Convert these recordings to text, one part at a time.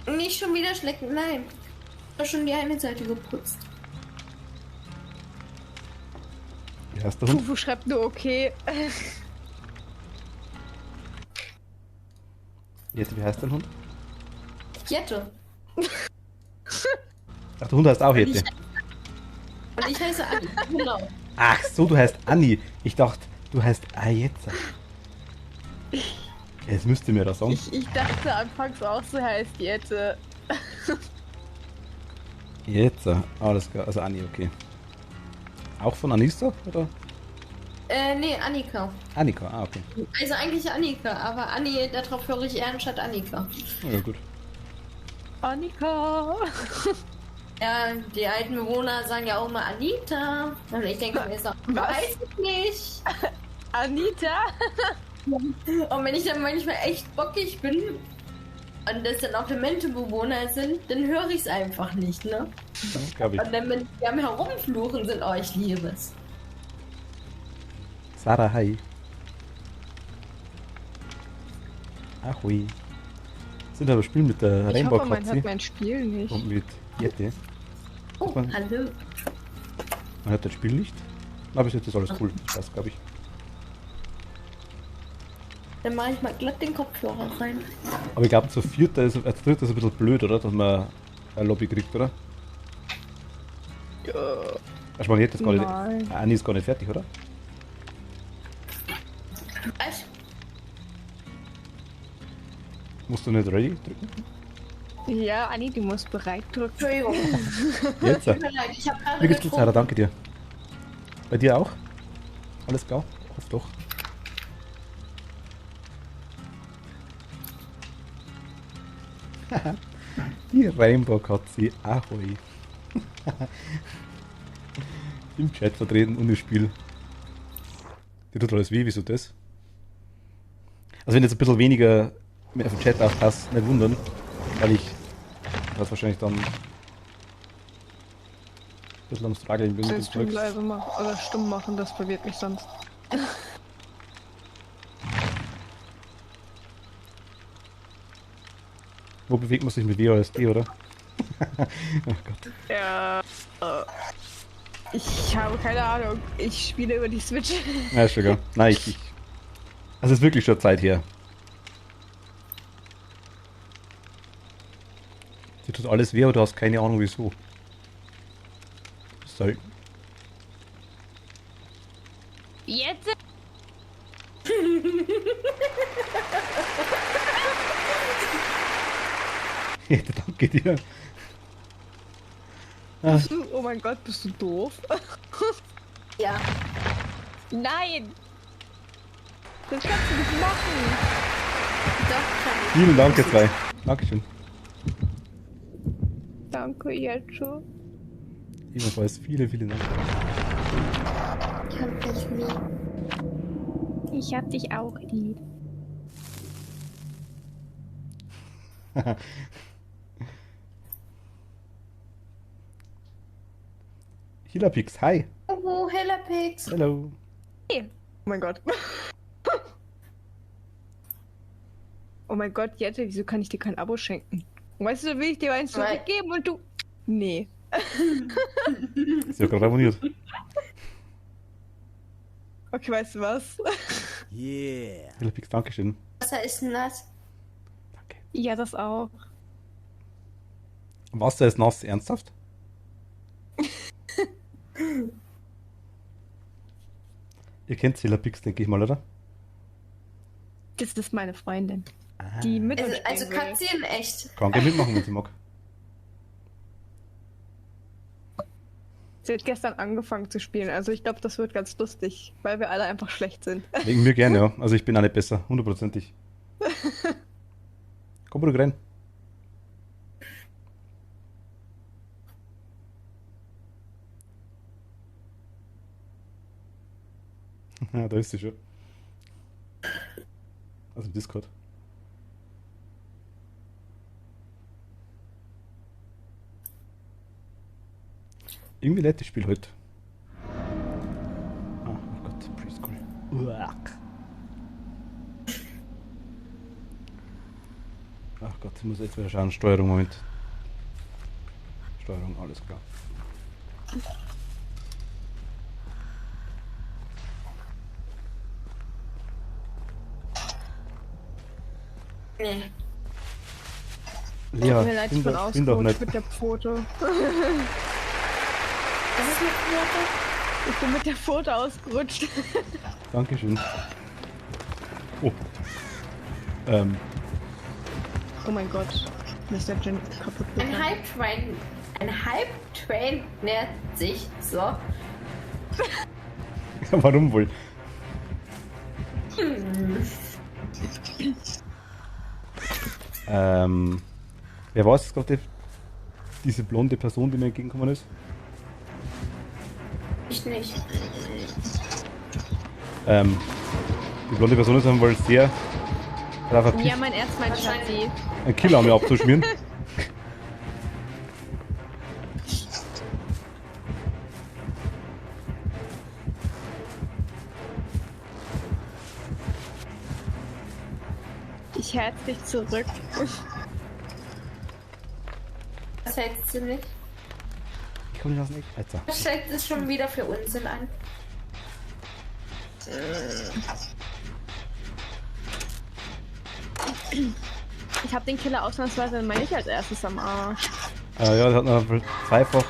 Nicht schon wieder schlecken, nein. Ich habe schon die eine Seite geputzt. Wie heißt der Hund? Fufu schreibt nur okay. Jetzt, wie heißt dein Hund? Jette. Ach, der Hund heißt auch Jette. Und ich heiße Anni, genau. Ach so, du heißt Anni. Ich dachte, du heißt Ajetza. Jetzt müsst ihr mir das sagen. Ich dachte anfangs auch, so heißt Jette. Jetza, alles klar. Also Anni, okay. Auch von Anissa, oder? Nee, Annika. Annika, okay. Also eigentlich Annika, aber Anni, darauf höre ich eher anstatt Annika. Ja, gut. Annika. Ja, die alten Bewohner sagen ja auch immer Anita. Und ich denke mir so, weiß ich nicht. Anita? Und wenn ich dann manchmal echt bockig bin und das dann auch demente Bewohner sind, dann höre ich es einfach nicht, ne? Glaub ich. Und dann, wenn die am Herumfluchen sind, oh, ich liebe es. Sarah, hi. Ach hui. Sind aber Spielen mit der Ich Rainbow hoffe, man Katze hört mein Spiel nicht. und mit Jette. Oh, Man- hallo. Man hört das Spiel nicht. Aber bis jetzt ist alles cool. Das passt, glaube ich. Dann mache ich mal glatt den Kopfhörer rein. Aber ich glaube, zu dritter ist ein bisschen blöd, oder? Dass man ein Lobby kriegt, oder? Ja. Also man jetzt gar nicht. Nein. Anni ist gar nicht fertig, oder? Was? Musst du nicht ready drücken? Ja, Anni, du musst bereit drücken. Entschuldigung. Jetzt. Tut mir leid, ich habe gerade Wie geht's dir, Sarah? getrunken. Danke dir. Bei dir auch? Alles klar? Hoffe doch. Die Rainbow Katze, ahoi. Im Chat vertreten und im Spiel. Die tut alles weh, wieso das? Also wenn jetzt ein bisschen weniger mehr auf den Chat aufpasst, nicht wundern, weil ich das wahrscheinlich dann ein bisschen am Struggeln bin. mit dem Sollst du Zeugs. leise machen oder stumm machen, das verwirrt mich sonst. Wo bewegt man sich mit WASD, oder? Oh Gott. Ja. Ich habe keine Ahnung. Ich spiele über die Switch. Ja, ist schon klar. Nein, ich. Also es ist wirklich schon Zeit her. Sie tut alles weh, aber du hast keine Ahnung wieso. Selten. Jetzt? Danke dir. Ah, Oh mein Gott, bist du doof? Ja. Nein! Das kannst du nicht machen! Doch, kann ich. vielen Dank, ihr zwei. Dankeschön. Danke, Jetcho. Ebenfalls vielen Dank. Ich hab dich lieb. Ich hab dich auch lieb. Hilapix, hi. Oh, Hellapix. Hello. Oh mein Gott. Oh mein Gott, Jette, wieso kann ich dir kein Abo schenken? Weißt du, will ich dir eins Weil- zurückgeben und du... Nee. Ist ja gerade abonniert. Okay, weißt du was? Yeah. Hilapix, Dankeschön. Was ist denn das? Danke. Ja, das auch. Wasser ist nass, ernsthaft? Ihr kennt Hilapix, denke ich mal, oder? Das ist meine Freundin. Ah. Die mit uns Also spielen will. Katze in echt. Kann gerne mitmachen, wenn sie mag. Sie hat gestern angefangen zu spielen, also ich glaube, das wird ganz lustig, weil wir alle einfach schlecht sind. Wegen mir gerne, ja. Also ich bin auch nicht besser, hundertprozentig. Komm ruhig rein. Ja, da ist sie schon. Also im Discord. Irgendwie lädt das Spiel heute. Ah. Preschool. Uak. Ach Gott, ich muss jetzt wieder schauen. Steuerung, Moment. Steuerung, alles klar. Nee. Ja, Tut mir leid, ich bin doch nicht. ausgerutscht mit der Pfote. Was ist mit Knote? Ich bin mit der Pfote ausgerutscht. Dankeschön. Oh. Oh mein Gott. Mir ist der Gen kaputt Ein gegangen. Hype-Train nähert sich. So. Warum wohl? Wer war es gerade? Diese blonde Person, die mir entgegengekommen ist? Ich nicht. Die blonde Person ist dann wohl sehr darauf Ja, erpicht, mein Erz, mein Schatzi. einen Killer an mir abzuschmieren. Ich herz dich zurück. Was hältst du nicht? Ich komme nicht aus dem Eck. Alter. Was stellt es schon wieder für Unsinn an? Ich hab den Killer ausnahmsweise meine ich als erstes am Arsch. Ja, der hat noch zweifach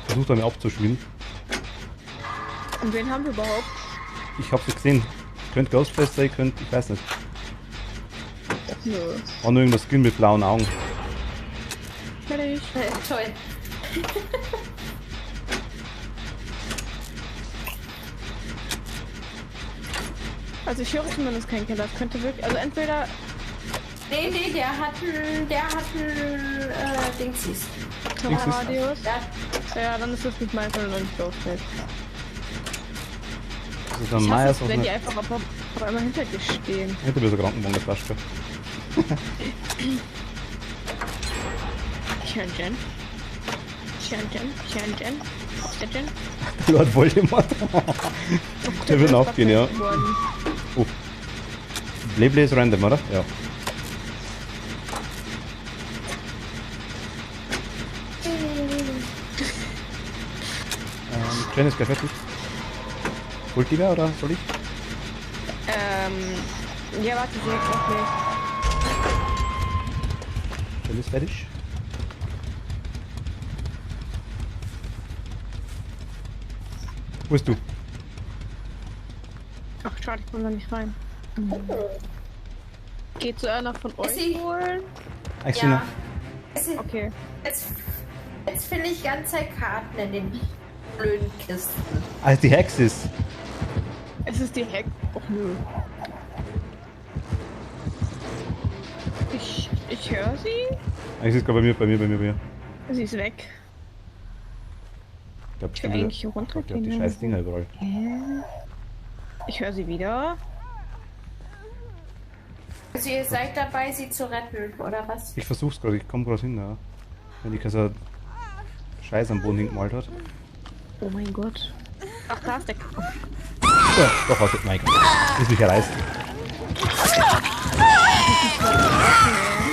versucht, an mir abzuschmieren. Und wen haben wir überhaupt? Ich hab's gesehen. Könnte Ghostface sein, könnte, ich weiß nicht. Nö. War nur irgendwas Skin mit blauen Augen. Fertig. Toll. Also ich höre zumindest keinen Killer. Das könnte wirklich. Also entweder. Nee, der hat einen Dingsies. Dingsies? Radius. Ja, Ja, dann ist das nicht mein Fall und nicht Ghostface. Das ist dann Ich hasse Myers es, auf wenn die eine... einfach auf einmal hinter dir stehen. Hinter mir so Krankenwagen, der Flaschke. Ich höre einen Jen. Ich höre einen Jen. Ich höre einen Jen. Ist der Jen? Lord Voldemort. Der wird aufgehen, ja. Oh. Bleble ist random, oder? Ja. Jen ist gleich fertig. Holt die wer oder soll ich? Ja, warte, sie jetzt noch nicht. Jen ist fertig. Wo bist du? Ach, schade, ich komme da nicht rein. Geht so einer von euch sie- holen? Ich sehe ja. Jetzt, Okay. jetzt finde ich ganze Zeit Karten in den blöden Kisten. Also die Hexe ist. Es ist die Heck. Och nö. Ich höre sie. Eigentlich ist es gerade bei mir. Sie ist weg. Ich glaube, Ich will eigentlich hier die runtergehen. scheiß Dinger überall. Ich höre sie wieder. Also ihr seid dabei, sie zu retten, oder was? Ich versuch's gerade, ich komme gerade hin, ja. Wenn die Kasse Scheiß am Boden hingemalt hat. Oh mein Gott. Ach, da ist der Kopf. Ja, doch, was mein Gott. Ist mich erreißt.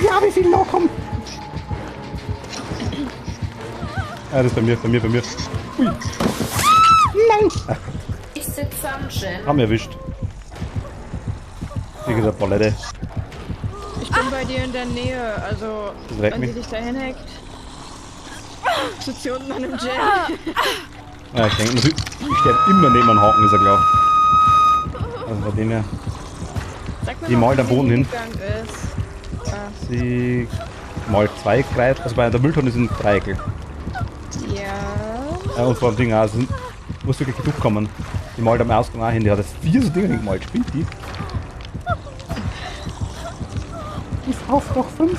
Ja, wie viel noch kommen? Ja, das ist bei mir. Ui. Nein! Ach, Ich sitze am Gin. haben wir erwischt. Wie gesagt, Palette. Ich bin bei dir in der Nähe, also Das regt wenn mich. sie dich dahin hackt. Sitzt sie unten an einem Gel. Ja, ich denke, ich sterbe immer neben einem Haken, ist er klar. Also bei dem her. Sag mir Die mal, malt wo am Boden hin. hingegangen ist. Sie malt zwei Kreis, also bei der Mülltonne sind Dreiecke. Ja. Und vor dem Ding, also muss wirklich genug kommen. Die malt am Ausgang auch hin, die hat jetzt 4 so Dinge gemalt, spinnt die? Ist auf doch 5.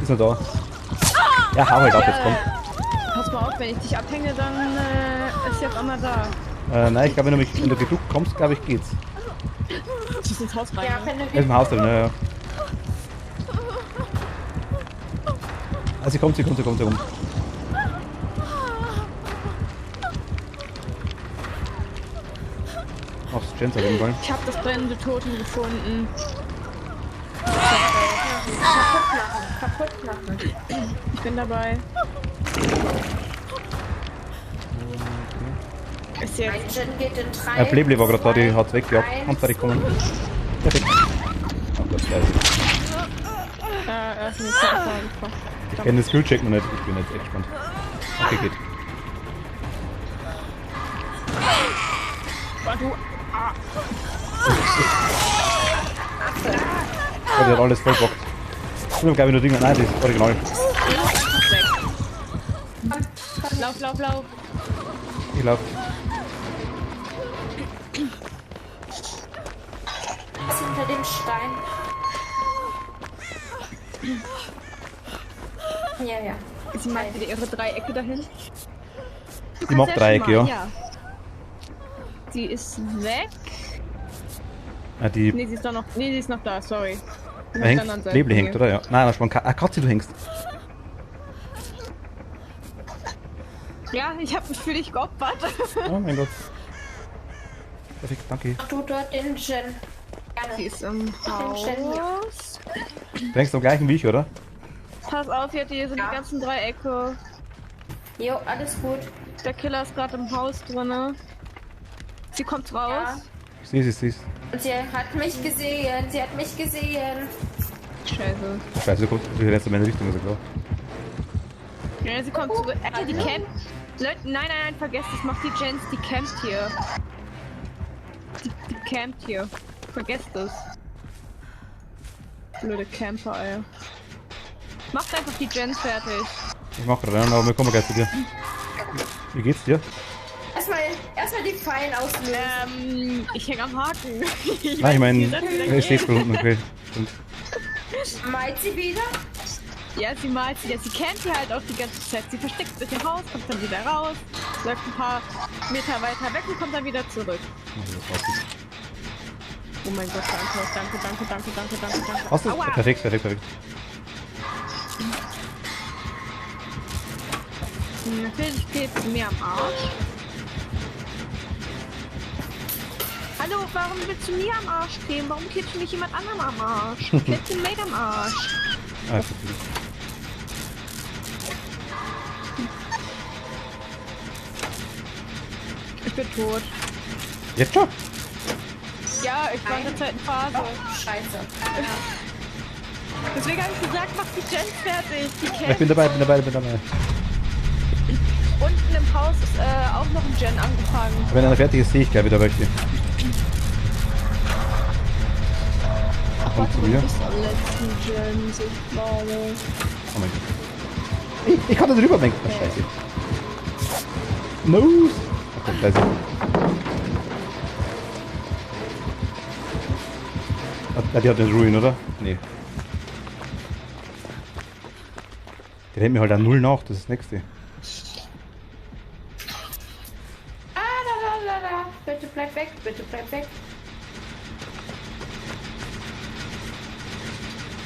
Ist er da? Ja, hau halt ab, jetzt komm. Pass mal auf, wenn ich dich abhänge, dann ist sie auf einmal da. Nein, ich glaube, wenn du genug kommst, glaube ich, geht's. Sie ist ins Haus rein. Ja, ne? wenn du Er ist im Haus drin, ja. Also sie kommt. Aufs Chance auf jeden Fall. Ich habe das brennende Toten gefunden. Kaputt machen. Ich bin dabei. Ist Ein jetzt. Gen geht in 3. Blebli war gerade da, die 2, hat's weggejagt. 1. Und fertig kommen. Perfekt. Ach, das ist geil. Er ist nicht einfach. Ich kenne den Skillcheck noch nicht, ich bin jetzt echt gespannt. Okay, geht. Oh, du. Oh, der hat alles voll bockt. Ich hab glaube ich nur Dinge. Nein, das ist original. Lauf, lauf, lauf. Ich lauf. Was hinter dem Stein? Ja, ja. Sie meint wieder ihre Dreiecke dahin. Ich mag Dreiecke, ja. Sie ist weg. Ah, die Nee, sie ist doch noch. Nee, sie ist noch da, sorry. da hängt, Blebli hängt, oder? Ja. Nein, das war Katze, du hängst. Ja, ich habe mich für dich geopfert. Oh mein Gott. Perfekt, danke. Ach du dort den Gen. Sie Gerne. ist im Haus. Du hängst am gleichen wie ich, oder? Pass auf, hier sind Ja. die ganzen Dreiecke. Jo, alles gut. Der Killer ist gerade im Haus drinne. Sie kommt raus. Ja. Ich sehe ich seh's. Und sie hat mich gesehen. Sie hat mich gesehen. Scheiße. Scheiße, kommt jetzt in meine Richtung, also klar. Ja, sie kommt zurück. Die campt. Leute, nein, nein, nein, vergesst es. Macht die Jens, die campt hier. Die campt hier. Vergesst es. Blöde Camper, ey. Macht einfach die Jens fertig. Ich mach gerade rein, aber wir kommen gleich zu dir. Wie geht's dir? Erstmal die Pfeile auslösen. Ich häng am Haken. Nein, ich meine, die rennen wieder ich steh's gegen. da unten, okay. Stimmt. Meint sie wieder? Ja, sie malt sie. Sie campt hier halt auch die ganze Zeit. Sie versteckt sich im Haus, kommt dann wieder raus, läuft ein paar Meter weiter weg und kommt dann wieder zurück. Oh mein Gott, danke, danke, danke, danke, danke, danke, danke. Hast du? Aua. Perfekt, perfekt, perfekt. Natürlich geht's mir am Arsch. Hallo, warum willst du mir am Arsch drehen? Warum kippst du nicht jemand anderem am Arsch? Kippst den Mate am Arsch. Ah, ist okay. Ich bin tot. Jetzt schon? Ja, ich war in der zweiten Phase. Scheiße. Deswegen habe ich gesagt, mach die Gens fertig. Die Ich Cat. bin dabei, bin dabei, bin dabei. Unten im Haus ist auch noch ein Gen angefangen. Wenn einer fertig ist, sehe ich gleich wieder welche. Kommt zu mir. Bis am letzten Gen sichtbare. Oh mein Gott. Ich kann da drüber denken. Ach, scheiße. No! Okay, scheiße. Ah, die hat den Ruin, oder? Nee. Der rennt mir halt an null nach, das ist das nächste. La. Bitte bleib weg, bitte bleib weg.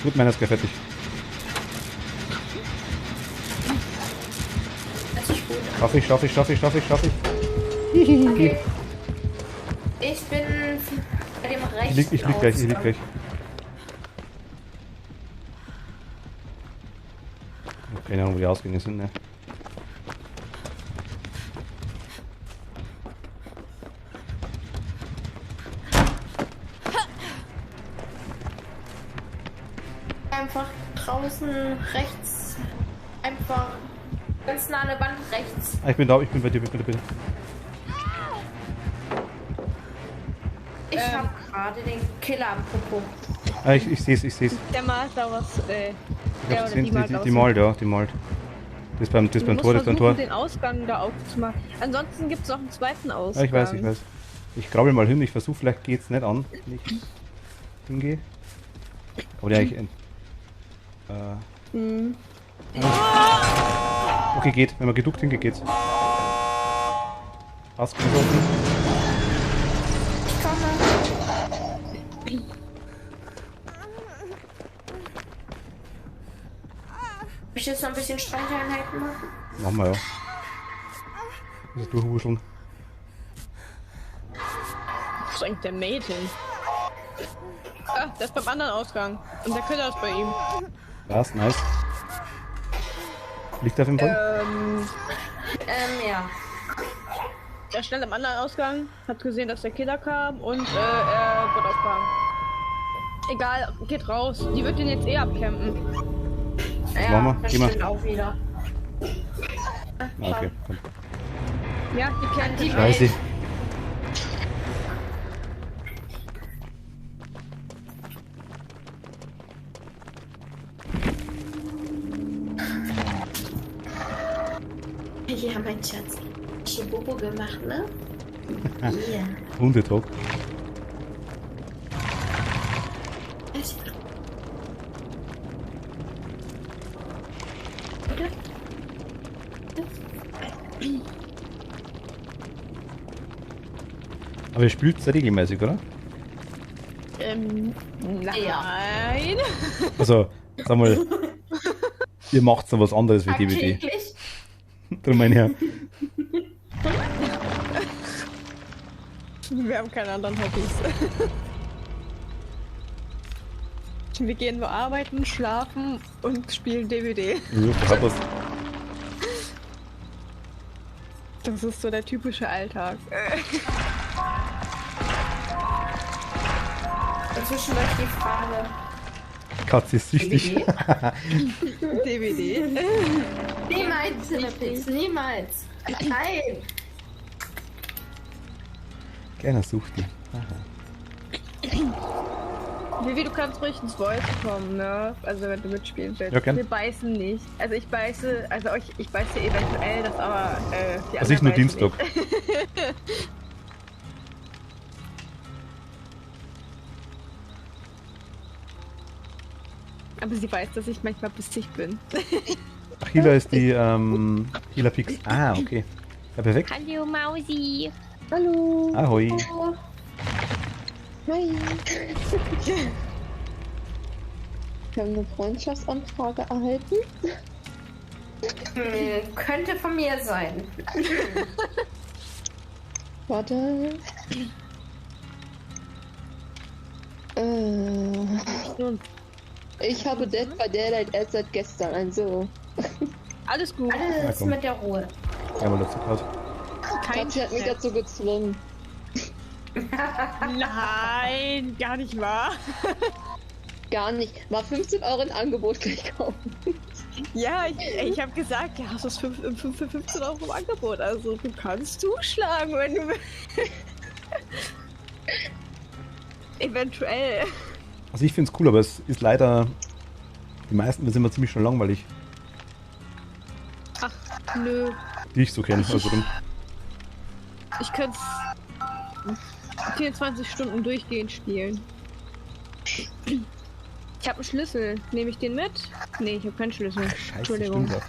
Gut, meiner ist gleich fertig. Das ist gut. Schaff ich. Okay. Ich bin bei dem rechten Ich lieg gleich. Keine Ahnung, wo die Ausgänge sind, ne? Einfach draußen rechts. Einfach ganz nah an der Wand rechts. Ah, ich bin da, ich bin bei dir, bitte. Ich hab gerade den Killer am Popo. Ah, ich seh's. Der malt da was, Ich hab's gesehen, die malt, ja, die malt. Das beim Du musst Tor, das beim Tor. versuchen, den Ausgang da aufzumachen. Ansonsten gibt es noch einen zweiten Ja, Ausgang. ich weiß. Ich krabbel mal hin, ich versuche, vielleicht geht's nicht an, wenn ich hingehe. Aber der eigentlich. Okay, geht. Wenn man geduckt hingeht, geht's. Passt, kann offen. Ich komme. Soll ich jetzt noch ein bisschen Streicheinheiten machen? Machen wir ja. Das ist durchwuscheln. ist eigentlich der Mate hin? Ah, der ist beim anderen Ausgang. Und der Killer ist bei ihm. Was? Nice. Liegt auf dem Fall? Ja. Er stand am anderen Ausgang, hat gesehen, dass der Killer kam und er wird aufgehangen. Egal, geht raus. Die wird den jetzt eh abcampen. Ja, machen wir? das Geh mal. stimmt auch wieder. Ah, okay, komm. Ja, die kennt die. Scheiße. Ja, mein Schatz. Ich hab Bobo gemacht, ne? Ja. Hundetag. Oder? Aber ihr spielt es regelmäßig, oder? Nein. Also, sag mal, ihr macht noch was anderes wie DVD. Täglich? Drum meine ich ja. Wir haben keine anderen Hobbys. Wir gehen nur arbeiten, schlafen und spielen DVD. Ja, da hat was. Das ist so der typische Alltag. Dazwischen läuft die Frage. Katze ist süchtig. DVD. Niemals, Cinepix, niemals. Nein. Keiner sucht die. Vivi, du kannst ruhig ins Voice kommen, ne? Also wenn du mitspielen willst. Ja, gern. Wir beißen nicht. Also ich beiße eventuell, das aber die Also ich nur anderen beißen Dienstag. nicht. Aber sie weiß, dass ich manchmal bissig bin. Ach, Hila ist die Hila Pix. Ah, okay. Ja, perfekt. Hallo Mausi. Hallo. Ahoi. Hi. Wir haben eine Freundschaftsanfrage erhalten. Könnte von mir sein. Warte. Ich habe Dead by Daylight erst seit gestern, also. Alles gut. Alles komm. mit der Ruhe. Ja, mal dazu gehört. Kein Katja hat mich Stress. dazu gezwungen. Nein, gar nicht wahr. Gar nicht. War 15 Euro ein Angebot gleich kaufen. Ja, ich habe gesagt, ja, das ist 15 Euro im Angebot. Also du kannst zuschlagen, wenn du willst. Eventuell. Also ich finde es cool, aber es ist leider, die meisten sind immer ziemlich schon langweilig, Ach, nö. die ich so kenne. Also dann, Ich könnte 24 Stunden durchgehend spielen. Ich habe einen Schlüssel. Nehme ich den mit? Nee, ich habe keinen Schlüssel. scheiße, Entschuldigung. stimmt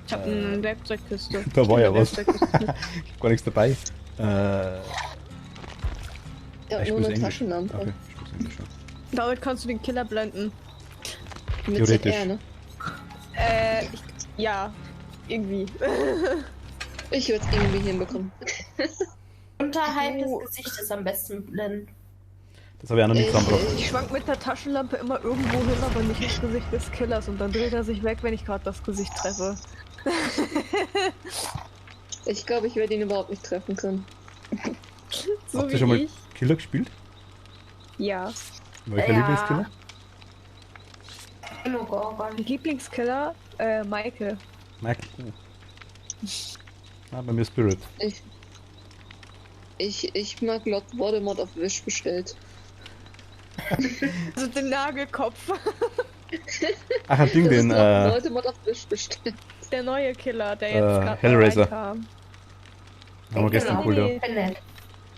Ich habe eine Werkzeugkiste. Da war ja was. Werkzeugkiste. Ich hab gar nichts dabei. Ja, Ich nur spiel's eine Englisch. Taschenlampe. Okay, ich spiel's Englisch. Ja. Damit kannst du den Killer blenden. Mit Theoretisch. ZR, ne? Ja, irgendwie. Ich würde es irgendwie hinbekommen. Unterhalb des Gesichtes am besten blenden. Das habe ich auch noch nie zusammengebracht. Ich schwank mit der Taschenlampe immer irgendwo hin, aber nicht ins Gesicht des Killers und dann dreht er sich weg, wenn ich gerade das Gesicht treffe. Ich glaube, ich werde ihn überhaupt nicht treffen können. So Habt wie ihr schon mal ich. Killer gespielt? Ja. Welcher Ja. Lieblingskiller? Demogorgon. Lieblingskiller? Michael. Michael. Ah, bei mir Spirit. Ich mag Lord Voldemort auf Wish bestellt. Also den Nagelkopf. Ach, ein Ding, Das ist den Lord Voldemort auf Wish bestellt. Der neue Killer, der jetzt gerade Hellraiser. reinkam. haben wir gestern Genau. geholt, ja. Pinhead.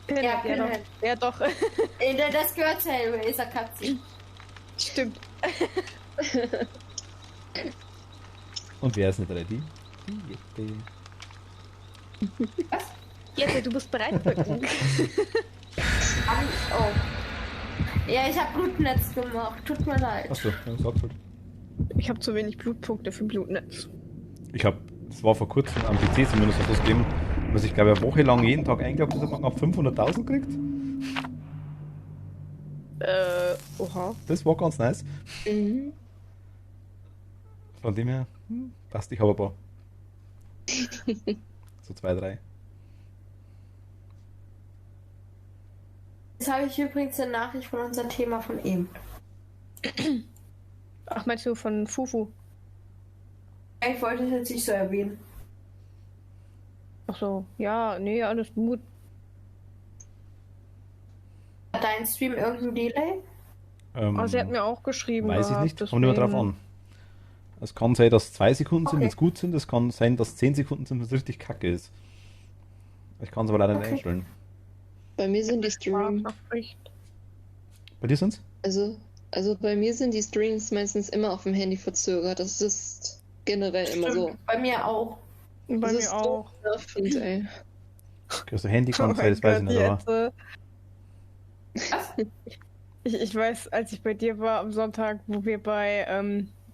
Pinhead, Ja, ja, Pinhead. doch. Ja, doch. Das gehört zu Hellraiser Katze. Stimmt. Und wer ist nicht ready? Jetzt, du bist bereit für den. Oh. Ja, ich habe Blutnetz gemacht. Tut mir leid. Achso, ja, sag's halt. Ich habe zu wenig Blutpunkte für Blutnetz. Ich habe, das war vor kurzem am PC zumindest was gegeben, was ich glaube eine Woche lang jeden Tag eingeloggt habe, ab 500.000 kriegt. Oha. Das war ganz nice. Mhm. Von dem her, passt, ich habe ein paar. So 2, 3. Jetzt habe ich übrigens eine Nachricht von unserem Thema von eben. Ach, meinst du von Fufu? Ich wollte es jetzt nicht so erwähnen. Ach so, ja, nee, alles gut. Hat dein Stream irgendein Delay? Aber sie hat mir auch geschrieben. Weiß ich gehabt, nicht, kommt immer drauf deswegen- an. Es kann sein, dass 2 Sekunden sind, Okay. wenn es gut sind. Es kann sein, dass 10 Sekunden sind, wenn es richtig kacke ist. Ich kann es aber leider nicht Okay. einstellen. Bei mir sind die Streams. Sprachnachricht. Bei dir sind's? Also bei mir sind die Streams meistens immer auf dem Handy verzögert. Das ist generell immer so. Bei mir auch. Bei Das mir ist auch. so nervend, ey. Okay, also Handy kann Oh sein, das weiß ich mein nicht, Gott, aber. Ich weiß, als ich bei dir war am Sonntag, wo wir bei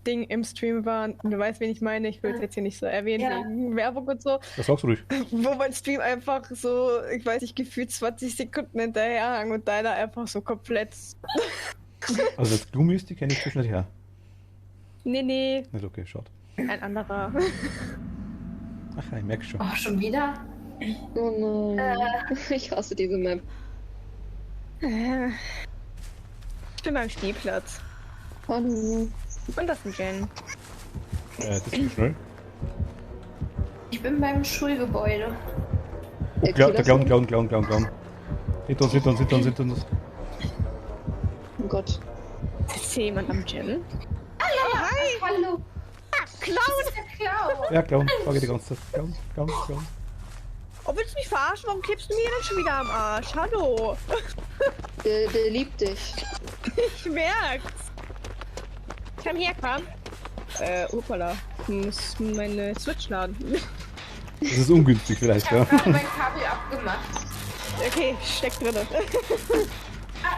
Ding im Stream waren, du weißt, wen ich meine, ich will es jetzt hier nicht so erwähnen, Ja. wegen Werbung und so, Das sagst du ruhig. wo mein Stream einfach so, ich weiß nicht, gefühlt 20 Sekunden hinterher hang und deiner einfach so komplett. Also das Gloomy ist, die kenne ich zwischendurch her. Nee, Nicht okay, schaut. ein anderer. Ach, ich merke schon. Oh, schon wieder? Oh nein. Ich hasse diese Map. Ich bin beim Spielplatz. Hallo. Und das ist ein Jen. Das geht schnell. Ich bin beim Schulgebäude. Der Clown. Hinter uns. Oh Gott. Ist hier jemand am Jen? Hallo. Clown! Der Clown. Ja, Clown, frage die ganze Zeit. Clown. Oh, willst du mich verarschen? Warum kippst du mir denn schon wieder am Arsch? Hallo! Der liebt dich. Ich merk's! Komm her, komm! Opala. Ich muss meine Switch laden. Das ist ungünstig vielleicht, Ich ja. habe gerade mein Kabel abgemacht. Okay, steck drinne.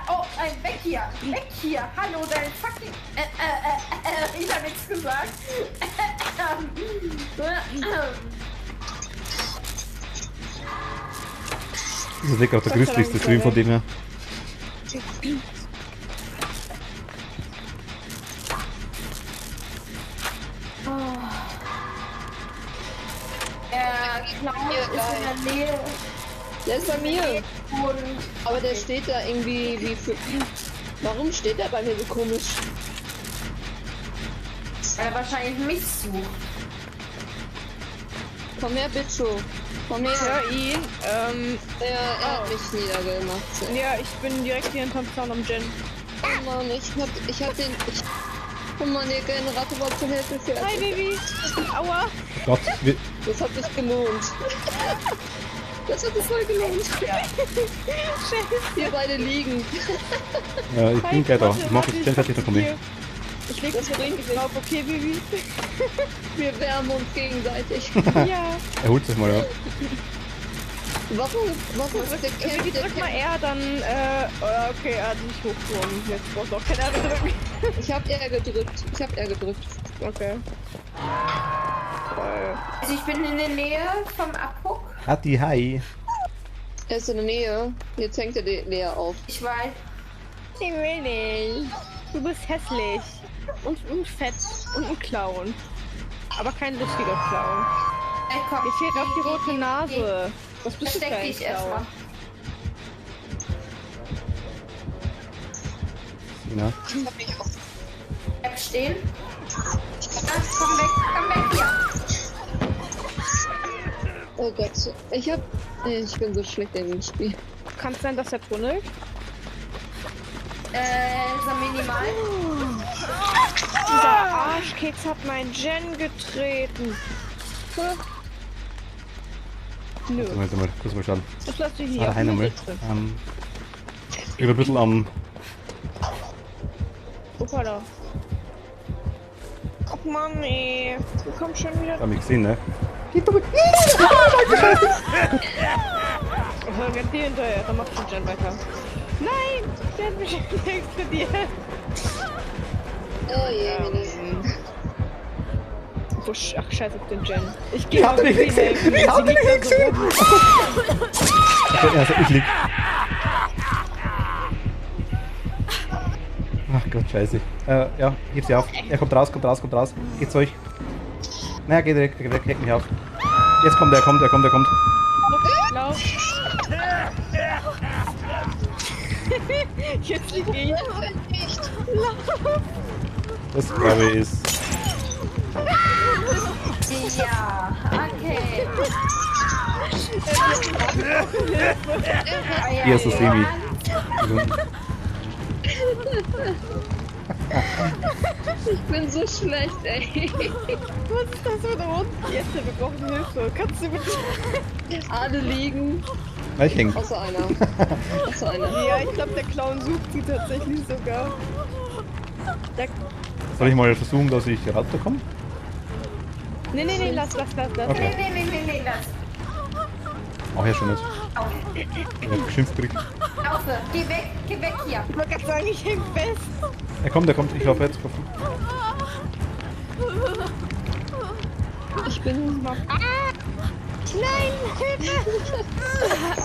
Oh, weg hier. Weg hier. Hallo, dein fucking... ich habe nichts gesagt. Das ist wirklich auch der christlichste Stream von dem her. Der Clown ist in der Nähe Der ist bei mir. und... Aber der steht da irgendwie wie für. Warum steht der bei mir so komisch? Weil er wahrscheinlich mich sucht. Komm her, Bitcho. Komm her. Hör ihn. Er hat mich niedergemacht. Ja, ich bin direkt hier hinterm Zaun am Jen. Oh Mann, oh Mann, der Generator war zur Hälfte fertig. Hi, Baby! Aua! Gott, Das hat sich gelohnt. Das hat sich voll gelohnt. Wir beide liegen. ich bin gleich da. Ich mach jetzt den fertig, dann komm ich. Ich leg Das dich bringt direkt drauf, okay, Baby? Wir wärmen uns gegenseitig. Ja. Er holt sich mal, ja. Warum ist der Baby, Camp? drück mal R, dann, okay, er hat nicht hochgehoben. Jetzt brauchst du auch kein R drücken. Ich hab R gedrückt. Okay. Also ich bin in der Nähe vom Abguck. Hatti, hi. Er ist in der Nähe. Jetzt hängt er leer auf. Ich weiß. Ich will nicht. Du bist hässlich. Und fett. Und ein Clown. Aber kein lustiger Clown. Ey, komm. Mir fehlt auch die rote Nase. Was bist du für Versteck ein dich erstmal. Clown? Ja. Ich hab mich auch. Bleib stehen. Ach, komm weg hier. Oh Gott. Ich bin so schlecht in dem Spiel. Kann es sein, dass er tunnelt? So minimal. Dieser Arschkeks hat meinen Jen getreten. Nö, Warte mal, kurz mal schauen. das lass dich hier. Ah, heim einmal. sitzen. Ich bin ein bisschen am. Opala. Ach Mann, ey. Du kommst schon wieder. Hab mich gesehen, ne? Rennt dir hinterher, dann macht schon Jen weiter. Nein! Der hat mich explodiert. Oh je, Ach, scheiß auf den Jen. Ich geh hab mal dich Baby helfen. Ich hab Sie liegt dich da so rum. Also ich lieg. Gott, scheiße. Ja, heb sie auf. Er kommt raus. Geht's euch. Naja, geht weg, hebt mich auf. Jetzt kommt er kommt. Lauf. Jetzt liege ich. Nicht. Das glaube ich ist. Ja, okay. Hier ist das Semi. Ich bin so schlecht, ey. Was ist das für eine Hund? Jetzt, wir brauchen Hilfe. Kannst du bitte... Alle liegen. Ich hänge. Außer einer. Außer einer. Ja, ich glaube, der Clown sucht sie tatsächlich sogar. Der... Soll ich mal versuchen, dass ich runterkomme? Nee, lass. Okay. Nee, lass. Ach ja, schon nicht. Ich hab geschimpft gekriegt. Laufe, geh weg hier. Ich wollte gerade sagen, ich häng fest. Er kommt. Ich laufe jetzt. Ich bin mal. Nein, Hilfe!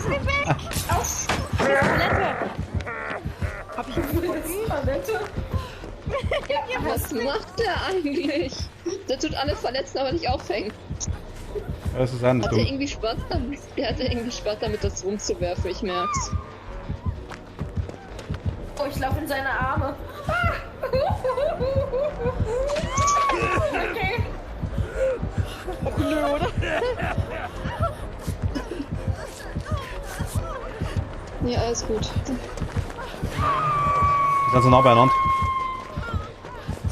Geh weg! Auf! Palette! Hab ich gefunden? Palette? Was macht der eigentlich? Der tut alle verletzen, aber nicht aufhängen. Das ist anders Hat er dumm. irgendwie Spaß damit? Der hatte irgendwie Spaß damit, das rumzuwerfen, ich merk's. Oh, ich laufe in seine Arme. Okay. Nö, oder? Ja, alles gut. Wir sind so nah beieinander.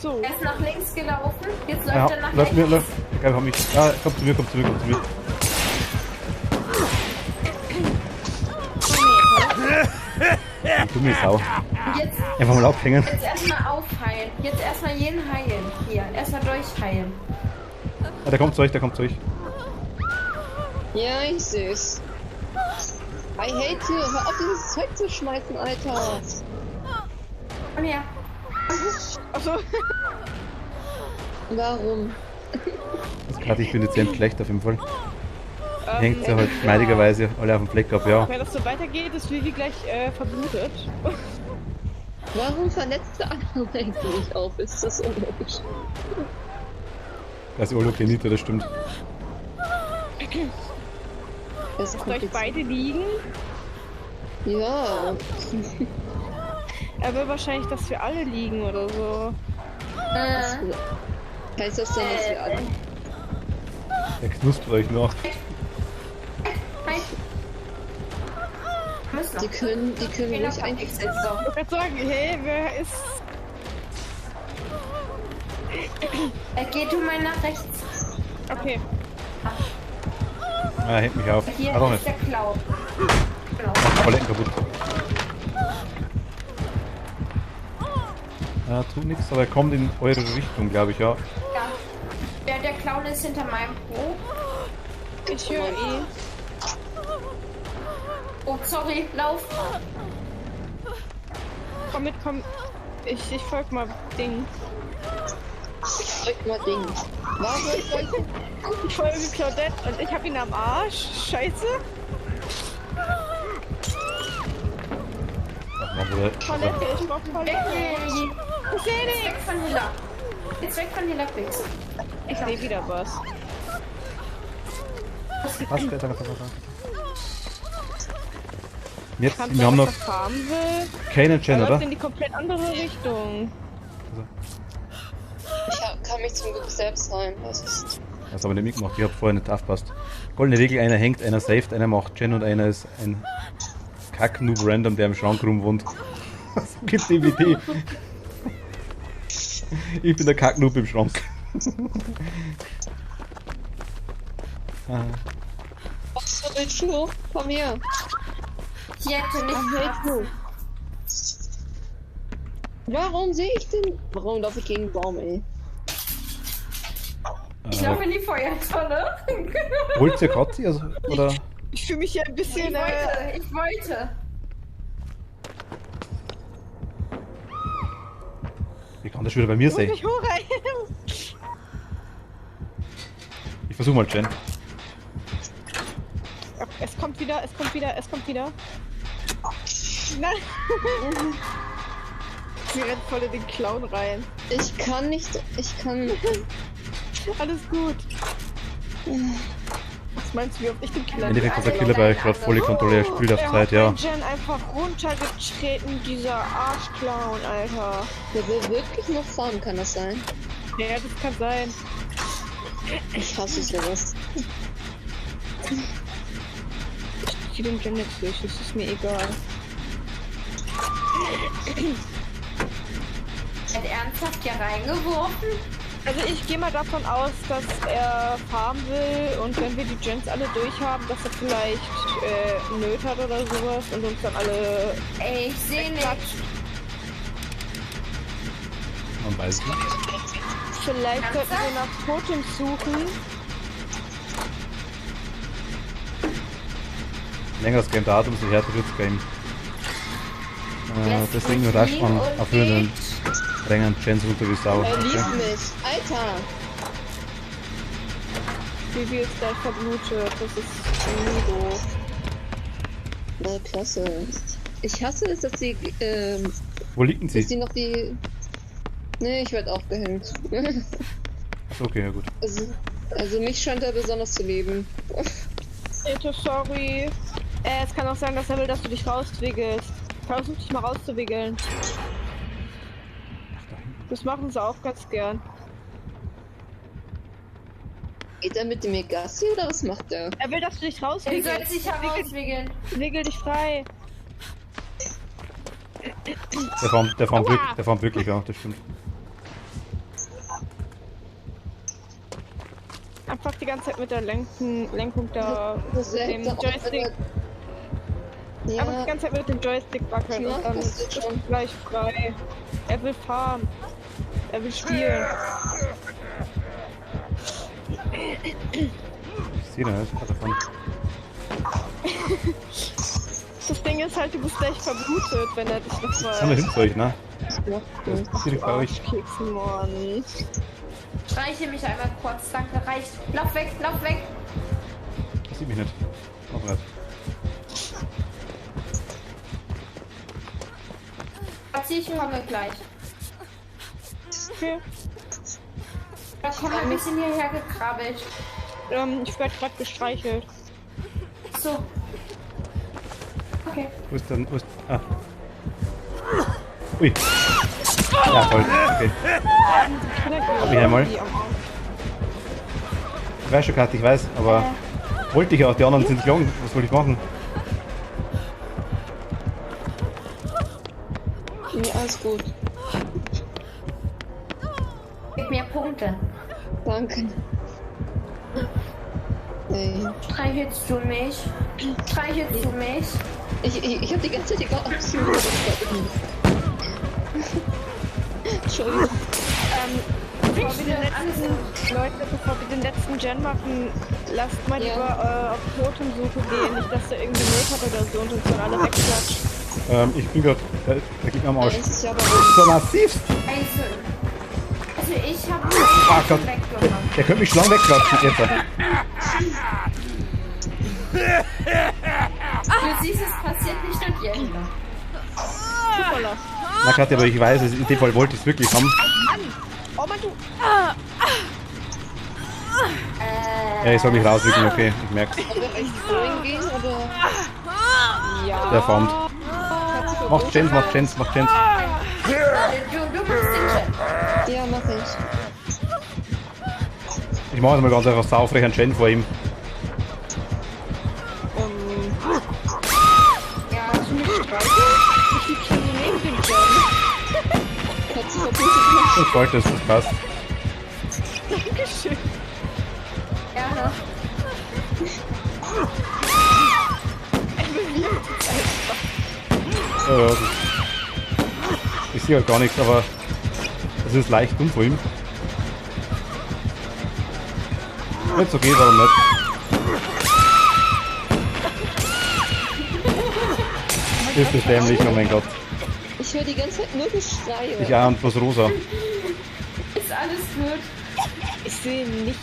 So. Er ist nach links gelaufen, jetzt läuft Ja, er nach läuft rechts. mir. Egal, komm ich. Ja, kommt zu mir. Die dumme Sau. Jetzt, Einfach mal aufhängen. jetzt erstmal aufheilen. Jetzt erstmal jeden heilen. Hier, erstmal durchheilen. Ja, der kommt zu euch. Ja, ich seh's. I hate you. Hör auf, dieses Zeug zu schmeißen, Alter. Komm her. Achso. Warum? Das gerade, ich bin dezent schlecht auf jeden Fall. Hängt sie halt schneidigerweise alle auf dem Fleck ab, ja. Wenn das so weitergeht, ist Vivi gleich verblutet. Warum verletzt der andere eigentlich auf? Ist das unlogisch? Das ist Oloklenite, das stimmt. Das ist Soll ich kompliziert. beide liegen? Ja. Er will wahrscheinlich, dass wir alle liegen oder so. Heißt das denn, dass wir alle... Der knuspert euch noch. Halt. Muss noch. Die können Geh noch ruhig eigentlich... jetzt so. Ich wollte sagen, hey, wer ist... Geh du mal nach rechts. Okay. Ah, hängt mich auf. Hier Ah, doch ist nicht. der Clown. Genau. Paletten kaputt. Ja, tut nichts, aber er kommt in eure Richtung, glaube ich, ja. Ja. Der Clown ist hinter meinem Po. Ich höre eh. Oh, sorry, lauf. Komm mit, komm. Ich folg mal Ding. Drück mal Ding. Warum soll Ich folge Claudette und ich hab ihn am Arsch. Scheiße. Ach, Mann, oder? Palette, ich brauch Palette. Ich seh Jetzt weg nichts. von Hilla. Jetzt weg von Hilla, Pix. Ich seh wieder was. Was? Jetzt, Kannst wir haben du noch was farmen will? keinen Er Gen, läuft oder? in die komplett andere Richtung. kann mich zum Glück selbst heilen. Das ist... Das habe ich nicht mitgemacht, ich habe vorher nicht aufgepasst. Goldene Regel, einer hängt, einer saved, einer macht Gen und einer ist ein Kack-Noob Random, der im Schrank rumwohnt. Was gibt die Idee? Ich bin der Kack-Noob im Schrank. Was willst du? Komm her. Ich hätte nicht Hilfe. Warum sehe ich denn? Warum laufe ich gegen den Baum, ey? Ich laufe in die Feuertonne. Holt ihr Kotzi? Also, oder? Ich fühle mich hier ein bisschen. Ich wollte. Wie kann das schon wieder bei mir sein? Ich hoch rein. Ich versuche mal Gen. Es kommt wieder, es kommt wieder, es kommt wieder. Nein. Sie rennt voll in den Clown rein. Ich kann nicht. Ich kann. Alles gut. Was meinst du, wie oft ich den Im Killer Endeffekt hat der Killer bei euch gerade volle Kontrolle, er spielt auf Er Zeit, hat ja. den Jen einfach runtergetreten, dieser Arschclown, Alter. Der will wirklich noch farmen, kann das sein? Ja, das kann sein. Ich hasse sowas. Ich zieh den Jen jetzt durch, das ist mir egal. Hat ernsthaft hier reingeworfen? Also ich gehe mal davon aus, dass er farmen will und wenn wir die Gens alle durch haben, dass er vielleicht Nöt hat oder sowas und uns dann alle Ey, ich sehe nicht. Man weiß es nicht. Vielleicht sollten wir nach Totems suchen. Länger das Game dauert, umso härter wird das Game. Lässt Deswegen mich rascht man liegen auf und einen geht. Rängen Chance runter wie Sau. Er Okay. liebt mich. Alter. Bibi ist gleich verblutet, das ist nie doof. Na, klasse. Ich hasse es, dass sie, Wo liegen dass sie? die noch die... Nee, ich werde aufgehängt. Achso, okay, ja gut. Also mich scheint er besonders zu lieben. Bitte, sorry. Es kann auch sein, dass er will, dass du dich rauswickelst. Versuch dich mal rauszuwickeln. Das machen sie auch ganz gern. Geht er mit dem Megassi oder was macht er? Er will, dass du dich Er soll rauswickelst. sich herauswickeln. Wickel dich frei. Der farmt wirklich, ja, das stimmt. Einfach die ganze Zeit mit der Lenkung da. Das Mit ist dem echt Joystick. Einfach Ja, die ganze Zeit mit dem Joystick wackeln Ich mach und dann das ist jetzt es schon. gleich frei. Er will farmen. Er will spielen. Ich sehe den nicht, hat er von. Das Ding ist halt, du bist gleich verblutet, wenn er dich noch Sind wir mal... hinter euch, ne? macht Das ist direkt bei euch. Arschkeksen, Mann. Streiche mich einmal kurz, danke, reicht. Lauf weg, lauf weg. Das sieht mich nicht. Auch nicht. Ich komme gleich. Okay. Da kommt ein bisschen hierher gekrabbelt. Ich werde gerade gestreichelt. So. Okay. Wo ist denn. Wo ist. Ah. Ui. Ja, toll. Okay. Hab ich einmal. Ich weiß schon gerade, ich weiß, aber. Wollte ich auch, die anderen sind gegangen. Was soll ich machen? Ja, alles gut. Gib mir Punkte. Danke. Ey. Streichelst du mich? Streichelst du mich? Ich hab die ganze Zeit die Option. Entschuldigung. Bevor wir den letzten, Leute, bevor wir den letzten Gen machen, lasst mal Ja. lieber auf Totemsuche gehen. Nicht, dass der irgendwie Müll hat oder so und uns dann alle wegklatscht. Ich bin gerade. Der geht mir am Arsch. Das ist ja aber So massiv! Also ich habe Ah Gott, weggemacht. der könnte mich schon lang wegklatschen jetzt. Du siehst, es passiert nicht an Jenda. Hoppala. Na Katja, aber ich weiß, in dem Fall wollte ich es wirklich haben. Oh Mann, du! Ja, ich soll mich rauswickeln, okay, ich merk's. wir echt vorhin gehen oder. Ja. Der farmt. Macht Chance, macht Chance, macht Chance. Du machst den Chat. Ja, mach ich. Ich mache jetzt mal ganz einfach saufrech einen Chance vor ihm. Kannst du mich streicheln? Ich lieg schon so neben dem Gen. Hat sich verblutet. Das freut es, das passt. Dankeschön. Gerne. Ja, das ich sehe halt gar nichts, aber es ist leicht dumm vor ihm. Nicht so geht, aber nicht. Ist das dämlich, oh mein Gott. Ich höre die ganze Zeit nur Geschreie. Ich ahne bloß rosa. Ist alles gut. Ich sehe nichts.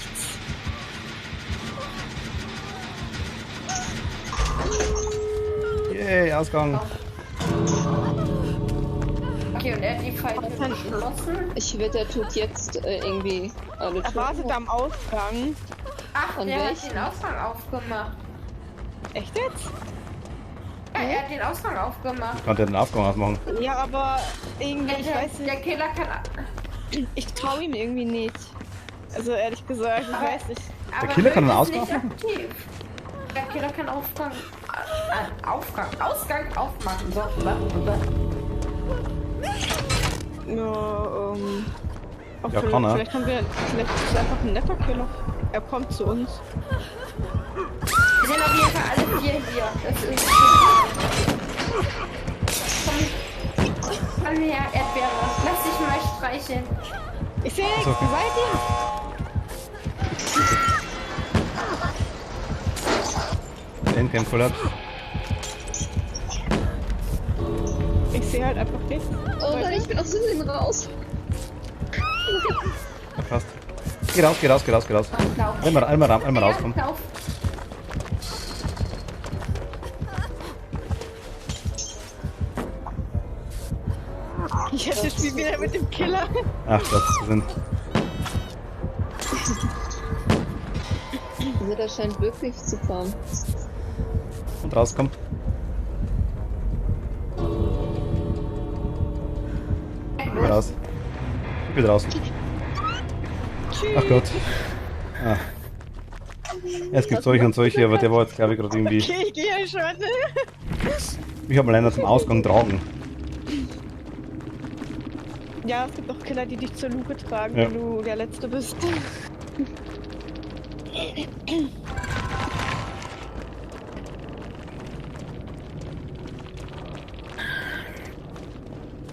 Yay, Ausgang. Okay, Okay, und er hat die Pfeile geschlossen. Ich wette, er tut jetzt irgendwie alle Er wartet am Ausgang. Ach, An der hat welchen? den Ausgang aufgemacht. Echt jetzt? Ja, er hat den Ausgang aufgemacht. Kann der den Aufgang ausmachen? Ja, aber irgendwie, ich weiß Der nicht. Killer kann... Ich traue ihm irgendwie nicht. Also ehrlich gesagt, ich weiß nicht. Aber Killer kann einen Wirt ist Ausgang nicht aktiv. Der Killer kann Ausgang aufmachen. So, Ja, Ja, kann er. Vielleicht ist es einfach ein netter Killer. Er kommt zu uns. Wir sind auf jeden Fall alle 4 hier. Das ist... Komm her, Erdbeere. Lass dich mal streicheln. Ich sehe nichts, So. wo seid ihr? Den kennt voll ab. Ich sehe halt einfach nichts. Oh nein, ich bin aus Versehen raus. Ja, passt. Geh raus, geh raus, geh raus, geh raus. Lauf. Einmal rauskommen. Lauf. Ich hätte das Spiel wieder mit dem Killer. Ach Gott, wir sind. Also der scheint wirklich zu fahren. Und rauskommen. Wieder raus. Wieder raus. Ach Gott. Ah. Es gibt solche und solche, aber der war jetzt glaube ich gerade irgendwie. Okay, ich gehe ja schon. Ich habe mal einer zum Ausgang tragen. Ja, es gibt auch Killer, die dich zur Luke tragen, Ja. wenn du der Letzte bist.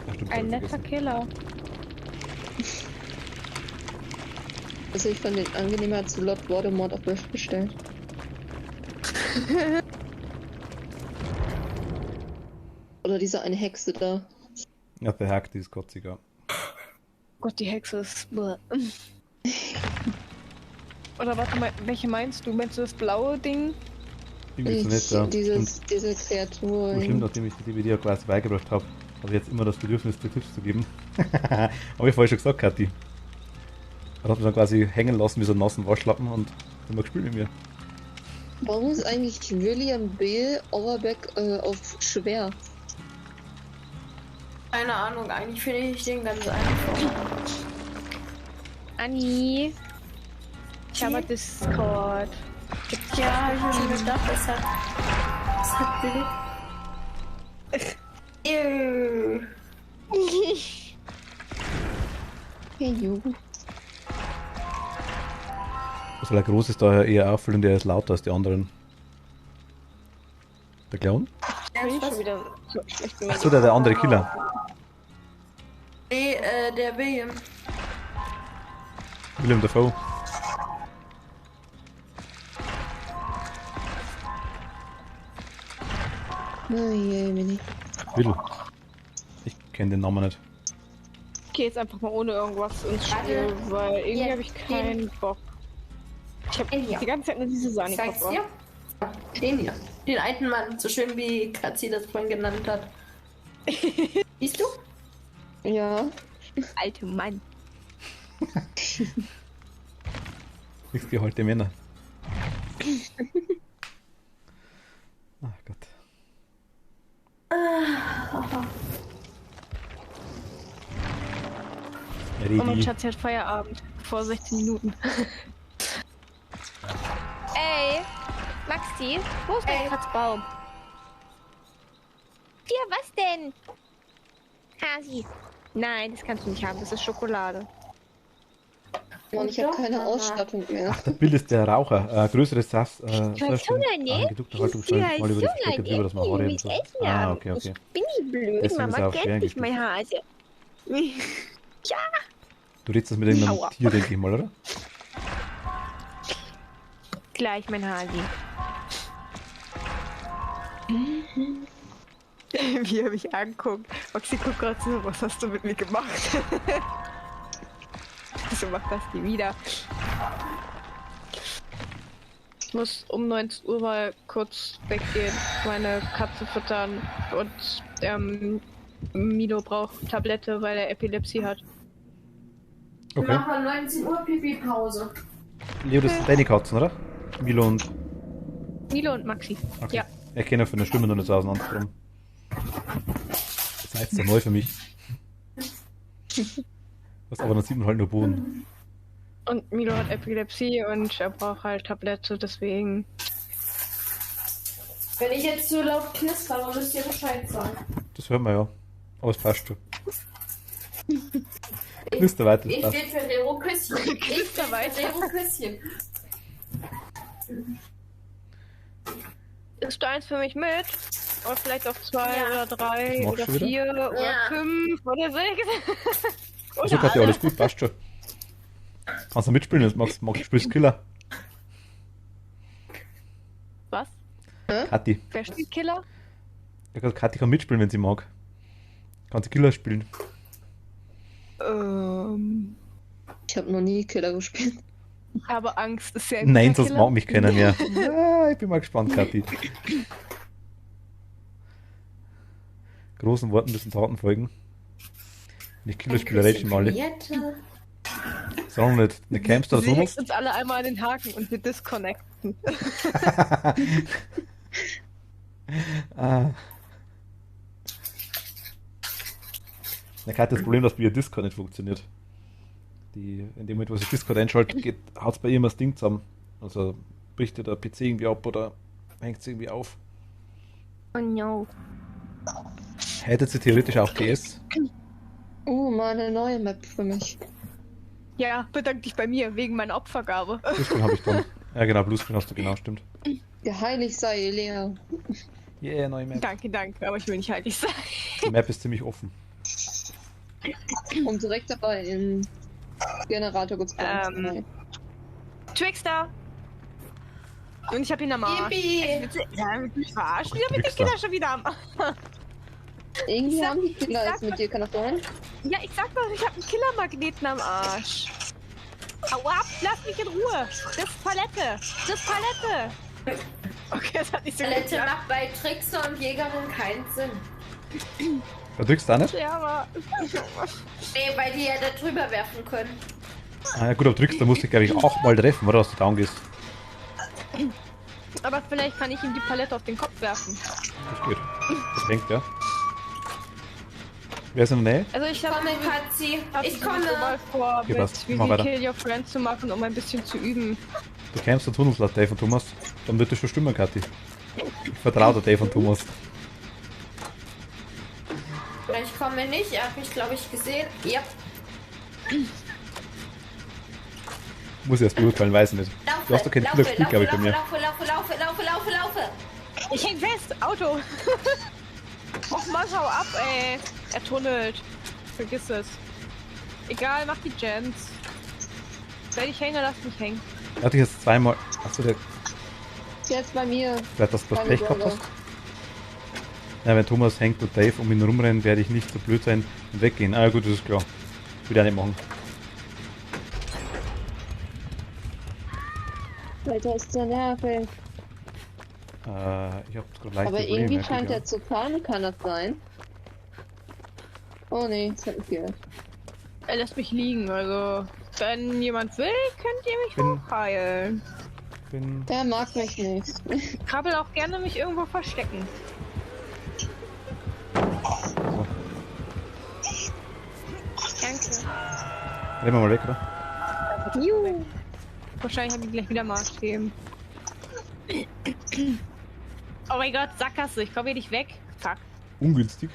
Ach, stimmt, Ein hab ich netter vergessen. Killer. Also ich fand den angenehmer zu Lord Voldemort auf Wish bestellt. Oder diese eine Hexe da. Ja, der Hack, die ist kotziger. Gott, die Hexe ist. Bäh. Oder warte mal, welche meinst du? Meinst du das blaue Ding? Irgendwie so nett, ja. Diese Kreatur. Und schlimm, nachdem ich die DVD quasi beigebracht habe, habe ich jetzt immer das Bedürfnis, dir Tipps zu geben. Habe ich vorher schon gesagt, Kathi. Er hat mich dann quasi hängen lassen wie so einen nassen Waschlappen und hat mal gespielt mit mir. Warum ist eigentlich William B. Overbeck auf schwer? Keine Ahnung, eigentlich finde ich den ganz einfach. Anni. Ich habe Discord. Ja, ich habe schon gedacht, es hat Bild. Hey, Ju. Also der Groß ist daher eher auffallend, der ist lauter als die anderen. Der Clown? Bin ich schon wieder so schlecht mit Achso, der andere Killer. Nee, der William. William Dafoe. Oh je, Mini. Will. Ich kenne den Namen nicht. Ich gehe jetzt einfach mal ohne irgendwas ins Spiel, Warte. weil irgendwie Ja, habe ich keinen Bock. Ich habe Ja. die ganze Zeit nur diese Sahne Sag's dir? Den hier. Den alten Mann, so schön wie Katzi das vorhin genannt hat. Siehst du? Ja. Alte Mann. Nichts geholte Männer. Ach Gott. Und mein Ready. Schatz hat Feierabend. Vor 16 Minuten. Ey, Maxi, wo ist dein Kratzbaum? Dir, was denn? Hasi. Nein, das kannst du nicht haben. Das ist Schokolade. Mann, ich habe Doch, keine Mama. Ausstattung mehr. Ach, das Bild ist der Raucher. Größeres Sass. Hunger, ne? Geduckte Haltung soll mal über die Strecke drüber, dass man Haare und so. Ah, okay, okay. Bin ich blöd? Deswegen ist er Mama auf schwer kennt dich, eingestuft. mein Hase. Du redest das mit irgendeinem Aua. Tier, denke ich mal, oder? Gleich, mein Hasi. Wie er mich anguckt. Maxi guckt gerade so, was hast du mit mir gemacht? Wieso macht das die wieder? Ich muss um 19 Uhr mal kurz weggehen, meine Katze füttern und Milo braucht Tablette, weil er Epilepsie hat. Wir Okay. machen 19 Uhr Pipi-Pause. Leo, das sind deine Katzen, oder? Milo und... Milo und Maxi. Okay. Ja. Ich kenne von der Stimme noch nicht so auseinander. Drum. Das heißt ja neu für mich. Was aber dann sieht man halt nur Boden. Und Milo hat Epilepsie und er braucht halt Tablette, deswegen. Wenn ich jetzt so laut knister, dann müsst ihr Bescheid sagen. Das hören wir ja. Aber es passt schon. Knister weiter, das Ich passt. stehe für Rero Küsschen. Ich Knister stehe weiter. für Rero Küsschen. Isst du eins für mich mit? Oder vielleicht auch 2 Ja. oder 3 Magst oder du wieder? 4 oder Ja. 5 oder 6. Also Kathi, alles gut, passt schon. Kannst du mitspielen, jetzt magst du spielst Killer. Was? Kathi. Wer spielt Killer? Ja, Kathi kann mitspielen, wenn sie mag. Kannst du Killer spielen. Ich habe noch nie Killer gespielt. Ich habe Angst, ist ja ein Nein, guter sonst Killer. mag mich keiner mehr. Ja, ich bin mal gespannt, Kathi. Großen Worten müssen Taten folgen. Wenn ich Killer spiele, reden wir alle. Juliette. Sagen wir nicht campst oder Sie sowas? legt uns alle einmal an den Haken und wir disconnecten. Ah. Na, Kathi, das Problem, dass bei ihr Discord nicht funktioniert. In dem Moment, wo sie Discord einschaltet, haut es bei ihr immer das Ding zusammen. Also bricht ihr der PC irgendwie ab oder hängt es irgendwie auf. Oh no. Hättet sie theoretisch auch PS? Mal eine neue Map für mich. Ja, bedank dich bei mir wegen meiner Opfergabe. Bluescreen habe ich dann. Ja genau, Bluescreen hast du genau, stimmt. Geheiligt sei Lea. Yeah, neue Map. Danke, aber ich will nicht heilig sein. Die Map ist ziemlich offen. Und direkt dabei in Generator gespawnt. Twixter! Und ich hab ihn am Arsch. Yippie. Ja, mich verarschen. Ja, mit den Twixter. Kindern schon wieder am Arsch. Irgendwie Ich haben die sag- Killer ich jetzt sag- mit dir, kann das sein? Ja, ich sag doch, ich hab einen Killermagneten am Arsch. Hau ab, lass mich in Ruhe. Das ist Palette. Das ist Palette. Okay, das hat nicht so gut Palette geklappt. macht bei Trickster und Jägerin keinen Sinn. Da drückst du auch nicht? Ja, aber... Nee, weil die ja da drüber werfen können. Ah, ja gut, aber drückst, da musst du glaube ich auch mal treffen, oder? Dass du down gehst. Aber vielleicht kann ich ihm die Palette auf den Kopf werfen. Das geht. Das hängt, ja. Wer ist in der Nähe? Also ich Komme, habe Katzi. Ich komme. mal vor, Okay, mit passt. wie Mach sie weiter. Kill Your Friends zu machen, um ein bisschen zu üben. Du kämpfst der Tunnelslaut Dave und Thomas. Dann wird das schon stimmen, Kathi. Ich vertraue der Dave und Thomas. Ich komme nicht, hab ich glaube ich gesehen. Ja. Muss ich erst beurteilen, weiß ich nicht. Laufe, Du hast doch keinen Killer gespielt, glaube ich, bei mir. Laufe. Ich häng fest! Auto! Och Mann, hau ab, ey! Er tunnelt. Vergiss es. Egal, mach die Gens. Wenn ich hänge, lass mich hängen. Er hat dich jetzt zweimal. Achso, der Jetzt bei mir. hat das Keine Pech gehabt Sorge. hast. Ja, wenn Thomas hängt und Dave um ihn rumrennen, werde ich nicht so blöd sein und weggehen. Ah gut, das ist klar. Will ich auch nicht machen. Alter, ist der nervig. Ich hab gerade leicht Aber irgendwie scheint er zu fahren, kann das sein? Oh nee, das hat mich gehört. Er lässt mich liegen, also... Wenn jemand will, könnt ihr mich Bin- hochheilen. bin. Der mag mich nicht. Ich krabbel auch gerne mich irgendwo verstecken. So. Danke. Rennen wir mal weg, oder? Juhu. Wahrscheinlich habe ich gleich wieder Marschthemen. Oh mein Gott, Sackgasse, ich komme hier nicht weg. Fuck. Ungünstig.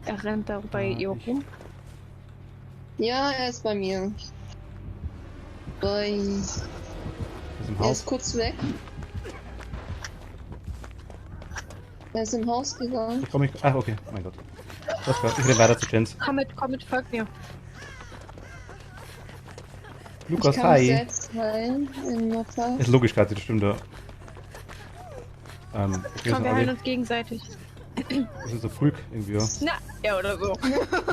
Er rennt da bei ihr rum. Ja, er ist bei mir. Bei... Ist im Er Haus. ist kurz weg. Er ist im Haus gegangen. Da komm ich. Ah, okay. Oh mein Gott. Das klar. Ich renne weiter zu Jens. Komm mit, folgt mir. Lukas, Ich kann mich hi. selbst heilen in Notfall. Ist logisch, Kathi, das stimmt ja. Okay, Komm, wir heilen sind uns gegenseitig. das ist so früh irgendwie, ja. Na, ja oder so.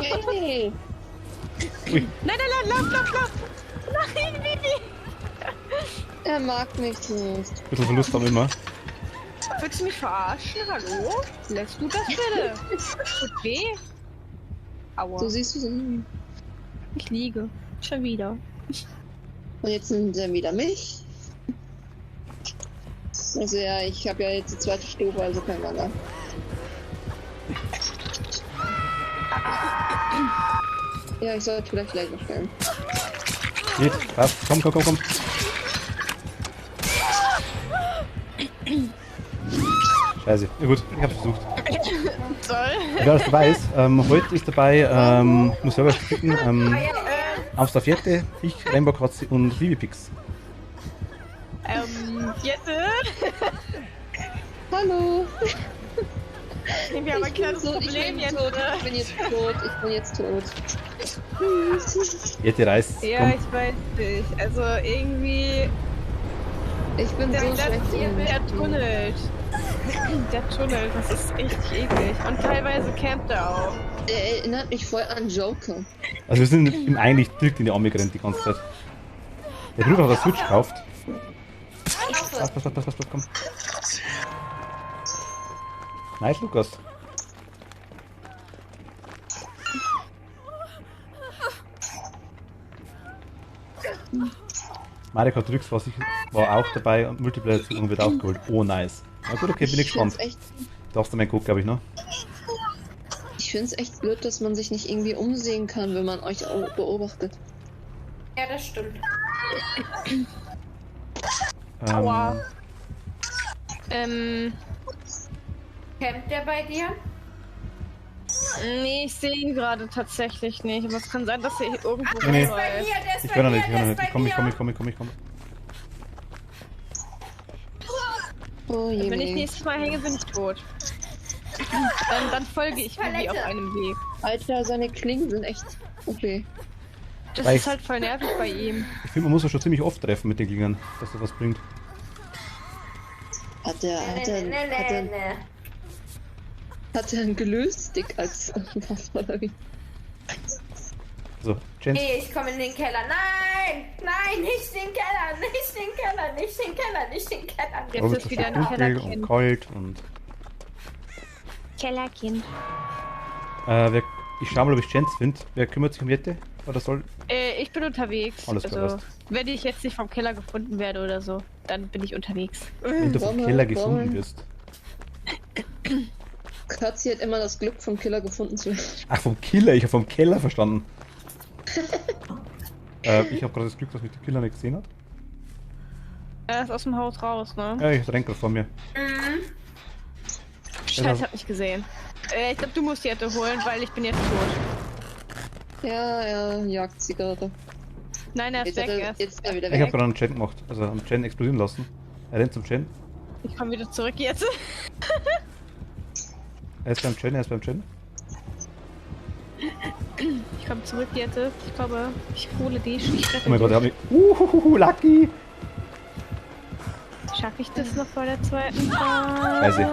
Hey. Ui, Nein, lauf! Nein, Bibi! Er mag mich nicht. ein bisschen Verlust haben wir immer. Willst du mich verarschen? Hallo? Lässt du das bitte? Tut weh? Aua. So siehst du es. Und Ich liege. Schon wieder. jetzt nimmt er wieder mich. Also ja, ich habe ja jetzt die zweite Stufe, also kein Wunder. Ja, ich sollte vielleicht gleich stellen. Geht, passt. Komm. Scheiße. Ja gut, ich hab's versucht. Toll. Wer alles dabei ist, heute ist dabei, muss selber klicken, Amstafiette, ich, Rainbow Kotze und Vivipix. Jette? Hallo! Wir haben ein kleines Problem ich jetzt. bin jetzt tot. Jette reißt. Ja, Komm. ich weiß nicht. Also irgendwie. Ich bin so schlecht in Der tunnelt. Der tunnelt, das ist echt eklig. Und teilweise campt er auch. Der erinnert mich voll an Joker. Also wir sind ihm eigentlich direkt in die Arme gerannt die ganze Zeit. Der Bruder hat das Switch gekauft. Pass, komm. Nice, Lukas. Mario Kart Deluxe war auch dabei und Multiplayer-Zugang wird aufgeholt. Oh, nice. Na gut, okay, bin ich gespannt. Darfst du mal gucken, glaube ich, noch? Ich finde es echt blöd, dass man sich nicht irgendwie umsehen kann, wenn man euch beobachtet. Ja, das stimmt. Aua. Campt der bei dir? Nee, ich sehe ihn gerade tatsächlich nicht. Aber es kann sein, dass er hier irgendwo Der Nee. ist bei mir, der ist Ich bei bin noch mir, nicht, der ist bei Ich komm. Oh je. Wenn ich nächstes Mal hänge, bin ich tot. Dann folge ich wie auf einem Weg. Alter, seine Klingen sind echt okay. Das Weiß. ist halt voll nervig bei ihm. Ich finde, man muss ja schon ziemlich oft treffen mit den Gegnern, dass das was bringt. Hat er einen Gelöst-Stick als Waffe oder wie? So, Jens, Hey, ich komme in den Keller. Nein! Nein, nicht den Keller! Nicht den Keller! Nicht den Keller! Nicht den Keller! Jetzt Robert ist ist wieder schon ein dunkel und Kellerkind. kalt und... Kellerkind. Ich schau mal, ob ich Jens finde. Wer kümmert sich um Jette? Oder soll... Ich bin unterwegs. Alles klar, also, passt. wenn ich jetzt nicht vom Keller gefunden werde oder so, dann bin ich unterwegs. Wenn du vom Bombe, Keller Bombe. gefunden wirst. Katzi hat immer das Glück, vom Killer gefunden zu werden. Ach, vom Killer? Ich habe vom Keller verstanden. Ich habe gerade das Glück, dass mich der Killer nicht gesehen hat. Er ist aus dem Haus raus, ne? Ja, ich rennt gerade vor mir. Scheiße, hat mich gesehen. Ich glaube, du musst die Jette holen, weil ich bin jetzt tot. Ja, er jagt Zigarette. Nein, er ist weg erst. Jetzt ist er wieder Ich habe weg. gerade einen Chen gemacht. Also einen Chen explodieren lassen. Er rennt zum Chen. Ich komme wieder zurück jetzt. Er ist beim Chen. Ich komme zurück jetzt. Ich glaube, ich hole die. Ich Oh mein Gott, er hat mich... Lucky! Schaffe ich das noch vor der zweiten Phase? Scheiße.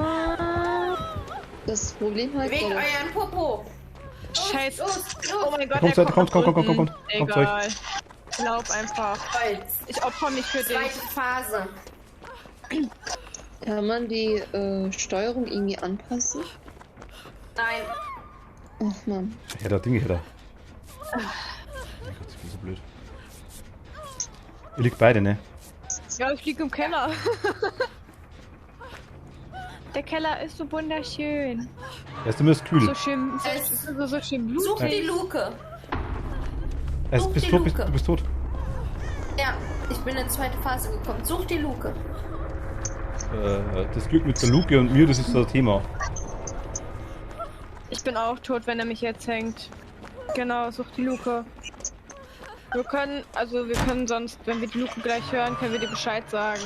Das Problem halt, Wegen euren Popo! Scheiße. Los! Oh mein Gott, Kommt, er kommt, von kommt. unten. Kommt zu euch. Egal. Glaub einfach. Holz! Ich opfer mich für dich. Zweite Phase. kann man die Steuerung irgendwie anpassen? Nein. Ach man. Ja, der Ding hier da. Oh mein Gott, ich bin so blöd. Ihr liegt beide, ne? Ja, ich liege im Keller. Der Keller ist so wunderschön. Er ist immer kühl. So schön, so schön Such blutig. die Luke. Du bist tot, du bist tot. Ja, ich bin in die zweite Phase gekommen. Such die Luke. Das Glück mit der Luke und mir, das ist so ein Thema. Ich bin auch tot, wenn er mich jetzt hängt. Genau, such die Luke. Wir können sonst, wenn wir die Luke gleich hören, können wir dir Bescheid sagen.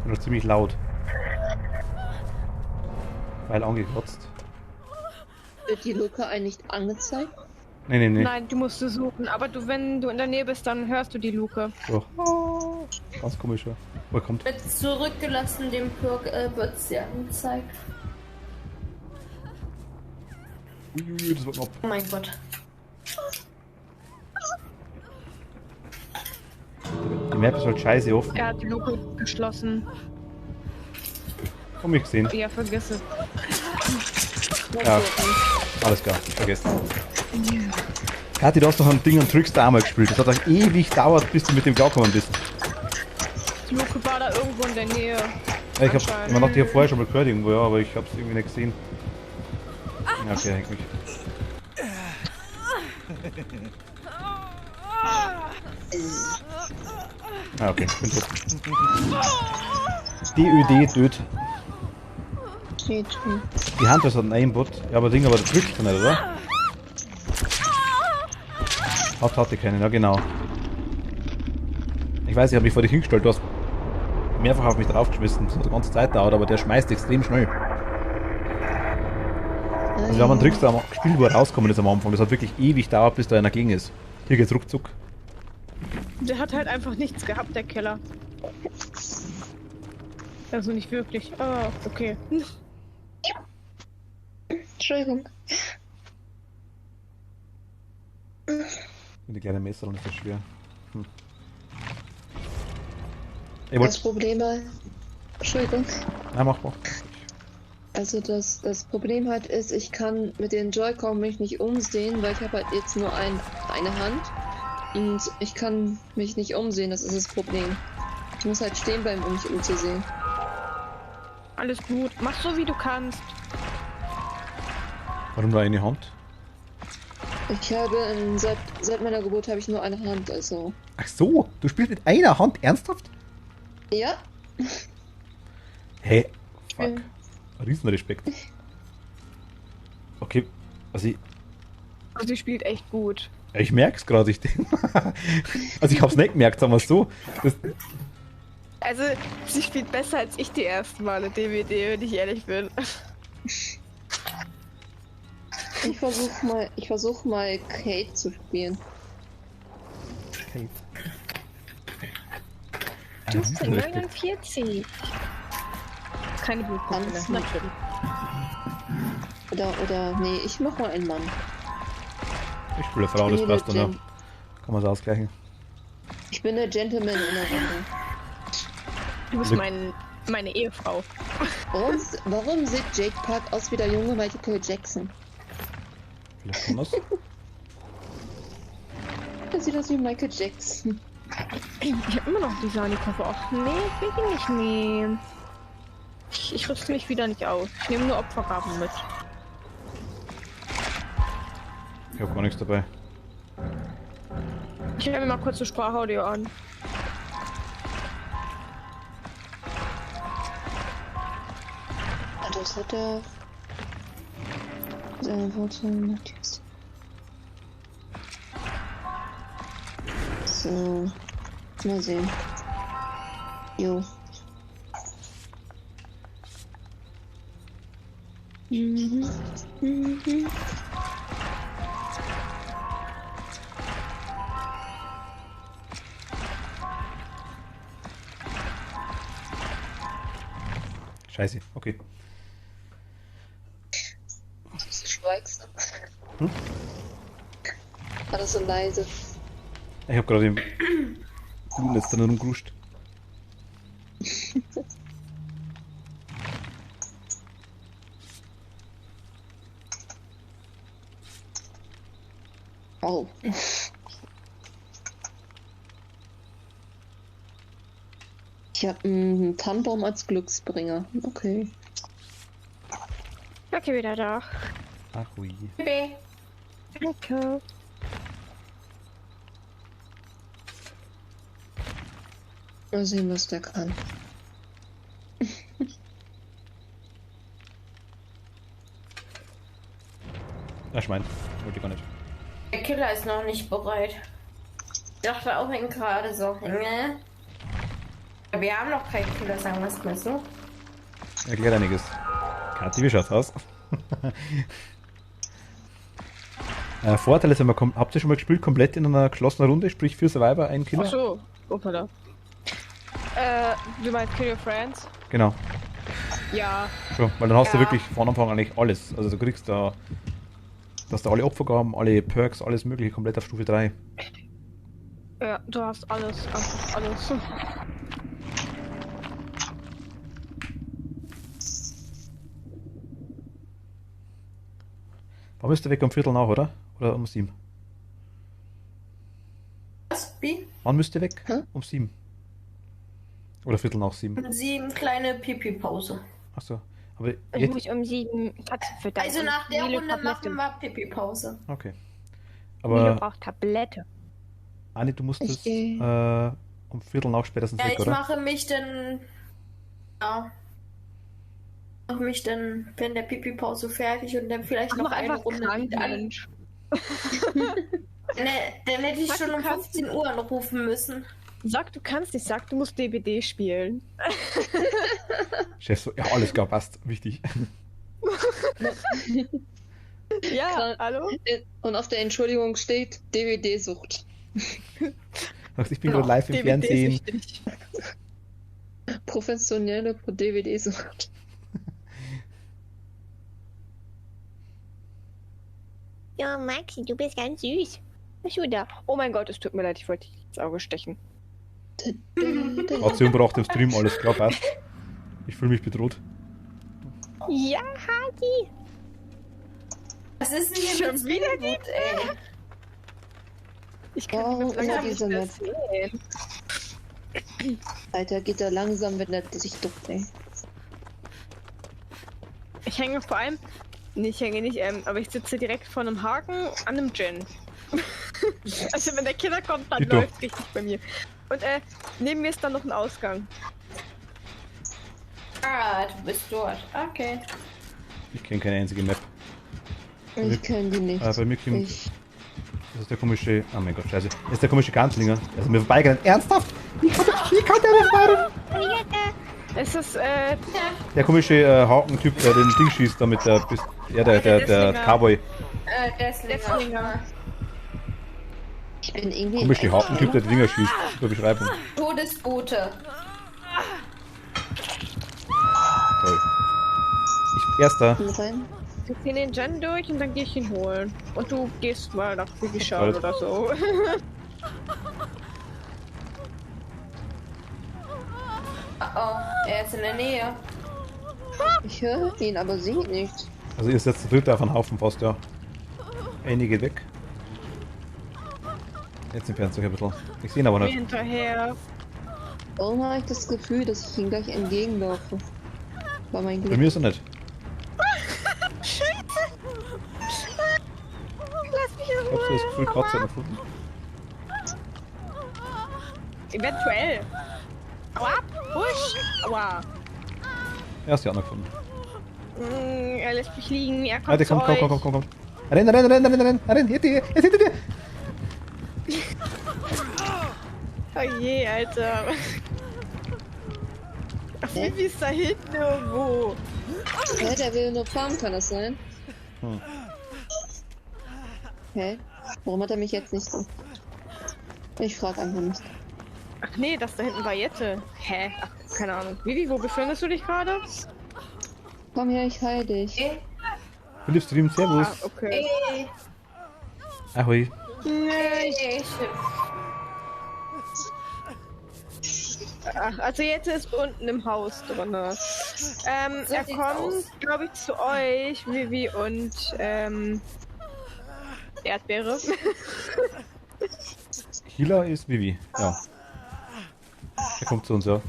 Und noch ziemlich laut. Weil angekotzt. Wird die Luke eigentlich angezeigt? Nee. Nein, du musst sie suchen. Aber wenn du in der Nähe bist, dann hörst du die Luke. Doch. Ganz komischer. Wo er kommt. Mit zurückgelassenem Perk wird sie angezeigt. Uiuiui, das war knapp. Oh mein Gott. Die Map ist halt scheiße offen. Er hat die Luke geschlossen. Komm, ich gesehen. Ja, vergiss es. Ja, alles klar, vergessen. Kathi, du hast doch ein Ding und Tricks da einmal gespielt. Das hat auch ewig gedauert, bis du mit dem klargekommen bist. Die Luke war da irgendwo in der Nähe. Ja, ich Anscheinend. dachte, ich hab vorher schon mal gehört irgendwo, ja, aber ich hab's irgendwie nicht gesehen. Ja, okay, hängt mich. Ah, okay, bin tot. DÖD, död. Geht schon. Die Hand ist ein Aimbot. Ja, aber Ding, aber das drückt nicht, oder? Hatte keinen, ja genau. Ich weiß, ich habe mich vor dich hingestellt, du hast mehrfach auf mich draufgeschmissen, das hat die ganze Zeit dauert, aber der schmeißt extrem schnell. Also wir haben einen Trickster gespielt, wo er rauskommen ist am Anfang. Das hat wirklich ewig dauert, bis da einer gegen ist. Hier geht's ruckzuck. Der hat halt einfach nichts gehabt, der Killer. Also nicht wirklich. Ah, okay. Entschuldigung. Mit der kleinen Messer und ist das schwer. Ich Das wollte. Problem war... Entschuldigung. Nein, mach mal. Also das Problem halt ist, ich kann mit den Joy-Con mich nicht umsehen, weil ich habe halt jetzt nur eine Hand. Und ich kann mich nicht umsehen, das ist das Problem. Ich muss halt stehen bleiben, um mich umzusehen. Alles gut. Mach so, wie du kannst. Warum nur eine Hand? Ich habe seit meiner Geburt habe ich nur eine Hand, also... Ach so, du spielst mit einer Hand? Ernsthaft? Ja? Hey, fuck. Riesenrespekt. Okay, also Also sie spielt echt gut. ich merk's gerade. Also ich hab's nicht gemerkt, sagen wir so. Das, Also sie spielt besser als ich die ersten Male DWD, wenn ich ehrlich bin. Ich versuch mal Kate zu spielen. okay. Du bist 49. Keine Blutpropelle. Ganz Natürlich. Oder, nee, ich mach mal einen Mann. Ich spiele Frau, das passt dann auch. Kann man es ausgleichen. Ich bin der Gentleman in der Runde. Du bist Glück. meine Ehefrau. Warum sieht Jake Park aus wie der junge Michael Jackson? Vielleicht anders. Er sieht aus wie Michael Jackson. Ich hab immer noch die Sani-Koffer. Ach nee, ich will die nicht nehmen. Ich rüste mich wieder nicht aus. Ich nehme nur Opfergaben mit. Ich hab gar nichts dabei. Ich höre mir mal kurz das Sprachaudio an. Das hat er. Seine Wurzeln natürlich. So. Mal sehen. Jo. Mhm. Mhm. Scheiße, okay. Du schweigst. Hm? War das so leise? Ich hab gerade im Blutnetz drin rumgeruscht. Oh. Ich habe einen Tannenbaum als Glücksbringer. Okay. Okay, wieder da. Ach ui. Danke. Mal sehen, was der kann. Ach, ich mein, wollte ich gar nicht. Der Killer ist noch nicht bereit. Ich dachte auch ihn gerade so. Ne? Wir haben noch keinen Killer, sagen wir es mal so. Erklärt einiges. Kathi, wie schaut's aus? Vorteil ist, wenn man habt ihr schon mal gespielt, komplett in einer geschlossenen Runde, sprich für Survivor ein Killer? Ach so. Hoppala. Du meinst Kill Your Friends? Genau. Ja. Schon, weil dann hast du Ja. wirklich von Anfang an eigentlich alles. Also du kriegst da, dass da alle Opfergaben, alle Perks, alles mögliche komplett auf Stufe 3. Ja, du hast alles, einfach alles. Warum ist der weg um Viertel nach, oder? Oder um 7? Was? Wie? Wann müsst ihr weg? Hä? Um 7. Oder Viertel nach 7. Um 7 kleine Pipi-Pause. Achso. Aber Ich jetzt. muss um 7 Katzen füttern. Also nach der Milo Runde Tablette. machen wir Pipi-Pause. Okay. Milo Aber braucht Tablette. Anni, du musstest Ich geh. um Viertel nach spätestens Ja, weg, ich oder? mache mich dann. Ja. Mache mich dann, wenn der Pipi-Pause fertig und dann vielleicht noch Mach eine einfach Runde krank, mit an. Mensch. Dann hätte ich Sag, schon du um kannst 15 Uhr anrufen müssen. Sag, du kannst nicht, sag, du musst DBD spielen. Chef so, ja, alles klar, passt. Wichtig. Ja, Klar. hallo? Und auf der Entschuldigung steht DVD-Sucht. Ich bin gerade live im Fernsehen. süchtig. Professionelle DVD-Sucht. Ja, Maxi, du bist ganz süß. Was du da? Oh mein Gott, es tut mir leid, ich wollte dich ins Auge stechen. Ration braucht im Stream, alles klar, passt. Ich fühle mich bedroht. Ja, Hagi. Was ist denn hier Schon mit wieder Springboot, ey? Ich kann Oh, nicht mehr immer langsam diese nicht mehr Map. sehen. Alter, geht er langsam, wenn er sich duckt, ey. Ich hänge vor allem, nee, ich hänge nicht, aber ich sitze direkt vor einem Haken an einem Gen. Also wenn der Killer kommt, dann Dito. läuft richtig bei mir. Und neben mir ist dann noch ein Ausgang. Ah, du bist dort. Okay. Ich kenne keine einzige Map. Ich kenne die nicht. Bei mir kommt. Ich, Das ist der komische. Oh mein Gott, scheiße. Das ist der komische Ganzlinger. Der ist mir vorbeigerannt. Ernsthaft? Wie kann der das machen? Es ist, Der komische Haukentyp, der den Ding schießt, damit der. Ja, der Deslinger. Cowboy. Deslinger. ich bin irgendwie. Komisch, die Haukentyp, der die Dinger schießt. Zur Beschreibung. Todesbote. Toll. Ich erster. rein. wir ziehen den Gen durch und dann gehe ich ihn holen. Und du gehst mal nach Figischal Alles. oder so. Oh, er ist in der Nähe. Ich höre ihn, aber sie nicht. Also ihr seid zu dritt auf einen Haufen fast, ja. Eine geht weg. Jetzt entfernt sich ein bisschen. Ich sehe ihn aber Geh nicht. hinterher. Warum habe ich das Gefühl, dass ich ihm gleich entgegenlaufe? War mein Bei Glück. mir ist er nicht. Lass mich in Ich hab so das Gefühl, Kratzer hat noch gefunden. Eventuell. Aua, push. Aua. Er ist ja auch noch gefunden. Er lässt mich liegen, er kommt Ah, der zu kommt, euch. komm. Renn, hinter dir, hinter dir. Oh je, Alter. Ach, Vivi ist da hinten irgendwo. Hä, der will nur farmen, kann das sein? Hm. Hä? Warum hat er mich jetzt nicht so? Ich frag einfach nicht. Ach nee, das da hinten war Jette. Hä? Ach, keine Ahnung. Vivi, wo befindest du dich gerade? Komm her, ich heil dich. Okay. Philipp Stream, servus. Ah, okay. Hey. Ahoi. Hey. Ach, also Jette ist unten im Haus drin. Er sieht's kommt, aus. glaube ich, zu euch, Vivi und Erdbeere. Healer ist Vivi, ja. Er kommt zu uns, ja.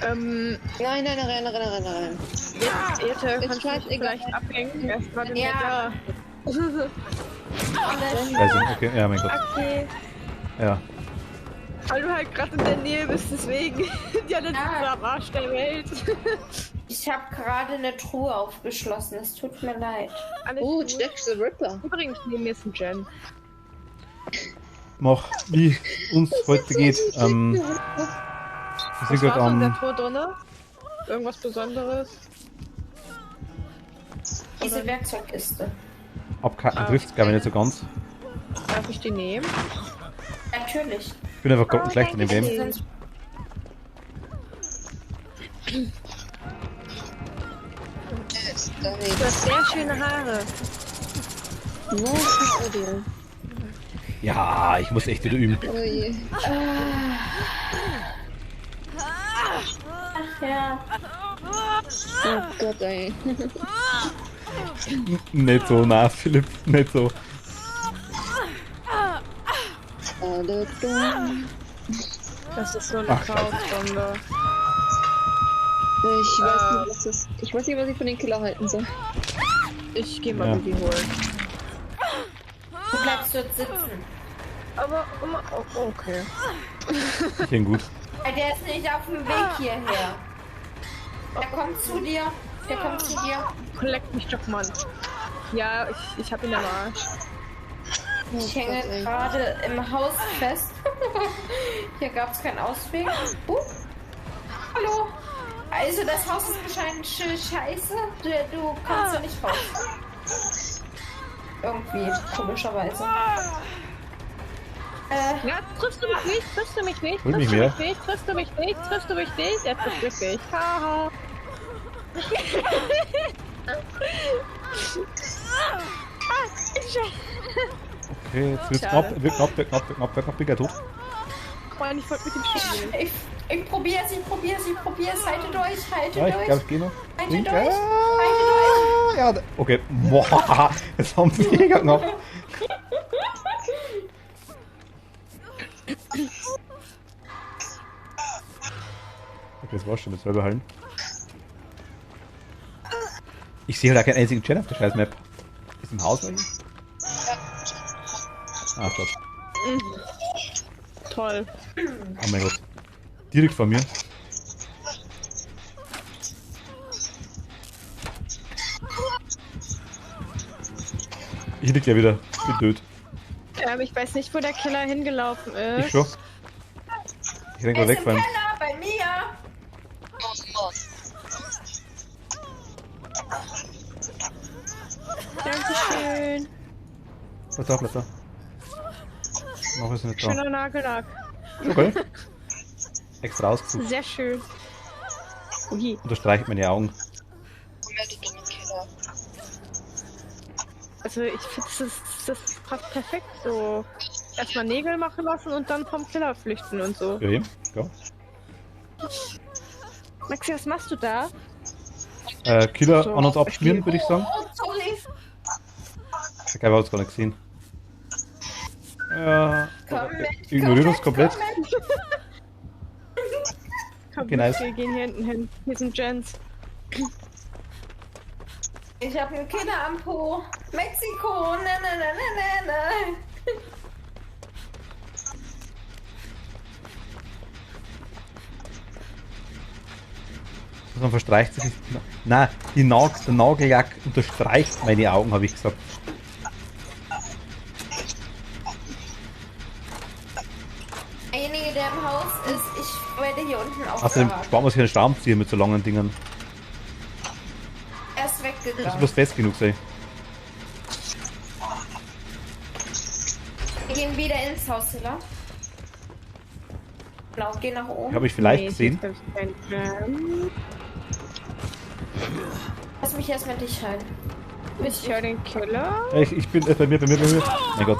Nein, rein. Jette, kannst du mich scheißegal. vielleicht abhängen? Er ist gerade nicht Ja. da. Scheiße, okay, ja, mein Gott. Okay. Ja. Weil du halt gerade in der Nähe bist, deswegen. Die alle sind Ah. so am Arsch der Welt. Ich habe gerade eine Truhe aufgeschlossen. Es tut mir leid. Alles Oh, gut. Jack the Ripper. Übrigens, neben mir ist ein Gen. Mach, wie uns heute geht. Wir sind Was gerade war so in der am. Tour drinne? Irgendwas Besonderes? Diese Werkzeugkiste. Abkacken trifft glaube ich nicht so ganz. Darf ich die nehmen? Natürlich. Ich bin einfach schlecht in dem Game. Sonst Da Du hast sehr schöne Haare. Was ist Audio? Ja, ich muss echt wieder üben. Oh je. Ja. Oh Gott, ey. Nicht so, na Philipp, nicht so. Alle dumm. Das ist so eine Ach, scheiße. Chaos-Bombe. Ich weiß nicht, was ich von den Killer halten soll. Ich geh mal Ja. Baby holen. Du bleibst dort sitzen. Aber, oh, okay. Ich bin gut. Der ist nicht auf dem Weg hierher. Der kommt zu dir. Der kommt zu dir. Collect mich doch, Mann. Ja, ich hab ihn am Arsch. Ich hänge gerade im Haus fest. Hier gab es keinen Ausweg. Hallo. Also das Haus ist anscheinend scheiße. Du kommst da nicht raus. Irgendwie, komischerweise. Ja, triffst du mich nicht, triffst du mich nicht, Hol mich triffst du mehr. mich nicht, triffst du mich nicht, triffst du mich nicht, er trifft wirklich. Haha. Okay, jetzt wird's knapp, wird knapp, bigger tot. Mann, ich wollte mit dem spielen. Ich probier's. Haltet euch, haltet Ja, ich euch. glaube, ich gehe noch. Haltet Ja, euch. Haltet euch. ja, okay. Boah, jetzt haben wir mega knapp. Okay, das war's schon mit selber halten. Ich sehe halt auch keinen einzigen Chat auf der scheiß Map. Ist im Haus eigentlich? Ah, Gott. Toll. Oh mein Gott. Direkt vor mir. Ich lieg ja wieder. Bin tot. Ich weiß nicht, wo der Killer hingelaufen ist. Ich schon. Ich renn Er grad ist im wegfallen. Keller bei mir. Dankeschön. Bleib da, bleib da. Noch ist nicht da. Schöner Nagellack. Okay. Extra ausgesucht. Sehr schön. Ui. Unterstreicht meine Augen. Also ich finde, das passt perfekt so. Erstmal Nägel machen lassen und dann vom Killer flüchten und so. Ja, eben. Ja. Maxi, was machst du da? Killer So, an uns abschmieren, würde ich sagen. Oh, sorry. Der Geil hat es gar nicht gesehen. Ja. Komm mit, Ignoriert komm uns komplett. mit. Komm, Okay, nice. wir gehen hier hinten hin. Hier sind Gens. Ich hab einen Killer am Po. Mexiko. Na. Man verstreicht sich. Nein, der Nagellack unterstreicht meine Augen, habe ich gesagt. Derjenige, der im Haus ist, ich werde hier unten Außerdem aufgehakt. sparen wir sich einen Schraubenzieher mit so langen Dingern. Er ist Das weggegangen. muss fest genug sein. Wir gehen wieder ins Haus, Hiller. Genau, geh nach oben. Habe ich vielleicht Nee, gesehen. hier ist kein Gem. Lass mich erstmal dich halten. Ich höre den Killer. Ich bin bei mir. Mein Gott.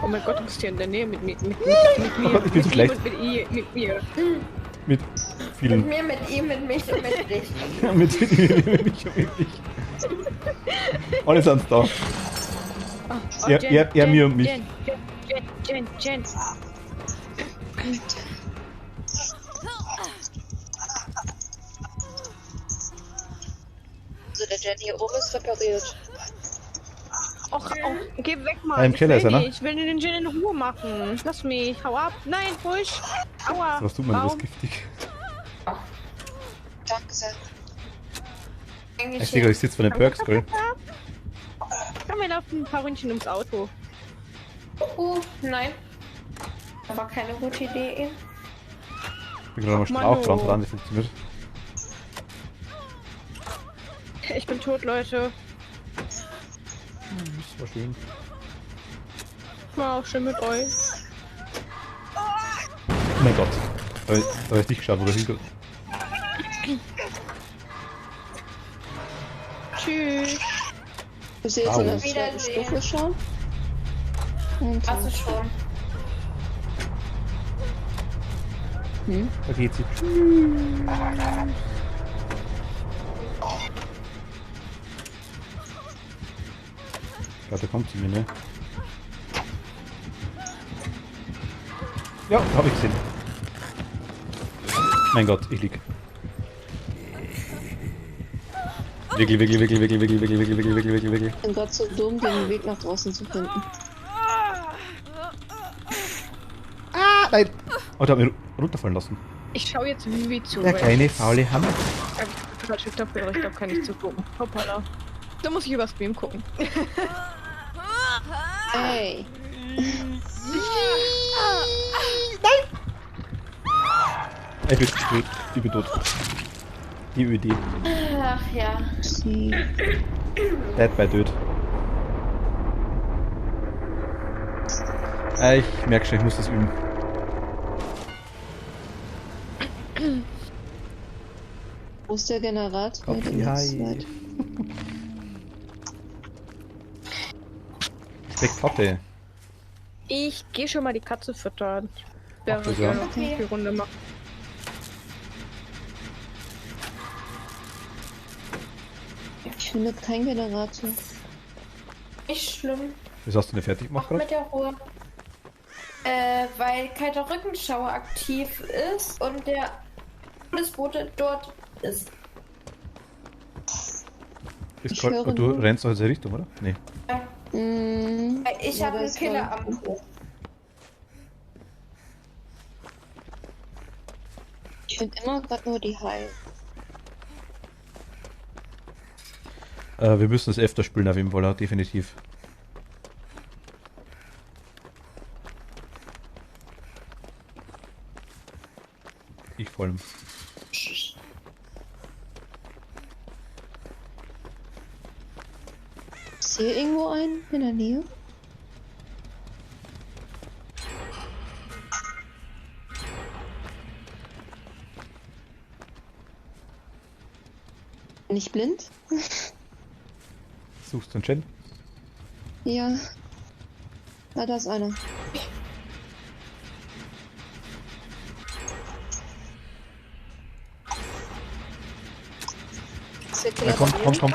Oh mein Gott, du bist hier in der Nähe mit mir. Oh Gott, ich bin so schlecht. Mit mir. Mit Mit vielen. mir, mit ihm, mit mich und mit dich. mit mich und mit dich. Alle sind da. Oh, Er, mir und mich. Jen. Also der Jen hier oben ist repariert. Och, geh weg mal. Im Keller ist er, ne? Ich will den Jen in Ruhe machen. Lass mich. Hau ab. Nein, ruhig. Aua. Was tut man das Baum. giftig? Danke sehr. Ich sehe, ich sitze von den Perks, gell? Komm, wir laufen ein paar Ründchen ums Auto. Nein. Das war keine gute Idee. Ich bin gerade mal Mann, Strafbrand oh. dran, das funktioniert. Ich bin tot, Leute. Das war schön. War auch schön mit euch. Oh mein Gott. Da hab ich nicht geschaut, wo der hingeht. Tschüss. Bis jetzt in der zweiten Wiedersehen. Stufe schon. Und Also schon. Da geht sie. Ich glaube, da kommt sie mir, ne? Ja, hab ich gesehen. Mein Gott, ich lieg. Wickel, wickel, wickel, wickel, wickel, wickel, wickel, wickel, wickel, wickel, wickel. ich bin gerade so dumm, den Weg nach draußen zu finden. Ah, nein! Oh, der hat mich runterfallen lassen. Ich schau jetzt Vivi zu. Der weil kleine faule Hammer. ich hab Shift aber ich glaube, kann nicht zugucken. Hoppala. Da muss ich über Stream gucken. Ey, Ich bin tot. Ich bin tot. Die Idee. Ach ja. sie. Dead by Död. Ich merke schon, ich muss das üben. Wo ist der Generator? Kopf, Den ja, ist ja. weit. Speckplatte. Ich gehe schon mal die Katze füttern. Der Ach, das ja ja. noch die Runde macht. Ich finde keinen Generator. Nicht schlimm. Wieso hast du eine fertig gemacht Mach gerade? mit der Ruhe. Weil kalter Rückenschauer aktiv ist und der Todesbote dort ist. Ist Ich kalt, höre du nur- rennst doch in diese Richtung, oder? Nee. Weil ich Ja, habe einen das Killer war- am Buch. Ich finde immer gerade nur die Heil. Wir müssen das öfter spielen auf jeden Fall, ja, definitiv. Ich vor allem. Ist hier irgendwo einen in der Nähe? Bin ich blind? Suchst du einen Chen? Ja. Ah, da ist einer. Ist der Killer Ja, komm, bei komm, dir? komm.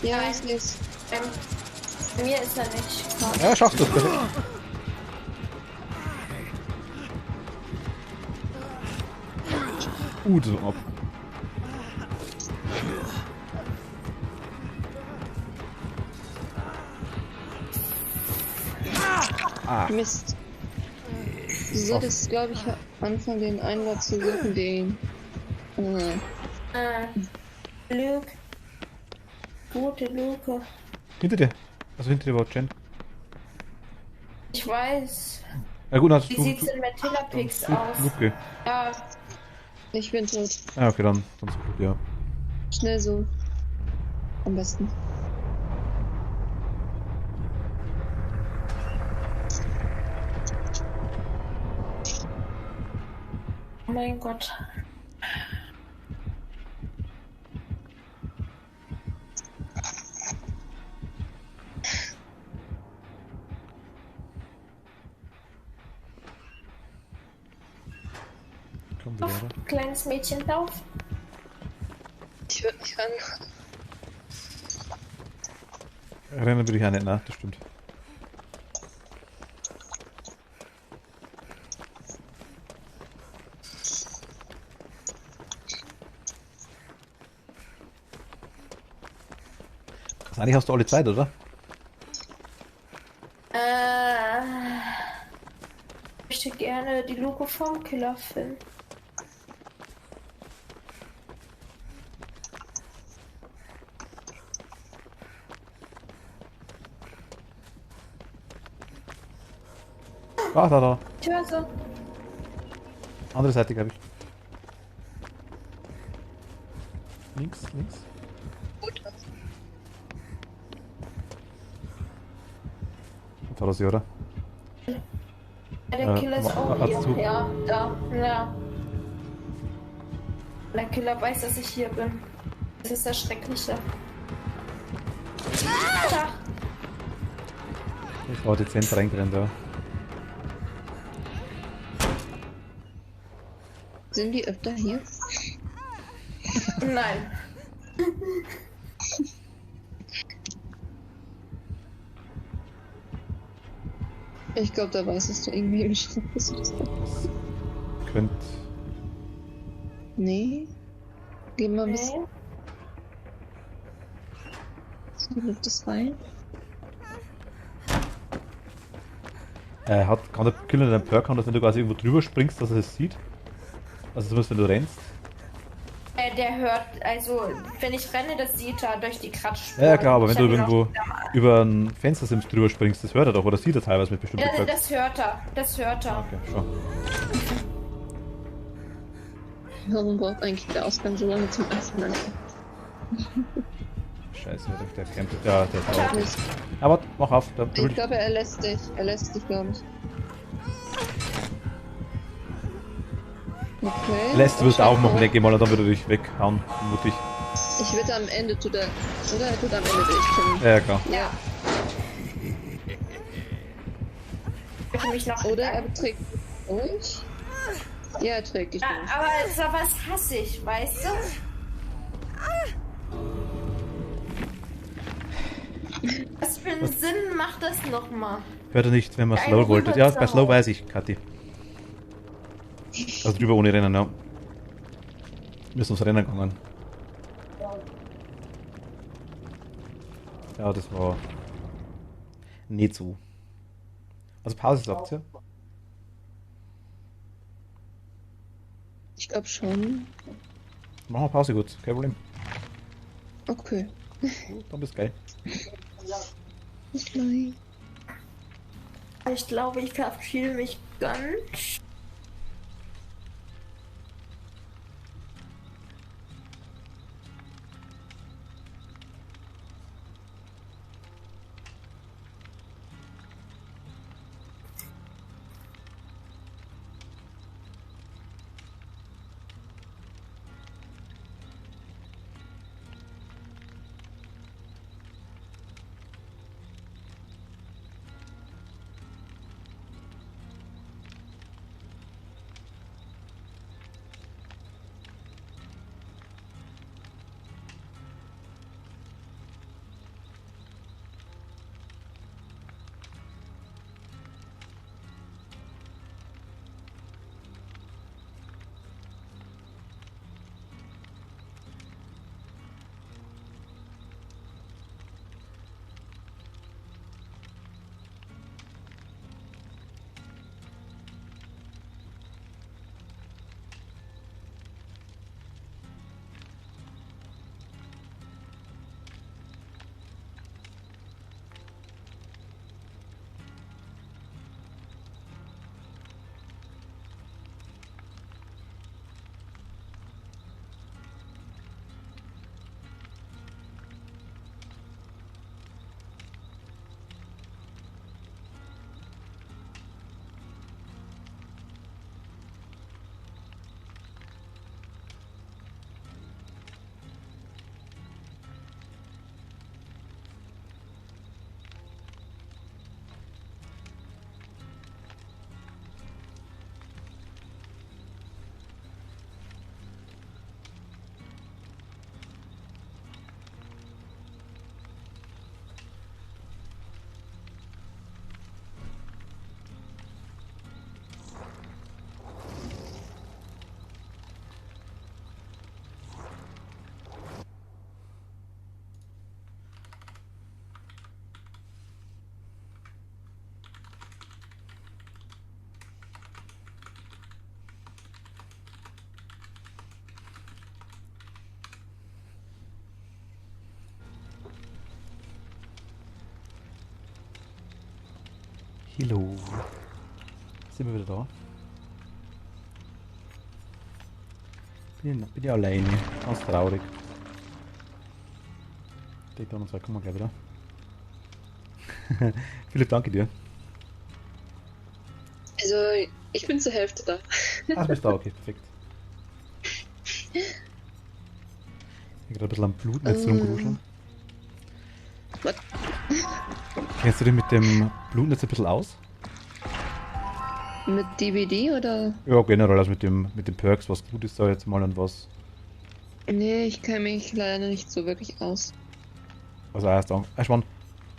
Ja, ich seh's. Bei mir ist er nicht. Ja, schaffst du es, perfekt. So ab. Mist. Du solltest, glaube ich, anfangen, den Einwand zu suchen, den. Luke. Gute Luke. Hinter dir. Also hinter dir war Chen. Ich weiß. Ja gut, dann hast Wie du. sieht's in Matilda-Pix aus? Luke. Ja, Ich bin tot. Ah, okay, dann ist gut, ja. Schnell so. Am besten. oh mein Gott. Komm wieder, Lauf, oder? kleines Mädchen, lauf. Ich würde nicht ran. Rennen würde ich auch nicht, ne? Das stimmt. Eigentlich hast du alle Zeit, oder? Ich möchte gerne die Luke vom Killer finden. Ah, da. Ich höre so. Andere Seite, glaube ich. Links. Gut. Da war sie, oder? Ja, der Killer ist auch hast hier. du- Ja, da. Ja. Der Killer weiß, dass ich hier bin. Das ist das Schreckliche. Da. Ich war dezent reingerannt da. Sind die öfter hier? Nein. Ich glaube, da weiß es du irgendwie im Schluss. Könnt. Nee. Gehen wir ein bisschen. Okay. So läuft das rein. Kann der Killer einen Perk haben, dass wenn du quasi irgendwo drüber springst, dass er das sieht? Also zumindest wenn du rennst. Der hört, also wenn ich renne, das sieht er durch die Kratzspuren. Ja, klar, aber wenn Ich du hab ihn irgendwo auch- über ein Fenstersims drüber springst, das hört er doch, oder sieht er teilweise mit bestimmten Ja, Perks. das hört er. Das hört er. Okay, schon. Warum braucht eigentlich der Ausgang so lange zum Essen? Scheiße, der kämpft. Ja, der ist auch. Mist. Aber mach auf, da will Ich ich. glaube, er lässt dich. Er lässt dich, glaube ich. Okay. Lässt du es auch machen, denke ich mal, und dann würde er dich weghauen, vermutlich. Ich wette am Ende tut er. Oder er tut am Ende dich killen. Ja, klar. Ja. Ich mich noch Oder er trägt durch. Ja, er trägt dich Ja, durch. aber sowas hasse ich, weißt du? Was für einen Sinn macht das nochmal? Hört er nicht, wenn man Ja, Slow eine wollte. Ja, bei Rüberzahl. Slow weiß ich, Kathi. Also drüber ohne Rennen, ja. Wir müssen ums Rennen gegangen. Ja, das war nicht so. Also Pause sagt ihr? Ich glaube schon. Machen wir Pause kurz, kein Problem. Okay. Gut, dann bis geil. Bis gleich. Ich glaube, ich verabschiede mich ganz. Hallo. Sind wir wieder da? Bin ja alleine. Ganz traurig. Steht da und sagt, komm mal gleich wieder. Philipp, danke dir. Also, ich bin zur Hälfte da. Ah, du bist da, okay, perfekt. Ich habe gerade ein bisschen am Blutnetz rumgeruschen. Was? Kennst du dich mit dem Blutnetz ein bisschen aus? Mit DVD oder? Ja, generell, also mit den Perks, was gut ist da jetzt mal und was. Nee, ich kenne mich leider nicht so wirklich aus. Also erst an. Schwan,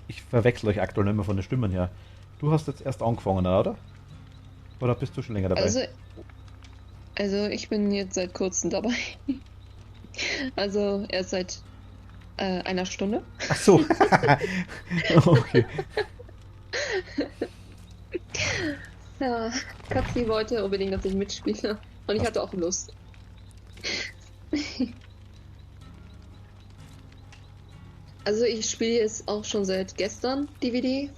ich verwechsel euch aktuell nicht mehr von den Stimmen her. Du hast jetzt erst angefangen, oder? Oder bist du schon länger dabei? Also ich bin jetzt seit kurzem dabei. Also erst seit einer Stunde. Ach so. Okay. Ja, Katzi wollte unbedingt, dass ich mitspiele. Und ich hatte auch Lust. Also ich spiele jetzt auch schon seit gestern DVD.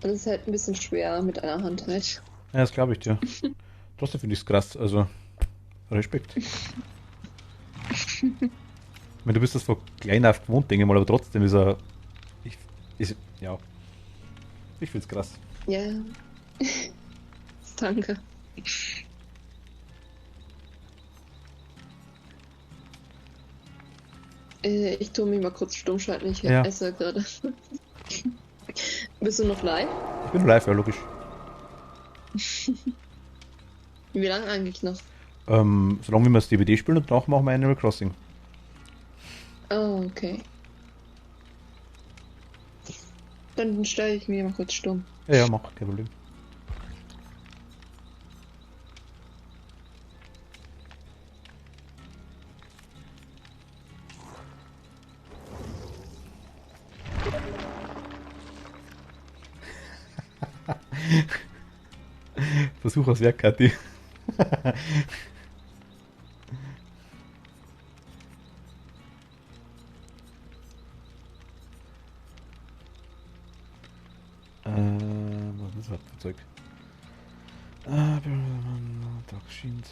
Und es ist halt ein bisschen schwer mit einer Hand halt. Ja, das glaube ich dir. Trotzdem finde ich es krass, also Respekt. Ich meine, du bist das von klein auf gewohnt, denke ich mal, aber trotzdem ist er. Ja. Ich finde es krass. Ja. Danke. Ich tue mich mal kurz stumm schalten, ich Ja. esse gerade. Bist du noch live? Ich bin live, ja, logisch. Wie lange eigentlich noch? Solange wir das DVD spielen und danach machen wir Animal Crossing. Oh, okay. Dann stelle ich mich mal kurz stumm. Ja, mach, kein Problem. Versuch aus Werk, Kathi. Was ist das für Zeug? Toxins,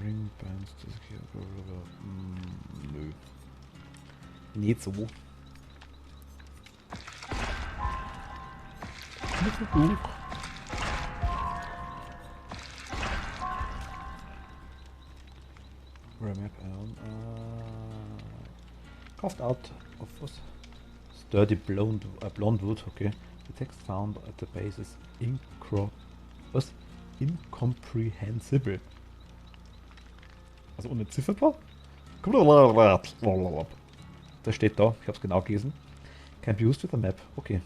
Ringbands, das hier. Nö. Nicht so. Nicht so gut. Remap carved out of was? Sturdy blonde wood, okay. The text found at the base is incomprehensible. Also unentzifferbar? Das steht da, ich habe es genau gelesen. Can be used with a map, okay.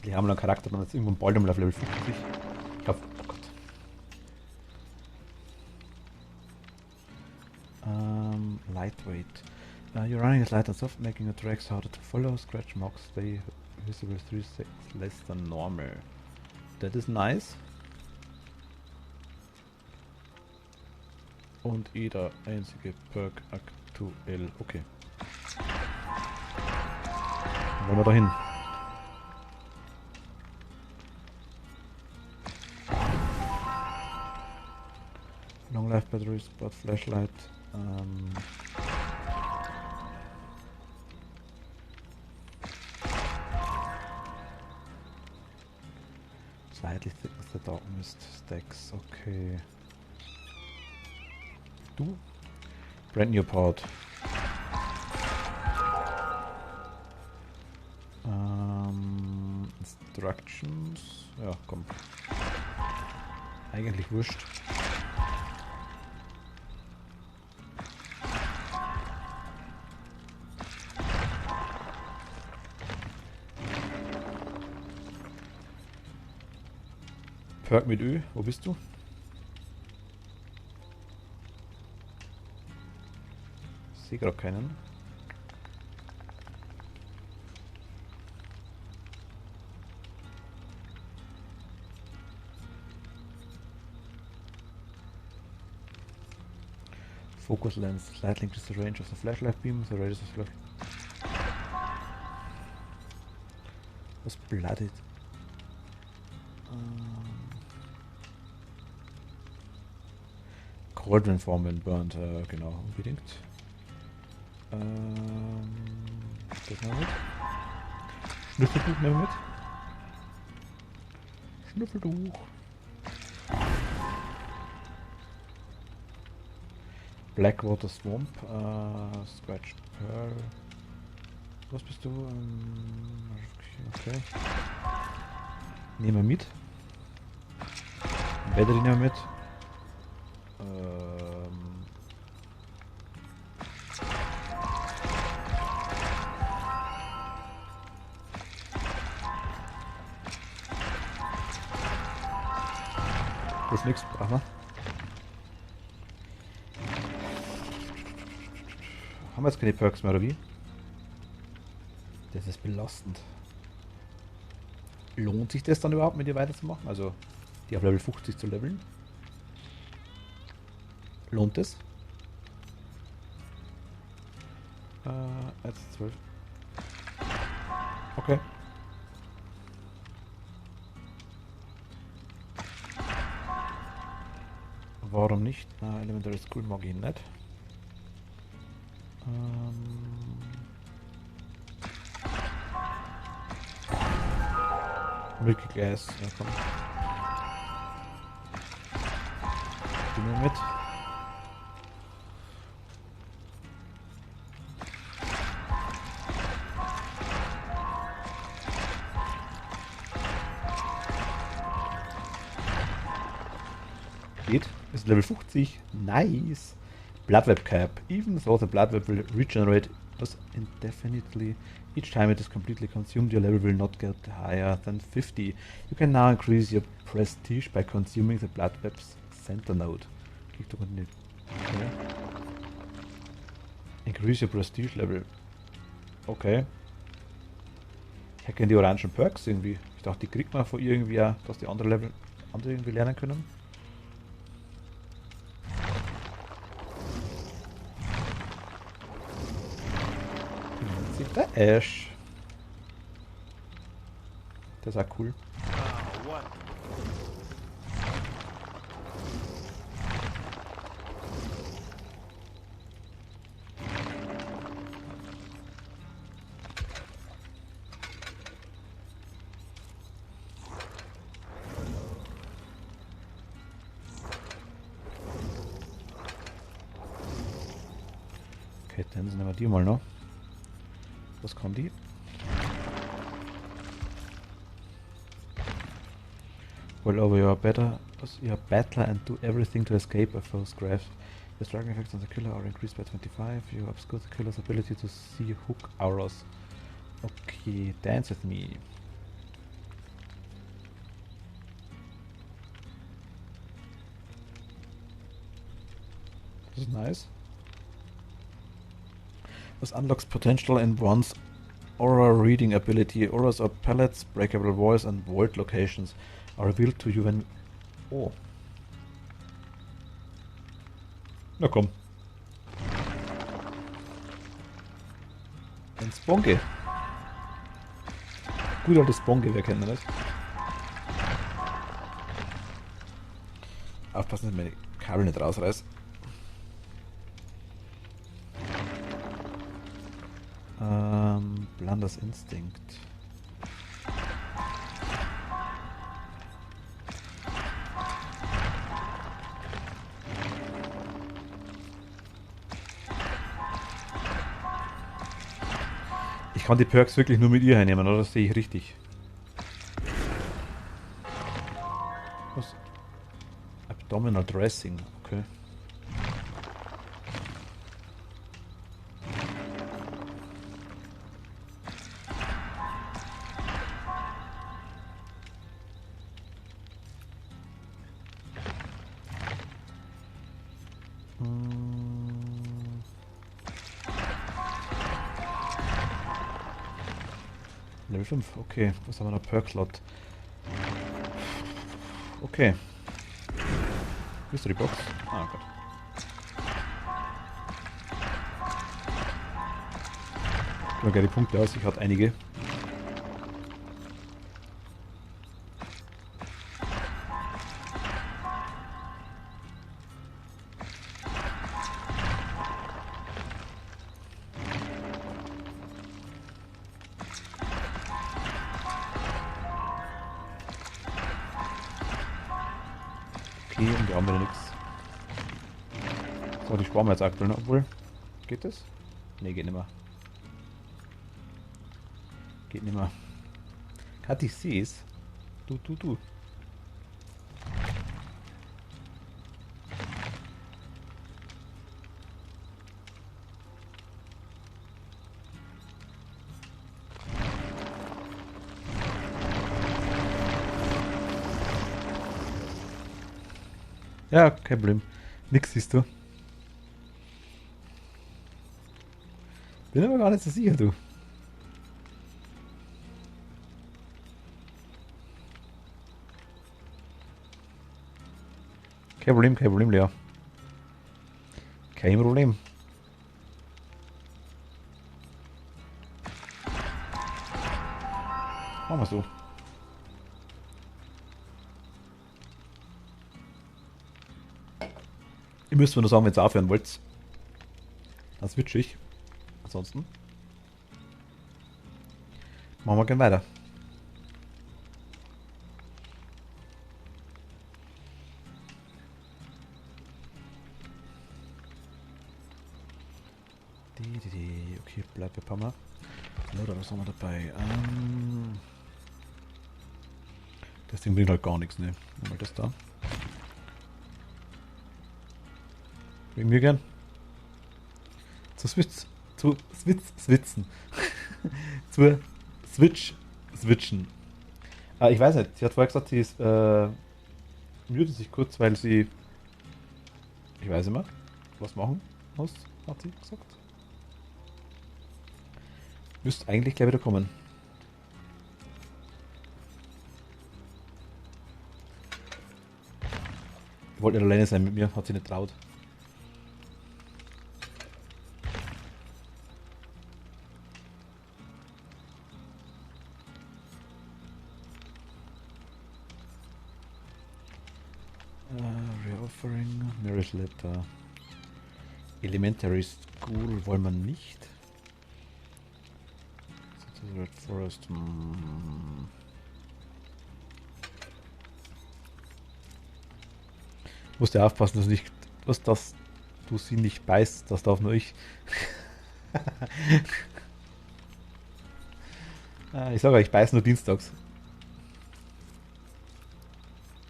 Die haben einen Charakter, dann jetzt irgendwann bald am Level 50. Ich hoffe, oh Gott. Lightweight. You're running is light and soft, making the tracks harder to follow. Scratch marks stay visible 3 seconds less than normal. That is nice. Und jeder einzige Perk aktuell. Okay. Dann wollen wir da hin. Long life battery, spot flashlight. Slightly thickens the dark mist stacks. Okay. Du? Brand new part. Instructions. Ja, komm. Eigentlich wurscht. Perk mit Ö, wo bist du? Ich sehe gerade keinen. Focus lens slightly increases the range of the flashlight beam, the radius of the flash. Was blooded? Cauldron form when burnt, genau, unbedingt. Das mal mit. Schnüffeltuch nehmen wir mit. Schnüffeltuch. Blackwater Swamp, Scratch Pearl. Was bist du? Okay. Nehmen wir mit. Battery nehmen wir mit. Das ist nichts, brauchen wir. Haben wir jetzt keine Perks mehr, oder wie? Das ist belastend. Lohnt sich das dann überhaupt, mit dir weiterzumachen? Also, die auf Level 50 zu leveln? Lohnt es? Jetzt 12. Okay. Warum nicht? Na, Elementary School mag ich nicht. Milky Glass, ja komm. Geh mir mit. Geht. Ist Level 50. Nice. Bloodweb Cap. Even though the Bloodweb will regenerate us indefinitely, each time it is completely consumed, your level will not get higher than 50. You can now increase your prestige by consuming the Bloodweb's center node. Klick doch unten. Okay. Increase your prestige level. Okay. Ich hätte gerne die orangen Perks irgendwie. Ich dachte, die kriegt man von irgendwie, dass die andere irgendwie lernen können. Der Ash. Der ist auch cool. Okay, dann nehmen wir die mal noch. Was kann die? Well, over your battler and do everything to escape a foe's grasp. The striking effects on the killer are increased by 25. You obscure the killer's ability to see hook auras. Okay, dance with me. Das ist nice. This unlocks potential in one's aura reading ability. Auras are palettes, breakable walls and void locations are revealed to you when... Oh. Na komm. Ein Sponge. Gut altes Sponge, wer kennt das? Aufpassen, dass ich meine Kabel nicht rausreiß. Blunders Instinct. Ich kann die Perks wirklich nur mit ihr einnehmen, oder? Das sehe ich richtig. Was? Abdominal Dressing, okay. Level 5, okay. Was haben wir noch? Perk-Slot. Okay. Mystery Box. Ah Gott. Ich mal gerne die Punkte aus, ich hatte einige. Und die haben wir nichts. Oh, die sparen wir jetzt aktuell, ne? Obwohl. Geht das? Ne, geht nicht mehr. Geht nicht mehr. Kathi, ich seh's. Du. Ja, kein Problem. Nix siehst du. Bin aber gar nicht so sicher, du. Kein Problem, Lea. Kein Problem. Machen wir so. Ihr müsst mir nur sagen, wenn ihr aufhören wollt. Dann switche ich. Ansonsten machen wir gerne weiter. Okay, bleibt bei Pammer. Oder was haben wir dabei? Das Ding bringt halt gar nichts, ne? Mal das da. Bringen wir gern. Switchen. Switchen. Ich weiß nicht, sie hat vorher gesagt, sie ist, mutet sich kurz, weil sie, ich weiß immer, was machen muss, hat sie gesagt. Müsste eigentlich gleich wieder kommen. Ich wollte nicht alleine sein mit mir, hat sie nicht traut. Reoffering, Marriage Letter. Elementary School wollen wir nicht. Red Forest. Musst ja aufpassen, dass du sie nicht beißt. Das darf nur ich. Ich sage euch, ich beiß nur dienstags.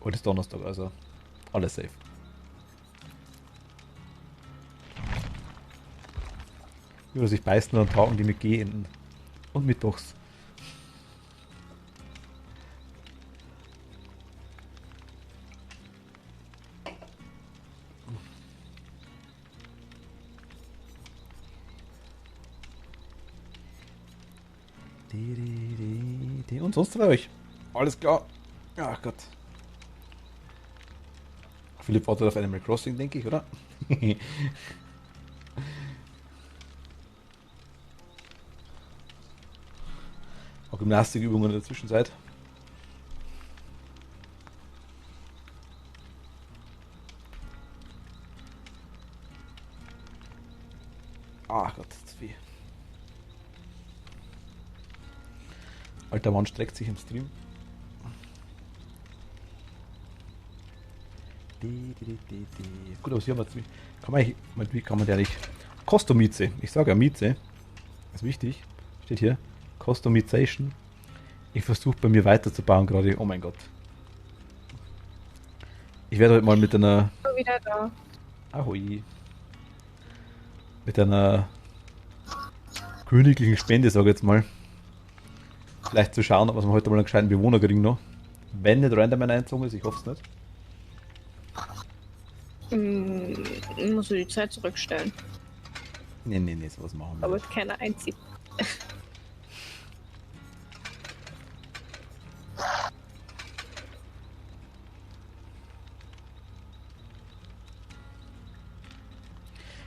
Heute ist Donnerstag, also alles safe. Nur, dass ich beiß nur an Tagen, die mit G enden. Und mittwochs. Und sonst bei euch. Alles klar. Ach Gott. Philipp wartet auf Animal Crossing, denke ich, oder? Auch Gymnastikübungen in der Zwischenzeit. Ach Gott, das ist weh. Alter Mann streckt sich im Stream. Gut, aber hier haben wir wie kann man der nicht? Customize. Ich sage ja Mieze. Das ist wichtig. Steht hier. Customization. Ich versuche bei mir weiterzubauen gerade. Oh mein Gott. Ich werde heute mal mit einer. Wieder da. Ahoi. Mit einer königlichen Spende, sage ich jetzt mal. Vielleicht zu schauen, ob wir heute mal einen gescheiten Bewohner kriegen noch. Wenn nicht random einzogen ist, ich hoffe es nicht. Musst du die Zeit zurückstellen. Nee, sowas machen wir. Aber es keiner einzieht.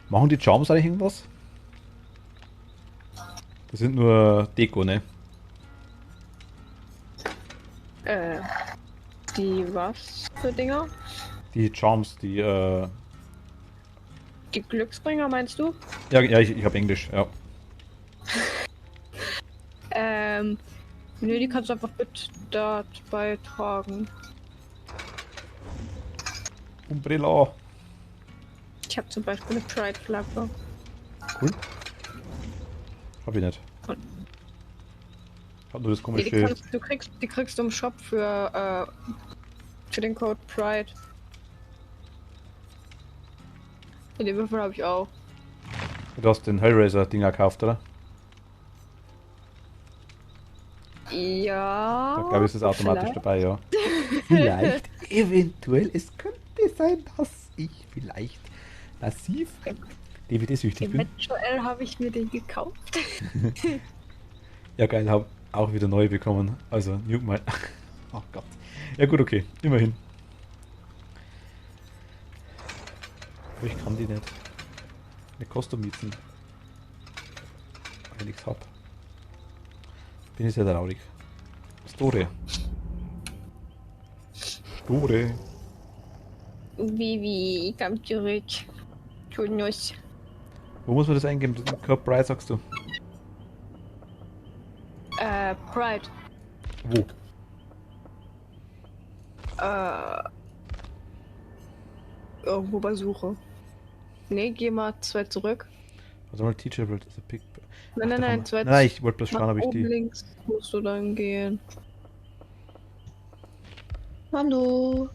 Machen die Charms eigentlich irgendwas? Das sind nur Deko, ne? Die was für Dinger? Die Charms, die Glücksbringer meinst du? Ja, ich habe Englisch, ja. Nö, die kannst du einfach mit dort beitragen. Umbrella. Ich habe zum Beispiel eine Pride-Flagge. Cool. Hab ich nicht. Und- Hab nur das Die komische. kriegst du im Shop für den Code Pride. Und den Würfel habe ich auch. Du hast den Hellraiser-Dinger gekauft, oder? Ja. Da glaube ich, ist es automatisch vielleicht. dabei, ja. Vielleicht, eventuell, es könnte sein, dass ich vielleicht massiv DVD-süchtig bin. Eventuell habe ich mir den gekauft. Ja, geil, hab auch wieder neu bekommen. Also, Nuke mal. Oh Gott. Ja, gut, okay, immerhin. Aber ich kann die nicht. Eine Custom-Mieten. Weil ich nichts hab. Bin ich sehr traurig. Store. Store. Vivi, komm zurück. Tunnus. Wo muss man das eingeben? Cup Pride, sagst du? Pride. Wo? Irgendwo bei Suche. Nee, geh mal 2 zurück. Also mal Teachable, das ist ein Pick. Nein, 2 Nein, ich wollte bloß schauen, nach ob ich oben die. links musst du dann gehen. Hallo,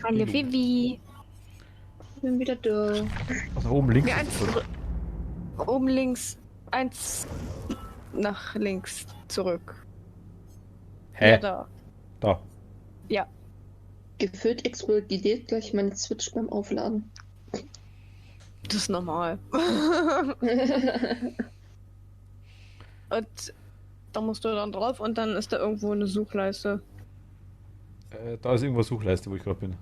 Hallo Vivi. ich bin wieder da. Also oben links. Nee, ist eins es so. zurück. Oben links. 1 nach links zurück. Hä? Ja, da. Da. Ja. Gefühlt explodiert gleich meine Switch beim Aufladen. Das ist normal. Und da musst du dann drauf und dann ist da irgendwo eine Suchleiste. Da ist irgendwo Suchleiste, wo ich gerade bin.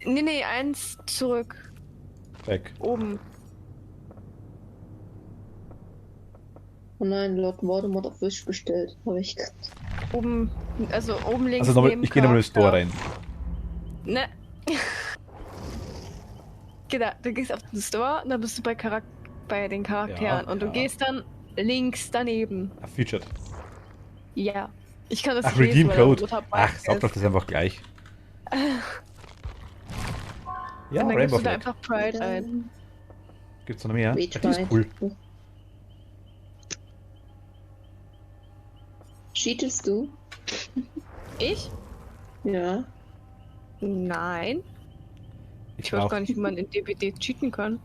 Nee, 1 zurück. Weg. Oben. Oh nein, Lord Voldemort auf Wish bestellt. Habe ich. Oben. Also oben links. Also nochmal, neben ich gehe nochmal ins Store rein. Ne. Genau, du gehst auf den Store und dann bist du bei den Charakteren. Ja, und du ja. gehst dann links daneben. Ah, Featured. Ja. Ich kann das Ach, nicht lesen, Redeem weil da ein Code. roter Ach, Balken sag doch ist. das einfach gleich. Ja, Und dann Rainbow gibst du da Flag. einfach Pride ein. Gibt's noch mehr? Wait, Ja, die ist cool. Cheatest du? Ich? Ja. Nein. Ich weiß auch. gar nicht, wie man in DBD cheaten kann.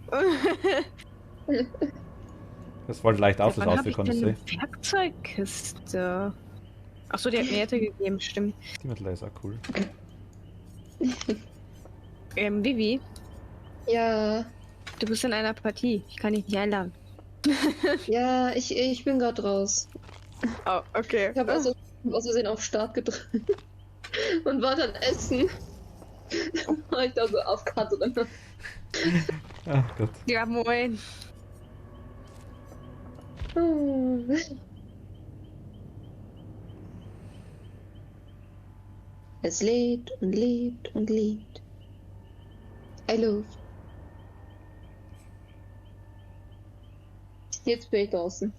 Das wollte leicht aus, das Wann hab ich ausgekommen denn ist. eine Werkzeugkiste? Achso, die hat mir Werte gegeben, stimmt. Die Metal ist auch cool. Vivi, Ja. du bist in einer Partie. Ich kann dich nicht einladen. Ja, ich bin gerade raus. Oh, okay. Ich habe also aus Versehen auf Start gedrückt. Und war dann essen. War ich da so auf Karte drin. Ach Gott. Ja, moin. Es lebt und lebt und lebt. I love. Jetzt bin ich draußen.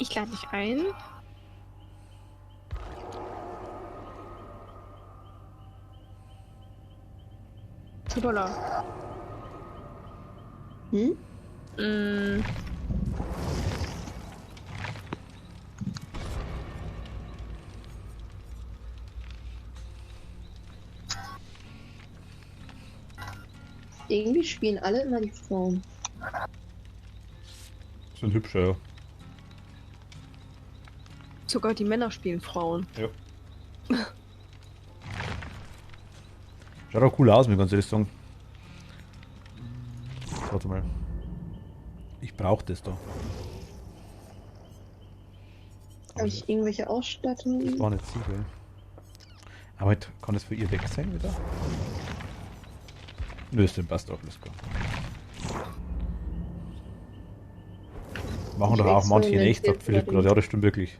Ich lade dich ein. $2. Hm? Mm. Irgendwie spielen alle immer die Frauen. So ein hübscher, ja. Sogar die Männer spielen Frauen. Ja. Schaut auch cool aus, mir ganz ehrlich sagen. Warte mal. Ich brauche das da. Habe ich irgendwelche Das Ausstattungen? war nicht Ziegel. Aber jetzt kann es für ihr weg sein wieder? Nö, ist denn passt doch, let's go. Machen doch auch manche nicht, sagt Philipp gerade. Ja, das stimmt wirklich.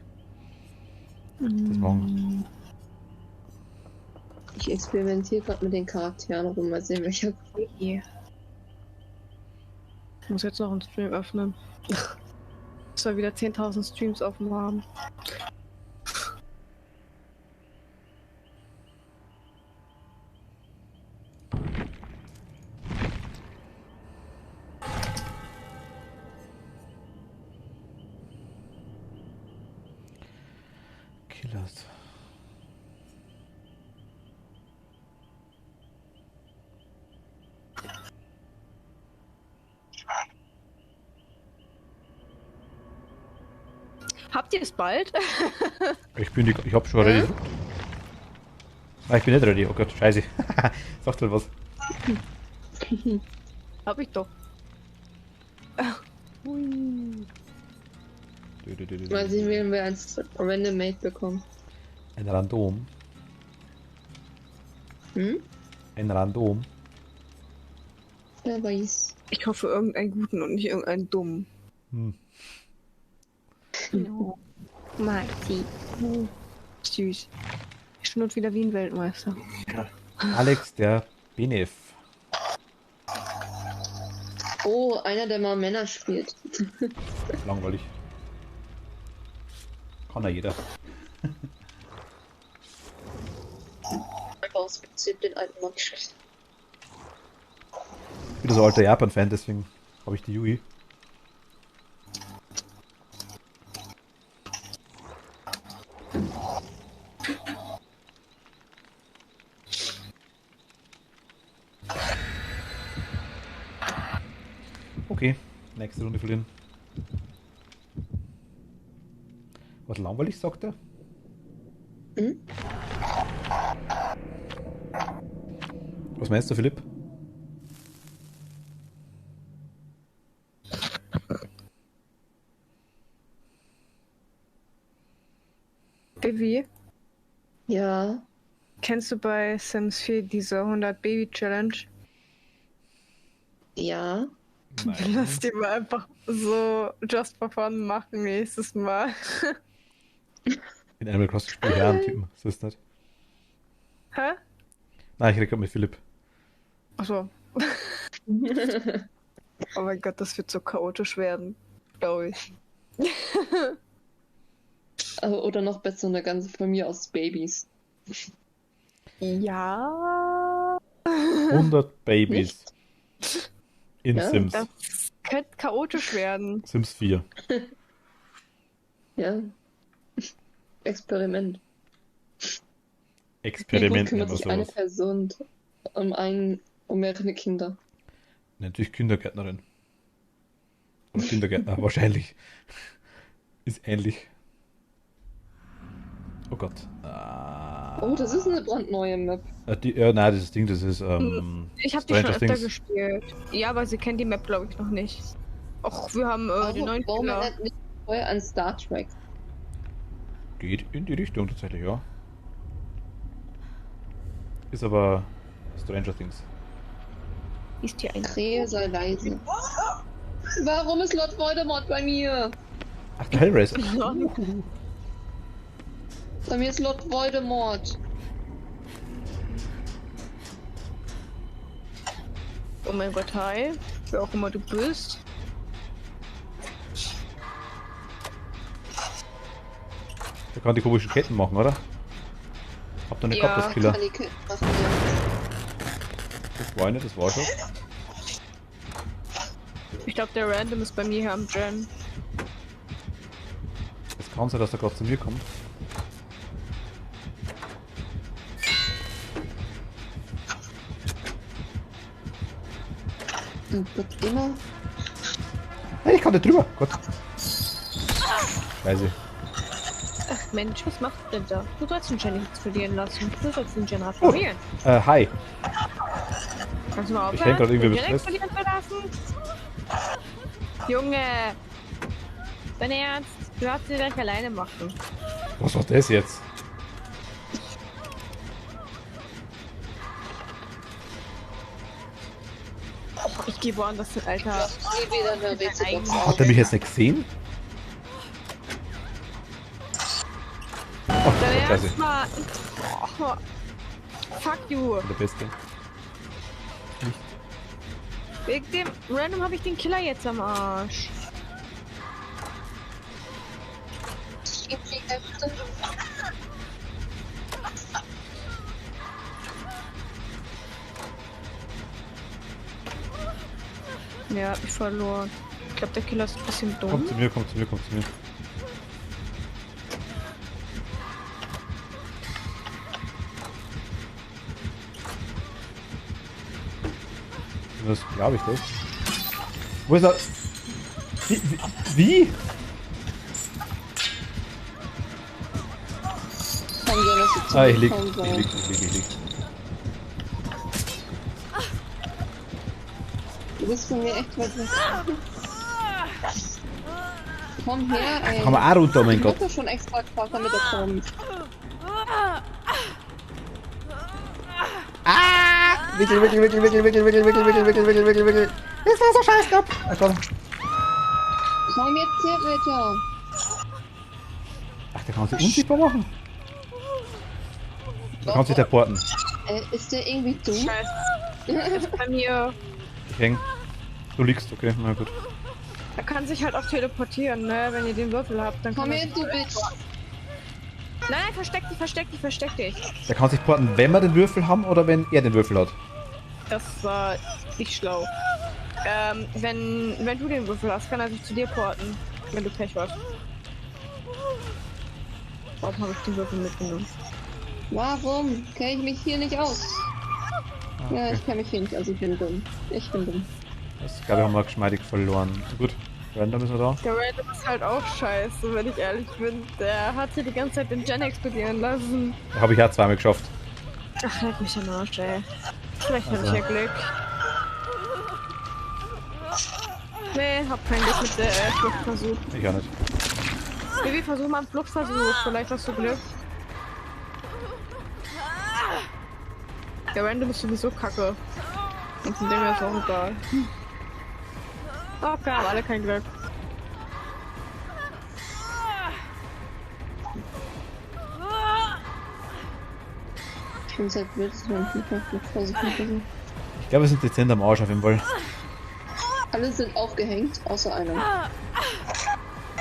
Das machen. Ich experimentiere gerade mit den Charakteren rum, mal sehen, welcher. Ich muss jetzt noch einen Stream öffnen. Soll wieder 10.000 Streams offen haben. das. Habt ihr es bald? Ich hab schon ready. Ah, ich bin nicht ready. Oh Gott, scheiße. Sagt halt was. Hab ich doch. Mal sehen, wen wir als Random Mate bekommen. Ein Random. Hm? Ein Random. Wer weiß. Ich hoffe irgendeinen guten und nicht irgendeinen dummen. Hm. No. Marti. Süß. Schnurrt wieder wie ein Weltmeister. Alex, der BNF. Oh, einer, der mal Männer spielt. Langweilig. Kann ja jeder. Einfach aus Prinzip den alten Mann geschrieben. Ich bin so alter Japan-Fan, deswegen habe ich die Yui. Okay, nächste Runde verlieren. Was langweilig, sagt er? Hm? Was meinst du, Philipp? Baby, Ja. kennst du bei Sims 4 diese 100 Baby Challenge? Ja. Lass die mal einfach so just for fun machen nächstes Mal. In Animal Crossing Spiel Herrentypen, so ist das nicht. Hä? Nein, ich rede gerade mit Philipp. Achso. Oh mein Gott, das wird so chaotisch werden. Glaube ich. Oder noch besser, eine ganze Familie aus Babys. Ja. 100 Babys. In Ja, Sims. Das könnte chaotisch werden. Sims 4. Ja. Experiment. Experiment Wie nennen gut kümmert wir sich eine sowas. Person um mehrere Kinder? Natürlich Kindergärtnerin. Oder Kindergärtner, wahrscheinlich. Ist ähnlich. Oh Gott. Oh, das ist eine brandneue Map. Nein, dieses Ding, das ist Ich habe die schon Stranger öfter Things. gespielt. Ja, aber sie kennt die Map, glaube ich, noch nicht. Och, wir haben den neuen Warum Killer. erinnert mich vorher an Star Trek? Geht in die Richtung tatsächlich, ja. Ist aber Stranger Things. Ist hier ein... Krähe sei leise. Warum ist Lord Voldemort bei mir? Ach, der Hellraiser. Bei mir ist Lord Voldemort. Oh mein Gott, hi. Wer auch immer du bist. Der kann die komischen Ketten machen, oder? Habt ihr nicht Ja, gehabt, das Killer? Kann die Kinder machen, ja. Das war eine, das war schon. Ich glaube, der Random ist bei mir hier am Gen. Es kann sein, dass er gerade zu mir kommt. Und wird immer. Hey, ich kann nicht drüber. Gott. Scheiße. Ach Mensch, was macht denn da? Du sollst den Gen nicht verlieren lassen. Du sollst den Gen reparieren. Hi. Kannst du mal Ich häng grad aufhören? irgendwie Den Gen mit verlieren zu lassen? Junge! Dein Ernst? Du darfst sie gleich alleine machen. Was war das jetzt? Ich gehe woanders hin, Alter. Nie wieder eine Rätselbox Hat auf. er mich jetzt nicht gesehen? Oh, Dein Scheiße. Ernst, Mann? Oh, fuck you. Der Beste. Wegen dem Random habe ich den Killer jetzt am Arsch. Schieb die Hälfte. Ja, hab ich verloren. Ich glaube, der Killer ist ein bisschen dumm. Kommt zu mir, kommt zu mir, kommt zu mir. Was glaube ich das? Wo ist er? Wie? Kann sein, dass sie Ah, ich lieg. zurückkommen Ich soll. lieg. Du bist von mir echt weit weg. Komm her, ey. Komm mal auch runter, oh mein Ich Gott. hab doch schon extra gefragt, damit er kommt. Wickel. Das ist so scheiß gehabt. Ah, komm. Komm jetzt her, Alter. Ach, der kann sich unsichtbar machen. Da kann sich teleporten. Ist der irgendwie dumm? Scheiße. Ist bei mir. Ich häng. Du liegst, okay, na gut. Er kann sich halt auch teleportieren, ne? Wenn ihr den Würfel habt, dann Komm kann her, er... du Bitch. Nein, versteck dich. Der kann sich porten, wenn wir den Würfel haben oder wenn er den Würfel hat. Das war nicht schlau. Wenn du den Würfel hast, kann er sich zu dir porten, wenn du Pech hast. Warum habe ich den Würfel mitgenommen? Warum kenne ich mich hier nicht aus? Ja, Okay. ich kenne mich hier nicht aus, ich bin dumm. Ich bin dumm. Das glaube ich haben wir geschmeidig verloren. Gut, Random ist er da. Der Random ist halt auch scheiße, wenn ich ehrlich bin. Der hat hier die ganze Zeit den Gen explodieren lassen. Da habe ich ja zweimal geschafft. Ach, leck mich am Arsch, ey. Vielleicht habe Also. ich ja Glück. Nee, hab kein Glück mit der Fluchtversuch. Ich auch nicht. Baby, versuch mal einen Fluchtversuch. Vielleicht hast du Glück. Der Random ist sowieso kacke. Und von dem her ist auch egal. Okay, haben alle kein Glück. Ich finde es halt blöd, dass man nicht versuchen. Ich glaube, wir sind dezent am Arsch auf jeden Fall. Alle sind aufgehängt, außer einer.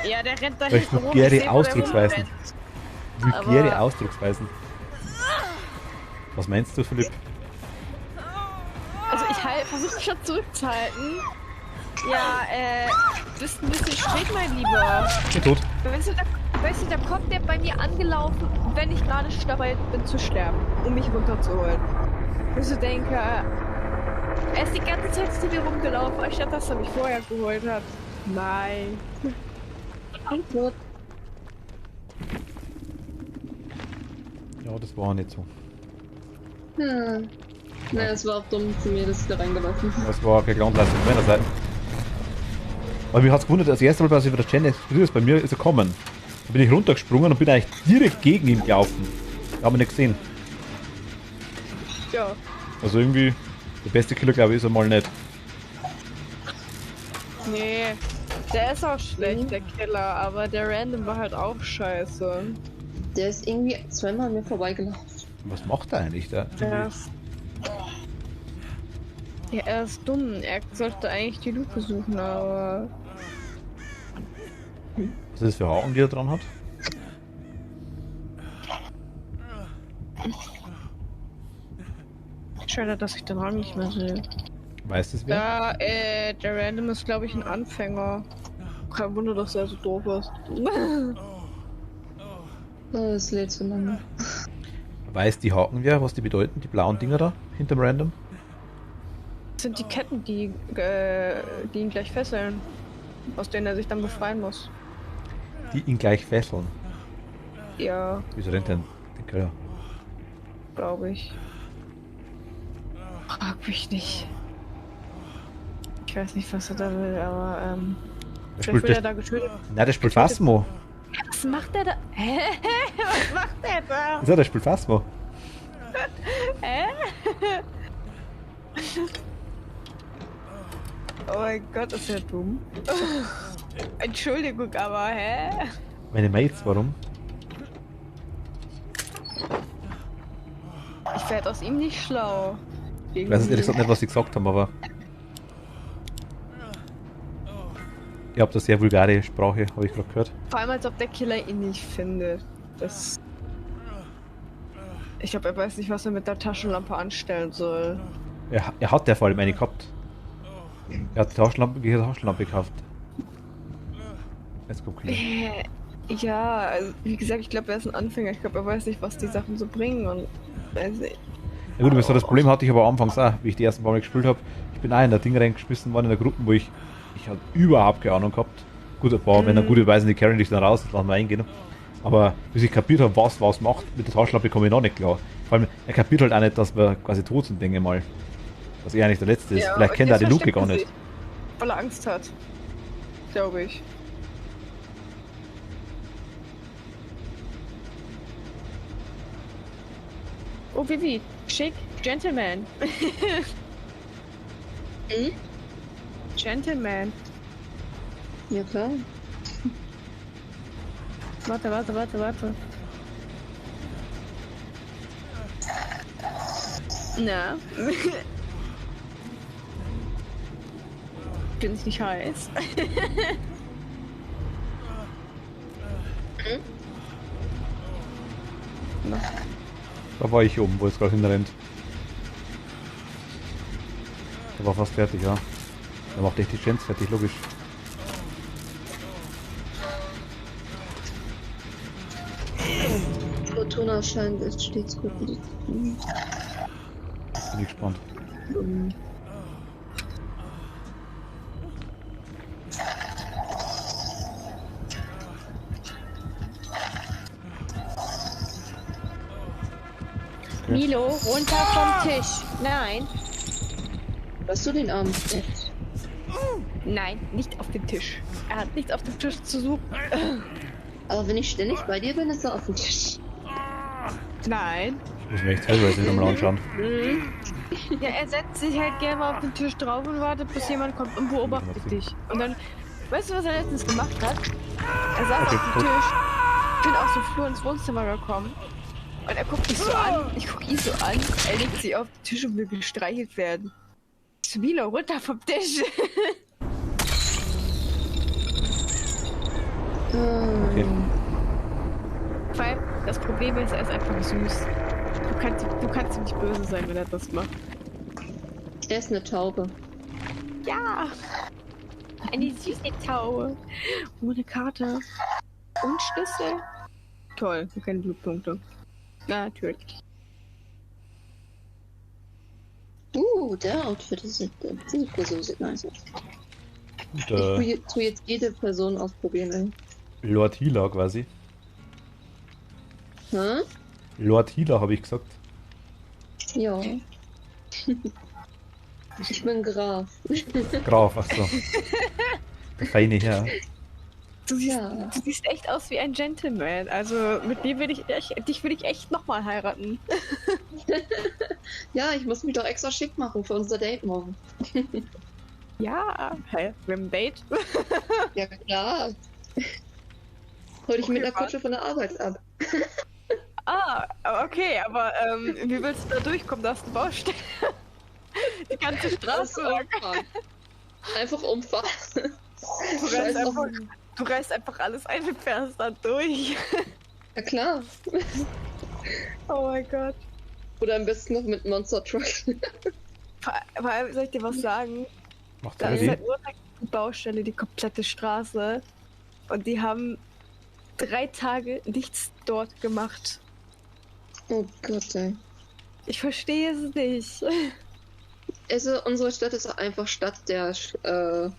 Ja, der rennt da Durch hinten rum. vulgäre Ich seh, wo der Ausdrucksweisen. rumrennt. Vulgäre Aber- Ausdrucksweisen. Was meinst du, Philipp? Also ich versuche mich schon zurückzuhalten. Ja, bist ein bisschen spät, mein Lieber. Ich bin tot. Weißt du, da kommt der bei mir angelaufen, wenn ich gerade dabei bin zu sterben, um mich runterzuholen. Ich so denke, er ist die ganze Zeit zu mir rumgelaufen, anstatt dass er mich vorher geholt hat. Nein. Antwort. Ja, das war nicht so. Hm. Naja, es war auch dumm zu mir, dass ich da reingelaufen bin. Das war keine Grundleistung von meiner Seite. Aber mich hat es gewundert, als erstes Mal, als ich wieder Gen explodiert ist, bei mir ist er gekommen. Da bin ich runtergesprungen und bin eigentlich direkt gegen ihn gelaufen. Da haben wir nicht gesehen. Ja. Also irgendwie, der beste Killer, glaube ich, ist er mal nicht. Nee. Der ist auch schlecht, der Killer, aber der Random war halt auch scheiße. Der ist irgendwie zweimal an mir vorbeigelaufen. Was macht er eigentlich da? Ja, er ist dumm. Er sollte eigentlich die Lupe suchen, aber... Was ist das für Haken, die er dran hat? Schade, dass ich den Rang nicht mehr sehe. Weiß das wer? Ja, der Random ist, glaube ich, ein Anfänger. Kein Wunder, dass er so doof ist. Oh, es lädt so lange. Weiß die Haken wer, was die bedeuten? Die blauen Dinger da hinterm Random? Das sind die Ketten, die ihn gleich fesseln. Aus denen er sich dann befreien muss. Die ihn gleich fesseln. Ja, Wieso rennt denn den Keller? glaube ich. Frag mich nicht. Ich weiß nicht, was er da will, aber Der vielleicht spielt, will er der, da getötet. nein, der spielt Phasmo. Was macht er da? Hä? Was macht er da? Ja, der spielt Phasmo. Hä? Oh mein Gott, ist er dumm. Entschuldigung, aber hä? Meine Mates, warum? Ich werde aus ihm nicht schlau. Ich weiß jetzt ehrlich gesagt nicht, was sie gesagt haben, aber... Ihr habt eine sehr vulgare Sprache, habe ich gerade gehört. Vor allem, als ob der Killer ihn nicht findet. Das... Ich glaube, er weiß nicht, was er mit der Taschenlampe anstellen soll. Er hat ja vor allem eine gehabt. Er hat die Taschenlampe gekauft. Jetzt kommt Killer. Ja, also, wie gesagt, ich glaube, er ist ein Anfänger. Ich glaube, er weiß nicht, was die Sachen so bringen und weiß nicht. Ja gut, das Problem hatte ich aber anfangs auch, wie ich die ersten paar Mal gespielt habe. Ich bin auch in der Ding reingeschmissen worden in der Gruppe, wo ich halt überhaupt keine Ahnung gehabt. Gut, ein paar, wenn er gute Weise die carry dich dann raus, das lassen wir eingehen. Aber bis ich kapiert habe, was macht, mit der Taschenlampe komme ich noch nicht klar. Vor allem, er kapiert halt auch nicht, dass wir quasi tot sind, denke ich mal. Dass er eigentlich der Letzte ist. Ja, Vielleicht kennt er die Luke gar nicht. Weil er Angst hat. Glaube ich. Oh, Vivi. Schick. Gentleman. Hm? Gentleman. Ja, klar. Warte. Na? Find's nicht heiß. Da war ich oben, wo es gerade hinrennt. Der war fast fertig, ja. Der macht echt die Chance fertig, logisch. Fortuna scheint es stets gut. Bin ich gespannt. Milo, runter vom Tisch. Nein. Hast du den Arm jetzt? Nein, nicht auf den Tisch. Er hat nichts auf dem Tisch zu suchen. Aber wenn ich ständig bei dir bin, ist er auf dem Tisch. Nein. Ich muss mir echt teilweise nochmal anschauen. Ja, er setzt sich halt gerne mal auf den Tisch drauf und wartet, bis jemand kommt und beobachtet dich. Und dann, weißt du, was er letztens gemacht hat? Er saß Okay, auf dem gut. Tisch, ich bin aus dem Flur ins Wohnzimmer gekommen und er guckt mich so an, ich guck ihn so an, er legt sich auf den Tisch und will gestreichelt werden. Milo, runter vom Tisch! Okay. Vor allem, das Problem ist, er ist einfach süß. Du kannst ihm nicht böse sein, wenn er das macht. Er ist eine Taube. Ja! Eine süße Taube. Ohne Karte. Und Schlüssel. Toll, keine Blutpunkte. Natürlich. Der Outfit sieht nice aus. Und, Ich tu jetzt jede Person ausprobieren, ey. Lord Healer quasi. Hä? Lord Healer habe ich gesagt. Ja. Ich bin Graf. Graf, achso. Der feine Herr. Du Ja. siehst echt aus wie ein Gentleman. Also mit dem dich will ich echt nochmal heiraten. Ja, ich muss mich doch extra schick machen für unser Date morgen. Ja, hä? Wir haben ein Date? Ja, klar. Hol dich Okay, mit einer was? Kutsche von der Arbeit ab. Ah, okay, aber wie willst du da durchkommen? Da hast du eine Baustelle. Die ganze Straße lang. Umfahren. Einfach umfahren. Du Scheiß reißt, auf- einfach, du reißt einfach alles ein und fährst da durch. Ja, klar. Oh mein Gott. Oder am besten noch mit Monster Truck. Vor allem soll ich dir was sagen? Macht Da eine ist Idee? halt nur eine Baustelle, die komplette Straße. Und die haben 3 Tage nichts dort gemacht. Oh Gott, ey. Ich verstehe es nicht. Also, unsere Stadt ist einfach Stadt der Ja,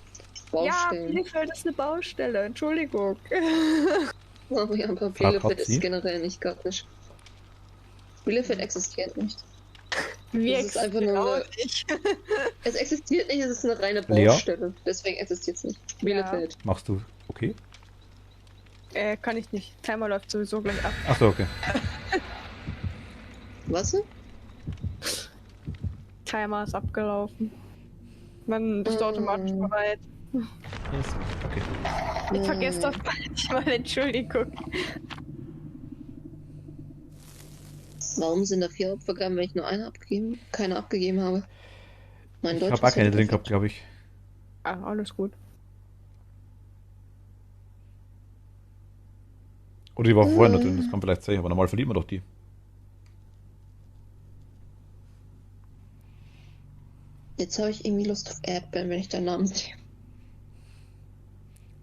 Baustellen. Bielefeld ist eine Baustelle, Entschuldigung. Oh, ja, aber Frag Bielefeld sie. ist generell nicht göttlich. Bielefeld existiert nicht. Wie Das ist einfach nur eine- nicht. Es existiert nicht, es ist eine reine Lea? Baustelle. Deswegen existiert es nicht. Bielefeld. Machst du okay? Kann ich nicht. Timer läuft sowieso gleich ab. Achso, okay. Was? Timer ist abgelaufen. Dann bist du automatisch bereit. Yes. Okay. Ich vergesse das manchmal, Entschuldigung. Warum sind da 4 Opfergaben, wenn ich nur keine abgegeben habe? Mein Ich Deutsch habe auch ist ja keine drin perfekt. gehabt, glaube ich. Ah, alles gut. Oder die war vorher noch drin, das kann vielleicht sein, aber normal verliert man doch die. Jetzt habe ich irgendwie Lust auf Erdbeeren, wenn ich deinen Namen sehe.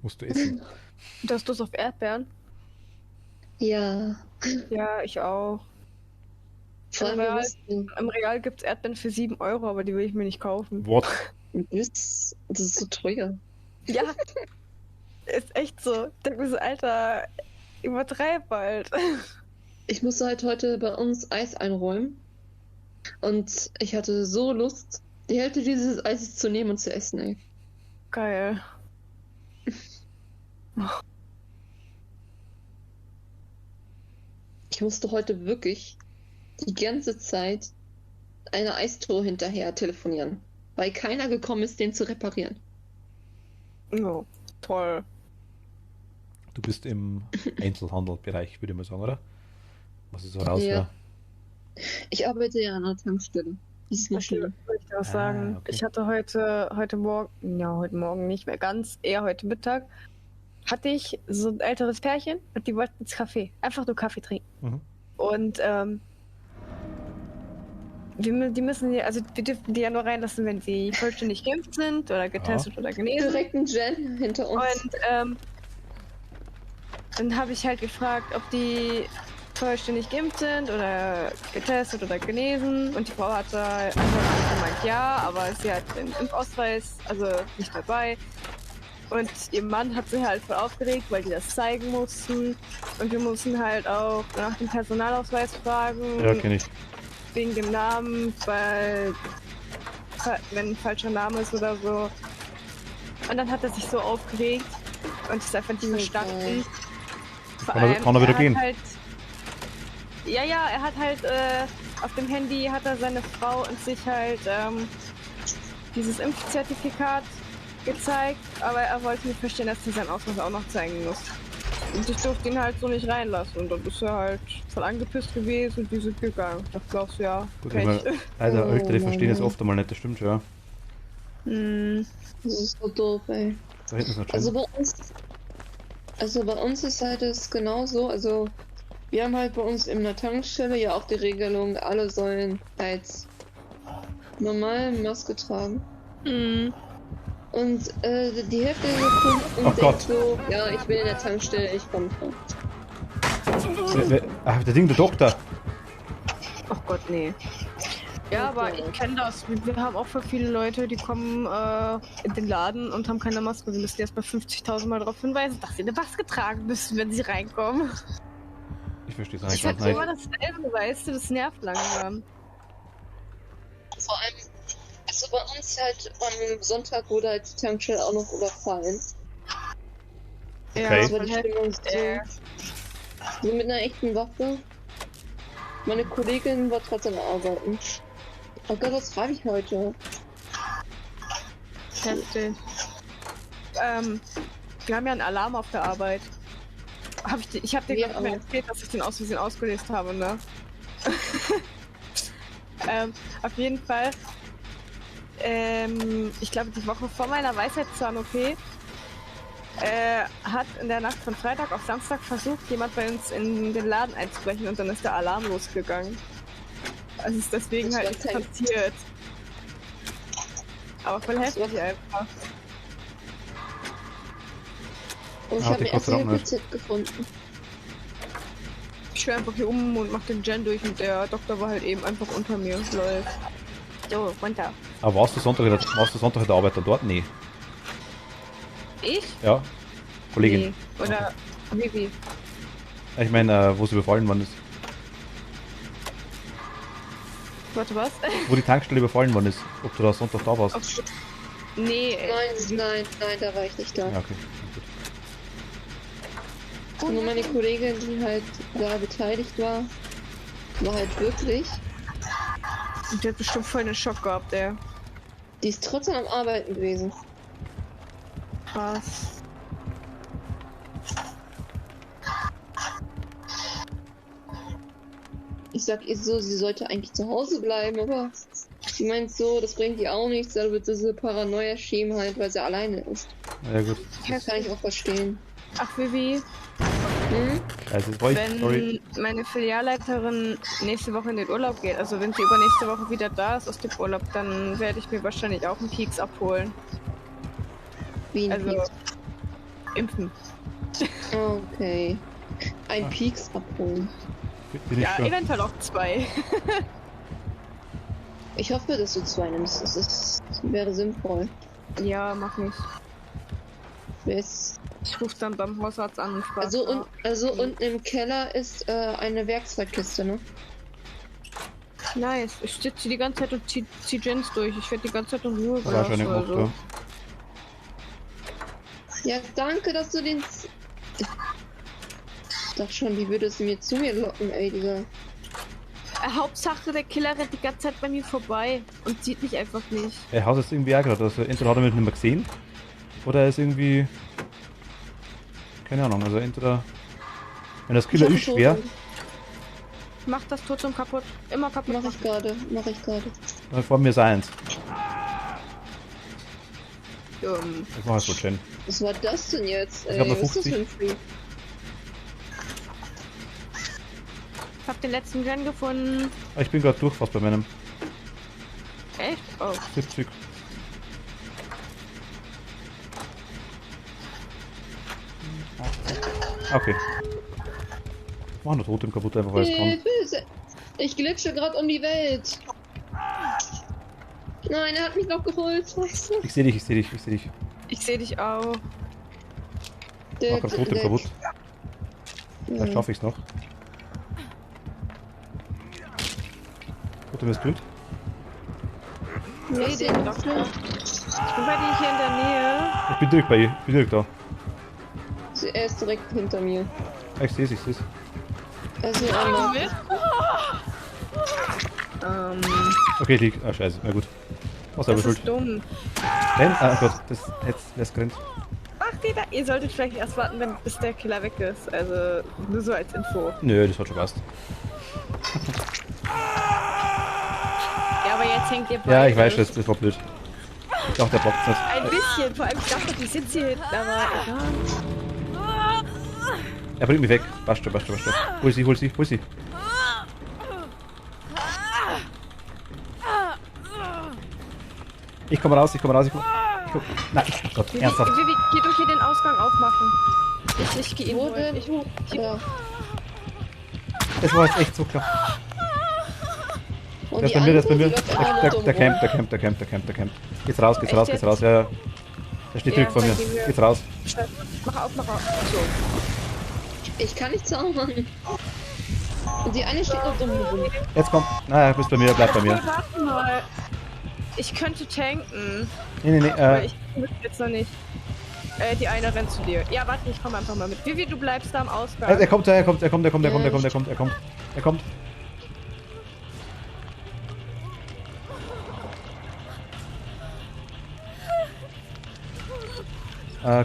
Musst du essen. Du hast Lust auf Erdbeeren? Ja. Ja, ich auch. Vor Vor allem, wir Im Real gibt's Erdbeeren für 7 Euro, aber die will ich mir nicht kaufen. What? das ist so teuer. Ja, ist echt so. Ich denke mir so, Alter, übertreib bald. Ich musste halt heute bei uns Eis einräumen. Und ich hatte so Lust, die Hälfte dieses Eises zu nehmen und zu essen, ey. Geil. Ich musste heute wirklich die ganze Zeit einer Eistour hinterher telefonieren, weil keiner gekommen ist, den zu reparieren. Ja, toll. Du bist im Einzelhandelbereich, würde ich mal sagen, oder? Was ist so raus? Ja. Ich arbeite ja an einer Tankstelle. Das ist nicht schlimm. Soll ich dir was sagen? Okay. Ich hatte heute Morgen nicht mehr ganz, eher heute Mittag, hatte ich so ein älteres Pärchen und die wollten ins Café. Einfach nur Kaffee trinken. Mhm. Und die müssen ja, also wir dürfen die ja nur reinlassen, wenn sie vollständig geimpft sind oder getestet oder genesen. Direkt ein Gen hinter uns. Und dann habe ich halt gefragt, ob die vollständig geimpft sind oder getestet oder genesen. Und die Frau hatte also gemeint, ja, aber sie hat den Impfausweis, also nicht dabei. Und ihr Mann hat sich halt voll aufgeregt, weil die das zeigen mussten. Und wir mussten halt auch nach dem Personalausweis fragen. Ja, kenne ich. Wegen dem Namen, weil wenn ein falscher Name ist oder so. Und dann hat er sich so aufgeregt und ist einfach nicht verstanden. Vor Kann er wieder gehen? Halt, ja, er hat halt auf dem Handy hat er seine Frau und sich halt dieses Impfzertifikat gezeigt, aber er wollte nicht verstehen, dass er seinen Ausweis auch noch zeigen muss. Und ich durfte ihn halt so nicht reinlassen und dann ist er halt voll angepisst gewesen und die sind gegangen. Das glaubst du ja. Gut, Pech. Alter, Ältere verstehen das Mann. oft einmal nicht, das stimmt schon, ja. Das ist so doof, ey. Da hinten ist noch schön. Also bei uns ist halt das genauso. Also wir haben halt bei uns in der Tankstelle ja auch die Regelung, alle sollen halt normal Maske tragen. Mhm. Und die Hälfte der Kunden Oh denkt Gott. so, ja, ich bin in der Tankstelle, ich komme vor. Ach, der Ding, der Doktor. Ach Gott, nee. Ja, aber Okay. ich kenne das. Wir haben auch für viele Leute, die kommen in den Laden und haben keine Maske. Wir müssen erst mal 50.000 Mal darauf hinweisen, dass sie eine Maske tragen müssen, wenn sie reinkommen. Ich verstehe es Ich eigentlich sag gar nicht. immer dasselbe, weißt du, das nervt langsam. Vor allem, also bei uns halt am Sonntag wurde halt die Tankstelle auch noch überfallen. Okay. Das war voll die heftig. Stimmung so mit einer echten Waffe. Meine Kollegin war trotzdem arbeiten. Oh Gott, was schreibe ich heute? Heftig. Wir haben ja einen Alarm auf der Arbeit. Ich hab dir Wir glaub ich mal auch. erzählt, dass ich den aus Versehen ausgelöst habe, ne? Auf jeden Fall. Ich glaube, die Woche vor meiner Weisheitszahn-OP hat in der Nacht von Freitag auf Samstag versucht, jemand bei uns in den Laden einzubrechen und dann ist der Alarm losgegangen. Also ist deswegen Das halt war nichts safe. passiert. Aber voll war- heftig einfach. Und ich Ah, habe der mir erst Gott sei Dank den Tipp gefunden. Ich schwör einfach hier um und mach den Gen durch und der Doktor war halt eben einfach unter mir. Läuft. So, runter. Aber warst du Sonntag in der Arbeit dann dort? Nee. Ich? Ja. Kollegin. Nee. Oder Vivi. Ich meine, wo sie überfallen worden ist. Warte, was? Wo die Tankstelle überfallen worden ist. Ob du da Sonntag da warst. Okay. Nee, Nein, da war ich nicht da. Ja, okay. Gut. Nur meine Kollegin, die halt da beteiligt war halt wirklich. der hat bestimmt voll den Schock gehabt, ey. Die ist trotzdem am Arbeiten gewesen. Krass. Ich sag ihr so, sie sollte eigentlich zu Hause bleiben, aber sie meint so, das bringt ihr auch nichts, da wird diese Paranoia schieben halt, weil sie alleine ist. Ja, gut. Das kann ich auch verstehen. Ach, Vivi, Hm? Also, das war ich. wenn Sorry. meine Filialleiterin nächste Woche in den Urlaub geht, also wenn sie übernächste Woche wieder da ist aus dem Urlaub, dann werde ich mir wahrscheinlich auch einen Pieks abholen. Wie ein Also, Pieks. impfen. Okay. Ein Ah. Pieks abholen. Bin ich Ja, schon. eventuell auch 2. Ich hoffe, dass du 2 nimmst. Wäre sinnvoll. Ja, mach nicht. Bis, Ich ruf dann beim Hausarzt an und frage. also unten im Keller ist eine Werkzeukkiste, ne? Nice. Ich sitze die ganze Zeit und zieh Gens durch. Ich werde die ganze Zeit in Ruhe Da war schon gelassen. irgendwo Also. da. Ja, danke, dass du den... Ich dachte schon, die würde es mir zu mir locken, ey, dieser... Hauptsache, der Killer rennt die ganze Zeit bei mir vorbei und sieht mich einfach nicht. Er haut jetzt irgendwie auch gerade. Also entweder hat er mich nicht mehr gesehen oder er ist irgendwie. Keine Ahnung, also entweder. Wenn das Killer ist schwer, Mach das Totem kaputt. Immer kaputt. Mach ich gerade. dann vor mir ist eins. Ähm, Ich mach jetzt wohl Chen. Was war das denn jetzt? Ich hab noch was ist das 50. für ein Freak? Ich hab den letzten Gen gefunden. Ich bin gerade durch fast bei meinem Echt? Oh. 70. Okay. Mach nur Totem kaputt, einfach weil es kann. Hilfe! Ich glitsche gerade um die Welt. Nein, er hat mich noch geholt. Scheiße. Ich seh dich. Ich sehe dich auch. Mach grad Totem kaputt. Vielleicht Ja. schaffe ich's noch. Totem ist tot. Nee, Ich den seh doch. nichts mehr. Ich bin bei dir hier in der Nähe. Ich bin direkt bei ihr. Ich bin direkt da. Er ist direkt hinter mir. Ich seh's. Also einmal. Okay, ich lieg. Ah, scheiße. Na gut. Was selber Das schuld. ist dumm. Renn? Ah Gott, das lässt gerannt. Ach, ihr solltet vielleicht erst warten, bis der Killer weg ist. Also, nur so als Info. Nö, das hat schon passt. Ja, aber jetzt hängt ihr beide. Ja, ich weiß, das war blöd. Ich dachte, der blockt nicht. Ein bisschen, vor allem ich dachte, die sitzt hier hinten, aber egal. Er bringt mich weg. Passt schon. Hol sie. Ich komme raus. Nein, oh Gott, ernsthaft. Vivi, geh durch hier den Ausgang aufmachen. Ich geh ihn Wo holen. denn? Ich, Da. Das war jetzt echt so klar. Und Der ist die bei mir, andere, die läuft immer nur dumm Der rum. campt. Geht's raus. Echt Ja. Der steht direkt vor mir. dann gehen wir- Geht's raus. Mach auf. So. Ich kann nicht zaubern. Und die eine steht noch dumm rum. Jetzt kommt. Naja, bist bei mir, bleib bei mir. Warte mal. Ich könnte tanken. Nee. Aber ich will jetzt noch nicht. Die eine rennt zu dir. Ja, warte, ich komme einfach mal mit. Vivi, du bleibst da am Ausgang. Er kommt.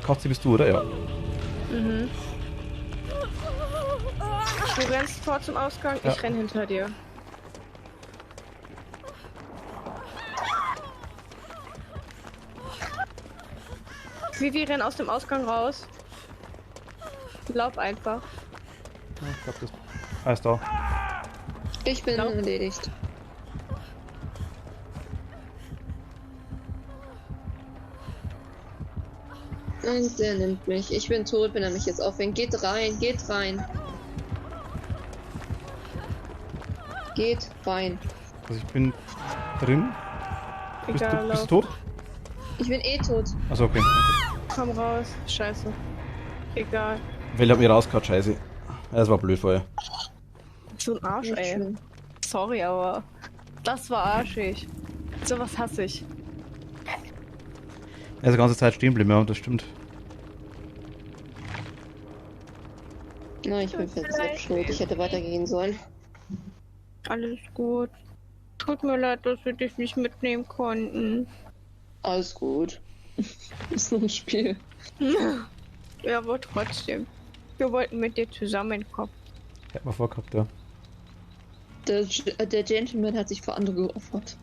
Kotzi bist du, oder? Ja. Du rennst vor zum Ausgang, Ja. ich renn hinter dir. Vivi, renn aus dem Ausgang raus. Lauf einfach. Ich glaub, das. Ist da. Ich bin Genau. erledigt. Und der nimmt mich. Ich bin tot, wenn er mich jetzt aufhängt. Geht rein. Geht rein. Also ich bin drin. Egal, Bist lauf. du tot? Ich bin eh tot. Achso, okay. Komm raus. Scheiße. Egal. Weil ich hab mich rausgehauen, scheiße. Ja, das war blöd vorher. So ein Arsch, Nicht ey. schlimm. Sorry, aber das war arschig. Sowas hasse ich. Er ist die ganze Zeit stehen geblieben, ja, das stimmt. Nein, ich bin selbst schuld. Ich hätte weitergehen sollen. Alles gut. Tut mir leid, dass wir dich nicht mitnehmen konnten. Alles gut. Ist nur ein Spiel. Ja, aber trotzdem. Wir wollten mit dir zusammenkommen. Hätte man vorgehabt, ja. Der Gentleman hat sich für andere geopfert.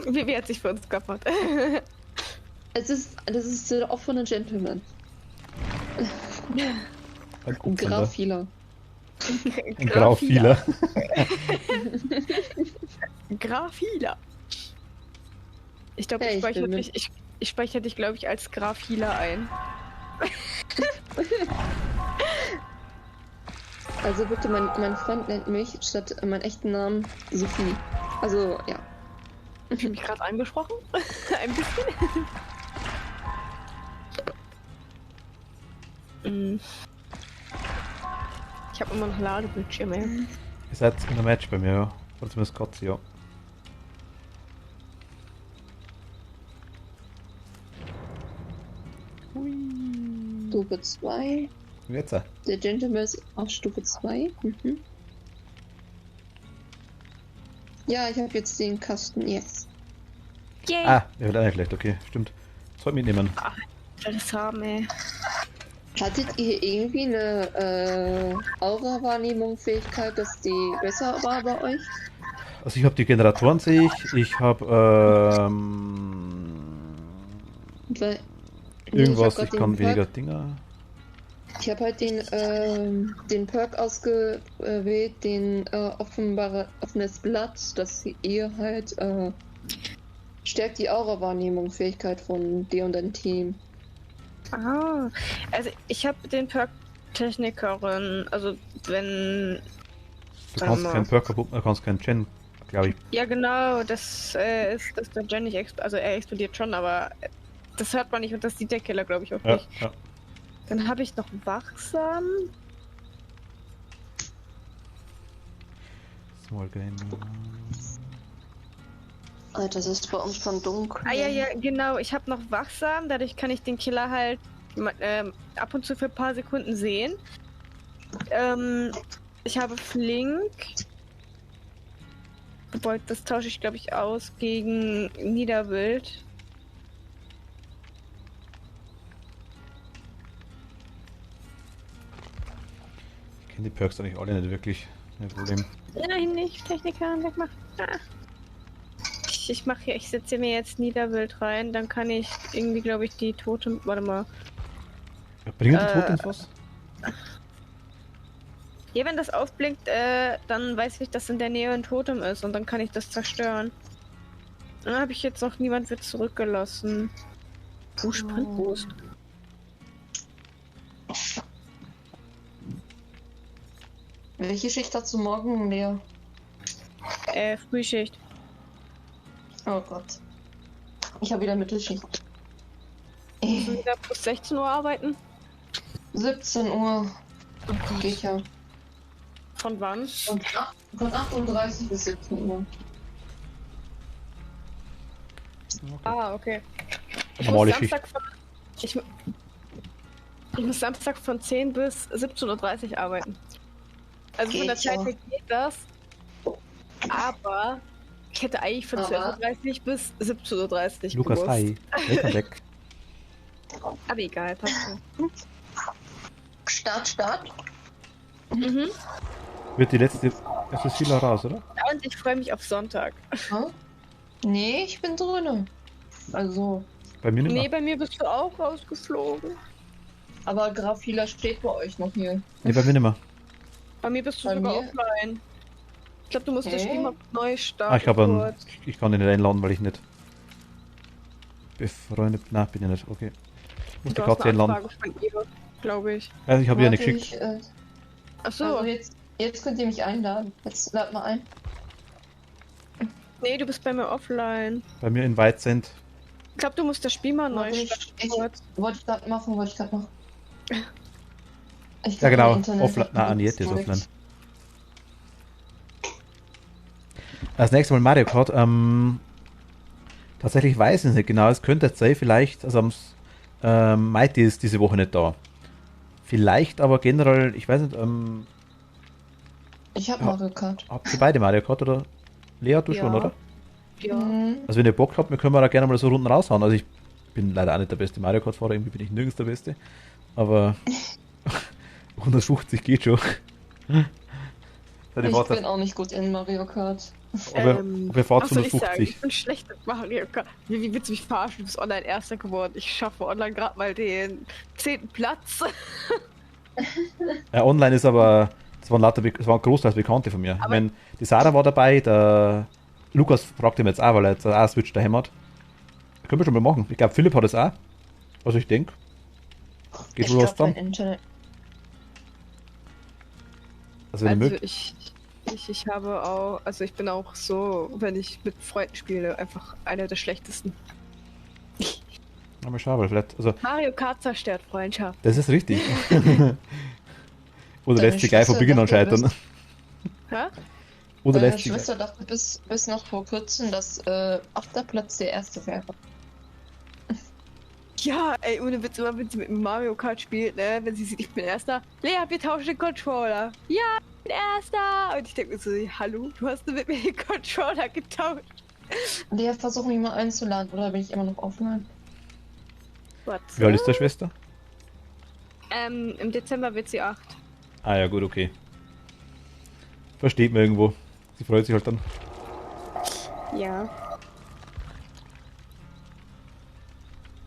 Vivi hat sich für uns geopfert. Das ist der offene Gentleman. Ein Ein Grafieler. Ein Graufieler. Grafieler. Ich glaube, Hey, ich ich speichere bin dich, ich speichere dich, glaube ich, als Grafieler ein. Also bitte, mein Freund nennt mich statt meinen echten Namen Sophie. Also, ja. Ich habe mich gerade angesprochen. Ein bisschen. Ich habe immer noch Ladebildschirme. Ihr seid in einem Match bei mir, ja. Oder zumindest Kotze, ja. Stufe 2. Und jetzt? Der Gentleman ist auf Stufe 2. Mhm. Ja, ich habe jetzt den Kasten, yes. Yay! Ah, der wird auch nicht schlecht, okay, stimmt. Soll mitnehmen. Das haben, ey. Hattet ihr irgendwie eine Aura-Wahrnehmung-Fähigkeit, dass die besser war bei euch? Also ich habe die Generatoren, sehe ich habe Weil, irgendwas, hab ich grad kann den weniger Perk, Dinger. ich habe halt den Perk ausgewählt, den offenes Blatt, dass ihr halt stärkt die Aura-Wahrnehmung-Fähigkeit von dir und deinem Team. Ah, also ich habe den Perk Technikerin, also wenn... Du kannst keinen Perk kaputt machen, du kannst keinen Gen, glaube ich. Ja genau, das ist der Gen nicht also er explodiert schon, aber das hört man nicht und das sieht der Killer, glaube ich, auch Ja, nicht. ja. Dann habe ich noch Wachsam. Small Game. Alter, das ist bei uns schon dunkel. Ah ja, genau, ich habe noch Wachsam, dadurch kann ich den Killer halt ab und zu für ein paar Sekunden sehen. Ich habe Flink. Wobei, das tausche ich, glaube ich, aus gegen Niederwild. Ich kenne die Perks eigentlich alle nicht wirklich. Kein Problem. Nein, nicht. Techniker, wegmachen. Ah. Ich setze mir jetzt Niederwild rein, dann kann ich irgendwie, glaube ich, die Totem... Warte mal. Ja, bringen die Totems was? Ja, wenn das aufblinkt, dann weiß ich, dass in der Nähe ein Totem ist und dann kann ich das zerstören. Dann habe ich jetzt noch niemand wird zurückgelassen. Sprintboost. Welche Schicht hast du morgen, Lea? Frühschicht. Oh Gott. Ich habe wieder Mittelschicht. Musst du wieder bis 16 Uhr arbeiten? 17 Uhr. Geht ja. Von wann? Von 38 bis 17 Uhr. Ah, okay. Normale Schicht. Ich muss Samstag von 10 bis 17:30 Uhr arbeiten. Also von der Geht Zeit ja. her geht das. Aber ich hätte eigentlich von 12:30 Uhr bis 17:30 Uhr Lukas, gewusst. hi. Welcome back. Aber egal, passt schon. Start. Mhm. Wird die letzte Fehler raus, oder? Und ich freue mich auf Sonntag. Hm? Nee, ich bin drinne. Also, Bei mir nicht Nee, mehr. bei mir bist du auch rausgeflogen. aber Grafila steht bei euch noch hier. Nee, bei mir nicht mehr. Bei mir bist du Bei sogar mir? offline. Ich glaube, du musst das Spiel mal neu starten. Ah, ich habe einen. kurz. Ich kann den nicht einladen, weil ich nicht befreundet. Na, bin ich nicht. Okay. Ich muss die Du hast Katze eine einladen. Anfrage von ihr, glaube ich. Also ich habe ihr nicht Warte, geschickt. Ach so. Also jetzt könnt ihr mich einladen. Jetzt lad mal ein. Nee, du bist bei mir offline. Bei mir in White sind. Ich glaube, du musst das Spiel mal neu Warte, starten. kurz. wollte ich gerade machen. Ich Ja, kann genau. mein Internet Offline. nicht Na, Aniette ist direkt. offline. Das nächste Mal Mario Kart. Tatsächlich weiß ich es nicht genau. Es könnte jetzt sein, vielleicht. Also Mighty ist diese Woche nicht da. Vielleicht aber generell, ich weiß nicht, Ich habe Ja. Mario Kart. habt ihr beide Mario Kart oder? Lea, du Ja. schon, oder? Ja. Mhm. Also wenn ihr Bock habt, wir können da gerne mal so Runden raushauen. Also ich bin leider auch nicht der beste Mario Kart Fahrer, irgendwie bin ich nirgends der Beste. Aber 150 geht schon. Ja, Ich fahrt bin auch nicht gut in Mario Kart. aber wir fahren was soll ich sagen? 150. Ich bin schlecht mit Mario Kart. Wie willst du mich verarschen? Du bist online Erster geworden. Ich schaffe online gerade mal den 10. Platz. Ja, online ist aber, das waren großteils Bekannte von mir. Ich meine, die Sarah war dabei, der Lukas fragt ihn jetzt auch, weil er jetzt auch Switch daheim hat. Können wir schon mal machen. Ich glaube, Philipp hat es auch. Also ich denke. Geht Ich wohl was glaube, mein dann. Internet. Also wenn ihr mögt. Ich habe auch, also ich bin auch so, wenn ich mit Freunden spiele, einfach einer der schlechtesten. Aber schade, vielleicht. Also, Mario Kart zerstört Freundschaft. das ist richtig. Oder Deine lässt sich gleich von Schwester Beginn an dachte, du scheitern. Hä? Oder Meine lässt sich. Schwester dachte bis noch vor kurzem, dass 8. Platz der erste wäre. Ja, ey, ohne Witz, immer wenn sie mit Mario Kart spielt, ne, wenn sie sieht, ich bin Erster. Lea, wir tauschen den Controller. Ja, ich bin Erster. Und ich denke mir so, hallo, du hast nur mit mir den Controller getauscht. Der versucht mich mal einzuladen, oder bin ich immer noch offline? Was? Wie alt ist der Schwester? Im Dezember wird sie 8. Ah ja, gut, okay. Versteht man irgendwo. Sie freut sich halt dann. Ja.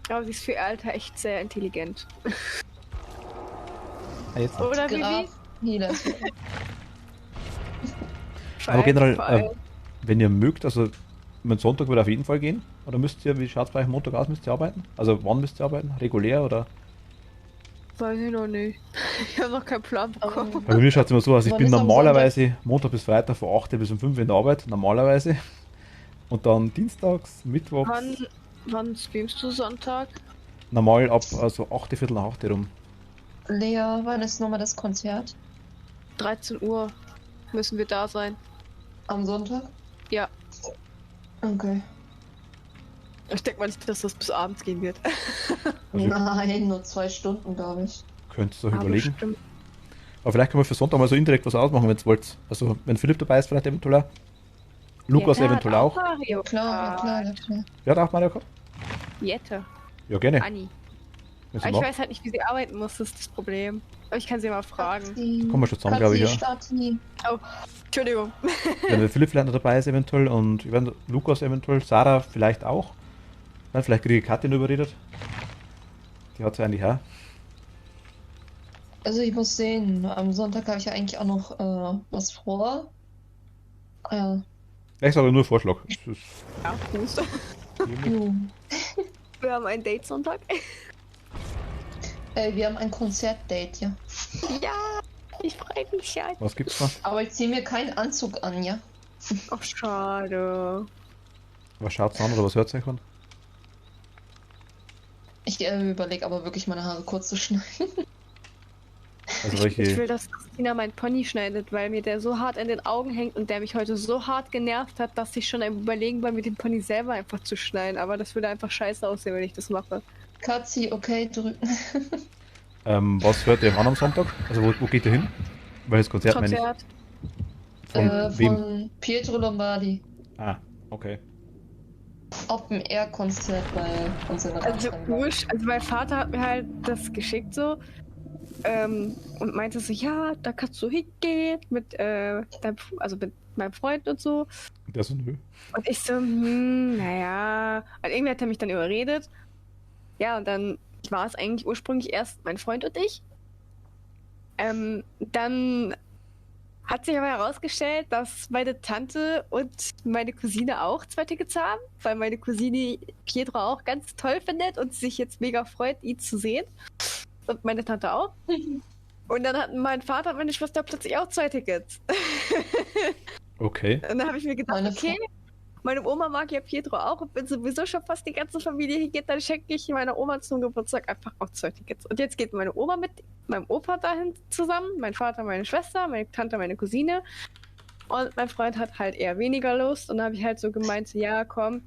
Aber sie ist für ihr Alter echt sehr intelligent. Ah, jetzt. Oder Vivi? Graf Nieder. Aber generell, Vor allem. wenn ihr mögt, also mein Sonntag wird auf jeden Fall gehen. Oder müsst ihr, wie schaut es bei euch Montag aus, müsst ihr arbeiten? Also wann müsst ihr arbeiten? Regulär oder? Weiß ich noch nicht. Ich habe noch keinen Plan bekommen. Weil bei mir schaut es immer so aus, ich Wann bin ist am normalerweise Montag bis Freitag von 8 bis um 5 in der Arbeit, normalerweise. Und dann dienstags, mittwochs, Wann streamst du Sonntag? normal ab also 8, Viertel nach 8 rum. Lea, wann ist nochmal das Konzert? 13 Uhr müssen wir da sein. Am Sonntag? Ja. Okay. Ich denke mal nicht, dass das bis abends gehen wird. Also Nein, nur 2 Stunden, glaube ich. könnt ihr euch Aber überlegen. stimmt. Aber vielleicht können wir für Sonntag mal so indirekt was ausmachen, wenn ihr wollt. Also wenn Philipp dabei ist, vielleicht eventuell auch. Lukas Ja, der eventuell hat auch. Mario Klar, Kart. klar, klar. Wer hat auch Mario Kart? Jette. Ja, gerne. Anni. Wenn sie Aber ich mag. weiß halt nicht, wie sie arbeiten muss, das ist das Problem. Aber ich kann sie mal fragen. Kommen wir schon zusammen, glaube ich, ja. Stati. Oh, Entschuldigung. Wenn der Philipp vielleicht noch dabei ist eventuell und ich weiß, Lukas eventuell, Sarah vielleicht auch. Dann vielleicht kriege ich Katja nur überredet. Die hat sie eigentlich auch. Also ich muss sehen, am Sonntag habe ich ja eigentlich auch noch was vor. Ja. Ich sage nur Vorschlag. Das ist Ja, Fuß. Hm. Wir haben ein Date Sonntag. Wir haben ein Konzertdate, ja. Ja, ich freue mich ja. Was gibt's da? Aber ich ziehe mir keinen Anzug an, ja. Ach, schade. Was schaut's an oder was hört euch an? Ich überlege aber wirklich meine Haare kurz zu schneiden. Also Ich will, welche. dass Christina mein Pony schneidet, weil mir der so hart in den Augen hängt und der mich heute so hart genervt hat, dass ich schon am Überlegen war, mit dem Pony selber einfach zu schneiden. Aber das würde einfach scheiße aussehen, wenn ich das mache. Katzi, okay, drücken. Was hört ihr an am Sonntag? Also wo geht ihr hin? Welches Konzert meine ich? Konzert. Von wem? Von Pietro Lombardi. Ah, okay. Open Air Konzert bei uns in der Also, Radbahn. also mein Vater hat mir halt das geschickt so und meinte so, ja, da kannst du hingehen mit, mit meinem Freund und so. Der so, nö. Und ich so, naja. Und irgendwie hat er mich dann überredet. Ja, und dann war es eigentlich ursprünglich erst mein Freund und ich. Dann hat sich aber herausgestellt, dass meine Tante und meine Cousine auch 2 Tickets haben, weil meine Cousine Pietro auch ganz toll findet und sich jetzt mega freut, ihn zu sehen. Und meine Tante auch. Und dann hatten mein Vater und meine Schwester plötzlich auch 2 Tickets. Okay. Und dann habe ich mir gedacht, Meine okay, meine Oma mag ja Pietro auch und wenn sowieso schon fast die ganze Familie hier geht, dann schenke ich meiner Oma zum Geburtstag einfach auch 2 Tickets. Und jetzt geht meine Oma mit meinem Opa dahin zusammen, mein Vater, meine Schwester, meine Tante, meine Cousine. Und mein Freund hat halt eher weniger Lust. Und dann habe ich halt so gemeint, ja, komm,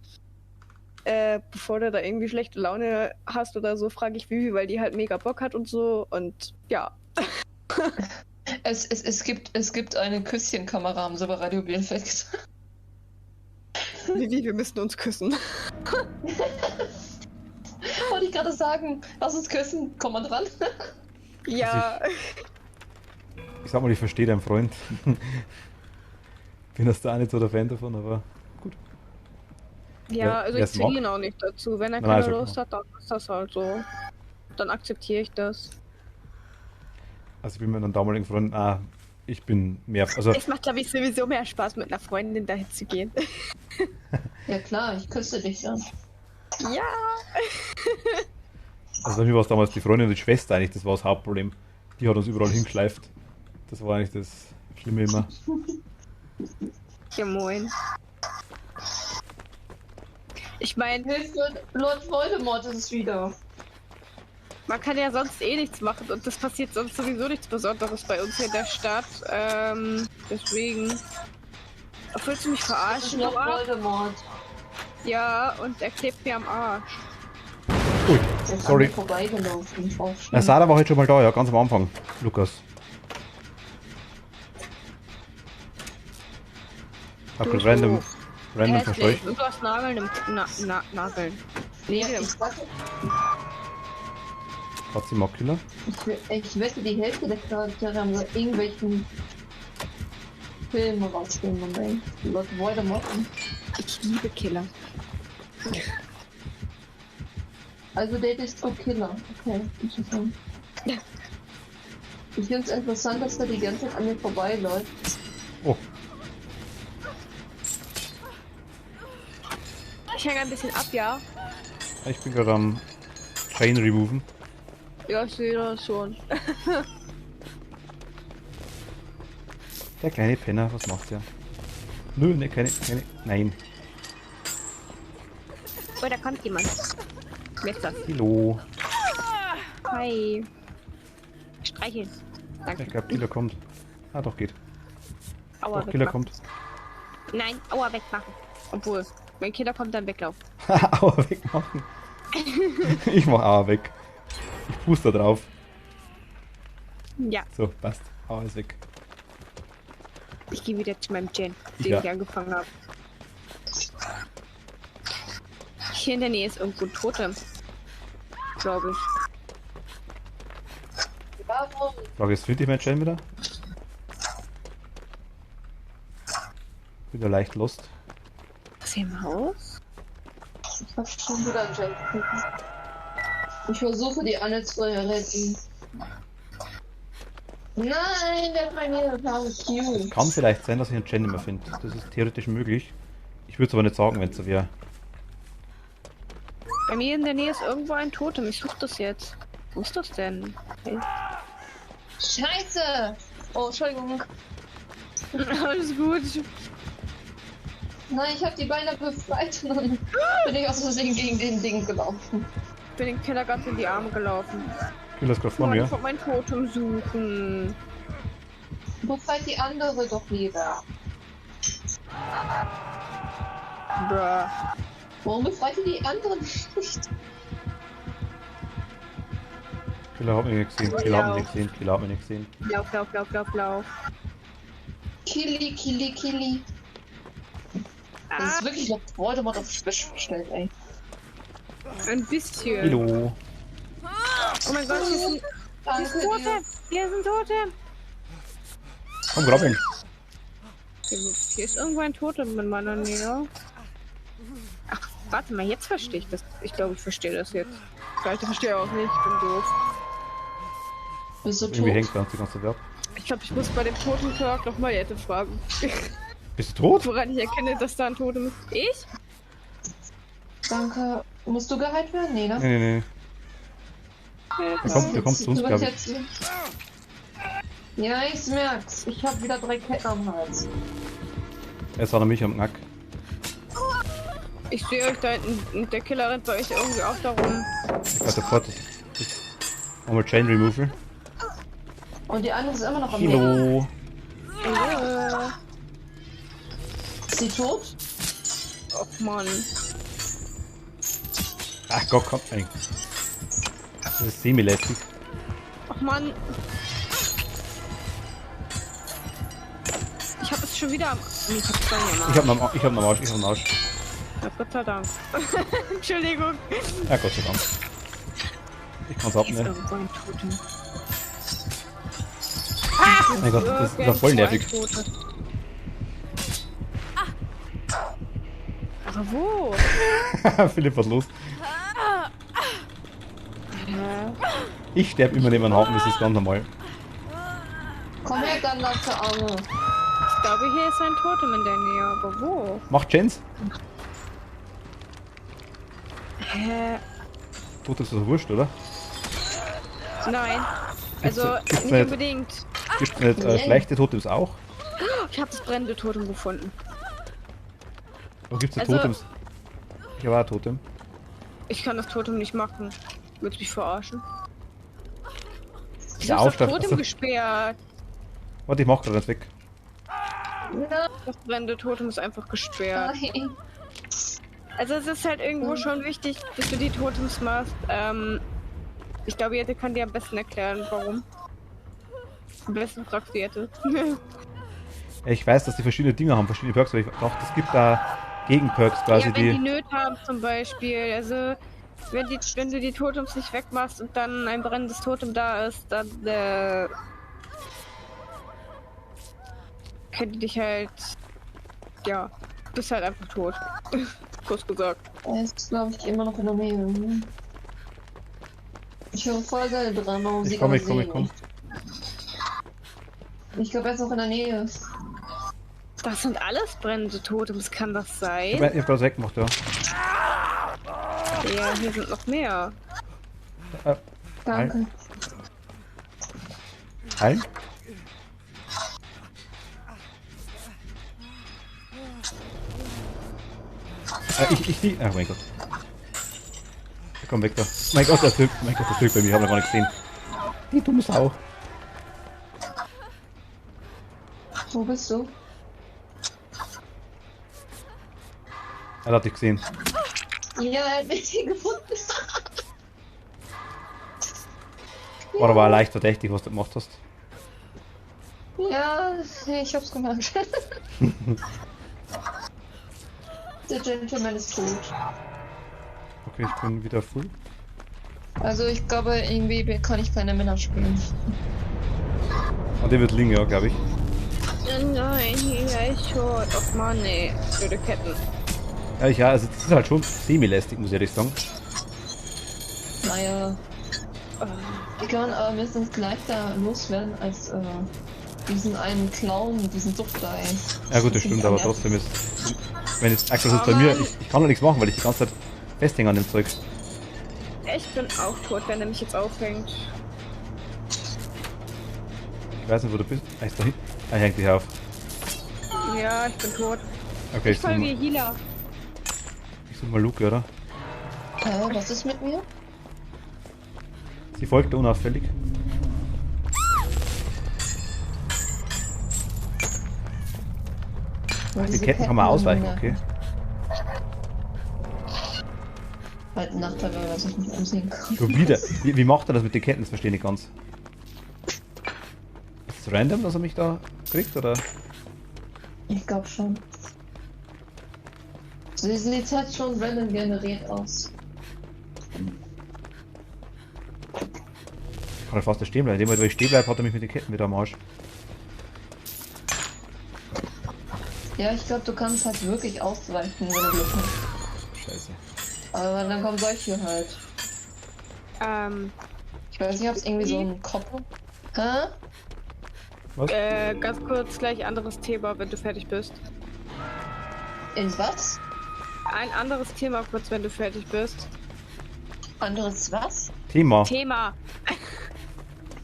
bevor du da irgendwie schlechte Laune hast oder so, frage ich Vivi, weil die halt mega Bock hat und so. Und ja. Es gibt eine Küsschenkamera am Silberradio Bielefeld gesagt. Vivi, wir müssen uns küssen. Wollte ich gerade sagen, lass uns küssen, komm mal dran. Ja. Ich sag mal, ich verstehe deinen Freund. Bin das da auch nicht so der Fan davon, aber gut. Ja, also ich wer's zwinge mag. ihn auch nicht dazu. Wenn er Nein, keine also, Lust hat, dann ist das halt so. Dann akzeptiere ich das. Also ich bin mit einem damaligen Freund, ich bin mehr, also Es macht, glaube ich, sowieso mehr Spaß, mit einer Freundin dahin zu gehen. Ja klar, ich küsse dich dann. Ja. bei mir war es damals die Freundin und die Schwester eigentlich, das war das Hauptproblem. Die hat uns überall hingeschleift. Das war eigentlich das Schlimm immer. Ja, moin. Ich meine, Hilfe, Lord Voldemort ist es wieder. man kann ja sonst eh nichts machen und das passiert sonst sowieso nichts Besonderes bei uns hier in der Stadt. Deswegen. Willst du mich verarschen? Lord du Arsch? Voldemort. Ja, und er klebt mir am Arsch. Ui, Der ist sorry. an mir vorbeigelaufen. Oh, Ja, Sarah war heute schon mal da, ja, ganz am Anfang. Lukas. Hab Du grad so random Hässlich. verscheucht. Und du hast Nageln im Nageln. Nägel im Ich, wette, Hat sie Mockkiller? ich wette, die Hälfte der Charaktere haben so irgendwelchen Filmen rausgenommen. Lord Voldemort. Ich liebe Killer. Also der ist auch Killer. Okay, interessant. Ich finde es interessant, dass der die ganze Zeit an mir vorbeiläuft. Oh, Ich hänge ein bisschen ab, ja. ich bin gerade am Chain removen. Ja, ich sehe das schon. Der kleine Penner, was macht der? Nö, ne, keine. Nein. Oh, da kommt jemand. Wer ist das? Hallo. Hi. Streicheln. Danke. Ich glaube, Killer kommt. Ah, doch, geht. Aua, Doch, Killer wegmachen. kommt. Nein, Aua, wegmachen. Obwohl, wenn Killer kommt, dann weglaufen. Aua wegmachen. Ich mach Aua weg. Ich puste da drauf. Ja, So, passt. Aua ist weg. ich gehe wieder zu meinem Gen, den Ja. ich angefangen habe. Hier in der Nähe ist irgendwo ein Totem. Glaube ich. Warum? Frage ist, fühlt dich mein Chain wieder? Wieder leicht lost. Was hier im Haus? Ich hab schon wieder einen Jack. Ich versuche die Anne zu retten. Nein, der hat bei mir total cute. Kann vielleicht sein, dass ich einen Chain nicht mehr finde. Das ist theoretisch möglich. Ich würde es aber nicht sagen, wenn es so wäre. Bei mir in der Nähe ist irgendwo ein Totem. Ich suche das jetzt. Wo ist das denn? Okay. Scheiße! Oh, Entschuldigung. Alles gut. Nein, ich habe die Beine befreit und dann bin ich aus Versehen gegen den Ding gelaufen. Ich bin den Killer ganz in die Arme gelaufen. Killer ist gerade vor Mann, mir. ich wollte mein Totem suchen. Befreit die andere doch lieber. Bruh. Warum befreit ihr die andere nicht? Killer hat mich nicht gesehen. Killer hat mich nicht gesehen. Killer hat mich nicht gesehen. Lauf, lauf, lauf, lauf, lauf. Killy, Killy, Killy. Das Ah, ist wirklich noch Voldemort auf Special gestellt, ey. ein bisschen. Hallo. Oh mein Gott, hier ist ein Danke dir. Totem. Hier ist ein Totem. Komm, grab ihn. Hier ist irgendwo ein Totem in meiner Nähe. Ach, warte mal, jetzt verstehe ich das. Ich glaube, ich verstehe das jetzt. Vielleicht verstehe ich auch nicht, ich bin doof. Bist du Irgendwie tot? hängt da die ganze Verb. Ich glaube, ich muss bei dem Totem-Perk nochmal Jette fragen. Bist du tot? Woran ich erkenne, dass da ein Totem ist. Ich? Danke. Musst du geheilt werden? Nee, ne? Nee. Der kommt zu uns, glaube ich. Ja, ich merk's. Ich hab wieder 3 Ketten am Hals. Jetzt hat er mich am Nack. Ich sehe euch da hinten und der Killer rennt bei euch irgendwie auch darum. Ich warte sofort. Einmal Chain Removal. Und die andere ist immer noch am Leben. Hallo. Ist sie tot? Och Mann. Ach Gott, komm. Ey. Das ist semi-lästig. Och Mann. Ich hab es schon wieder am... Nee, ich hab's gar nicht am Ich hab einen Arsch, ich hab einen Arsch. Ja, Gott sei Dank. Entschuldigung. Ja, Gott sei Dank. Ich kann's Hier ist abnehmen. irgendwo ein Totem. Mein Gott, das ist doch voll nervig. Tote. Aber wo? Philipp, was los? Ich sterbe immer neben einem Haufen, das ist ganz normal. Komm her, dann lass der Arme. Ich glaube, hier ist ein Totem in der Nähe, aber wo? Macht Chance? Hä? Tot ist das wurscht, oder? Nein. Also, Gibt's nicht nicht- unbedingt. Gibt's nicht Nee. schlechte Totems auch? Ich habe das brennende Totem gefunden. Wo gibt's da Also- Totems? Ich habe auch ein Totem. Ich kann das Totem nicht machen. Willst du mich verarschen? Ich Der habe das Aufstand. Totem Achso. gesperrt. Warte, ich mach gerade das weg. Das brennende Totem ist einfach gesperrt. Nein. Also es ist halt irgendwo schon wichtig, dass du die Totems machst. Ich glaube, Jette kann dir am besten erklären, warum. Am besten fragst du Jette. Ja, ich weiß, dass die verschiedene Dinge haben, verschiedene Perks, aber ich dachte, es gibt da Gegenperks quasi, Ja, wenn die die... Nöte haben zum Beispiel. Also wenn du die Totems nicht wegmachst und dann ein brennendes Totem da ist, dann könnte dich halt... Ja, bist halt einfach tot. Kurz gesagt. Er ist, glaube ich, immer noch in der Nähe. Ich höre voll geil dran, warum Ich sie komm. Ich glaube, er ist noch in der Nähe. Das sind alles brennende Totems, kann das Ich sein? hab das weggemacht, ja. Ja, hier sind noch mehr. Danke. Heilen? Ich ach mein Gott. Komm weg da. Mein Gott, der Typ bei mir, ich hab noch gar nicht gesehen. Die dumme Sau. Wo bist du? Er hat dich gesehen. Ja, er hat mich gefunden. War aber leicht verdächtig, was du gemacht hast. Ja, ich hab's gemacht. Der Gentleman ist tot. Okay, ich bin wieder full. Also ich glaube, irgendwie kann ich keine Männer spielen. Und der wird liegen, ja, glaube ich. Nein, hier ist tot. Och Mann, nee. Blöde Ketten. Ja, also das ist halt schon semi-lästig, muss ich ehrlich sagen. Naja. Ich kann aber mindestens gleich da loswerden als diesen einen Clown, diesen Duftei. Ja gut, das stimmt, aber trotzdem ist... Wenn jetzt aktuell ist bei mir, ich kann doch nichts machen, weil ich die ganze Zeit festhänge an dem Zeug. Ich bin auch tot, wenn er mich jetzt aufhängt. Ich weiß nicht, wo du bist. Er ist da hinten. Er hängt dich auf. Ja, ich bin tot. Okay, Ich folge Healer. ich such mal Luke, oder? Was ist mit mir? Sie folgt unauffällig. Die Ketten kann man ausweichen, okay. Halt ein Nachteil, weil man sich nicht umsehen kann. Schon wieder. Wie macht er das mit den Ketten? Das verstehe ich nicht ganz. Ist es random, dass er mich da kriegt, oder? Ich glaube schon. Sie sieht halt schon random generiert aus. Ich kann halt fast da stehen bleiben. In dem Moment, wo ich stehen bleibe, hat er mich mit den Ketten wieder am Arsch. Ja, ich glaube, du kannst halt wirklich ausweichen, wenn du Glück hast. Scheiße. Aber dann kommen solche halt. Ich weiß nicht, ob es irgendwie so ein Koppel. Hä? Was? Ganz kurz gleich anderes Thema, wenn du fertig bist. In was? Ein anderes Thema kurz, wenn du fertig bist. Anderes was? Thema. Thema.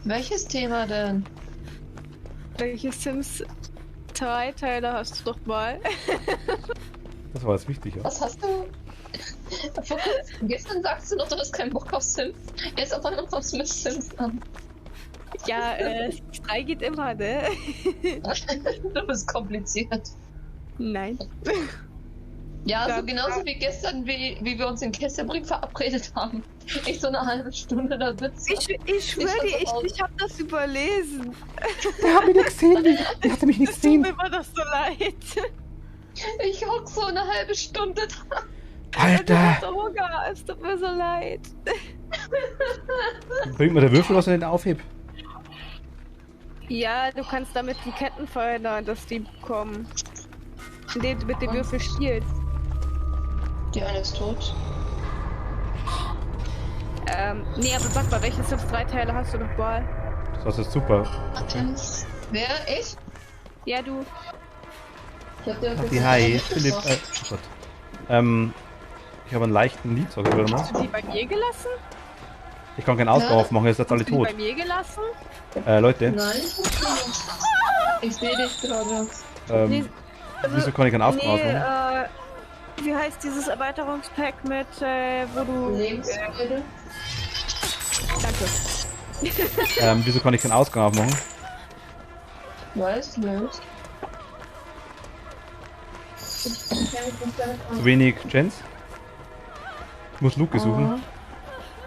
Welches Thema denn? Welche Sims 3 Teile hast du doch mal? Das war jetzt wichtig, ja. Was hast du? Gestern sagst du noch, du hast keinen Bock auf Sims. Jetzt auf einmal kommst du mit Sims an. Ja, Sims 3 geht immer, ne? Du bist kompliziert. Nein. Ja, so Dann- genauso wie gestern, wie wir uns in Kesselbrink verabredet haben. Ich so eine halbe Stunde da sitze. Ich schwöre dir, ich hab das überlesen. Der hat mich nicht gesehen. Der hatte mich nicht Es tut gesehen. mir immer das so leid. Ich hock so eine halbe Stunde da. Alter. So Hunger, es tut mir so leid. Bringt mir der Würfel, was er nicht aufhebt. Ja, du kannst damit die Ketten verhindern, dass die kommen. Indem du mit dem Würfel spielst. Die eine ist tot. Nee, aber sag mal, welche Sims 3 Teile hast du noch mal? Das ist super. Wer? Ich? Ja, du. Ich hab dir Ach, das die jetzt Hai. nicht Philipp. mitgebracht. Oh Gott. Ich habe einen leichten Lied, sag ich wieder mal. Hast du die bei mir gelassen? Ich kann keinen Ausbau Ja. aufmachen, jetzt sind alle Hast du die tot. bei mir gelassen? Leute. Nein, Ich sehe dich gerade. Nee, Wieso kann ich keinen Auftrag nee, machen? wie heißt dieses Erweiterungspack mit, wo du... Lebensmittel. danke. Wieso kann ich keinen Ausgang aufmachen? Weiß nicht. Zu wenig Gens? Ich muss Luke suchen.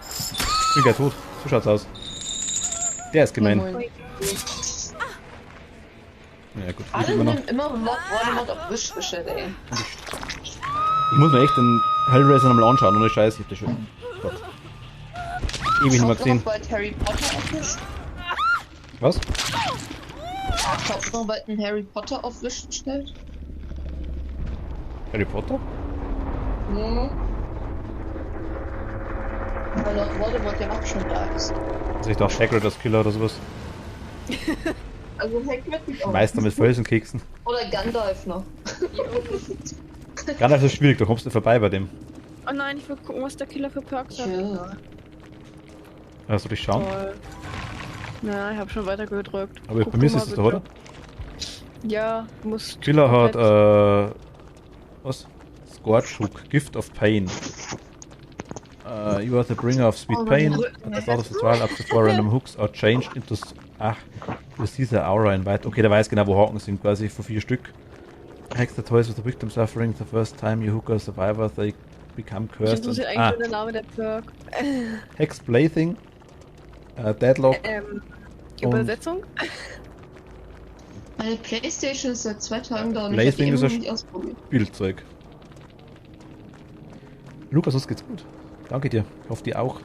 Ich bin gleich tot. So schaut's aus. Der ist gemein. Ja gut, ich Alle immer noch. nehmen immer Voldemort auf Wisch bestellt, ey. Ich muss mir echt den Hellraiser nochmal anschauen, ohne Scheiß, ich hab das schon. Gott. Ewig nicht mehr gesehen. Bald Harry Potter auf Wisch. Was? Habt noch bald einen Harry Potter auf Wisch bestellt? Harry Potter? Mhm. Weil Lord Voldemort ja auch schon da ist. Also ich dachte Hagrid als Killer oder sowas. Also Hagrid nicht auch. Meister mit Felsenkeksen. Oder Gandalf noch. Gandalf ist schwierig, da kommst du vorbei bei dem. Oh nein, ich will gucken, was der Killer für Perks hat. Ja. Hast du dich schauen? Toll. Ja, ich habe schon weiter gedrückt. Aber Guck bei mir du ist mal es doch, oder? bitte. Ja, du musst... Killer hat, komplett- was? Scorch Hook, Gift of Pain. You are the bringer of sweet pain. At the start of the trial, up to 4 random hooks are changed into... you see the aura in white. Okay, der weiß genau, wo Haken sind, quasi von 4 Stück. Hex the toys with the victim suffering. The first time you hook a survivor, they become Ich cursed. interessiert And, eigentlich nur der Name der Perk. Hex Blathing, Deadlock Übersetzung? Meine Playstation ist seit 2 Tagen da und ich Blazing habe ist die ein immer nicht ausprobiert. Spielzeug. Lukas, uns geht's gut. Danke dir. Ich hoffe, dir auch.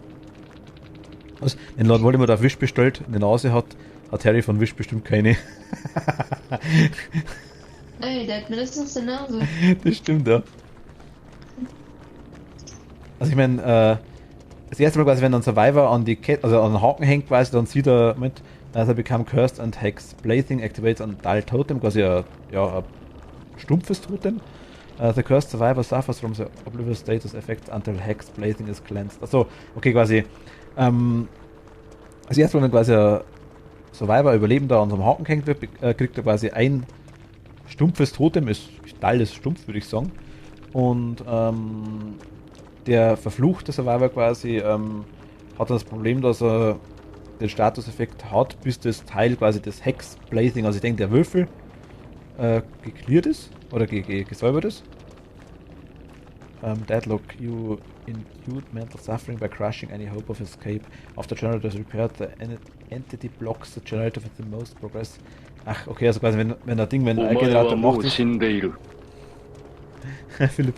Also, wenn Lord Voldemort auf Wish bestellt, eine Nase hat, hat Harry von Wish bestimmt keine. Ey, der hat mindestens eine Nase. Das stimmt, ja. Also ich meine, das erste Mal quasi, wenn ein Survivor an die Kette, also an den Haken hängt quasi, dann sieht er mit, as er become cursed and hex Blathing activates on dull totem, quasi ein stumpfes Totem. The cursed survivor suffers from the oblivious status effect until hex Blathing is cleansed. Achso, okay, quasi, also erst wenn quasi ein Survivor Überlebender an so einem Haken hängt wird, kriegt er quasi ein stumpfes Totem, ist dull, ist stumpf, würde ich sagen. Und der verfluchte Survivor quasi hat dann das Problem, dass er den Statuseffekt hat, bis das Teil quasi des Hex Blathing, also ich denke der Würfel, geklärt ist oder gesäubert ist. Deadlock, you induce mental suffering by crushing any hope of escape. After generator is repaired, the entity blocks the generator with the most progress. Ach, okay, also quasi wenn der Ding, wenn ein Generator macht ist. Philipp,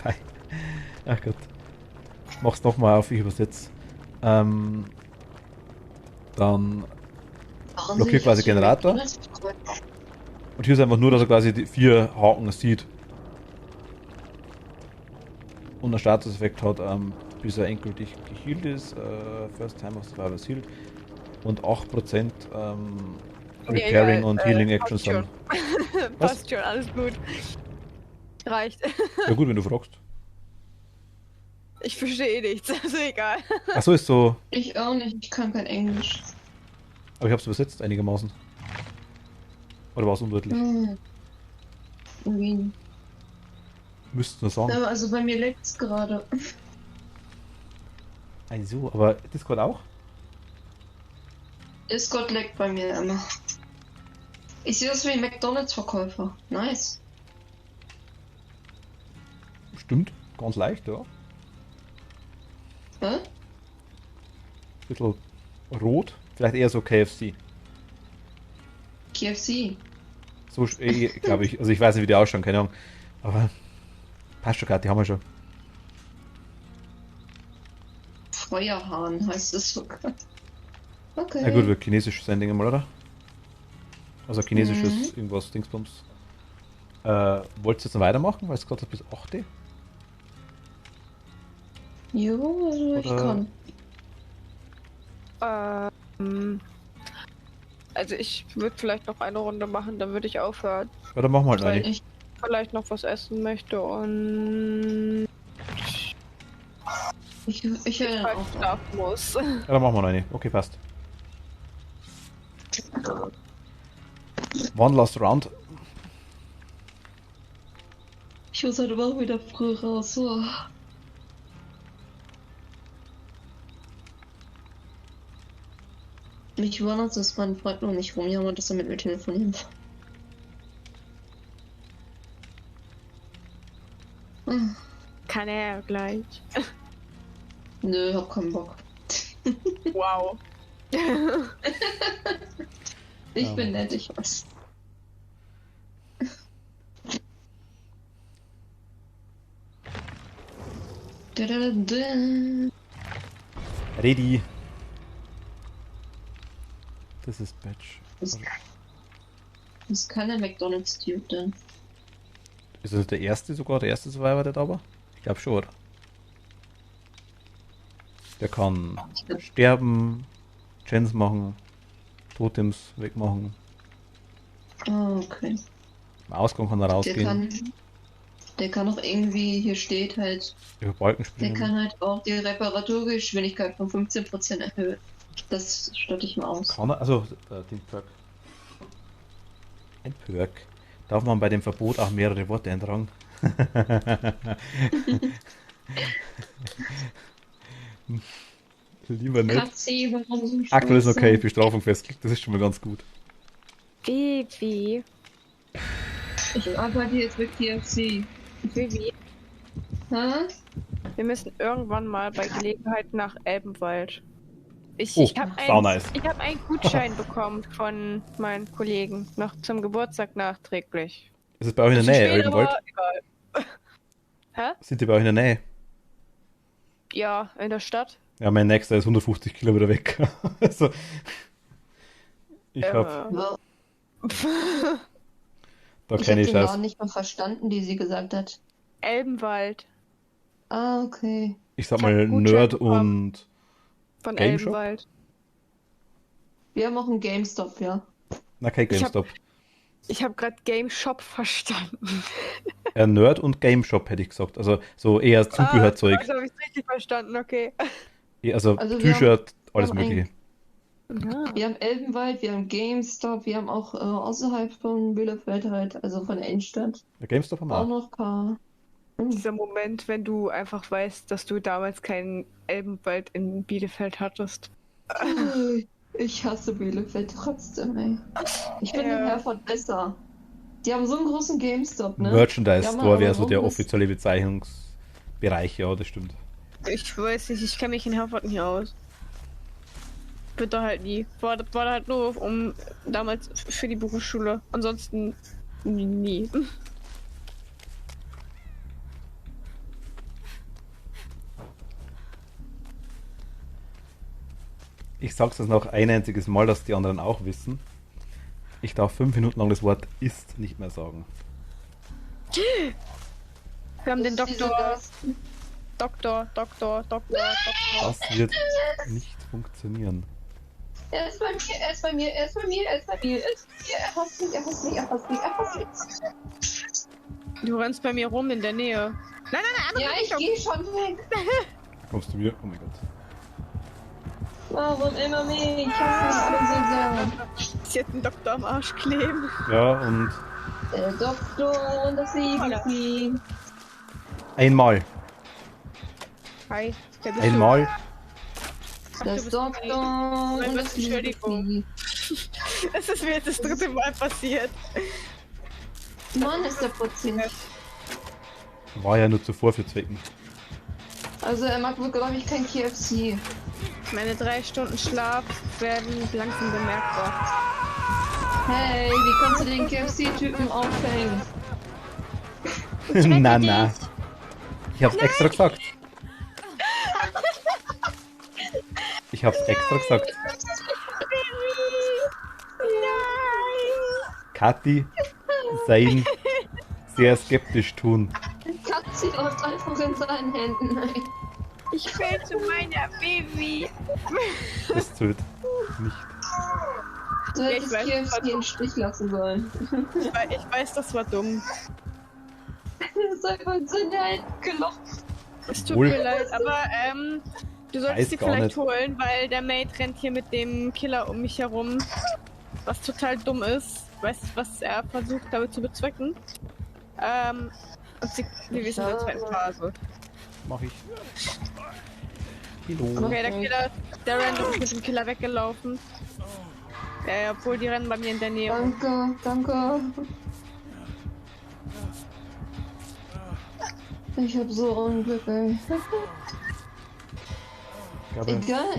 hi. Ach Gott. Mach's nochmal auf, ich übersetze. Dann blockiert quasi Generator. Und hier ist einfach nur, dass er quasi die 4 Haken sieht. Und einen Statuseffekt hat, bis er endgültig gehealt ist. First time of survivor is healed. Und 8% Repairing und Healing Actions haben. Passt schon, alles gut. Reicht. Ja gut, wenn du fragst. Ich verstehe nichts, also egal. Achso, ist so. Ich auch nicht, ich kann kein Englisch. Aber ich hab's übersetzt einigermaßen. Oder war es undeutlich? Irgendwie. Müsstest nur sagen. Aber also bei mir leckt's gerade. Also, aber Discord auch? Discord leckt bei mir immer. Ich sehe das wie ein McDonalds-Verkäufer. Nice. Stimmt, ganz leicht, ja. Hä? Bisschen rot, vielleicht eher so KFC. KFC. So glaube ich, also ich weiß nicht, wie die ausschauen, keine Ahnung. Aber passt schon gerade, die haben wir schon. Feuerhahn heißt es sogar. Okay. Na gut, wird chinesisch sein, Ding mal, oder? Also chinesisches irgendwas, Dingsbums. Wollt ihr jetzt noch weitermachen, weil es gerade bis 8. Jo, also ich Oder- kann. Also ich würde vielleicht noch eine Runde machen, dann würde ich aufhören. Ja, dann machen wir halt Weil eine. ich vielleicht noch was essen möchte und Ich höre dann halt auch. schlafen muss. Ja, dann machen wir eine. Okay, passt. One last round. Ich muss halt aber auch wieder früh raus. So. Mich wundert, dass mein Freund noch nicht rumjammert, dass er mit mir telefonieren will. Kann er gleich. Nö, hab keinen Bock. Wow. Ich bin nett, ich weiß. Ready. Das ist Batch. Das ist keine McDonald's-Tube denn. Ist das der erste sogar? Der erste Survivor, der da war? Ich glaube schon, oder? Der kann sterben, Gens machen, Totems wegmachen. Ah, okay. Im Ausgang kann er rausgehen. Der kann auch irgendwie, hier steht halt, Über Balken der springen. kann halt auch die Reparaturgeschwindigkeit von 15% erhöhen. Das statte ich mal aus. Kann er? Also, den Perk. Ein Perk. Darf man bei dem Verbot auch mehrere Worte eintragen? Lieber nicht. Katzi, warum so Aktuell ist scheiße? okay, Bestrafung festgelegt, das ist schon mal ganz gut. Vivi. Ich arbeite jetzt mit KFC. Vivi. Hä? Wir müssen irgendwann mal bei Gelegenheit nach Elbenwald. Ich Oh, habe sau nice. hab einen Gutschein bekommen von meinen Kollegen noch zum Geburtstag nachträglich. Ist es bei euch in der Nähe, Spät, Elbenwald? aber egal. Hä? Sind die bei euch in der Nähe? Ja, in der Stadt. Ja, mein nächster ist 150 Kilometer weg. Also, ich hab Ja. da Ich keine hab den Namen Chance. nicht mal verstanden, die sie gesagt hat. Elbenwald Ah, okay. Ich sag Ich hab mal einen Gutschein Nerd bekommen. und von Game Shop? Elbenwald. Wir haben auch einen GameStop, ja. na kein Ich hab- GameStop. Ich habe gerade Game Shop verstanden. Nerd und Game Shop hätte ich gesagt. Also so eher Zubehörzeug. Also habe ich richtig verstanden, okay. Also Also wir T-Shirt, alles haben mögliche. Wir haben Elbenwald, wir haben GameStop, wir haben auch außerhalb von Bielefeld halt, also von der Innenstadt, Ja, GameStop haben wir auch auch. noch ein paar. Dieser Moment, wenn du einfach weißt, dass du damals keinen Elbenwald in Bielefeld hattest. Ich hasse Bielefeld trotzdem, ey. Ich bin Ja. in Herford besser. Die haben so einen großen GameStop, ne? Merchandise Ja, Mann, Store wäre aber so der warum ist- offizielle Bezeichnungsbereich, ja, das stimmt. Ich weiß nicht, ich kenne mich in Herford nicht aus. Bin da halt nie. War da halt nur damals für die Berufsschule. Ansonsten nie. Ich sag's jetzt noch ein einziges Mal, dass die anderen auch wissen. Ich darf 5 Minuten lang das Wort ist nicht mehr sagen. Wir haben den Das ist dieser Doktor. Gast. Das wird nicht funktionieren. Er ist bei mir, er ist bei mir, er ist bei mir, er ist bei mir, er ist bei mir, er hasst mich, er hasst mich, er hasst mich, er hasst mich. Du rennst bei mir rum in der Nähe. Nein, andere Ja, ich Richtung. gehe schon weg. Kommst du mir? Oh mein Gott. Warum immer mich? Ich hasse mich alle Sie hat einen Doktor am Arsch kleben. Ja, und so sehr. Der Doktor und das Liebling. einmal. Hi. Wer bist Einmal. Ach, du Das bist Doktor Nein, und was? das Entschuldigung. Liebling. du? Das ist mir jetzt das 3. Mal passiert. Mann, ist der putzig. War ja nur zuvor für Zwecken. Also er mag wohl, glaube ich, kein KFC. Meine 3 Stunden Schlaf werden langsam bemerkbar. Hey, wie kannst du den KFC-Typen aufhängen? Na, na. Ich hab's extra gesagt. Ich hab's extra gesagt. Kathi, sein sehr skeptisch tun. Katzi läuft einfach in seinen Händen. Nein. Ich will zu meiner Baby. Das zählt nicht. Du Ja, hättest ich weiß, KFC also- im Stich lassen sollen. Ich weiß, das war dumm. Das ist einfach in seine Hände gelockt. Es tut Wohl. mir leid, aber du Weiß solltest sie gar vielleicht nicht. holen, weil der Mate rennt hier mit dem Killer um mich herum. Was total dumm ist. weißt du, was er versucht damit zu bezwecken? Wir wissen in der zweiten Phase. Mach ich. Kilo. Okay, der Random ist mit dem Killer weggelaufen. Obwohl die rennen bei mir in der Nähe. Danke. Ich hab so Unglück, ey.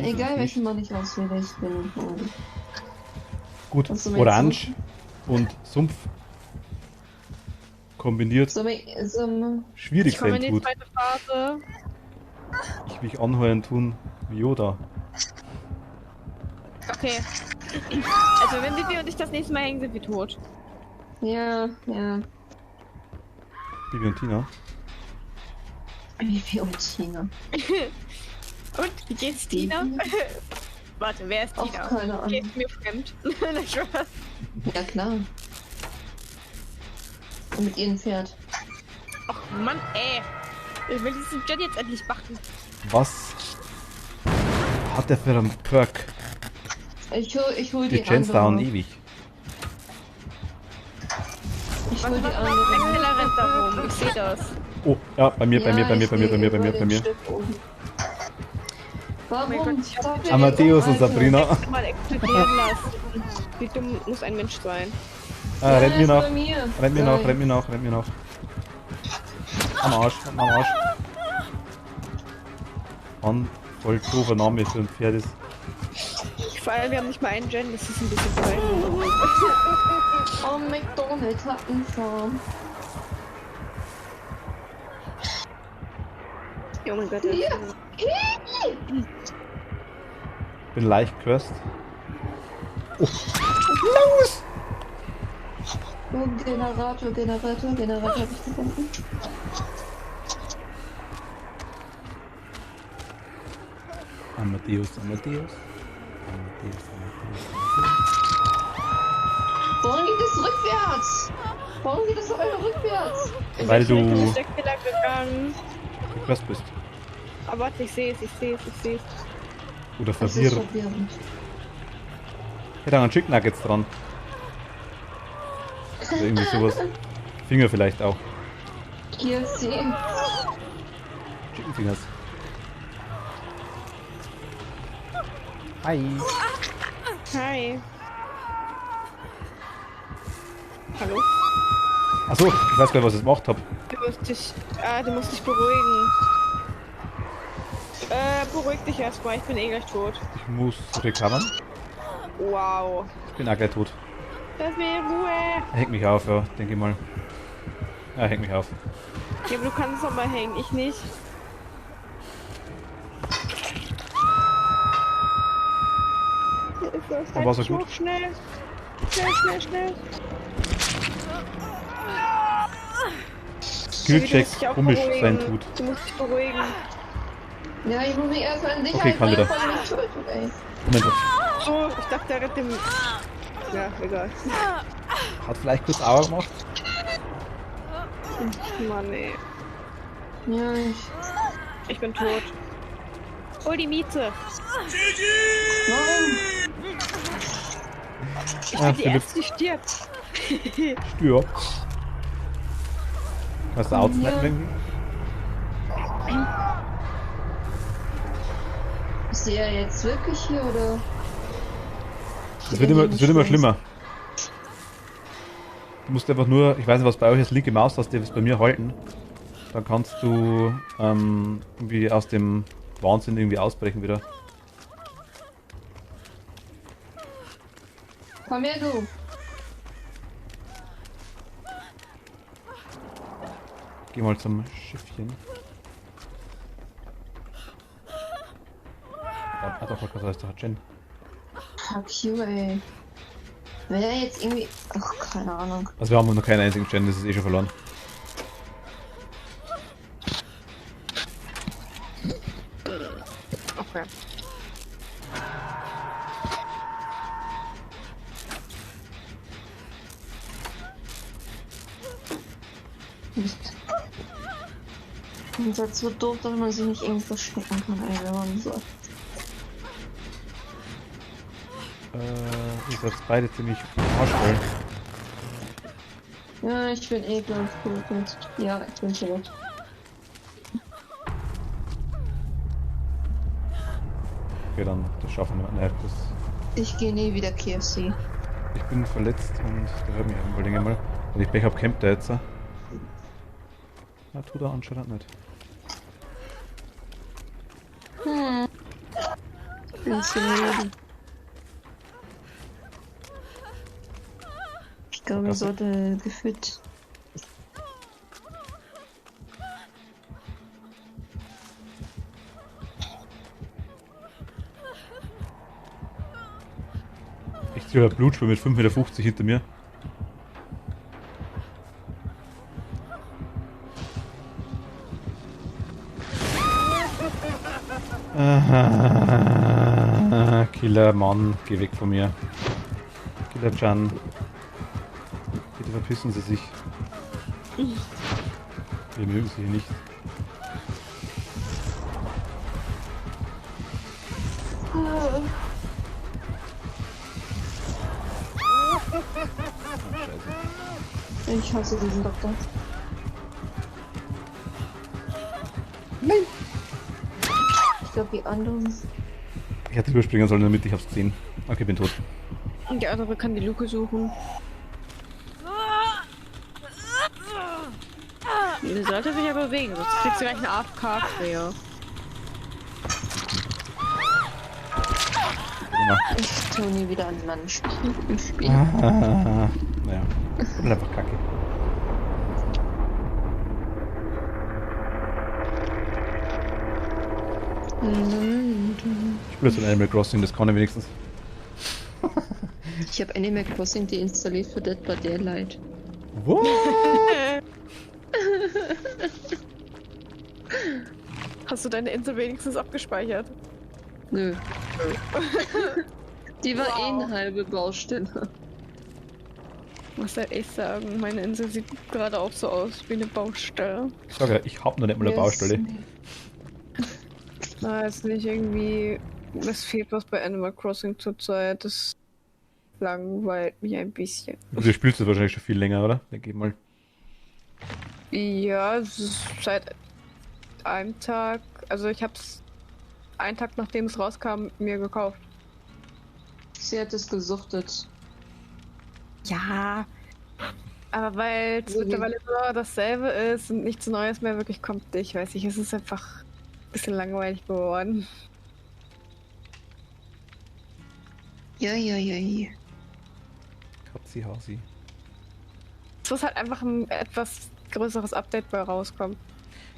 Egal welchen Mann ich auswähle, ich bin gut. Was du Orange und Sumpf kombiniert schwierig Ich komme sein in die tut. zweite Phase. Ich will mich anheuern tun wie Yoda. Okay. Also wenn Vivi und ich das nächste Mal hängen, sind wir tot. Ja. Bibi und Tina. Wie und Tina. Und, wie geht's Tina? Warte, wer ist Ach, Tina? keine Ahnung. Geht's mir fremd? Nein, Spaß. Ja, klar. Und mit ihrem Pferd. Ach Mann, ey. Ich will diesen Jet jetzt endlich machen. Was hat der für einen Perk? Ich hol Die die Gens dauern andere. ewig. Ich hol die Der andere. Killer rennt da rum, ich seh das. Oh, ja, bei mir. Warum? Amadeus und Sabrina. Mal explodieren lassen. Wie dumm muss ein Mensch sein? Rennt mir nach. Rennt Rennt mir nach. Am Arsch. Mann, voll doofer Name für ein Pferd ist. Vor allem, wir haben nicht mal einen Gen, das ist ein bisschen peinlich. Oh, McDonald's hat einen Farm. Oh mein Gott. Hier. Bin leicht cursed. Oh, Generator hab ich gefunden. Amadeus. Warum geht es rückwärts? Warum geht es auf einmal rückwärts? Weil Ist du der Killer gegangen. cursed bist. Aber warte, ich seh's. Oder Das ist verwirrt. verwirrend. Hätte einen Chicken Nuggets dran. Oder irgendwie sowas. Finger vielleicht auch. Hier, sie. Chicken Fingers. Hi. Hi. Hallo? Achso, ich weiß gar nicht, was ich gemacht habe. Du musst dich beruhigen. Beruhig dich erstmal, ich bin eh gleich tot. Ich muss recovern. Wow. Ich bin auch gleich tot. Lass mir Ruhe. Er hängt mich auf, ja, denke ich mal. Ja, er hängt mich auf. Ja, aber du kannst doch mal hängen, ich nicht. Dann war's ja gut. Schnell. Skillcheck Du musst dich auch komisch beruhigen. sein tut. Du musst dich beruhigen. Ja, ich muss mich erstmal in Sicherheit Okay, kann wieder. bringen, bevor ich mich tötet, ey. Moment, So, ich dachte, er rennt dem... Ja, egal. hat vielleicht kurz Aua gemacht? Mann, ey. Ja, Ich bin tot. Hol die Miete. Warum? Ich bin Ah, die Philipp. Erste, die stirbt. Stür. Hast du Outsnipen Ja. irgendwie? Ist der jetzt wirklich hier, oder? Das wird immer schlimmer. Du musst einfach nur, ich weiß nicht, was bei euch ist, linke Maustaste ist bei mir halten. Dann kannst du irgendwie aus dem Wahnsinn irgendwie ausbrechen wieder. Komm her, du. Geh mal zum Schiffchen. Ah doch, was heißt doch Jen? Fuck you, ey. Wenn er jetzt irgendwie... Ach, keine Ahnung. Also wir haben noch keinen einzigen Jen, das ist eh schon verloren. Okay. Und das so doof, dass man sich nicht irgendwo verstecken kann, ey, wenn man so... Ihr seid beide ziemlich arschvoll. Ja, ich bin eh gleich tot. Ja, ich bin tot. Okay, dann das schaffen wir nicht. Ich gehe nie wieder KFC. Ich bin verletzt und da hört mich irgendwo länger mal. Wenn ich Pech hab, campt der jetzt. Na, tut er anscheinend nicht. Bin zu müde. Ich glaube, ich sollte gefühlt. Ich sehe ein Blutspur mit 5,50 Meter hinter mir. Killer Mann, geh weg von mir. Killer Chan. Bitte verpissen Sie sich. Wir mögen Sie hier nicht. Ich hasse diesen Doktor. Nein! Ich glaube, die anderen. Ich hätte überspringen sollen, damit ich hab's gesehen. Okay, bin tot. Und der andere kann die Luke suchen. Die sollte sich ja bewegen, sonst kriegst du gleich eine AFK-Quer. Ich tue nie wieder an meinen Spiel. Naja, das ist einfach kacke. Ich spiele jetzt ein Animal Crossing, das kann ich wenigstens. Ich habe Animal Crossing deinstalliert für Dead by Daylight. What? Hast du deine Insel wenigstens abgespeichert? Nö. Die war eh eine halbe Baustelle. Muss halt echt sagen, meine Insel sieht gerade auch so aus wie eine Baustelle. Ich sag ja, ich hab noch nicht mal eine Baustelle. Na, ist nicht irgendwie. Es fehlt was bei Animal Crossing zurzeit. Das langweilt mich ein bisschen. Also, du spielst das wahrscheinlich schon viel länger, oder? Denke ich mal. Ja, es ist seit einem Tag. Also, ich hab's einen Tag nachdem es rauskam mir gekauft. Sie hat es gesuchtet. Ja. Aber weil es mittlerweile so dasselbe ist und nichts Neues mehr wirklich kommt, ich weiß nicht, es ist einfach ein bisschen langweilig geworden. Ja. Katzi Hasi. Es muss halt einfach ein etwas größeres Update bei rauskommen.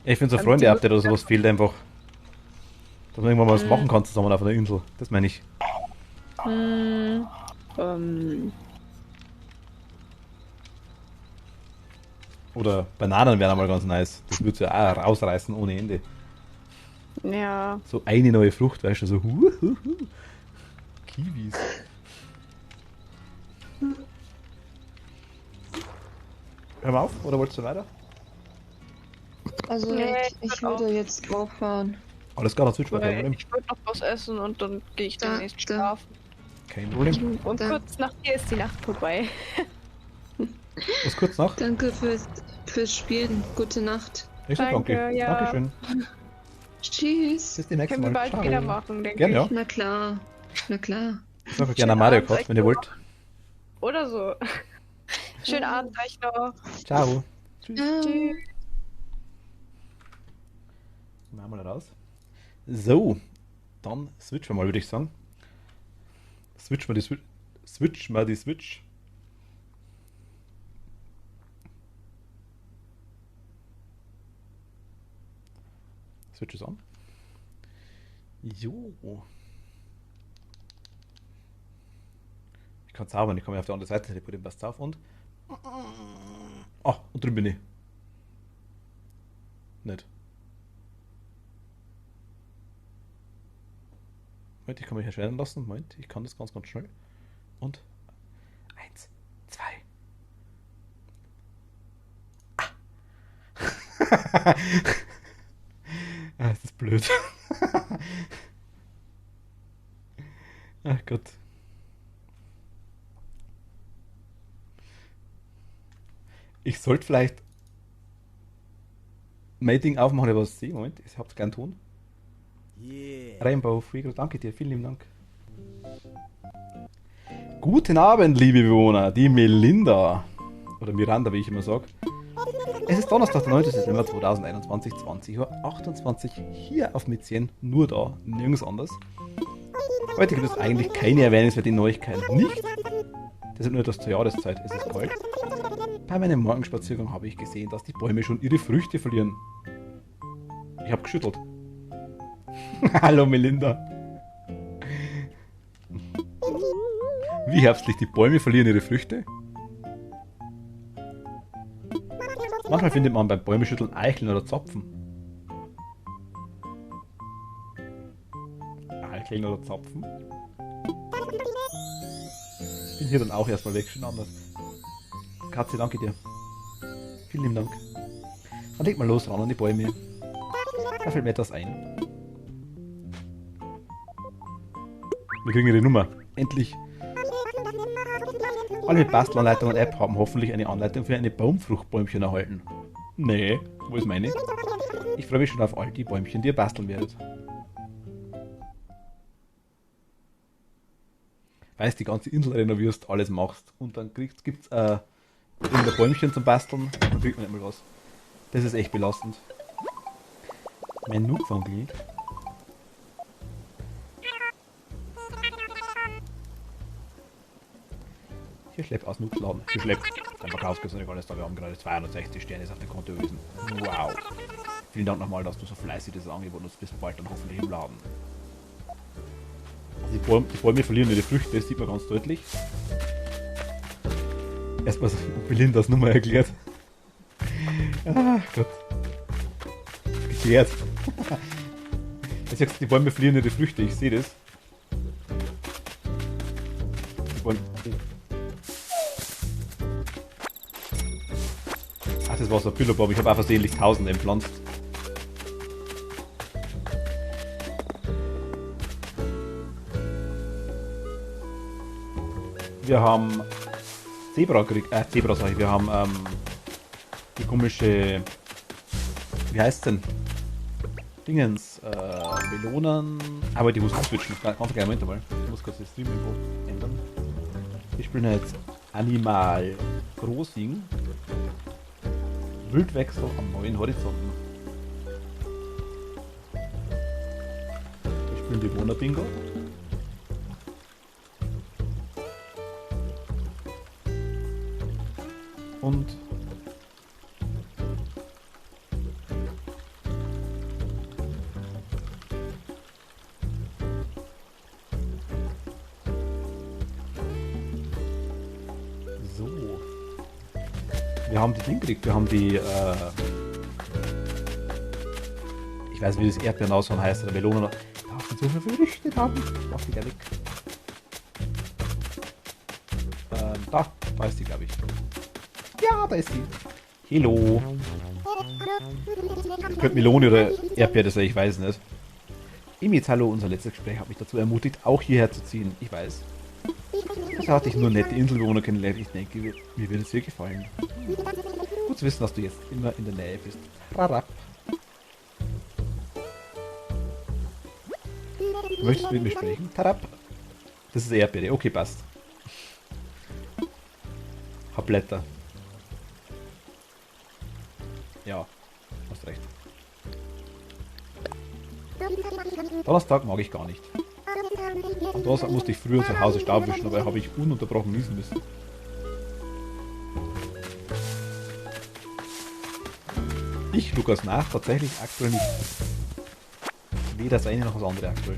Ja, ich finde so ein Freunde-Update oder sowas fehlt einfach. Dass man irgendwann mal was machen kann zusammen auf einer Insel. Das meine ich. Oder Bananen wären einmal ganz nice. Das würde ja auch rausreißen ohne Ende. Ja. So eine neue Frucht, weißt du, so Kiwis. Hör mal auf, oder wolltest du weiter? Also Nee, ich würde jetzt auffahren. Alles klar, dann switch weiter. Weil ich würde noch was essen und dann gehe ich demnächst schlafen. Kein Problem. Und Da. kurz nach dir ist die Nacht vorbei. Was kurz nach? Danke fürs Spielen. Gute Nacht. Ich sag danke. Danke, ja. Dankeschön. Tschüss. Bis demnächst Können wir Mal. bald Ciao. wieder machen, denke Gerne, ich. ja. Na klar. Na klar. Ich sag gerne Mario Abend Kart, euch wenn ihr noch. wollt. Oder so. Schönen Abend euch noch. Ciao. Tschüss. Tschüss. Machen wir mal raus. So, dann switchen wir mal, würde ich sagen. Switch mal die Switch. Switch mal die Switch. Switch ist on. Jo. Ich kann zaubern, ich kann mich auf der anderen Seite teleportieren, passt auf und. Ah, und drüben bin ich. Nicht. Moment, ich kann mich erscheinen lassen. Moment, ich kann das ganz, ganz schnell. Und 1, 2. Ah, das ist blöd. Ach Gott. Ich sollte vielleicht Mating aufmachen, aber was sehe. Moment, ich hab's gern Ton. Yeah. Rainbow Freak, danke dir, vielen lieben Dank. Guten Abend, liebe Bewohner, die Melinda. Oder Miranda, wie ich immer sage. Es ist Donnerstag, der 9. Dezember 2021, 20:28 Uhr, hier auf Mäzen, nur da, nirgends anders. Heute gibt es eigentlich keine erwähnenswerten Neuigkeiten. Nicht? Deshalb nur das zur Jahreszeit, es ist kalt. Bei meinem Morgenspaziergang habe ich gesehen, dass die Bäume schon ihre Früchte verlieren. Ich habe geschüttelt. Hallo Melinda. Wie herbstlich, die Bäume verlieren ihre Früchte? Manchmal findet man beim Bäumeschütteln Eicheln oder Zapfen. Eicheln oder Zapfen? Ich bin hier dann auch erstmal weg, schon anders. Katze, danke dir. Vielen lieben Dank. Dann leg mal los ran an die Bäume. Da fällt mir etwas ein. Wir kriegen ihre Nummer. Endlich. Alle mit Bastelanleitung und App haben hoffentlich eine Anleitung für eine Baumfruchtbäumchen erhalten. Nee, wo ist meine? Ich freue mich schon auf all die Bäumchen, die ihr basteln werdet. Weißt, die ganze Insel renovierst, alles machst und dann gibt's ein Bäumchen zum Basteln, dann kriegt man nicht mal was. Das ist echt belastend. Mein Nukfangli. Hier schleppt aus Nuxladen. Hier schleppt. Dein Verkaufsgewinn alles da. Wir haben gerade 260 Sterne auf dem Konto gewesen. Wow. Vielen Dank nochmal, dass du so fleißig das Angebot nutzt. Bis bald dann hoffentlich im Laden. Die Bäume verlieren ihre Früchte, das sieht man ganz deutlich. Erstmal Belindas Nummer erklärt. Ah Gott. Geklärt. Jetzt sagst du, die Bäume verlieren ihre Früchte, ich sehe das. Die Bäume. Ach, das war so ein Pillerbaum, ich habe auch versehentlich Tausende entpflanzt. Wir haben Zebra sag ich, wir haben die komische, wie heißt denn? Dingens, Melonen, aber die muss man switchen, ganz kleinen Moment mal. Ich muss kurz das Stream-Info ändern. Wir spielen jetzt Animal Crossing. Wildwechsel am neuen Horizonten. Wir spielen Bewohner-Bingo. Und so. Wir haben die Ding gekriegt, wir haben die ich weiß, wie das Erdbeerenaushorn heißt oder Melone. Da sind so viele Früchte da. Mach die gleich weg. Da ist die, glaube ich. Ja, da ist sie. Hello. Das könnte Melone oder Erdbeere sein, ich weiß nicht. Emils, hallo, unser letztes Gespräch hat mich dazu ermutigt, auch hierher zu ziehen. Ich weiß. Bisher hatte ich nur nette Inselbewohner kennengelernt. Ich denke, mir wird es dir gefallen. Gut zu wissen, dass du jetzt immer in der Nähe bist. Rarab. Möchtest du mit mir sprechen? Tarab. Das ist Erdbeere. Okay, passt. Hab Blätter. Ja, hast recht. Donnerstag mag ich gar nicht. Am Donnerstag musste ich früher zu Hause Staub wischen, aber habe ich ununterbrochen niesen müssen. Ich, Lukas, nach, tatsächlich aktuell nicht. Weder das eine noch das andere aktuell.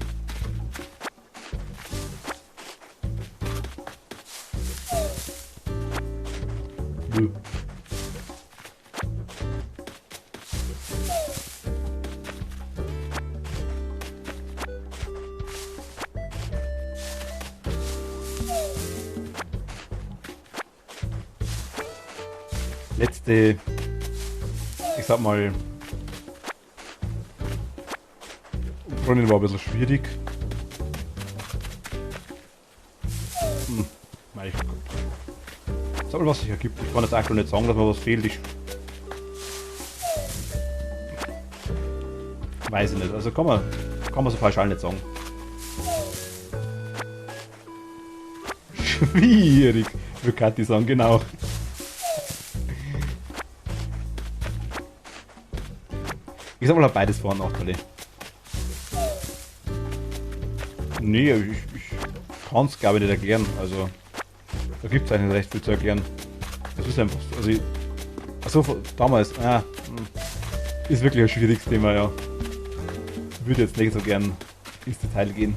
Nö. Letzte, ich sag mal, Freundin war ein bisschen schwierig. Mein Gott. Sag mal, was sich ergibt. Ich kann jetzt aktuell nicht sagen, dass mir was fehlt. Ich weiß ich nicht. Also kann man so pauschal nicht sagen. Schwierig, würde Kathi sagen, genau. Ich sag mal, hat beides Vor- und Nachteile. Nee, ich kann es glaube ich nicht erklären. Also, da gibt es eigentlich recht viel zu erklären. Das ist einfach so. Also damals, ist wirklich ein schwieriges Thema, ja. Ich würde jetzt nicht so gern ins Detail gehen.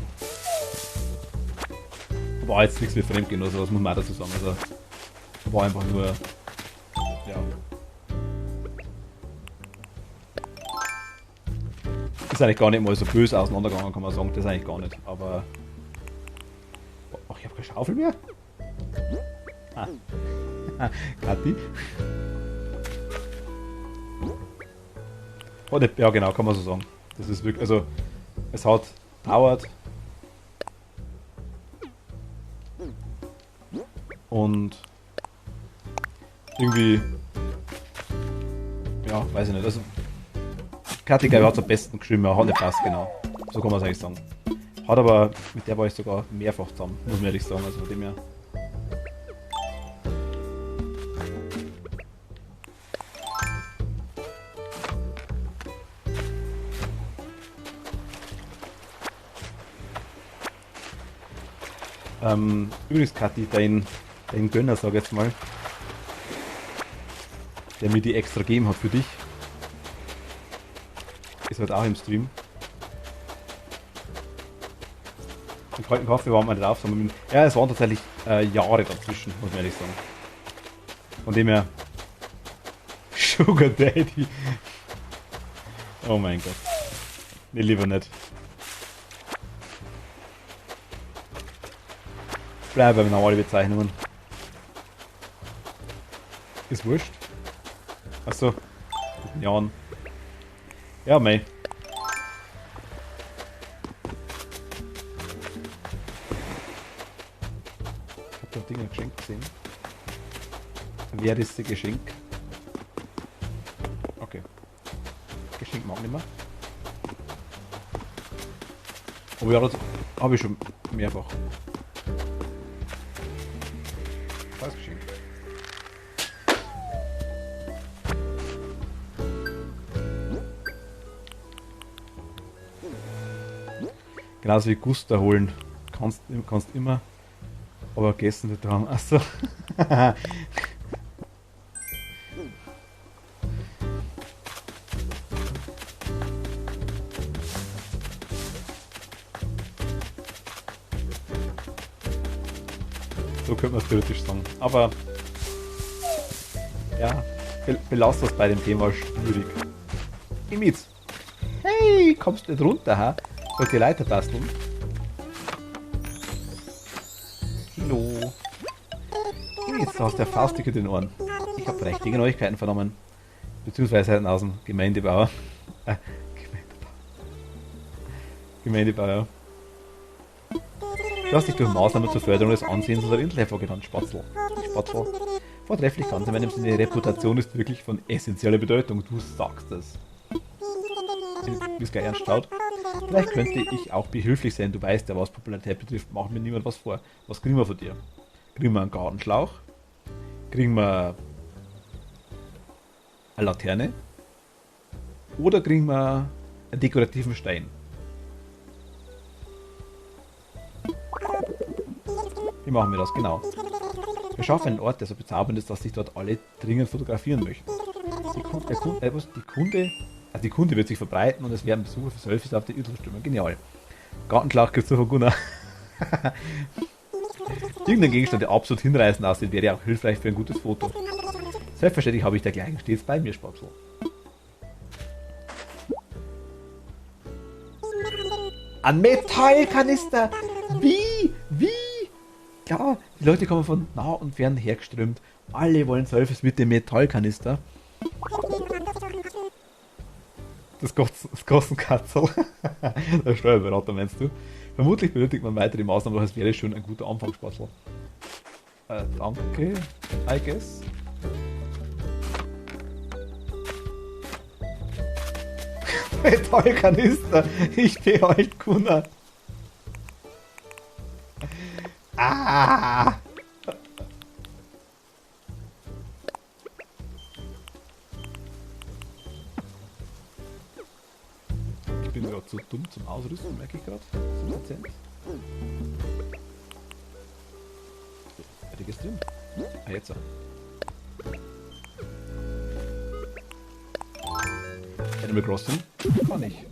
War jetzt nichts mit Fremdgehen oder so, das muss man auch dazu sagen. Also, war einfach nur, ja. Ist eigentlich gar nicht mal so böse auseinandergegangen, kann man sagen. Das ist eigentlich gar nicht. Aber. Ach, ich habe keine Schaufel mehr? Kathi? Oh, ne, ja, genau, kann man so sagen. Das ist wirklich. Also, es hat dauert. Und. Irgendwie. Ja, weiß ich nicht. Also. Kathi, glaube ich, hat es am besten geschrieben, er hat nicht passt, genau. So kann man es eigentlich sagen. Hat aber, mit der war ich sogar mehrfach zusammen, muss man ehrlich sagen, also von dem her. Übrigens, Kathi, dein Gönner, sag ich jetzt mal, der mir die extra gegeben hat für dich, ist halt auch im Stream. Den kalten Kaffee waren wir nicht auf, sondern ja, es waren tatsächlich Jahre dazwischen, muss man ehrlich sagen. Von dem her, Sugar Daddy. Oh mein Gott. Nee, lieber nicht. Bleib bei normalen Bezeichnungen. Ist wurscht. Achso. Jahren. Ja, mei. Ich hab da Dinge geschenkt gesehen. Wer ist das Geschenk? Okay. Geschenk mag ich nicht mehr. Aber ja, das habe ich schon mehrfach. Was Geschenk? Genauso wie Guster holen. Kannst immer. Aber gegessen wird haben. Achso. So könnte man es theoretisch sagen. Aber ja, belass das bei dem Thema schwierig. Imitz. Hey, kommst du nicht runter, ha? Soll die Leiter basteln? Hallo. Jetzt hast du ja faustig in den Ohren. Ich habe prächtige Neuigkeiten vernommen. Beziehungsweise aus dem Gemeindebauer. Gemeindebauer. Du hast dich durch Maßnahmen zur Förderung des Ansehens unserer Insel hervorgetan, Spatzel. Spatzel. Vortrefflich ganz in meinem Sinne, Reputation ist wirklich von essentieller Bedeutung. Du sagst es. Wie es gleich ernst schaut. Vielleicht könnte ich auch behilflich sein, du weißt ja, was Popularität betrifft, macht mir niemand was vor. Was kriegen wir von dir? Kriegen wir einen Gartenschlauch? Kriegen wir eine Laterne? Oder kriegen wir einen dekorativen Stein? Wie machen wir das? Genau. Wir schaffen einen Ort, der so bezaubernd ist, dass sich dort alle dringend fotografieren möchten. Die Kunde wird sich verbreiten und es werden Besucher für Selfies auf die Insel stürmen. Genial. Gartenschlauch gibt es von Gunnar. Irgendein Gegenstand, der absolut hinreißend aussieht, wäre auch hilfreich für ein gutes Foto. Selbstverständlich habe ich dergleichen stets bei mir, Spatzel. Ein Metallkanister! Wie? Ja, die Leute kommen von nah und fern hergeströmt. Alle wollen Selfies mit dem Metallkanister. Das Kostenkatzel. Der Steuerberater meinst du? Vermutlich benötigt man weitere Maßnahmen, doch es wäre schon ein guter Anfangsspatzel. Danke, I guess. Metallkanister, ich bin halt Kunner. Ah! Ich bin gerade zu dumm zum Ausrüsten, merke ich gerade. Zum Dezent. Fertiges drin. Ah, jetzt so. Animal Crossing? Kann ich.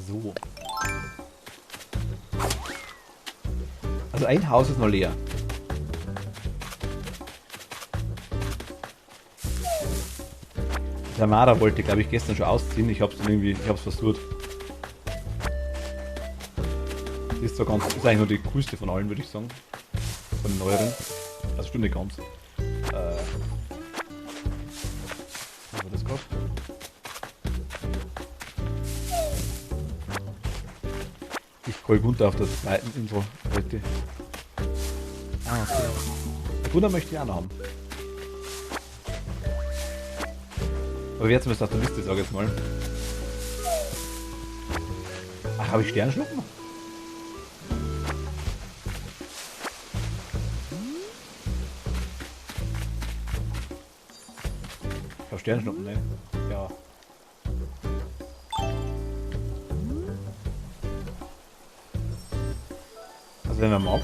So. Also ein Haus ist noch leer. Der Mara wollte, glaube ich, gestern schon ausziehen. Ich hab's versucht. Die ist zwar ist eigentlich nur die coolste von allen, würde ich sagen. Von den neueren. Also stimmt nicht ganz. Was war das gerade? Ich call Gunther auf der zweiten Info heute. Ah, okay. Der Gunther möchte ich auch noch haben. Aber wer zumindest auf der Liste, sag ich jetzt mal. Ach, habe ich Sternschnuppen? Ich habe Sternschnuppen, ne? Ja. Also wenn man mag.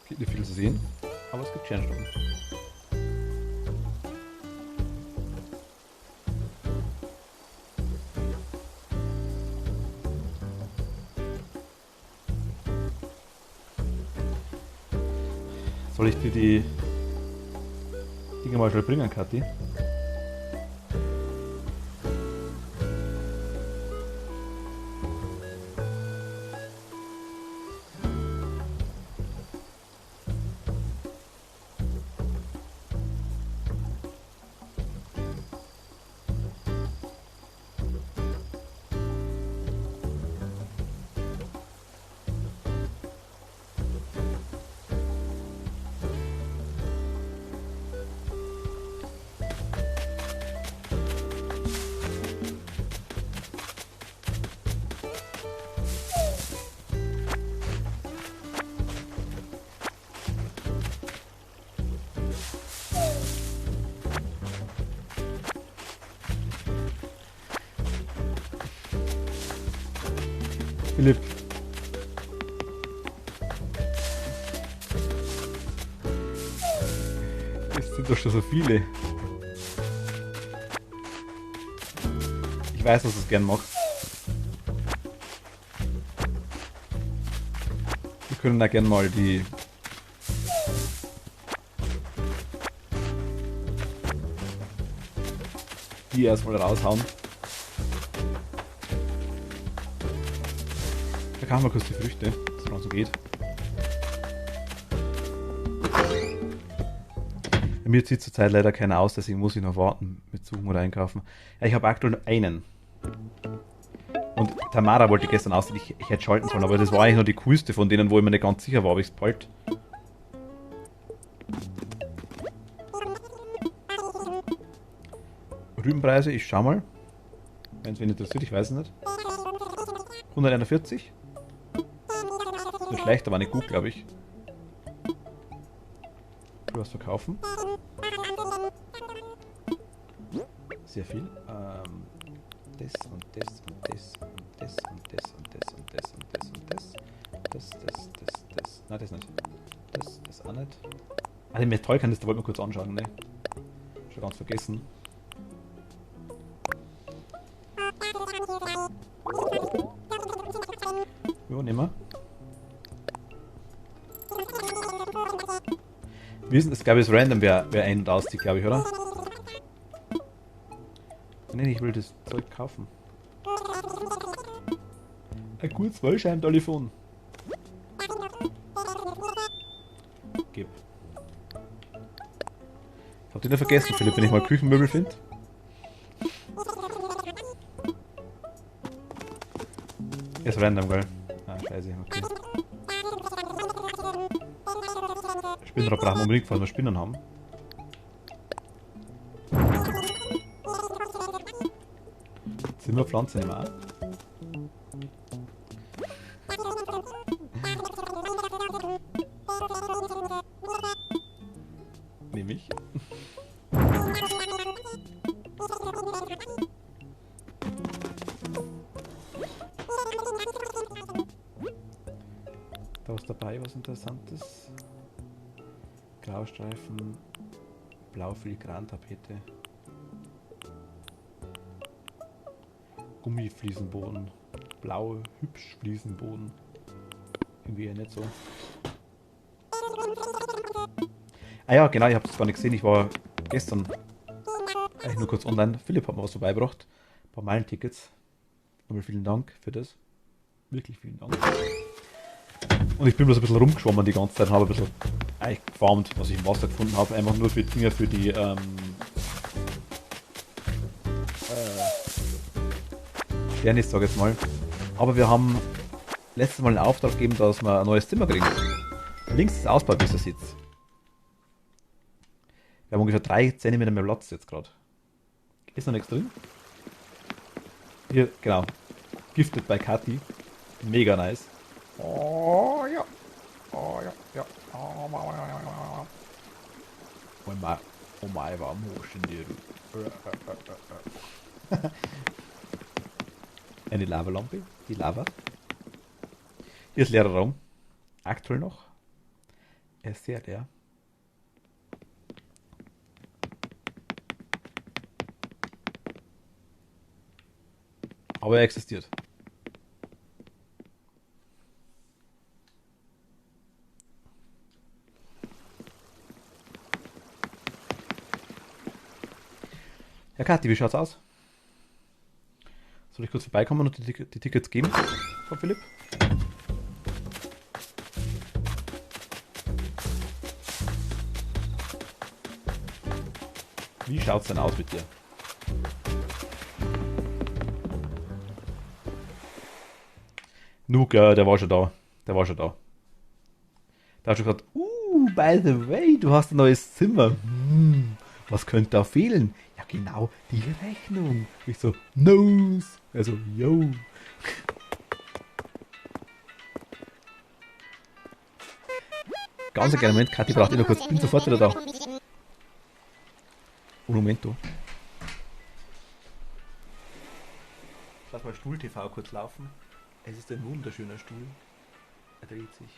Gibt nicht viel zu sehen, aber es gibt Sternschnuppen. Soll ich dir die Dinge mal schnell bringen, Kathi? Philipp. Es sind doch schon so viele. Ich weiß, dass du es gern magst. Wir können da gern mal die erstmal raushauen. Da kann man kurz die Früchte, dass es noch so geht. Bei mir zieht zurzeit leider keiner aus, deswegen muss ich noch warten mit Suchen oder Einkaufen. Ja, ich habe aktuell nur einen. Und Tamara wollte gestern ausziehen, ich hätte schalten sollen, aber das war eigentlich nur die coolste von denen, wo ich mir nicht ganz sicher war, ob ich es bald. Rübenpreise, ich schau mal. Wenn es wen interessiert, ich weiß es nicht. 141. So schlecht, aber nicht gut, glaube ich. Ich will was verkaufen. Sehr viel. Das und das und das und das und das und das und das und das und das. Das. Nein, das nicht. Das auch nicht. Ah, den Metallkanister wollten wir kurz anschauen, ne? Schon ganz vergessen. Jo, nehmen wir. Es gab jetzt random, wer ein- und auszieht, glaube ich, oder? Nein, ich will das Zeug kaufen. Ein gutes Wollschein-Telefon. Gib. nicht vergessen, Philipp, wenn ich mal Küchenmöbel finde. Ist random, gell? Ah, scheiße, okay. Spinnrad brauchen wir unbedingt, falls wir Spinnen haben. Zimmerpflanze nehmen wir auch. Nehme ich. Da ist dabei was Interessantes. Graustreifen, blau Filigrantapete, Gummifliesenboden, blau hübsch Fliesenboden. Irgendwie ja nicht so. Ah ja, genau, ich habe das gar nicht gesehen. Ich war gestern eigentlich nur kurz online. Philipp hat mir was vorbeigebracht. Ein paar Meilentickets. Nochmal vielen Dank für das. Wirklich vielen Dank. Und ich bin bloß ein bisschen rumgeschwommen die ganze Zeit und habe ein bisschen eigentlich gefarmt, was ich im Wasser gefunden habe. Einfach nur für Dinge, für die Sternis, sag ich jetzt mal. Aber wir haben letztes Mal einen Auftrag gegeben, dass wir ein neues Zimmer kriegen. Links ist Ausbau, wie ihr seht. Wir haben ungefähr 3 cm mehr Platz jetzt gerade. Ist noch nichts drin. Hier, genau. Gifted by Kathi. Mega nice. Oh ja. Oh ja, ja. Oh mein, war am Hoschen dir. Eine Lavalampe, die Lava. Hier ist leerer Raum. Aktuell noch. Er ist sehr leer. Aber er existiert. Ja, Kathi, wie schaut's aus? Soll ich kurz vorbeikommen und die Tickets geben von Philipp? Wie schaut's denn aus mit dir? Nuke, ja, der war schon da. Der war schon da. Der hat schon gesagt, by the way, du hast ein neues Zimmer. Was könnte da fehlen? Ja, genau, die Rechnung. Ich so, nose. Also, yo. Ganz kleiner Moment, Kathi braucht noch kurz. Bin sofort wieder da. Un momento. Lass mal Stuhl TV kurz laufen. Es ist ein wunderschöner Stuhl. Er dreht sich.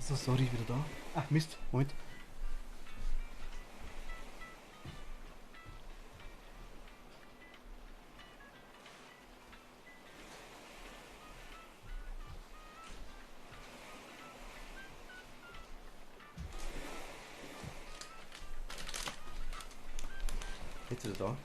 So, sorry, wieder da. Ach, Mist, Moment. Jetzt ist er da.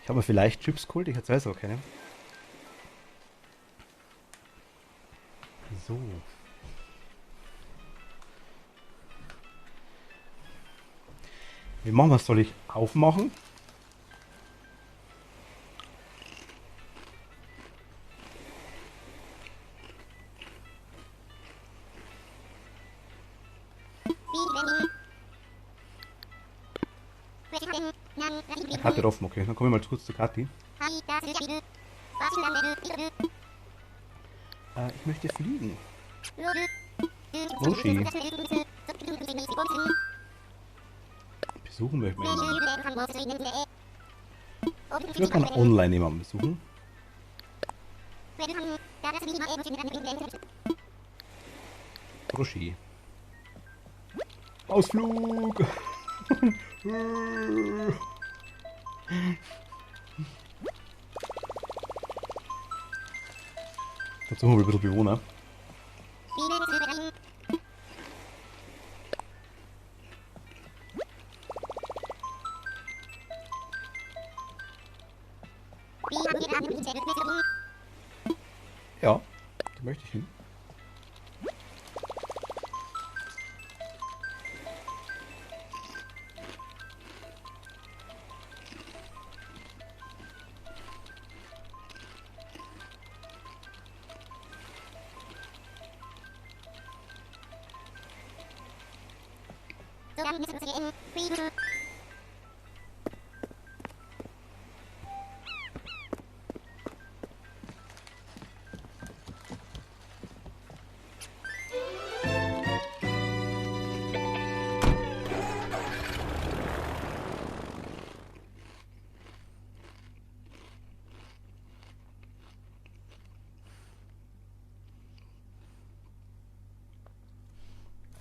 Ich habe mir vielleicht Chips geholt, ich weiß aber keine. So. Wie machen wir es? Soll ich aufmachen? Karte offen, okay. Dann kommen wir mal kurz zu Kathi. Ich möchte fliegen. Roshi. Besuchen möchte man jemanden. Ich würde gerne online jemanden besuchen. Roshi. Ausflug! Jetzt suchen wir ein bisschen Bewohner. Ja, da möchte ich hin.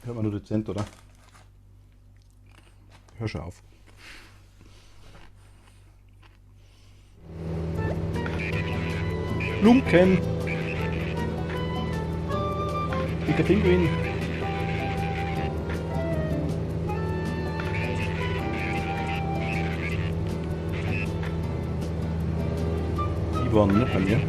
Hört man nur dezent, oder? Hör schon auf. Lumken! Dicker Pinguin! Die waren nicht bei mir.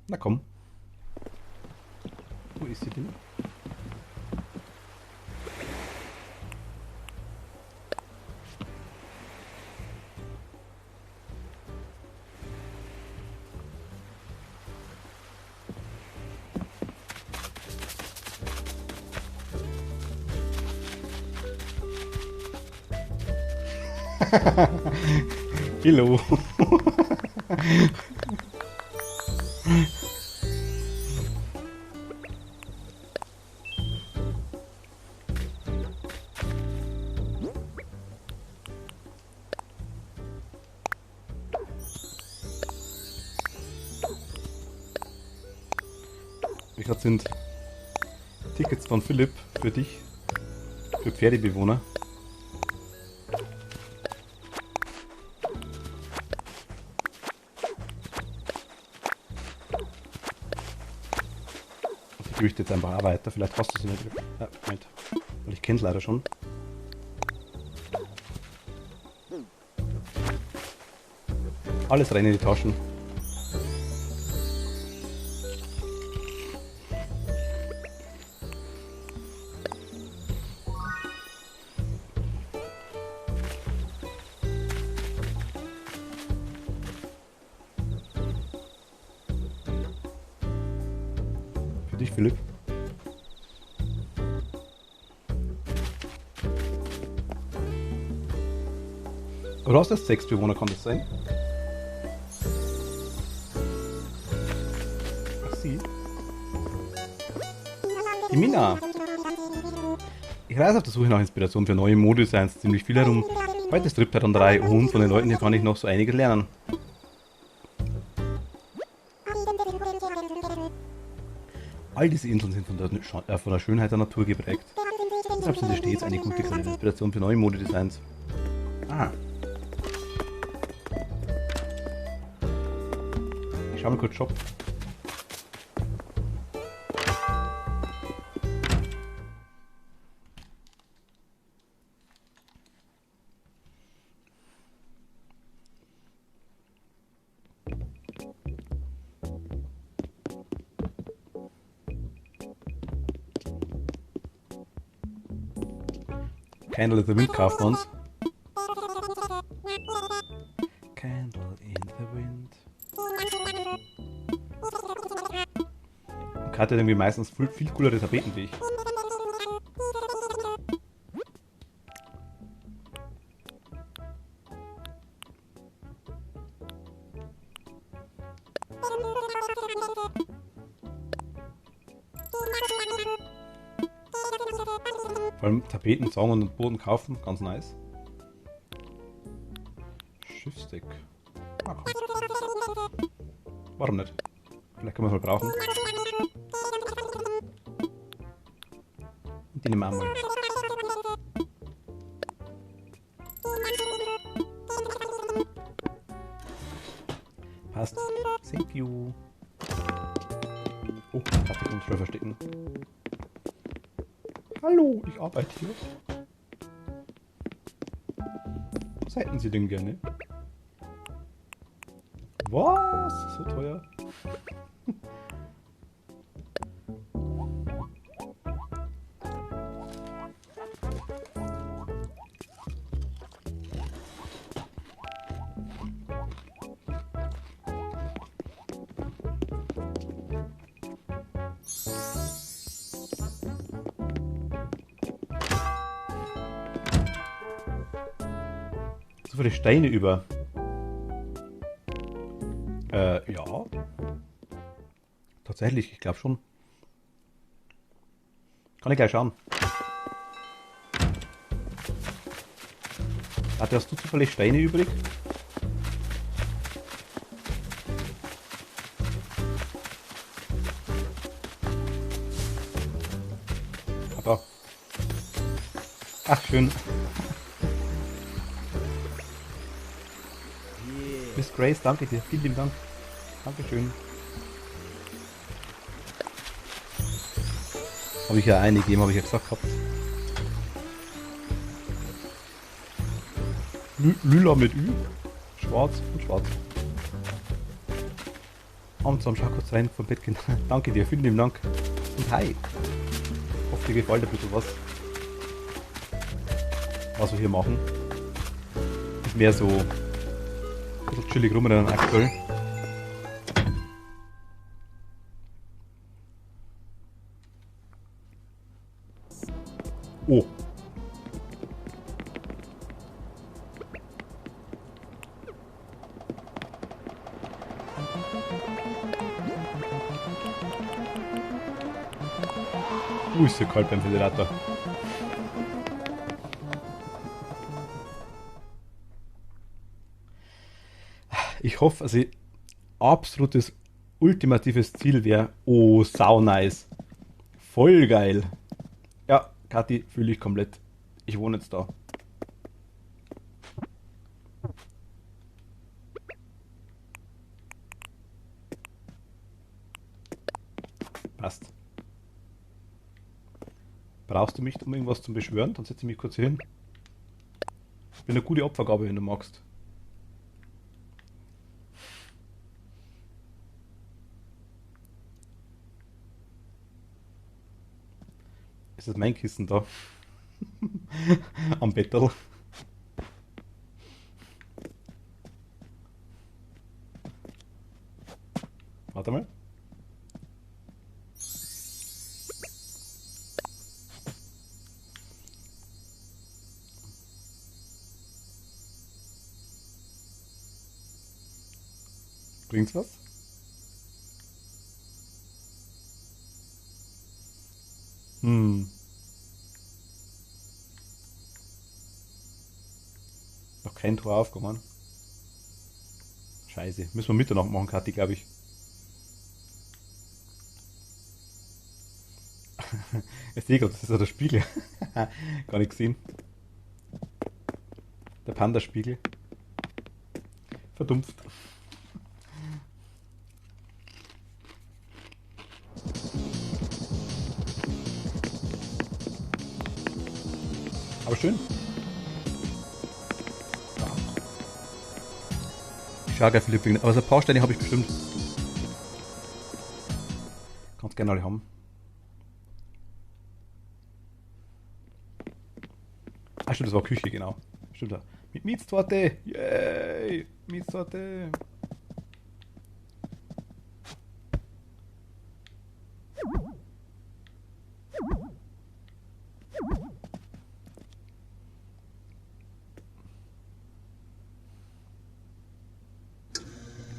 Na komm. Wo ist sie denn? Hallo. Gerade sind Tickets von Philipp für dich, für Pferdebewohner. Ich gebe jetzt einfach auch weiter, vielleicht hast du sie nicht. Ja, Moment. Weil ich kenne es leider schon. Alles rein in die Taschen. Für dich, Philipp. Aber du hast erst 6 Bewohner, kann das sein? Ach, sie. Die Mina. Ich reise auf der Suche nach Inspiration für neue Modedesigns ziemlich viel herum. Heute ist Trip an 3 und von den Leuten hier kann ich noch so einiges lernen. All diese Inseln sind von der Schönheit der Natur geprägt. Deshalb sind sie stets eine gute Quelle der Inspiration für neue Modedesigns. Ah. Ich schau mal kurz Shop. Candle in the Wind kaufen wir uns. Candle in the Wind. Und Kat hat irgendwie meistens viel coolere Tapeten wie ich. Vor allem Tapeten, Zaun und Boden kaufen, ganz nice. Schiffsdeck. Ah, komm. Warum nicht? Vielleicht können wir es mal brauchen. Und die nehmen wir einmal. Passt. Thank you. Oh, Kaffee kann uns schnell verstecken. Hallo, ich arbeite hier. Was hätten Sie denn gerne? Was? So teuer? So viele Steine über. Ja. Tatsächlich, ich glaube schon. Kann ich gleich schauen. Hast du zufällig Steine übrig? Ah, da. Ach, schön. Miss Grace, danke dir. Vielen lieben Dank. Dankeschön. Habe ich ja eingegeben, habe ich ja gesagt gehabt. Lila mit Ü. Schwarz und schwarz. Abends am Schau kurz rein vom Bett gehen. Danke dir, vielen lieben Dank. Und hi. Ich hoffe, dir gefällt ein bisschen was wir hier machen. Ist mehr so ein bisschen chillig rumrennen aktuell. Oh. Ist ja kalt beim Federator. Ich hoffe, also absolutes ultimatives Ziel wäre, oh, sau nice. Voll geil. Ja, Kathi, fühle ich komplett. Ich wohne jetzt da. Passt. Brauchst du mich, um irgendwas zu beschwören? Dann setze ich mich kurz hier hin. Ich bin eine gute Opfergabe, wenn du magst. Ist das mein Kissen da? Am Bettel. Warte mal. Bringt's was? Noch kein Tor aufgekommen. Scheiße. Müssen wir Mitternacht machen, Kathi, glaube ich. Ich sehe gerade, das ist ja der Spiegel. Gar nicht gesehen. Der Panda-Spiegel. Verdumpft. Aber schön. Ja. Ich schaue gleich Philipp wegen. Aber so ein paar Steine habe ich bestimmt. Kannst gerne alle haben. Ah, stimmt, das war Küche, genau. Stimmt ja. Mit Mietstorte! Yay! Mietstorte!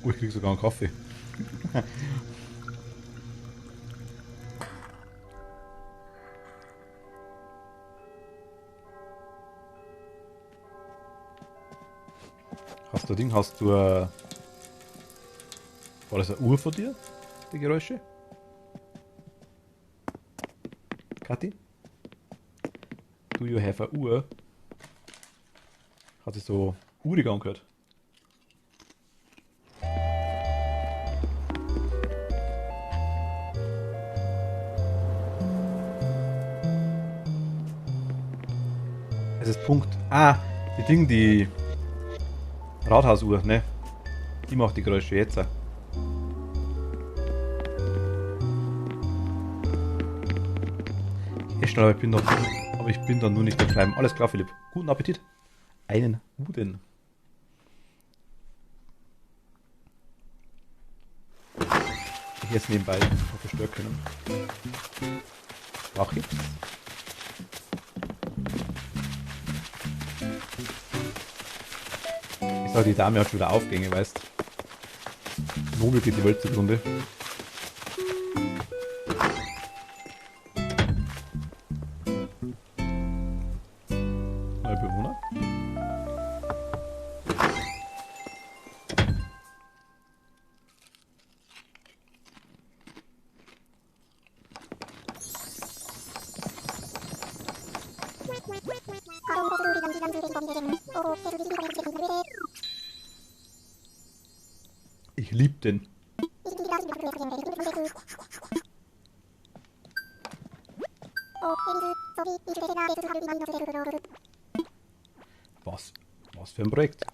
Oh, ich krieg sogar einen Kaffee. Hast du Ding? Hast du war das eine Uhr von dir? Die Geräusche? Kathi? Do you have a Uhr? Hat sich so urig angehört. Es ist Punkt. Ah, die Rathausuhr, ne? Die macht die Geräusche jetzt. Schnell, aber ich bin dann nur nicht der Kleinen. Alles klar, Philipp. Guten Appetit. Einen guten. Ich esse nebenbei, ob wir stören können. Brauche ich. Ich sage, die Dame hat schon wieder Aufgänge, weißt. Nobel geht die Welt zugrunde. Neue Bewohner. Ich lieb den. Was für ein Projekt?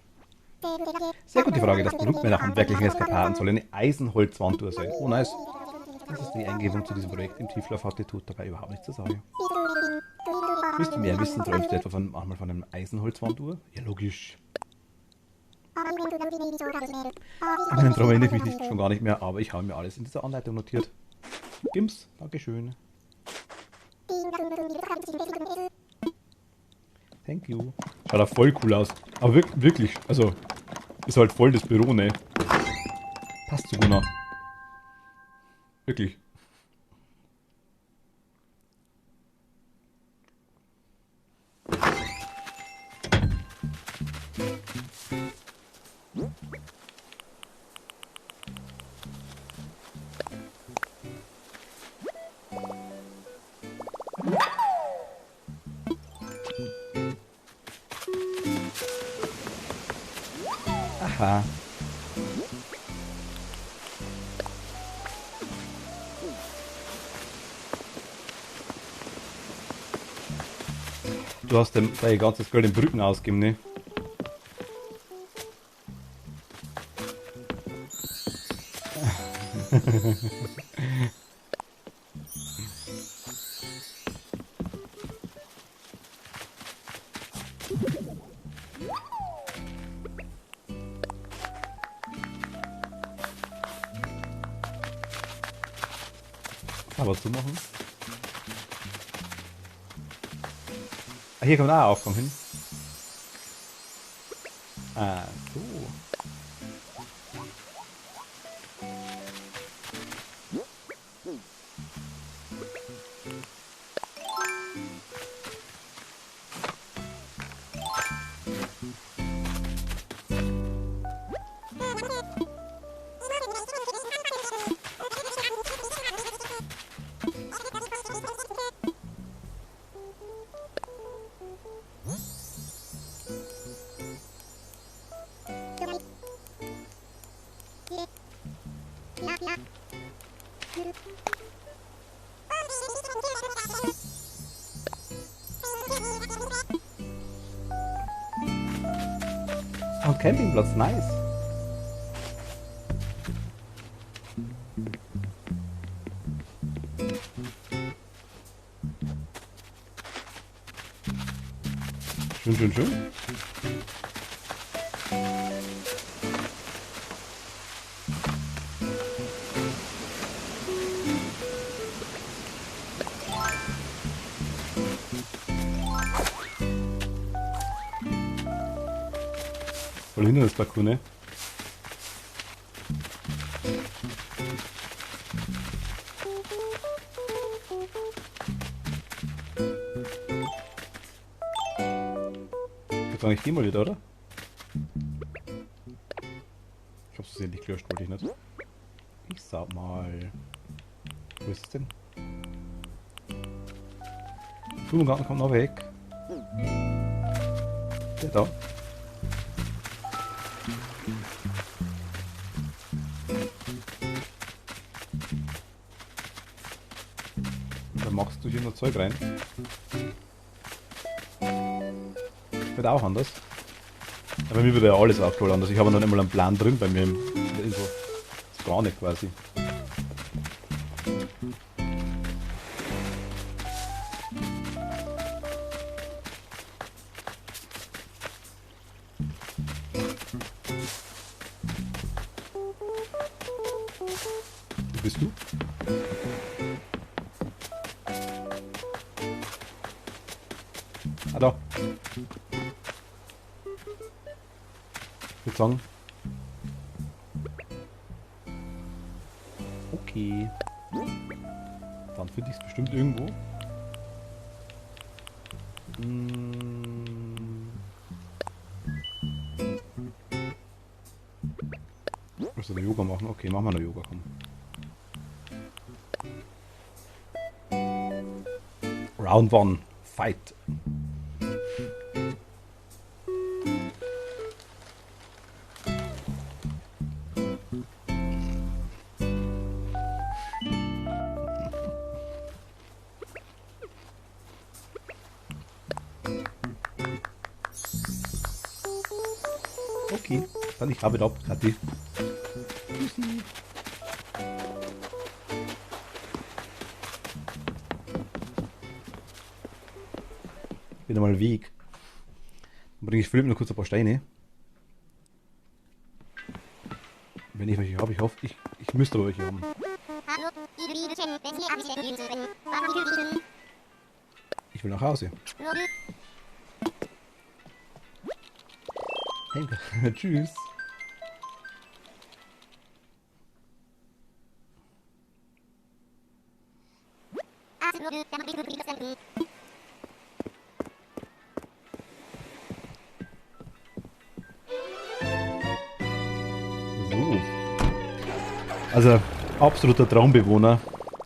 Sehr gute Frage. Das Produkt meiner handwerklichen Eskapaden soll eine Eisenholzwanduhr sein. Oh, nice. Das ist die Eingebung zu diesem Projekt. Im Tiefschlaf hatte tut dabei überhaupt nichts zu sagen. Willst du mehr wissen? Träumst du etwa manchmal von einem Eisenholzwanduhr? Ja, logisch. An den Traum erinnere ich mich schon gar nicht mehr, aber ich habe mir alles in dieser Anleitung notiert. Gims, Dankeschön. Thank you. Schaut auch voll cool aus. Aber wirklich, also, ist halt voll das Büro, ne? Passt zu Gunnar. Wirklich. Aha. Du hast dein ganzes Geld in Brücken ausgegeben, ne? Was zu machen? Ah, hier kommt auch ein Aufgang hin. Ah, so. ein Campingplatz, nice. Schön, schön, schön. Voll Hindernisparcours, ne? Ich würde sagen, ich gehe mal wieder, oder? Ich hab's versehentlich gelöscht, wollte ich nicht. Ich sag mal. Wo ist es denn? Blumengarten kommt noch weg. Der da. Da machst du hier noch Zeug rein. Wird auch anders. Ja, bei mir wird ja alles aktuell anders. Ich habe noch nicht mal einen Plan drin bei mir in der Info. Das ist gar nicht quasi. Wo bist du? Ah, da. Ich würde sagen. Okay. Dann finde ich es bestimmt irgendwo. Muss ich da Yoga machen? Okay, machen wir noch Yoga, komm. Round 1. Fight. Okay, dann ich habe da Kathi. Tschüssi. Wieder mal Weg. Dann bringe ich Philipp noch kurz ein paar Steine. Wenn ich welche habe, ich hoffe, ich müsste aber welche haben. Ich will nach Hause. Hey, tschüss. So. Also, absoluter Traumbewohner.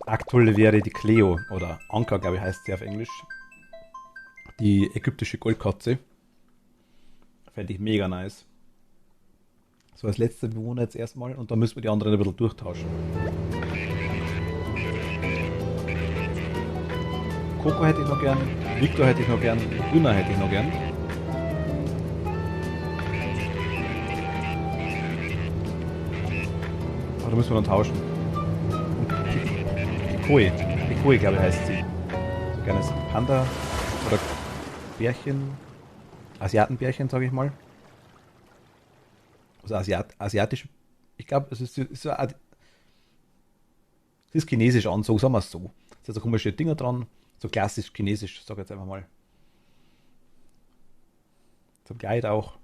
Aktuell wäre die Cleo, oder Anka, glaube ich, heißt sie auf Englisch. Die ägyptische Goldkatze. Fände ich mega nice. So als letzter Bewohner jetzt erstmal und dann müssen wir die anderen ein bisschen durchtauschen. Coco hätte ich noch gern, Victor hätte ich noch gern, Luna hätte ich noch gern. Aber da müssen wir dann tauschen. Pikoe, glaube ich, heißt sie. So kleines Panda oder Bärchen. Asiatenbärchen, sage ich mal. Also asiatisch. Ich glaube, es ist chinesisch an, so sagen wir es so. Es sind so komische Dinger dran. So klassisch chinesisch, sag ich jetzt einfach mal. Zum Kleid auch.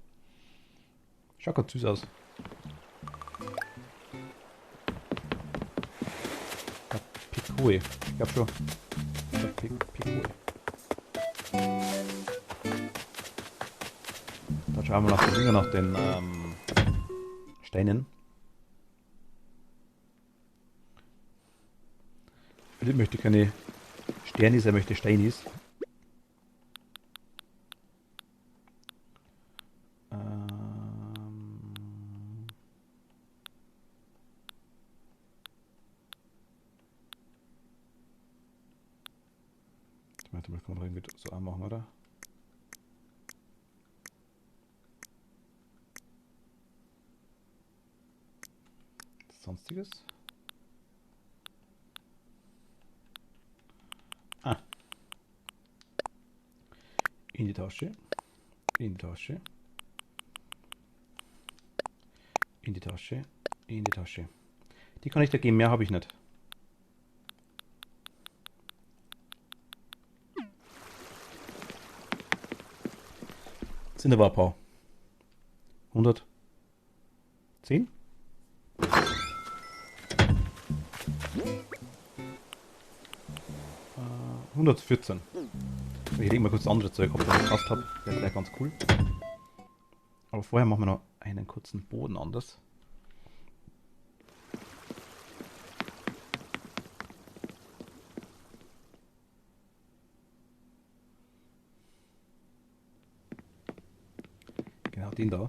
Schaut ganz süß aus. Ja, Pikoe. Ich glaube schon. Ja, Pikoe. Dann schauen wir nach den Dingen, nach den Steinen. Philipp möchte keine Sternis, er möchte Steinis. Warte mal, kann man irgendwie so anmachen, oder? sonstiges. Ah. In die Tasche. In die Tasche. In die Tasche. In die Tasche. Die kann ich da geben, mehr habe ich nicht. Sind aber ein paar. 100. 10? 114. Ich lege mal kurz das andere Zeug, ob ich das gepasst habe. Wäre vielleicht ganz cool. Aber vorher machen wir noch einen kurzen Boden anders. Genau, den da.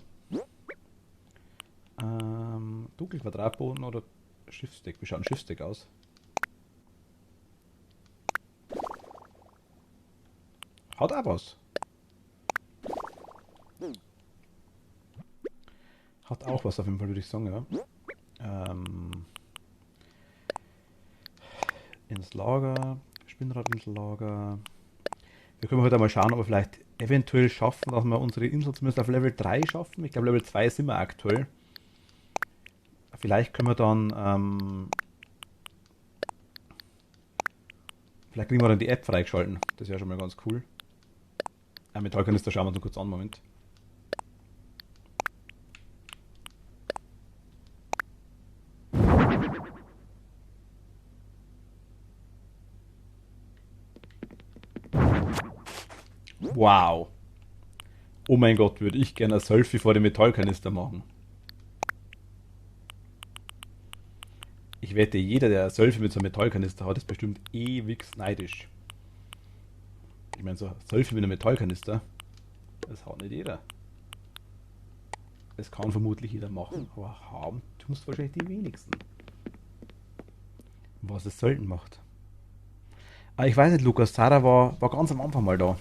Dunkelquadratboden oder Schiffsdeck? Wie schaut ein Schiffsdeck aus? Hat auch was. Hat auch was auf jeden Fall, würde ich sagen, ja. Ins Lager. Spinnrad ins Lager. Wir können heute mal schauen, ob wir vielleicht eventuell schaffen, dass wir unsere Insel zumindest auf Level 3 schaffen. Ich glaube, Level 2 sind wir aktuell. Vielleicht können wir dann, vielleicht kriegen wir dann die App freigeschalten. Das wäre schon mal ganz cool. Metallkanister schauen wir uns noch kurz an, Moment. Wow. Oh mein Gott, würde ich gerne ein Selfie vor dem Metallkanister machen. Ich wette, jeder, der ein Selfie mit so einem Metallkanister hat, ist bestimmt ewig neidisch. Ich meine, so ein Selfie mit einem Metallkanister, das hat nicht jeder. Das kann vermutlich jeder machen, aber haben tust wahrscheinlich die wenigsten. Was es selten macht. Aber ich weiß nicht, Lukas, Sarah war ganz am Anfang mal da.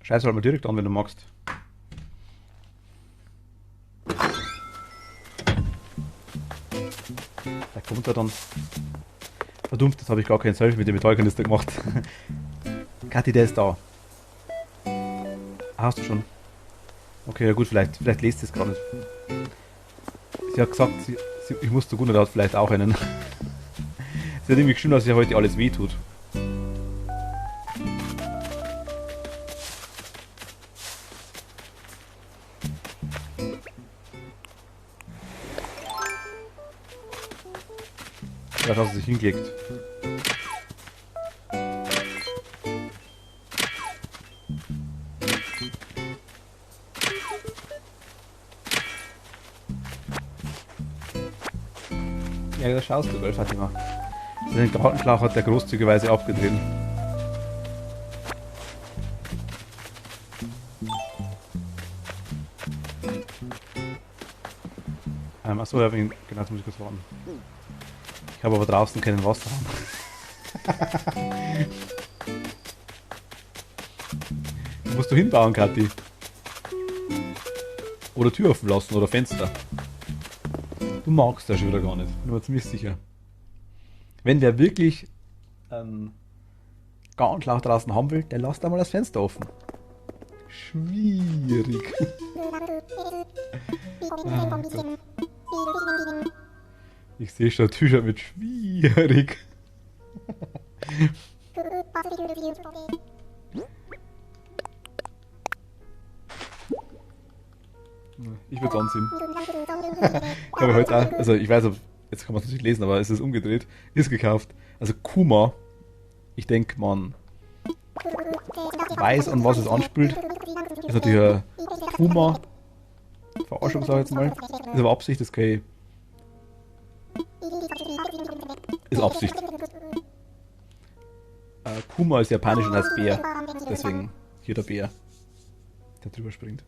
Scheiße halt mal direkt an, wenn du magst. Da kommt er dann. Verdammt, jetzt habe ich gar keinen Selfie mit dem Metallkanister gemacht. Kathi, der ist da. Ah, hast du schon? Okay, ja gut, vielleicht lest es gerade nicht. Sie hat gesagt, ich muss zur Gunnar, der hat vielleicht auch einen. Sie hat irgendwie geschrieben, dass ihr heute alles wehtut. Vielleicht hat sie sich hingelegt. Ja, da schaust du, gell, Fatima. Den Gartenschlauch hat der großzügigerweise abgedreht. Achso, ja, genau, jetzt muss ich kurz warten. Ich habe aber draußen keinen Wasserhahn. Wo musst du hinbauen, Kathi? Oder Tür offen lassen oder Fenster. Du magst das schon wieder gar nicht. Bin mir ziemlich sicher. Wenn wer wirklich Gartenschlauch draußen haben will, der lasst einmal das Fenster offen. Schwierig. Ich sehe schon T-Shirt mit schwierig. Ich würde es anziehen. Ich habe heute auch, also ich weiß, jetzt kann man es natürlich lesen, aber es ist umgedreht. Ist gekauft. Also Kuma. Ich denke, man weiß, an was es anspielt. Ist natürlich ein Kuma. Verarschung, sag ich jetzt mal. Ist aber Absicht, das kann ich. Ist Absicht. Kuma ist japanisch und heißt Bär. Deswegen hier der Bär, der drüber springt.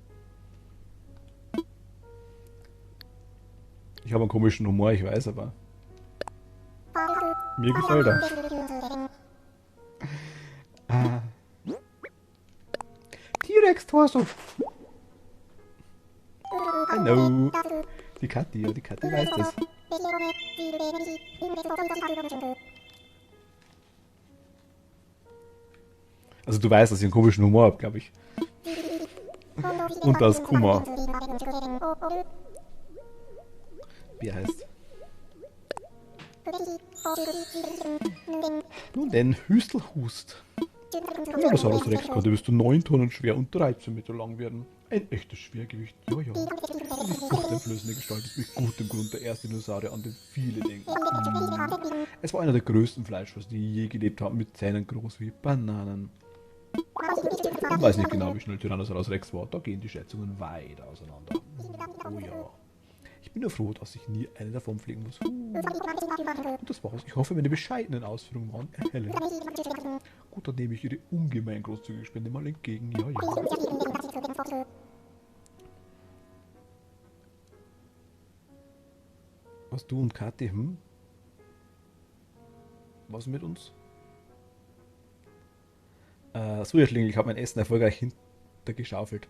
Ich habe einen komischen Humor, ich weiß, aber mir gefällt er. T-Rex-Torso. Ein Genau. Die Kathi, ja, die Kathi weiß das. Also du weißt, dass ich einen komischen Humor habe, glaube ich. Und das Kummer. Wie er heißt. Nun denn, Hüstelhust. Ja, das hat das Rex gerade. Wirst du 9 Tonnen schwer und 13 Meter lang werden. Ein echtes Schwergewicht. Ja, ja. Die furchteinflößende Gestalt ist mit gutem Grund der erste Dinosaurier, an den viele denken. Es war einer der größten Fleischfresser, die je gelebt haben, mit Zähnen groß wie Bananen. Ich weiß nicht genau, wie schnell Tyrannosaurus Rex war. Da gehen die Schätzungen weit auseinander. Oh ja. Ich bin nur froh, dass ich nie eine davon fliegen muss. Und das war's. Ich hoffe, meine bescheidenen Ausführungen waren erhellend. Gut, dann nehme ich Ihre ungemein großzügige Spende mal entgegen. Ja, ja. Was, du und Kathi, Was mit uns? So, ihr Schlingel, ich habe mein Essen erfolgreich hintergeschaufelt.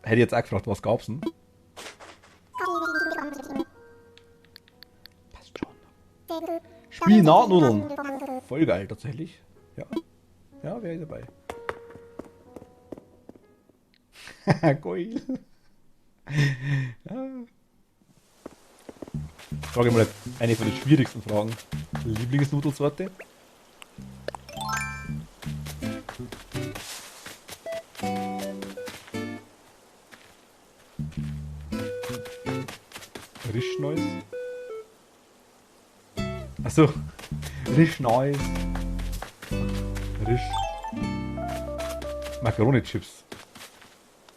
Hätte jetzt auch gefragt, was gab's denn? Passt schon. Spinatnudeln. Voll geil, tatsächlich. Ja. Ja, wäre ich dabei. Haha, geil. Ja. Frage mal eine von den schwierigsten Fragen. Lieblingsnudelsorte? Rischneues? Achso, Rischneues. Risch. Macaroni-Chips.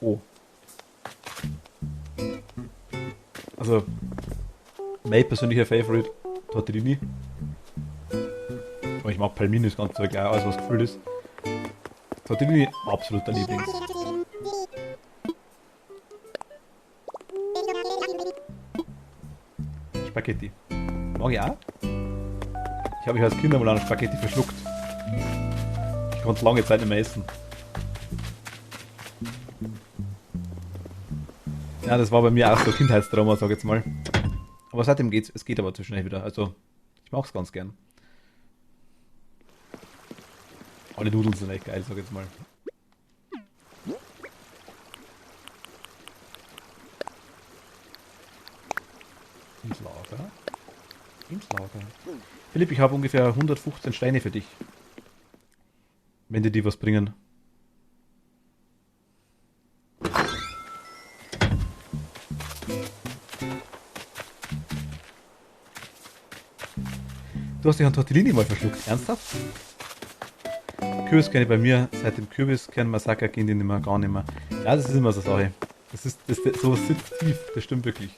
Oh. Also, mein persönlicher Favorite, Tortellini. Aber ich mag Palmini, das ganze Zeug auch, alles was gefüllt ist. Tortellini, absoluter Lieblings. Spaghetti. Mag ich auch. Ich habe mich als Kind einmal an Spaghetti verschluckt. Ich konnte lange Zeit nicht mehr essen. Ja, das war bei mir auch so Kindheitstrauma, sag ich jetzt mal. Aber seitdem geht's, es geht aber zu schnell wieder. Also, ich mag's ganz gern. Alle Nudeln sind echt geil, sag ich jetzt mal. Ins Lager. Ins Lager. Philipp, ich habe ungefähr 115 Steine für dich. Wenn dir die was bringen. Du hast dich an Tortellini mal verschluckt. Ernsthaft? Kürbiskerne bei mir, seit dem Kürbiskern-Massaker gehen die nicht mehr, gar nicht mehr. Ja, das ist immer so eine Sache. So sitzt tief, das stimmt wirklich.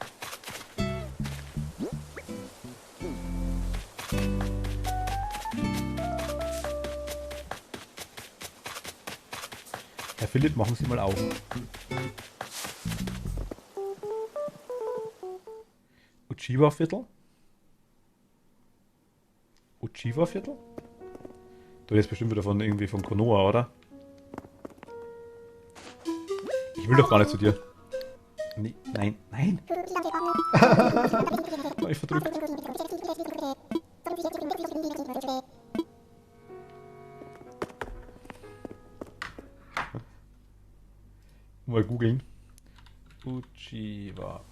Herr Philipp, machen Sie mal auf. Uchiwa-Viertel? Uchiwa-Viertel? Du redest bestimmt wieder von Konoha, oder? Ich will doch gar nicht zu dir. Nee, nein, nein. War ich verdrückt. Mal googeln. Uchiwa.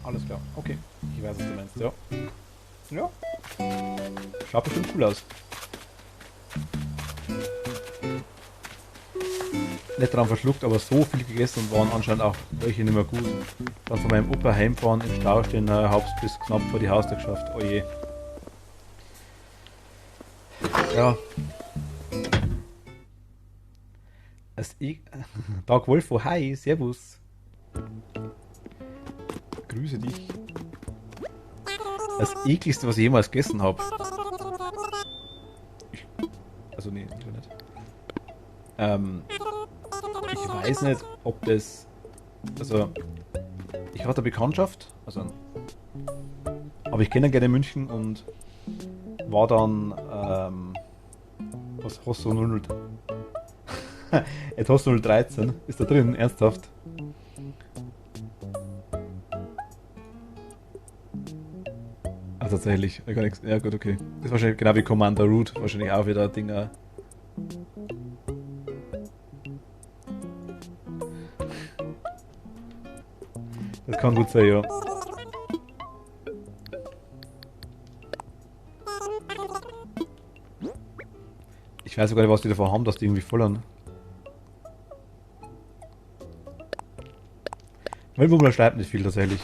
Alles klar, okay. Ich weiß, was du meinst, ja. Ja. Schaut bestimmt cool aus. Nicht dran verschluckt, aber so viel gegessen und waren anscheinend auch welche nicht mehr gut. Dann von meinem Opa heimfahren, im Stau stehen, hab's bis knapp vor die Haustür geschafft. Oh je. Ja. Dark Wolfo, hi, servus. Grüße dich. Das ekligste, was ich jemals gegessen habe. Also nee, lieber nicht. Ich weiß nicht, ob das... Also, ich hatte Bekanntschaft, also... Aber ich kenne gerne München und war dann Was hast du 00? Jetzt hast du 013. Ist da drin? Ernsthaft? Ah, tatsächlich. Gar nichts. Ja, gut, okay. Das ist wahrscheinlich genau wie Commander Root. Wahrscheinlich auch wieder Dinger. Das kann gut sein, ja. Ich weiß sogar nicht, was die davon haben, dass die irgendwie vollern. Wildwummler schreibt nicht viel tatsächlich.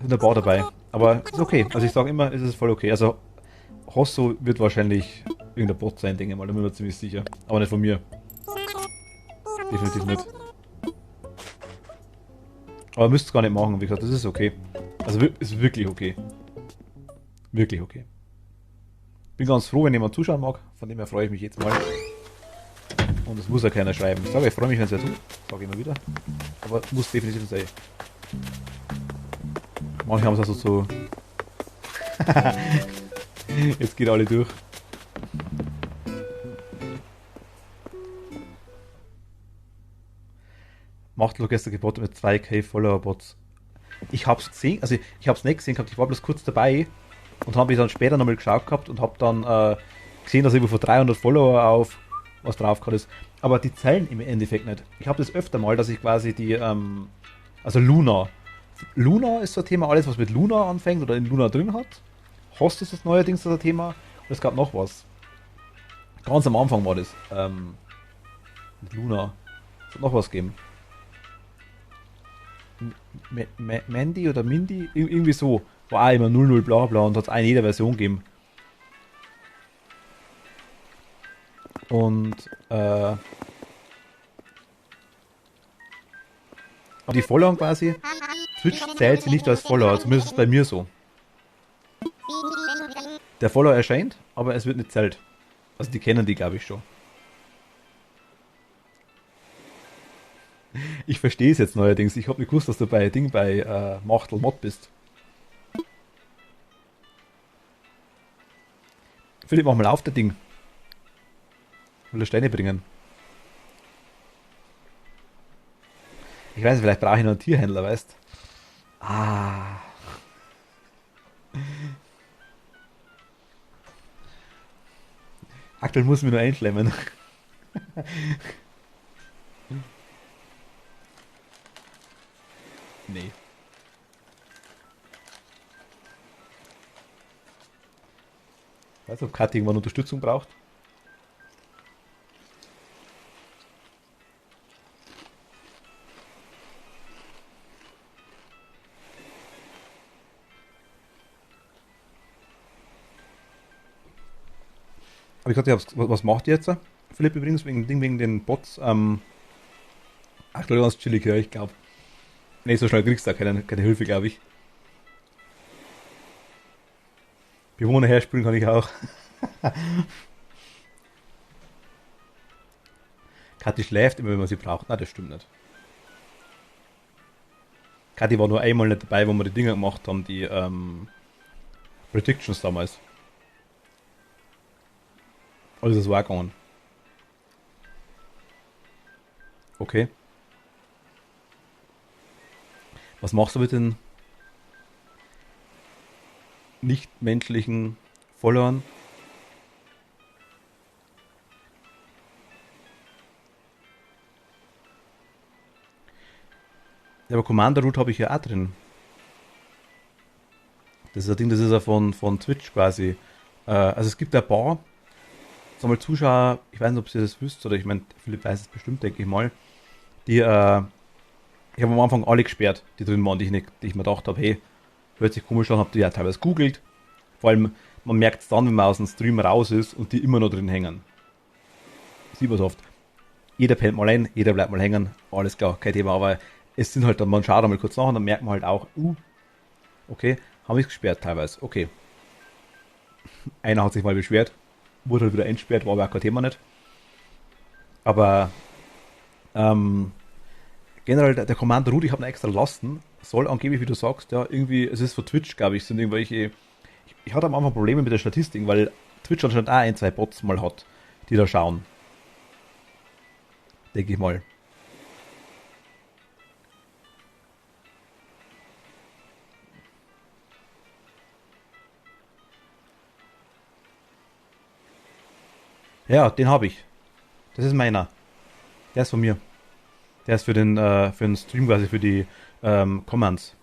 Sind ein paar dabei. Aber ist okay. Also ich sage immer, es ist voll okay. Also Hosso wird wahrscheinlich irgendein Bot sein, denke ich mal. Da bin ich mir ziemlich sicher. Aber nicht von mir. Definitiv nicht. Aber müsst es gar nicht machen. Wie gesagt, das ist okay. Also ist wirklich okay. Wirklich okay. Bin ganz froh, wenn jemand zuschauen mag. Von dem her freue ich mich jetzt mal. Und es muss ja keiner schreiben. Ich sage, ich freue mich, wenn es ja tut. Sage ich immer wieder. Aber muss definitiv sein. Manche haben es also so. Jetzt geht alle durch. Machtlo gestern gebottet mit 2k Follower-Bots. Ich hab's gesehen, also ich hab's nicht gesehen gehabt, ich war bloß kurz dabei und habe mich dann später nochmal geschaut gehabt und habe dann gesehen, dass über von 300 Follower auf was drauf gerade ist. Aber die zählen im Endeffekt nicht. Ich habe das öfter mal, dass ich quasi die, also Luna. Luna ist so ein Thema, alles was mit Luna anfängt oder in Luna drin hat. Host ist das neuerdings so ein Thema. Und es gab noch was. Ganz am Anfang war das. Mit Luna. Es hat noch was gegeben. Mandy oder Mindy? Irgendwie so. War auch immer 00 bla bla und hat es eine jeder Version gegeben. Und aber die Follower quasi, Twitch zählt sie nicht als Follower, zumindest ist bei mir so. Der Follower erscheint, aber es wird nicht zählt. Also die kennen die, glaube ich, schon. Ich verstehe es jetzt neuerdings. Ich habe nicht gewusst, dass du bei Machtel Mod bist. Philipp, mach mal auf, der Ding. Will er Steine bringen? Ich weiß, vielleicht brauche ich noch einen Tierhändler, weißt? Ah. Aktuell muss ich mich nur einschlemmen. Nee. Weißt du, ob Kathi irgendwann Unterstützung braucht? Aber ich gesagt, was macht ihr jetzt? Philipp übrigens, wegen den Bots. Aktuell ganz chillig, ja, ich glaube. Nee, so schnell kriegst du da keine Hilfe, glaube ich. Bewohner herspülen kann ich auch. Kathi schläft immer, wenn man sie braucht. Nein, das stimmt nicht. Kathi war nur einmal nicht dabei, wo wir die Dinger gemacht haben, die Predictions damals. Also das war gegangen. Okay. Was machst du mit den nichtmenschlichen Followern? Ja, aber Commander Root habe ich ja auch drin. Das ist ein Ding, das ist ja von Twitch quasi. Also es gibt ein paar, sag mal Zuschauer, ich weiß nicht, ob ihr das wisst, oder ich meine, Philipp weiß es bestimmt, denke ich mal, die, ich habe am Anfang alle gesperrt, die drin waren, die ich mir gedacht habe, hey, hört sich komisch an, habe die ja teilweise googelt. Vor allem, man merkt es dann, wenn man aus dem Stream raus ist und die immer noch drin hängen. Sieht man so oft. Jeder pennt mal ein, jeder bleibt mal hängen, alles klar, kein Thema, aber es sind halt dann, man schaut einmal kurz nach und dann merkt man halt auch, okay, haben ich gesperrt teilweise, okay. Einer hat sich mal beschwert, wurde halt wieder entsperrt, war aber auch kein Thema nicht. Aber generell der Commander Root, ich habe ihn extra lassen, soll angeblich, wie du sagst, ja, irgendwie, es ist von Twitch, glaube ich, sind irgendwelche, ich hatte am Anfang Probleme mit der Statistik, weil Twitch anscheinend auch ein, zwei Bots mal hat, die da schauen. Denke ich mal. Ja, den habe ich. Das ist meiner. Der ist von mir. Der ist für den Stream quasi, für die Commands.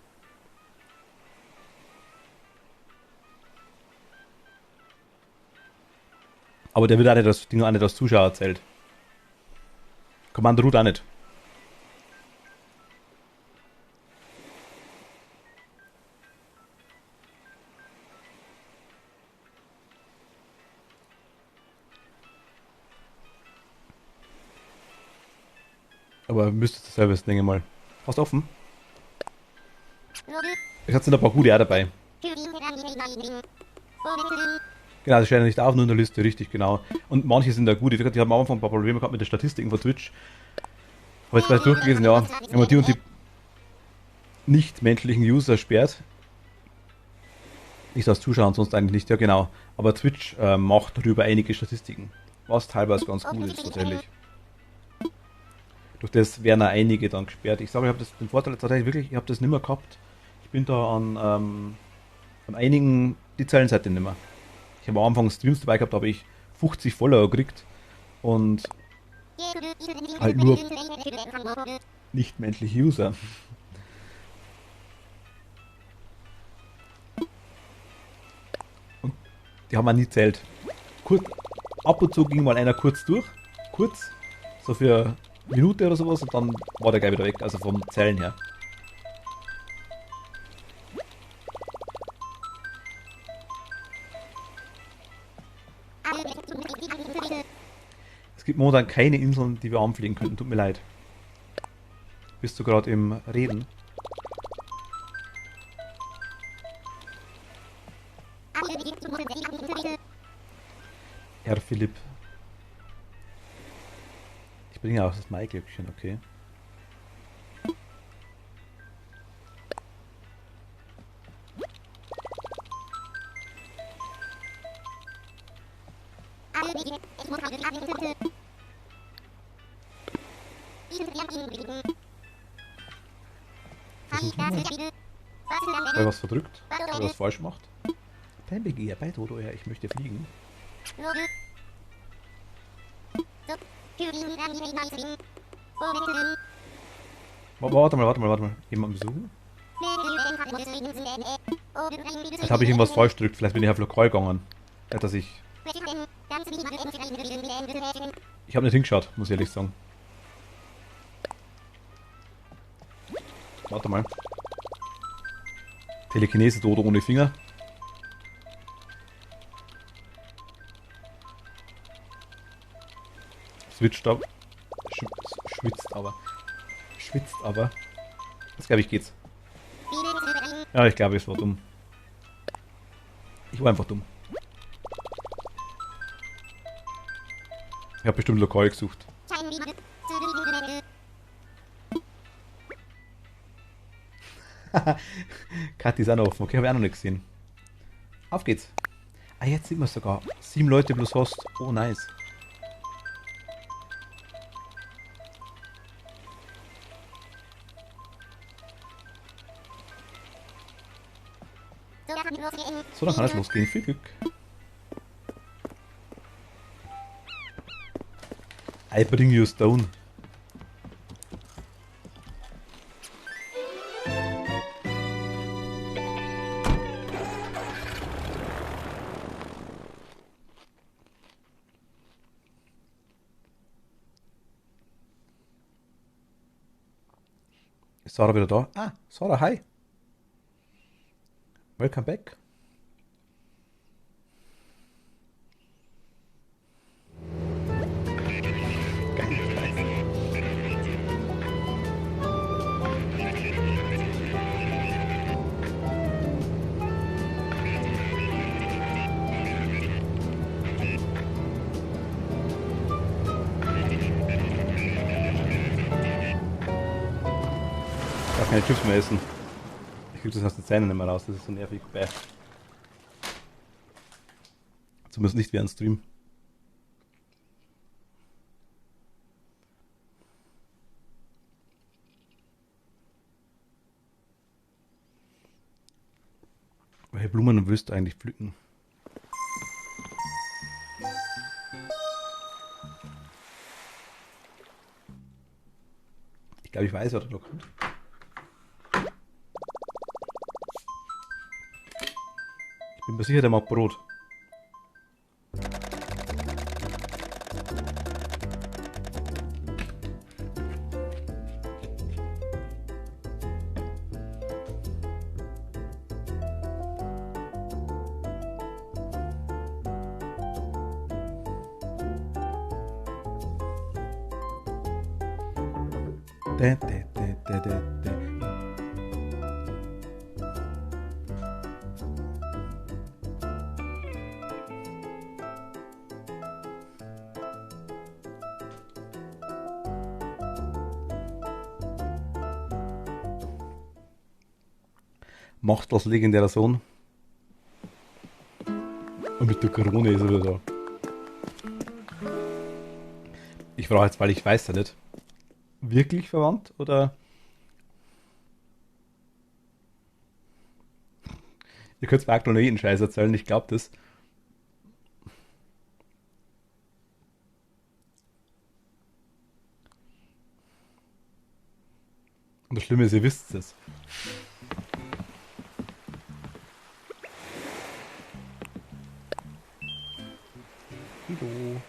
Aber der wird auch nicht das Ding auch nicht als Zuschauer erzählt. Commander Root auch nicht. Aber müsstest du selber wissen, denke ich mal. Hast du offen? Ich hatte ein paar gute auch dabei. Genau, das steht ja nicht auf, nur in der Liste, richtig, genau. Und manche sind da gut. Die haben am Anfang ein paar Probleme gehabt mit den Statistiken von Twitch. Habe jetzt gleich durchgelesen, ja. Wenn man die und die nicht-menschlichen User sperrt, nicht als Zuschauer und sonst eigentlich nicht, ja genau. Aber Twitch macht darüber einige Statistiken. Was teilweise ganz gut ist, tatsächlich. Durch das werden auch einige dann gesperrt. Ich sage, ich habe den Vorteil tatsächlich wirklich, ich habe das nicht mehr gehabt. Ich bin da an einigen die Zellenseite nicht mehr. Ich habe am Anfang Streams dabei gehabt, da habe ich 50 Follower gekriegt und halt nur nicht-menschliche User. Und die haben auch nie zählt. Ab und zu ging mal einer kurz durch, so für eine Minute oder sowas, und dann war der gleich wieder weg, also vom Zählen her. Es gibt momentan keine Inseln, die wir anfliegen könnten. Tut mir leid. Bist du gerade im Reden? Herr Philipp. Ich bringe auch das Maiglöckchen, okay. Habe ich was verdrückt? Habe ich was falsch gemacht? Dein Begehr bei Dodo, ja, ich möchte fliegen. Warte mal. Jemand besuchen? Jetzt habe ich irgendwas falsch gedrückt, vielleicht bin ich auf Lokal gegangen. Nicht, dass ich... Ich habe nicht hingeschaut, muss ich ehrlich sagen. Warte mal. Telekinese Dodo ohne Finger. Schwitzt aber. Das glaube ich geht's. Ja, ich glaube, es war dumm. Ich war einfach dumm. Ich habe bestimmt lokal gesucht. Kathi ist auch noch offen. Okay, habe ich auch noch nicht gesehen. Auf geht's. Ah, jetzt sieht man es sogar. 7 Leute plus Host. Oh, nice. So, dann kann es losgehen. Viel Glück. I bring you stone. Ist Sarah wieder da? Ah, Sarah, hi. Welcome back. Ich darf keine Chips mehr essen. Ich krieg das aus den Zähnen nicht mehr raus, das ist so nervig. Bäh. Zumindest nicht während Stream. Welche Blumen willst du eigentlich pflücken? Ich glaube, ich weiß, was da kommt. Ich bin mir sicher, der mag Brot. De, de, de, de, de, de. Machtlos legendärer Sohn. Und mit der Krone ist er wieder da. Ich frage jetzt, weil ich weiß ja nicht. Wirklich verwandt oder? Ihr könnt mir aktuell noch jeden Scheiß erzählen, ich glaube das. Und das Schlimme ist, ihr wisst es. Hallo.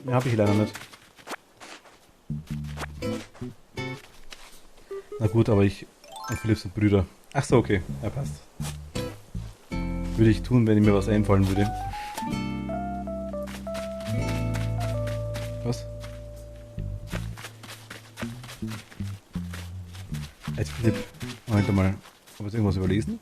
Ja, habe ich leider nicht. Na gut, aber ich und Philipp sind Brüder. Ach so, okay. Ja, passt. Würde ich tun, wenn mir was einfallen würde. Was? Jetzt Philipp. Moment mal. Habe ich irgendwas überlesen?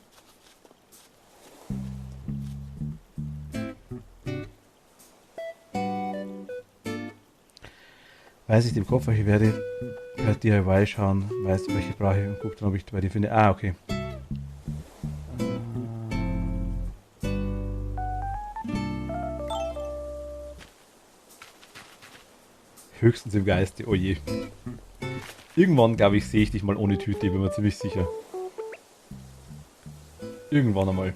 Weiß ich im Kopf, ich werde per DIY schauen, weißt du, welche brauche ich und guck dann, ob ich bei dir finde. Ah, okay. Höchstens im Geiste, oh je. Irgendwann, glaube ich, sehe ich dich mal ohne Tüte, bin mir ziemlich sicher. Irgendwann einmal.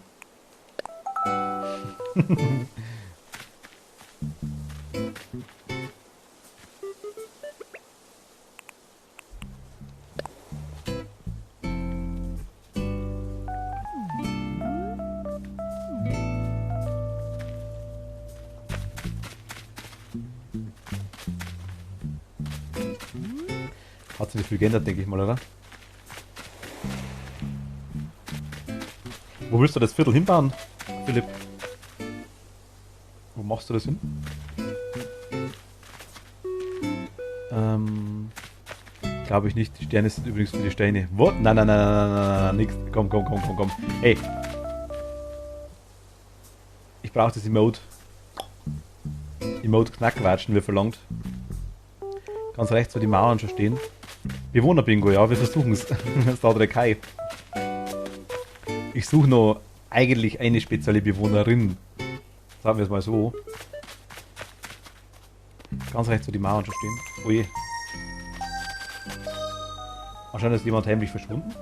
Hat sich nicht viel geändert, denke ich mal, oder? Wo willst du das Viertel hinbauen, Philipp? Wo machst du das hin? Glaube ich nicht. Die Sterne sind übrigens für die Steine. Wo? Nein, nein, nein, nein, nein, nein, nix. Komm, komm, komm, komm, komm. Hey. Ich brauche das Emote. Emote Knackwatschen, wie verlangt. Ganz rechts, wo die Mauern schon stehen. Bewohner-Bingo, ja, wir versuchen es. Das dauert der Kai. Ich suche noch eigentlich eine spezielle Bewohnerin. Sagen wir es mal so. Ganz rechts, wo die Mauern schon stehen. Oh je. Wahrscheinlich ist jemand heimlich verschwunden.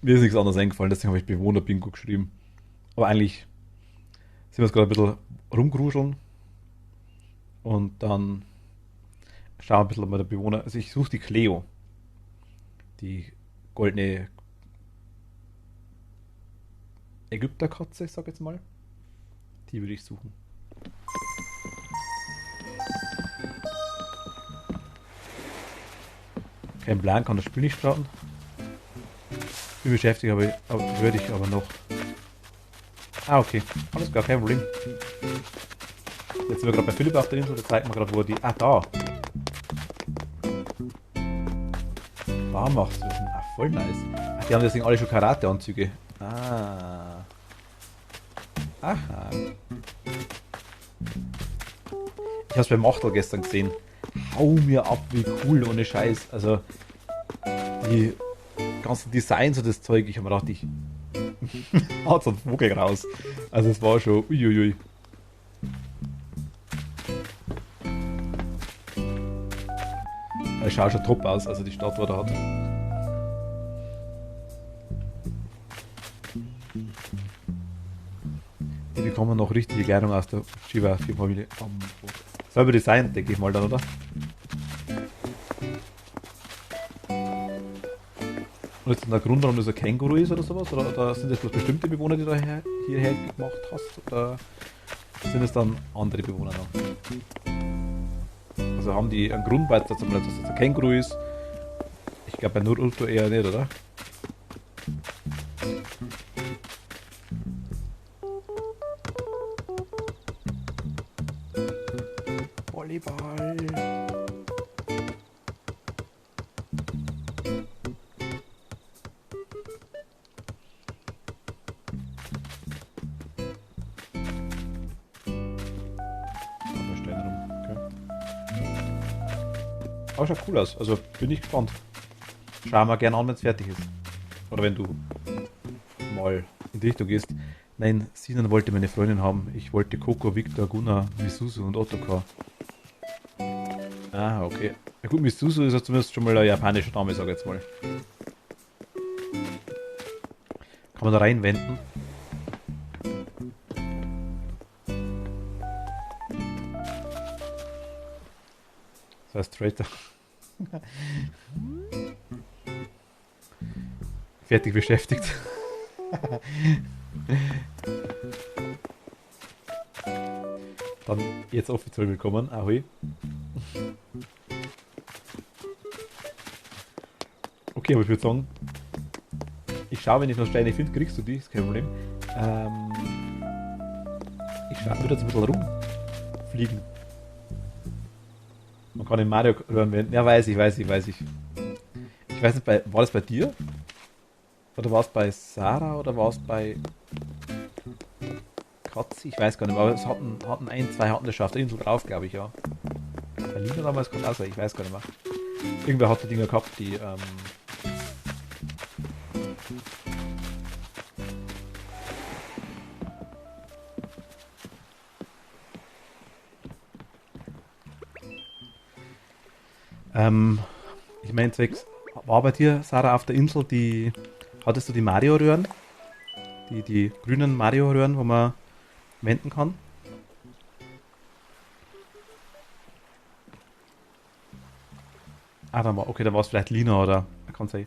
Mir ist nichts anderes eingefallen, deswegen habe ich Bewohner-Bingo geschrieben. Aber eigentlich sind wir jetzt gerade ein bisschen rumgruscheln. Und dann schauen wir ein bisschen, ob wir der Bewohner. Also ich suche die Cleo. Die goldene Ägypterkatze, sag jetzt mal. Die würde ich suchen. Kein Plan, kann das Spiel nicht starten. bin beschäftigt, aber würde ich aber noch. Ah, okay. Alles klar, kein Problem. Jetzt sind wir gerade bei Philipp auf der Insel, da zeigt man gerade, wo die. Ah, da. Da macht's das. Ah, voll nice. Ach, die haben deswegen alle schon Karate-Anzüge. Ah. Aha. Ich hab's beim Machtel gestern gesehen. Hau mir ab, wie cool, ohne Scheiß. Also, die ganzen Designs und das Zeug, ich hab mir gedacht, ich haut so ein Vogel raus. Also, es war schon uiuiui. Es schaut schon top aus, also die Stadt, die er hat. Die bekommen noch richtige Gärung aus der Shiva 4 Familie. Selber Design, denke ich mal dann, oder? Und ist dann der Grund, warum das ein Känguru ist oder sowas? Oder sind das bloß bestimmte Bewohner, die du hierher gemacht hast? Oder sind es dann andere Bewohner noch? Also haben die einen Grund, weil das ein Känguru ist? Ich glaube bei Naruto eher nicht, oder? Volleyball. Aber schaut cool aus, also bin ich gespannt. Schau mal gerne an, wenn es fertig ist. Oder wenn du mal in die Richtung gehst. Nein, Sinan wollte meine Freundin haben. Ich wollte Coco, Victor, Gunnar, Misuzu und Ottokar. Ah, okay. Ja gut, Misuzu ist ja zumindest schon mal ein japanischer Name, sag ich jetzt mal. Kann man da reinwenden? Das heißt Traitor. Fertig beschäftigt. Dann jetzt offiziell willkommen. Ahoi. Okay, aber ich würde sagen, ich schaue, wenn ich noch Steine finde, kriegst du die, ist kein Problem. Ich schaue, würde jetzt ein bisschen rumfliegen. Man kann den Mario hören, wenn. Ja, weiß ich. Ich weiß nicht, war das bei dir? Oder war es bei Sarah oder war es bei Katzi? Ich weiß gar nicht mehr, aber es hatten zwei hatten das schon auf der Insel drauf, glaube ich, ja. Bei Lina damals kommt aus, ich weiß gar nicht mehr. Irgendwer hat die Dinger gehabt, die ich meine, zwecks, war bei dir, Sarah, auf der Insel, hattest du die Mario-Röhren? Die grünen Mario-Röhren, wo man wenden kann? Ah, dann war es vielleicht Lina oder, kann sein.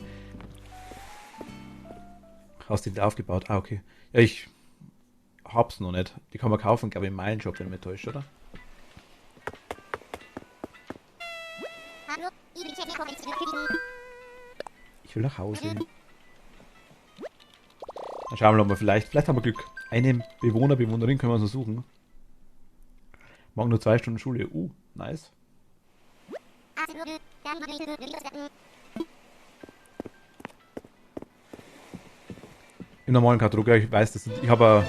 Hast du die aufgebaut? Ah, okay. Ja, ich hab's noch nicht. Die kann man kaufen, glaube ich, im Meilenshop, wenn ich mich täusche, oder? Ich will nach Hause. Dann schauen wir mal, vielleicht haben wir Glück. Einen Bewohnerin können wir uns noch suchen. Morgen nur 2 Stunden Schule. Nice. Im normalen Katalog, ich weiß das. Ich habe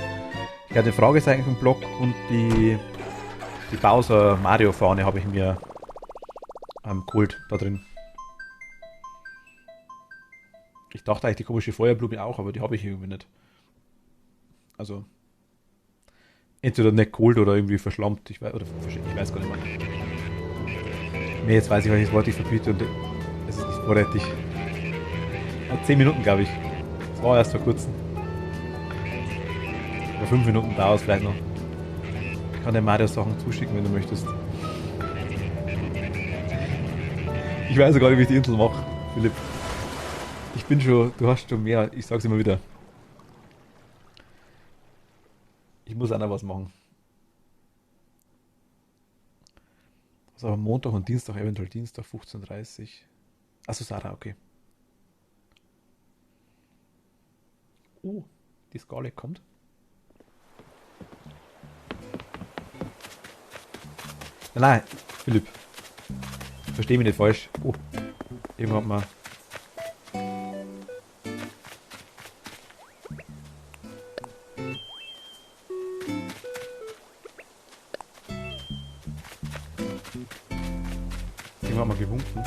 den Fragezeichen vom Blog und die Bowser Mario Fahne habe ich mir geholt da drin. Ich dachte eigentlich die komische Feuerblume auch, aber die habe ich irgendwie nicht. Also entweder nicht geholt oder irgendwie verschlammt. Ich weiß gar nicht mehr. Nee, jetzt weiß ich, welches Wort ich verbiete und es ist nicht vorrätig. 10 Minuten, glaube ich. Das war erst vor kurzem. Oder 5 Minuten dauert es vielleicht noch. Ich kann dir Mario Sachen zuschicken, wenn du möchtest. Ich weiß ja gar nicht, wie ich die Insel mache, Philipp. Du hast schon mehr, ich sag's immer wieder. Ich muss auch noch was machen. Also am Montag und Dienstag, eventuell Dienstag 15:30 Uhr. Achso, Sarah, okay. Oh, die Skala kommt. Nein, Philipp. Versteh mich nicht falsch. Oh, irgendwann mal. Irgendwann mal gewunken.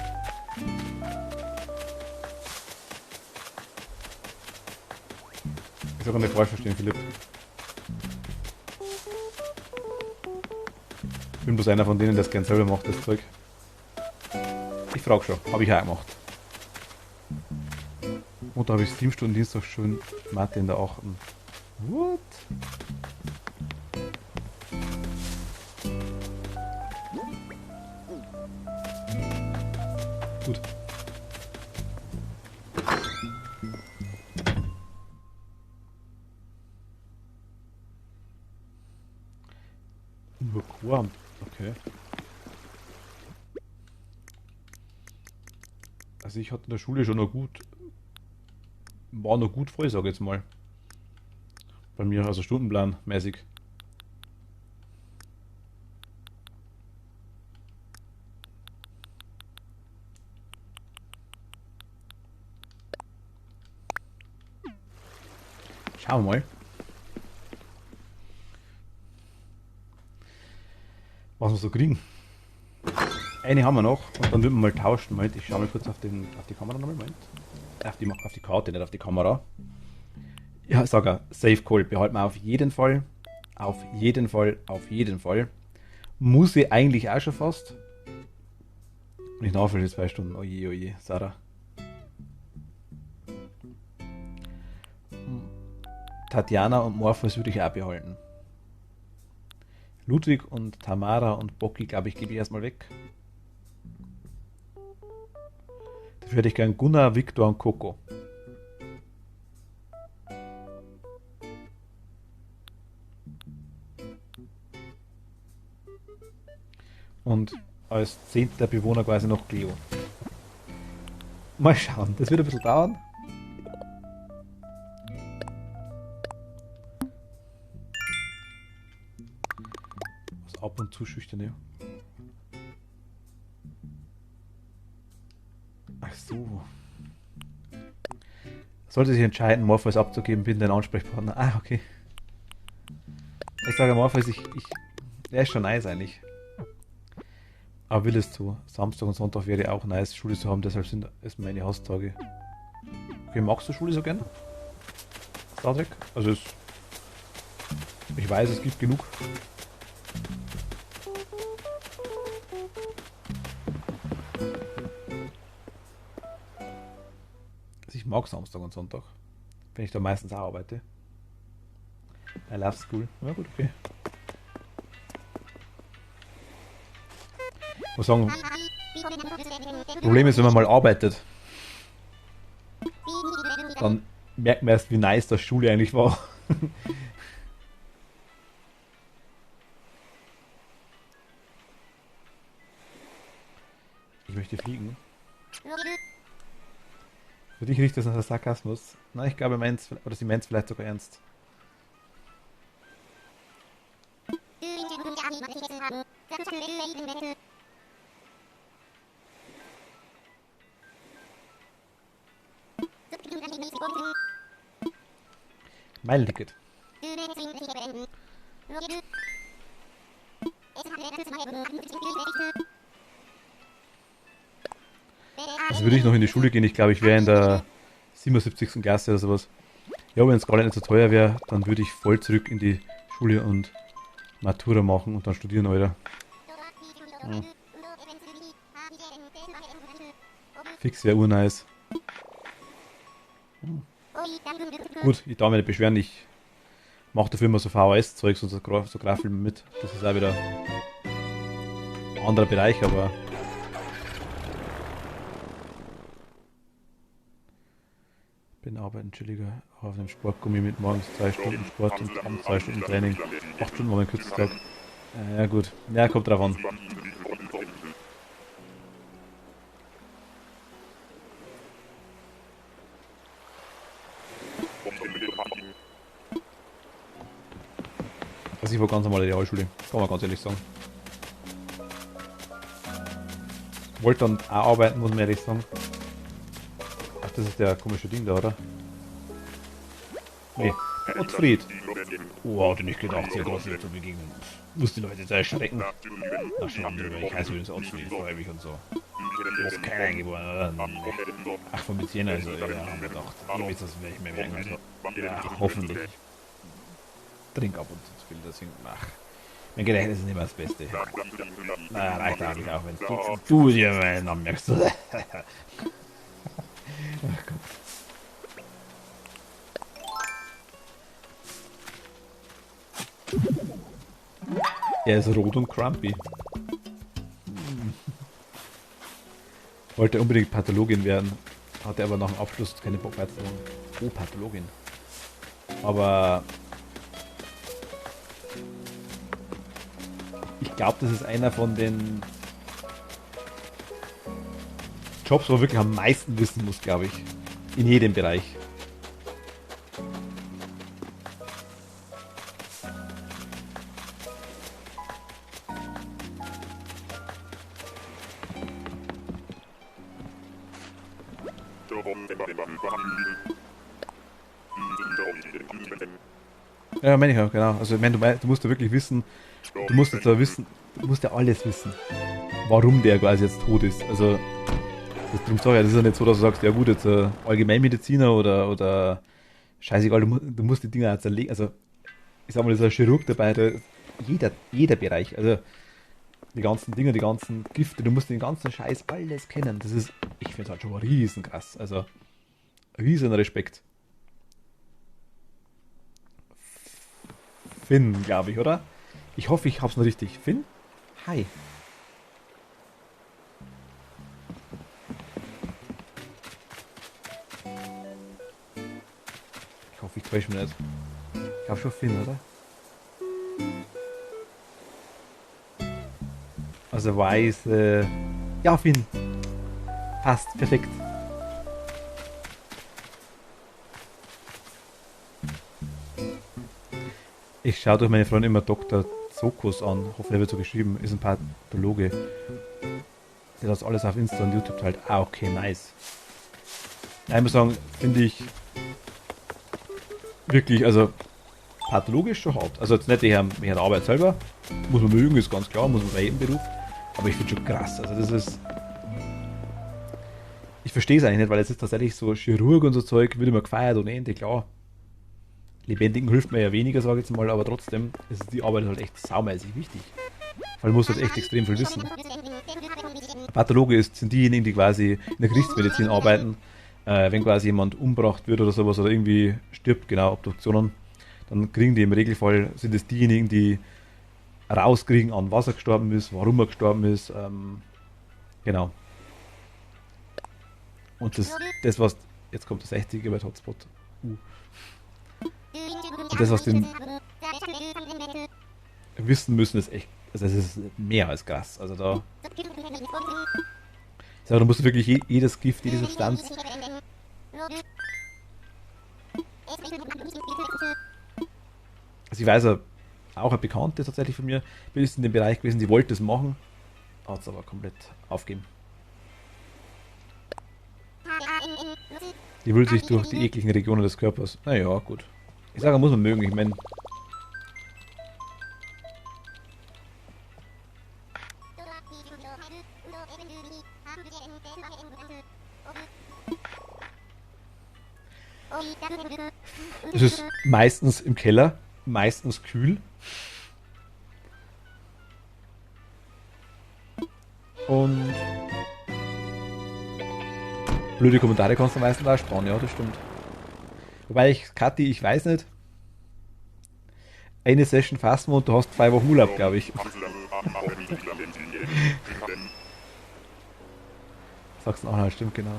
Ich soll nicht falsch verstehen, Philipp. Ich bin bloß einer von denen, der es gern selber macht, das Zeug. Ich frage schon, habe ich auch gemacht. Und da habe ich Steam-Stunden Dienstag schon Mathe in der 8. What? Gut. Nur Chor. Okay. Also ich hatte in der Schule schon noch gut, war noch gut voll, sage ich jetzt mal. Bei mir, also stundenplanmäßig. Schauen wir mal. Was wir so kriegen. Eine haben wir noch und dann würden wir mal tauschen. Moment, ich schaue mal kurz auf die Kamera nochmal. Moment. Auf die Karte, nicht auf die Kamera. Ja, ich sage Safe Call behalten wir auf jeden Fall. Auf jeden Fall, auf jeden Fall. Muss ich eigentlich auch schon fast. Und ich nachfülle 2 Stunden. Oje, oje, Sarah. Tatjana und Morpheus würde ich auch behalten. Ludwig und Tamara und Bocky, glaube ich, gebe ich erstmal weg. Dafür hätte ich gern Gunnar, Victor und Coco. Und als 10. Bewohner quasi noch Cleo. Mal schauen, das wird ein bisschen dauern. Was ab und zu schüchtern, ja. Ach so. Sollte sich entscheiden, Morpheus abzugeben, bin dein Ansprechpartner. Ah, okay. Ich sage Morpheus, er ist schon nice eigentlich. Aber will es zu. Samstag und Sonntag wäre auch nice, Schule zu haben, deshalb sind es meine Hasstage. Okay, magst du Schule so gern? Star Trek? Also ich weiß, es gibt genug. Also ich mag Samstag und Sonntag, wenn ich da meistens auch arbeite. I love school. Ja gut, okay. Ich muss sagen, Problem ist, wenn man mal arbeitet, dann merkt man erst, wie nice das Schule eigentlich war. Ich möchte fliegen. Für dich riecht das nach Sarkasmus. Nein, ich glaube, oder sie meint es vielleicht sogar ernst. Meilenticket. Also würde ich noch in die Schule gehen, ich glaube, ich wäre in der 77. Klasse oder sowas. Ja, wenn es gar nicht so teuer wäre, dann würde ich voll zurück in die Schule und Matura machen und dann studieren, Alter. Ja. Fix wäre urnice. Gut, ich darf mich nicht beschweren, ich mache dafür immer so VHS-Zeugs und so Grafilme mit. Das ist auch wieder ein anderer Bereich, aber bin arbeiten, chilliger auf einem Sportgummi mit morgens 2 Stunden Sport und abends 2 Stunden Training. 8 Stunden war mein kürzester Tag. Ja gut, ja, kommt drauf an. Also ich war ganz normal in der Realschule, kann man ganz ehrlich sagen. Wollte dann auch arbeiten, muss man ehrlich sagen. Ach, das ist der komische Ding da, oder? Nee, Gottfried. Oh, hatte nicht gedacht, hier Gottfried zu begegnen. Muss die Leute jetzt erschrecken. Ach, Schwamm drüber, ich heiße übrigens Gottfried, freue mich und so. Du hast keiner eingeboren, oder? Nee. Ach, von Bezieher, also, ja, haben wir gedacht. Jetzt das werde ich mir merken, also. Ja, hoffentlich. Trink ab und zu viel, deswegen, ach. Mein Gedächtnis ist nicht mehr das Beste. Naja, reicht eigentlich auch, wenn du dir meinen Namen merkst. Ach Gott. Er ist rot und crumpy. Wollte unbedingt Pathologin werden, hatte aber nach dem Abschluss keine Bock mehr zu machen. Oh, Pathologin. Aber ich glaube, das ist einer von den Jobs, wo man wirklich am meisten wissen muss, glaube ich. In jedem Bereich. Ja, meine ich auch, genau. Also, ich meine, du musst ja wirklich wissen, du musst jetzt ja wissen, du musst ja alles wissen, warum der quasi jetzt tot ist. Also, darum sage ich, das ist ja nicht so, dass du sagst, ja gut, jetzt Allgemeinmediziner oder scheißegal, du musst die Dinger auch zerlegen. Also, ich sag mal, da ist ein Chirurg dabei, jeder Bereich, also die ganzen Dinge, die ganzen Gifte, du musst den ganzen Scheiß alles kennen. Das ist, ich finde es halt schon riesen krass. Also, riesen Respekt. Finn, glaube ich, oder? Ich hoffe, ich hab's noch richtig. Finn? Hi. Ich hoffe, ich täusche mich nicht. Ich glaube schon Finn, oder? Also weiß, ja, Finn. Passt, perfekt. Ich schaue durch meine Freundin immer Dr. Zokos an. Hoffe, der wird so geschrieben. Ist ein Pathologe. Der das alles auf Insta und YouTube teilt. Ah, okay, nice. Ja, ich muss sagen, finde ich wirklich, also pathologisch schon hart. Also jetzt nicht die Arbeit selber. Muss man mögen, ist ganz klar. Muss man bei jedem Beruf. Aber ich finde schon krass. Also das ist... Ich verstehe es eigentlich nicht, weil es ist tatsächlich so Chirurg und so Zeug, wird immer gefeiert und Ende, klar. Lebendigen hilft mir ja weniger, sage ich jetzt mal, aber trotzdem ist die Arbeit halt echt saumäßig wichtig. Weil du musst halt echt extrem viel wissen. Pathologe sind diejenigen, die quasi in der Gerichtsmedizin arbeiten. Wenn quasi jemand umgebracht wird oder sowas oder irgendwie stirbt, genau, Obduktionen, dann kriegen die im Regelfall, sind es diejenigen, die rauskriegen, an was er gestorben ist, warum er gestorben ist, genau. Und das was, jetzt kommt das 60 GB Hotspot. Und das, was die wissen müssen, ist echt, also das ist mehr als krass. Also da, du musst wirklich jedes Gift, jede Substanz. Also ich weiß ja, auch eine Bekannte tatsächlich von mir, ist in dem Bereich gewesen, die wollte es machen, hat es aber komplett aufgegeben. Die will sich durch die ekligen Regionen des Körpers. Naja, gut. Ich sage, muss man mögen, ich meine. Es ist meistens im Keller, meistens kühl. Und blöde Kommentare kannst du meistens auch sparen, ja, das stimmt. Wobei Kathi, ich weiß nicht, eine Session fassen wir und du hast 2 Wochen Urlaub, glaube ich. Sagst du auch noch, stimmt, genau.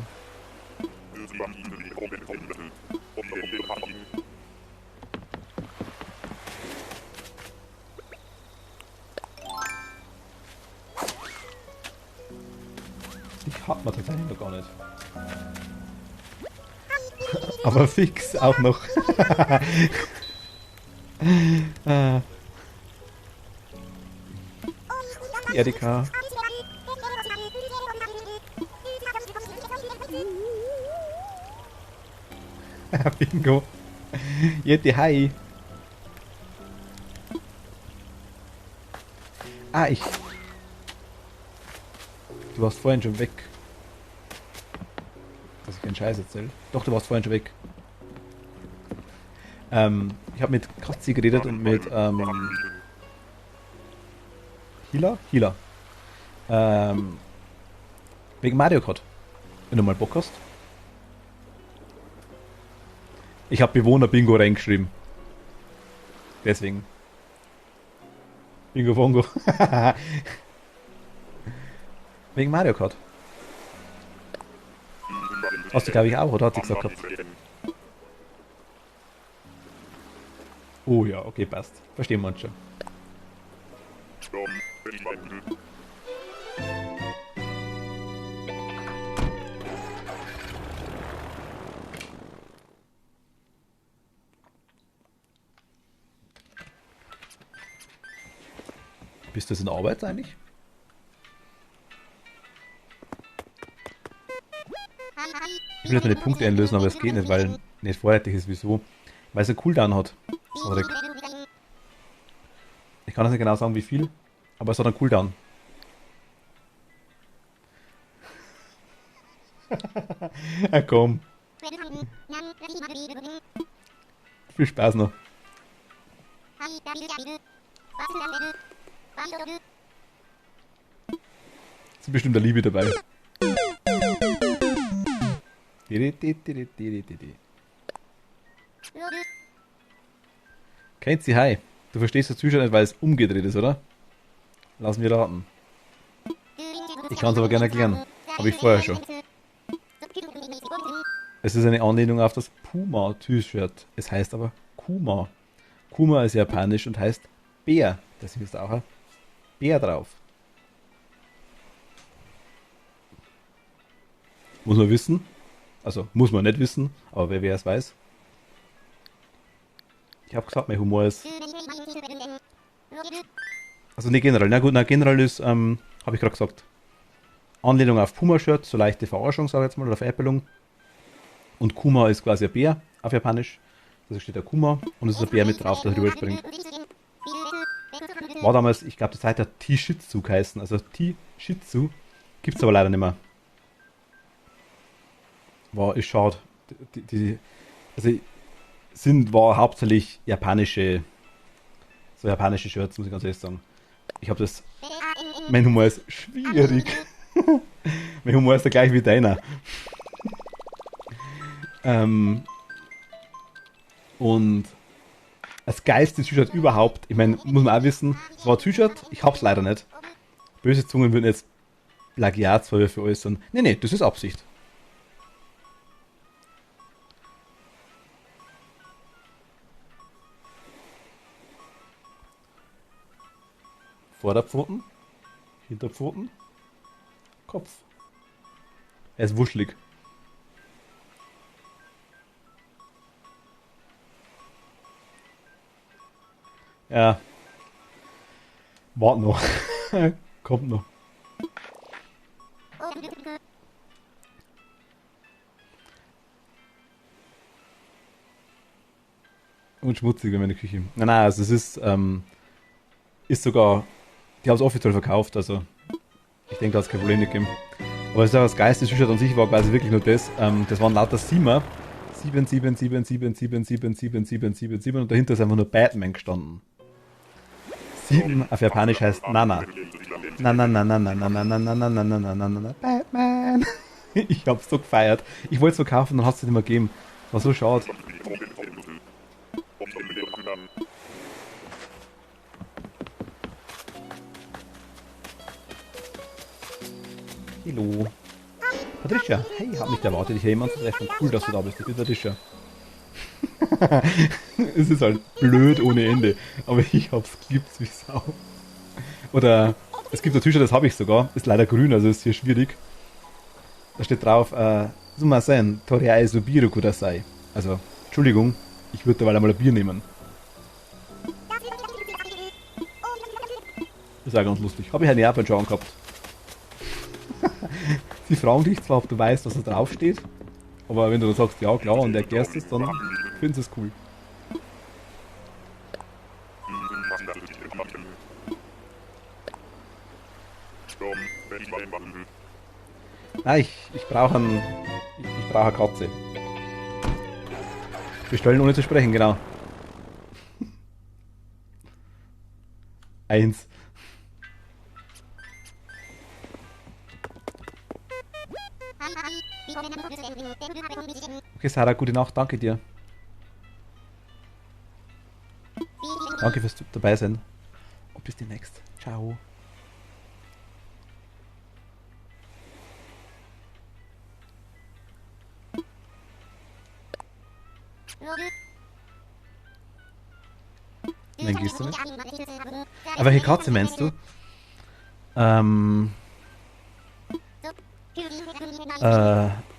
Ich hab man tatsächlich noch gar nicht. Aber fix auch noch. Erika. Bingo. Yeti, hi. Ah, Du warst vorhin schon weg. Dass ich keinen Scheiß erzähle. Doch, du warst vorhin schon weg. Ich habe mit Kratzi geredet und mit Hila. Wegen Mario Kart. Wenn du mal Bock hast. Ich habe Bewohner-Bingo reingeschrieben. Deswegen. Bingo Bongo. Wegen Mario Kart. Hast du, glaube ich, auch, oder hat sie gesagt gehabt? Oh ja, okay, passt. Verstehen wir uns schon. Bist du in der Arbeit eigentlich? Ich will jetzt meine Punkte einlösen, aber es geht nicht, weil nicht vorrätig ist. Wieso? Weil es einen Cooldown hat. Ich kann das nicht genau sagen, wie viel, aber es hat einen Cooldown. Ja, komm. Viel Spaß noch. Ist bestimmt eine Liebe dabei. Kennt sie, hi. Du verstehst das Zuschauer nicht, weil es umgedreht ist, oder? Lassen wir raten. Ich kann es aber gerne erklären. Habe ich vorher schon. Es ist eine Anlehnung auf das Puma-T-Shirt. Es heißt aber Kuma. Kuma ist japanisch und heißt Bär. Deswegen ist da auch ein Bär drauf. Muss man wissen. Also muss man nicht wissen, aber wer es weiß. Ich habe gesagt, mein Humor ist... Also nicht generell. Na gut, na generell ist, habe ich gerade gesagt, Anlehnung auf Puma-Shirt, so leichte Verarschung, sage ich jetzt mal, oder Veräppelung. Und Kuma ist quasi ein Bär auf Japanisch. Da steht der Kuma und es ist ein Bär mit drauf, der drüber springt. War damals, ich glaube, das hat der T-Shitsu geheißen. Also T-Shitsu gibt es aber leider nicht mehr. Ist schade. War hauptsächlich japanische Shirts, muss ich ganz ehrlich sagen. Ich habe das... Mein Humor ist schwierig. Mein Humor ist der gleich wie deiner. Und das geilste T-Shirt überhaupt, ich meine, muss man auch wissen, es war ein T-Shirt, ich hab's leider nicht. Böse Zungen würden jetzt Plagiatsvorwürfe äußern. Nee, das ist Absicht. Vorderpfoten, Hinterpfoten, Kopf. Er ist wuschelig. Ja. Wart noch. Kommt noch. Und schmutzig in meiner Küche. Nein, also es ist sogar... Die haben es offiziell verkauft, also ich denke, da hat es kein Problem nicht gegeben. Aber es ist auch das geilste T-Shirt an sich war quasi wirklich nur das. Das waren lauter 7er. 7 und dahinter ist einfach nur Batman gestanden. 7 auf Japanisch heißt Nana. Nana, Batman. Ich hab's so gefeiert. Ich wollte es verkaufen, dann hast du es nicht mehr gegeben. War so schade. Hallo. Patricia, hey, hab nicht erwartet, hier jemanden zu treffen. Cool, dass du da bist. Ich bin Patricia. Es ist halt blöd ohne Ende, aber ich hab's geliebt wie Sau. Oder, es gibt ein T-Shirt, das habe ich sogar. Ist leider grün, also ist hier schwierig. Da steht drauf, Sumasen, Toriai Subiru Kudasai. Also, Entschuldigung, ich würde da mal ein Bier nehmen. Ist auch ganz lustig. Habe ich ja in Japan schon gehabt. Sie fragen dich zwar, ob du weißt, was da draufsteht, aber wenn du dann sagst, ja klar, und erklärst es, dann finden sie es cool. Ah, ich brauche ich brauche eine Katze. Bestellen ohne zu sprechen, genau. 1. Okay, Sarah, gute Nacht, danke dir. Danke fürs dabei sein. Und bis demnächst. Ciao. Dann gehst du nicht. Aber welche Katze meinst du?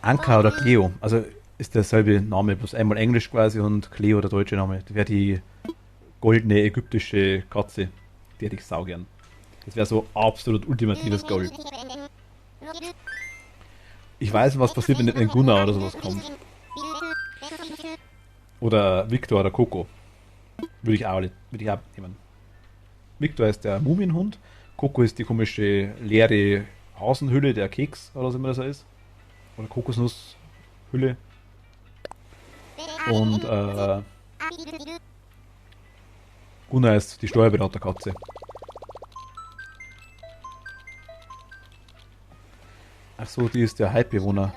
Anka oder Cleo. Also ist derselbe Name, bloß einmal Englisch quasi und Cleo der deutsche Name. Das wäre die goldene ägyptische Katze. Die hätte ich saugern. Das wäre so absolut ultimatives Gold. Ich weiß, was passiert, wenn ein Gunnar oder sowas kommt. Oder Victor oder Coco. Würde ich auch nehmen. Victor ist der Mumienhund. Coco ist die komische leere Hasenhülle, der Keks oder was immer das ist. Oder Kokosnusshülle. Und Gunnar ist die Steuerberaterkatze. Ach so, die ist der Hype-Bewohner.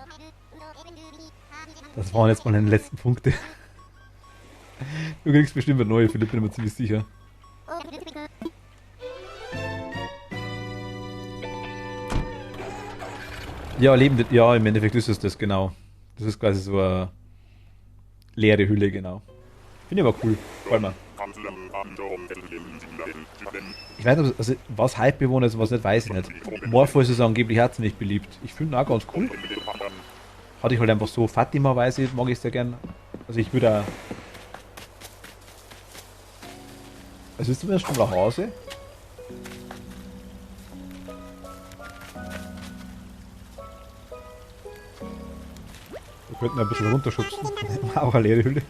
Das waren jetzt mal meine letzten Punkte. Du kriegst bestimmt eine neue, Philipp, bin mir ziemlich sicher. Ja, ja, im Endeffekt ist es das, genau. Das ist quasi so eine leere Hülle, genau. Finde ich aber cool. Gefällt mir. Ich weiß nicht, also, was Hype-Bewohner ist und was nicht, weiß ich nicht. Morpho ist angeblich auch ziemlich beliebt. Ich finde ihn auch ganz cool. Hatte ich halt einfach so Fatima, weiß ich, mag ich sehr gern. Also ich würde auch... Also ist zumindest schon nach Hause. Wir könnten ein bisschen runterschubsen. Auch eine leere Hülle.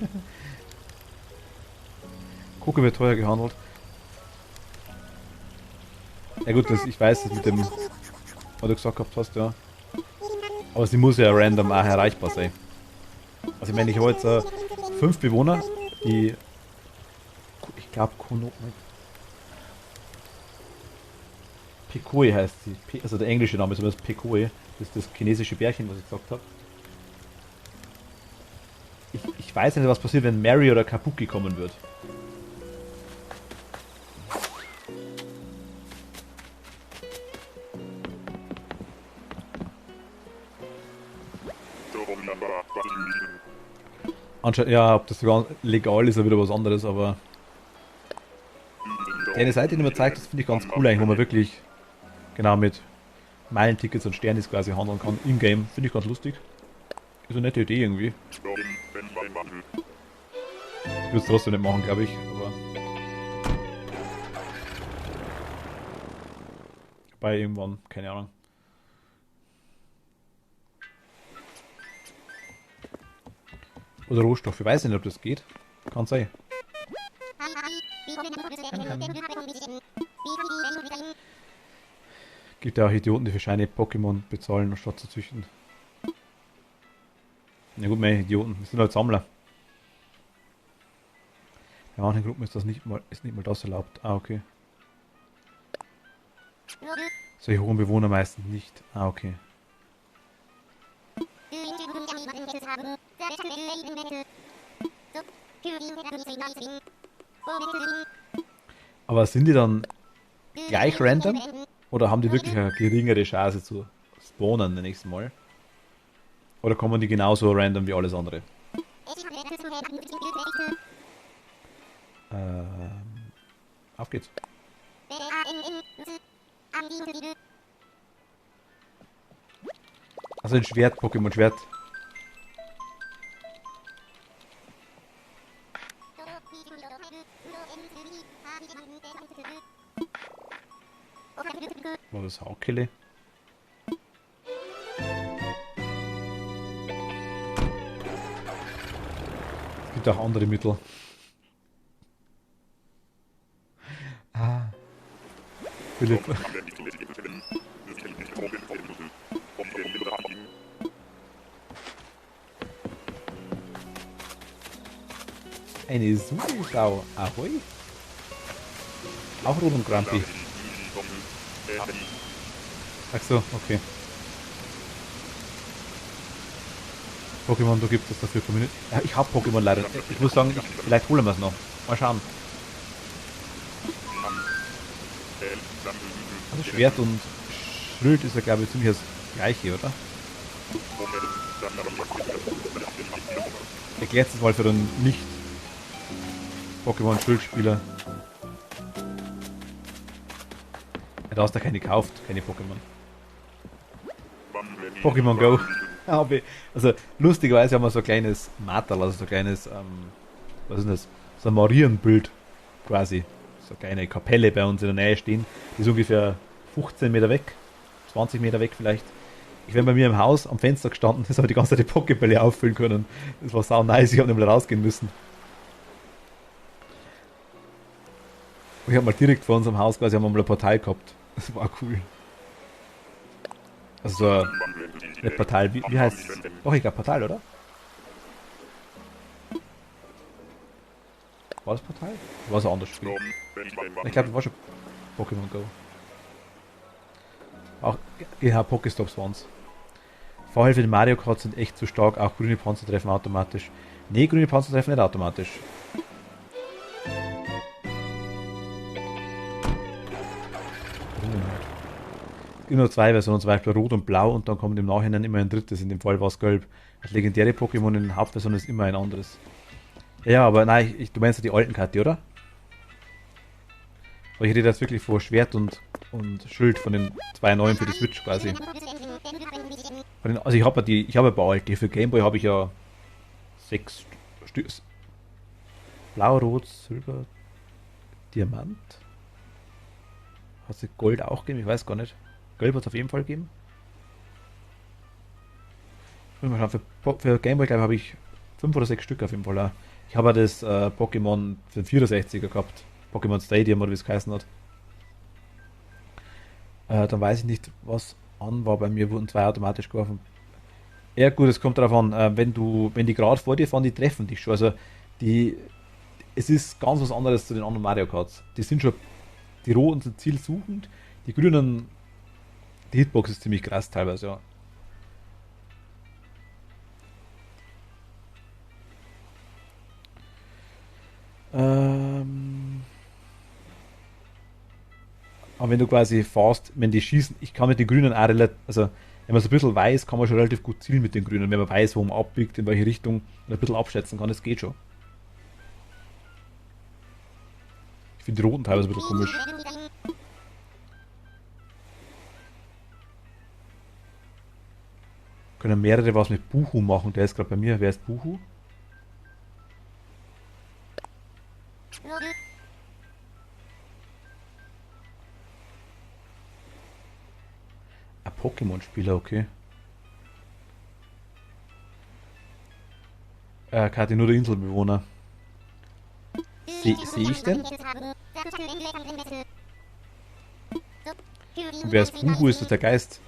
Coco wird teuer gehandelt. Ja gut, ich weiß das mit dem, was du gesagt hast, ja. Aber sie muss ja random auch erreichbar sein. Also ich meine, ich habe jetzt 5 Bewohner, die... Ich glaube Kono... Pekoe heißt sie. Also der englische Name ist aber das Pekoe. Das ist das chinesische Bärchen, was ich gesagt habe. Ich weiß nicht, was passiert, wenn Mary oder Kabuki kommen wird. Anscheinend, ja, ob das legal ist, ist wieder was anderes, aber die eine Seite, die mir zeigt, das finde ich ganz cool eigentlich, wo man wirklich genau mit Meilentickets und Sternis quasi handeln kann, in-game, finde ich ganz lustig. Ist eine nette Idee irgendwie. Ich würde es trotzdem nicht machen, glaube ich, aber bei irgendwann, keine Ahnung. Oder Rohstoffe, ich weiß nicht, ob das geht. Kann sein. Gibt ja auch Idioten, die für Scheine Pokémon bezahlen, anstatt zu züchten. Na gut, meine Idioten, wir sind halt Sammler. Bei manchen Gruppen ist nicht mal das erlaubt. Ah, okay. Solche hohen Bewohner meistens nicht. Ah, okay. Aber sind die dann gleich random? Oder haben die wirklich eine geringere Chance zu spawnen das nächste Mal? Oder kommen die genauso random wie alles andere? Auf geht's. Also ein Schwert, Pokémon Schwert. War das Haukele? Es gibt auch andere Mittel. Ah. Philipp. Eine Sudelschau. Ahoi. Auch Rot und Grumpy. Ach so, okay. Pokémon, du gibst es dafür Community. Ja, ich hab Pokémon leider. Ich muss sagen, vielleicht holen wir es noch. Mal schauen. Also Schwert und Schild ist ja glaube ich ziemlich das gleiche, oder? Erklärt es mal für den Nicht-Pokémon-Schildspieler. Ja, da hast du keine gekauft, keine Pokémon. Pokémon Go. Also lustigerweise haben wir so ein kleines Materl, also so ein kleines, was ist das? So ein Marienbild quasi. So eine kleine Kapelle bei uns in der Nähe stehen. Die ist ungefähr 15 Meter weg, 20 Meter weg vielleicht. Ich bin bei mir im Haus am Fenster gestanden, das habe ich die ganze Zeit die Pokébälle auffüllen können. Das war sau nice, ich habe nicht mehr rausgehen müssen. Und ich habe mal direkt vor unserem Haus quasi mal ein Portal gehabt. Das war cool. Also so ein nicht Portal, wie heißt es? Doch, ich glaube Portal, oder? War das Portal? War es ein anderes Spiel? Ich glaube, das war schon Pokémon Go. Auch Pokéstops waren es. Vorhilfe in Mario Kart sind echt zu stark, auch grüne Panzer treffen automatisch. Nee, grüne Panzer treffen nicht automatisch. Es gibt nur zwei Versionen, zum Beispiel Rot und Blau und dann kommt im Nachhinein immer ein drittes, in dem Fall war es Gelb. Das legendäre Pokémon in der Hauptversion ist immer ein anderes. Ja, aber nein, du meinst ja die alten Karte, oder? Aber ich rede jetzt wirklich vor Schwert und Schild von den zwei neuen für die Switch quasi. Also ich habe ein paar alte, für Gameboy habe ich ja 6 Stück. Blau, Rot, Silber, Diamant. Hat es Gold auch gegeben? Ich weiß gar nicht. Gelb hat es auf jeden Fall gegeben. Für Gameboy glaube ich habe ich 5 oder 6 Stück auf jeden Fall auch. Ich habe das Pokémon für den 64er gehabt. Pokémon Stadium oder wie es geheißen hat. Dann weiß ich nicht, was an war. Bei mir wurden 2 automatisch geworfen. Ja gut, es kommt darauf an, wenn die gerade vor dir fahren, die treffen dich schon. Also es ist ganz was anderes zu den anderen Mario Karts. Die sind schon, die roten sind zielsuchend, die grünen, die Hitbox ist ziemlich krass teilweise, ja. Aber wenn du quasi fährst, wenn die schießen, ich kann mit den Grünen auch relativ, also wenn man so ein bisschen weiß, kann man schon relativ gut zielen mit den Grünen, wenn man weiß, wo man abbiegt, in welche Richtung und ein bisschen abschätzen kann, das geht schon. Ich finde die roten teilweise ein bisschen komisch. Können mehrere was mit Buhu machen, der ist gerade bei mir. Wer ist Buhu? Ein Pokémon-Spieler, okay. Kati, nur der Inselbewohner. Sehe ich denn? Und wer ist Buhu? Ist das der Geist?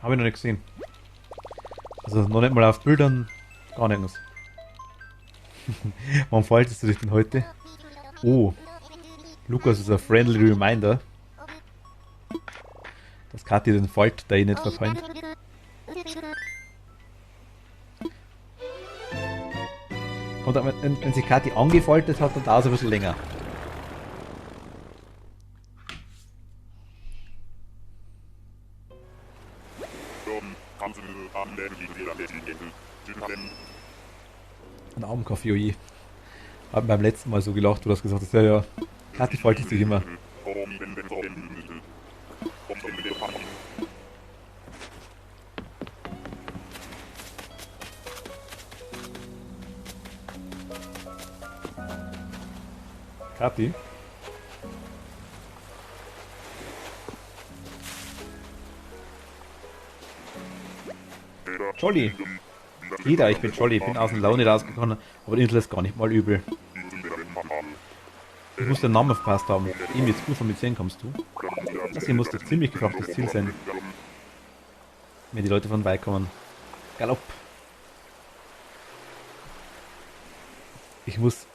Habe ich noch nicht gesehen. Also noch nicht mal auf Bildern, gar nirgends. Wann faltest du dich denn heute? Oh, Lukas ist ein friendly reminder, dass Kathi den Falt da nicht verfallen. Und wenn sich Kathi angefaltet hat, dann dauert es ein bisschen länger. Ein Abendkaffee, oje. Haben beim letzten Mal so gelacht, du hast gesagt, das ja, Kathi faltet sich immer. Kathi? Jolly! Ida, ich bin Jolly, ich bin aus der Laune rausgekommen, aber die Insel ist gar nicht mal übel. Du musst den Namen verpasst haben. Ihm jetzt gut von mit 10 kommst du. Das hier muss doch ziemlich gefragtes Ziel sein. Wenn die Leute von weit kommen. Galopp! Ich muss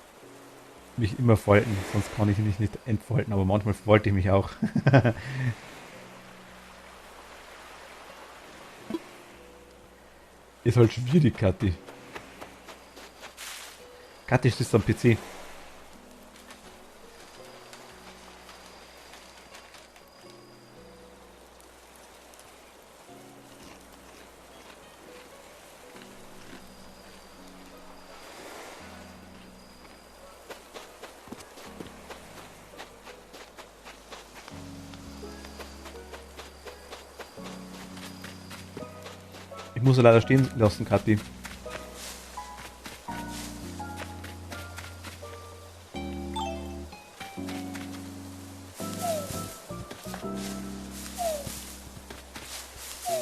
mich immer falten, sonst kann ich mich nicht entfalten, aber manchmal falte ich mich auch. Ist halt schwierig, Kathi. Kathi ist am PC. Ich muss sie leider stehen lassen, Kathi.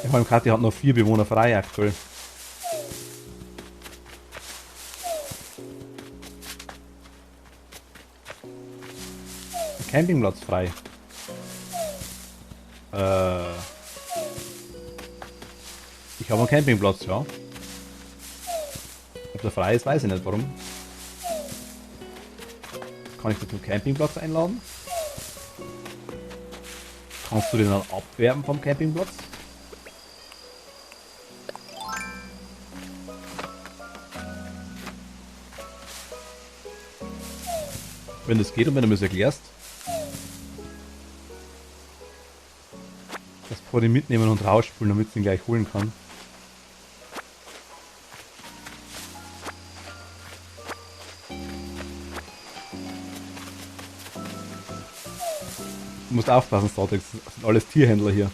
Ja, vor allem Kathi hat noch 4 Bewohner frei aktuell. Campingplatz frei. Ich habe einen Campingplatz, ja. Ob der frei ist, weiß ich nicht. Warum? Kann ich dich zum Campingplatz einladen? Kannst du den dann abwerben vom Campingplatz? Wenn das geht und wenn du mir das erklärst. Das Pony mitnehmen und rausspulen, damit sie ihn gleich holen kann. Du musst aufpassen, Startex, das sind alles Tierhändler hier.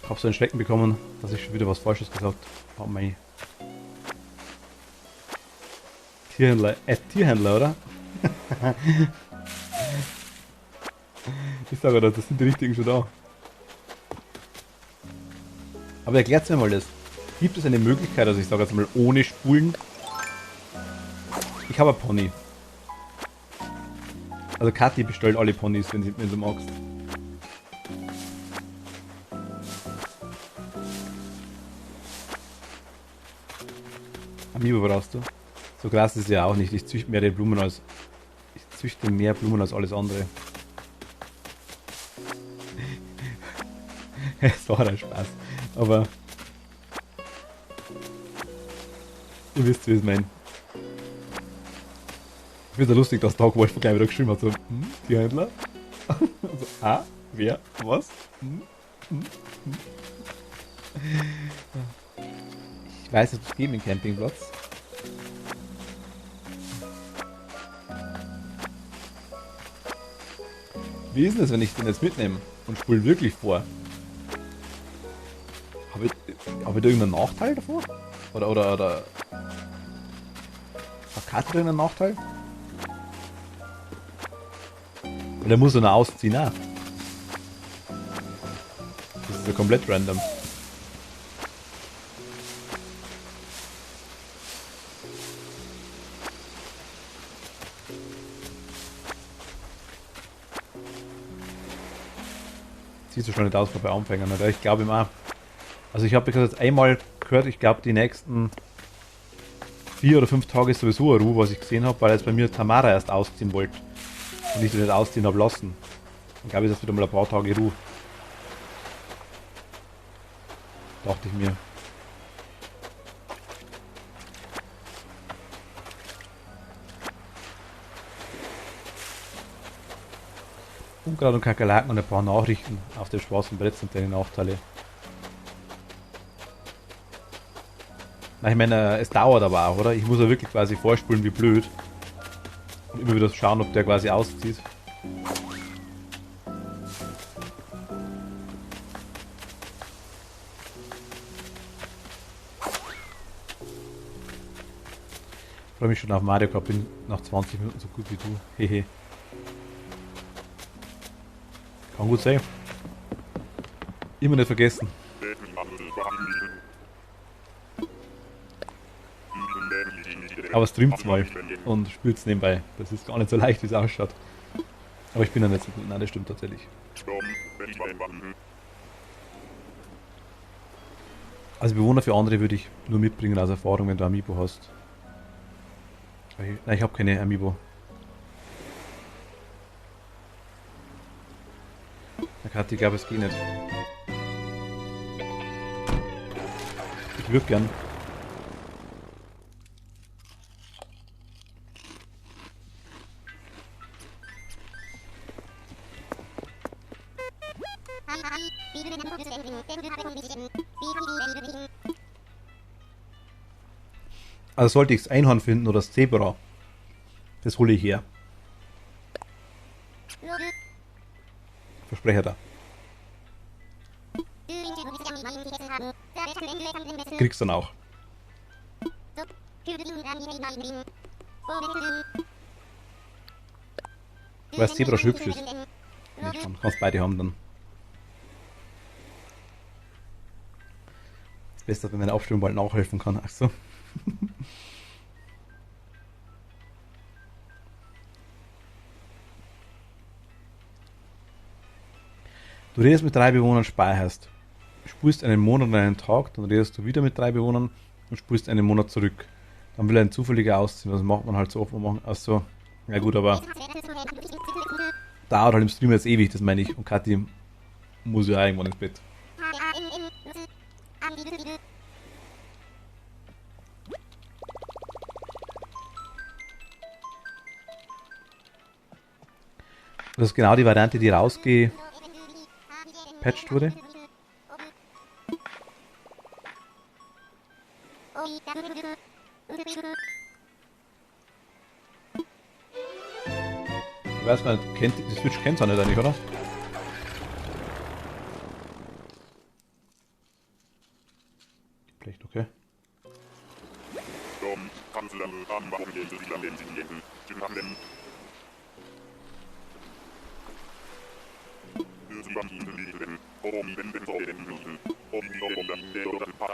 Ich habe so einen Schrecken bekommen, dass ich schon wieder was Falsches gesagt habe. Mein Tierhändler, Tierhändler, oder? Ich sage doch, das sind die richtigen schon da. Aber erklärt mir mal das. Gibt es eine Möglichkeit, also ich sage jetzt mal ohne Spulen? Ich habe ein Pony. Also Kathi bestellt alle Ponys, wenn du magst. Amiibo brauchst du? So krass ist es ja auch nicht. Ich züchte mehr Blumen als alles andere. Es war ein Spaß. Aber ihr wisst, wie ich es meine. Ich finde es lustig, dass Dogwolf gleich wieder geschrieben hat, so, Tierhändler? So, wer, was? Ich weiß, dass es geben im Campingplatz. Wie ist denn das, wenn ich den jetzt mitnehme und spule wirklich vor? Habe ich da irgendeinen Nachteil davor? Oder hat Kathi da irgendeinen Nachteil? Und der muss er noch ausziehen, auch. Das ist ja komplett random. Sieht so schon nicht aus bei Anfängern, oder? Ich glaube ihm auch. Also ich habe jetzt einmal gehört, ich glaube die nächsten 4 oder 5 Tage ist sowieso eine Ruhe, was ich gesehen habe, weil jetzt bei mir Tamara erst ausziehen wollte. Und ich den nicht ausziehen habe lassen. Dann glaube ich, das wird mal ein paar Tage Ruhe. Dachte ich mir. Unkraut und Kakerlaken und ein paar Nachrichten auf dem schwarzen Brett sind deine Nachteile. Na, ich meine, es dauert aber auch, oder? Ich muss ja wirklich quasi vorspulen wie blöd. Und immer wieder schauen, ob der quasi auszieht. Ich freue mich schon auf Mario Kart, bin nach 20 Minuten so gut wie du. Hehe. Kann gut sein. Immer nicht vergessen. Aber streamt's mal und spielt's nebenbei. Das ist gar nicht so leicht, wie es ausschaut. Aber ich bin ja nicht so gut. Nein, das stimmt tatsächlich. Also Bewohner für andere würde ich nur mitbringen als Erfahrung, wenn du Amiibo hast. Nein, ich habe keine Amiibo. Der Kathi, ich glaube, es geht nicht. Ich würde gern. Also sollte ich das Einhorn finden oder das Zebra, das hole ich her. Versprecher da. Kriegst dann auch. Weil das Zebra schon hübsch ist. Nicht schon. Kannst beide haben dann. Das Beste, dass man meine Aufstellung bald nachhelfen kann. Achso. Du redest mit 3 Bewohnern, speicherst. Spulst einen Monat und einen Tag, dann redest du wieder mit 3 Bewohnern und spulst einen Monat zurück. Dann will er ein zufälliger ausziehen, das macht man halt so oft. Achso, ja gut, aber dauert halt im Stream jetzt ewig, das meine ich. Und Kathi muss ja irgendwann ins Bett. Das ist genau die Variante, die rausgepatcht wurde. Ich weiß gar nicht, die Switch kennt ihr nicht eigentlich, oder? Vielleicht, okay.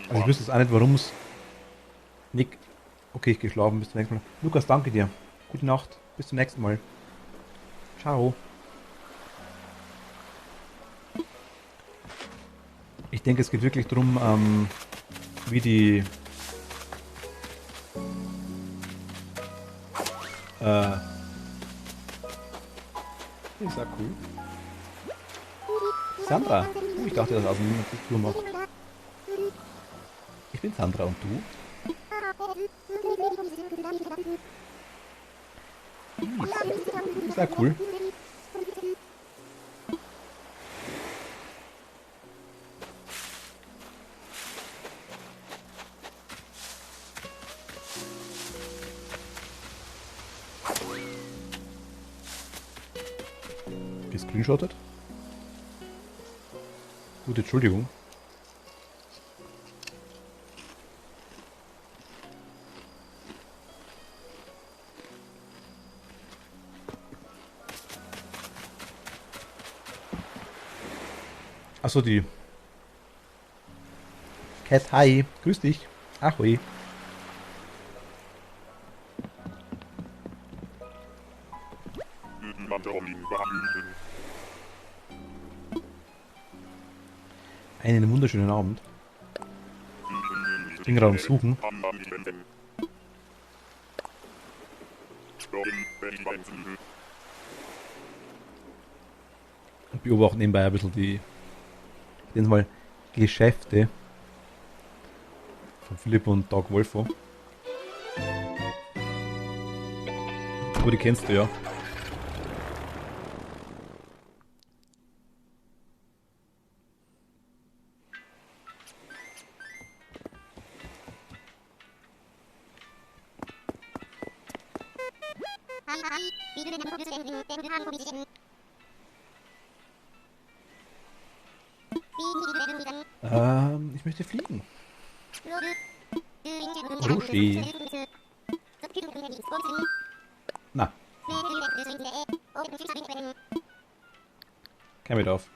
Also ich wüsste jetzt auch nicht, warum es... Nick... Okay, ich gehe schlafen, bis zum nächsten Mal. Lukas, danke dir. Gute Nacht, bis zum nächsten Mal. Ciao. Ich denke, es geht wirklich darum, wie die... ist ja cool. Sandra. Ich dachte, dass außen niemand die Tour macht. Ich bin Sandra und du? Ist ja cool. Gescreenshottet? Gute Entschuldigung. Achso, die Cat, hi, grüß dich. Ahoi. Einen wunderschönen Abend. Ich bin gerade am Suchen. Und beobachten nebenbei ein bisschen die mal Geschäfte von Philipp und Doug Wolfo. Aber die kennst du ja. Ich möchte fliegen. Rushi. Na. Kein Bedarf.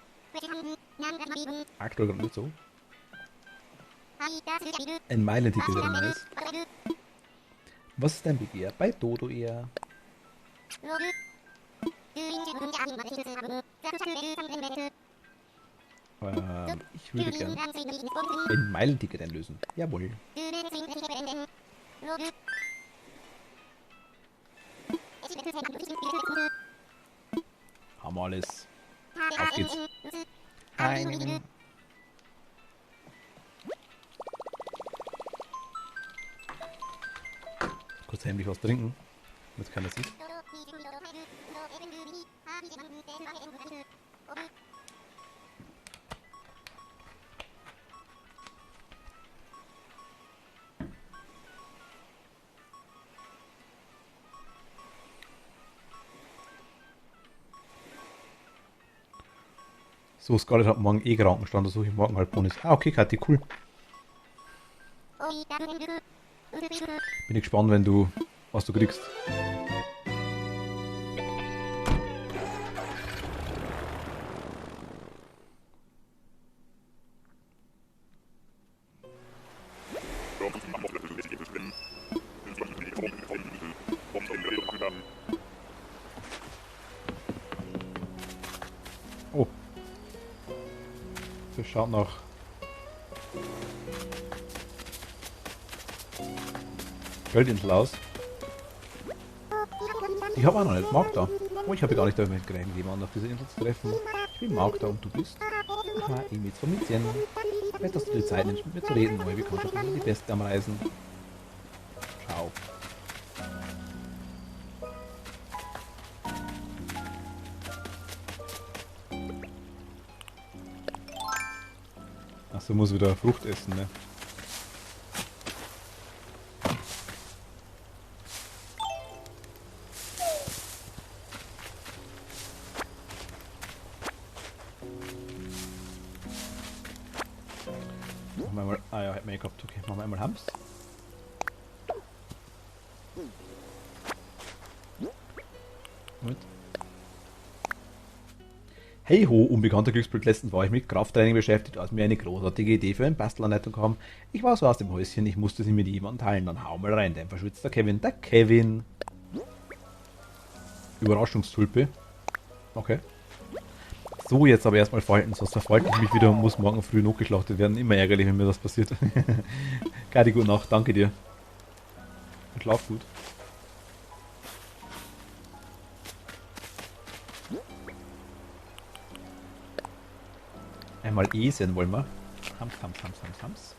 Aktuell gerade nicht so. Ein Meilenticket wäre nice. Was ist dein Begehr? Bei Dodo eher. Ich würde gern ein Meilenticket einlösen. Jawohl. Haben wir alles. Auf geht's. Ein. Kurz heimlich was trinken, damit keiner sieht. So, Scarlett hat morgen eh Krankenstand, da suche ich morgen halt Bonus. Ah, okay, Kathi, cool. Bin ich gespannt, wenn du, was du kriegst. Oh. Das schaut nach Geldinsel aus. Ich habe auch noch nicht Magda. Oh, ich habe gar nicht damit gerechnet, jemanden auf dieser Insel zu treffen. Ich bin Magda und du bist? Aha, Emil von Mizien. Nett, dass du die Zeit nimmst, mit mir zu reden. Neue Bekanntschaften sind die Besten am Reisen. Ciao. Achso, muss wieder Frucht essen, ne? Machen wir mal. Ah ja, hätten wir gehabt. Okay, machen wir einmal Hams. Moment. Hey ho, unbekannter Glücksbild, letztens war ich mit Krafttraining beschäftigt, als mir eine großartige Idee für eine Bastelanleitung kam. Ich war so aus dem Häuschen, ich musste sie mit jemandem teilen, dann hau mal rein, dein verschwitzter Kevin, der Kevin. Überraschungstulpe. Okay. So, jetzt aber erstmal falten, sonst verfalte ich mich wieder und muss morgen früh notgeschlachtet werden. Immer ärgerlich, wenn mir das passiert. Kati, gute Nacht, danke dir. Und schlaf gut. Einmal Esen wollen wir. Hams, hams, hams, hams, hams.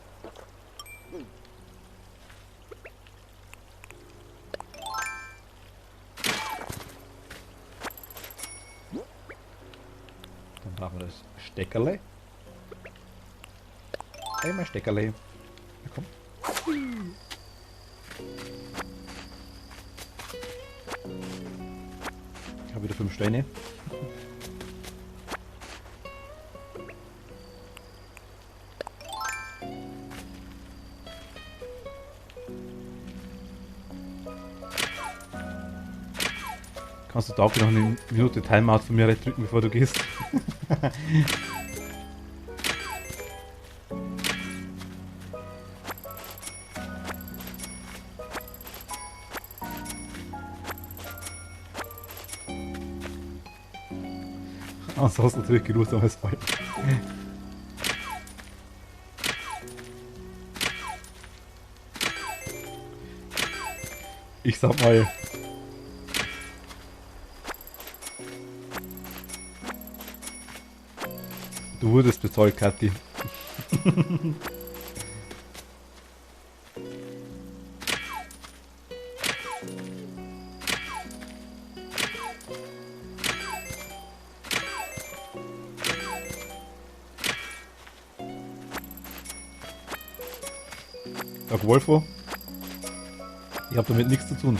Dann brauchen wir das Steckerle. Einmal Steckerle. Ja, komm. Ich habe wieder 5 Steine. Kannst du da auch noch eine Minute Timeout von mir drücken, bevor du gehst? Ansonsten natürlich geruhsames Fallen. Ich sag mal. Du wurdest bezahlt, Kathi. Sag Wolfo, ich habe damit nichts zu tun.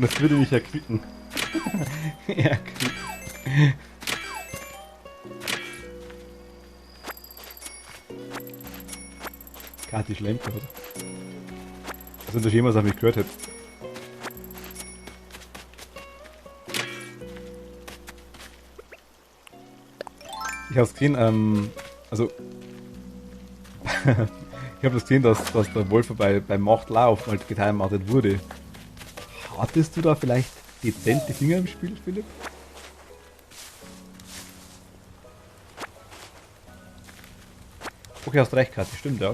das würde mich erquicken. Erquicken. Kati schlemmt hat. Also wenn du jemals auf mich gehört hättest. Ich hab's gesehen, also ich habe das gesehen, dass der Wolfer beim Machtlauf mal getimeoutet wurde. Hattest du da vielleicht dezente Finger im Spiel, Philipp? Okay, hast recht, Kathi, stimmt, ja.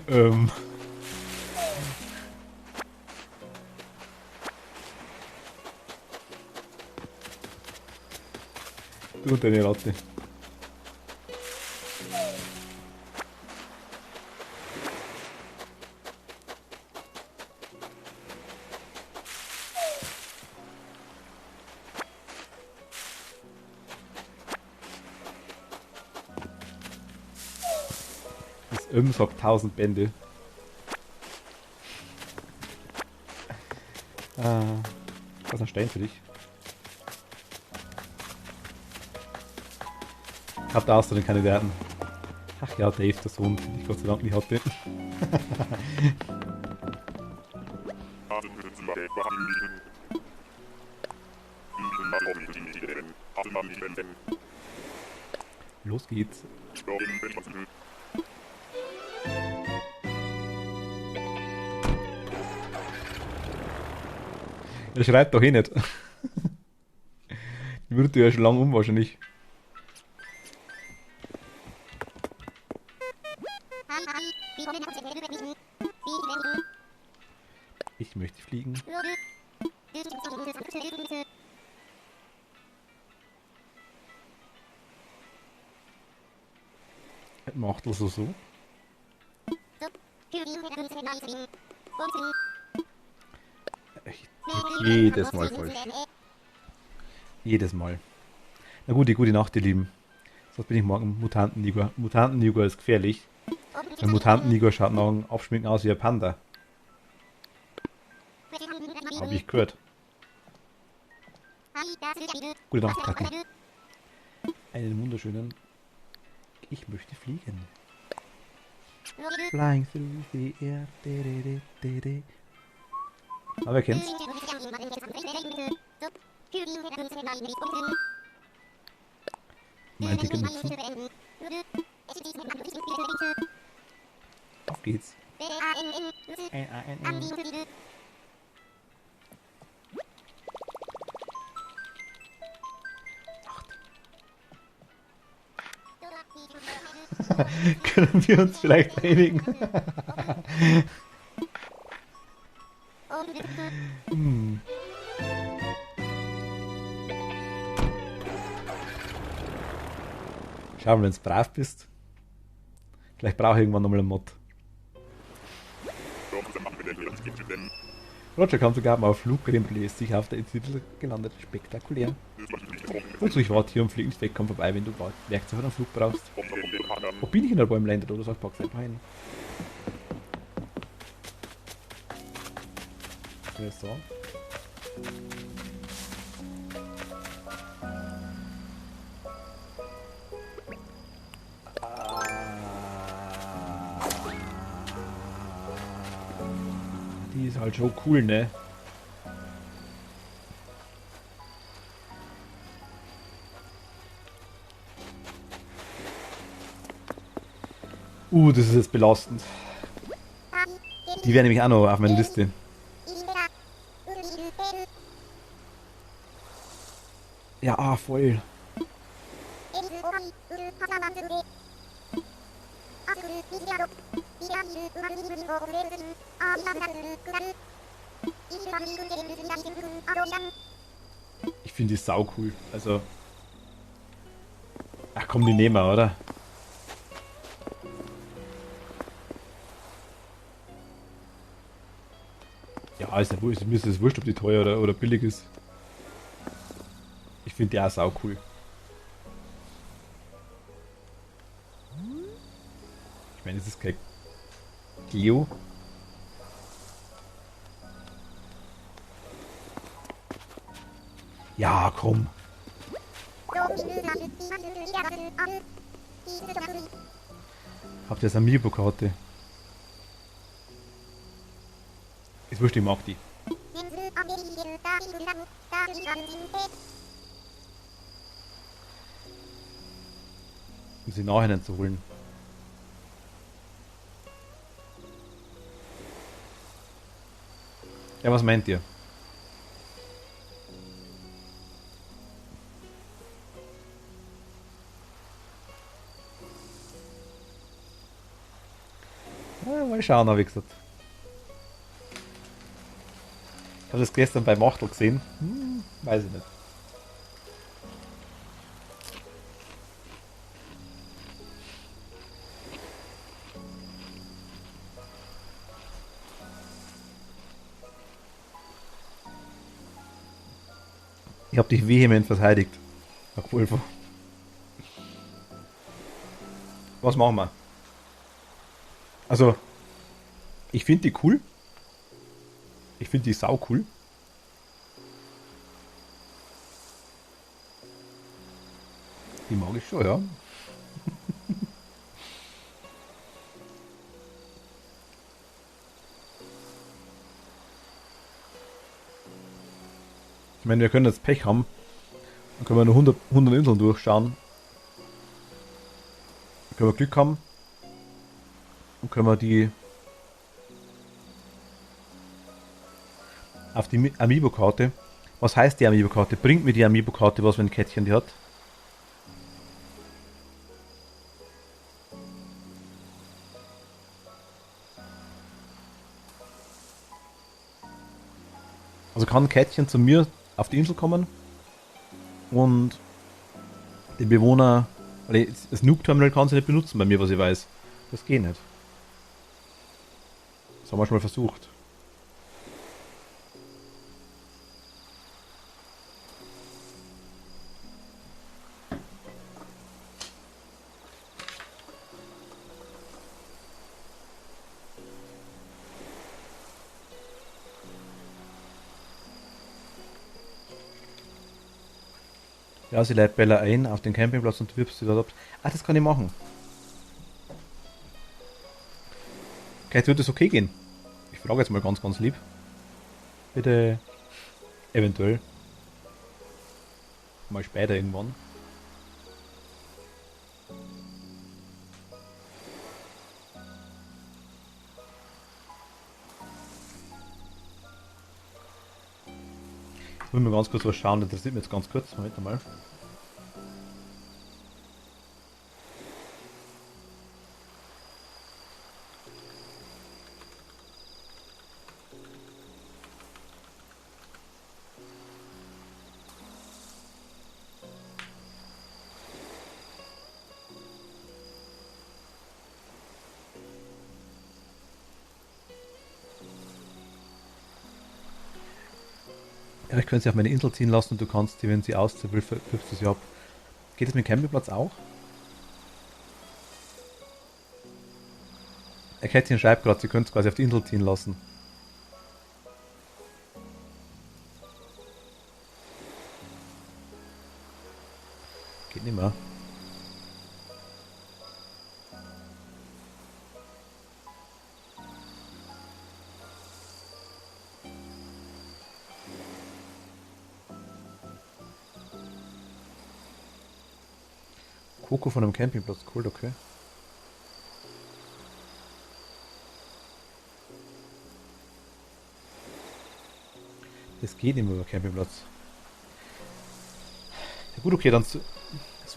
ähm. Du und deine Ratte. Sagt 1000 Bände. Was ist ein Stein für dich? Habt ihr aus den Kandidaten? Ach ja, Dave, der Sohn, den ich Gott sei Dank nicht hatte. Los geht's. Er schreit doch eh nicht. Die würde ja schon lange wahrscheinlich. Ich möchte fliegen. Macht das so? Jedes Mal falsch. Jedes Mal. Na gut, die gute Nacht, ihr Lieben. Sonst bin ich morgen Mutanten-Niger. Mutanten-Niger ist gefährlich. Ein Mutanten-Niger schaut nach dem Aufschminken aus wie ein Panda. Hab ich gehört. Gute Nacht, Kathi. Einen wunderschönen... Ich möchte fliegen. Flying through the air. Aber wer kennt's? Mein Ticket nutzen. Auf geht's. Können wir uns vielleicht einigen? Schau mal, wenn du brav bist. Vielleicht brauche ich irgendwann nochmal einen Mod. Roger kam sogar mal auf Flugrempel, ist sich auf der Insel gelandet. Spektakulär. Also ich warte hier und fliege nicht weg, komm vorbei, wenn du Werkzeug für einen Flug brauchst. Wo bin ich in der Bäumländer oder so? Ich pack's einfach hin. So. Die ist halt schon cool, ne? Das ist jetzt belastend. Die wäre nämlich auch noch auf meiner Liste. Ja, voll. Ich finde die sau cool. Also. Ach komm, die nehmen wir, oder? Ja, ist ja wurscht. Mir ist es wurscht, ob die teuer oder billig ist. Ich finde die auch sau cool. Ich meine, es ist kein Geo. Ja, komm. Habt ihr das Amiibo-Karte? Ist wurscht, ich mag die. Um sie nachher zu holen. Ja, was meint ihr? Ja, mal schauen, habe ich gesagt. Ich habe das gestern bei Machtel gesehen. Weiß ich nicht. Ich habe dich vehement verteidigt. Herr Pulver. Was machen wir? Also, ich finde die cool. Ich finde die sau cool. Die mag ich schon, ja. Ich meine, wir können jetzt Pech haben. Dann können wir nur 100 Inseln durchschauen. Dann können wir Glück haben. Dann können wir die auf die Amiibo-Karte. Was heißt die Amiibo-Karte? Bringt mir die Amiibo-Karte was, wenn ein Kätzchen die hat? Also kann ein Kätzchen zu mir auf die Insel kommen und den Bewohner, das Nuke-Terminal kann sie nicht benutzen bei mir, was ich weiß. Das geht nicht. Das haben wir schon mal versucht. Ja, sie leitet Bella ein auf den Campingplatz und wirbst sie dort ab. Ah, das kann ich machen. Okay, wird das okay gehen? Ich frage jetzt mal ganz, ganz lieb. Bitte. Eventuell. Mal später irgendwann. Ich will mir ganz kurz was schauen, das interessiert mich jetzt ganz kurz. Moment mal. Ja, ich könnte sie auf meine Insel ziehen lassen und du kannst sie, wenn sie auszieht, wirfst du sie ab. Geht es mit dem Campingplatz auch? Der Kätzchen schreibt gerade, sie könnte es quasi auf die Insel ziehen lassen. Geht nicht mehr. Coco von einem Campingplatz, cool, okay. Das geht immer über Campingplatz. Ja gut, okay, dann suchen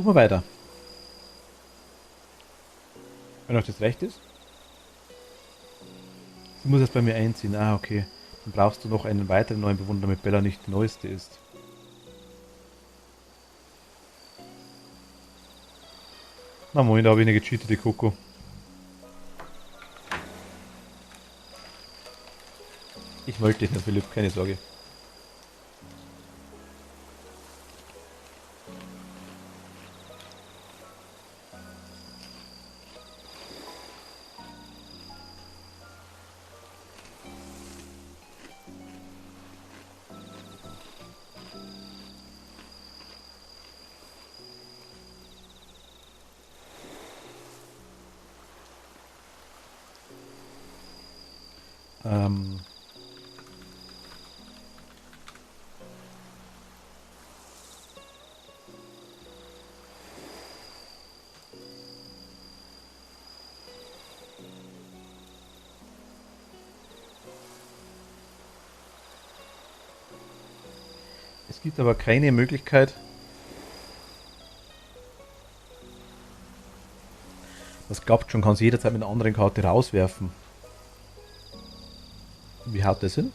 wir weiter. Wenn euch das recht ist. Sie muss jetzt bei mir einziehen. Ah, okay. Dann brauchst du noch einen weiteren neuen Bewohner, damit Bella nicht die neueste ist. Na moin, da habe ich eine gecheatete wollte ich nicht, Philipp, keine Sorge. Ähm... Es gibt aber keine Möglichkeit, das glaubt schon, kann sie jederzeit mit einer anderen Karte rauswerfen. Wie haut das hin?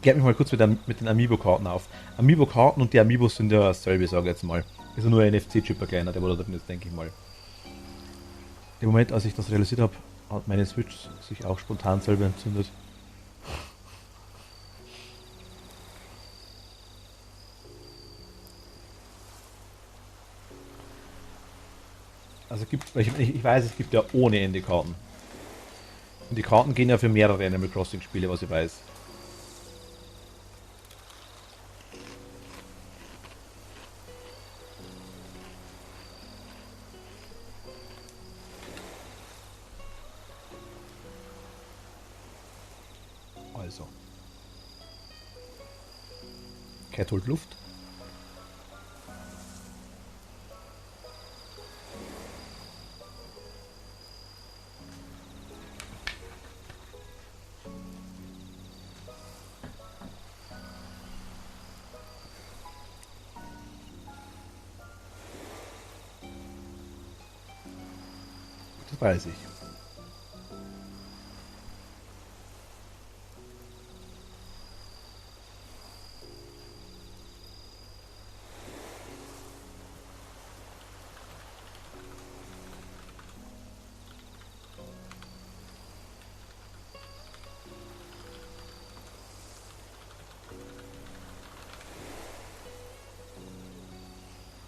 Klärt mich mal kurz mit den Amiibo-Karten auf. Amiibo-Karten und die Amiibos sind ja dasselbe, sage ich jetzt mal. Ist ja nur ein NFC-Chip kleiner, der war da drin ist, denke ich mal. Im Moment, als ich das realisiert habe, hat meine Switch sich auch spontan selber entzündet. Also ich weiß, es gibt ja ohne Ende Karten. Und die Karten gehen ja für mehrere Animal Crossing Spiele, was ich weiß. Also. Cat holt Luft. Das weiß ich.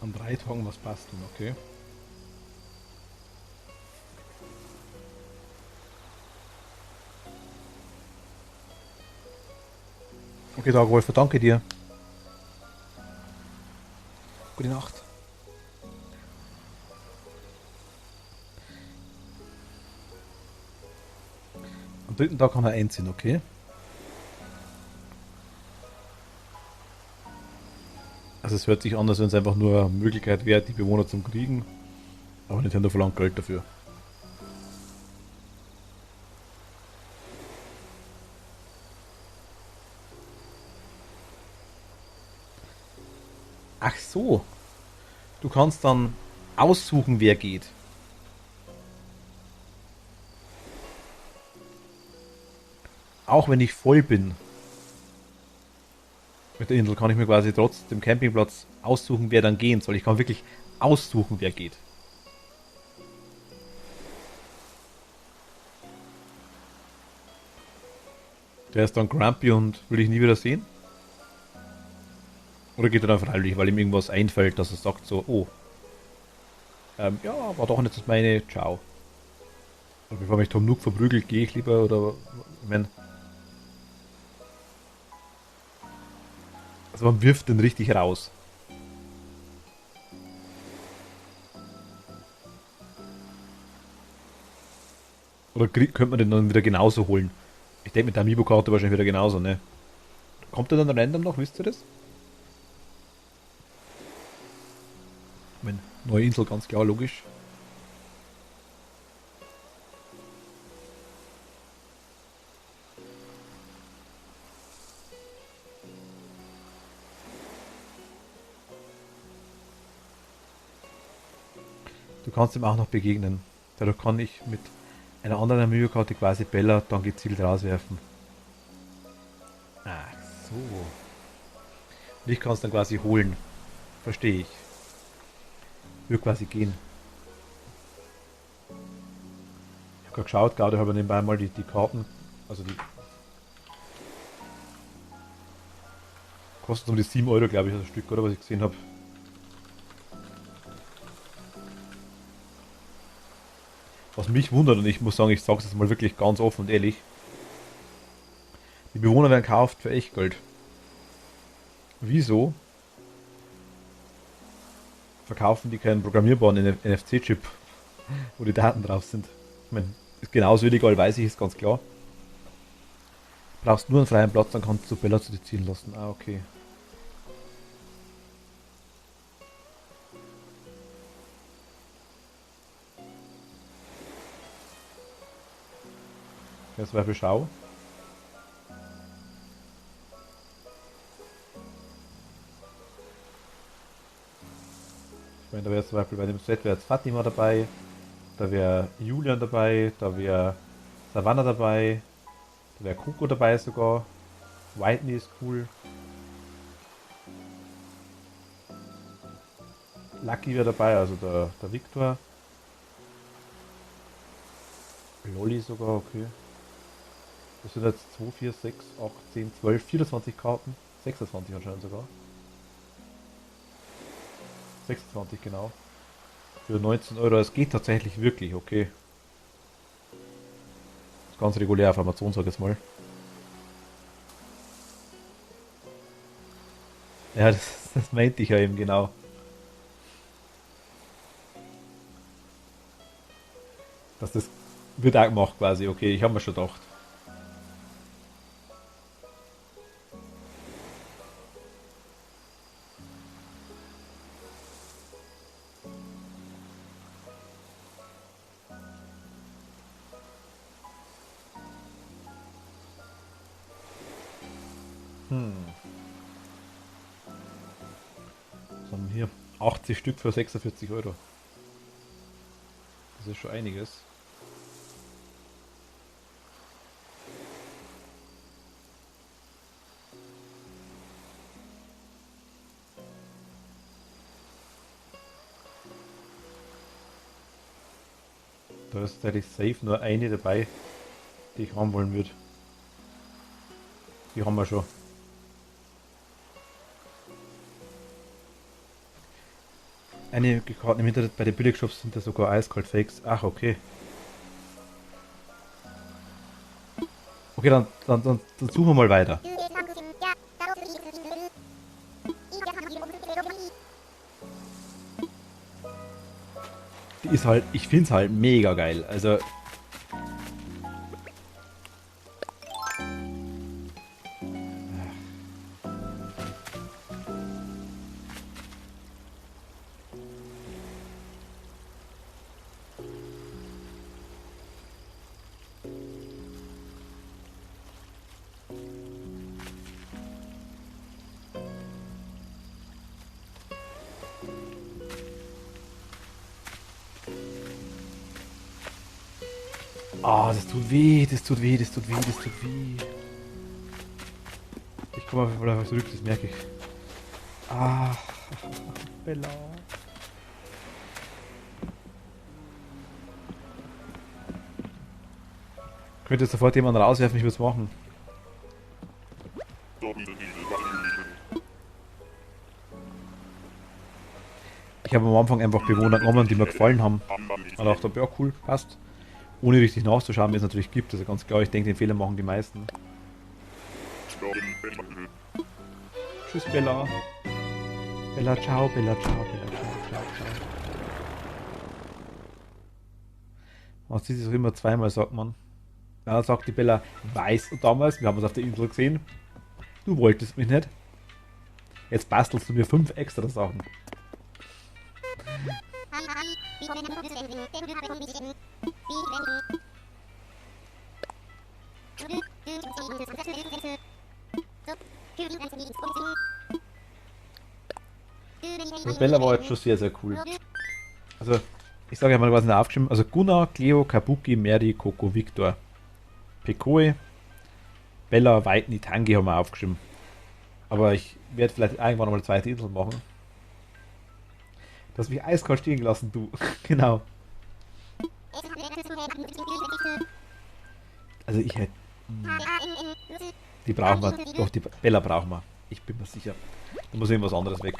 An 3 Tagen was basteln, okay. Okay, Wolf, danke dir. Gute Nacht. Am 3. Tag kann er einziehen, okay. Also es hört sich an, als wenn es einfach nur eine Möglichkeit wäre, die Bewohner zum Kriegen. Aber Nintendo verlangt Geld dafür. Ach so. Du kannst dann aussuchen, wer geht. Auch wenn ich voll bin. Mit der Insel kann ich mir quasi trotz dem Campingplatz aussuchen, wer dann gehen soll. Ich kann wirklich aussuchen, wer geht. Der ist dann grumpy und will ich nie wieder sehen? Oder geht er dann freiwillig, weil ihm irgendwas einfällt, dass er sagt so, oh, ja, war doch nicht das meine, ciao. Und bevor mich Tom Nook verprügelt, gehe ich lieber, oder, ich mein, also man wirft den richtig raus. Oder könnte man den dann wieder genauso holen? Ich denke mit der Amiibo-Karte wahrscheinlich wieder genauso, ne? Kommt der dann random noch, wisst ihr das? Ich meine, neue Insel, ganz klar, logisch. Du kannst ihm auch noch begegnen. Dadurch kann ich mit einer anderen Amiibo-Karte quasi Bella dann gezielt rauswerfen. Ach so. Und ich kann es dann quasi holen. Verstehe ich. Würde quasi gehen. habe gerade geschaut, gerade habe ich nebenbei mal die Karten, also die kosten um die 7 Euro, glaube ich, das Stück, oder was ich gesehen habe. Was mich wundert, und ich muss sagen, ich sage es jetzt mal wirklich ganz offen und ehrlich, die Bewohner werden gekauft für echt Geld. Wieso verkaufen die keinen programmierbaren NFC-Chip, wo die Daten drauf sind? Ich meine, ist genauso illegal, weiß ich, ist ganz klar. Brauchst nur einen freien Platz, dann kannst du Bella zu dir ziehen lassen. Ah, okay. Jetzt mal schau. Ich meine, da wäre zum Beispiel bei dem Set wäre jetzt Fatima dabei, da wäre Julian dabei, da wäre Savannah dabei, da wäre Coco dabei sogar. Whitney ist cool. Lucky wäre dabei, also der Victor. Lolly sogar, okay. Das sind jetzt 2, 4, 6, 8, 10, 12, 24 Karten. 26 anscheinend sogar. 26 genau. Für 19 Euro. Es geht tatsächlich wirklich, okay. Das ist ganz regulär auf Amazon, sag ich jetzt mal. Ja, das meinte ich ja eben genau. Dass das wird auch gemacht quasi, okay, ich habe mir schon gedacht. Was haben wir hier? 80 Stück für 46 Euro. Das ist schon einiges. Da ist tatsächlich safe nur eine dabei, die ich haben wollen würde. Die haben wir schon. Einige Karten im Internet bei den Billigshops sind da sogar eiskalt Fakes. Ach, okay. Okay, dann suchen wir mal weiter. Die ist halt, ich finde es halt mega geil. Also. Ah, das tut weh, das tut weh, das tut weh, das tut weh. Ich komme auf jeden Fall zurück, das merke ich. Ah, Bella. Könnte jetzt sofort jemanden rauswerfen, ich würde es machen. Ich habe am Anfang einfach Bewohner genommen, die mir gefallen haben. Und dachte, ja cool, passt. Ohne richtig nachzuschauen, wie es natürlich gibt. Also ganz klar, ich denke, den Fehler machen die meisten. Tschüss, Bella. Bella, ciao, Bella, ciao, Bella, ciao, ciao, ciao. Was sieht es auch immer zweimal, sagt man. Ja, sagt die Bella, weiß damals, wir haben es auf der Insel gesehen. Du wolltest mich nicht. Jetzt bastelst du mir 5 extra Sachen. Das Bella war jetzt schon sehr, sehr cool. Also, ich sage ja mal, was in der aufgeschrieben. Also Gunnar, Cleo, Kabuki, Mary, Coco, Victor, Pekoe, Bella, Whitney, Tangi haben wir aufgeschrieben. Aber ich werde vielleicht irgendwann noch mal eine zweite Insel machen. Du hast mich eiskalt stehen gelassen, du. Genau. Also ich hätte... Die brauchen wir. Doch, die Bella brauchen wir. Ich bin mir sicher. Da muss irgendwas anderes weg.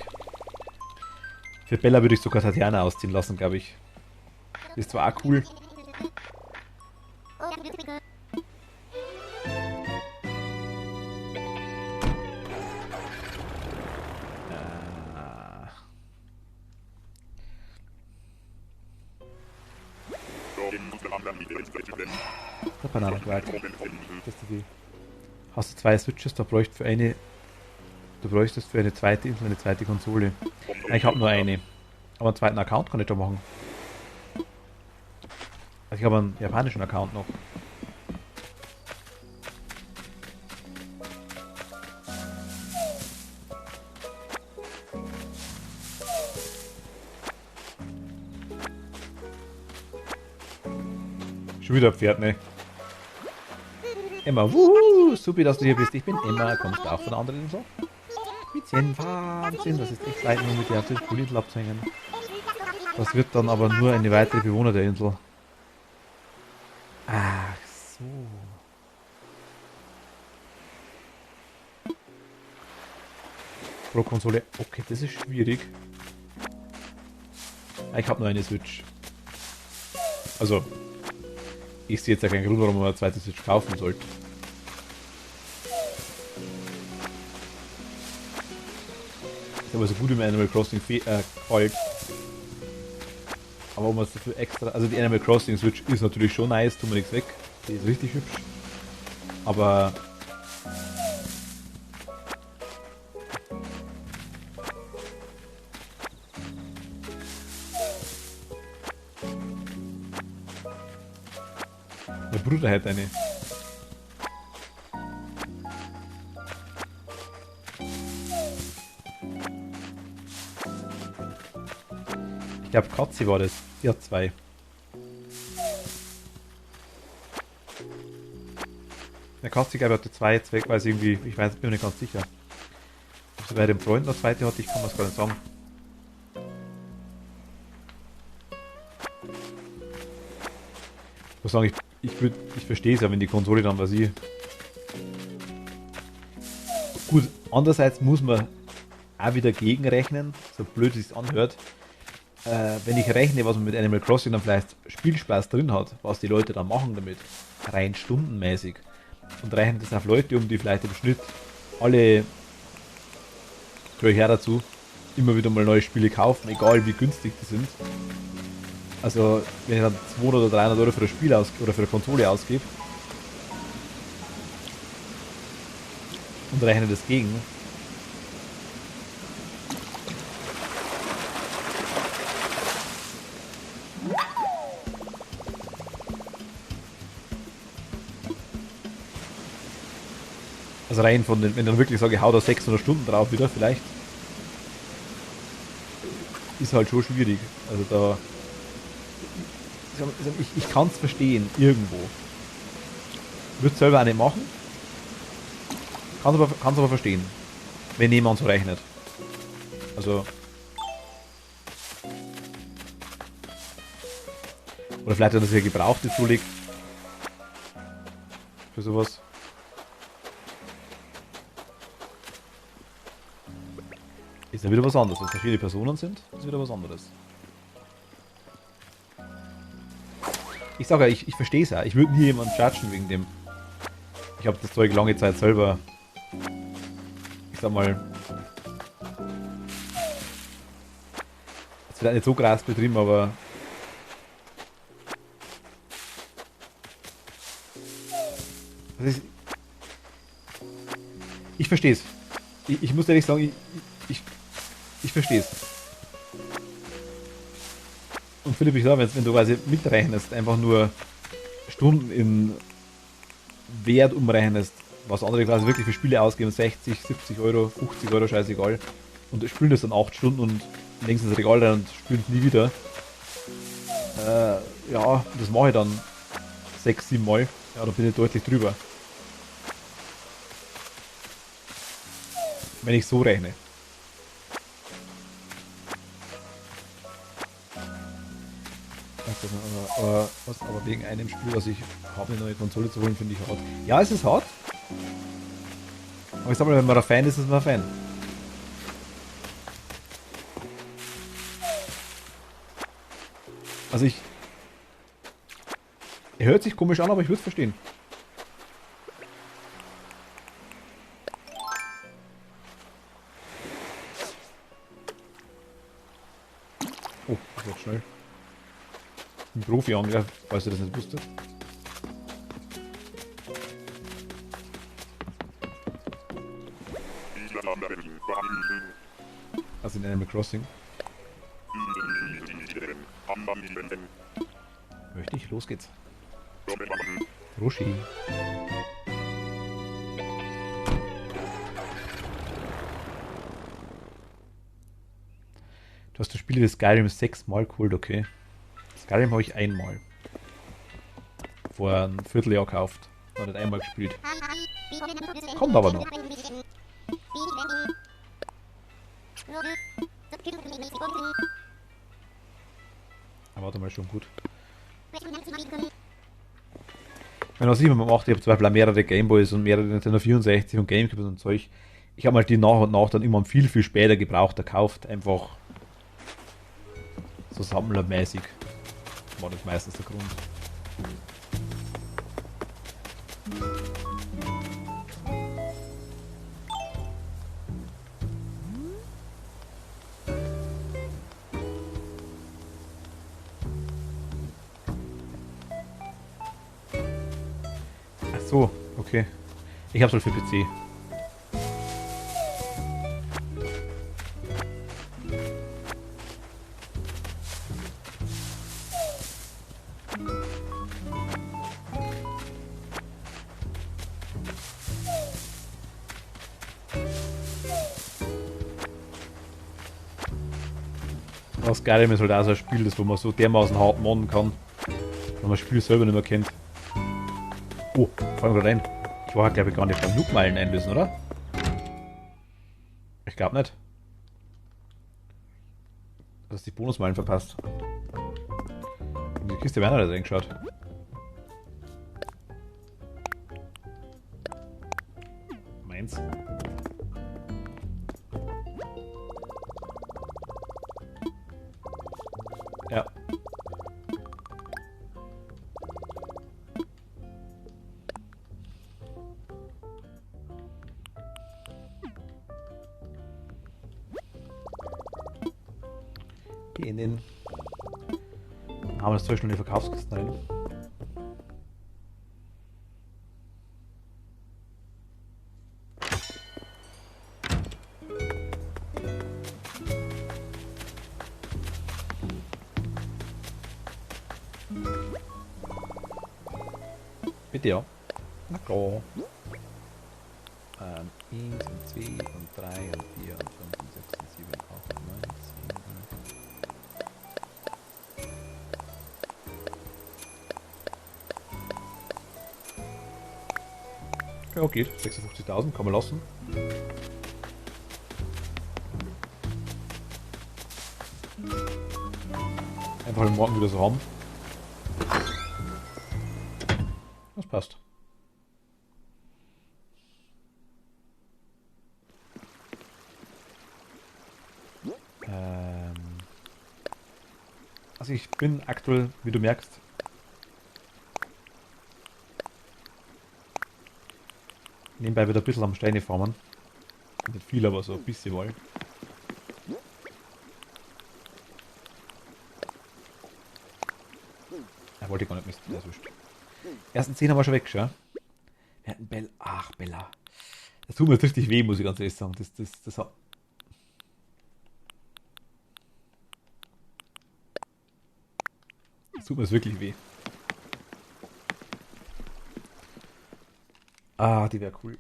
Für Bella würde ich sogar Tatjana ausziehen lassen, glaube ich. Ist zwar auch cool. Der Bananenquark. Hast du 2 Switches, da bräuchte für eine. Du bräuchtest für eine zweite Insel eine zweite Konsole. Ich habe nur eine. Aber einen zweiten Account kann ich da machen. Also ich habe einen japanischen Account noch. Schon wieder ein Pferd, ne? Emma, wuhu, super, dass du hier bist. Ich bin Emma, kommst du auch von der anderen Insel? Witzchen, Wahnsinn, das ist echt leid, nur mit der Politl abzuhängen. Das wird dann aber nur eine weitere Bewohner der Insel. Ach so. Pro Konsole, okay, das ist schwierig. Ich habe nur eine Switch. Also, ich sehe jetzt ja keinen Grund, warum man eine zweite Switch kaufen sollte. Ist aber so gut im Animal Crossing gefällt. Aber ob man es dafür extra... Also die Animal Crossing Switch ist natürlich schon nice, tun wir nichts weg. Die ist richtig hübsch. Aber... Mein Bruder hat eine. Ich glaube, Katzi war das. Die hat 2. Der Katzi, glaube ich, hatte 2 Zweck, weil es irgendwie, ich weiß, bin mir nicht ganz sicher. Ob sie bei dem Freund eine zweite hatte, ich kann das gar nicht sagen. Ich muss sagen, ich verstehe es ja, wenn die Konsole dann was ich. Gut, andererseits muss man auch wieder gegenrechnen, so blöd es sich anhört. Wenn ich rechne, was man mit Animal Crossing dann vielleicht Spielspaß drin hat, was die Leute dann machen damit, rein stundenmäßig, und rechnen das auf Leute um, die vielleicht im Schnitt alle, gehöre ich her dazu, immer wieder mal neue Spiele kaufen, egal wie günstig die sind. Also, wenn ich dann 200 oder 300 Euro für ein Spiel oder für eine Konsole ausgebe und rechne das gegen, also rein von den, wenn ich dann wirklich sage, hau da 600 Stunden drauf wieder, vielleicht, ist halt schon schwierig. Also da, ich kann es verstehen, irgendwo. Würde es selber auch nicht machen, kann es aber verstehen, wenn jemand so rechnet. Also, oder vielleicht, wenn das hier Gebrauchte zulegt, für sowas. Ist dann wieder was anderes. Wenn es verschiedene Personen sind, ist wieder was anderes. Ich sage ja, ich verstehe es ja. Ich würde nie jemanden judgen wegen dem. Ich habe das Zeug lange Zeit selber, ich sag mal, es wird nicht so krass betrieben, aber ich verstehe es. Ich muss ehrlich sagen, ich verstehe es. Und Philipp, ich sage, wenn du quasi mitrechnest, einfach nur Stunden in Wert umrechnest, was andere quasi wirklich für Spiele ausgeben, 60, 70 Euro, 50 Euro, scheißegal, und spielen das dann 8 Stunden und legen es ins Regal rein und spielen es nie wieder. Ja, das mache ich dann 6, 7 Mal. Ja, da bin ich deutlich drüber. Wenn ich so rechne. Aber wegen einem Spiel, was ich habe, eine neue Konsole zu holen, finde ich hart. Ja, es ist hart. Aber ich sag mal, wenn man ein Fan ist, ist man ein Fan. Also er hört sich komisch an, aber ich würde es verstehen. Oh, das wird schnell. Ein Profi-Angler, falls ihr das nicht wusstet. Also in Animal Crossing. Möchte ich? Los geht's. Roshi. Du hast das Spiel des Skyrim 6-mal geholt, okay. Skyrim habe ich einmal. Vor einem Vierteljahr gekauft. Noch nicht einmal gespielt. Kommt aber noch. Aber warte mal, schon gut. Wenn was ich immer mache, ich habe zum Beispiel auch mehrere Gameboys und mehrere Nintendo 64 und Gamecube und Zeug. Ich habe mal die nach und nach dann immer viel, viel später gebraucht gekauft. Einfach so sammlermäßig. War das meistens der Grund. Ach so, okay. Ich hab's halt für PC. Das Skyrim ist halt auch so ein Spiel, das wo man so dermaßen hart modden kann, wenn man das Spiel selber nicht mehr kennt. Oh, fallen wir rein. Ich war glaube ich gar nicht beim Noobmeilen einlösen, oder? Ich glaube nicht. Du hast die Bonusmeilen verpasst. In die Kiste werden nicht reingeschaut. Meins. Ja. Geh in den. Haben wir das Zeug schon in die Verkaufskisten rein. Bitte ja. Na klar. 1 und 2 und 3 und 4 und 5 und 6 und 7 und 8 und 9 und 10. Ja, geht. 56.000 kann man lassen. Einfach morgen wieder so haben. Das passt. Also ich bin aktuell, wie du merkst, nebenbei wieder ein bisschen am Steine farmen. Nicht viel, aber so ein bisschen mal. Ja, wollte ich gar nicht misten, das ist wurscht. Ersten 10 haben wir schon weg, schon. Wir hatten Bella. Ach, Bella. Das tut mir jetzt richtig weh, muss ich ganz ehrlich sagen. Das hat. Das tut mir jetzt wirklich weh. Ah, die wäre cool.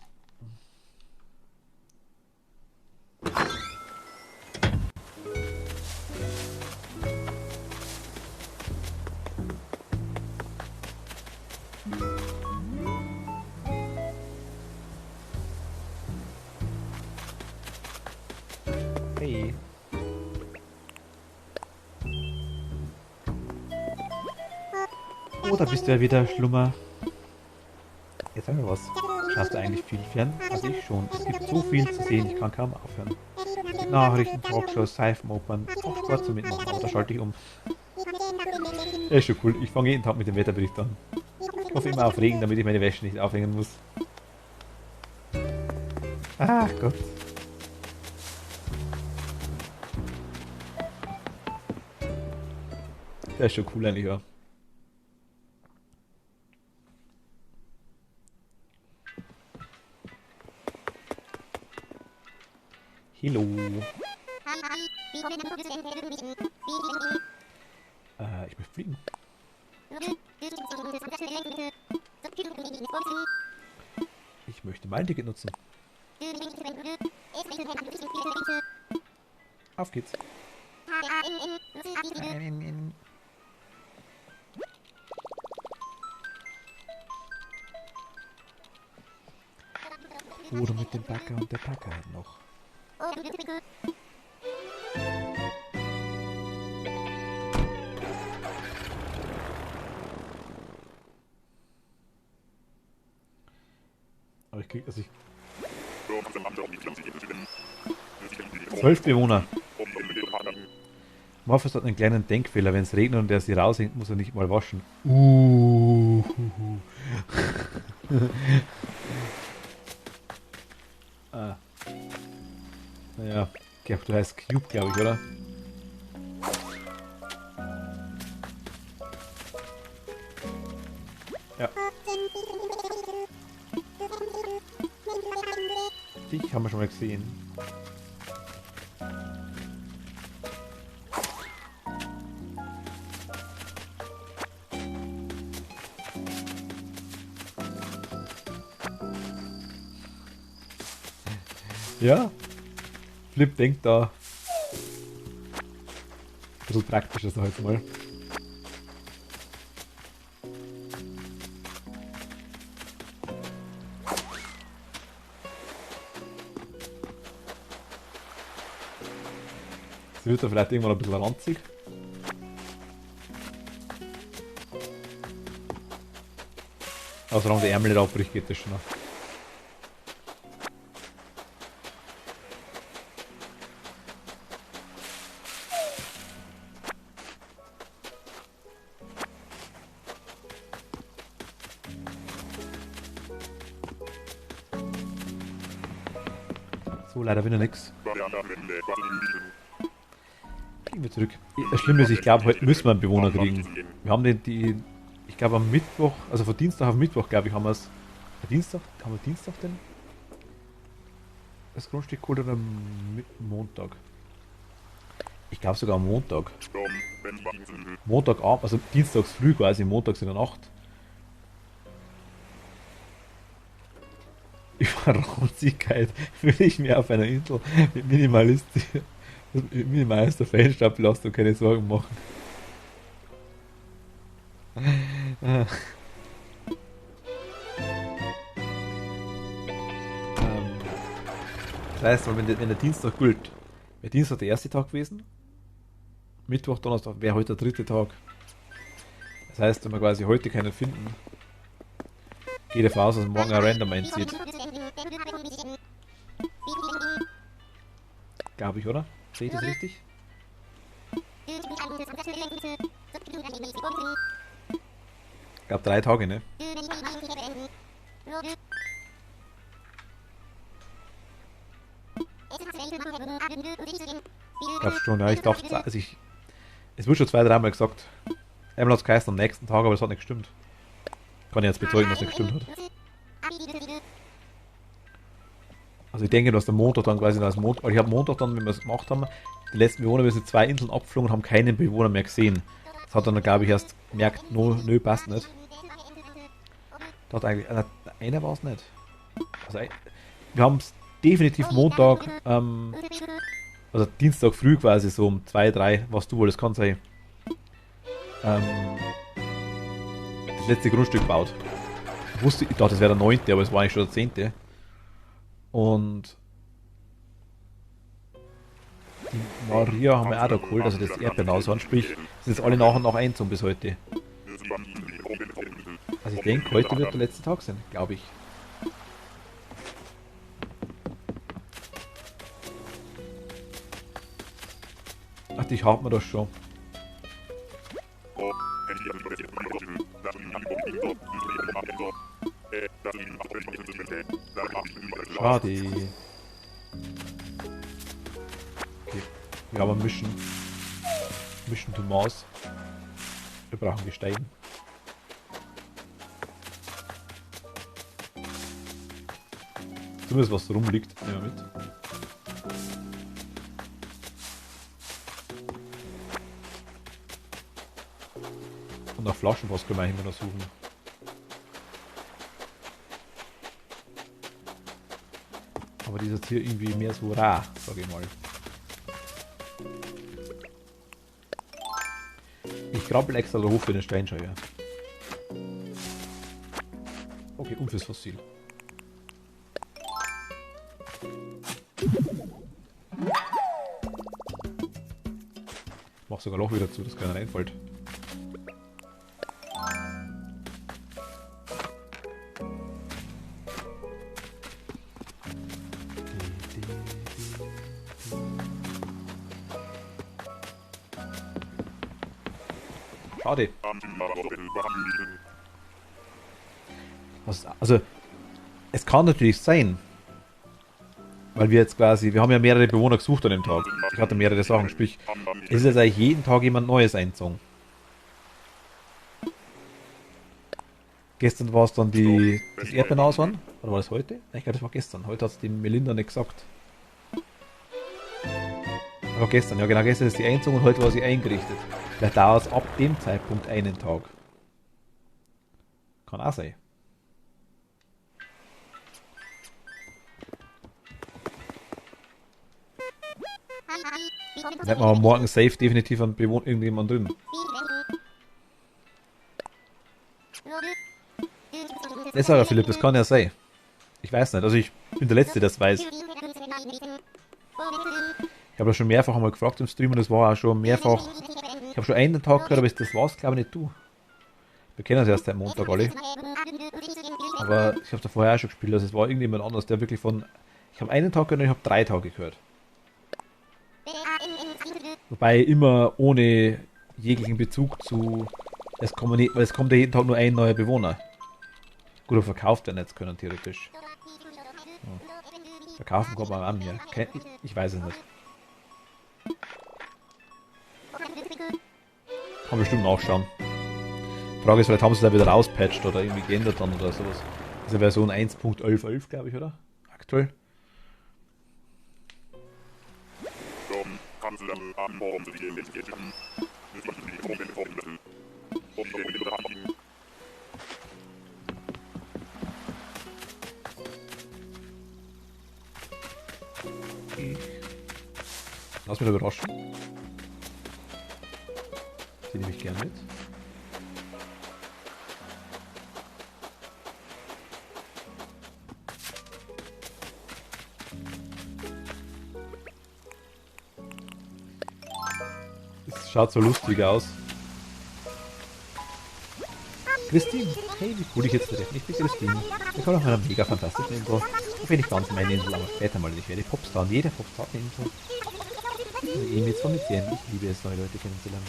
Hey. Oh, da bist du ja wieder, Schlummer. Jetzt sag mir was. Schaust du eigentlich viel fern? Also ich schon. Es gibt so viel zu sehen, ich kann kaum aufhören. Nachrichten, Talkshows, Seifenopern, auch Sport zu mitmachen, aber da schalte ich um. Ja, ist schon cool. Ich fange jeden Tag mit dem Wetterbericht an. Ich hoffe immer auf Regen, damit ich meine Wäsche nicht aufhängen muss. Ach Gott. Der ist schon cool eigentlich, ja. Hallo. Ich möchte fliegen. Ich möchte mein Ticket nutzen. Auf geht's. Oder mit dem Backer und der Packer hat noch. Aber ich krieg, also ich... 12 Bewohner. Morphos hat einen kleinen Denkfehler. Wenn es regnet und er sie raushängt, muss er nicht mal waschen. Ah. Naja, du heißt Cube, glaube ich, oder? Ja. Dich haben wir schon mal gesehen. Ja. Flip denkt da. Ein bisschen praktischer so halt mal. Sie wird da vielleicht irgendwann ein bisschen ranzig. Aber solange der Ärmel nicht abbricht, geht das schon noch. So, leider wieder nix. Kriegen wir zurück. Das Schlimme ist, ich glaube, heute müssen wir einen Bewohner kriegen. Wir haben ich glaube am Mittwoch, also von Dienstag auf Mittwoch, glaube ich, haben wir es. Haben wir Dienstag denn? Das Grundstück geholt oder Montag? Ich glaube sogar am Montag. Montagabend, also dienstags früh quasi, montags in der Nacht. Über Ranzigkeit würde ich mir auf einer Insel mit minimalster Feinstaubbelastung keine Sorgen machen. Das heißt, wenn der Dienstag gilt, wäre Dienstag der erste Tag gewesen, Mittwoch, Donnerstag wäre heute der dritte Tag. Das heißt, wenn wir quasi heute keinen finden, geht davon aus, dass morgen ein Random einzieht. Glaube ich, oder? Sehe ich das richtig? Ich glaube 3 Tage, ne? Glaubst schon, ja, ich dachte, also es wurde schon 2-3 Mal gesagt. Einmal hat es geheißen am nächsten Tag, aber das hat nicht gestimmt. Kann ich jetzt bezeugen, dass es nicht gestimmt hat. Also ich denke, dass der Montag dann quasi als Montag, weil ich habe Montag dann, wenn wir es gemacht haben, die letzten Bewohner, wir sind 2 Inseln abgeflogen und haben keinen Bewohner mehr gesehen. Das hat dann, glaube ich, erst gemerkt, nö, passt nicht. Da hat eigentlich, einer war es nicht. Also wir haben es definitiv Montag, also Dienstag früh quasi so um 2, 3, was du wolltest, kann sein. Das letzte Grundstück gebaut. Ich dachte, das wäre der 9., aber es war eigentlich schon der 10. Und die Maria haben wir auch da geholt, also das Erdbeernaus, sprich, sind jetzt alle nach und nach eingezogen bis heute. Also ich denke, heute wird der letzte Tag sein, glaube ich. Ach, dich hat man das schon. Schade. Okay, wir haben Mission. Mission to Mars. Wir brauchen Gestein. Zumindest was da rumliegt, nehmen wir mit. Und nach Flaschenpost können wir immer noch suchen. Aber die ist jetzt hier irgendwie mehr so rar, sage ich mal. Ich krabbel extra hoch für den Steinscheuer. Okay, und fürs Fossil. Ich mach sogar Loch wieder zu, dass keiner reinfällt. Schade. Also, es kann natürlich sein, weil wir jetzt quasi, wir haben ja mehrere Bewohner gesucht an dem Tag. Ich hatte mehrere Sachen, sprich, es ist jetzt eigentlich jeden Tag jemand Neues eingezogen. Gestern war es dann das Erdbeernasen, oder war das heute? Ich glaube, das war gestern. Heute hat es die Melinda nicht gesagt. Aber gestern, ja genau, gestern ist die Einzug und heute war sie eingerichtet. Vielleicht dauert es ab dem Zeitpunkt einen Tag. Kann auch sein. Dann hätten wir aber morgen safe definitiv einen Bewohner irgendjemand drin. Das ist aber Philipp, das kann ja sein. Ich weiß nicht, also ich bin der Letzte, der das weiß. Ich habe das schon mehrfach einmal gefragt im Stream und das war auch schon mehrfach. Ich habe schon einen Tag gehört, aber das war es glaube ich nicht du. Wir kennen uns erst seit Montag alle. Aber ich habe da vorher auch schon gespielt, also es war irgendjemand anders, der wirklich von... Ich habe einen Tag gehört und ich habe 3 Tage gehört. Wobei immer ohne jeglichen Bezug zu... Es kommt ja jeden Tag nur ein neuer Bewohner. Gut, verkauft werden jetzt können theoretisch. Ja. Verkaufen kommt man an, ja. Ich weiß es nicht. Kann bestimmt nachschauen. Die Frage ist, vielleicht haben sie es da wieder rauspatcht oder irgendwie geändert dann oder sowas. Das ist ja Version 1.11.11, glaube ich, oder? Aktuell. Lass mich da überraschen. Die nehme ich gern mit. Es schaut so lustig aus. Christine, hey, wie cool ich jetzt treffe. Ich bin Christine. Ich komme auf einer mega fantastischen Insel. Auf jeden Fall meine Insel, aber später mal. Ich werde Popstar und jeder Popstar hat eine Insel. Ich jetzt von mit denen. Ich liebe es, neue Leute kennenzulernen.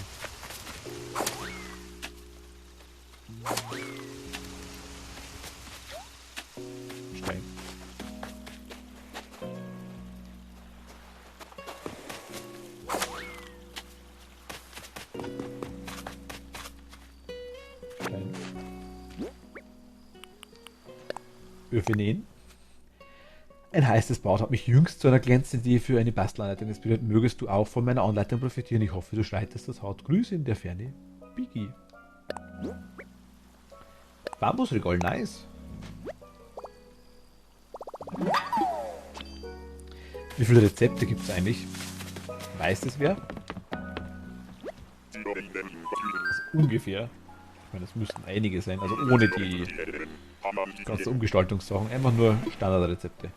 Stein. Stein. Öfe nähen. Ein heißes Bad hat mich jüngst zu einer glänzenden Idee für eine Bastelanleitung inspiriert. Mögest du auch von meiner Anleitung profitieren? Ich hoffe, du schreitest das hart. Grüße in der Ferne. Biggie. Bambusregal, nice. Wie viele Rezepte gibt es eigentlich? Weiß das wer? Ungefähr. Ich meine, es müssten einige sein. Also ohne die ganzen Umgestaltungssachen. Einfach nur Standardrezepte.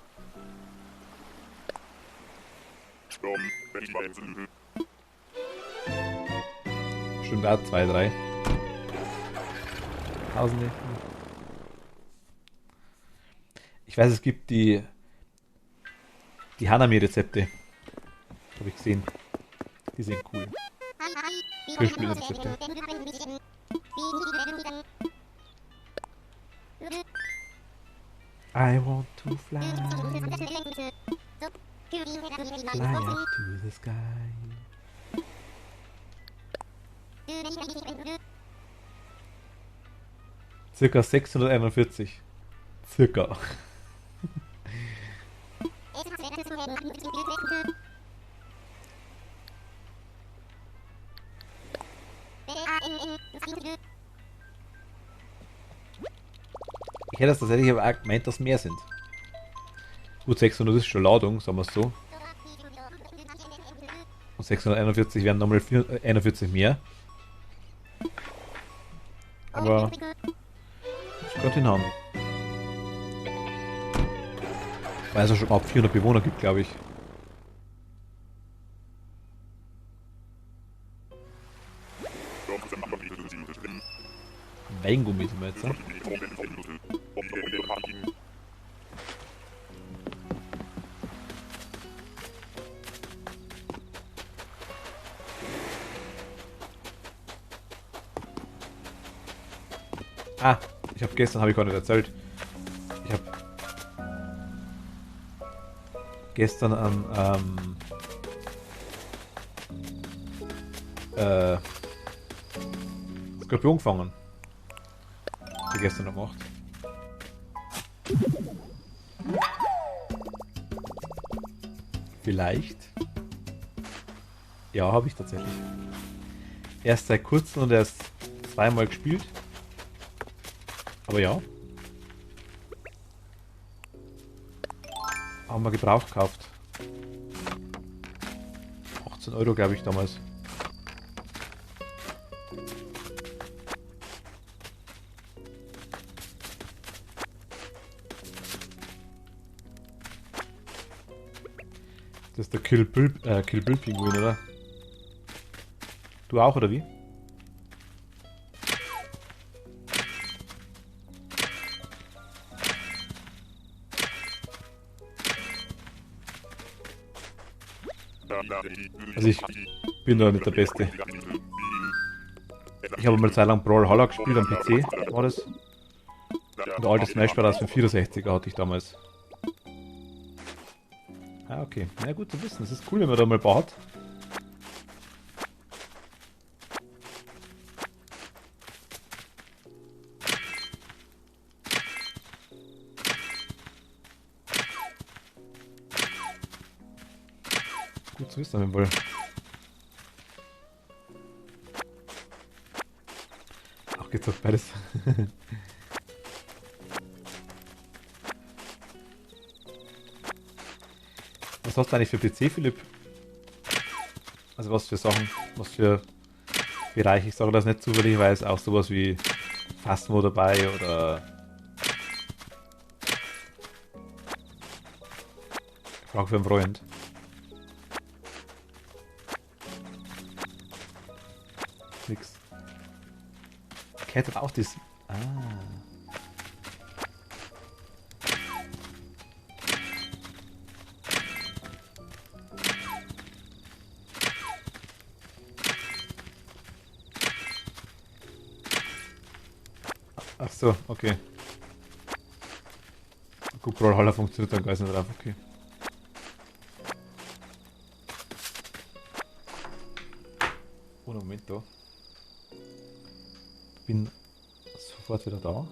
Schon da 2, 3. Tausende. Ich weiß, es gibt die Hanami-Rezepte. Habe ich gesehen. Die sind cool. Türspielrezepte. I want to fly. Fly up to the sky. Circa 641. Circa. Ich hätte das tatsächlich aber auch gemeint, dass mehr sind. Gut, 600 ist schon Ladung, sagen wir es so. Und 641 wären nochmal 41 mehr. Aber es kommt hinhauen. Weil es ja schon ab 400 Bewohner gibt, glaube ich. Weingummi sind wir jetzt, ne? Ah, gestern habe ich gar nicht erzählt. Ich habe gestern an Skorpion gefangen. Die gestern gemacht. Vielleicht. Ja, habe ich tatsächlich. Erst seit kurzem und erst zweimal gespielt. Aber ja. Haben wir gebraucht gekauft. 18 Euro, glaube ich, damals. Das ist der Kill Bill Pinguin, oder? Du auch, oder wie? Also ich bin da nicht der Beste. Ich habe mal eine Zeit lang Brawlhalla gespielt am PC, war das. Und altes Smash Bros. Für 64er hatte ich damals. Ah, okay. Na ja, gut zu wissen. Das ist cool, wenn man da mal ein paar hat. Gut zu wissen, wenn wohl. Auch geht's auf beides. Was hast du eigentlich für PC, Philipp? Also was für Sachen, was für Bereiche? Ich sage das nicht zufällig, weil es auch sowas wie Phasmo dabei oder... Ich frage für einen Freund. Nix. Cat hat auch das... Ah... Ach so, okay. Gut, Brawlhalla funktioniert dann gar nicht drauf, okay. Ohne Moment da. Bin sofort wieder da.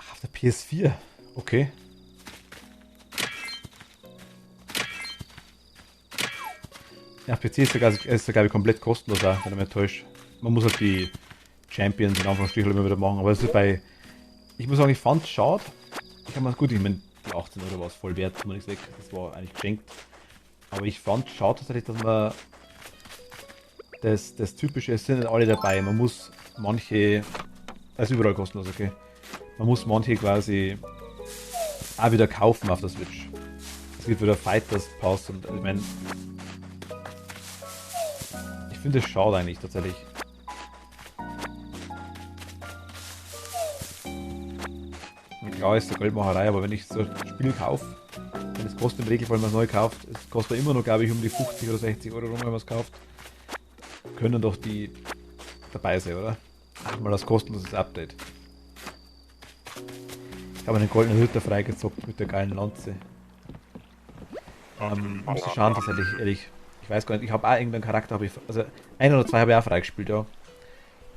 Ach, auf der PS4. Okay. Ja, auf PC ist er, glaube ich, komplett kostenlos auch, wenn ich mich täusche. Man muss halt die Champions in Anführungsstrichen immer wieder machen, aber es ist bei... Ich muss sagen, ich fand es schade. Ich habe mal gut, ich meine, die 18 Euro war es voll wert, muss ich sagen. Das war eigentlich geschenkt. Aber ich fand es schade tatsächlich, dass man das Typische, es sind nicht alle dabei. Man muss manche... Das ist überall kostenlos, okay. Man muss manche quasi auch wieder kaufen auf der Switch. Es gibt wieder Fighters Pass und ich meine... Ich finde es schade eigentlich tatsächlich. Klar ist eine Geldmacherei, aber wenn ich so ein Spiel kaufe, wenn es kostet im Regelfall, wenn man es neu kauft, es kostet immer noch, glaube ich, um die 50 oder 60 Euro rum, wenn man es kauft, können doch die dabei sein, oder? Mal das kostenloses Update. Ich habe einen goldenen Ritter freigezockt mit der geilen Lanze. Muss ich schauen, tatsächlich, ehrlich. Ich weiß gar nicht, ich habe auch irgendeinen Charakter, also ein oder zwei habe ich auch freigespielt, ja. Aber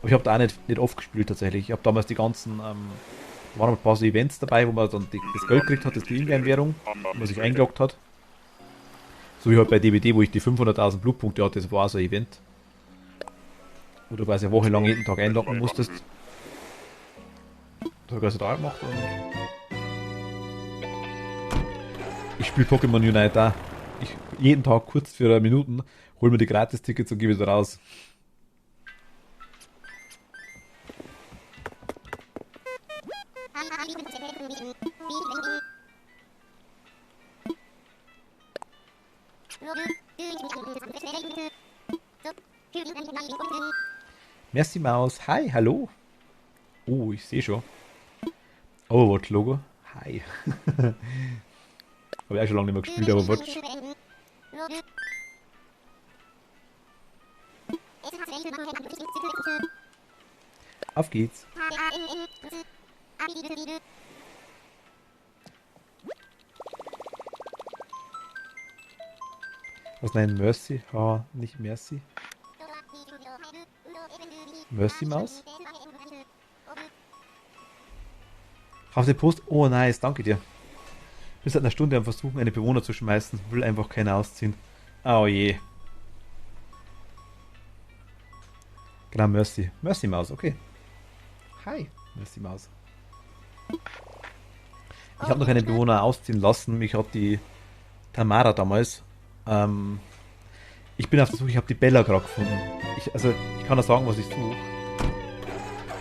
ich habe da auch nicht oft gespielt, tatsächlich. Ich habe damals die ganzen, waren ein paar so Events dabei, wo man dann das Geld gekriegt hat, das ist die Ingame-Währung, wo man sich eingeloggt hat. So wie halt bei DBD, wo ich die 500.000 Blutpunkte hatte, das war auch so ein Event. Wo du quasi eine Woche lang jeden Tag einloggen musstest. Das habe ich also da gemacht. Und ich spiele Pokémon Unite da. Ich jeden Tag kurz für Minuten hol mir die Gratis-Tickets und gebe wieder raus. Merci Maus. Hi, hallo. Oh, ich sehe schon. Overwatch-Logo. Hi. Habe ich auch schon lange nicht mehr gespielt, Overwatch. Auf geht's. Was nein, Mercy? Ha, nicht Mercy. Mercy Maus? Auf den Post. Oh, nice, danke dir. Bis seit einer Stunde am Versuchen, eine Bewohner zu schmeißen. Will einfach keiner ausziehen. Oh je. Genau, Mercy. Mercy Maus, okay. Hi, Mercy Maus. Ich habe noch einen Bewohner ausziehen lassen. Mich hat die Tamara damals. Ich bin auf der Suche, ich habe die Bella gerade gefunden. Ich kann da sagen, was ich suche.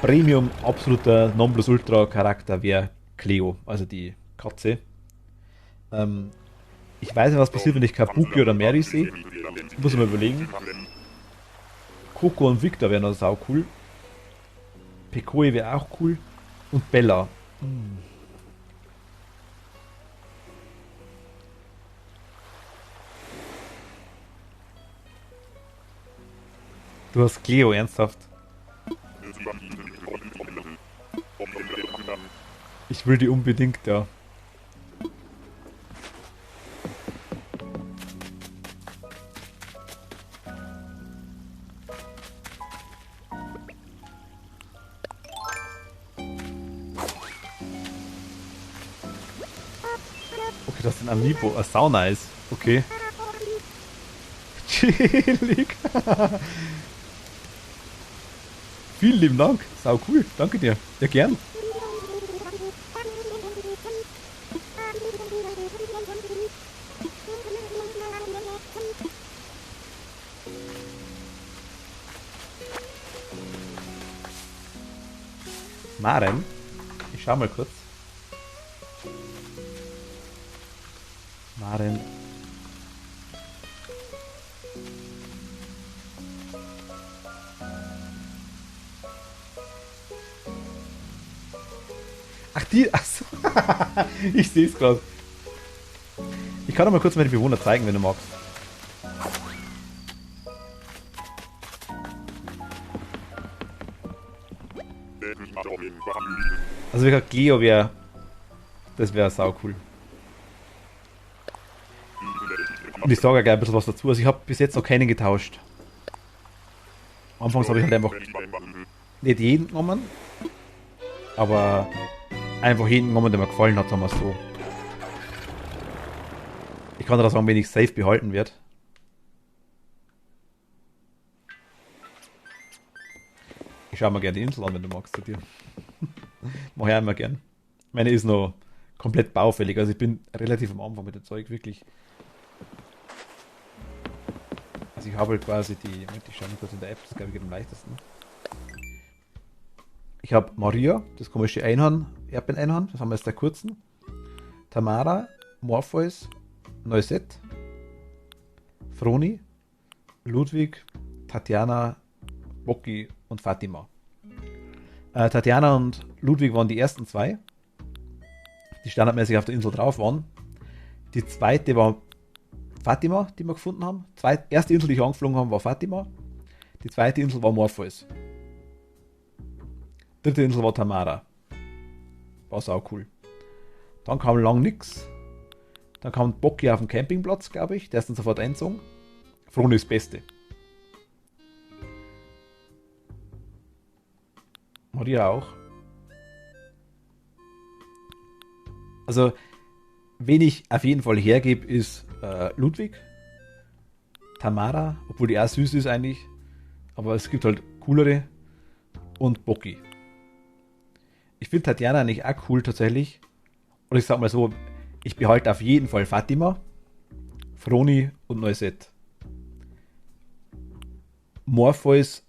Premium, absoluter Nonplusultra-Charakter wäre Cleo, also die Katze. Ich weiß nicht, was passiert, wenn ich Kabuki oder Mary sehe. Muss ich mal überlegen. Coco und Victor wären also auch cool. Pekoe wäre auch cool. Und Bella. Du hast Cleo, ernsthaft? Ich will die unbedingt, ja. Okay, das sind Amiibo. Sau nice. Okay. Chillig. Vielen lieben Dank. Sau cool. Danke dir. Ja, gern. Maren. Ich schau mal kurz. Maren. Ach, die. Achso. Ich sehe es gerade. Ich kann doch mal kurz meine Bewohner zeigen, wenn du magst. Also, wie gesagt, Cleo wäre. Das wäre sau cool. Und ich sage ja gleich ein bisschen was dazu. Also, ich habe bis jetzt noch keinen getauscht. Anfangs habe ich halt einfach nicht jeden genommen. Aber einfach jeden genommen, der mir gefallen hat, sagen wir so. Ich kann dir da sagen, wenn ich safe behalten werde. schaue mir gerne die Insel an, wenn du magst, zu dir. Mach ich auch immer gern. Meine ist noch komplett baufällig, also ich bin relativ am Anfang mit dem Zeug, wirklich. Also ich habe halt quasi die, Moment, ich schaue mal kurz in der App, das glaube ich geht am leichtesten. Ich habe Maria, das komische Einhorn, Erdbeeren-Einhorn, das haben wir jetzt der kurzen. Tamara, Morpheus, Noisette, Froni, Ludwig, Tatjana, Bocki und Fatima. Tatjana und Ludwig waren die ersten zwei, die standardmäßig auf der Insel drauf waren. Die zweite war Fatima, die wir gefunden haben. Erste Insel, die ich angeflogen habe, war Fatima. Die zweite Insel war Morpheus. Dritte Insel war Tamara. War sau cool. Dann kam lang nix. Dann kam Bocki auf dem Campingplatz, glaube ich. Der ist dann sofort eingezogen. Froni ist das Beste. Maria auch. Also, wen ich auf jeden Fall hergebe, ist Ludwig. Tamara, obwohl die auch süß ist eigentlich. Aber es gibt halt coolere. Und Bocki. Ich finde Tatjana eigentlich auch cool tatsächlich. Und ich sag mal so, ich behalte auf jeden Fall Fatima, Froni und Noisette. Morpheus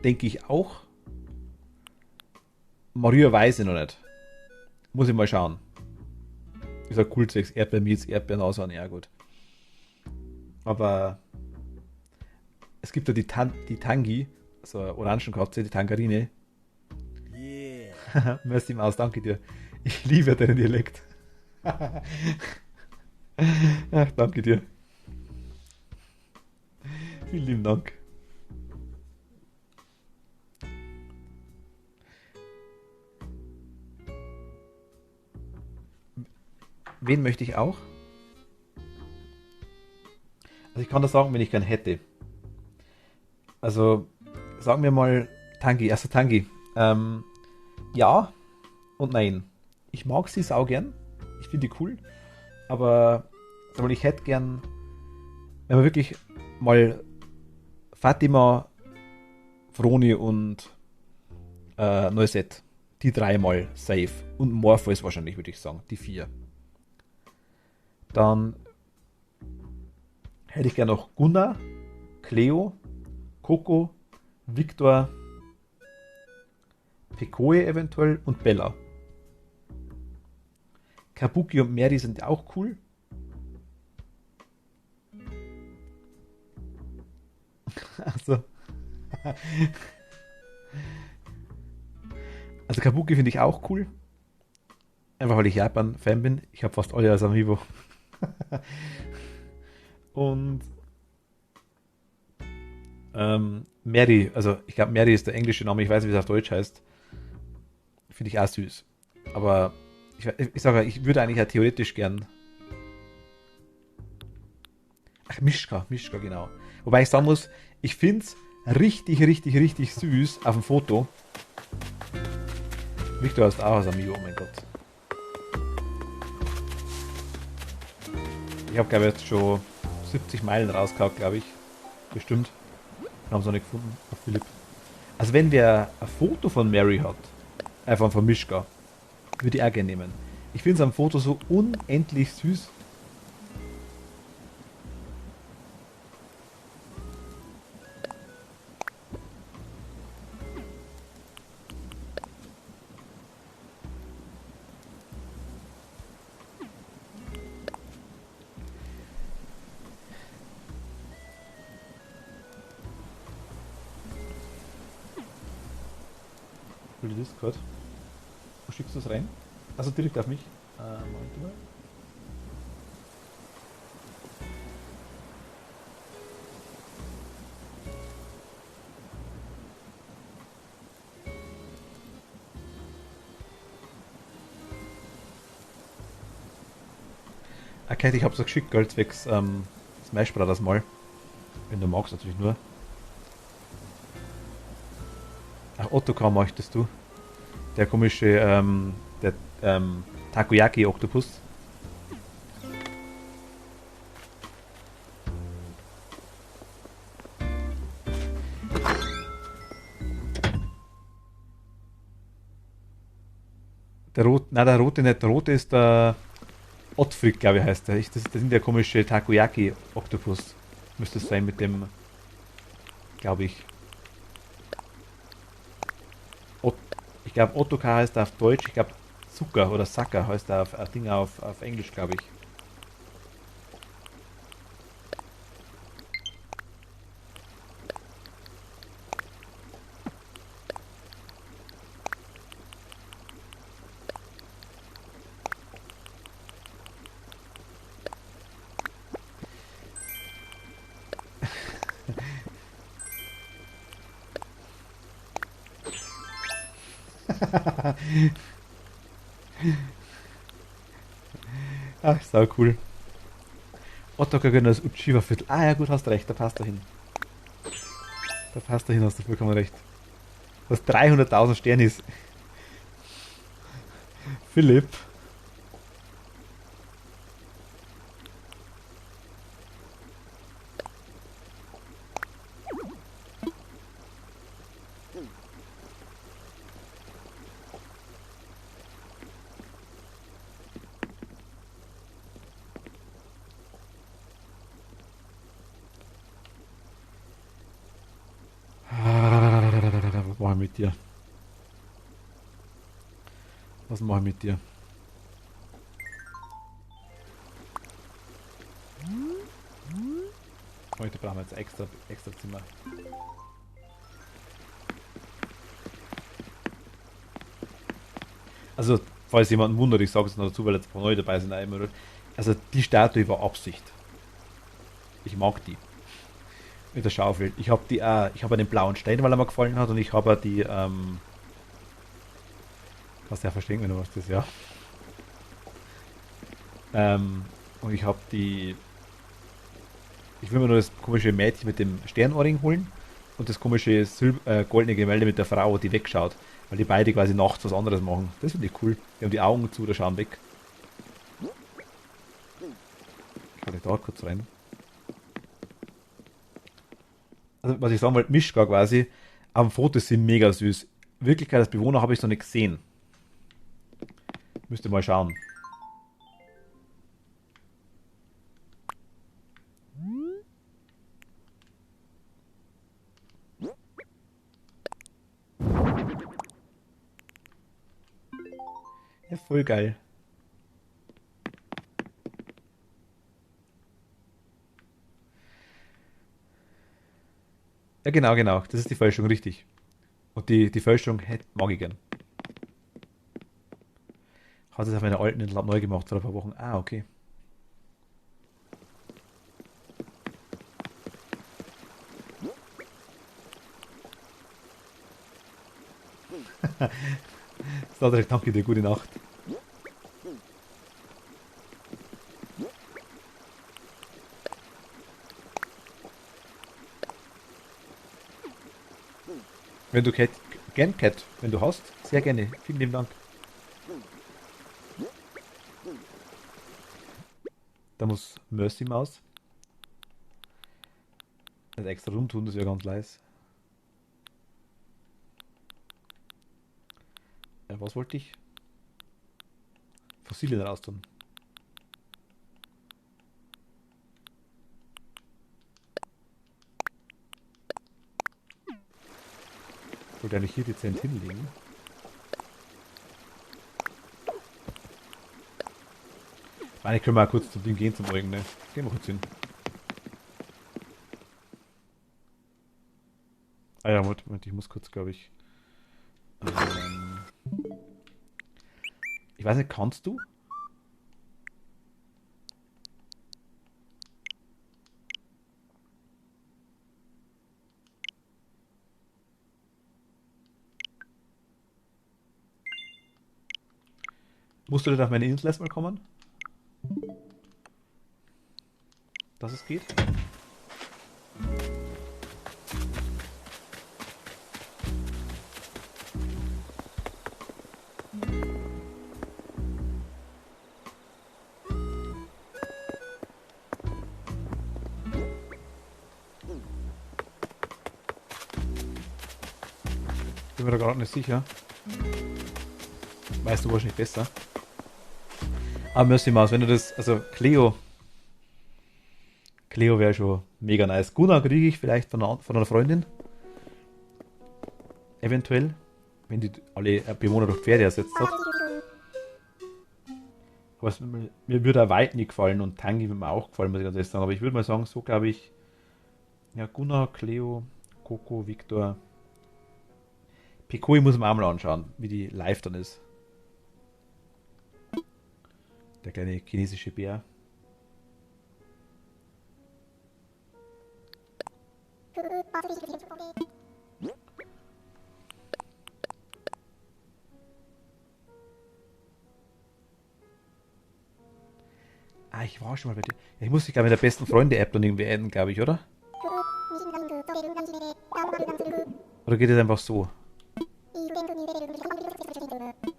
denke ich auch. Maria weiß ich noch nicht. Muss ich mal schauen. Ich sag cool 6 Erdbeermiets, Erdbeeren aushauen, ja gut. Aber es gibt ja die Tangi, also Orangenkatze, die Tangerine. Yeah. Merci Maus, danke dir. Ich liebe deinen Dialekt. Ach, danke dir. Vielen lieben Dank. Wen möchte ich auch? Also ich kann das sagen, wenn ich keinen hätte. Also sagen wir mal Tangi. Also Tangi. Ja und nein. Ich mag sie saugern. Ich finde die cool. Aber sag mal, ich hätte gern, wenn man wirklich mal Fatima, Froni und Noisette, die dreimal safe. Und Morpheus wahrscheinlich, würde ich sagen. Die 4. Dann hätte ich gerne noch Gunnar, Cleo, Coco, Victor, Pekoe eventuell und Bella. Kabuki und Mary sind auch cool. Also Kabuki finde ich auch cool. Einfach weil ich Japan-Fan bin. Ich habe fast alle als Amiibo. Und Mary, also ich glaube Mary ist der englische Name, ich weiß nicht, wie es auf Deutsch heißt. Finde ich auch süß. Aber ich sage, ich würde eigentlich ja theoretisch gern. Ach, Mischka, genau. Wobei ich sagen muss, ich finde es richtig süß auf dem Foto. Victor hast auch als Amigo, oh mein Gott. Ich habe, glaube ich, jetzt schon 70 Meilen rausgehauen, glaube ich. Bestimmt. Wir haben es noch nicht gefunden, auf Philipp. Also wenn wer ein Foto von Mary hat, einfach von Mischka, würde ich auch gerne nehmen. Ich finde es am Foto so unendlich süß. Discord. Wo schickst du das rein? Also direkt auf mich. Moment mal. Okay, ich hab's auch geschickt, gell, zwecks Smash Brothers mal. Wenn du magst, natürlich nur. Ach, Ottokar möchtest du? Der komische, der Takoyaki-Oktopus. Der Rote, nein, der Rote nicht. Der Rote ist der Ottfried, glaube ich, heißt der. Das sind der komische Takoyaki-Oktopus. Müsste es sein mit dem, glaube ich. Ich glaube, Ottokar heißt er auf Deutsch. Ich glaube, Zucker oder Sacker heißt er auf Englisch, glaube ich. Ach, sau cool. Ottokar gehört das Uchiwa-Viertel. Ah ja gut, hast recht, da passt er hin. Da passt er hin, hast du vollkommen recht. Was 300.000 Sterne ist. Philipp. Was mache ich mit dir? Was mache ich mit dir? Heute brauchen wir jetzt extra Zimmer. Also, falls jemand wundert, ich sage es noch dazu, weil jetzt ein paar neue dabei sind. Also, die Statue war Absicht. Ich mag die. Mit der Schaufel. Ich habe den blauen Stein, weil er mir gefallen hat, und ich habe die, kannst du ja verstehen, wenn du was das, ja. Und ich habe die, ich will mir nur das komische Mädchen mit dem Sternohrring holen und das komische goldene Gemälde mit der Frau, die wegschaut, weil die beide quasi nachts was anderes machen. Das finde ich cool. Die haben die Augen zu, da schauen weg. Kann ich da kurz rein? Also, was ich sagen wollte, Mischka quasi, am Fotos sind mega süß. In Wirklichkeit als Bewohner habe ich es noch nicht gesehen. Müsste mal schauen. Ja, voll geil. Ja, genau, genau. Das ist die Fälschung, richtig. Und die Fälschung mag ich gern. Hat es auf meiner alten Lab neu gemacht vor ein paar Wochen. Ah, okay. Cedric, danke dir, gute Nacht. Wenn du gern Cat, wenn du hast, sehr gerne. Vielen lieben Dank. Da muss Mercy Maus. Nicht extra rumtun, das wäre ganz leise. Was wollte ich? Fossilien raus tun. Ich wollte eigentlich hier dezent hinlegen. Eigentlich können wir mal kurz zum Ding gehen, zum Eugen, ne? Gehen wir kurz hin. Ah ja, Moment, ich muss kurz, glaube ich. Ich weiß nicht, kannst du? Musst du denn auf meine Insel erstmal kommen? Dass es geht? Bin mir da gerade nicht sicher. weißt du wahrscheinlich besser. Aber Mercy Maus, wenn du das, also Cleo wäre schon mega nice. Gunnar kriege ich vielleicht von einer Freundin. Eventuell. Wenn die alle Bewohner durch Pferde ersetzt hat. Aber mir würde auch Wald nicht gefallen und Tangi würde mir auch gefallen, muss ich ganz ehrlich sagen. Aber ich würde mal sagen, so glaube ich, ja, Gunnar, Cleo, Coco, Victor. Pekoi muss man auch mal anschauen, wie die live dann ist. Der kleine chinesische Bär. Ah, ich war schon mal bei dir. Ja, ich muss dich, glaube ich, in der besten Freunde-App dann irgendwie adden, glaube ich, oder? Oder geht es einfach so?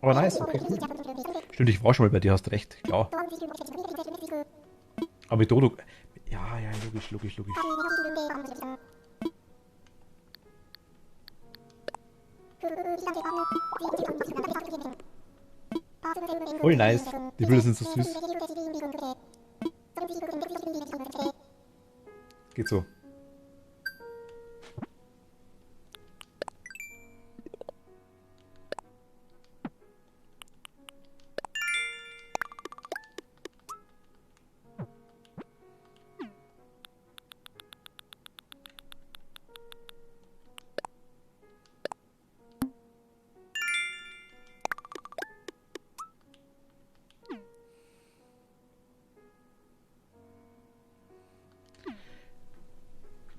Aber nice, okay, cool. Stimmt, ich war schon mal bei dir, hast recht, klar. Aber mit Dodo... Ja, logisch. Voll nice. Die Bilder sind so süß. Geht so.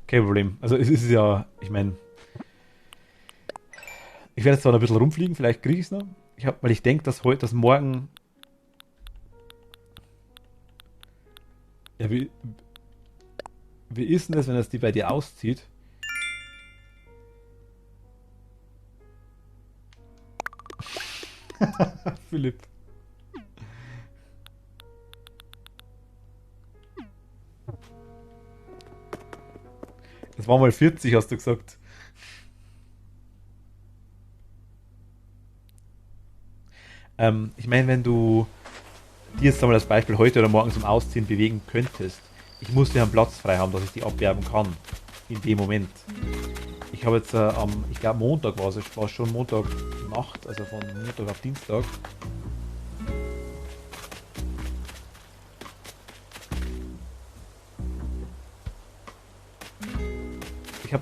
Kein Problem. Also es ist ja, ich meine, ich werde jetzt zwar noch ein bisschen rumfliegen, vielleicht kriege ich es noch. Weil ich denke, dass morgen. Ja, wie ist denn das, wenn das die bei dir auszieht? Philipp. Das war mal 40, hast du gesagt. Ich meine, wenn du die jetzt einmal als Beispiel heute oder morgen zum Ausziehen bewegen könntest, ich muss ja einen Platz frei haben, dass ich die abwerben kann. In dem Moment. Ich habe jetzt ich glaube Montag war es schon Montagnacht, also von Montag auf Dienstag.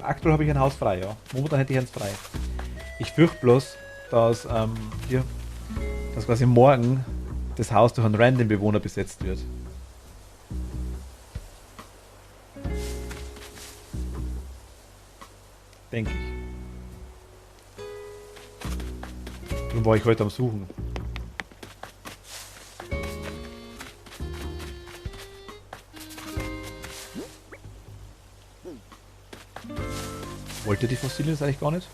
Aktuell habe ich ein Haus frei, ja. Momentan hätte ich eins frei. Ich fürchte bloß, dass quasi morgen das Haus durch einen random Bewohner besetzt wird. Denke ich. Darum war ich heute am Suchen. Wollt ihr die Fossilien das eigentlich gar nicht?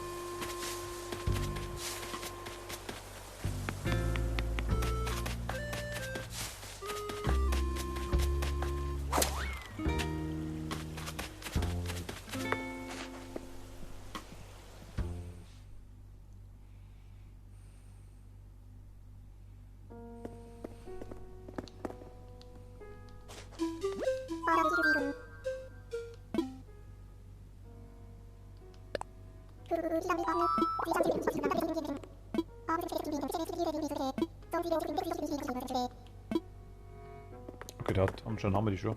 Okay, da haben wir die schon.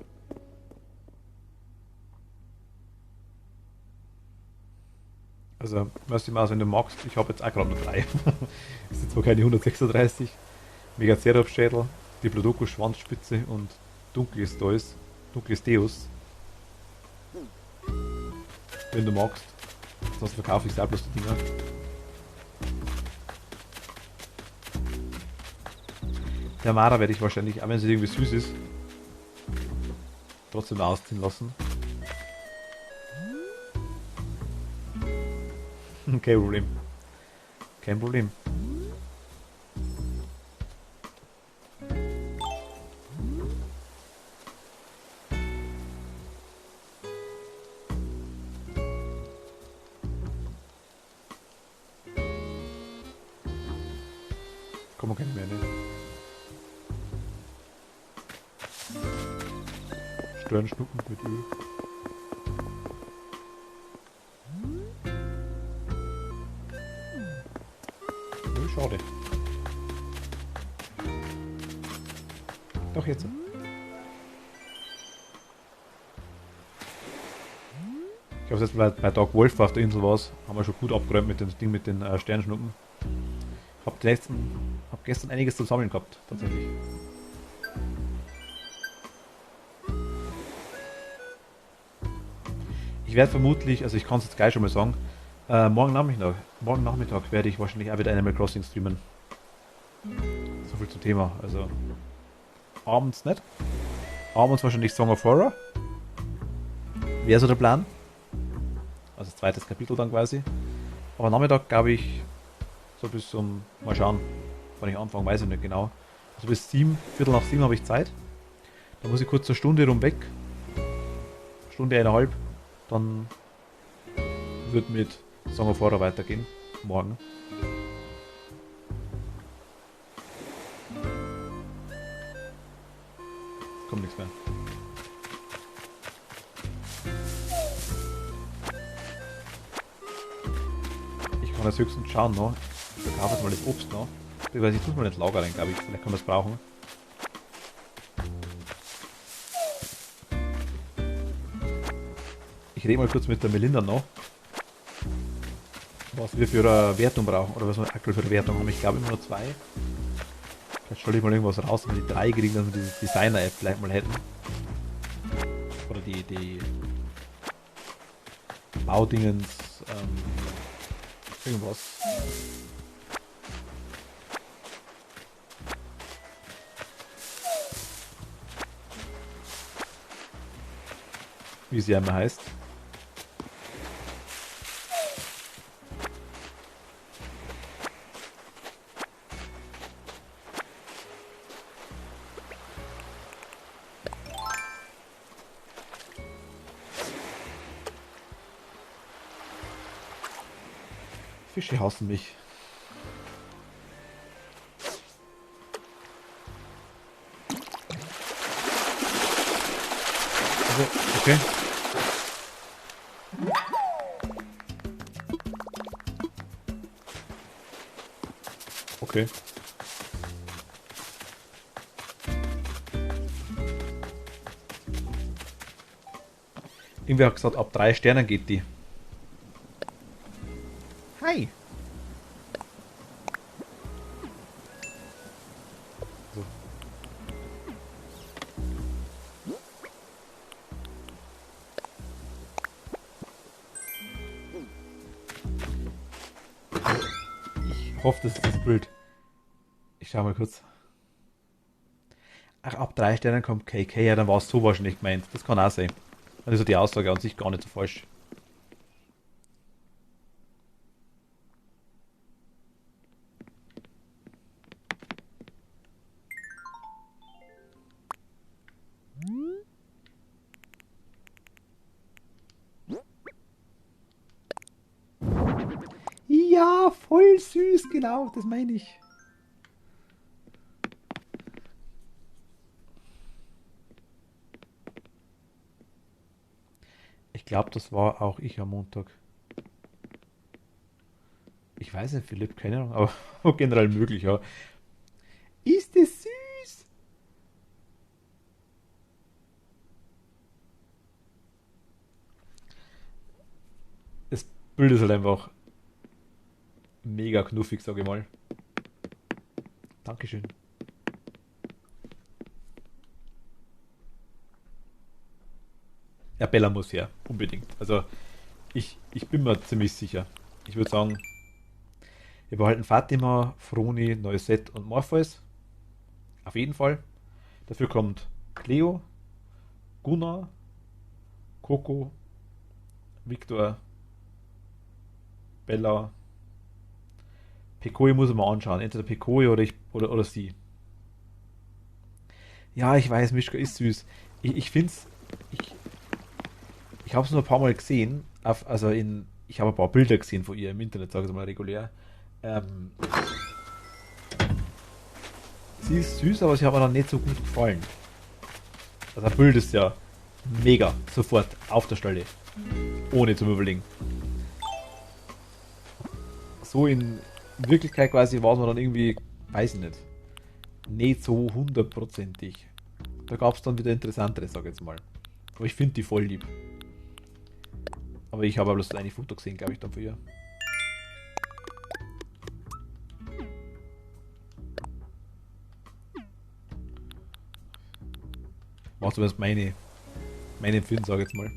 Also, weißt du mal, wenn du magst, ich habe jetzt auch gerade noch 3. Das sind zwar keine 136. Megacerops-Schädel, Diplodocus-Schwanzspitze und dunkles Deus. Wenn du magst. Sonst verkaufe ich auch bloß die Dinger. Der Mara werde ich wahrscheinlich, auch wenn sie irgendwie süß ist, trotzdem ausziehen lassen. Kein Problem. Kein Problem. Kann man keine mehr, ne? Sternschnuppen mit Öl. Oh, schade. Doch jetzt. Ich glaube, jetzt bei Dark Wolf auf der Insel war es, haben wir schon gut abgeräumt mit dem Ding mit den Sternschnuppen. Hab gestern einiges zu sammeln gehabt, tatsächlich. Ich werde vermutlich, also ich kann es jetzt gleich schon mal sagen, morgen Nachmittag werde ich wahrscheinlich auch wieder Animal Crossing streamen. So viel zum Thema. Also abends nicht. Abends wahrscheinlich Song of Horror. Wäre so der Plan. Also zweites Kapitel dann quasi. Aber Nachmittag glaube ich so bis zum, mal schauen, wann ich anfange, weiß ich nicht genau. Also bis 7, Viertel nach 7 habe ich Zeit. Dann muss ich kurz eine Stunde rum weg. Stunde, eineinhalb. Dann wird mit Song of Horror weitergehen. Morgen. Es kommt nichts mehr. Ich kann das höchstens schauen noch. Ich verkaufe jetzt mal das Obst noch. Ich weiß, ich tue es mal ins Lager rein, glaube ich. Vielleicht kann man es brauchen. Ich rede mal kurz mit der Melinda noch, was wir für eine Wertung brauchen oder was wir aktuell für eine Wertung haben. Ich glaube immer nur 2. Vielleicht stelle ich mal irgendwas raus, wenn wir die 3 kriegen, dass wir diese Designer-App vielleicht mal hätten. Oder die Baudingens, irgendwas. Wie sie einmal heißt. Fische hassen mich. Also, okay. Okay. Irgendwer hat gesagt, ab 3 Sternen geht die. Hi. So. Ich hoffe, das ist das Bild. Ich schau mal kurz. Ach, ab 3 Sternen kommt KK, ja, dann war es so wahrscheinlich gemeint. Das kann auch sein. Dann ist die Aussage an sich gar nicht so falsch. Ja, voll süß, genau, das meine ich. Ich glaube, das war auch ich am Montag. Ich weiß nicht, Philipp, keine Ahnung, aber generell möglich, ja. Ist das süß? Das Bild ist halt einfach mega knuffig, sage ich mal. Dankeschön. Ja, Bella muss her, unbedingt. Also, ich bin mir ziemlich sicher. Ich würde sagen, wir behalten Fatima, Froni, Noisette und Morpheus. Auf jeden Fall. Dafür kommt Cleo, Gunnar, Coco, Victor, Bella. Pekoi muss ich mal anschauen. Entweder Pekoi oder sie. Ja, ich weiß, Mischka ist süß. Ich finde es. Ich habe es nur ein paar Mal gesehen. Ich habe ein paar Bilder gesehen von ihr im Internet, sage ich mal regulär. Sie ist süß, aber sie hat mir noch nicht so gut gefallen. Also ein Bild ist ja mega. Sofort auf der Stelle. Ohne zu überlegen. So in Wirklichkeit quasi war es mir dann irgendwie, weiß ich nicht so hundertprozentig. Da gab es dann wieder interessantere, sag ich jetzt mal. Aber ich finde die voll lieb. Aber ich habe bloß das eine Foto gesehen, glaube ich, dann für ihr. War zumindest meine Empfinden, sag ich jetzt mal.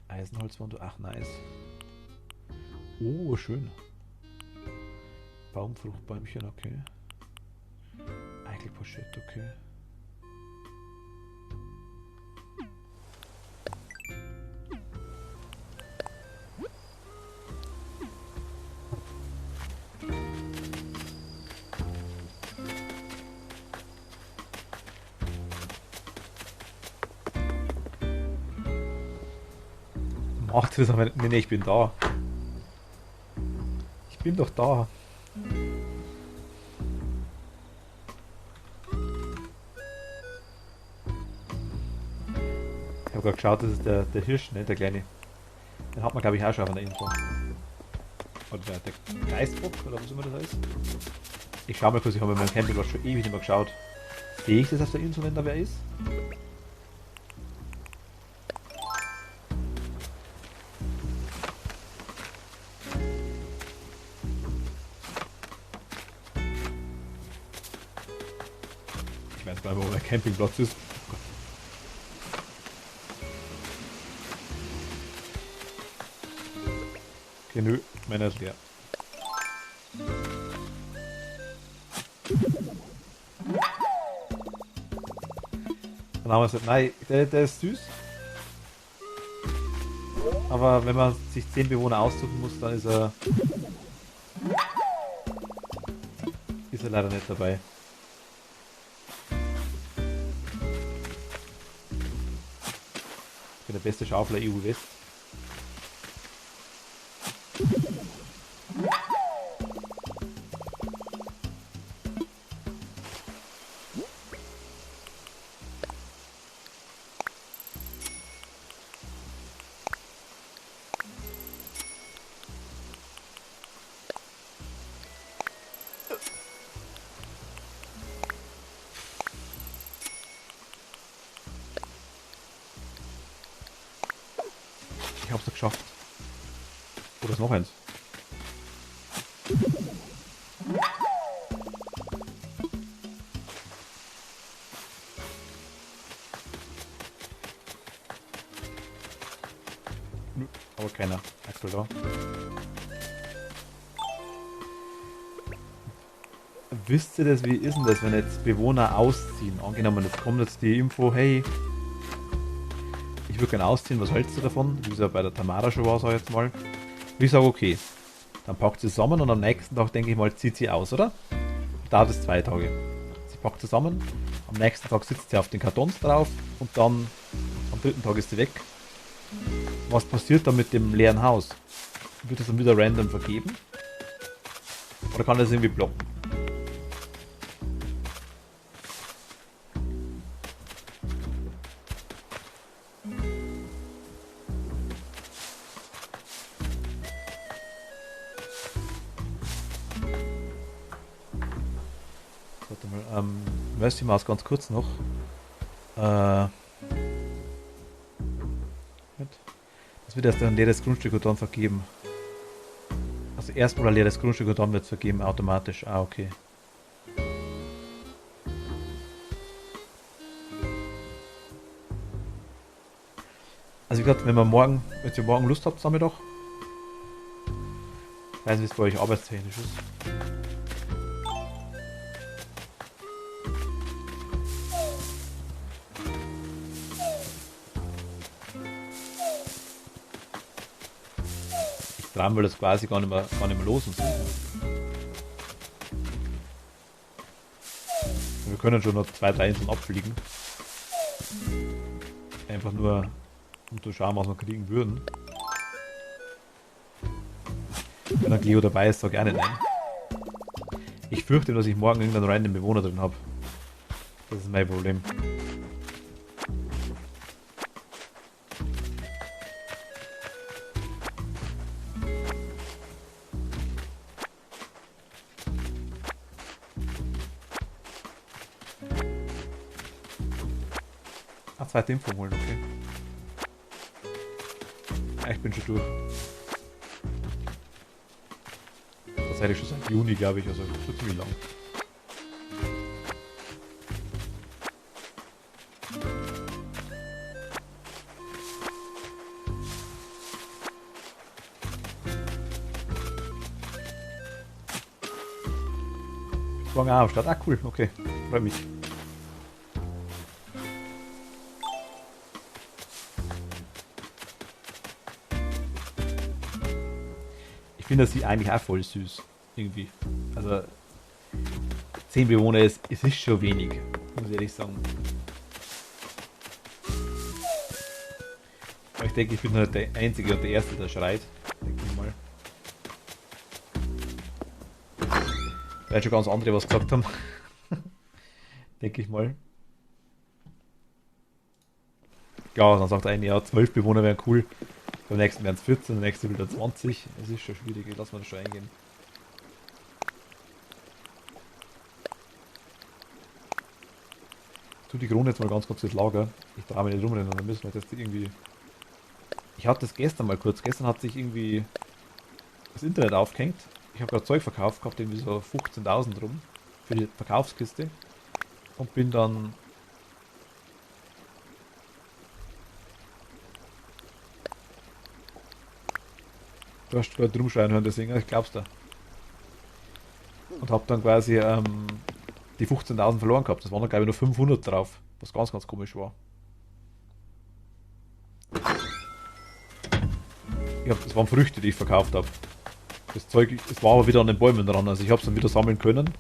Eisenholzwand, ach nice. Oh, schön. Baumfruchtbäumchen, okay. Eichelpochette, okay. Macht das aber nicht. Nee, ich bin da. Ich bin doch da. Ich habe gerade geschaut, das ist der Hirsch, ne? Der kleine. Den hat man, glaube ich, auch schon auf einer Info. Oder der Geistbock, oder was immer das heißt. Ich schau mal kurz, ich habe mit meinem Campingplatz schon ewig nicht mehr geschaut. Sehe ich das auf der Info, wenn da wer ist? Ich weiß gar nicht, wo der Campingplatz ist. Okay, nö, meiner ist leer. Dann haben wir gesagt, nein, der ist süß. Aber wenn man sich 10 Bewohner aussuchen muss, dann ist er leider nicht dabei. Ich bin der beste Schaufler EU West. Ich hab's doch geschafft. Oder ist noch eins? Nö, aber keiner. Aktuell da. Wisst ihr das, wie ist denn das, wenn jetzt Bewohner ausziehen? Angenommen, jetzt kommt jetzt die Info, hey, ich würde gerne ausziehen, was hältst du davon? Wie es ja bei der Tamara schon war, sag ich jetzt mal. Und ich sage, okay. Dann packt sie zusammen und am nächsten Tag, denke ich mal, zieht sie aus, oder? Dauert es 2 Tage. Sie packt zusammen, am nächsten Tag sitzt sie auf den Kartons drauf und dann am 3. Tag ist sie weg. Was passiert dann mit dem leeren Haus? Wird es dann wieder random vergeben? Oder kann das irgendwie blocken? Warte mal, Mercy Maus ganz kurz noch. Das wird erst ein leeres Grundstück und dann vergeben. Also erstmal ein leeres Grundstück und dann wird es vergeben automatisch. Ah, okay. Also wie gesagt, wenn ihr morgen Lust habt, sagen wir doch. Ich weiß nicht, wie es bei euch arbeitstechnisch ist. Dran will das quasi gar nicht mehr los und so. Wir können schon noch 2, 3 Inseln abfliegen. Einfach nur, um zu schauen, was wir kriegen würden. Wenn ein Cleo dabei ist, sag gerne nein. Ich fürchte, dass ich morgen irgendeinen random Bewohner drin habe. Das ist mein Problem. Ah, zweite Info holen, okay. Ah, ich bin schon durch. Tatsächlich schon seit Juni, glaube ich, also schon ziemlich lang. Morgen auch am Start. Ah, cool, okay. Freut mich. Ich finde sie eigentlich auch voll süß. Irgendwie. Also 10 Bewohner ist schon wenig, muss ich ehrlich sagen. Aber ich denke, ich bin halt der Einzige und der Erste, der schreit. Denke ich mal. Weil schon ganz andere was gesagt haben. Denke ich mal. Ja, dann sagt einer, ja, 12 Bewohner wären cool. Beim nächsten wären es 14, der nächste wieder 20. Es ist schon schwierig, lass mal das schon eingehen. Tu die Krone jetzt mal ganz kurz ins Lager. Ich traue mich nicht rumrennen, dann müssen wir jetzt irgendwie... Ich hatte das gestern mal kurz. Gestern hat sich irgendwie das Internet aufgehängt. Ich habe gerade Zeug verkauft, gehabt irgendwie so 15.000 rum für die Verkaufskiste. Und bin dann... Du hast gerade rumschreien hören, deswegen, ich glaub's da. Und hab dann quasi die 15.000 verloren gehabt. Das waren dann glaube ich nur 500 drauf, was ganz, ganz komisch war. Das waren Früchte, die ich verkauft habe. Das Zeug, es war aber wieder an den Bäumen dran, also ich habe es dann wieder sammeln können.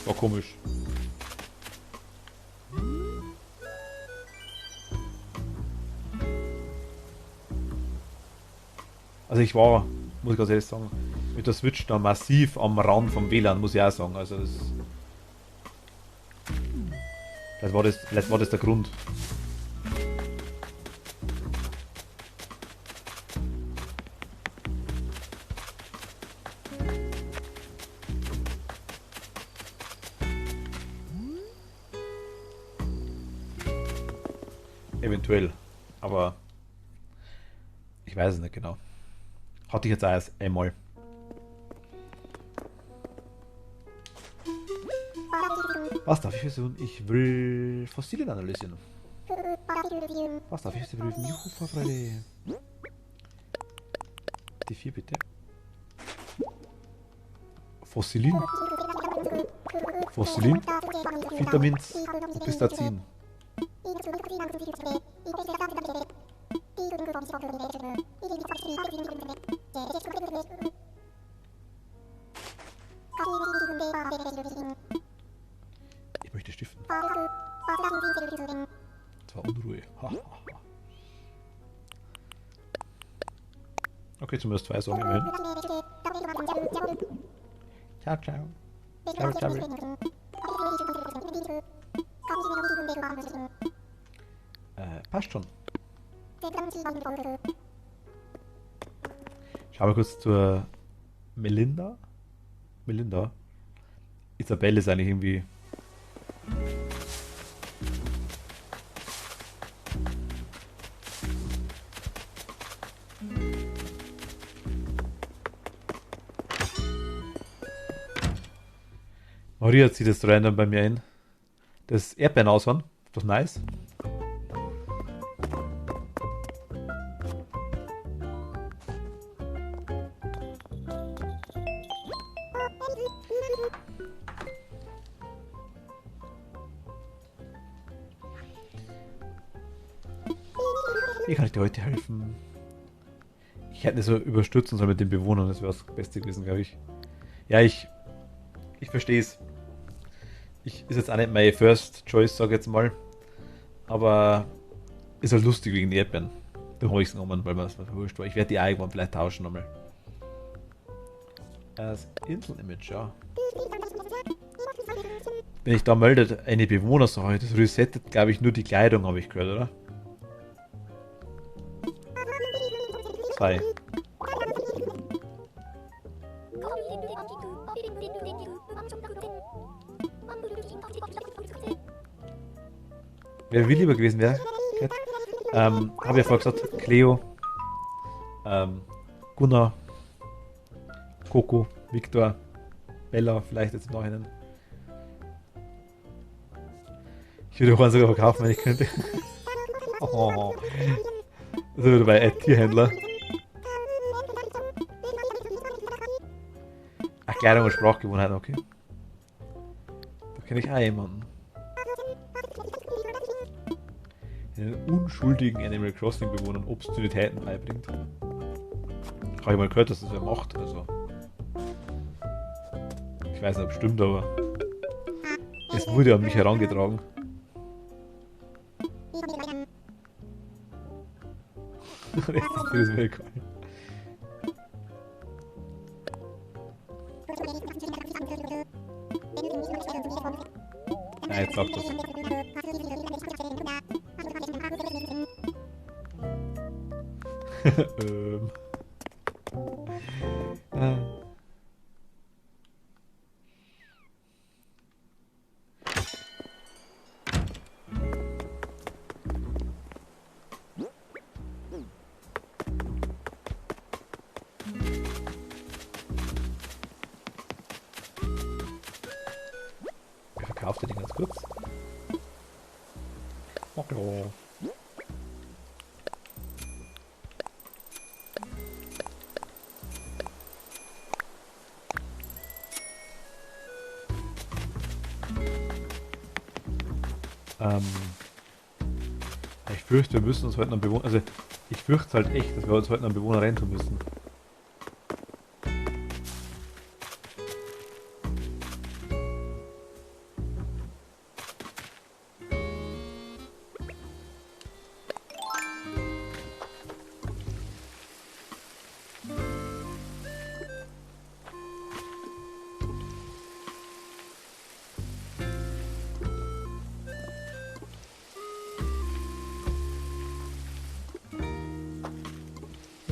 War komisch. Also ich war, muss ich ganz ehrlich sagen, mit der Switch da massiv am Rand vom WLAN, muss ich auch sagen. Also das... Vielleicht war das der Grund. Eventuell. Aber ich weiß es nicht genau. Hatte ich jetzt auch erst einmal. Was darf ich versuchen? Ich will Fossilien analysieren. Was darf ich jetzt prüfen? Juhu, Vorfreude. Die 4 bitte. Fossilien. Fossilien. Vitamins. Pistazien. Ich möchte stiften. Das war Unruhe. Okay, zumindest 2 Sorgen immerhin. Ciao, ciao. Ciao, ciao. Passt schon. Schau mal kurz zur Melinda. Melinda. Isabelle ist eigentlich irgendwie... Maria zieht jetzt random bei mir ein. Das Erdbeeren aushauen. Doch nice. Wie kann ich dir heute helfen? Ich hätte nicht so überstürzen sollen mit den Bewohnern, das wäre das Beste gewesen, glaube ich. Ja, ich verstehe es. Ist jetzt auch nicht meine First Choice, sag ich jetzt mal. Aber ist halt lustig wegen den Erdbeeren. Da habe ich es genommen, weil mir das wurscht war. Ich werde die auch irgendwann vielleicht tauschen nochmal. Das Insel-Image, ja. Wenn ich da meldet, eine Bewohnersache, das resettet, glaube ich, nur die Kleidung, habe ich gehört, oder? 2. Wer will lieber gewesen wäre, habe ja vorher gesagt, Cleo, Gunnar, Coco, Victor, Bella, vielleicht jetzt im Nachhinein. Ich würde auch sogar verkaufen, wenn ich könnte. Oh. Das ist wieder bei Tierhändler. Ach, Kleidung und Sprachgewohnheiten, okay. Da kenne ich auch jemanden. Den unschuldigen Animal Crossing Bewohnern Obszönitäten beibringt. Habe ich mal gehört, dass das wer macht, also. Ich weiß nicht, ob es stimmt, aber es wurde an mich herangetragen. Das ist mir egal. Ja, jetzt sagt das. Wer verkauft den ganz kurz? Okay. Ich fürchte, wir müssen uns heute einen Bewohner... Also, ich fürchte halt echt, dass wir uns heute einen Bewohner reintun müssen.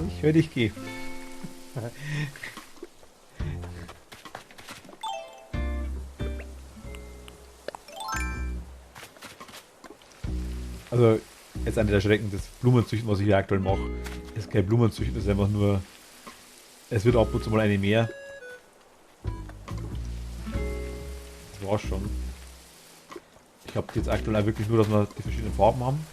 Ich höre dich gehen. Also, jetzt eine der Schrecken, das Blumenzüchten, was ich hier aktuell mache, ist kein Blumenzüchten, das ist einfach nur, es wird ab und zu mal eine mehr. Das war's schon. Ich habe jetzt aktuell auch wirklich nur, dass wir die verschiedenen Farben haben.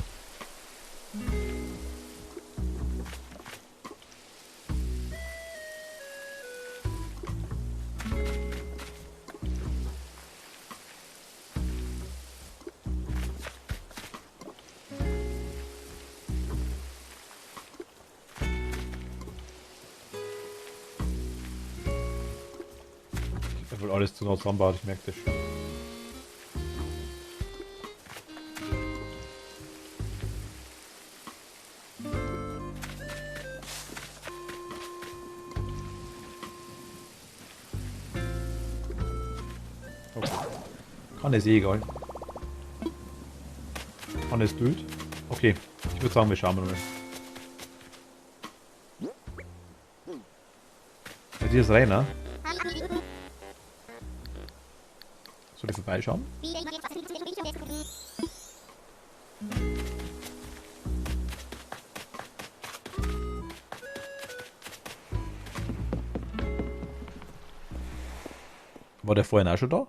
Wohl alles zu nah zusammenbaut, ich merke das schon. Okay. Kann es eh egal. Kann es blöd? Okay, ich würde sagen, wir schauen mal. Bei dir ist Rainer. Soll ich vorbeischauen? War der vorhin auch schon da?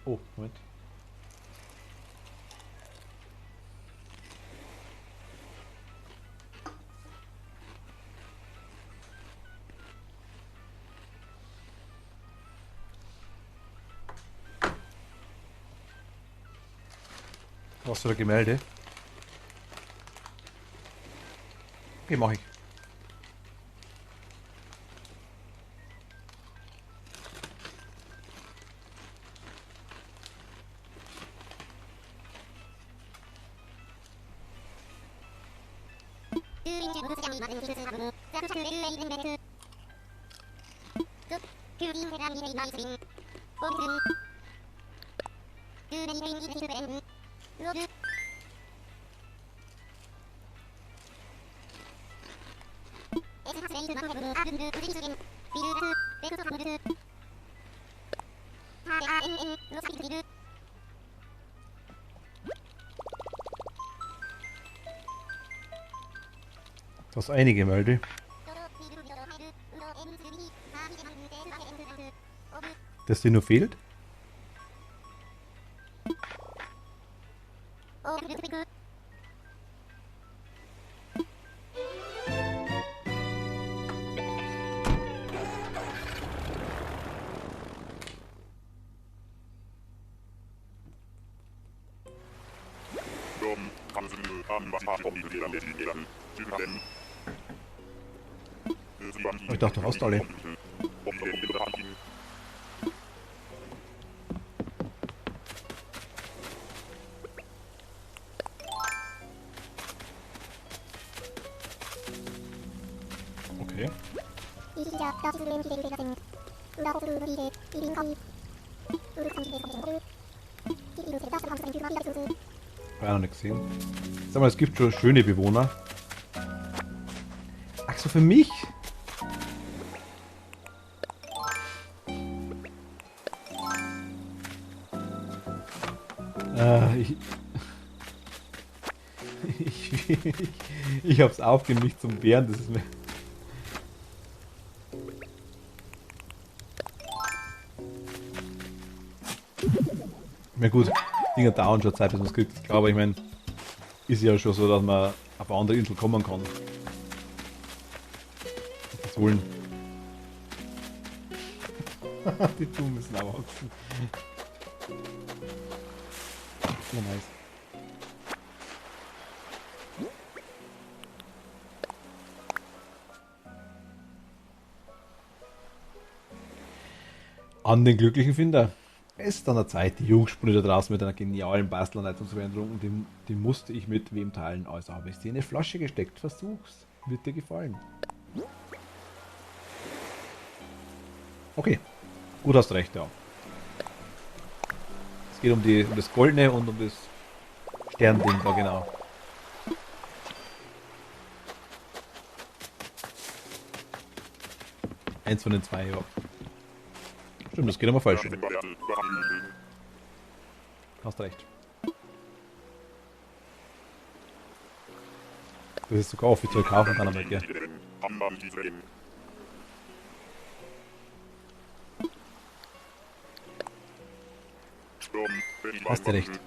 Oh, Moment. Was für ein Gemälde? Okay, mach ich. Du hast einige Melde. Das dir nur fehlt? Ich dachte, du hast alle. Okay. War noch nicht gesehen. Sag mal, es gibt schon schöne Bewohner. Ach so, für mich? Ich, ich hab's aufgegeben, mich zum Bären, das ist mir... Na gut, Dinger dauern schon Zeit, bis man es kriegt, klar, aber ich meine, ist ja schon so, dass man auf eine andere Insel kommen kann. Das wollen. Die Blumen müssen auch wachsen. Ja, nice. An den glücklichen Finder. Es ist an der Zeit, die Jungspunde da draußen mit einer genialen Bastelanleitung zu verändern und die musste ich mit wem teilen. Also habe ich sie in eine Flasche gesteckt. Versuch's. Wird dir gefallen. Okay. Gut, hast recht, ja. Es geht um das Goldene und um das Sternding da, genau. Eins von den zwei, ja. Stimmt, das geht immer falsch. Hast recht. Das ist sogar offiziell kaufen kann, aber ja. Hast du recht.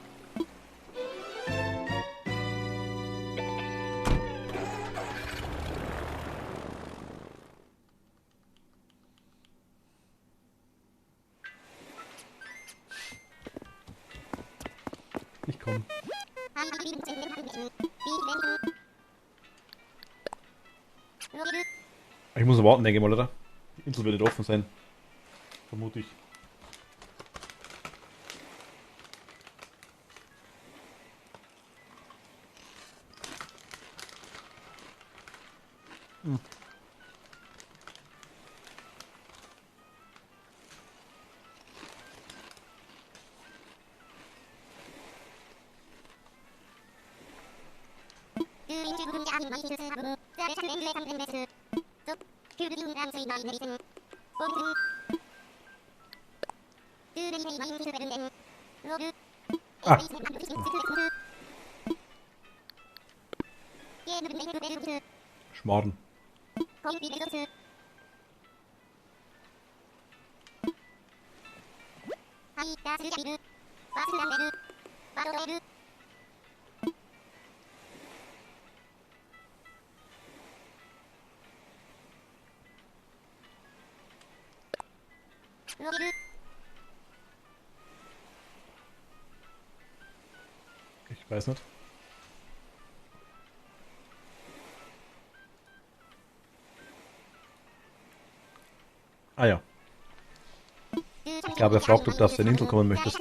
Ich komme. Ich muss noch warten, denke ich mal, oder? Die Insel wird nicht offen sein. Vermute ich. Hm. Ah. Schmarrn. Ich weiß nicht. Ah ja. Ich glaube, er fragt, ob du auf seine Insel kommen möchtest.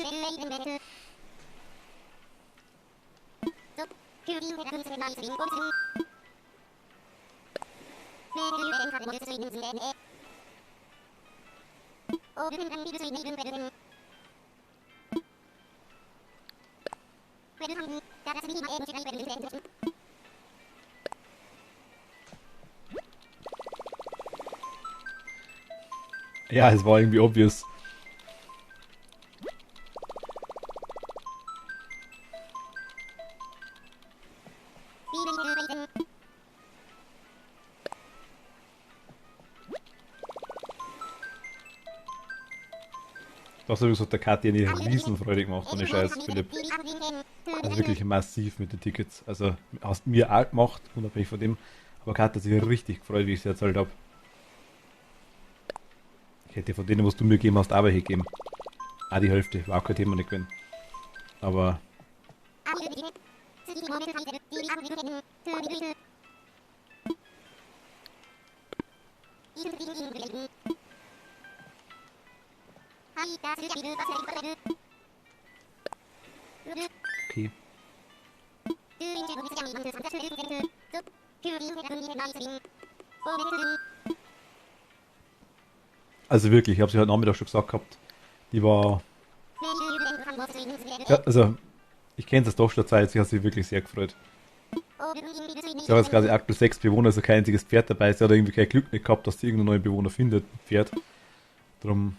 Ja, es war irgendwie obvious. Du hast übrigens der Kathi eine Riesenfreude gemacht, ohne Scheiß, Philipp. Also wirklich massiv mit den Tickets. Also hast mir auch gemacht, unabhängig von dem. Aber Kathi hat sich richtig gefreut, wie ich es erzählt habe. Ich hätte von denen, was du mir gegeben hast, auch welche gegeben. Auch die Hälfte, war auch kein Thema nicht gewesen. Aber... Okay. Also wirklich, ich habe sie heute Nachmittag schon gesagt gehabt. Die war... Ja, also, ich kenne das doch schon der Zeit, sie hat sich wirklich sehr gefreut. Sie hat jetzt quasi aktuell 6 Bewohner, also kein einziges Pferd dabei. Sie hat irgendwie kein Glück nicht gehabt, dass sie irgendeinen neuen Bewohner findet, ein Pferd. Drum...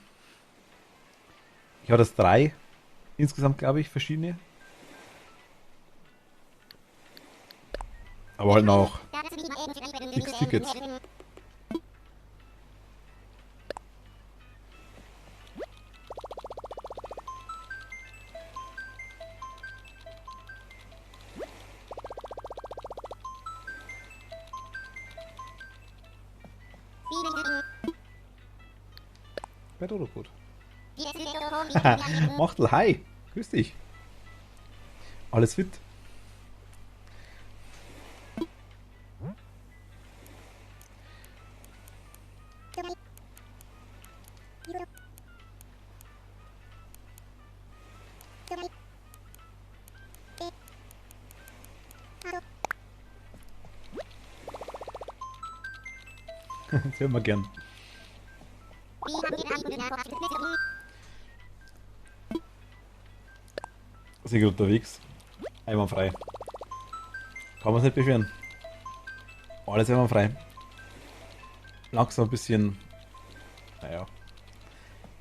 Ich habe das 3 insgesamt, glaube ich, verschiedene. Aber halt noch x Tickets. Bett oder gut? Machtel, hi! Grüß dich! Alles fit? Das hören wir gern. Sind gut unterwegs. Einwandfrei. Kann man sich nicht beschweren. Alles einwandfrei. Langsam ein bisschen, naja,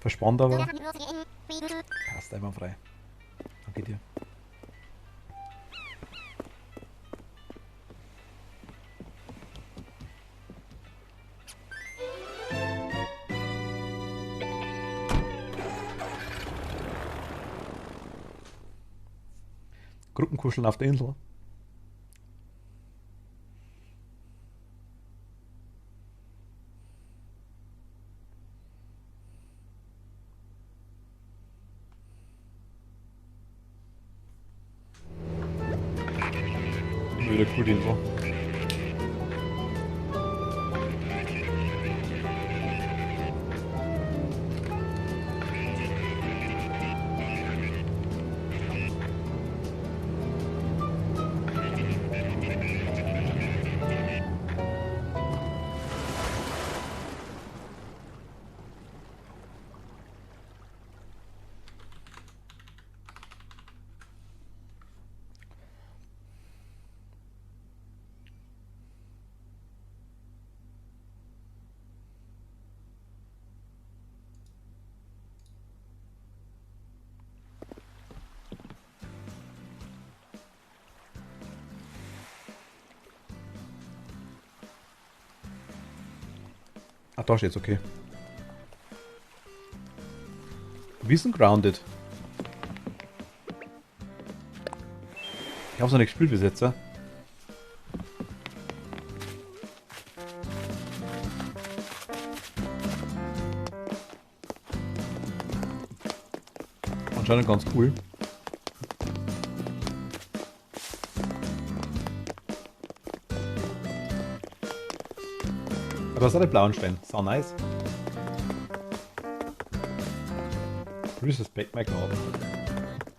verspannt, aber passt einwandfrei. Danke dir. Gruppenkuscheln auf der Insel. Wieder cool die Insel. Ach, da steht's, okay. Wir sind grounded. Ich hab's noch nicht gespielt bis jetzt, ja? Anscheinend ganz cool. Aber das hat den blauen Stein. Sau nice. Respect my God.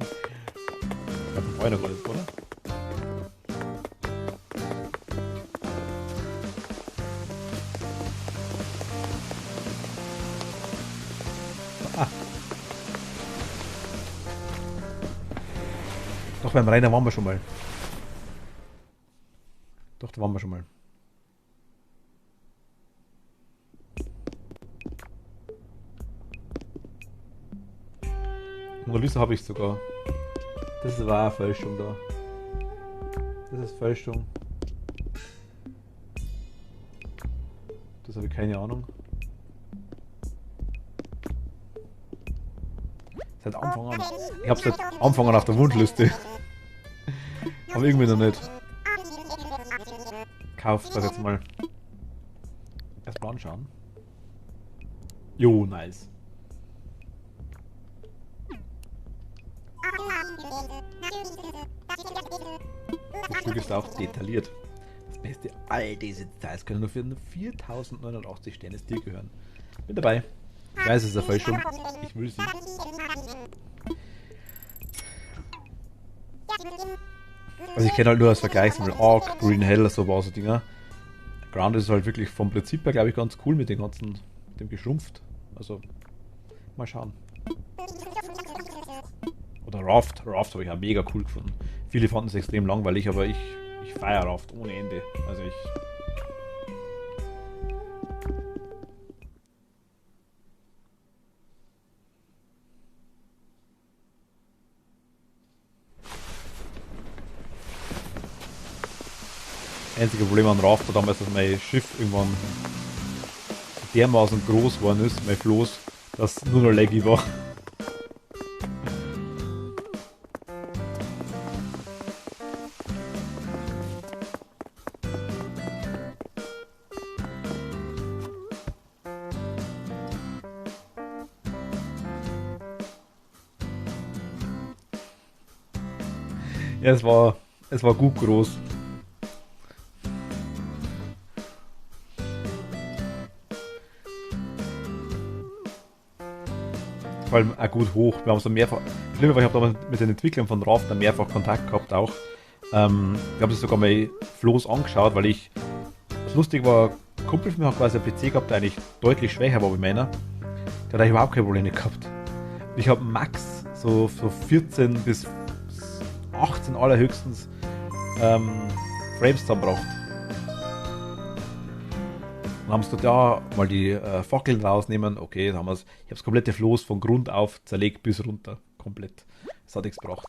Ich hab einen Freund alles, oder? Ah. Doch, beim Rainer waren wir schon mal. Doch, da waren wir schon mal. Mona Lisa habe ich sogar. Das war eine Fälschung da. Das ist Fälschung. Das habe ich keine Ahnung. Seit Anfang an. Ich habe seit Anfang an auf der Wunschliste. Aber irgendwie noch nicht. Kauft das jetzt mal. Erstmal anschauen. Jo, nice. Das Stück ist auch detailliert. Das Beste, all diese Details können nur für 4089 Sterne dir gehören. Bin dabei. Ich weiß, es ist eine Fälschung. Ich will sie. Also ich kenne halt nur als Vergleich zum Beispiel Ark, Green Hell, so war so Dinger. Ground ist halt wirklich vom Prinzip her, glaube ich, ganz cool mit den ganzen, mit dem geschrumpft. Also, mal schauen. Oder Raft. Raft habe ich auch mega cool gefunden. Viele fanden es extrem langweilig, aber ich feiere Raft ohne Ende. Also ich... Einzige Problem an Raft war damals, dass mein Schiff irgendwann dermaßen groß geworden ist, mein Floß, dass nur noch laggy war. Ja, es war gut groß. Vor allem auch gut hoch. Wir haben so mehrfach. Schlimmer war, ich habe damals mit den Entwicklern von Raft dann mehrfach Kontakt gehabt auch. Ich habe sich sogar mal Floß angeschaut, weil ich. Was lustig war, ein Kumpel von mir hat quasi einen PC gehabt, der eigentlich deutlich schwächer war wie meiner. Der hat eigentlich überhaupt keine Probleme gehabt. Und ich habe max so 14 bis 18 allerhöchstens Frames zusammengebracht. Dann haben sie dort ja mal die Fackeln rausnehmen. Okay, dann haben wir's. Ich habe das komplette Floß von Grund auf zerlegt bis runter. Komplett. Das hat nichts gebracht.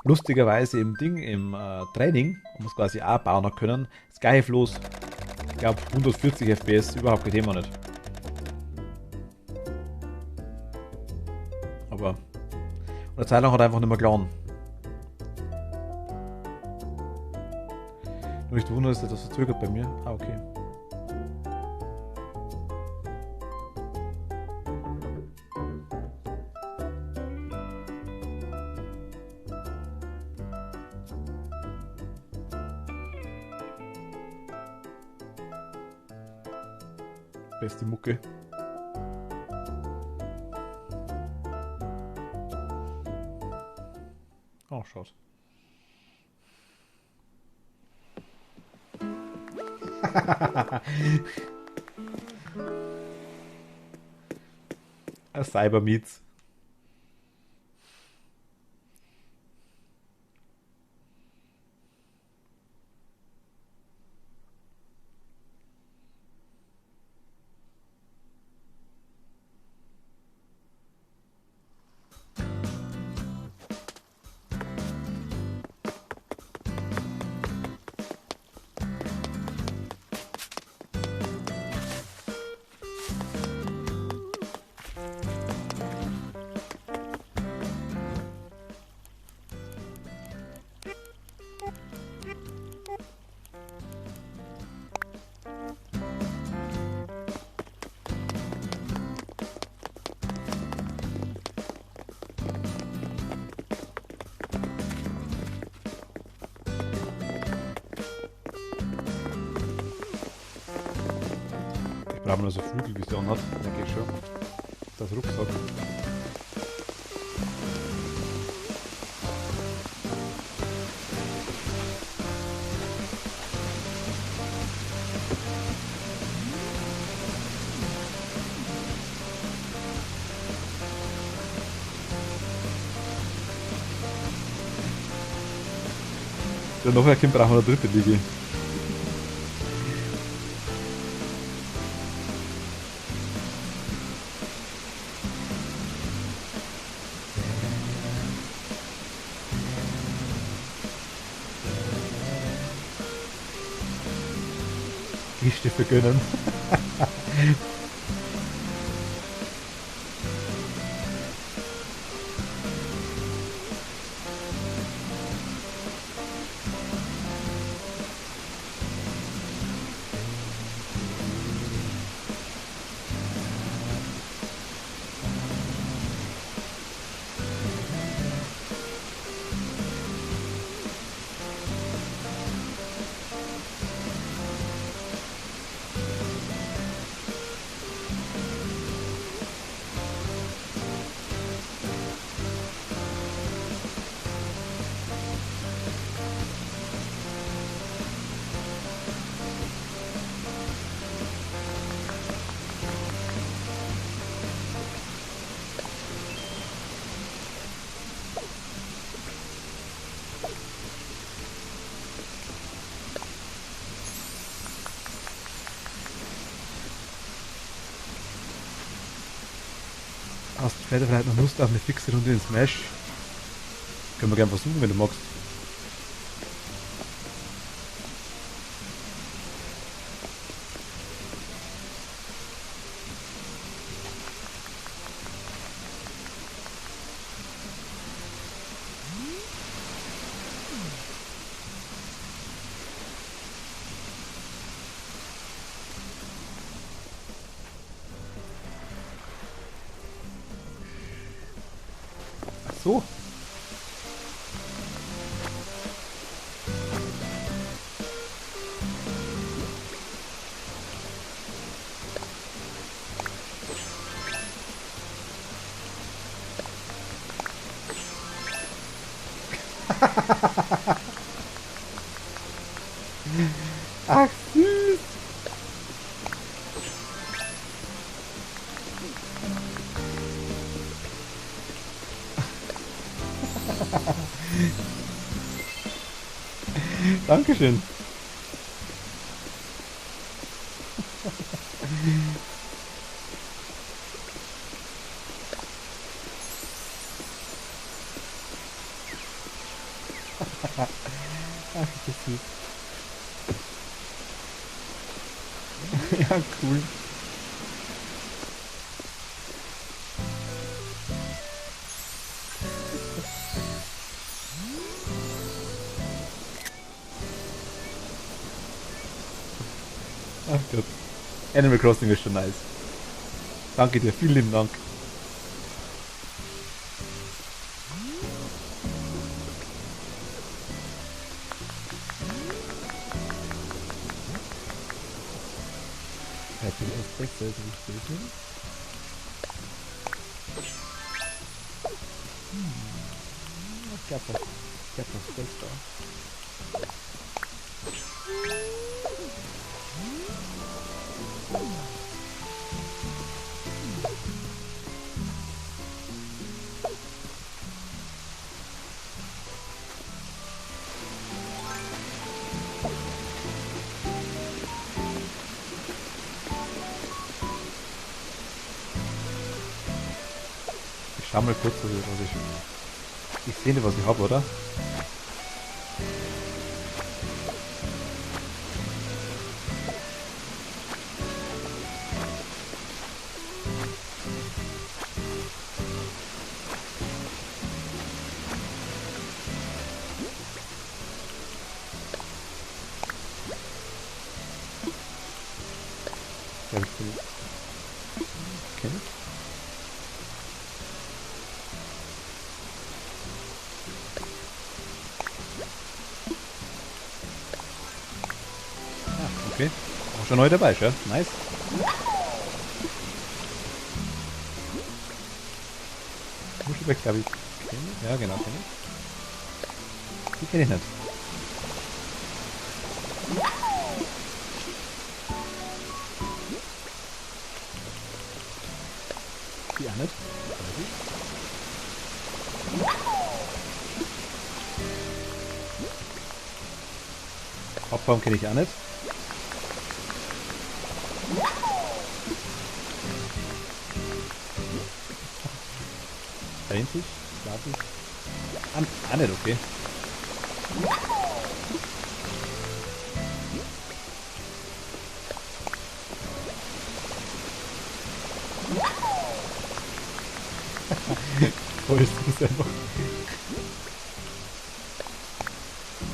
Lustigerweise im Training, haben wir es quasi auch bauen können. Das gleiche Floß, ich glaube 140 FPS, überhaupt kein Thema nicht. Aber eine Zeit lang hat er einfach nicht mehr geladen. Nur nicht wundern, dass das verzögert bei mir. Ah, okay. Beste Mucke. Oh, schaut. Cyber Meets. Wir haben nur so Flügel, wie sie anhat. Denke ich schon. Das Rucksack. Ja, noch ein Kind brauchen wir eine dritte Liga. Kiste vergönnen. Hast du später vielleicht noch Lust auf eine fixe Runde in Smash? Können wir gerne versuchen, wenn du magst. Ach so. Ach süß. Dankeschön. Ach, ist das süß. Ja, cool. Ach Gott. Animal Crossing ist schon nice. Danke dir, vielen lieben Dank. Happy Aspect sollte nicht fehlen. Ich glaube, das ist da. Ich schau mal kurz, was ich sehe nicht, was ich habe, oder? Ja, ich bin... Okay. Okay, auch schon neu dabei, ja? Nice. Muschelbeck, glaube ich. Ja, genau, kenne ich. Die kenne ich nicht. Die auch nicht. Hauptbaum kenne ich auch nicht. Einzig? Glaube ich. Auch nicht, okay. Wo ist das einfach?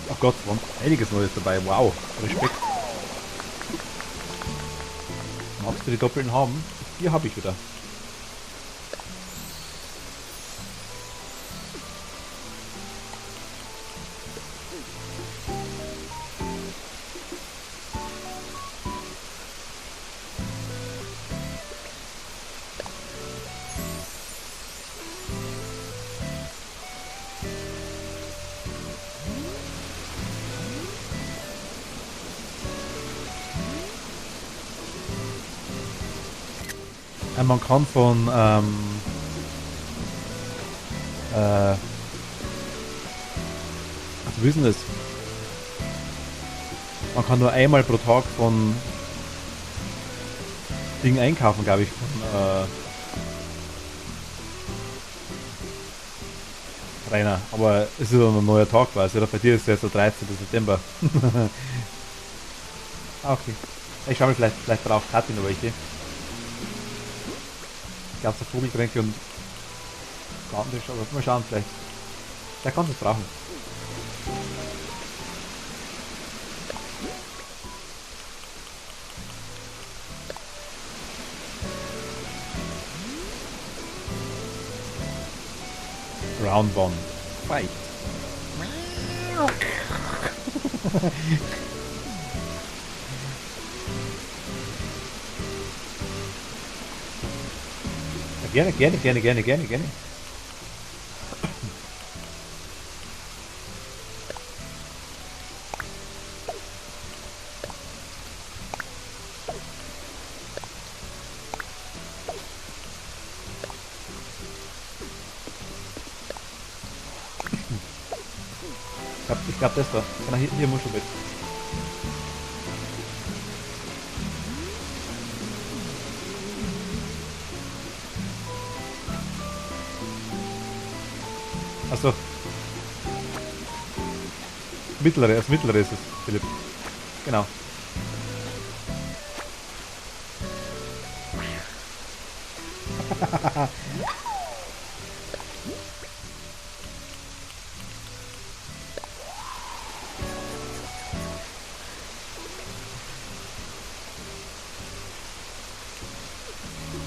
Oh Gott, war einiges Neues dabei. Wow, Respekt. Magst du die doppelten haben? Die habe ich wieder. Man kann von was wissen das? Man kann nur einmal pro Tag von Dingen einkaufen, glaube ich. Von Rainer. Aber es ist ja ein neuer Tag quasi, oder? Bei dir ist es jetzt der 13. September. Ah, okay. Ich schau mal vielleicht drauf, Katrin, aber ich gehe. Ganze Vogeltränke und Gartentisch, aber mal schauen, vielleicht kannst du es brauchen. Round one. Fight. Gerne. Ich glaub das da. Genau, hier Muschelbett. Achso. Das mittlere ist es, Philipp. Genau.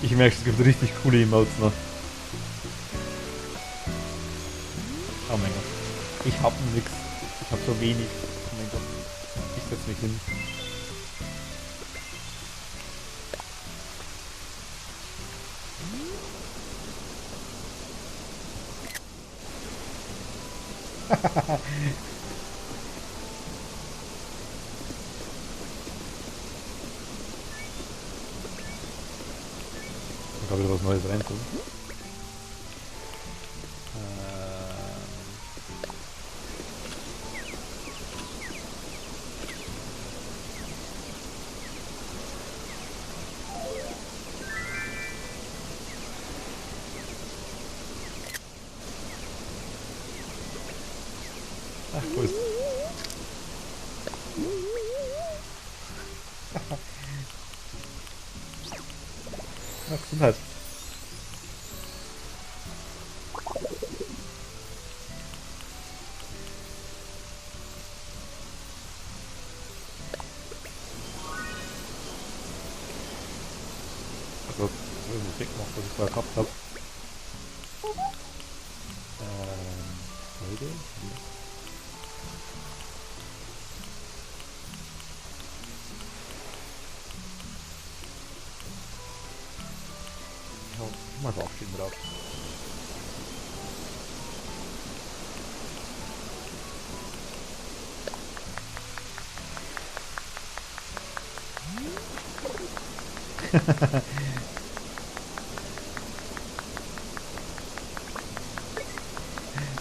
Ich merke, es gibt richtig coole Emotes noch. Oh mein Gott. Ich hab nix. Ich hab so wenig. Oh mein Gott. Ich setz mich hin. Da kann wieder was Neues reinkommen. Ach, wo ist... Na, Gesundheit. Also, Musik noch, was ich vorher gehabt habe. Heute? Mal draufstehen drauf.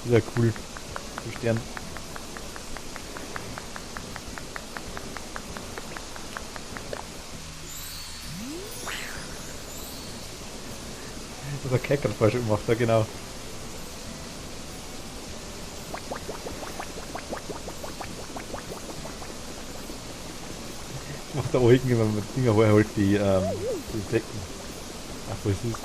Sehr cool. Die Stern. der Keck gerade falsch gemacht, ja genau. Macht der Eugen immer mit Dinger holt die Decken. Ach, voll süß.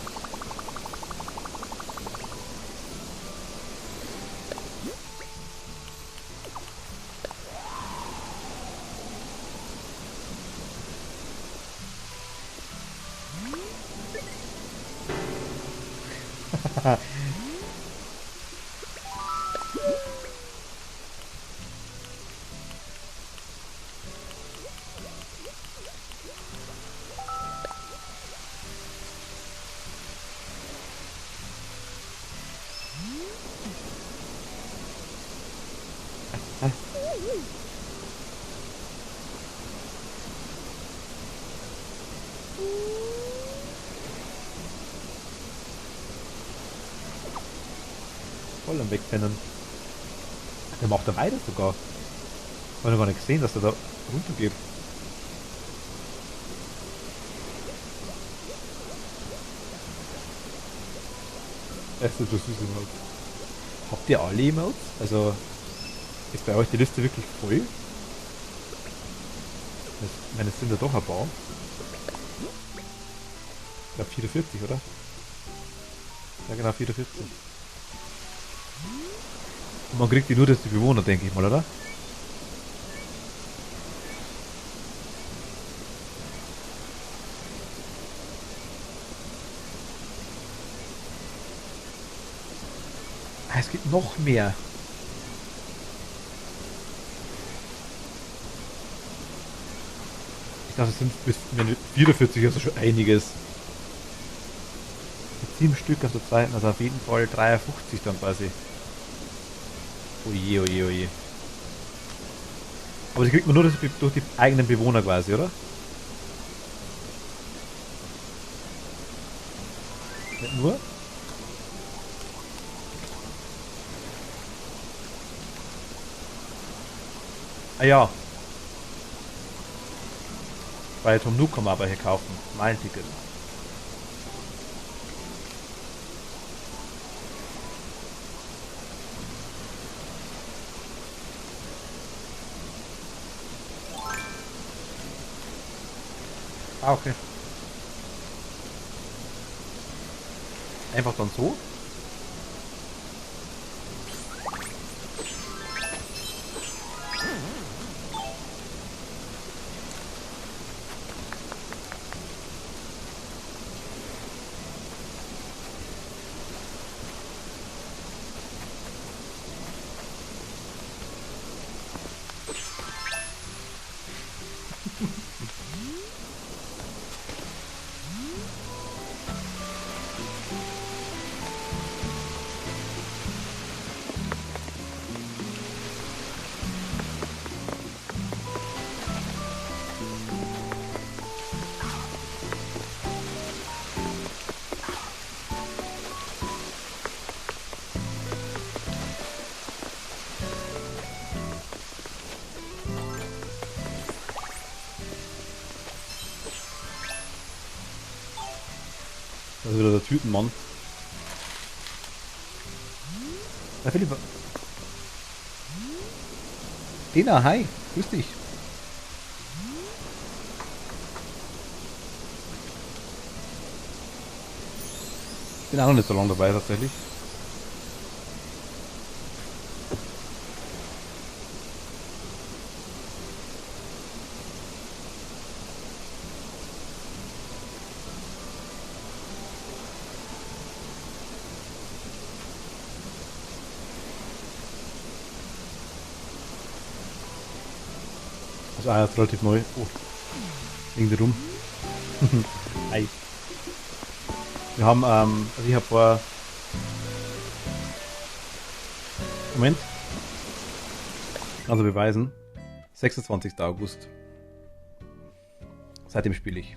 Voll am Wegpennen. Der macht da weiter sogar. Ich habe noch gar nicht gesehen, dass er da runtergeht. Das ist so süß Emotes. Habt ihr alle Emotes? Also ist bei euch die Liste wirklich voll? Ich meine, es sind ja doch ein paar. Ich glaube 44, oder? Ja genau, 44. Und man kriegt die nur durch die Bewohner, denke ich mal, oder? Ah, es gibt noch mehr. Ich dachte, es sind bis 44, also schon einiges. Mit 7 Stück auf der zweiten, also auf jeden Fall 53 dann quasi. Oje, oje, oje. Aber die kriegt man nur durch die eigenen Bewohner quasi, oder? Nicht nur? Ah ja. Bei Tom Nook kann man aber hier kaufen. Meilen-Ticket. Ah, okay. Einfach dann so? Das ist wieder der Tütenmann. Na Philipp. Dina, hi. Grüß dich. Bin auch noch nicht so lange dabei tatsächlich. Also ist relativ neu. Oh. Irgendwie rum. Hi. Wir haben, also ich habe vor... Moment. Also beweisen. 26. August. Seitdem spiele ich.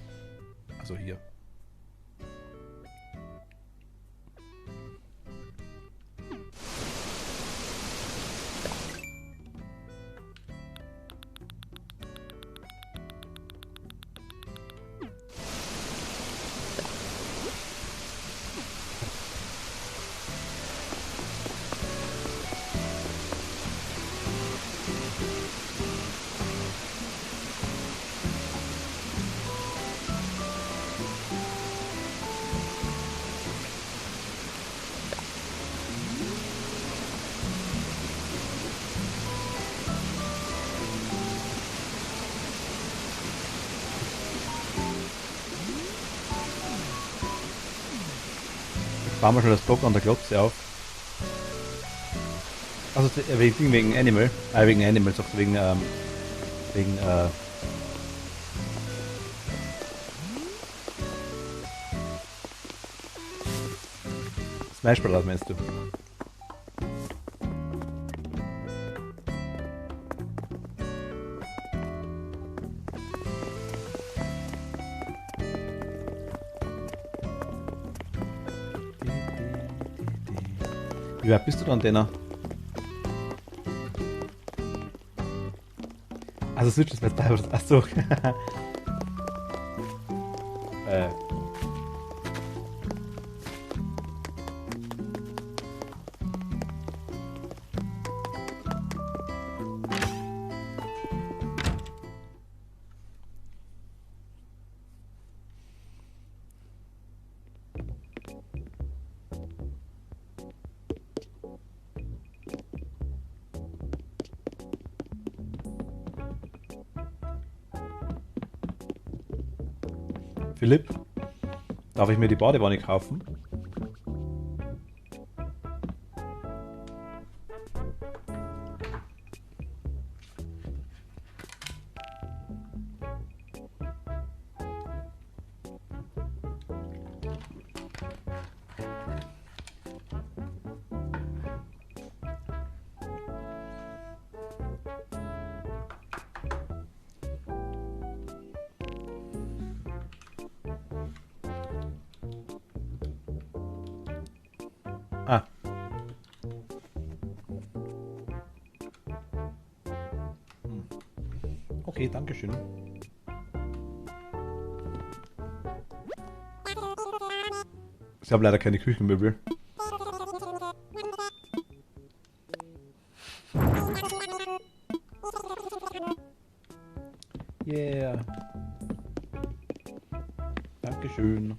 Also hier. Bauen wir schon das Block an der Glotze auf. Also wegen Animal. Wegen Animal, sagt er, wegen Smash Bros. Meinst du? Wie weit bist du dann, Denner? Also Switch ist jetzt da. Achso. Philipp, darf ich mir die Badewanne kaufen? Ah. Okay, danke schön. Ich habe leider keine Küchenmöbel. Yeah. Dankeschön.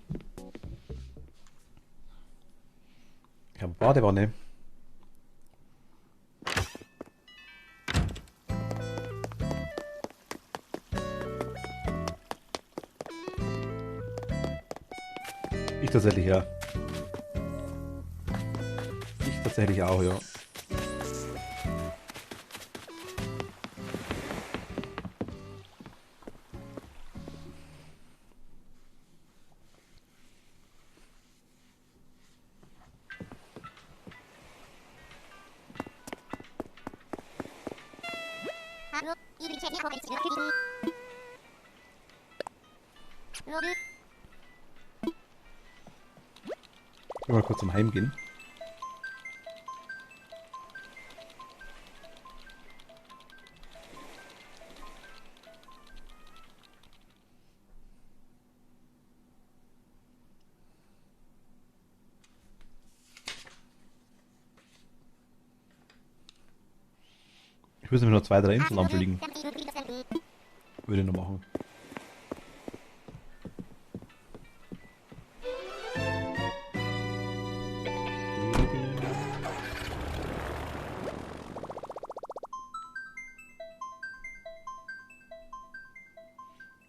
Ich habe Badewanne. Ich tatsächlich, ja. Ich tatsächlich auch, ja. Ich will mal kurz zum Heim gehen. Ich muss nämlich noch 2, 3 Inseln anfliegen. Würde ich noch machen.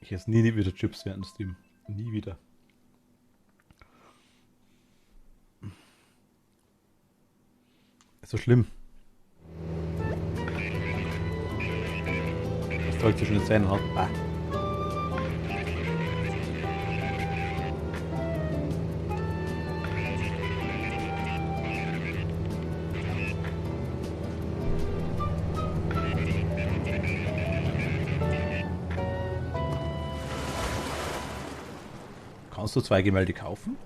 Ich esse nie wieder Chips während dem Stream. Nie wieder. Ist so schlimm. Das Zeug zwischen den Zähnen hat. Ah. Kannst du 2 Gemälde kaufen?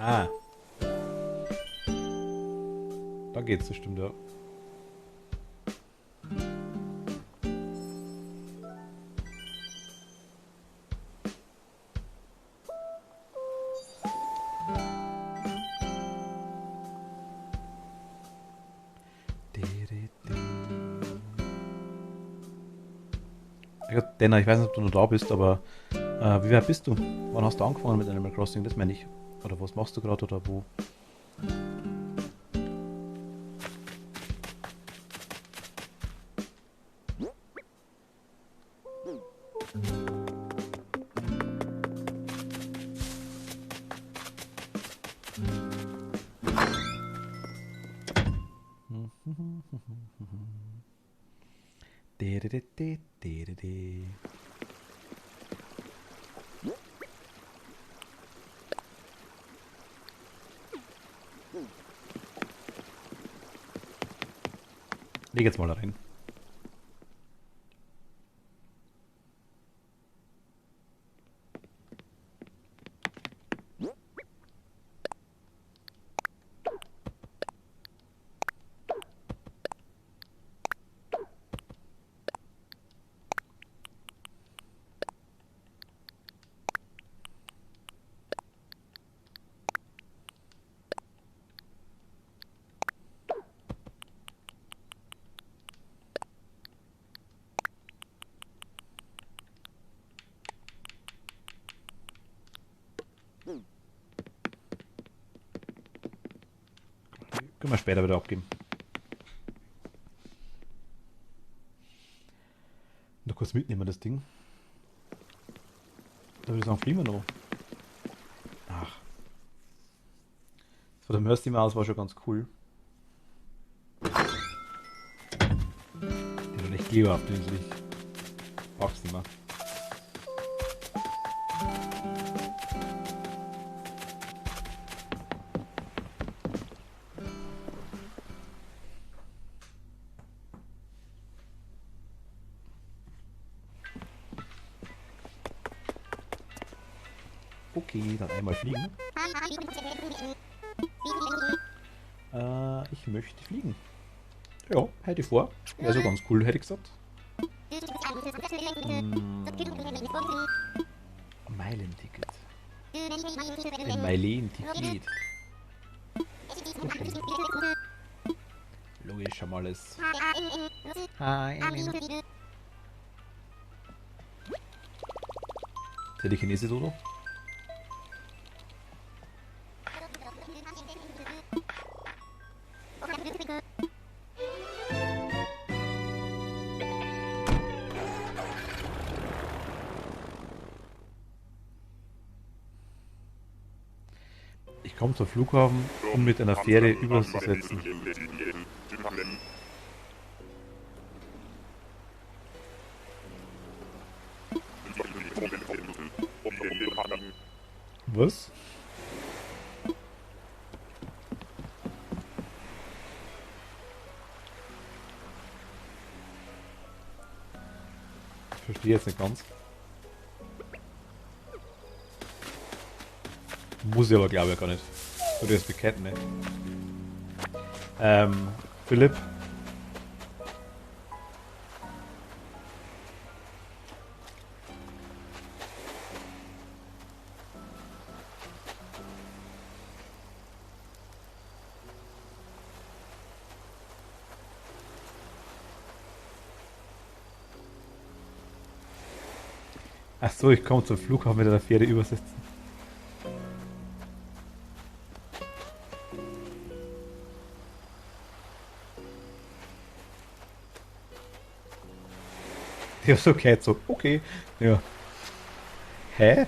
Ah. Da geht's, das stimmt, ja. Ja, Denner, ich weiß nicht, ob du noch da bist, aber wie weit bist du? Wann hast du angefangen mit Animal Crossing? Das meine ich. Oder was machst du gerade oder wo? De. Leg jetzt mal da rein. Können wir später wieder abgeben. Noch kurz mitnehmen, das Ding. Da würde ich sagen, fliegen wir noch. Ach. So, der Mercy Maus war schon ganz cool. Die hat echt lieber dünselig. Brauch's nicht mehr. Okay, dann einmal fliegen. Ich möchte fliegen. Ja, hätte ich vor. Wäre so ganz cool, hätte ich gesagt. Meilenticket. Ein Meilenticket. Logisch, haben alles. Hi. Telekinese, Dodo? Ich komme zum Flughafen, um mit einer Fähre überzusetzen. Was? Ich verstehe jetzt nicht ganz. Muss ich aber glaube ich gar nicht. Oder das bekennen, ne? Philipp. Ach so, ich komme zum Flughafen mit einer Fähre übersetzen. Ja, so geht so. Okay. Ja. Hä?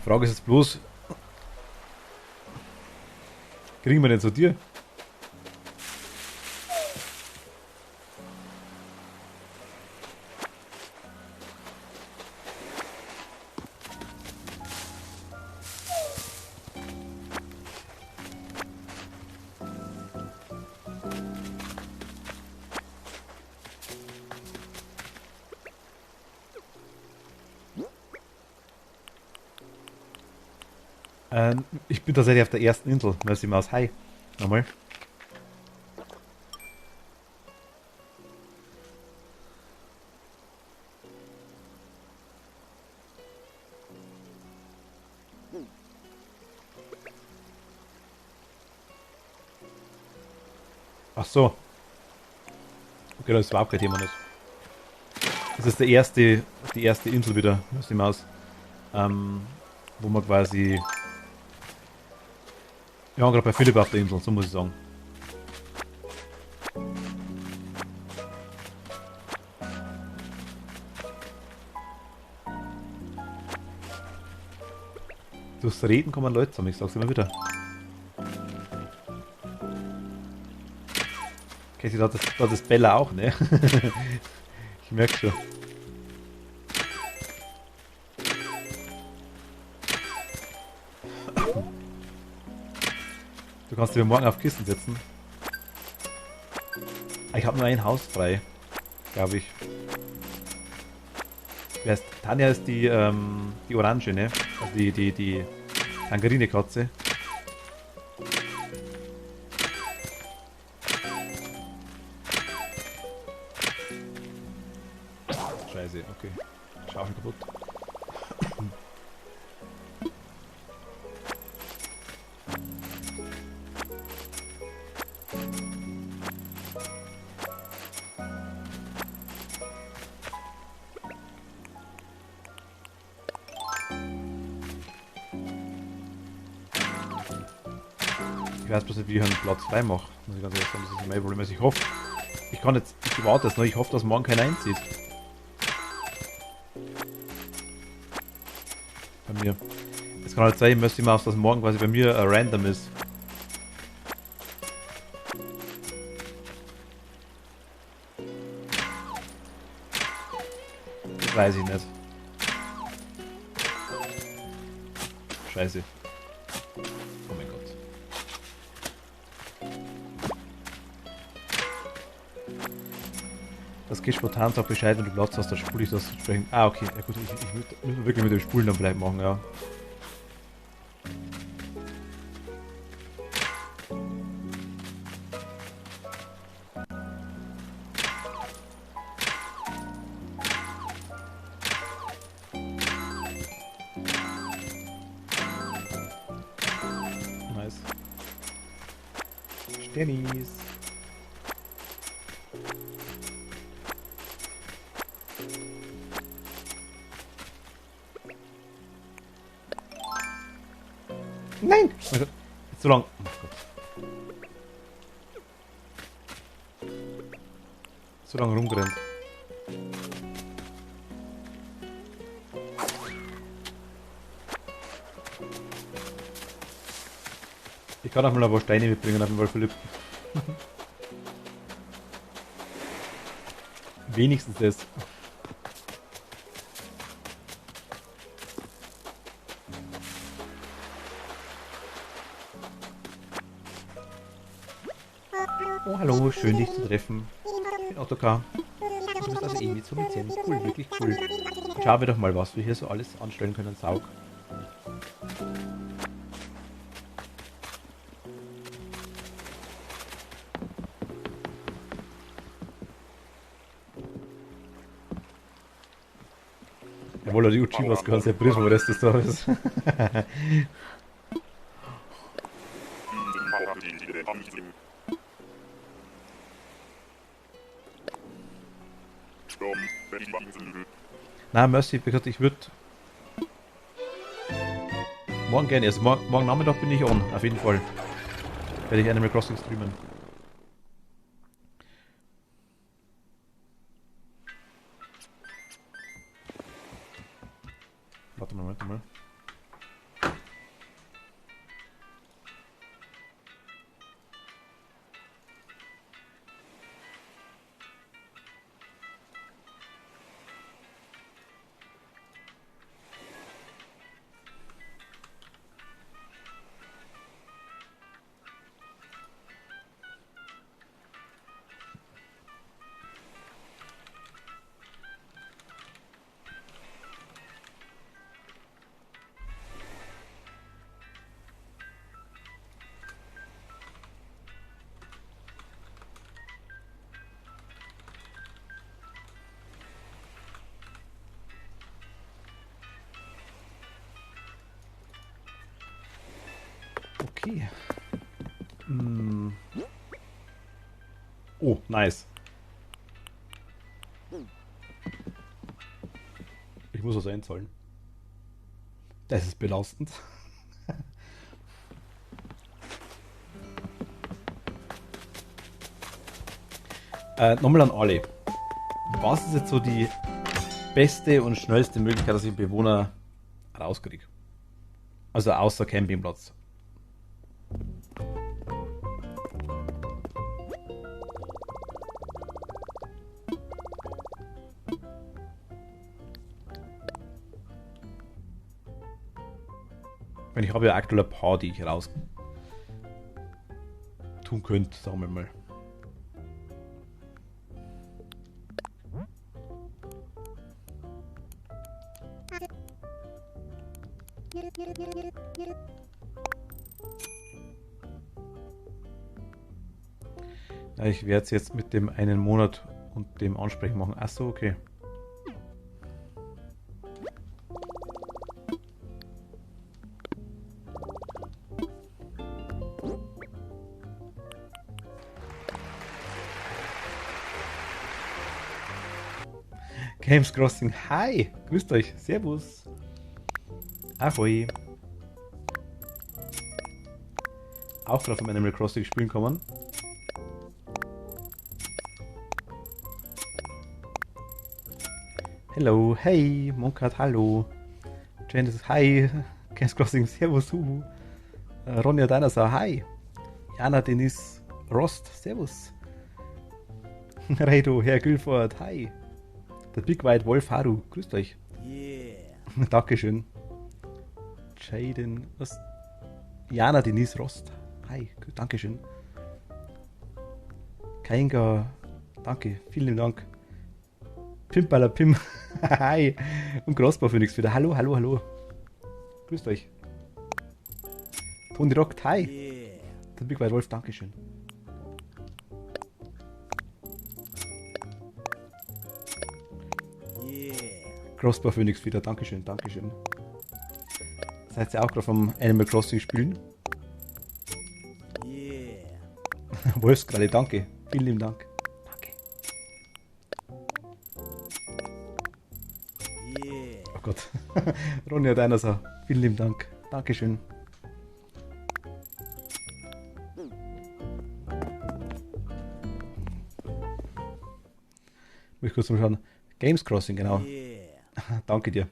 Frage ist jetzt bloß, kriegen wir denn zu dir? Ich bin tatsächlich auf der ersten Insel. Mercy Maus. Hi. Nochmal. Ach so. Okay, das war auch kein Thema. Das ist die erste Insel wieder aus dem Haus. Wo man quasi... Wir waren gerade bei Philipp auf der Insel, so muss ich sagen. Durchs Reden kommen Leute zusammen, ich sag's immer wieder. Okay, da hat das Bella auch, ne? Ich merke schon. Du kannst dir morgen auf Kisten setzen. Ich habe nur ein Haus frei, glaube ich. Tanja ist die Orange, ne? Also die Tangerine-Katze. Scheiße, okay. Schaufel kaputt. Ich weiß bloß nicht, wie ich einen Platz frei mache. Muss ich ganz ehrlich sagen, das ist mein Problem. Also ich hoffe, ich warte jetzt noch, ich hoffe, dass morgen keiner einzieht. Bei mir. Es kann halt sein, ich müsste immer auf, dass morgen quasi bei mir random ist. Das weiß ich nicht. Scheiße. Oh mein Gott. Das geht spontan, sag Bescheid, wenn du Platz hast, dann spule ich das entsprechend. Ah, okay, ja gut, ich will wirklich mit dem Spulen dann bleiben machen, ja. Nice. Sternis. Nein! Oh mein Gott. Ist zu lang. Oh mein Gott. Zu lange rumgerannt. Ich kann auch mal ein paar Steine mitbringen auf den Wolf Philipp. Wenigstens das. Oh, hallo, schön dich zu treffen. Ich bin Ottokar. Du bist also irgendwie zu Lizenz. Cool, wirklich cool. Schauen wir doch mal, was wir hier so alles anstellen können, Saug. Jawohl, die Uchivas gehören sehr britisch, aber Rest des Tages. Na, Mercy, wie gesagt, ich würde morgen gerne, also morgen Nachmittag bin ich on, auf jeden Fall. Werde ich Animal Crossing streamen. Warte mal. Okay. Oh, nice. Ich muss was einzahlen. Das ist belastend. Nochmal an alle. Was ist jetzt so die beste und schnellste Möglichkeit, dass ich einen Bewohner rauskriege? Also außer Campingplatz. Ich habe ja aktuell ein paar, die ich raus tun könnte, sagen wir mal. Ja, ich werde es jetzt mit dem einen Monat und dem Ansprechen machen. Achso, okay. Games Crossing, hi! Grüßt euch, servus! Ahoi! Auch gerade von Animal Crossing spielen kommen. Hello, hey! Monkat, hallo! Janice, hi! Games Crossing, servus, huhu! Ronja Dinosaur, hi! Jana Denise Rost, servus! Reido, Herr Gülford, hi! Der Big White Wolf Haru, grüßt euch. Yeah. Dankeschön. Jaden, was? Jana Denise Rost, hi, Dankeschön. Kainga, danke, vielen Dank. Pimpala Pim, hi. Und Crossbow Phoenix wieder, hallo, hallo, hallo. Grüßt euch. Tony Rockt, hi. Yeah. Der Big White Wolf, Dankeschön. Crossbow Phoenix wieder, Dankeschön, Dankeschön. Seid ihr auch gerade vom Animal Crossing spielen? Yeah. Wolfskralle, danke. Vielen lieben Dank. Danke. Yeah. Oh Gott. Ronja Dinosaur, vielen lieben Dank. Dankeschön. Muss ich kurz mal schauen. Games Crossing, genau. Yeah. Danke dir.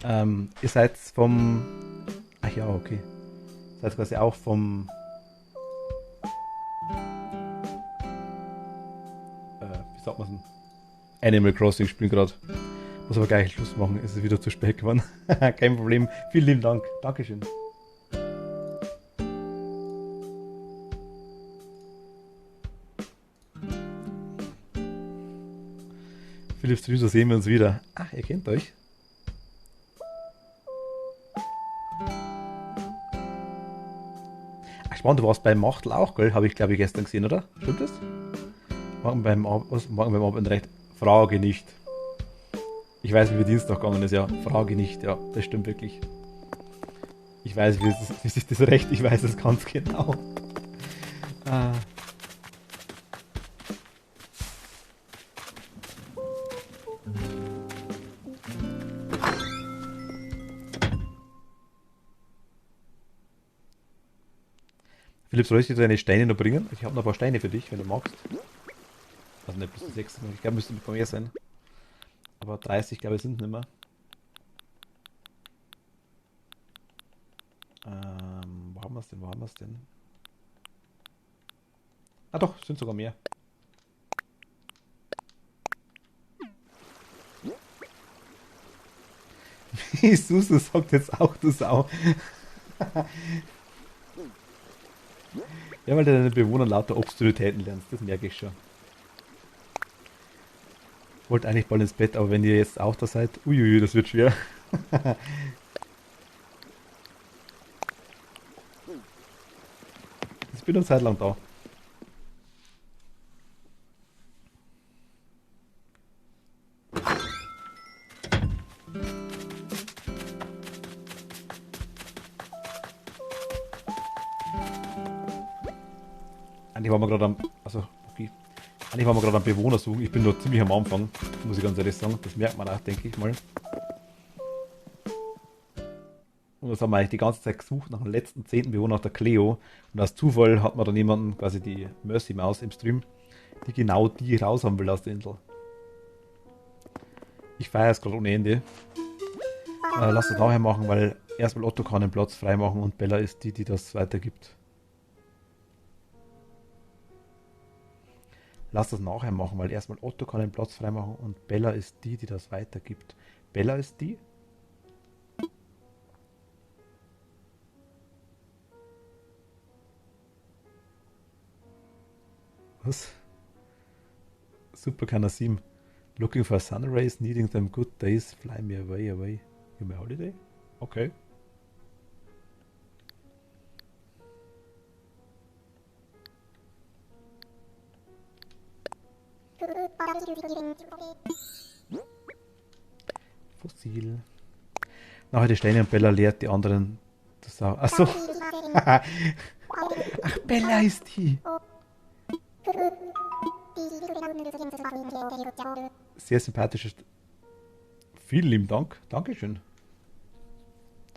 Ihr seid vom... Ach ja, okay. Seid quasi auch vom... wie sagt man denn? Animal Crossing spielen gerade. Muss aber gleich Schluss machen, es ist wieder zu spät geworden. Kein Problem. Vielen lieben Dank. Dankeschön. Philipp Strüser, sehen wir uns wieder. Ach, ihr kennt euch. Ach, spannend, du warst beim Machtel auch, gell? Habe ich, glaube ich, gestern gesehen, oder? Stimmt das? Morgen beim Abend recht. Frage nicht. Ich weiß, wie Dienstag gegangen ist, ja. Frage nicht, ja. Das stimmt wirklich. Ich weiß, wie sich das recht, ich weiß es ganz genau. Philipp, soll ich dir deine Steine noch bringen? Ich habe noch ein paar Steine für dich, wenn du magst. Also nicht bis zu 6, ich glaube, müsste mit mehr sein. Aber 30, glaube ich, sind nicht mehr. Wo haben wir es denn? Wo haben wir es denn? Ah doch, sind sogar mehr. Susu sagt jetzt auch, du Sau. Ja, weil du deine Bewohner lauter Obszönitäten lernst, das merke ich schon. Wollte eigentlich bald ins Bett, aber wenn ihr jetzt auch da seid, uiuiui, das wird schwer. Ich bin eine Zeit lang da. waren wir gerade am... Also, okay. Eigentlich waren wir gerade am Bewohner suchen. Ich bin noch ziemlich am Anfang, muss ich ganz ehrlich sagen. Das merkt man auch, denke ich mal. Und das haben wir eigentlich die ganze Zeit gesucht nach dem letzten 10. Bewohner, nach der Cleo. Und aus Zufall hat man dann jemanden, quasi die Mercy Maus im Stream, die genau die raus haben will aus der Insel. Ich feiere es gerade ohne Ende. Lass das nachher machen, weil erstmal Otto kann den Platz freimachen und Bella ist die, die das weitergibt. Lass das nachher machen, weil erstmal Otto kann den Platz freimachen und Bella ist die, die das weitergibt. Bella ist die? Was? Super Kana 7. Looking for sun rays, needing them good days, fly me away, away. You my holiday? Okay. Fossil. Nachher die Steine und Bella lehrt die anderen das auch. Achso. Ach, Bella ist die. Sehr sympathisches. Vielen lieben Dank. Dankeschön.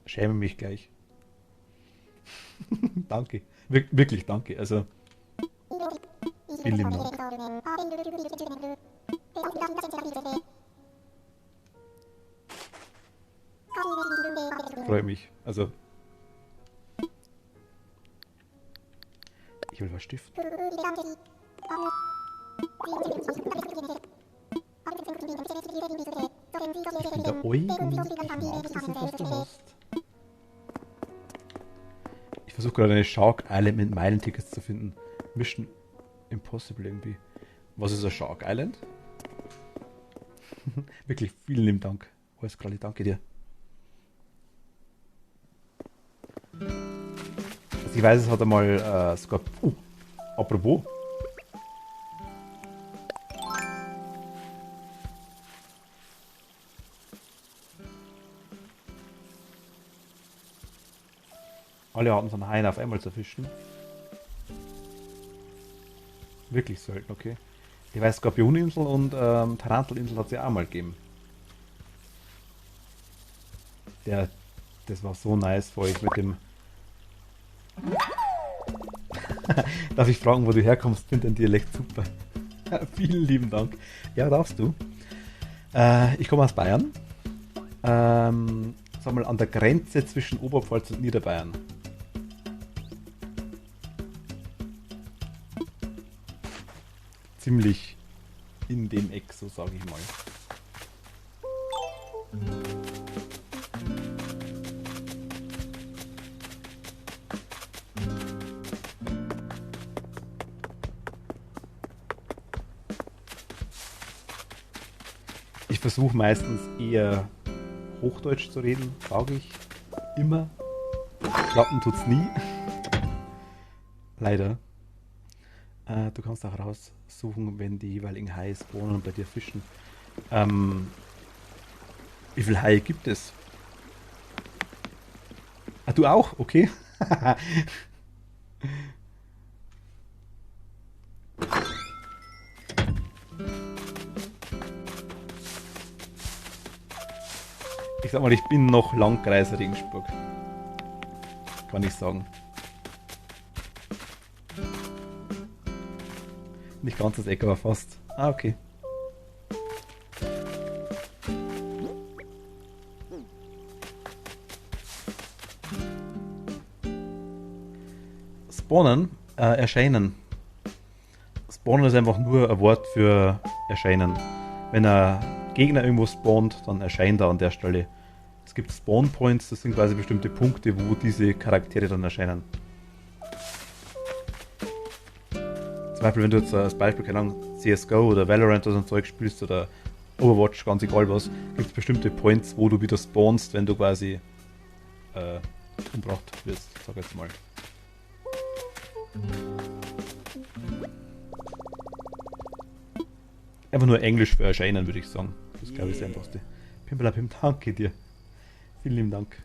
Schäme mich gleich. Danke. Wirklich danke. Also. Vielen lieben Dank. Freut mich. Also. Ich will was stiften. Ich bin der Eugen. Ich versuche gerade eine Shark Island mit Meilentickets zu finden. Mission Impossible irgendwie. Was ist ein Shark Island? Wirklich vielen lieben Dank. Alles Kralli, danke dir. Also ich weiß, es hat einmal sogar... apropos. Alle Arten von Haien auf einmal zu fischen. Wirklich selten, okay. Ich weiß, Skorpioninsel und Tarantelinsel hat es ja auch mal gegeben. Das war so nice für euch mit dem... Darf ich fragen, wo du herkommst? Finde den Dialekt super. Vielen lieben Dank. Ja, darfst du. Ich komme aus Bayern. Sag mal, an der Grenze zwischen Oberpfalz und Niederbayern. Ziemlich in dem Eck, so sage ich mal. Ich versuche meistens eher Hochdeutsch zu reden, sage ich immer. Klappen tut's nie. Leider. Du kannst auch raussuchen, wenn die jeweiligen Haie spawnen und bei dir fischen. Wie viele Haie gibt es? Ah, du auch? Okay. Ich sag mal, ich bin noch Landkreis Regensburg. Kann ich sagen. Nicht ganz das Eck, aber fast. Ah, okay. Spawnen, erscheinen. Spawnen ist einfach nur ein Wort für erscheinen. Wenn ein Gegner irgendwo spawnt, dann erscheint er an der Stelle. Es gibt Spawn Points, das sind quasi bestimmte Punkte, wo diese Charaktere dann erscheinen. Zum Beispiel, wenn du jetzt als Beispiel, keine Ahnung, CSGO oder Valorant oder so ein Zeug spielst oder Overwatch, ganz egal was, gibt es bestimmte Points, wo du wieder spawnst, wenn du quasi umgebracht wirst, sag ich jetzt mal. Einfach nur Englisch für erscheinen, würde ich sagen. Das ist, glaube ich, das Einfachste. Pimpelapim, danke dir. Vielen lieben Dank.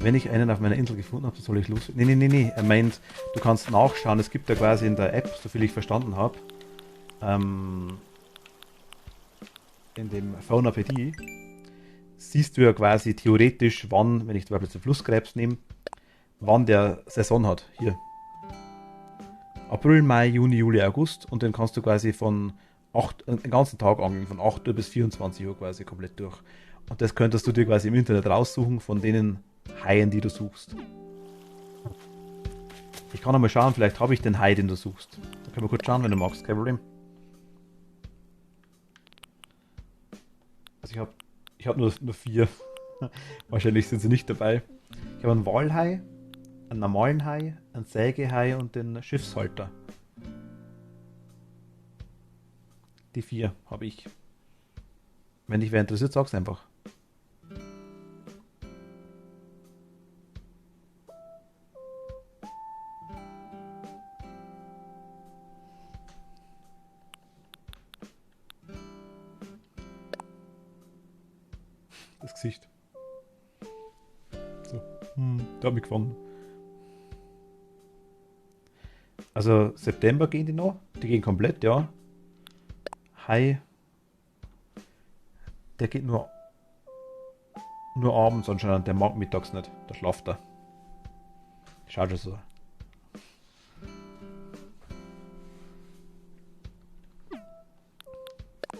wenn ich einen auf meiner Insel gefunden habe, dann soll ich los. Nee. Er meint, du kannst nachschauen. Es gibt ja quasi in der App, so viel ich verstanden habe, in dem Fauna PD, siehst du ja quasi theoretisch, wann, wenn ich zum Beispiel den Flusskrebs nehme, wann der Saison hat. Hier. April, Mai, Juni, Juli, August. Und dann kannst du quasi von den ganzen Tag angeln, von 8 Uhr bis 24 Uhr quasi komplett durch. Und das könntest du dir quasi im Internet raussuchen von denen Haien, die du suchst. Ich kann einmal schauen, vielleicht habe ich den Hai, den du suchst. Da können wir kurz schauen, wenn du magst, kein Problem. Also ich hab nur 4. Wahrscheinlich sind sie nicht dabei. Ich habe einen Walhai, einen normalen Hai, einen Sägehai und den Schiffshalter. Die 4 habe ich. Wenn dich wer interessiert, sag's einfach. Das Gesicht. So, da hab ich gefangen. Also September gehen die noch. Die gehen komplett, ja. Hai. Der geht nur abends anscheinend. Der mag mittags nicht. Da schlaft er. Schaut schon so.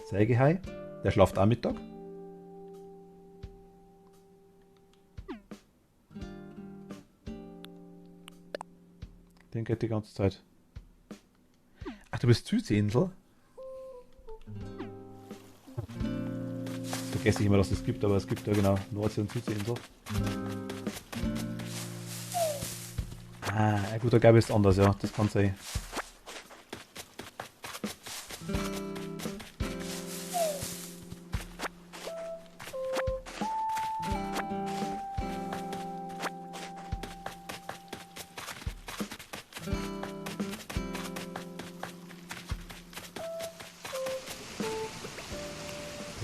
Sägehai. Der schlaft auch Mittag. Den geht die ganze Zeit. Ach, du bist Südseeinsel? Vergesse ich immer, dass es gibt, aber es gibt ja genau Nordsee- und Südseeinsel. Ah, ja gut, da gab es anders, ja, das kann sein.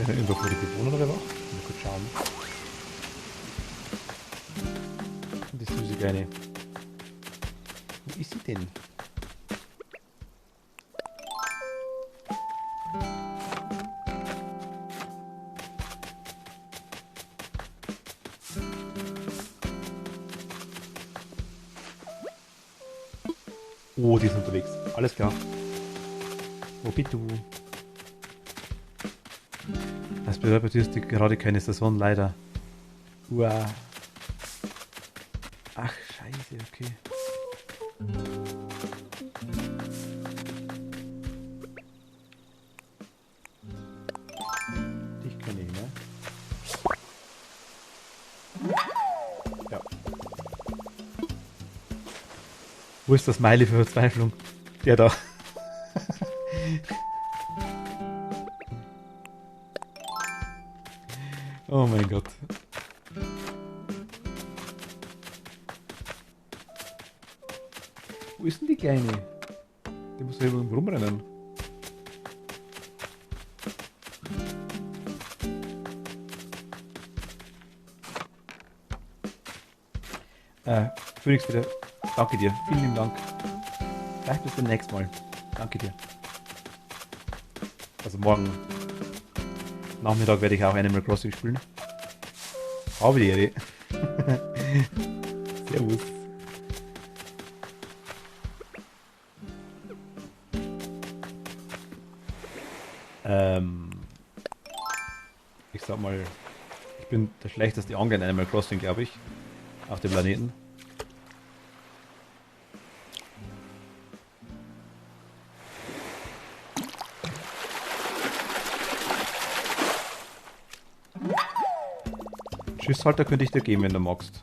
Irgendwo vor die Bewohner oder was? Mal kurz schauen. Die süße Kleine. Wo ist sie denn? Oh, die ist unterwegs. Alles klar. Wo bist du? Das bedeutet, ist gerade keine Saison, leider. Uah. Ach, scheiße, okay. Dich kann ich, ne? Ja. Wo ist das Smiley für Verzweiflung? Der da. Oh mein Gott. Wo ist denn die Kleine? Die muss ja irgendwo rumrennen. Phoenix wieder. Danke dir. Vielen lieben Dank. Vielleicht bis zum nächsten Mal. Danke dir. Also morgen Nachmittag werde ich auch Animal Crossing spielen. Habe die Ehre. Servus. Ich sag mal, ich bin der schlechteste Angler in Animal Crossing, glaube ich. Auf dem Planeten. Schiffshalter könnte ich dir geben, wenn du magst.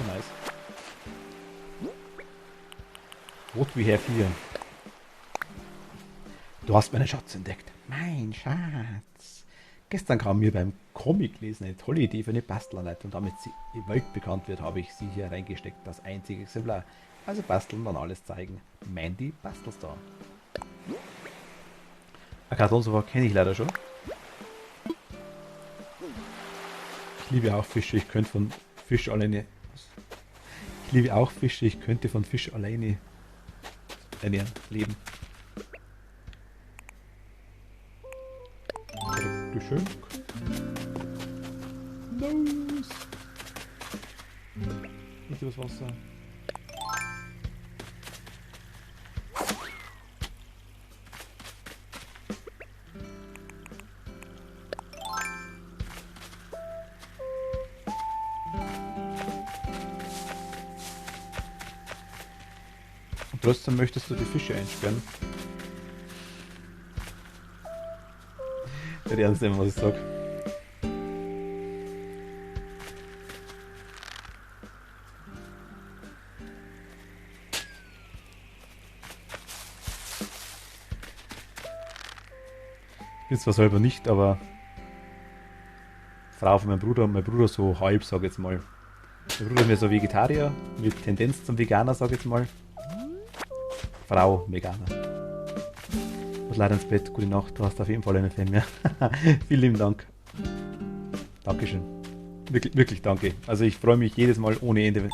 Nice. What we have here. Du hast meinen Schatz entdeckt. Mein Schatz. Gestern kam mir beim Comic-Lesen eine tolle Idee für eine Bastelanleitung. Damit sie weltbekannt wird, habe ich sie hier reingesteckt. Das einzige Exemplar. Also basteln, dann alles zeigen. Mandy Bastelstar. Kartonsoffer kenne ich leider schon. Ich liebe auch Fische, ich könnte von Fisch alleine. Ich liebe auch Fische, ich könnte von Fisch alleine ernähren, leben. Geschenk. Los! Nicht übers Wasser. Und trotzdem möchtest du die Fische einsperren. Der ernst nehmen, was ich sag. Ich bin zwar selber nicht, aber Frau von meinem Bruder und mein Bruder so halb, sag ich jetzt mal. Mein Bruder ist mehr so Vegetarier, mit Tendenz zum Veganer, sag ich jetzt mal. Frau Veganer. Muss leider ins Bett, gute Nacht, du hast auf jeden Fall einen Fan mehr. Vielen lieben Dank. Dankeschön. Wirklich, wirklich danke. Also ich freue mich jedes Mal ohne Ende.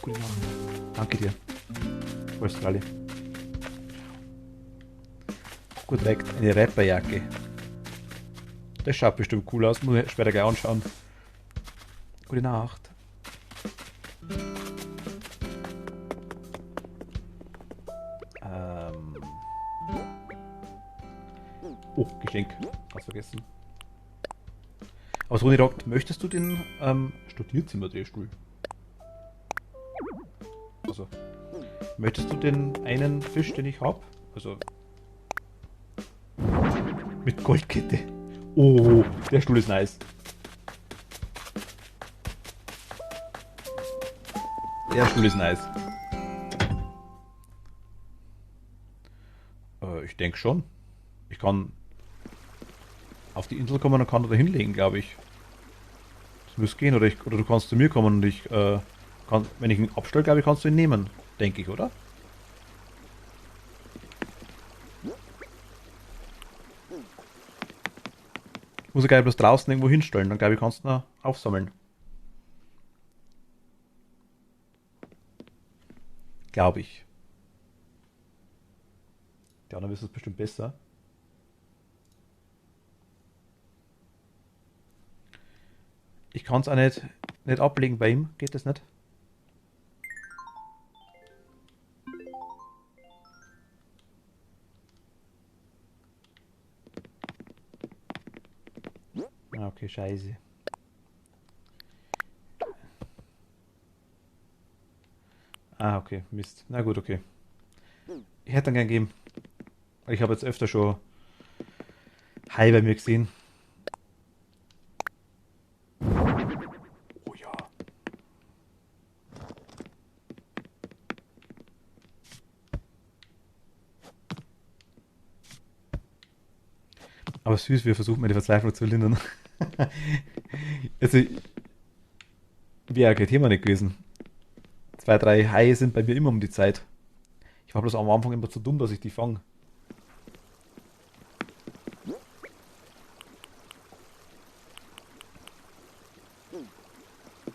Gute Nacht. Danke dir. Australien. Gut direkt eine Rapperjacke. Das schaut bestimmt cool aus, muss ich später gleich anschauen. Gute Nacht. Oh, Geschenk. Hast vergessen. Aber Toni fragt, möchtest du den Studierzimmer-Drehstuhl? Also, möchtest du den einen Fisch, den ich hab? Also, mit Goldkette. Oh, der Stuhl ist nice. Der Stuhl ist nice. Ich denke schon. Ich kann auf die Insel kommen und kann da hinlegen, glaube ich. Das müsste gehen. Oder du kannst zu mir kommen und ich kann, wenn ich ihn abstelle, glaube ich, kannst du ihn nehmen. Denke ich, oder? Ich muss ich gleich bloß draußen irgendwo hinstellen, dann glaube ich, kannst du ihn aufsammeln. Glaube ich. Ja, dann ist es bestimmt besser. Ich kann es auch nicht ablegen bei ihm. Geht das nicht? Ah, okay, scheiße. Ah, okay, Mist. Na gut, okay. Ich hätte dann gern gegeben. Ich habe jetzt öfter schon Hai bei mir gesehen. Oh ja. Aber süß, wir versuchen mal die Verzweiflung zu lindern. Also, wäre kein Thema nicht gewesen. 2, 3 Haie sind bei mir immer um die Zeit. Ich war bloß am Anfang immer zu dumm, dass ich die fange.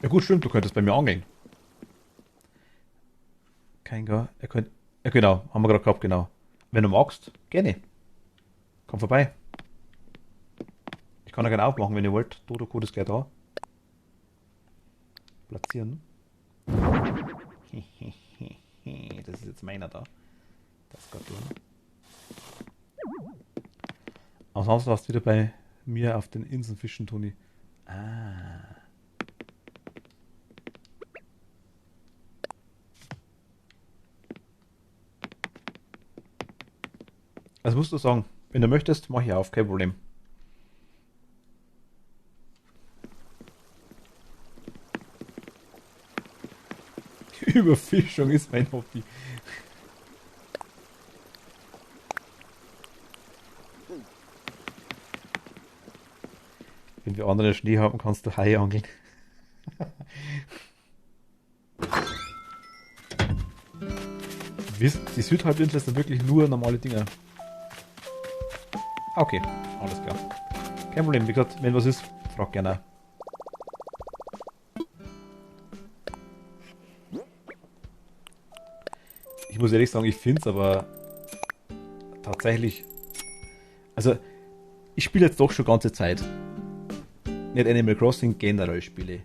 Ja gut, stimmt, du könntest bei mir angeln. Kein Gar. Ja genau, haben wir gerade gehabt, genau. Wenn du magst, gerne. Komm vorbei. Ich kann ja gerne aufmachen, wenn ihr wollt. Dodo-Code ist gleich da. Platzieren. Das ist jetzt meiner da. Das geht durch. Ansonsten warst du wieder bei mir auf den Inseln fischen, Toni. Ah. Also musst du sagen, wenn du möchtest, mach ich auf, kein Problem. Überfischung ist mein Hobby. Wenn wir anderen Schnee haben, kannst du Haie angeln. Die Südhalbinsel sind wirklich nur normale Dinger. Okay, alles klar. Kein Problem, wie gesagt, wenn was ist, frag gerne. Ich muss ehrlich sagen, ich finde es aber tatsächlich... Also, ich spiele jetzt doch schon ganze Zeit. Nicht Animal Crossing, generell spiele.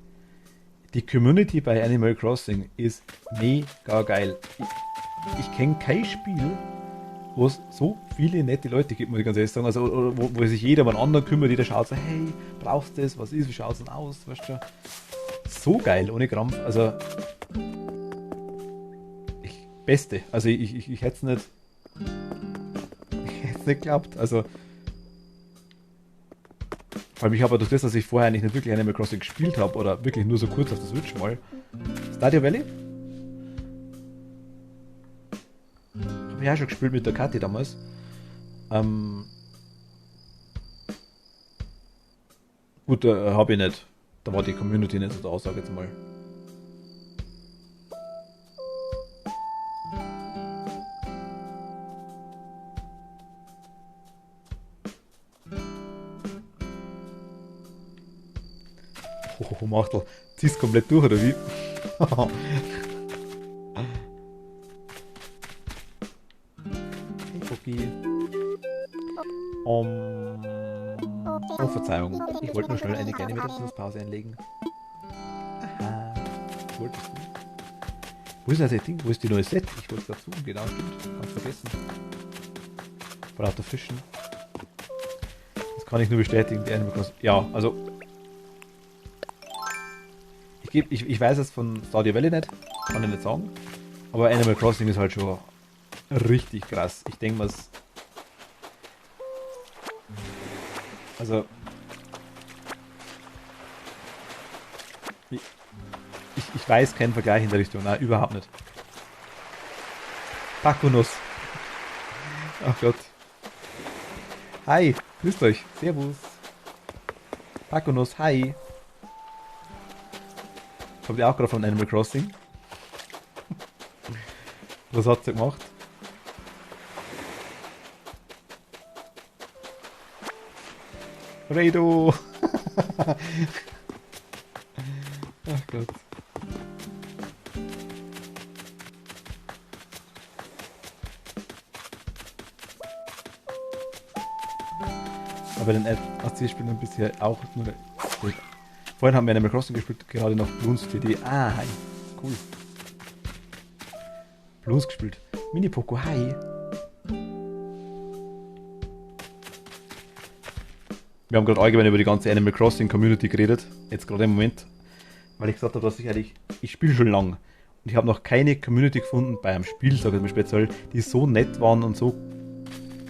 Die Community bei Animal Crossing ist mega geil. Ich kenne kein Spiel, wo es so viele nette Leute gibt, muss ich ganz ehrlich sagen. Also, wo sich jeder um einen anderen kümmert, jeder schaut so, hey, brauchst du das, was ist, wie schaut es denn aus, weißt du? So geil, ohne Krampf. Also, Beste. Also, ich hätte es nicht... Ich hätte es nicht geglaubt. Also, vor allem, ich habe durch das, dass ich vorher eigentlich nicht wirklich Animal Crossing gespielt habe, oder wirklich nur so kurz auf der Switch mal. Stardew Valley? Habe ich auch schon gespielt mit der Kathi damals. Gut, habe ich nicht. Da war die Community nicht so da, sag ich jetzt mal. Oh, Machtel. Ziehst komplett durch, oder wie? Hey, Poki. Oh, Verzeihung. Ich wollte nur schnell eine kleine Mittagspause einlegen. Aha. Wolltest du? Wo ist das Ding? Wo ist die neue Set? Ich wollte es dazu. Genau, stimmt. Ganz vergessen. Von lauter Fischen. Das kann ich nur bestätigen. Die Animal Crossing. Ja, also... Ich weiß es von Stardew Valley nicht, kann ich nicht sagen. Aber Animal Crossing ist halt schon richtig krass. Ich denke mal, also ich weiß keinen Vergleich in der Richtung. Nein, überhaupt nicht. Pakonuss. Ach Gott. Hi, grüßt euch. Servus. Pakonuss, hi. Kommt ihr auch gerade von Animal Crossing? Was hat sie gemacht? Redo! Ach Gott. Aber den AC-Spielen bisher auch nur... Vorhin haben wir Animal Crossing gespielt, gerade noch Bloons TD. Ah, hi. Cool. Bloons gespielt. Mini Poco, hi. Wir haben gerade allgemein über die ganze Animal Crossing Community geredet. Jetzt gerade im Moment. Weil ich gesagt habe, dass ich spiele schon lang. Und ich habe noch keine Community gefunden bei einem Spiel, sage ich mal speziell, die so nett waren und so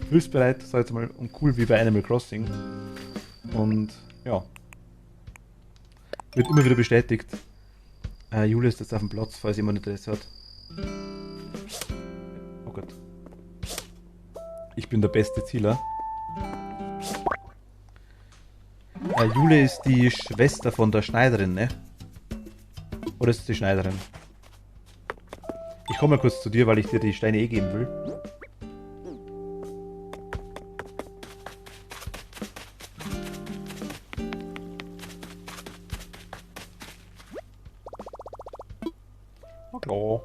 hilfsbereit, sag ich jetzt mal, und cool wie bei Animal Crossing. Und ja. Wird immer wieder bestätigt. Julia ist jetzt auf dem Platz, falls jemand Interesse hat. Oh Gott. Ich bin der beste Zieler. Julia ist die Schwester von der Schneiderin, ne? Oder ist es die Schneiderin? Ich komme mal kurz zu dir, weil ich dir die Steine eh geben will. Hallo.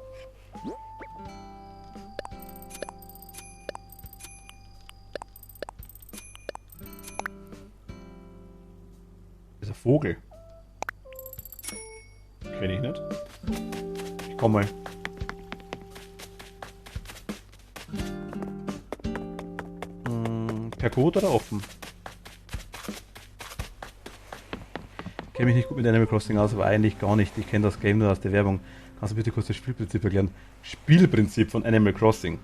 Das ist ein Vogel. Kenn ich nicht. Ich komm mal. Per Code oder offen? Ich kenne mich nicht gut mit Animal Crossing aus, aber eigentlich gar nicht. Ich kenne das Game nur aus der Werbung. Kannst du bitte kurz das Spielprinzip erklären? Spielprinzip von Animal Crossing.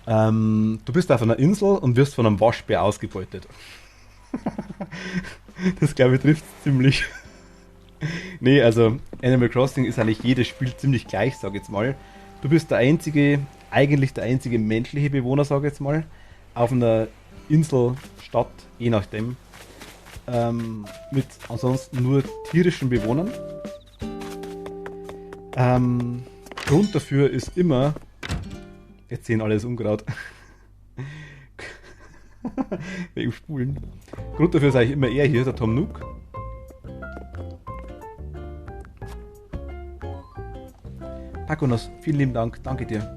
Du bist auf einer Insel und wirst von einem Waschbär ausgebeutet. Das glaube ich trifft ziemlich. Nee, also Animal Crossing ist eigentlich jedes Spiel ziemlich gleich, sage ich jetzt mal. Du bist eigentlich der einzige menschliche Bewohner, sage ich jetzt mal, auf einer Insel, Stadt, je nachdem. mit ansonsten nur tierischen Bewohnern. Grund dafür ist immer, jetzt sehen alle das Unkraut, wegen Spulen. Grund dafür ist eigentlich immer er hier, der Tom Nook. Pakonos, vielen lieben Dank, danke dir.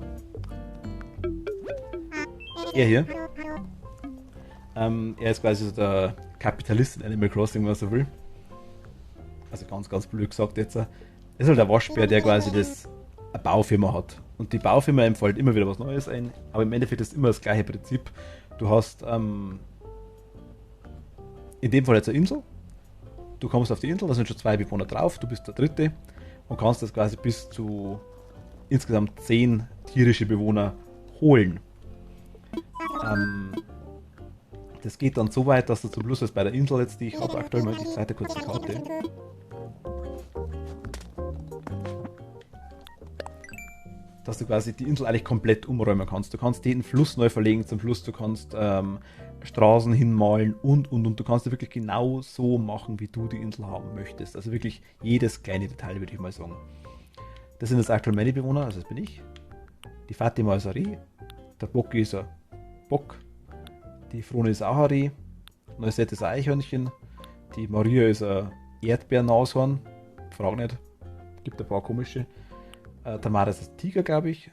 Er hier. Er ist quasi so der Kapitalist in Animal Crossing, wenn man so will. Also ganz, ganz blöd gesagt jetzt. Er ist halt der Waschbär, der quasi eine Baufirma hat. Und die Baufirma empfiehlt immer wieder was Neues ein, aber im Endeffekt ist immer das gleiche Prinzip. Du hast in dem Fall jetzt eine Insel. Du kommst auf die Insel, da sind schon 2 Bewohner drauf, du bist der dritte und kannst das quasi bis zu insgesamt 10 tierische Bewohner holen. Das geht dann so weit, dass du zum Schluss bei der Insel jetzt, die ich habe aktuell mal, ich zeige dir kurz die Karte. Dass du quasi die Insel eigentlich komplett umräumen kannst. Du kannst jeden Fluss neu verlegen zum Fluss, du kannst Straßen hinmalen und. Du kannst ja wirklich genau so machen, wie du die Insel haben möchtest. Also wirklich jedes kleine Detail, würde ich mal sagen. Das sind jetzt aktuell meine Bewohner, also das bin ich. Die Fatima ist ein Reh, der Bocki ist ein Bock, die Frone ist auch ein Reh, Neusette ist ein Eichhörnchen, die Maria ist ein Erdbeernashorn, frag nicht, gibt ein paar komische. Tamara ist ein Tiger, glaube ich,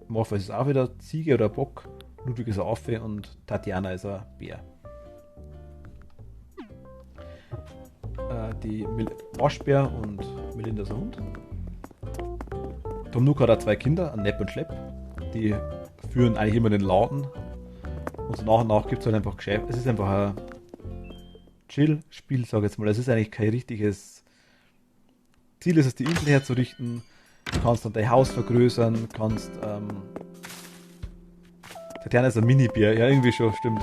Morpheus ist auch wieder ein Ziege oder ein Bock, Ludwig ist ein Affe und Tatjana ist ein Bär. Die Waschbär und Melinda ist ein Hund. Tom Nook hat auch 2 Kinder, ein Nepp und Schlepp. Die führen eigentlich immer den Laden. Und so nach und nach gibt es halt einfach Geschäft. Es ist einfach ein Chill-Spiel, sage ich jetzt mal. Es ist eigentlich kein richtiges Ziel, ist es, die Insel herzurichten. Du kannst dann dein Haus vergrößern, kannst. Tatjana ist ein Mini-Bär, ja, irgendwie schon, stimmt.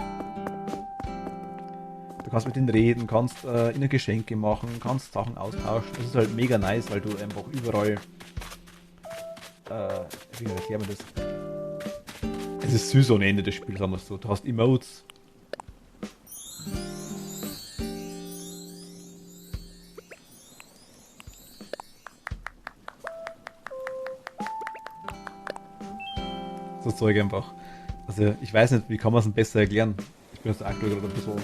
Du kannst mit ihnen reden, kannst ihnen Geschenke machen, kannst Sachen austauschen. Das ist halt mega nice, weil du einfach überall. Wie erklären wir das? Es ist süß ohne Ende, das Spiel, sagen wir es so. Du hast Emotes. So Zeug einfach. Also ich weiß nicht, wie kann man es denn besser erklären? Ich bin jetzt aktuell gerade ein bisschen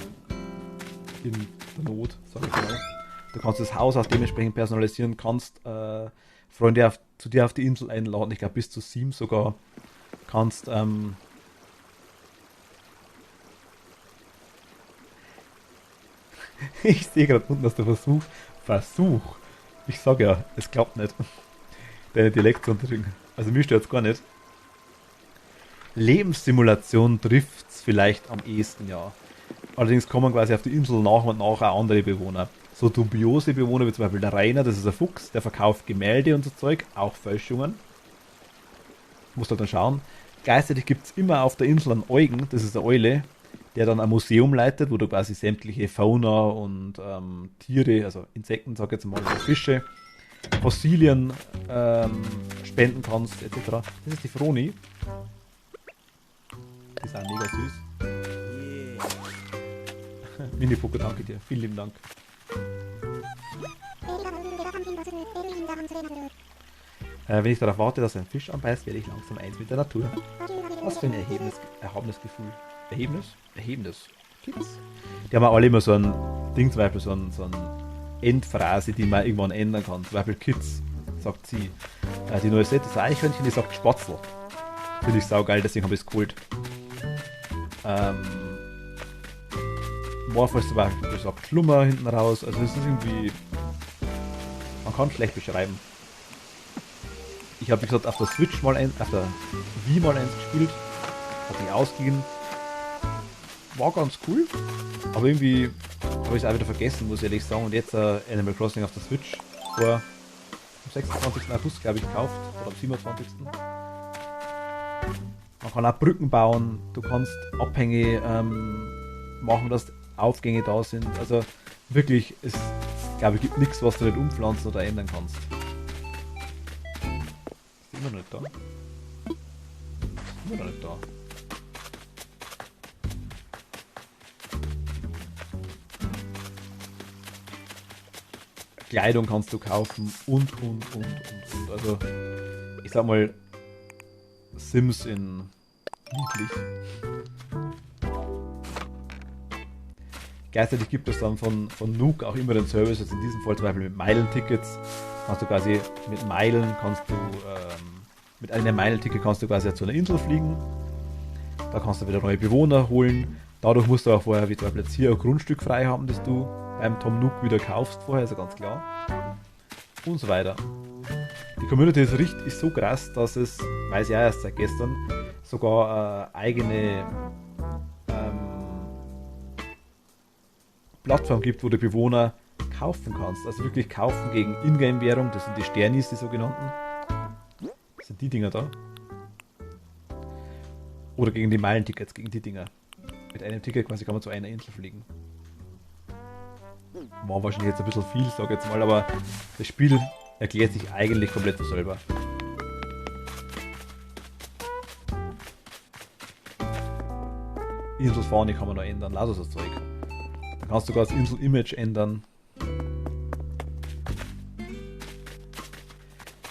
in der Not, sag ich mal. Du kannst das Haus auch dementsprechend personalisieren, kannst Freunde zu dir auf die Insel einladen, ich glaube bis zu 7 sogar. Kannst ich sehe gerade unten, dass du Versuch. Ich sage ja, es klappt nicht. Deine Dialekt zu unterdrücken. Also mir stört es gar nicht. Lebenssimulation trifft es vielleicht am ehesten, ja. Allerdings kommen quasi auf die Insel nach und nach auch andere Bewohner. So dubiose Bewohner wie zum Beispiel der Rainer, das ist ein Fuchs, der verkauft Gemälde und so Zeug, auch Fälschungen. Musst halt dann schauen. Gleichzeitig gibt es immer auf der Insel einen Eugen, das ist eine Eule, der dann ein Museum leitet, wo du quasi sämtliche Fauna und Tiere, also Insekten, sag ich jetzt mal, Fische, Fossilien spenden kannst, etc. Das ist die Froni. Die ist auch mega süß. Mini-Poco, danke dir. Vielen lieben Dank. Wenn ich darauf warte, dass ein Fisch anbeißt, werde ich langsam eins mit der Natur. Was für ein erhabenes Gefühl. Erhebendes. Kids. Die haben alle immer so ein Ding, zum Beispiel so ein Endphrase, die man irgendwann ändern kann. Zum Beispiel Kids, sagt sie. Die neue Set ist ein Eichhörnchen, die sagt Spatzel. Finde ich saugeil, deswegen habe ich es geholt. Morpheus zum Beispiel sagt Schlummer hinten raus. Also es ist irgendwie. Man kann schlecht beschreiben. Ich habe, wie gesagt, auf der Switch mal auf der Wii mal eins gespielt. Hat nicht ausgegeben. War ganz cool. Aber irgendwie habe ich es auch wieder vergessen, muss ich ehrlich sagen. Und jetzt Animal Crossing auf der Switch vor am 26. August, glaube ich, gekauft. Oder am 27. Man kann auch Brücken bauen. Du kannst Abhänge machen, dass Aufgänge da sind. Also wirklich, es glaube ich gibt nichts, was du nicht umpflanzen oder ändern kannst. Ist immer noch nicht da. Ist immer noch nicht da. Kleidung kannst du kaufen und. Also, ich sag mal, Sims in niedlich. Gleichzeitig gibt es dann von Nook auch immer den Service, also in diesem Fall zum Beispiel mit Meilentickets, kannst du quasi mit Meilen mit einem Meilenticket kannst du quasi zu einer Insel fliegen, da kannst du wieder neue Bewohner holen, dadurch musst du auch vorher wie zum Beispiel jetzt hier ein Grundstück frei haben, das du beim Tom Nook wieder kaufst vorher, ist ja ganz klar. Und so weiter. Die Community ist so krass, dass es, weiß ich ja erst seit gestern, sogar eigene Plattform gibt, wo du Bewohner kaufen kannst. Also wirklich kaufen gegen Ingame-Währung, das sind die Sternis, die sogenannten. Das sind die Dinger da. Oder gegen die Meilentickets, gegen die Dinger. Mit einem Ticket quasi kann man zu einer Insel fliegen. War wahrscheinlich jetzt ein bisschen viel, sage ich jetzt mal, aber das Spiel erklärt sich eigentlich komplett von selber. Inselfahne kann man noch ändern, lauter so Zeug. Dann kannst du sogar das Insel-Image ändern.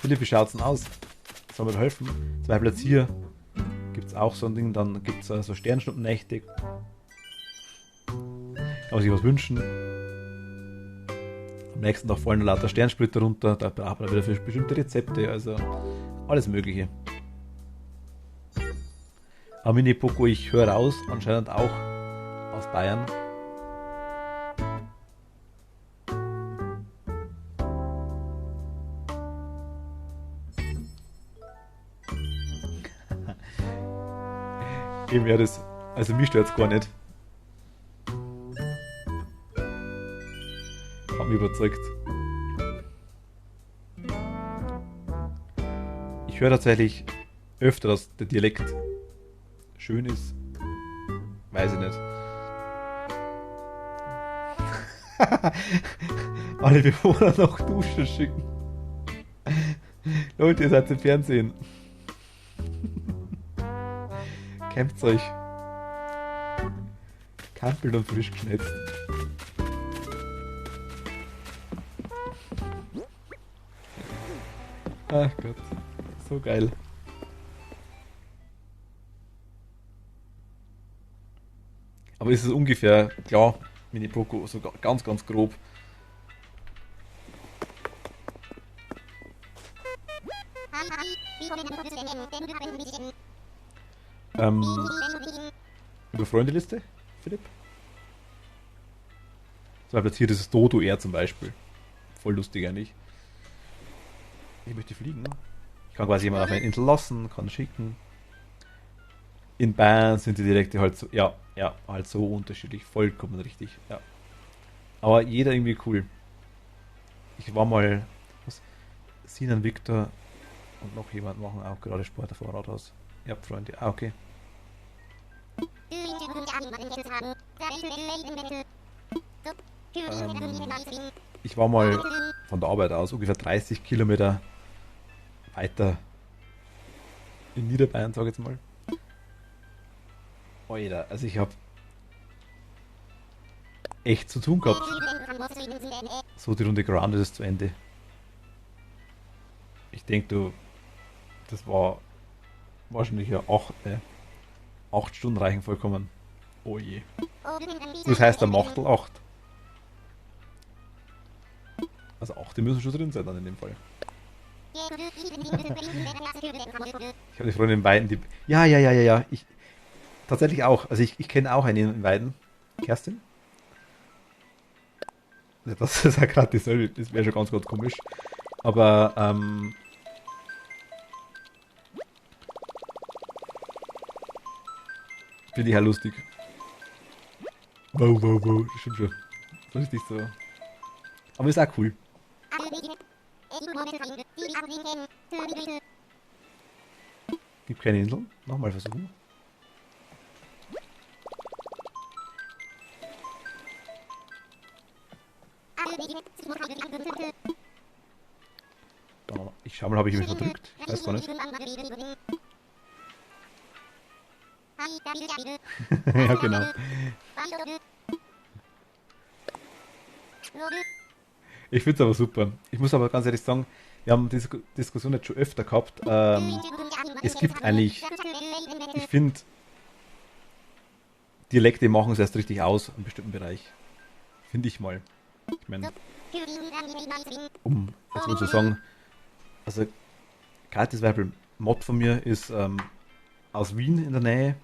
Philipp, wie schaut's denn aus? Soll mir da helfen? Zum Beispiel jetzt hier gibt es auch so ein Ding, dann gibt es so Sternschnuppennächte. Kann man sich was wünschen. Am nächsten Tag fallen lauter Sternsplitter runter, da braucht man wieder für bestimmte Rezepte, also alles Mögliche. Aber Mini Poco, ich höre raus, anscheinend auch aus Bayern. Eben ja, das, also mich stört es gar nicht. Hat mich überzeugt. Ich höre tatsächlich öfter, dass der Dialekt schön ist. Weiß ich nicht. Alle Bewohner noch Duschen schicken. Leute, ihr seid im Fernsehen. Kämpft euch. Kampelt und frisch geschnetzt. Ach Gott, so geil. Aber ist es ungefähr klar, Mini Poco, so ganz, ganz grob. Über Freundeliste, Philipp? Zum Beispiel jetzt hier dieses Dodo Air zum Beispiel. Voll lustig eigentlich. Ich möchte fliegen. Ich kann quasi jemanden auf eine Insel lassen, kann schicken. In Bayern sind die Dialekte halt so, ja, halt so unterschiedlich. Vollkommen richtig, ja. Aber jeder irgendwie cool. Ich war mal, Sinan, Victor und noch jemand machen auch gerade Sport auf dem Rathaus. Ihr habt Freunde. Ah, okay. Ich war mal von der Arbeit aus ungefähr 30 Kilometer weiter in Niederbayern, sag ich jetzt mal. Alter, also ich habe echt zu tun gehabt. So, die Runde Grounded ist zu Ende. Ich denke, das war wahrscheinlich ja 8 Stunden reichen vollkommen. Oh je. Das heißt, der Machtel 8. Also 8, die müssen schon drin sein dann in dem Fall. Ich habe die Freundin in Weiden, die... Ja. Ich, tatsächlich auch. Also ich kenne auch eine in Weiden. Kerstin? Das ist ja gerade dieselbe. Das wäre schon ganz, ganz komisch. Aber, finde ich ja lustig. Wow. Das stimmt schon. Das ist nicht so. Aber ist auch cool. Gibt keine Inseln. Nochmal versuchen. Ich schau mal, habe ich mich verdrückt? Ich weiß gar nicht. Ja, genau. Ich finde es aber super. Ich muss aber ganz ehrlich sagen, wir haben diese Diskussion jetzt schon öfter gehabt. Es gibt eigentlich, ich finde, Dialekte machen es erst richtig aus, in einem bestimmten Bereich. Finde ich mal. Ich meine, um jetzt mal zu sagen, also Kaltes Weibel Mod von mir ist aus Wien in der Nähe.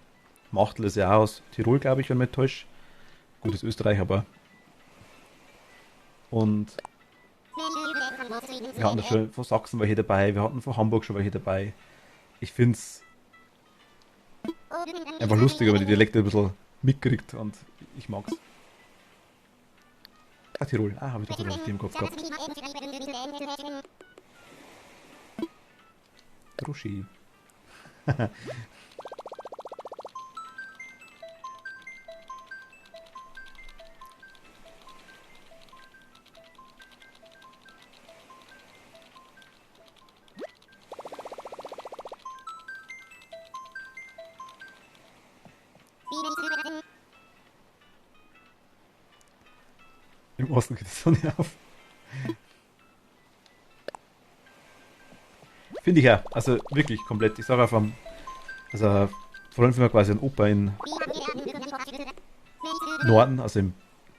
Machtl ist ja auch aus Tirol, glaube ich, wenn ich mich nicht täusche. Gut, ist Österreich, aber. Und wir hatten schon von Sachsen welche dabei, wir hatten von Hamburg schon welche dabei. Ich finde es einfach lustig, wenn man die Dialekte ein bisschen mitkriegt und ich mag's. Ah, Tirol. Ah, habe ich doch wieder im Kopf gehabt. Ruschi. Im Osten geht die Sonne auf. Finde ich ja, also wirklich komplett. Ich sage einfach, also Freund von mir quasi ein Opa in Norden, also im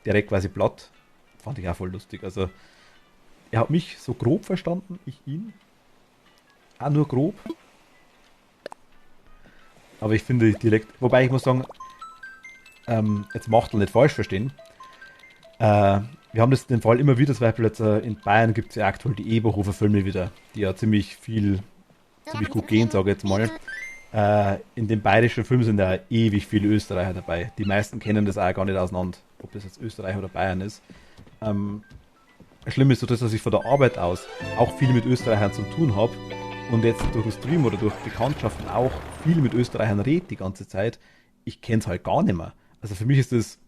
direkt quasi Platt. Fand ich auch voll lustig. Also er hat mich so grob verstanden, ich ihn. Auch nur grob. Aber ich finde Dialekt, wobei ich muss sagen, jetzt Machtl nicht falsch verstehen. Wir haben das den Fall immer wieder, zum Beispiel jetzt in Bayern gibt es ja aktuell die Eberhofer Filme wieder, die ja ziemlich gut gehen, sage ich jetzt mal. In den bayerischen Filmen sind ja ewig viele Österreicher dabei. Die meisten kennen das auch gar nicht auseinander, ob das jetzt Österreich oder Bayern ist. Schlimm ist so, dass ich von der Arbeit aus auch viel mit Österreichern zu tun habe und jetzt durch den Stream oder durch Bekanntschaften auch viel mit Österreichern rede die ganze Zeit. Ich kenne es halt gar nicht mehr. Also für mich ist das,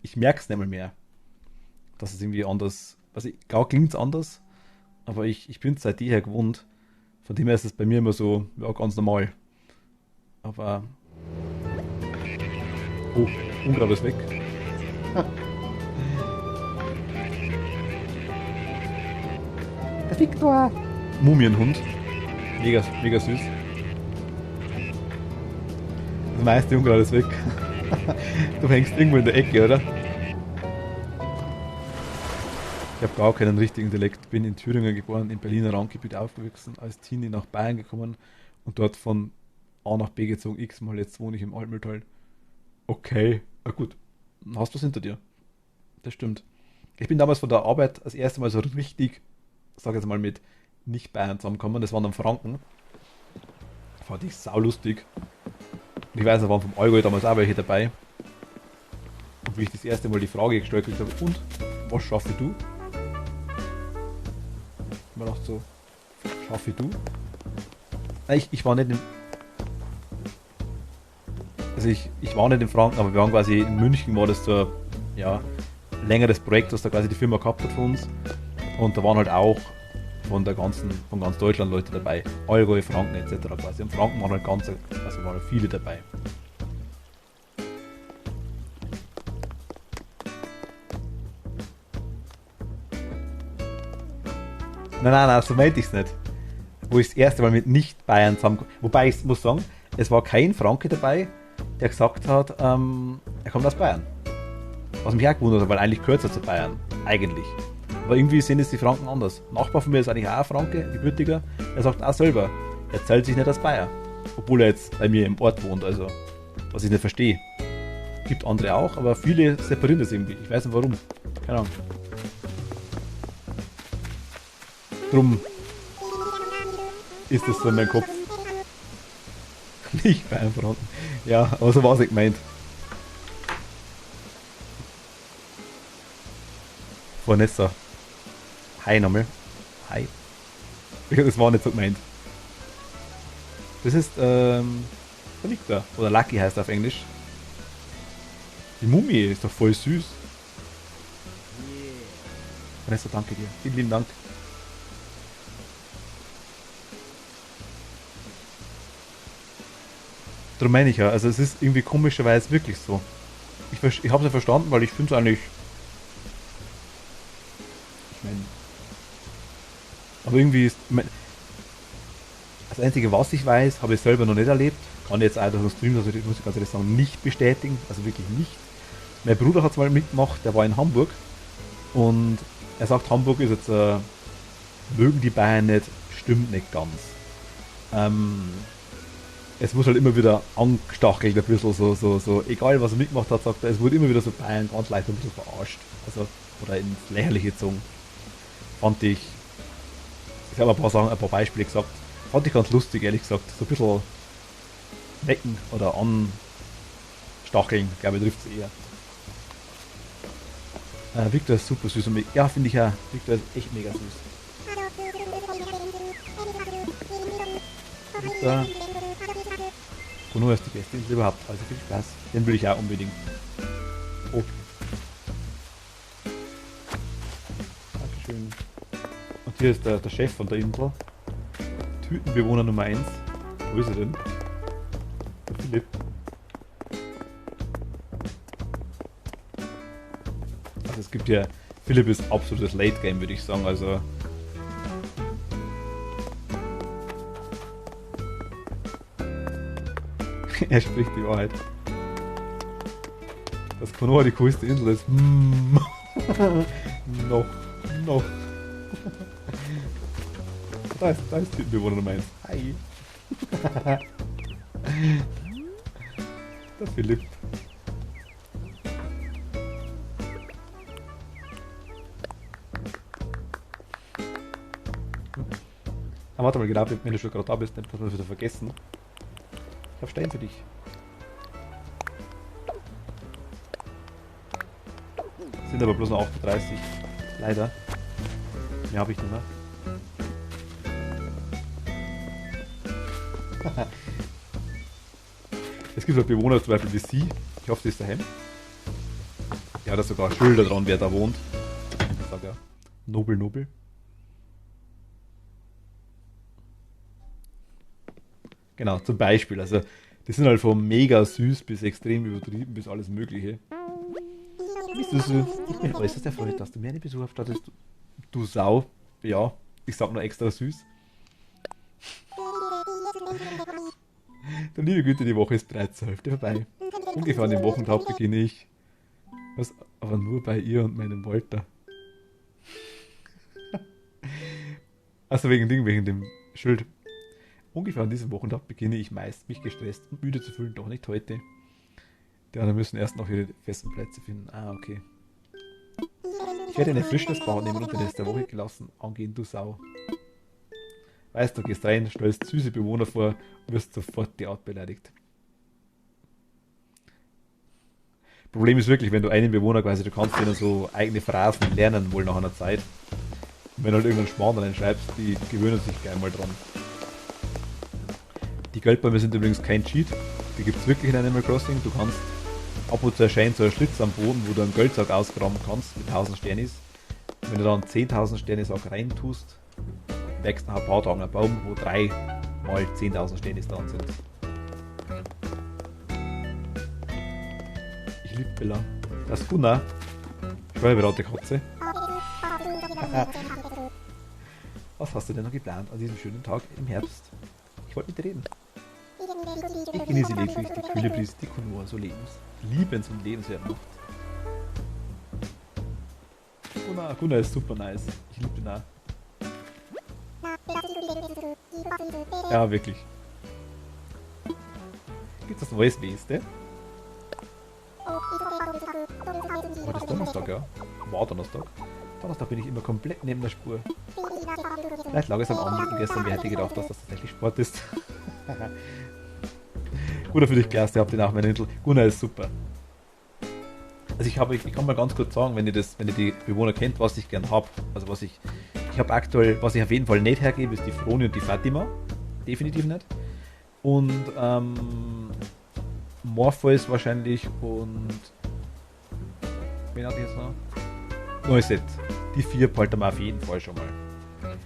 ich merke es nicht mehr, dass es irgendwie anders, also klar klingt es anders, aber ich bin es seit jeher gewohnt. Von dem her ist es bei mir immer so, ja, ganz normal. Aber, oh, Unkraut ist weg. Der Viktor! Mumienhund. Mega, mega süß. Das meiste Unkraut ist weg. Du hängst irgendwo in der Ecke, oder? Ich habe gar keinen richtigen Dialekt. Bin in Thüringen geboren, im Berliner Randgebiet aufgewachsen, als Teenie nach Bayern gekommen und dort von A nach B gezogen, x-mal. Jetzt wohne ich im Altmühltal. Okay, na gut. Hast du was hinter dir? Das stimmt. Ich bin damals von der Arbeit das erste Mal so richtig, sag jetzt mal, mit Nicht-Bayern zusammengekommen. Das waren dann Franken. Fand ich saulustig. Und ich weiß, da waren vom Allgäu damals auch welche dabei. Und wie ich das erste Mal die Frage gestellt habe, und was schaffe du? Ich mir dachte so, schaffe du? Nein, ich war nicht in. Also ich war nicht in Franken, aber wir waren quasi in München, war das so ja, ein längeres Projekt, was da quasi die Firma gehabt hat von uns. Und da waren halt auch von ganz Deutschland Leute dabei. Allgäu, Franken etc. quasi. Und Franken waren halt waren halt viele dabei. Nein, so meinte ich es nicht. Wo ich das erste Mal mit Nicht-Bayern zusammengekommen. Wobei ich muss sagen, es war kein Franke dabei, der gesagt hat, er kommt aus Bayern. Was mich auch gewundert hat, weil eigentlich gehört es zu Bayern. Eigentlich. Aber irgendwie sehen es die Franken anders. Ein Nachbar von mir ist eigentlich auch ein Franke, gebürtiger. Er sagt auch selber, er zählt sich nicht als Bayer. Obwohl er jetzt bei mir im Ort wohnt, also was ich nicht verstehe. Gibt andere auch, aber viele separieren das irgendwie. Ich weiß nicht warum. Keine Ahnung. Drum ist das so in meinem Kopf. Nicht Bayern Franken. Ja, aber so war es nicht gemeint. Vanessa. Hi nochmal. Hi. Das war nicht so gemeint. Das ist, der Victor. Oder Lucky heißt er auf Englisch. Die Mumie ist doch voll süß. Vanessa, danke dir. Vielen lieben Dank. Darum meine ich ja, also es ist irgendwie komischerweise wirklich so. Ich habe es ja verstanden, weil ich finde es eigentlich irgendwie ist... Das Einzige, was ich weiß, habe ich selber noch nicht erlebt. Kann jetzt auch durch den Stream, also muss ich ganz ehrlich sagen, nicht bestätigen. Also wirklich nicht. Mein Bruder hat es mal mitgemacht, der war in Hamburg. Und er sagt, Hamburg ist jetzt... mögen die Bayern nicht, stimmt nicht ganz. Es wird halt immer wieder angestachelt, ein bisschen so, egal was er mitgemacht hat, sagt er, es wurde immer wieder so Bayern ganz leicht ein bisschen verarscht. Also, oder ins Lächerliche gezogen. Fand ich habe ein paar Sachen, ein paar Beispiele gesagt, fand ich ganz lustig, ehrlich gesagt. So ein bisschen wecken oder anstacheln, glaube ich, trifft es eher. Victor ist super süß und ja, finde ich auch. Victor ist echt mega süß. Victor. Konoha ist die beste Insel überhaupt, also viel Spaß. Den will ich auch unbedingt. Oh. Dankeschön. Und hier ist der Chef von der Insel. Tütenbewohner Nummer 1. Wo ist er denn? Der Philipp. Also es gibt ja... Philipp ist absolutes Late Game, würde ich sagen, also... Er spricht die Wahrheit. Dass Konoha die coolste Insel ist. Noch. Da ist Typenbewohner Nummer 1. Hi. Der Philipp. Ah, warte mal, genau, wenn du schon gerade da bist, nicht, dass wir das wieder vergessen. Ich hab Stein für dich. Sind aber bloß noch 38. Leider. Mehr habe ich nicht mehr. Es gibt auch Bewohner zum Beispiel wie sie. Ich hoffe, sie ist daheim. Ja, da sogar Schilder dran, wer da wohnt. Ich sag ja, Nobel. Genau, zum Beispiel. Also, die sind halt von mega süß bis extrem übertrieben bis alles Mögliche. Ich bin äußerst erfreut, dass du mir eine Besuch abstattest. Du Sau. Ja, ich sag nur extra süß. Dann liebe Güte, die Woche ist bereits zur Hälfte vorbei. Ungefähr an dem Wochentag beginne ich. Was? Aber nur bei ihr und meinem Walter. Also wegen dem Schild. Ungefähr an diesem Wochentag beginne ich meist, mich gestresst und müde zu fühlen, doch nicht heute. Die anderen müssen erst noch ihre festen Plätze finden. Ah, okay. Ich werde eine Frischluftbahn nehmen und den Rest der Woche gelassen angehen, du Sau. Weißt du, gehst rein, stellst süße Bewohner vor und wirst sofort die Art beleidigt. Problem ist wirklich, wenn du einen Bewohner quasi, du kannst denen so eigene Phrasen lernen wohl nach einer Zeit. Und wenn du halt irgendeinen Schmarrn reinschreibst, die gewöhnen sich gleich mal dran. Die Geldbäume sind übrigens kein Cheat. Die gibt es wirklich in Animal Crossing. Du kannst ab und zu erscheint so ein Schlitz am Boden, wo du einen Geldsack ausgraben kannst mit 1000 Sternis. Und wenn du dann 10.000 Sternis-Sack rein tust, wächst nach ein paar Tagen ein Baum, wo 3 mal 10.000 Sternis dran sind. Ich liebe Bella. Das ist Gunnar. Steuerberatete Katze. Was hast du denn noch geplant an diesem schönen Tag im Herbst? Ich wollte mit dir reden. Ich genieße lediglich die kühle Brise, die Konoha so liebens- und lebenswert macht. Gunnar ist super nice. Ich liebe den auch. Ja, wirklich. Gibt's das neues Beste? Oh, das ist Donnerstag, ja. War Donnerstag. Donnerstag bin ich immer komplett neben der Spur. Vielleicht lag es am Abend und gestern, wer hätte gedacht, dass das tatsächlich Sport ist. Gunnar für dich, Klaas, der habt ihr nach meiner Insel. Gunnar ist super. Also ich kann mal ganz kurz sagen, wenn ihr die Bewohner kennt, was ich gern habe. Also was ich habe aktuell, was ich auf jeden Fall nicht hergebe, ist die Froni und die Fatima. Definitiv nicht. Und Morpheus wahrscheinlich und wen hatte ich jetzt noch? Neuset. Die 4 behalten wir auf jeden Fall schon mal.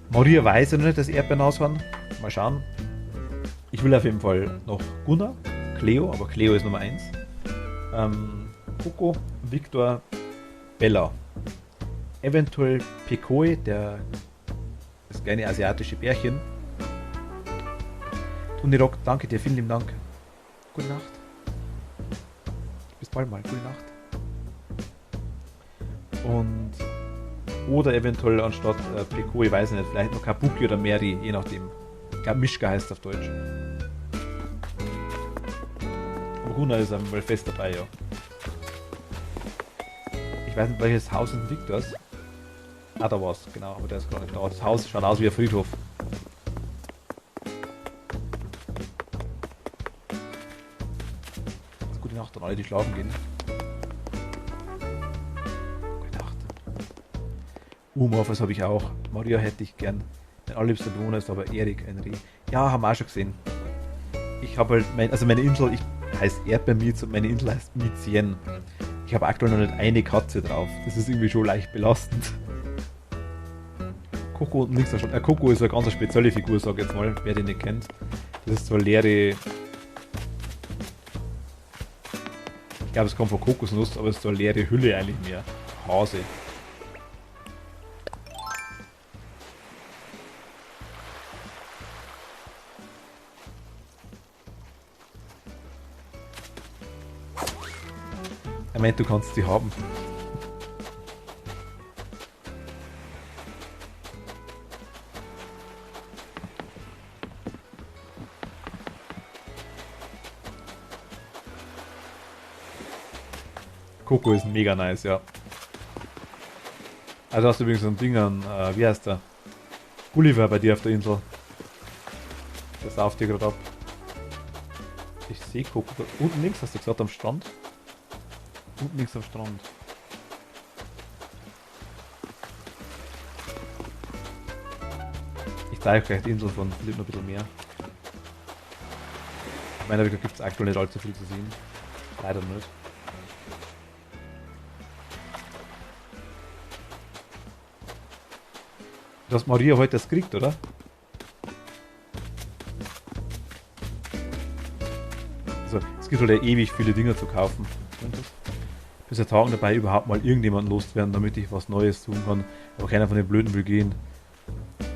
Maria weiß ja noch nicht, dass Erdbeeren ausfahren. Mal schauen. Ich will auf jeden Fall noch Gunnar, Cleo, aber Cleo ist Nummer 1. Coco, Victor, Bella. Eventuell Pekoe, der das kleine asiatische Bärchen. Toni Rock, danke dir, vielen lieben Dank. Gute Nacht. Bis bald mal, gute Nacht. Und oder eventuell anstatt Peko, ich weiß nicht, vielleicht noch Kabuki oder Meri, je nachdem. Ich glaube Mischka heißt auf Deutsch. Aber Huna ist einmal fest dabei, ja. Ich weiß nicht, welches Haus in Victors. Ah, da war's, genau, aber der ist gar nicht da. Das Haus schaut aus wie ein Friedhof. Also, gute Nacht an alle, die schlafen gehen. Gute Nacht. Morphos habe ich auch. Maria hätte ich gern. Mein allerliebster Bewohner ist aber Erik, ein Reh. Ja, haben wir auch schon gesehen. Ich habe halt, meine Insel, heißt Erdbeermietz und meine Insel heißt Mizien. Ich habe aktuell noch nicht eine Katze drauf. Das ist irgendwie schon leicht belastend. Coco unten links schon. Coco ist eine ganz spezielle Figur, sag ich jetzt mal, wer den nicht kennt. Das ist so eine leere. Ich glaube, es kommt von Kokosnuss, aber es ist so eine leere Hülle eigentlich mehr. Hase. Er meint, du kannst sie haben. Coco ist mega nice, ja. Also hast du übrigens so ein Ding an, wie heißt der? Gulliver bei dir auf der Insel. Der sauft dir gerade ab. Ich sehe Coco. Unten links hast du gesagt, am Strand? Unten links am Strand. Ich zeige euch gleich die Insel von Philipp noch ein bisschen mehr. Ich meine, da gibt es aktuell nicht allzu viel zu sehen. Leider nicht. Du hast Maria heute das gekriegt, oder? Also, es gibt halt ja ewig viele Dinge zu kaufen. Bis der Tagen dabei, überhaupt mal irgendjemanden loszuwerden, damit ich was Neues tun kann. Aber keiner von den Blöden will gehen.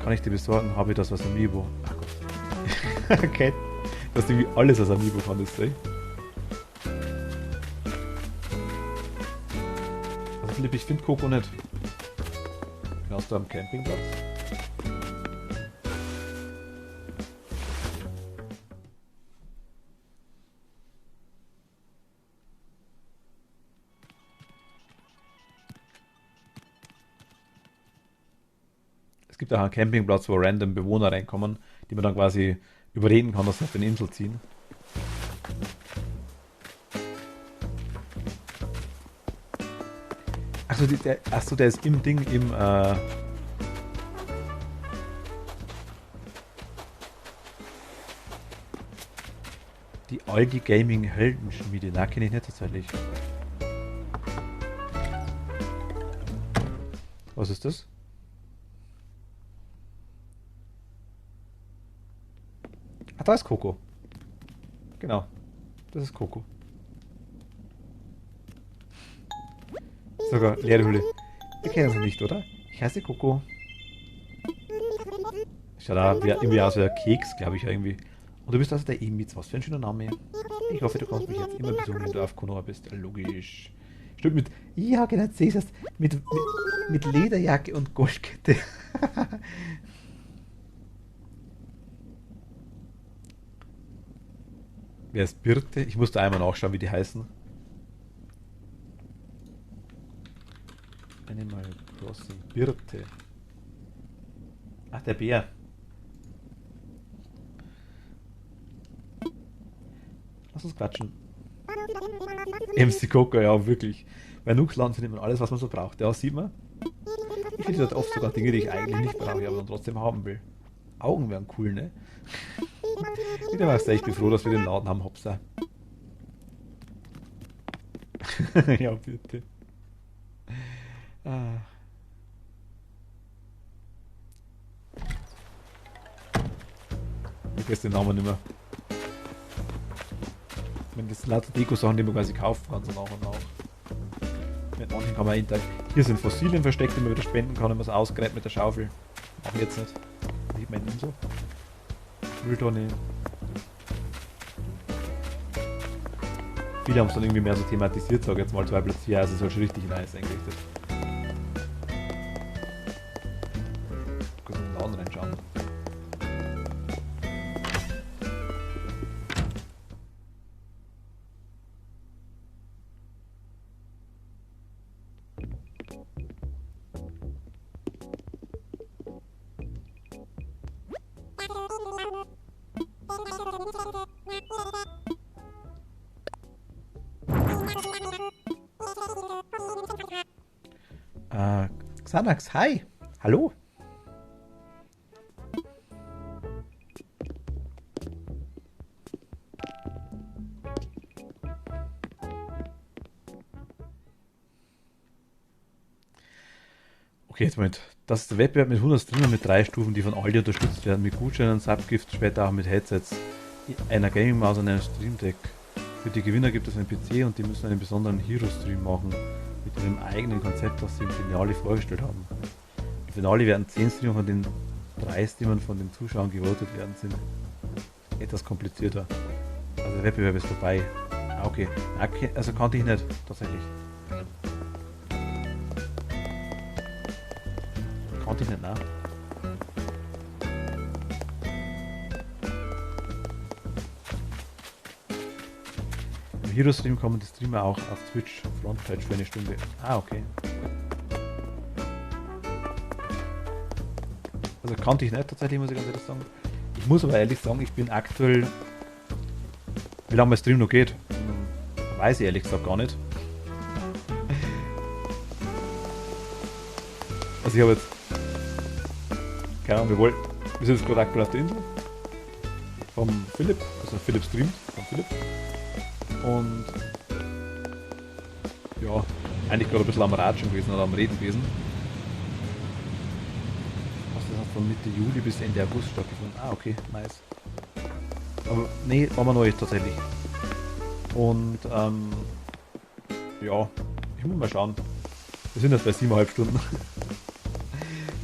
Kann ich dir besorgen? Habe ich das aus Amiibo? Ach Gott. Okay. Du hast irgendwie alles aus Amiibo, fandest du, ey? Also Philipp, ich finde Coco nicht. Hast du am Campingplatz? Es gibt auch einen Campingplatz, wo random Bewohner reinkommen, die man dann quasi überreden kann, dass sie auf den Insel ziehen. Achso, der ist im Ding, die Aldi Gaming Heldenschmiede. Na, kenne ich nicht tatsächlich. Was ist das? Ah, da ist Coco. Genau. Das ist Coco. Sogar leere Hülle. Wir kennen sie nicht, oder? Ich heiße Coco. Schaut da irgendwie aus wie ein Keks, glaube ich irgendwie. Und du bist also der Emitz. Was für ein schöner Name. Ich hoffe, du kannst mich jetzt immer besuchen, wenn du auf Konoha bist. Ja, logisch. Stimmt mit. Ja, genau, siehst du das. Mit Lederjacke und Goldkette. Wer ist Birte? Ich musste einmal nachschauen, wie die heißen. Animal Crossing. Birte. Ach, der Bär. Lass uns quatschen. MC Coco, ja, wirklich. Bei Nuxland findet man alles, was man so braucht. Ja, sieht man. Ich finde dort oft sogar Dinge, die ich eigentlich nicht brauche, aber dann trotzdem haben will. Augen wären cool, ne? Wieder weißt du, ich bin froh, dass wir den Laden haben, Hopsa. Ja, bitte. Ah. Ich weiß den Namen nicht mehr. Wenn das lauter Deko-Sachen, die man quasi kaufen kann, so nach und nach. Mit manchen kann man interagieren. Hier sind Fossilien versteckt, die man wieder spenden kann, wenn man es ausgräbt mit der Schaufel. Auch jetzt nicht. meine Insel. Mülltonne. Viele haben es dann irgendwie mehr so thematisiert, sage jetzt mal 2 Platz 4, also es ist halt schon richtig nice eingerichtet. Kurz in den Laden reinschauen. Xanax, hi! Hallo! Okay, jetzt Moment. Das ist der Wettbewerb mit 100 Streamern mit 3 Stufen, die von Aldi unterstützt werden, mit Gutscheinen, Subgift, später auch mit Headsets, einer Gaming-Maus und einem Stream Deck. Für die Gewinner gibt es einen PC und die müssen einen besonderen Hero-Stream machen, mit ihrem eigenen Konzept, das sie im Finale vorgestellt haben. Im Finale werden 10 Streamer von den 3 Streamern von den Zuschauern gewotet werden, sind etwas komplizierter. Also der Wettbewerb ist vorbei. Ah, okay. Also kannte ich nicht, tatsächlich. Kannte ich nicht, nein. Im Hero-Stream kommen die Streamer auch auf Twitch Frontpage für eine Stunde. Ah, okay. Also kannte ich nicht tatsächlich, muss ich ganz ehrlich sagen. Ich muss aber ehrlich sagen, ich bin aktuell... Wie lange mein Stream noch geht, weiß ich ehrlich gesagt gar nicht. Also ich habe jetzt... Keine Ahnung, wir sind jetzt gerade aktuell auf der Insel. Vom Philipp, also Philipp streamt, von Philipp. Und... Ja, eigentlich gerade ein bisschen am Ratschen gewesen oder am Reden gewesen. Das hat von Mitte Juli bis Ende August stattgefunden. Ah, okay, nice. Aber nee, war mir neu tatsächlich. Und ja, ich muss mal schauen. Wir sind jetzt bei 7,5 Stunden.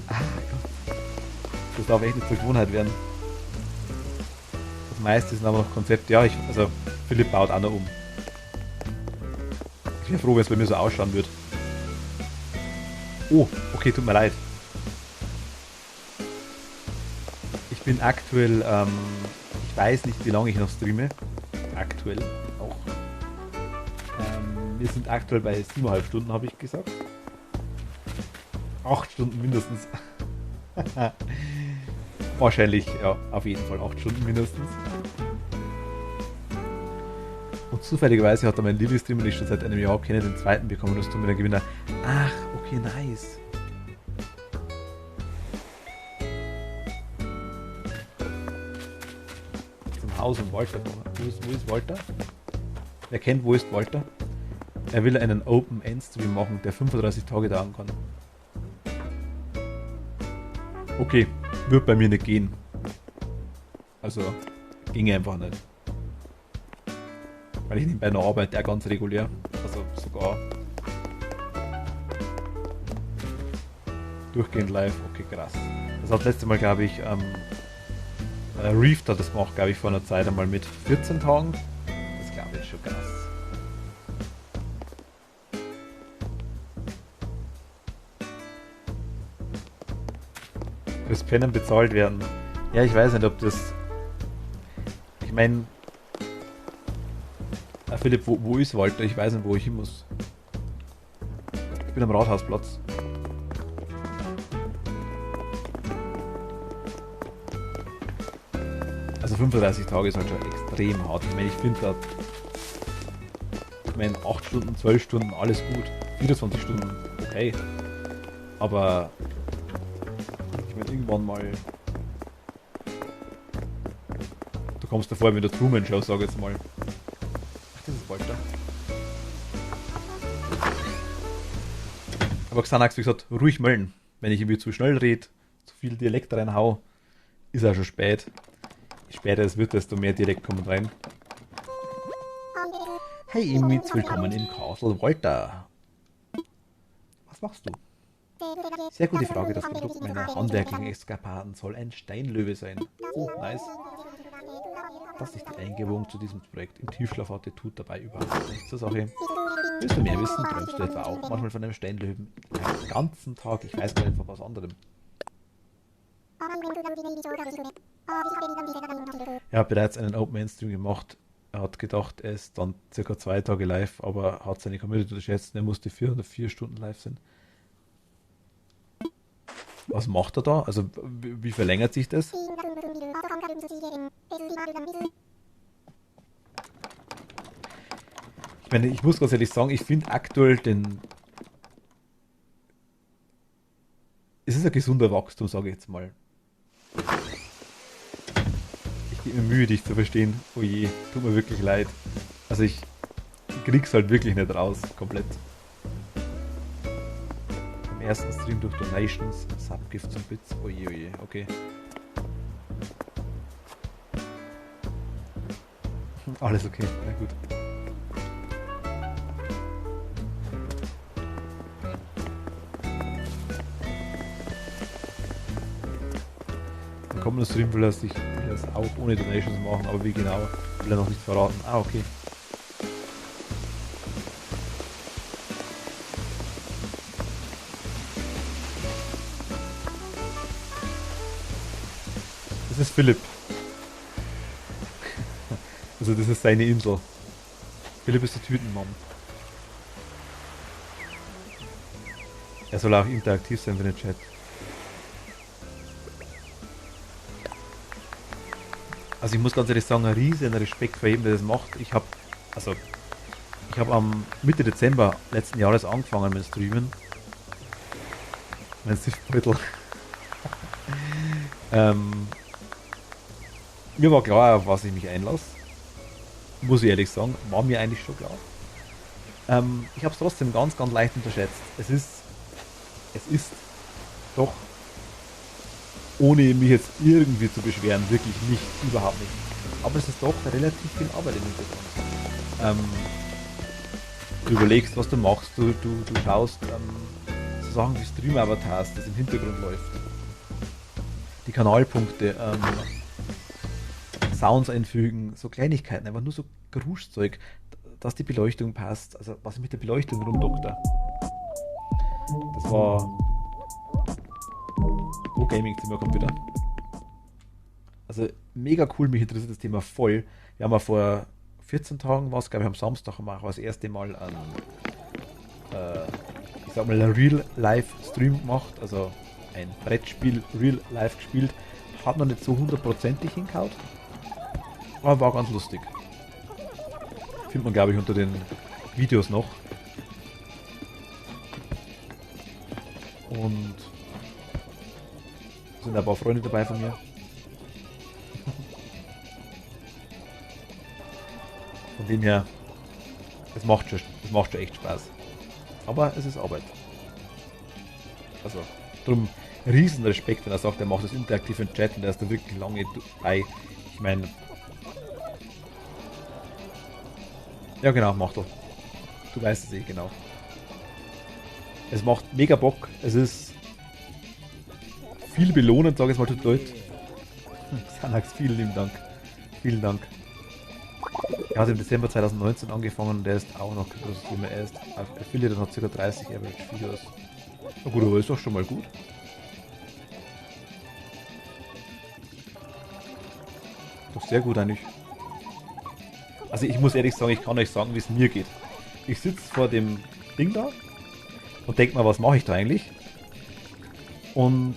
Ah Gott. Das darf echt nicht zur Gewohnheit werden. Das meiste sind aber noch Konzepte. Ja, also Philipp baut auch noch um. Ich wäre froh, wenn es bei mir so ausschauen wird. Oh, okay, tut mir leid. Ich bin aktuell, ich weiß nicht, wie lange ich noch streame. Aktuell auch. Wir sind aktuell bei 7,5 Stunden, habe ich gesagt. 8 Stunden mindestens. Wahrscheinlich, ja, auf jeden Fall 8 Stunden mindestens. Und zufälligerweise hat er meinen Lieblingsstreamer, den ich schon seit einem Jahr kenne, den zweiten bekommen, das tut mir der Gewinner. Ach, okay, nice. Haus und Walter. Wo ist Walter? Wer kennt, wo ist Walter? Er will einen Open-End-Stream machen, der 35 Tage dauern kann. Okay, wird bei mir nicht gehen. Also, ginge einfach nicht. Weil ich nebenbei noch arbeite, ganz regulär. Also sogar durchgehend live. Okay, krass. Das hat das letzte Mal, glaube ich, Reef hat das gemacht, glaube ich, vor einer Zeit einmal mit 14 Tagen. Das glaube ich schon krass. Fürs Pennen bezahlt werden. Ja, ich weiß nicht, ob das... Ich meine... Philipp, wo ist Walter? Ich weiß nicht, wo ich hin muss. Ich bin am Rathausplatz. Also 35 Tage ist halt schon extrem hart. Ich meine, ich finde da... Ich meine, 8 Stunden, 12 Stunden, alles gut. 24 Stunden, okay. Aber... Ich meine, irgendwann mal... Du kommst davor mit der Truman Show, sag ich jetzt mal. Ach, das ist Walter. Aber Xanax, wie gesagt, ruhig melden. Wenn ich irgendwie zu schnell rede, zu viel Dialekt reinhau, ist auch schon spät. Je später es wird, desto mehr Dialekt kommt rein. Hey Imitz, willkommen im Castle Walter. Was machst du? Sehr gute Frage. Das Produkt meiner handwerklichen Eskapaden soll ein Steinlöwe sein. Oh, nice. Das ist die Eingebung zu diesem Projekt. Im Tiefschlaf hatte tut dabei überhaupt nichts zur Sache. Willst du mehr wissen? Träumst du etwa auch manchmal von einem Steinlöwen? Den ganzen Tag, ich weiß gar nicht von was anderem. Er hat bereits einen Open-End-Stream gemacht. Er hat gedacht, er ist dann circa 2 Tage live, aber hat seine Community unterschätzt. Er musste 404 Stunden live sein. Was macht er da? Also, wie verlängert sich das? Ich meine, ich muss ganz ehrlich sagen, ich finde aktuell es ist ein gesunder Wachstum, sage ich jetzt mal. Ich gebe mir Mühe, dich zu verstehen. Oh je, tut mir wirklich leid. Also ich krieg's halt wirklich nicht raus, komplett. Im ersten Stream durch Donations, Subgifts und Bits. Oh je, okay. Alles okay, na gut. Im kommenden Stream will er es auch ohne Donations machen, aber wie genau, will er noch nicht verraten. Ah, okay. Das ist Philipp. Also das ist seine Insel. Philipp ist die Tütenmann. Er soll auch interaktiv sein für den Chat. Also ich muss ganz ehrlich sagen, ein riesen Respekt vor jedem, der das macht. Ich habe am Mitte Dezember letzten Jahres angefangen mit Streamen. Mein Siftbeutel. Mir war klar, auf was ich mich einlasse. Muss ich ehrlich sagen, war mir eigentlich schon klar. Ich habe es trotzdem ganz, ganz leicht unterschätzt. Es ist doch, ohne mich jetzt irgendwie zu beschweren, wirklich nicht, überhaupt nicht. Aber es ist doch relativ viel Arbeit im Hintergrund. Du überlegst, was du machst, du schaust so Sachen wie Stream-Avatars, das im Hintergrund läuft. Die Kanalpunkte, Sounds einfügen, so Kleinigkeiten, einfach nur so Geruschzeug, dass die Beleuchtung passt, also was ich mit der Beleuchtung rumdokter. Das war Gaming-Zimmer kommt wieder. Also mega cool, mich interessiert das Thema voll. Wir haben ja vor 14 Tagen was, glaube ich, am Samstag haben wir auch das erste Mal einen Real-Life-Stream gemacht, also ein Brettspiel Real-Life gespielt. Hat noch nicht so 100%ig hingehaut, aber war ganz lustig. Findet man, glaube ich, unter den Videos noch. Und sind ein paar Freunde dabei von mir. Von dem her, es macht schon echt Spaß. Aber es ist Arbeit. Also, drum riesen Respekt, wenn er sagt, er macht das interaktiv im Chat und er ist da wirklich lange dabei. Ich meine, ja genau, macht er. Du weißt es eh genau. Es macht mega Bock. Es ist viel belohnend, sage ich mal zu Deutsch. Sanax, vielen lieben Dank. Vielen Dank. Er hat im Dezember 2019 angefangen und der ist auch noch kein großes Thema. Er ist Affiliate und hat ca. 30 Average Videos. Na gut, aber ist doch schon mal gut. Doch sehr gut eigentlich. Also ich muss ehrlich sagen, ich kann euch sagen, wie es mir geht. Ich sitze vor dem Ding da und denke mal, was mache ich da eigentlich? Und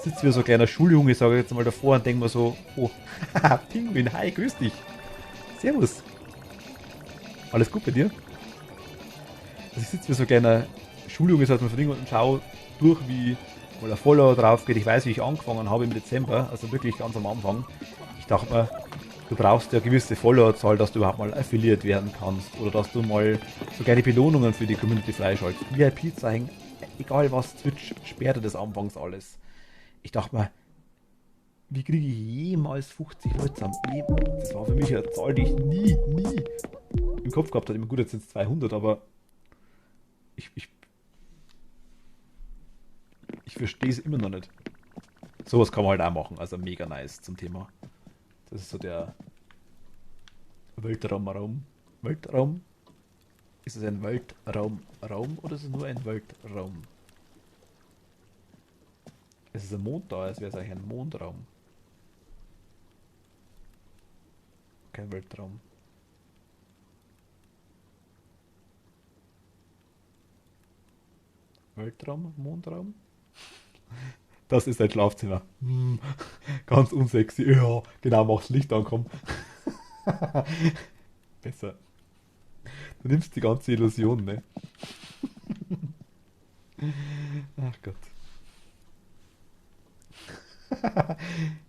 sitze wie so ein kleiner Schuljunge, sage ich jetzt mal davor und denke mir so, oh, haha, Pinguin, hi, grüß dich. Servus. Alles gut bei dir? Also ich sitze wie so ein kleiner Schuljunge, so von Ding und schaue durch, wie mal ein Follower drauf geht. Ich weiß, wie ich angefangen habe im Dezember, also wirklich ganz am Anfang. Ich dachte mir, du brauchst ja eine gewisse Followerzahl, dass du überhaupt mal Affiliate werden kannst oder dass du mal so kleine Belohnungen für die Community freischaltest. VIP-Zeichen, egal was, Twitch sperrte das anfangs alles. Ich dachte mir, wie kriege ich jemals 50 Leute zusammen? Das war für mich eine Zahl, die ich nie im Kopf gehabt hatte. Gut, jetzt sind es 200, aber Ich verstehe es immer noch nicht. Sowas kann man halt auch machen, also mega nice zum Thema. Das ist so der Weltraum. Weltraum? Ist es ein Weltraum oder ist es nur ein Weltraum? Es ist ein Mond da, es wäre eigentlich ein Mondraum. Kein Weltraum. Weltraum? Mondraum? Das ist ein Schlafzimmer. Ganz unsexy. Ja, genau, mach's Licht ankommen. Besser. Du nimmst die ganze Illusion, ne? Ach Gott.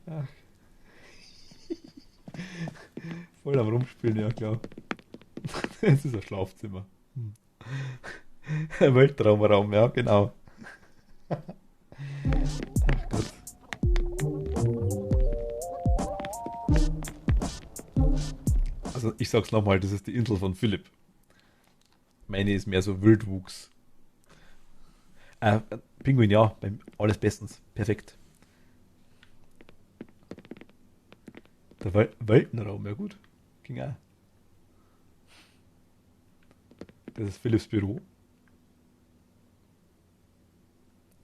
Ach. Voll am Rumspielen, ja klar. Es ist ein Schlafzimmer. Ein Weltraumraum, ja genau. Ach Gott. Also ich sag's nochmal, das ist die Insel von Philipp. Meine ist mehr so Wildwuchs. Pinguin, ja, alles bestens. Perfekt. Der Weltenraum, ja gut. Ging auch. Das ist Philipps Büro.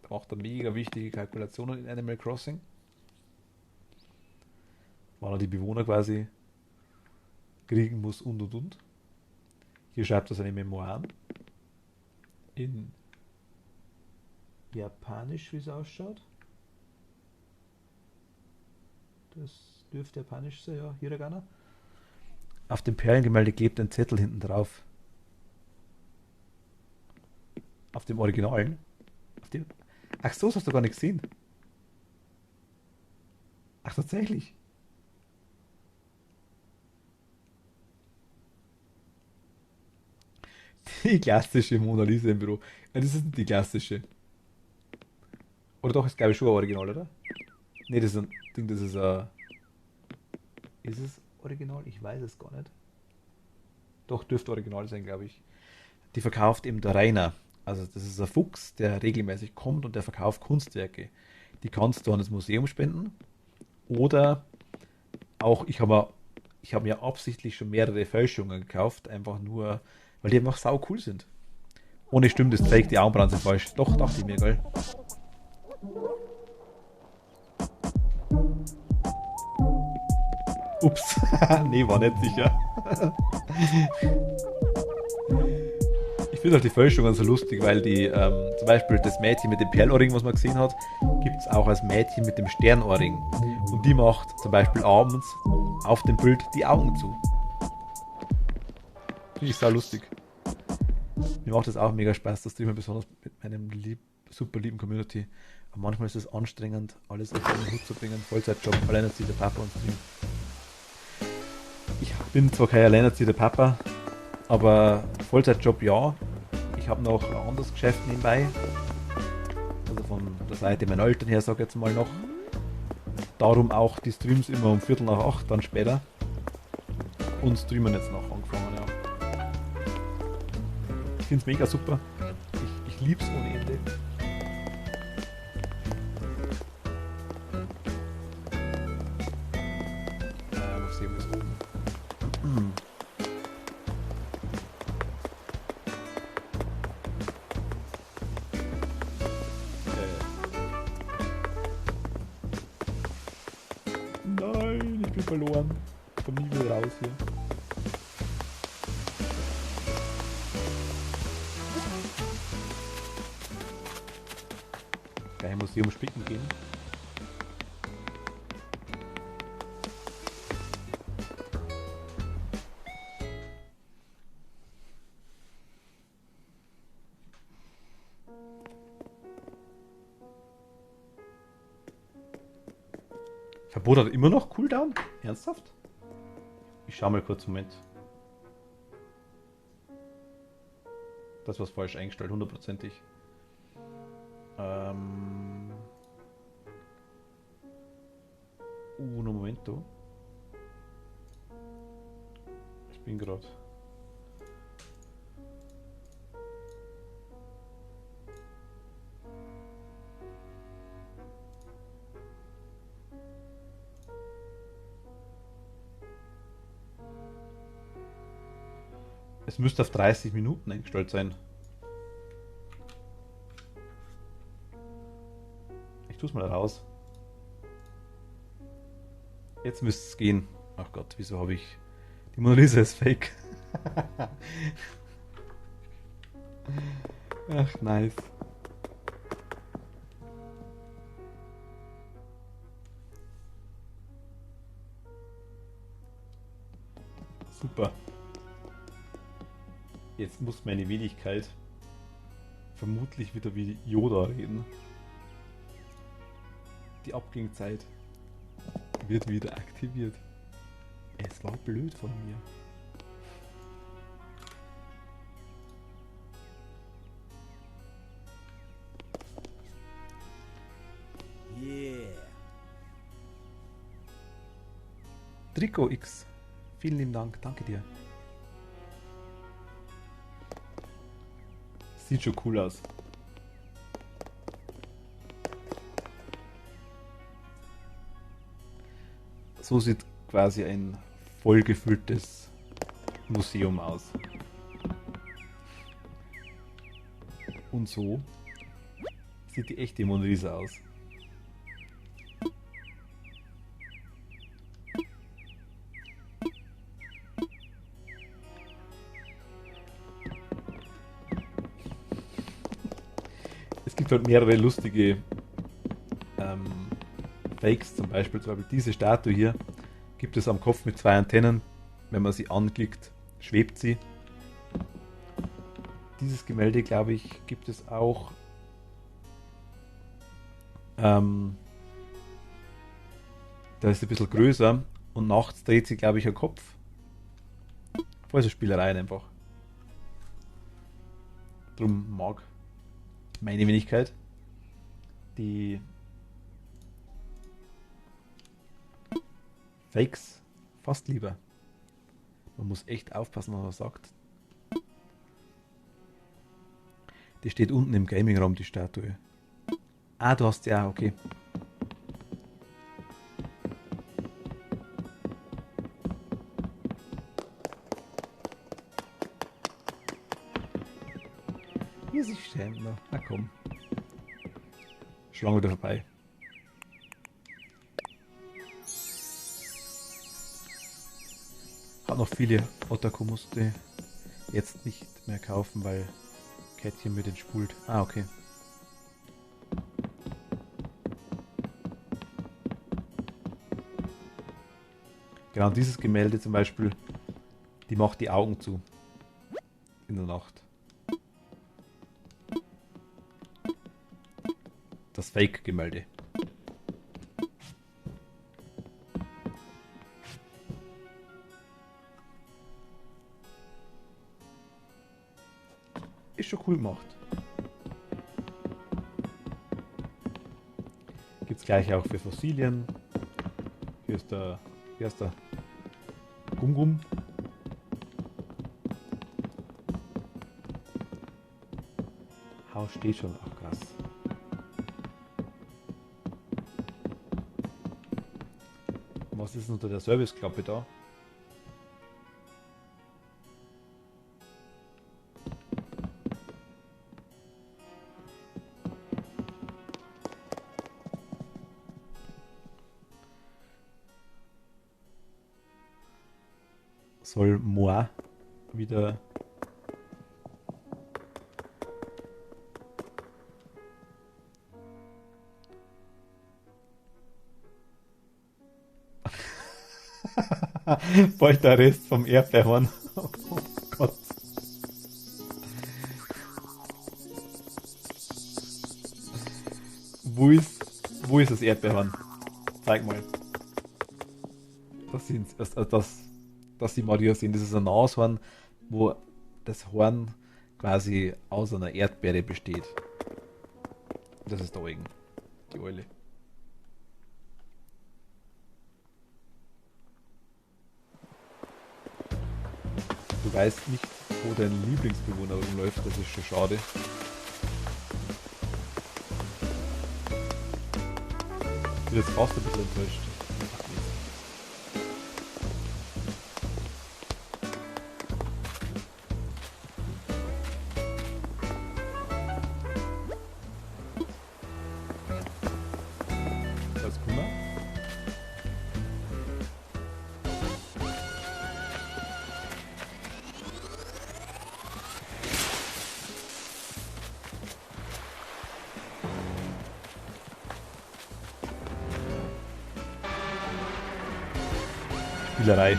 Da macht er mega wichtige Kalkulationen in Animal Crossing. Wann er die Bewohner quasi kriegen muss und. Hier schreibt er seine Memoiren. In Japanisch, wie es ausschaut. Das dürfte Japanisch sein, ja, Hiragana. Auf dem Perlengemälde klebt ein Zettel hinten drauf. Auf dem Originalen. Ach so, das hast du gar nicht gesehen. Ach, tatsächlich. Die klassische Mona Lisa im Büro. Ja, das ist nicht die klassische. Oder doch, ist glaube ich schon ein Original, oder? Ne, das ist ein Ding, das ist ein... Ist es Original? Ich weiß es gar nicht. Doch, dürfte Original sein, glaube ich. Die verkauft eben der Rainer. Also das ist ein Fuchs, der regelmäßig kommt und der verkauft Kunstwerke. Die kannst du an das Museum spenden. Oder auch, ich habe mir absichtlich schon mehrere Fälschungen gekauft, einfach nur, weil die einfach sau cool sind. Ohne stimmt, das zeigt die Augenbrauen sind falsch. Doch, dachte ich mir, gell. Ups. Nee, war nicht sicher. Ich finde auch die Fälschungen so lustig, weil die, zum Beispiel das Mädchen mit dem Perlohrring, was man gesehen hat, gibt es auch als Mädchen mit dem Sternohrring. Und die macht zum Beispiel abends auf dem Bild die Augen zu. Finde ich sau lustig. Mir macht das auch mega Spaß, das Streamen, besonders mit meinem super lieben Community. Aber manchmal ist es anstrengend, alles auf den Hut zu bringen. Vollzeitjob, alleinerziehender Papa und Stream. Ich bin zwar kein alleinerziehender Papa, aber Vollzeitjob ja. Ich habe noch ein anderes Geschäft nebenbei. Also von der Seite meiner Eltern her, sage ich jetzt mal noch. Darum auch die Streams immer um 7:45 dann später. Und streamen jetzt noch angefangen, ja. Ich finde es mega super. Ich liebe es ohne Ende. Mal sehen, was oben. Nein, ich bin verloren. Ich komme nie wieder raus hier. Gleich Museum spicken gehen. Verbot hat immer noch Cooldown? Ernsthaft? Ich schau mal kurz, Moment. Das war falsch eingestellt, hundertprozentig. Uno momento. Ich bin gerade. Es müsste auf 30 Minuten eingestellt sein. Ich tue es mal raus. Jetzt müsste es gehen. Ach Gott, wieso habe ich... Die Mona Lisa ist fake. Ach, nice. Super. Jetzt muss meine Wenigkeit vermutlich wieder wie Yoda reden. Die Abklingzeit wird wieder aktiviert. Es war blöd von mir. Yeah. Trikot X. Vielen lieben Dank. Danke dir. Sieht schon cool aus. So sieht quasi ein vollgefülltes Museum aus. Und so sieht die echte Mona Lisa aus. Es gibt halt mehrere lustige Fakes, zum Beispiel diese Statue hier gibt es am Kopf mit 2 Antennen. Wenn man sie anklickt, schwebt sie. Dieses Gemälde, glaube ich, gibt es auch da ist ein bisschen größer und nachts dreht sie, glaube ich, ihr Kopf. Voll so Spielereien einfach. Drum mag meine Wenigkeit die Fakes fast lieber. Man muss echt aufpassen, was man sagt. Die steht unten im Gaming-Raum, die Statue. Ah, du hast ja, okay. Hier sich schämen. Na komm. Schon wieder vorbei. Hat noch viele Otaku, musste jetzt nicht mehr kaufen, weil Kätchen mit den spult. Ah, okay. Genau, dieses Gemälde zum Beispiel, die macht die Augen zu. In der Nacht. Das Fake-Gemälde. Ist schon cool gemacht. Gibt es gleich auch für Fossilien. Hier ist der, wie heißt der? Gum-Gum. Haus steht schon, ach krass. Was ist unter der Serviceklappe da? Soll Moi wieder bald der Rest vom Erdbeerhorn. Oh Gott. Wo ist das Erdbeerhorn? Zeig mal. Dass die mal hier sehen. Das ist ein Nashorn, wo das Horn quasi aus einer Erdbeere besteht. Das ist da oben. Die Eule. Du weißt nicht, wo dein Lieblingsbewohner rumläuft, das ist schon schade. Ich bin jetzt fast ein bisschen enttäuscht. Spielerei.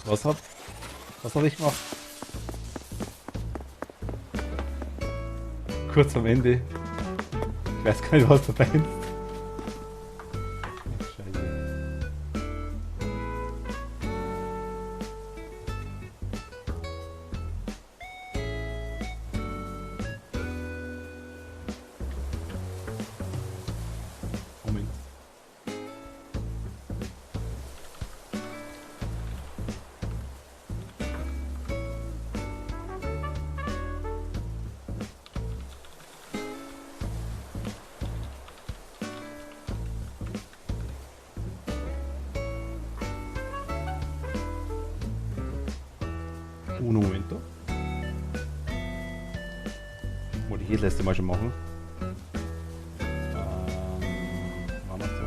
Was hab ich gemacht? Kurz am Ende. Ich weiß gar nicht, was dabei ist. Scheiße. Moment. Un momento. Wollte ich das letzte Mal schon machen. War noch so.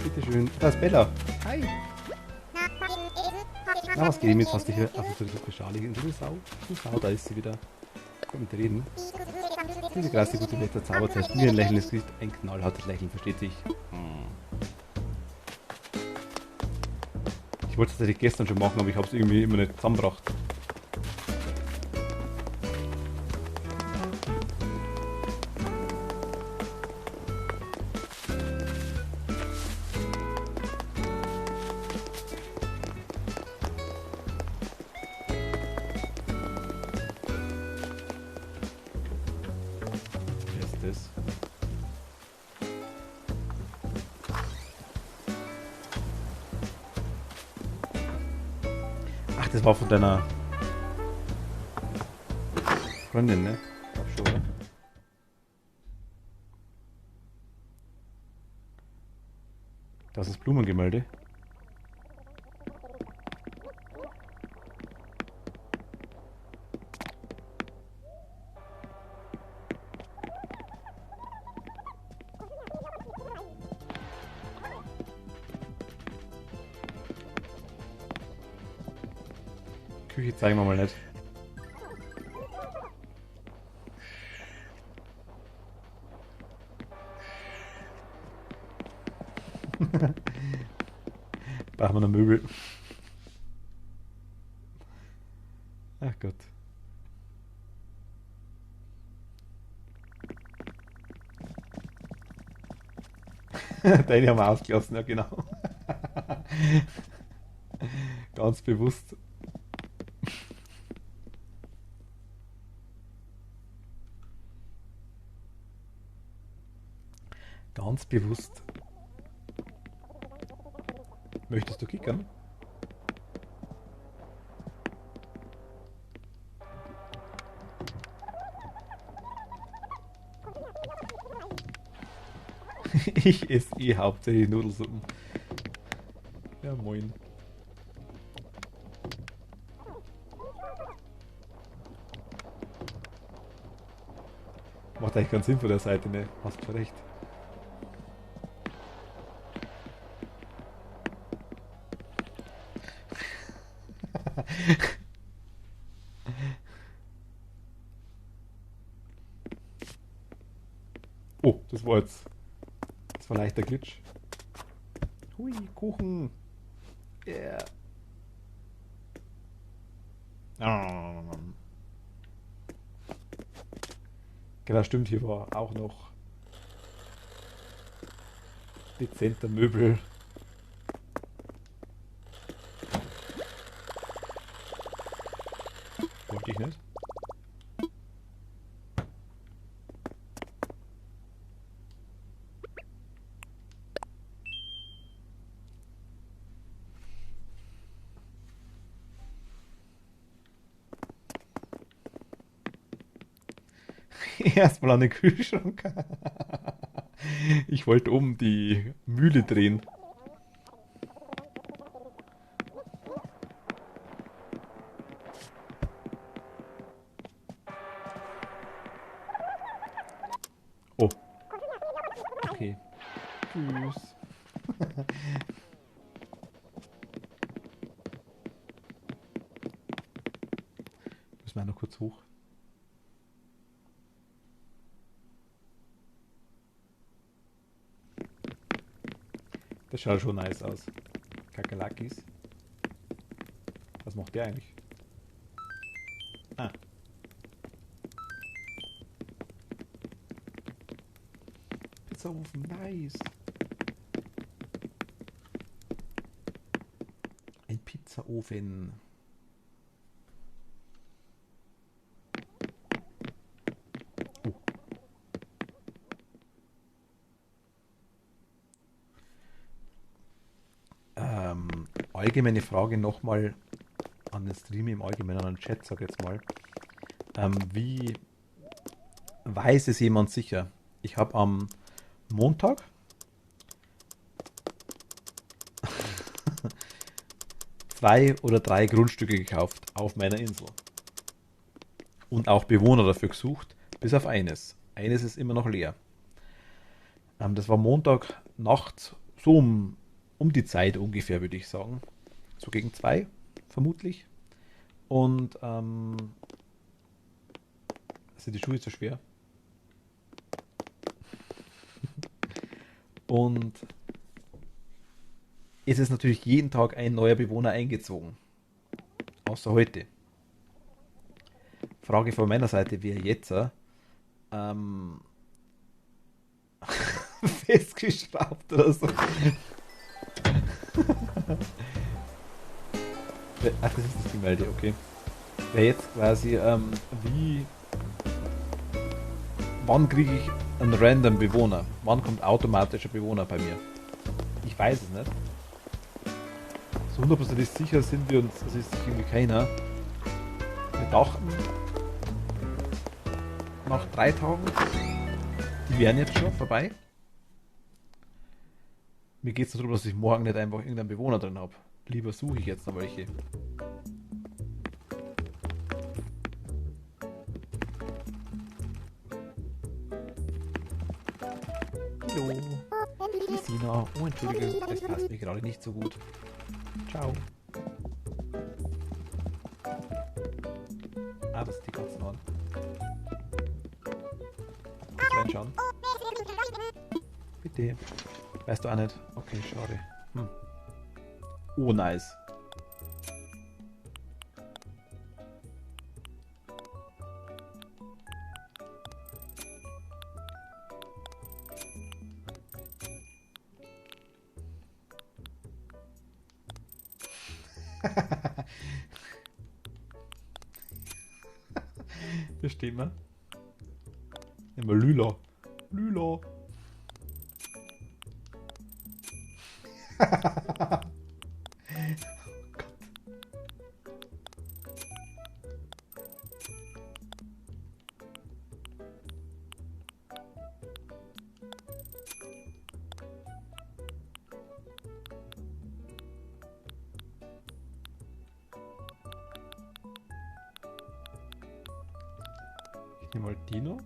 Bitteschön. Da ist Bella. Hi. Na, was geht ihm jetzt fast nicht? Ach, das ist beschaulich. Du Sau. Du Sau, da ist sie wieder. Komm mit reden. Diese krasse gute Wetter Zauberzeit. Mir ein lächelndes Gesicht. Ein knallhartes Lächeln, versteht sich. Ich wollte es tatsächlich gestern schon machen, aber ich habe es irgendwie immer nicht zusammengebracht. Wer ist das? Ach, das war von deiner Freundin, ne? Glaub schon, oder? Das ist Blumengemälde. Küche zeigen wir mal nicht. Brauchen wir noch Möbel. Ach Gott. Deine haben wir ausgelassen, ja genau. Ganz bewusst. Ganz bewusst. Möchtest du kickern? Ich esse eh hauptsächlich Nudelsuppen. Ja, moin. Macht eigentlich keinen Sinn von der Seite, ne? Hast schon recht. Oh, das war jetzt. Das war leichter Glitch. Hui, Kuchen. Yeah. Genau, stimmt, hier war auch noch dezenter Möbel. Wollte ich nicht. Erstmal an den Kühlschrank. Ich wollte oben die Mühle drehen. Oh. Okay. Tschüss. Müssen wir noch kurz hoch. Das schaut schon nice aus. Kakerlakis. Was macht der eigentlich? Ah. Pizzaofen, nice. Ein Pizzaofen. Oh. Allgemeine Frage nochmal an den Stream im Allgemeinen, an den Chat, sag jetzt mal. Wie weiß es jemand sicher? Ich habe am Montag zwei oder drei Grundstücke gekauft auf meiner Insel. Und auch Bewohner dafür gesucht, bis auf eines. Eines ist immer noch leer. Das war Montag Nacht, so um die Zeit ungefähr, würde ich sagen. So gegen 2, vermutlich. Und also die Schuhe so schwer. Und es ist natürlich jeden Tag ein neuer Bewohner eingezogen. Außer heute. Frage von meiner Seite wäre jetzt festgeschraubt oder so. Ach, das ist das Gemälde, okay. Wäre jetzt quasi, wann kriege ich einen random Bewohner? Wann kommt automatisch ein Bewohner bei mir? Ich weiß es nicht. So 100% sicher sind wir uns, das ist sich irgendwie keiner. Wir dachten, nach 3 Tagen, die wären jetzt schon vorbei. Mir geht es darum, dass ich morgen nicht einfach irgendeinen Bewohner drin habe. Lieber suche ich jetzt noch welche. Hallo. Die Sina. Oh, Entschuldigung, das passt mir gerade nicht so gut. Ciao. Ah, das ist die Katzen an. Kannst du reinschauen? Bitte. Weißt du auch nicht? Okay, schade. Oh, nice. Verstehen wir? Immer Lüla. Lüla. Ich nehme mal Dino.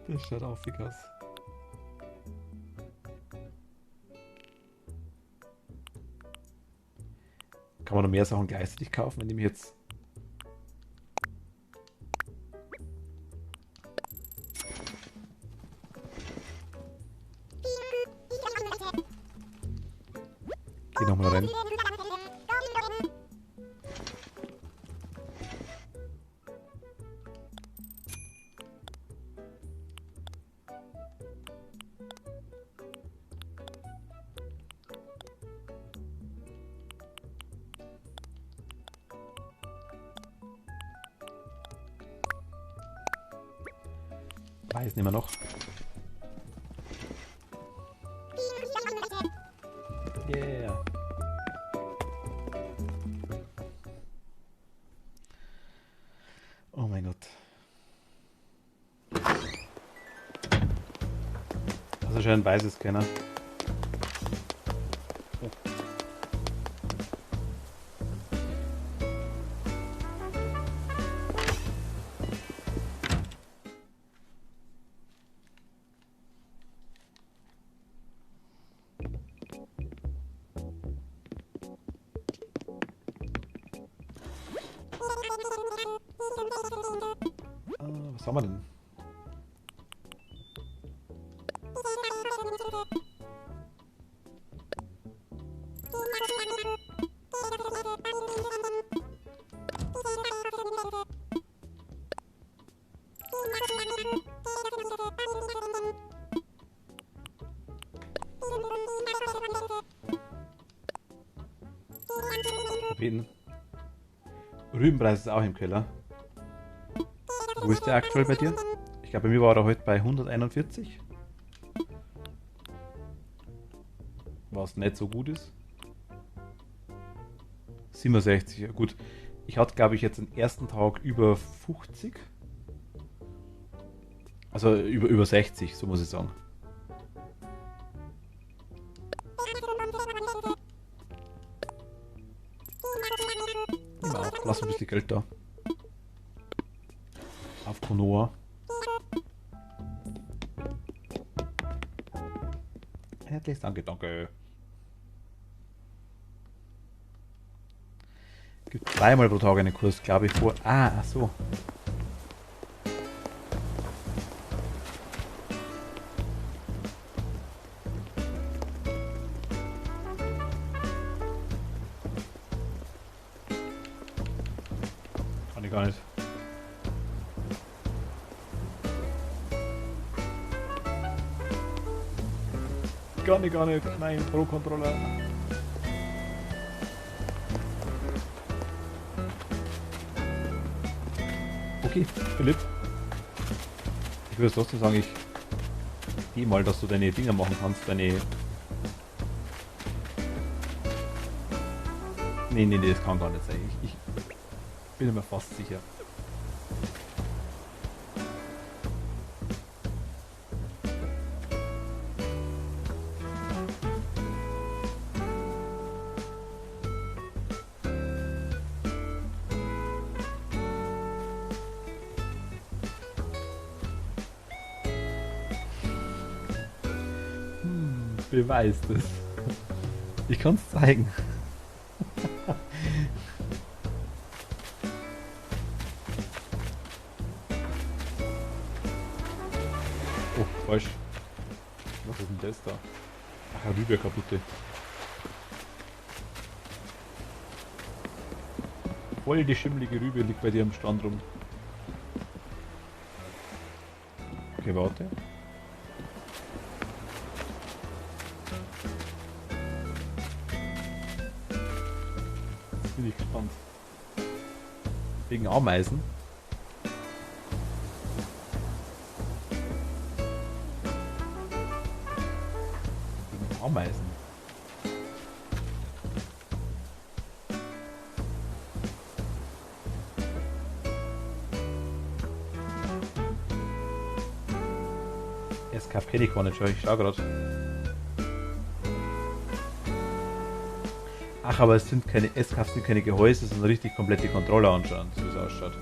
Das schaut aufweg aus. Kann man noch mehr Sachen gleichzeitig kaufen, wenn ich mich jetzt... Geh nochmal rein. Weiß nicht mehr noch. Yeah. Oh mein Gott. Also schon ein weißes Scanner. Was haben wir denn? Rüben. Rübenpreis ist auch im Keller. Wo ist der aktuell bei dir? Ich glaube, bei mir war er heute bei 141. Was nicht so gut ist. 67, ja gut. Ich hatte, glaube ich, jetzt den ersten Tag über 50. Also über 60, so muss ich sagen. Nimm auf, lass ein bisschen Geld da. Auf Konoha. Herzlich danke, danke. Gibt zweimal pro Tag einen Kurs, glaube ich, vor. Ach so. Kann ich gar nicht. Gar nicht. Nein, Pro-Controller. Okay, Philipp. Ich würde trotzdem sagen, ich gehe mal, dass du deine Dinger machen kannst, deine... Nee, das kann gar nicht sein. Ich bin mir fast sicher. Beweist es. Ich kann es zeigen. Oh, falsch. Was ist denn das da? Ach, eine Rübe kaputte. Voll die schimmlige Rübe liegt bei dir am Strand rum. Okay, warte. Bin ich gespannt. Wegen Ameisen. Wegen Ameisen. SKF kenne ich gar nicht, ich schau gerade. Ach, aber es sind keine S-Cups, sind keine Gehäuse, sondern richtig komplette Controller anscheinend, so wie es ausschaut.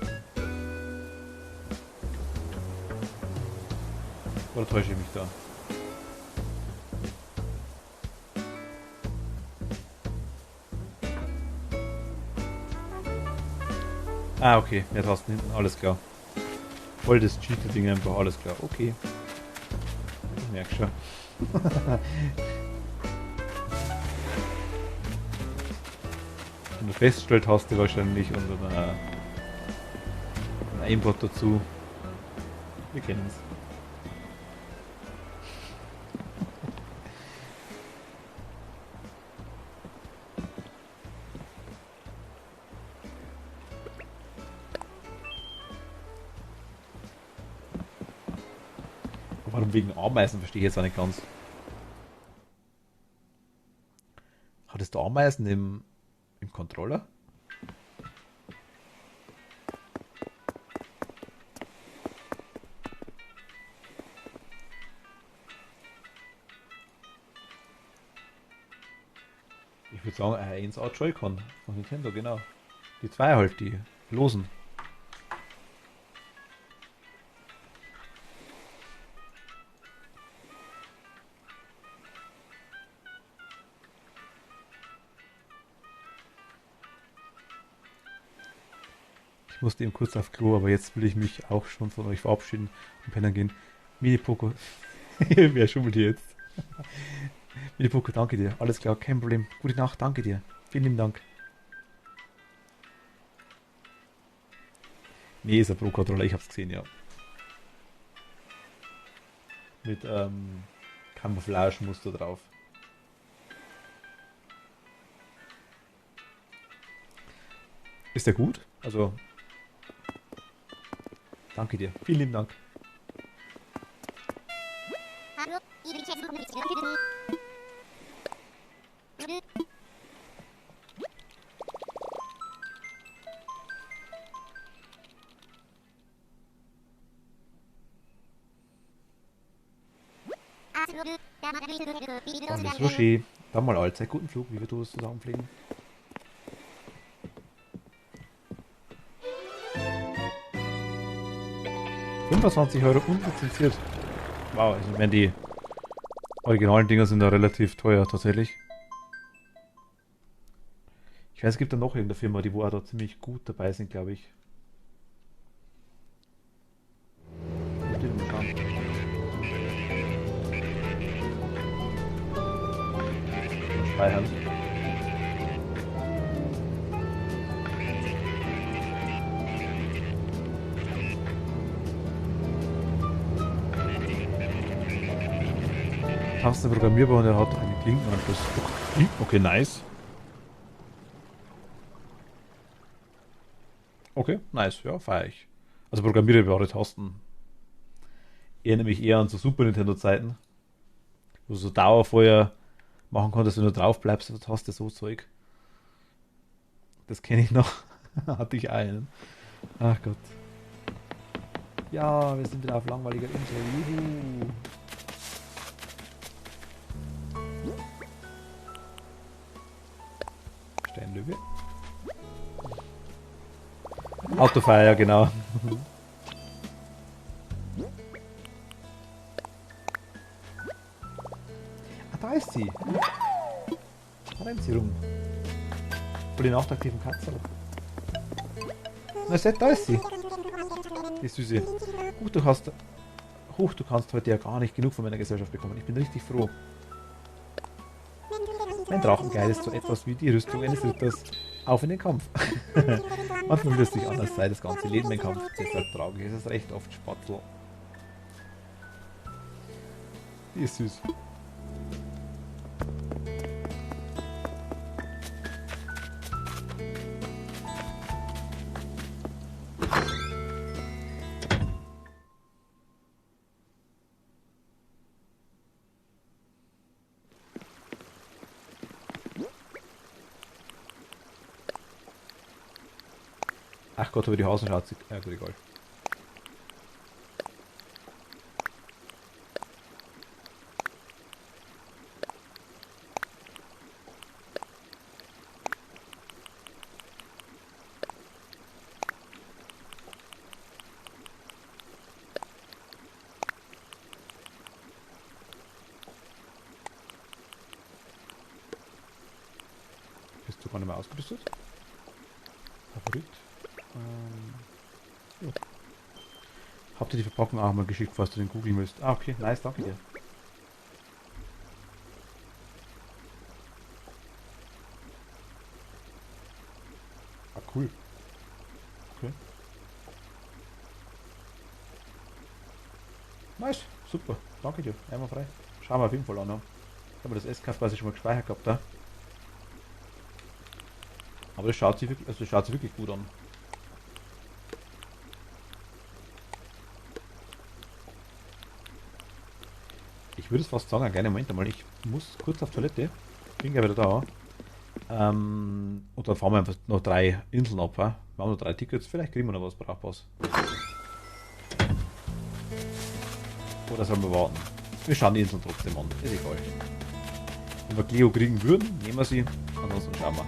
Oder täusche ich mich da? Ah, okay, ja, draußen hinten, alles klar. Voll das Cheater-Ding einfach, alles klar, okay. Ich merke schon. Wenn du feststellt, hast du wahrscheinlich und ein Aimbot dazu. Wir kennen es. Warum wegen Ameisen, verstehe ich jetzt auch nicht ganz. Hattest du Ameisen im Controller? Ich würde sagen, ein 1A Joy-Con von Nintendo, genau. Die zwei halt, die losen. Ich musste eben kurz auf Klo, aber jetzt will ich mich auch schon von euch verabschieden und pennen gehen. Mini-Poco, wer schummelt hier jetzt? Mini-Poco, danke dir. Alles klar, kein Problem. Gute Nacht, danke dir. Vielen lieben Dank. Nee, ist ein Pro-Controller, ich hab's gesehen, ja. Mit Camouflage-Muster drauf. Ist der gut? Also, danke dir. Vielen lieben Dank. Dann ist Sushi. Dann mal allzeit guten Flug, wie wir das zusammenfliegen. €25 unlizenziert. Wow, also ich meine, die originalen Dinger sind da relativ teuer tatsächlich. Ich weiß, es gibt da noch irgendeine Firma, die wo auch da ziemlich gut dabei sind, glaube ich. Speichern. Taste programmierbar und er hat einen Klinkenanschluss. Okay, nice. Okay, nice, ja, feier ich. Also programmierbare Tasten. Erinnere mich eher an so Super Nintendo Zeiten, wo du so Dauerfeuer machen konntest, wenn du drauf bleibst auf der Taste, so Zeug. Das kenne ich noch. Hatte ich einen. Ach Gott. Ja, wir sind wieder auf langweiliger Insel. Juhu. Steinlöwe. Autofire, ja genau. Ah, da ist sie. Da rennt sie rum. Vor den nachtaktiven Katzen. Na, seht, da ist sie. Die Süße. Du kannst heute ja gar nicht genug von meiner Gesellschaft bekommen. Ich bin richtig froh. Mein Drachengeil ist so etwas wie die Rüstung eines Ritters. Auf in den Kampf. Manchmal will es sich anders sein, das ganze Leben im Kampf. Deshalb trage ich es recht oft Spatzel. Die ist süß. Ach Gott, aber die Hausen schaut sich. Ja, gut, egal. Bist du gar nicht mehr ausgerüstet? Favorit. Ja. Habt ihr die Verpackung auch mal geschickt, falls du den googeln willst? Ah, okay, nice, danke dir. Ah, cool. Okay. Nice, super, danke dir, einmal frei. Schauen wir auf jeden Fall an. Ne? Ich habe das S-Card quasi schon mal gespeichert gehabt da. Aber das schaut sich wirklich, also das schaut sich wirklich gut an. Ich würde es fast sagen, gerne Moment einmal, ich muss kurz auf Toilette. Bin gleich wieder da. Und dann fahren wir einfach noch 3 Inseln ab. Wir haben noch 3 Tickets, vielleicht kriegen wir noch was Brauchbares. Oder sollen wir warten? Wir schauen die Inseln trotzdem an, ist egal. Wenn wir Cleo kriegen würden, nehmen wir sie, ansonsten schauen wir.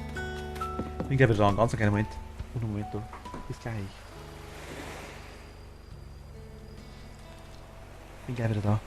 Bin gleich wieder da, einen ganz kleinen Moment. Und einen Moment, bis gleich. Bin gleich wieder da.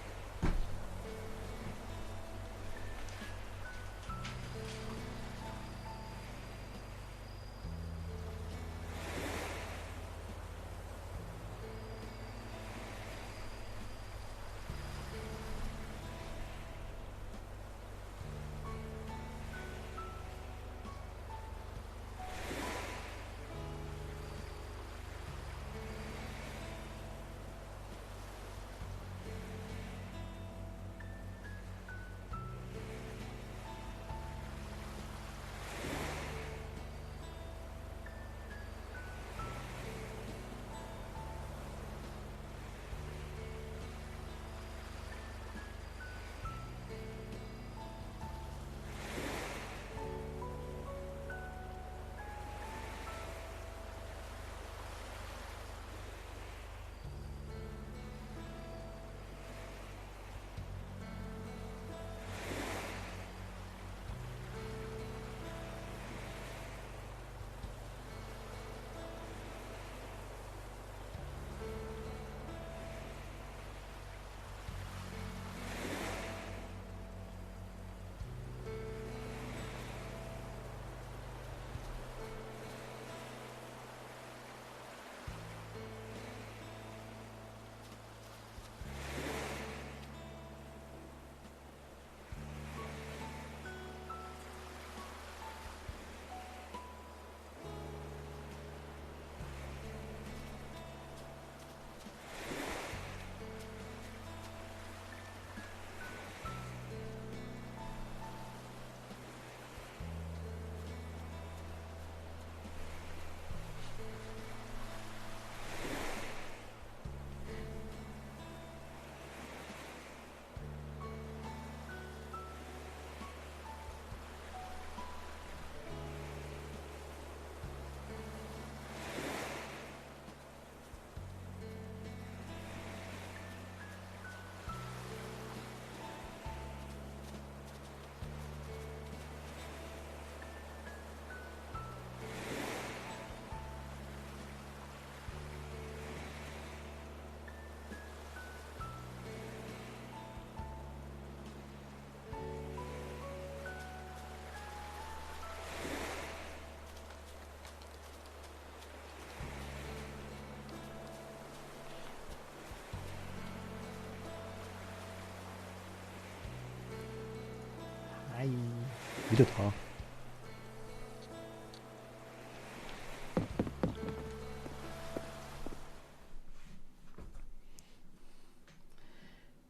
Wieder da.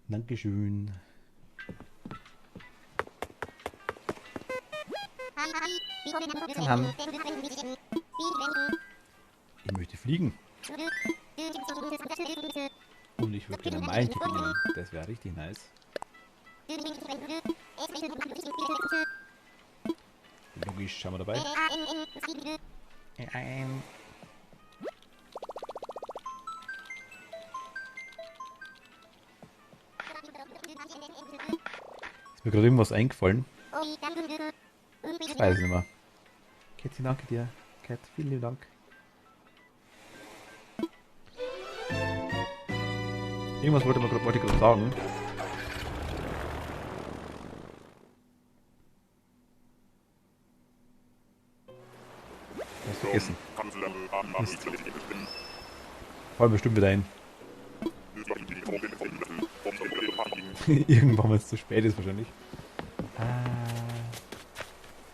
Dankeschön. Ich möchte fliegen. Und ich würde gerne meinen Titel nehmen. Das wäre richtig nice. Logisch, schauen wir dabei. Ist mir gerade irgendwas eingefallen. Ich weiß es nicht mehr. Kätzi, danke dir. Kat, vielen lieben Dank. Irgendwas wollte ich gerade sagen. Was vergessen. Mist. Fallen bestimmt wieder ein. Irgendwann, wenn es zu spät ist wahrscheinlich.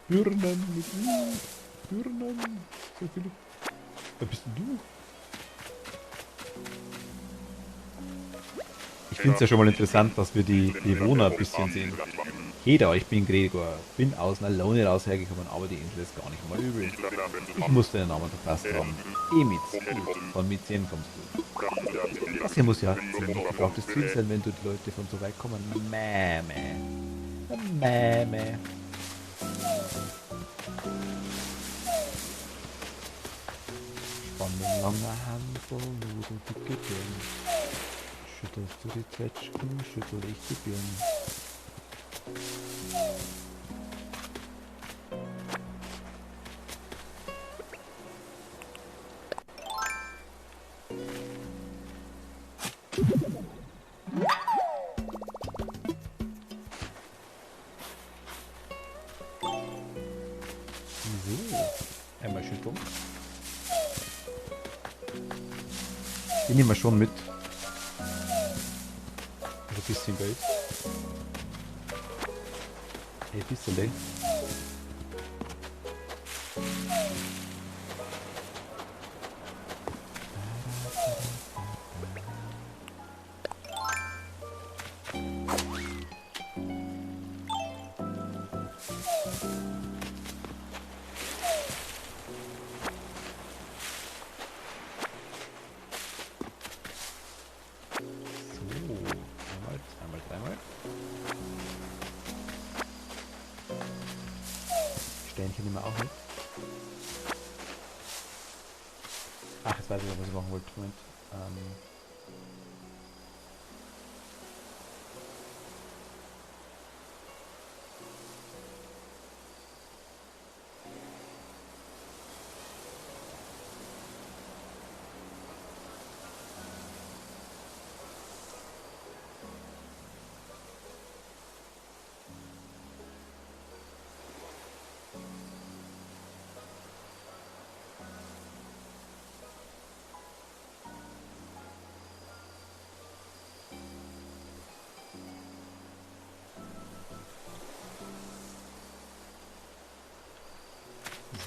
Birnen mit U. Birnen. So viele. Wer bist denn du? Ich finde es ja schon mal interessant, dass wir die Bewohner ein bisschen sehen. Hey da, ich bin Gregor. Bin aus einer Laune raus hergekommen, aber die Insel ist gar nicht mal übel. Ich muss deinen Namen verpasst haben. Emit, von Mizien kommst du. Das hier muss ja ziemlich gebrauchtes Ziel sein, wenn du die Leute von so weit kommen. Mäh. Spannend lange Handvoll Nudeln, dicke Birnen. Schüttelst du die Zwetschgen, schüttel ich die Birnen. So, einmal schütteln. Die nehmen wir schon mit. Also ein bisschen Geld. Ein bisschen. Sternchen nehmen wir auch mit. Ach, jetzt weiß ich noch, was ich machen wollte. Moment.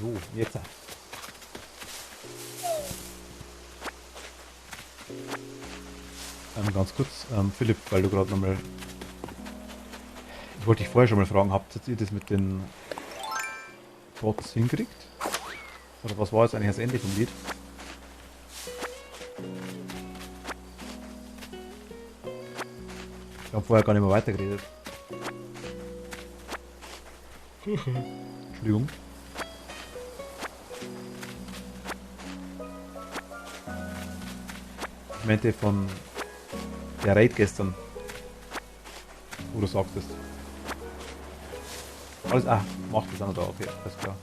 So, jetzt. Ganz kurz, Philipp, weil du gerade nochmal... Ich wollte dich vorher schon mal fragen, habt ihr das mit den Bots hingekriegt? Oder was war jetzt eigentlich das Ende vom Lied? Ich habe vorher gar nicht mehr weitergeredet. Entschuldigung. Ich meinte von der Raid gestern. Wo du sagtest. Alles, macht das auch noch da, okay, alles klar.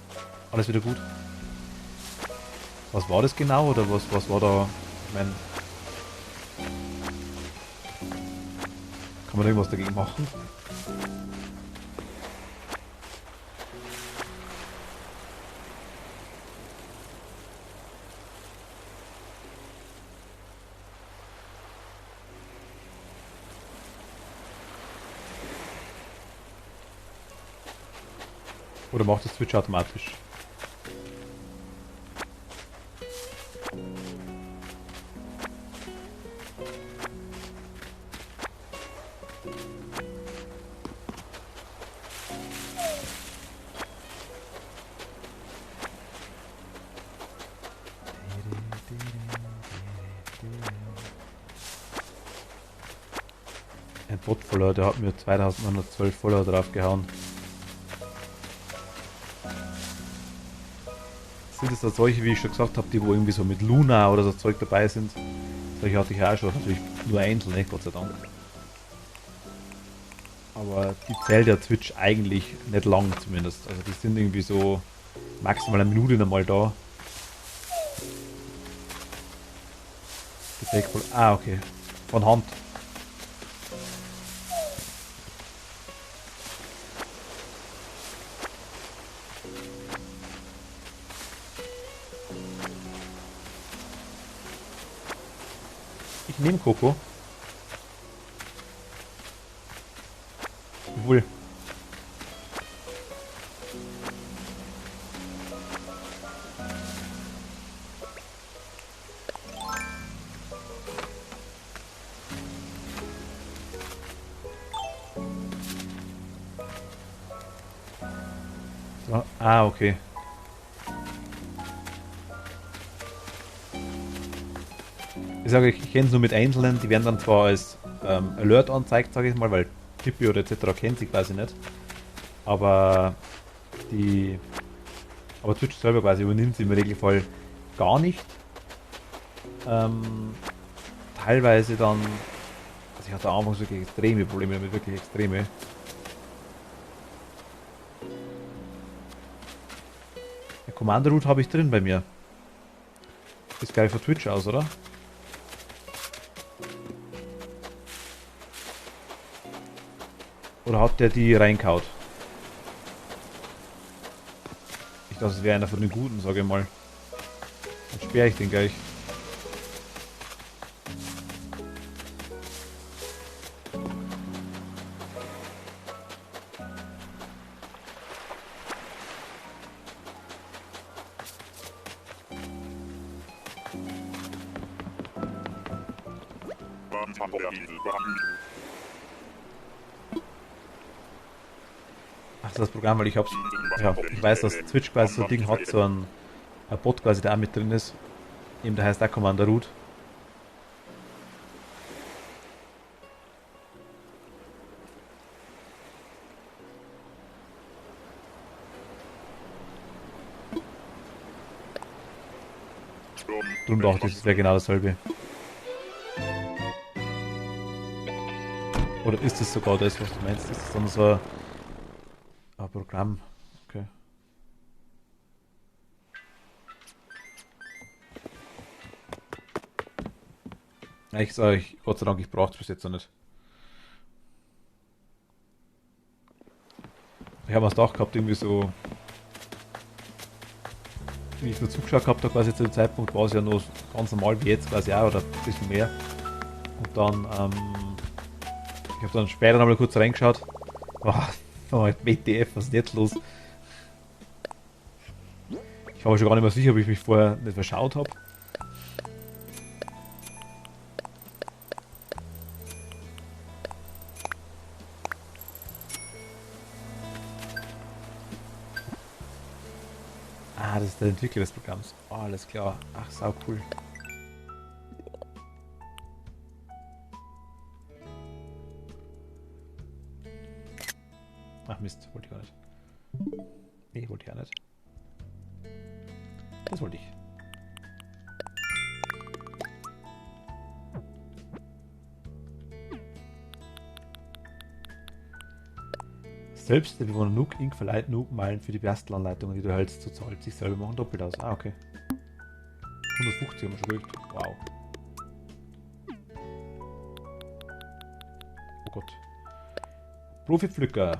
Alles wieder gut. Was war das genau oder was war da? Ich meine. Kann man da irgendwas dagegen machen? Oder macht das Twitch automatisch? Ein Bot-Follower, der hat mir 2912 Follower draufgehauen. Sind es da solche, wie ich schon gesagt habe, die wo irgendwie so mit Luna oder so Zeug dabei sind? Solche hatte ich auch schon, natürlich nur einzelne, Gott sei Dank. Aber die zählt ja Twitch eigentlich nicht lang zumindest. Also die sind irgendwie so maximal eine Minute einmal da. Okay. Von Hand. Ich nehme Coco. Obwohl. Ah, okay. Ich sage, ich kenne es nur mit Einzelnen, die werden dann zwar als Alert angezeigt, sage ich mal, weil Pippi oder etc. kennt sie quasi nicht. Aber Twitch selber quasi übernimmt sie im Regelfall gar nicht. Teilweise dann, also ich hatte am Anfang wirklich extreme Probleme damit, wirklich extreme. Der Commander Root habe ich drin bei mir. Ist geil von Twitch aus, oder? Oder hat der die reinkaut? Ich dachte, es wäre einer von den Guten, sage ich mal. Dann sperre ich den gleich. Ach, das ist das Programm, weil ich hab's. Ja, ich weiß, dass Twitch quasi so ein Ding hat, so ein Bot quasi, der auch mit drin ist. Eben, der heißt auch Commander Root. Drum dachte ich, das wäre genau dasselbe. Oder ist es sogar das, was du meinst? Ist es dann so ein Programm? Okay. Ja, ich sage euch, Gott sei Dank, ich brauche es bis jetzt noch nicht. Ich habe mir das gedacht gehabt, irgendwie so, wie ich nur zugeschaut gehabt habe, quasi zu dem Zeitpunkt, war es ja noch ganz normal wie jetzt quasi auch, oder ein bisschen mehr. Und dann, ich habe dann später noch mal kurz reingeschaut. Boah, WTF, was ist jetzt los? Ich war mir schon gar nicht mehr sicher, ob ich mich vorher nicht verschaut habe. Ah, das ist der Entwickler des Programms. Oh, alles klar. Ach, sau cool. Ach Mist, wollte ich gar nicht. Nee, wollte ich ja nicht. Das wollte ich. Selbst der Bewohner Nook Inc. verleiht Nook Meilen für die Bastelanleitungen, die du hältst, zu zahlt sich selber machen doppelt aus. Ah, okay. 150 haben wir schon gekriegt. Wow. Oh Gott. Profipflücker.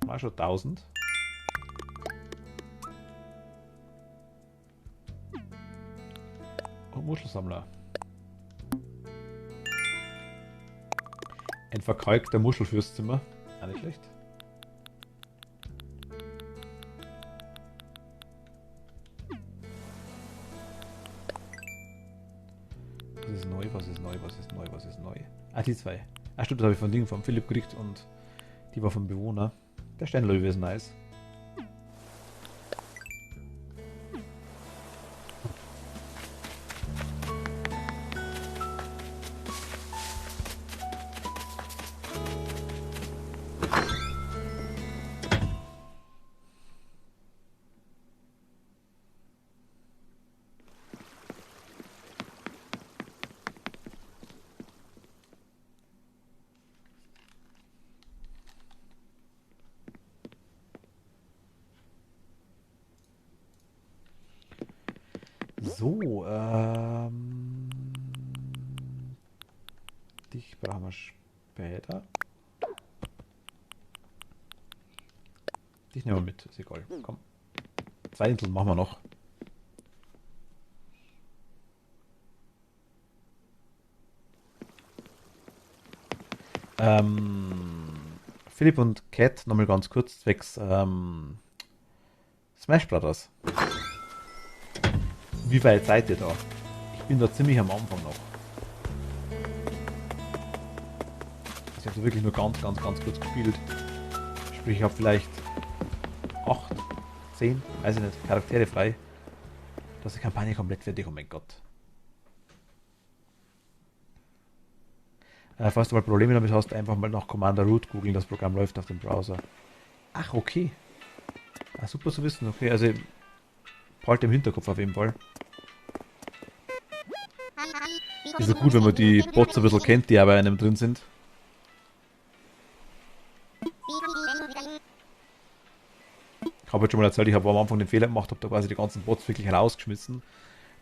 War schon 1000. Und Muschelsammler. Ein verkalkter Muschel fürs Zimmer. Auch nicht schlecht. Was ist neu, was ist neu, was ist neu, was ist neu? Ah, die zwei. Ah, stimmt, das habe ich von Ding vom Philipp gekriegt und die war vom Bewohner. Der Steinlöwe ist nice. So, dich brauchen wir später. Dich nehmen wir mit, ist egal. Komm. 2 Inseln machen wir noch. Philipp und Cat, nochmal ganz kurz, zwecks Smash Brothers. Wie weit seid ihr da? Ich bin da ziemlich am Anfang noch. Also ich habe da wirklich nur ganz kurz gespielt. Sprich, ich habe vielleicht 8, 10, weiß ich nicht, Charaktere frei. Das ist die Kampagne komplett fertig, oh mein Gott. Falls du mal Probleme damit hast, einfach mal nach Commander Root googeln, das Programm läuft auf dem Browser. Ach, okay. Ah, super zu wissen, okay, also halt im Hinterkopf auf jeden Fall. Ist ja gut, wenn man die Bots ein bisschen kennt, die ja bei einem drin sind. Ich habe jetzt schon mal erzählt, ich habe am Anfang den Fehler gemacht, habe da quasi die ganzen Bots wirklich rausgeschmissen.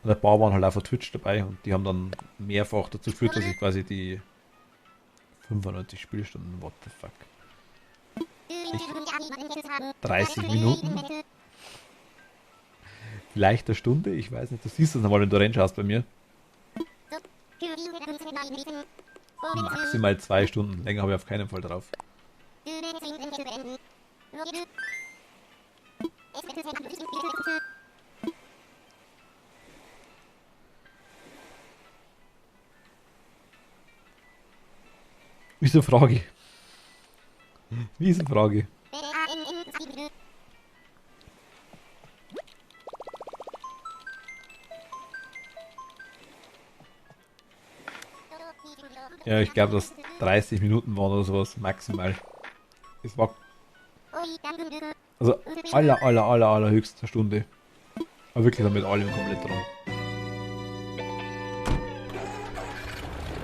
Und ein paar waren halt auch auf Twitch dabei und die haben dann mehrfach dazu geführt, dass ich quasi die 95 Spielstunden, what the fuck. 30 Minuten? Vielleicht eine Stunde? Ich weiß nicht, du siehst das nochmal, wenn du reinschaust bei mir. Maximal 2 Stunden, länger habe ich auf keinen Fall drauf. Wieso Frage? Wieso Frage? Ja, ich glaube, dass 30 Minuten waren oder sowas, maximal. Es war... Also, allerhöchste Stunde. Aber wirklich dann mit allem komplett dran.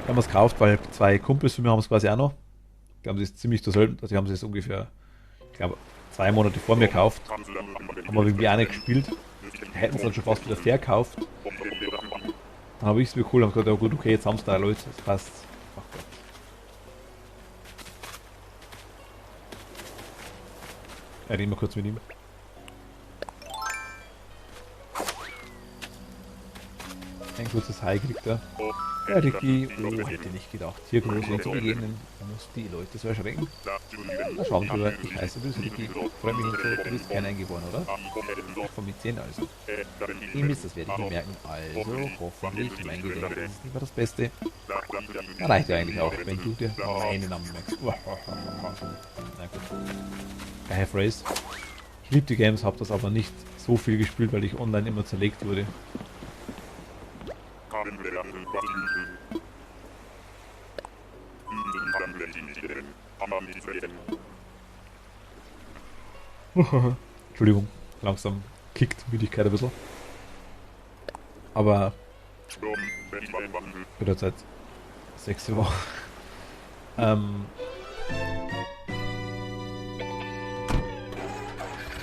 Wir haben es gekauft, weil 2 Kumpels von mir haben es quasi auch noch. Die haben es ziemlich zur selben, also die haben es ungefähr, ich glaube, 2 Monate vor mir gekauft. Haben wir irgendwie auch nicht gespielt. Hätten es dann schon fast wieder verkauft. Dann habe ich es mir cool und gesagt, ja gut, okay, jetzt haben es da Leute, das passt. Ach Gott. Ja, reden wir kurz mit ihm. Ein kurzes Hi kriegt er. Ja, Ricky, oh, hätte nicht gedacht. Hier groß und so begegnen, da muss die Leute so erschrecken. Na, schau mal drüber, ich heiße du, Ricky. Freue mich und so, du bist kein Eingeboren, oder? Von mit 10 also. Dem ist, das werde ich mir merken. Also, hoffentlich, mein Gedächtnis ist nicht mehr das Beste. Na, reicht ja eigentlich auch, wenn du dir meinen Namen merkst. Na gut. Geil, Phrase. Ich liebe die Games, habe das aber nicht so viel gespielt, weil ich online immer zerlegt wurde. Entschuldigung, langsam kickt Müdigkeit ein bisschen. Aber wird jetzt seit 6 Wochen.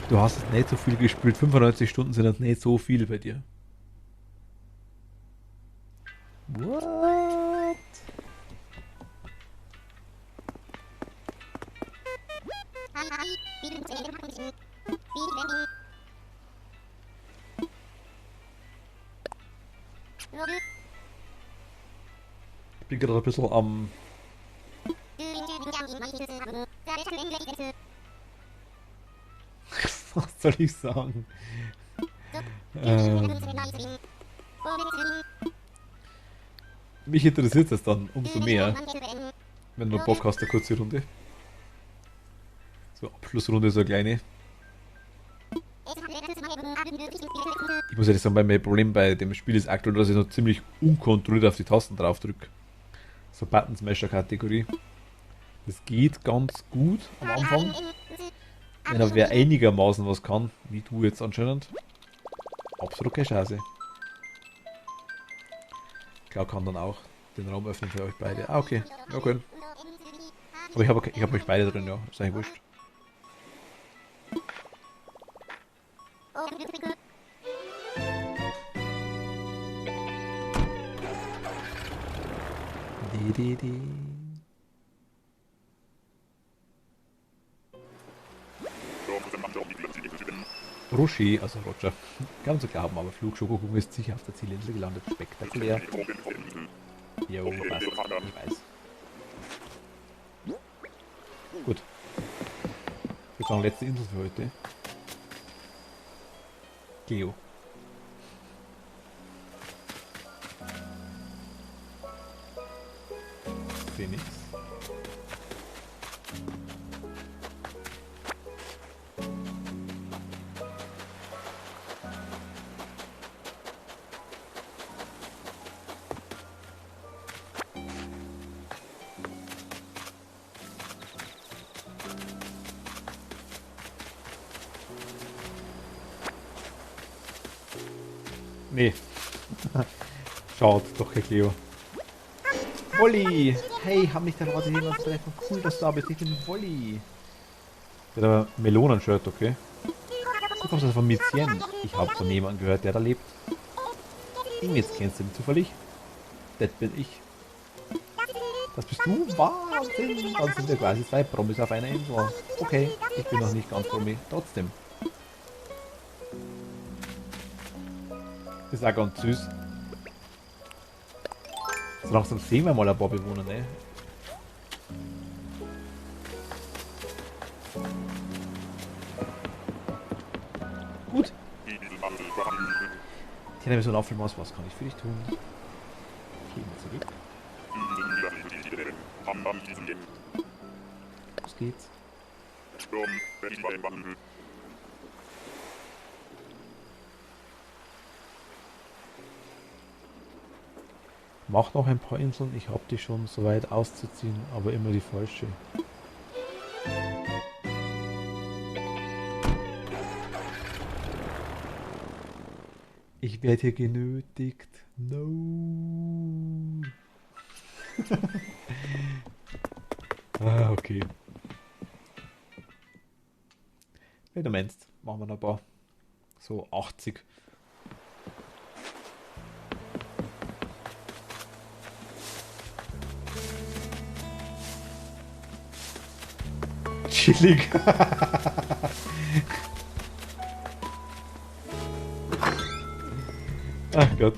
Du hast es nicht so viel gespielt. 95 Stunden sind das nicht so viel bei dir. What? Ich bin gerade ein bisschen am... Was soll ich sagen? Mich interessiert es dann umso mehr, wenn du Bock hast, eine kurze Runde. So, Abschlussrunde, so eine kleine. Ich muss ehrlich sagen, mein Problem bei dem Spiel ist aktuell, dass ich noch ziemlich unkontrolliert auf die Tasten drauf drücke. So Button-Smasher-Kategorie. Das geht ganz gut am Anfang. Wenn aber wer einigermaßen was kann, wie du jetzt anscheinend, absolut keine Chance. Klar kann dann auch den Raum öffnen für euch beide. Ah, okay. Ja, okay. Aber ich hab euch beide drin, ja. Ist eigentlich wurscht. Die. Roshi, also Roger, kann zu glauben, aber Flugschokokugel ist sicher auf der Zielinsel gelandet. Spektakulär. Jo, passt. Ich weiß. Gut. Ich würde sagen, letzte Insel für heute. Geo. Phoenix. Nee. Schaut, doch kein Cleo. Wolli! Hey, haben nicht erwartet, jemand vielleicht noch cool, dass du da bist. Ich bin Wolli. Der hat aber Melonenshirt, okay. Du kommst also von Mizien. Ich habe von jemandem gehört, der da lebt. Jetzt kennst du ihn zufällig? Das bin ich. Das bist du? Wahnsinn! Dann sind wir quasi zwei Promis auf einer Insel. Okay, ich bin noch nicht ganz Promi. Trotzdem. Das ist auch ganz süß. So langsam sehen wir mal ein paar Bewohner, ne? Gut. Ich habe so einen Apfelmaus, was kann ich für dich tun? Gehen wir zurück. Los geht's. Mach noch ein paar Inseln, ich hab die schon so weit auszuziehen, aber immer die falsche. Ich werde hier genötigt. No. Ah, okay. Wie du meinst, machen wir noch ein paar. So 80. Chillig. Ach Gott.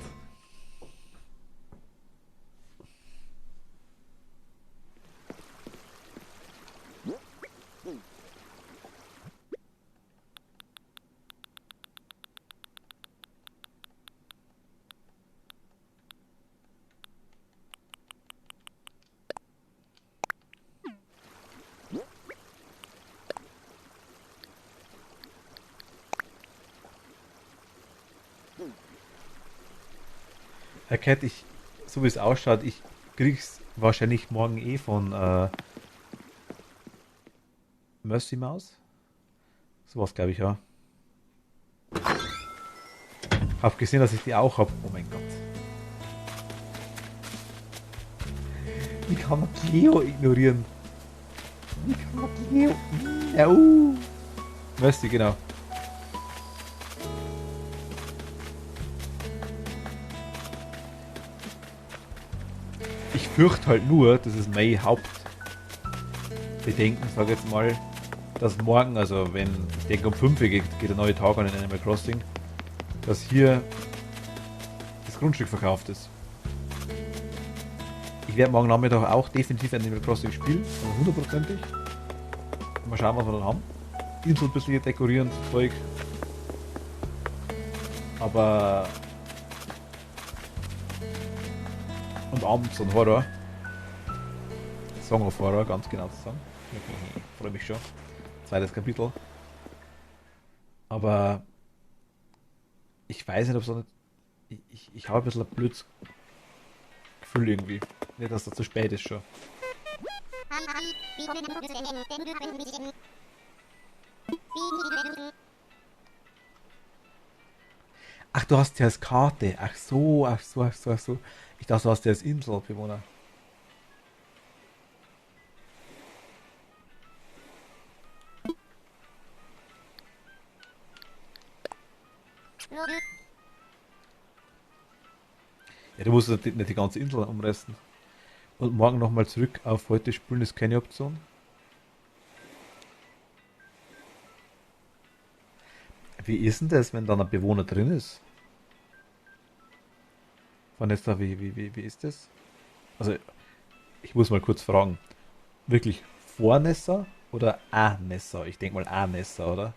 Herr Cat, so wie es ausschaut, ich krieg's wahrscheinlich morgen eh von Mercy Maus. Sowas glaube ich ja. Hab gesehen, dass ich die auch hab. Oh mein Gott. Wie kann man Cleo ignorieren? Wie kann man Cleo? Mercy, genau. Ich fürchte halt nur, das ist mein Hauptbedenken, sag jetzt mal, dass morgen, also wenn, ich denke um 5 Uhr geht der neue Tag an in Animal Crossing, dass hier das Grundstück verkauft ist. Ich werde morgen Nachmittag auch definitiv Animal Crossing spielen, also hundertprozentig. Mal schauen, was wir dann haben. Insel ein bisschen dekorieren, Zeug. Aber... Und abends so ein Horror. Song of Horror, ganz genau zu sagen. Ich freue mich schon. Zweites Kapitel. Aber ich weiß nicht, ob so nicht. Ich habe ein bisschen ein blödes Gefühl irgendwie. Nicht, dass das zu spät ist schon. Ach, du hast ja als Karte. Ach so. Ich dachte, du hast ja als Inselbewohner. Ja, du musst nicht die ganze Insel umreißen. Und morgen nochmal zurück auf heute spielen ist keine Option. Wie ist denn das, wenn dann ein Bewohner drin ist? Vanessa, wie ist das? Also, ich muss mal kurz fragen. Wirklich vor Nessa oder a Nessa? Ich denke mal a Nessa, oder?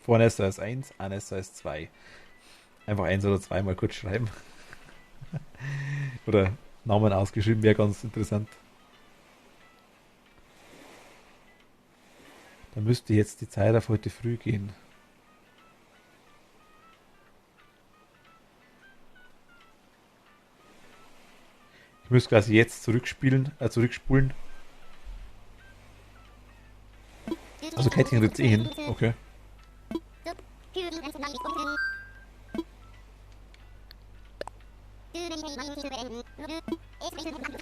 Vor Nessa ist 1, a Nessa ist 2. Einfach 1 oder 2 mal kurz schreiben. Oder Namen ausgeschrieben, wäre ganz interessant. Da müsste jetzt die Zeit auf heute früh gehen. Ich müsste quasi jetzt zurückspulen. Also Kätchen ritzt eh hin. Okay.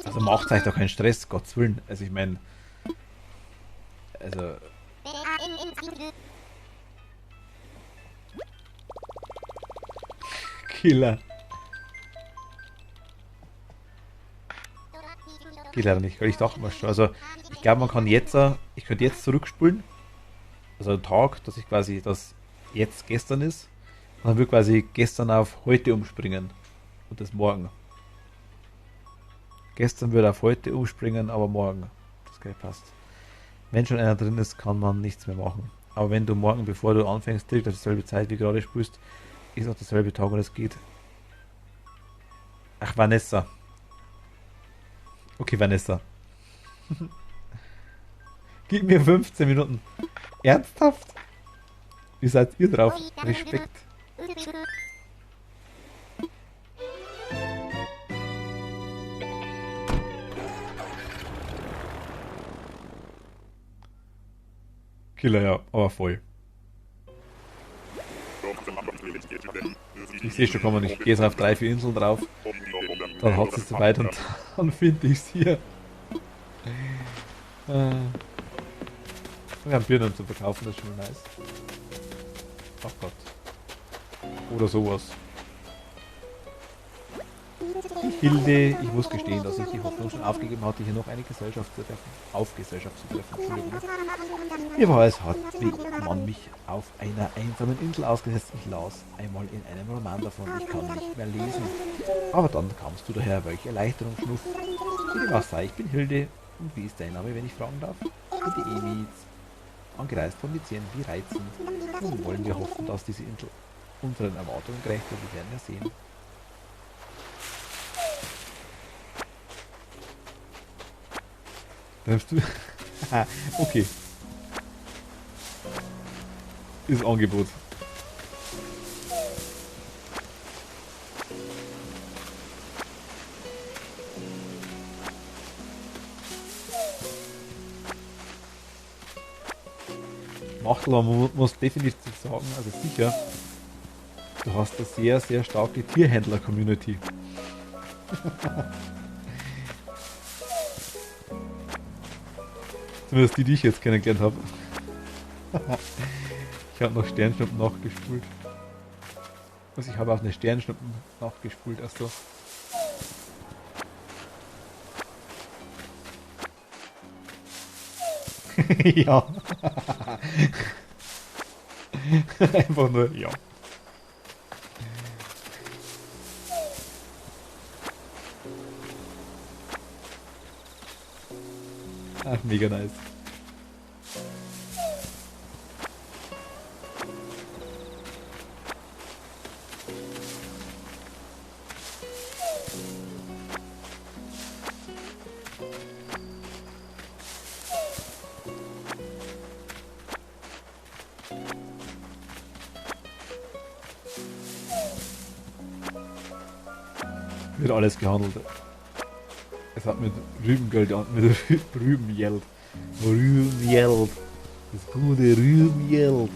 Also macht euch doch keinen Stress, Gottes Willen. Also ich meine, also Killer. Geht leider nicht, weil ich dachte mal schon. Also ich glaube, man kann jetzt, ich könnte jetzt zurückspulen. Also einen Tag, dass ich quasi das jetzt gestern ist. Und dann würde quasi gestern auf heute umspringen. Und das morgen. Gestern würde auf heute umspringen, aber morgen. Das gleich passt. Wenn schon einer drin ist, kann man nichts mehr machen. Aber wenn du morgen, bevor du anfängst, direkt auf dieselbe Zeit wie gerade spielst, ist auch derselbe Tag und es geht. Ach, Vanessa. Okay, Vanessa. Gib mir 15 Minuten. Ernsthaft? Wie seid ihr drauf? Respekt. Killer, ja, aber voll. Ich sehe schon kommen, ich gehe jetzt auf 3, 4 Inseln drauf. Dann hat es soweit und dann finde ich es hier. Wir haben Birnen zu verkaufen, das ist schon nice. Ach Gott. Oder sowas. Hilde, ich muss gestehen, dass ich die Hoffnung schon aufgegeben hatte, hier noch eine Gesellschaft zu treffen. Auf Gesellschaft zu treffen, Entschuldigung. Mir war es hart, wie man mich auf einer einsamen Insel ausgesetzt. Ich las einmal in einem Roman davon, ich kann nicht mehr lesen. Aber dann kamst du daher, welche Erleichterung schnuff. Wie dem auch sei, ich bin Hilde. Und wie ist dein Name, wenn ich fragen darf? Und die Emils. Angereist von Lizien, wie reizend. Nun wollen wir hoffen, dass diese Insel unseren Erwartungen gerecht wird. Wir werden ja sehen. Nimmst du? Okay. Ist Angebot. Machtel, man muss definitiv sagen, also sicher, du hast eine sehr, sehr starke Tierhändler-Community. Zumindest die, die ich jetzt kennengelernt habe. Ich habe noch Sternschnuppen nachgespult. Also ich habe auch eine Sternschnuppen nachgespult, achso. Ja. Einfach nur, ja. Ach, mega nice. Wird alles gehandelt. Es hat mit Rübengeld an, mit Rübengeld. Rübengeld. Das gute Rübengeld.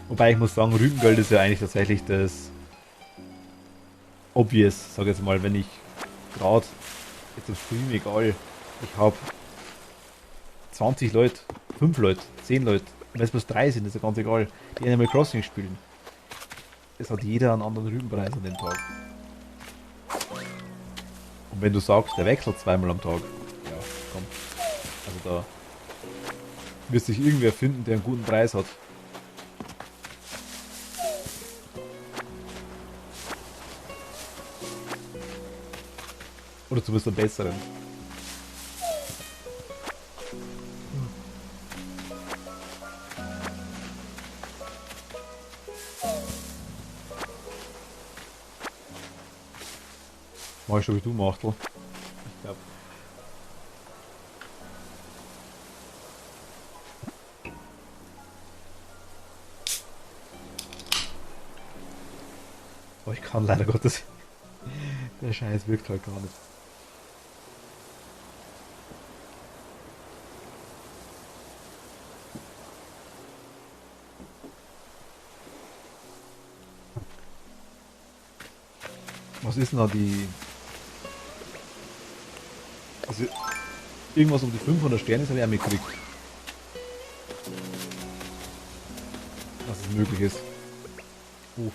Wobei ich muss sagen, Rübengeld ist ja eigentlich tatsächlich das obvious, sag ich jetzt mal, wenn ich gerade, jetzt im Stream egal, ich habe 20 Leute, 5 Leute, 10 Leute, wenn es bloß 3 sind, ist ja ganz egal, die Animal Crossing spielen. Es hat jeder einen anderen Rübenpreis an dem Tag. Und wenn du sagst, der wechselt zweimal am Tag, ja, komm. Also da wird sich irgendwer finden, der einen guten Preis hat. Oder zumindest einen besseren. Mach ich schon wie du, Machtel. Ich glaub. Oh, ich kann leider Gottes. Der Scheiß wirkt halt gar nicht. Was ist denn da die... Also, irgendwas um die 500 Sterne habe ich auch mitgekriegt. Dass es möglich ist. Oh.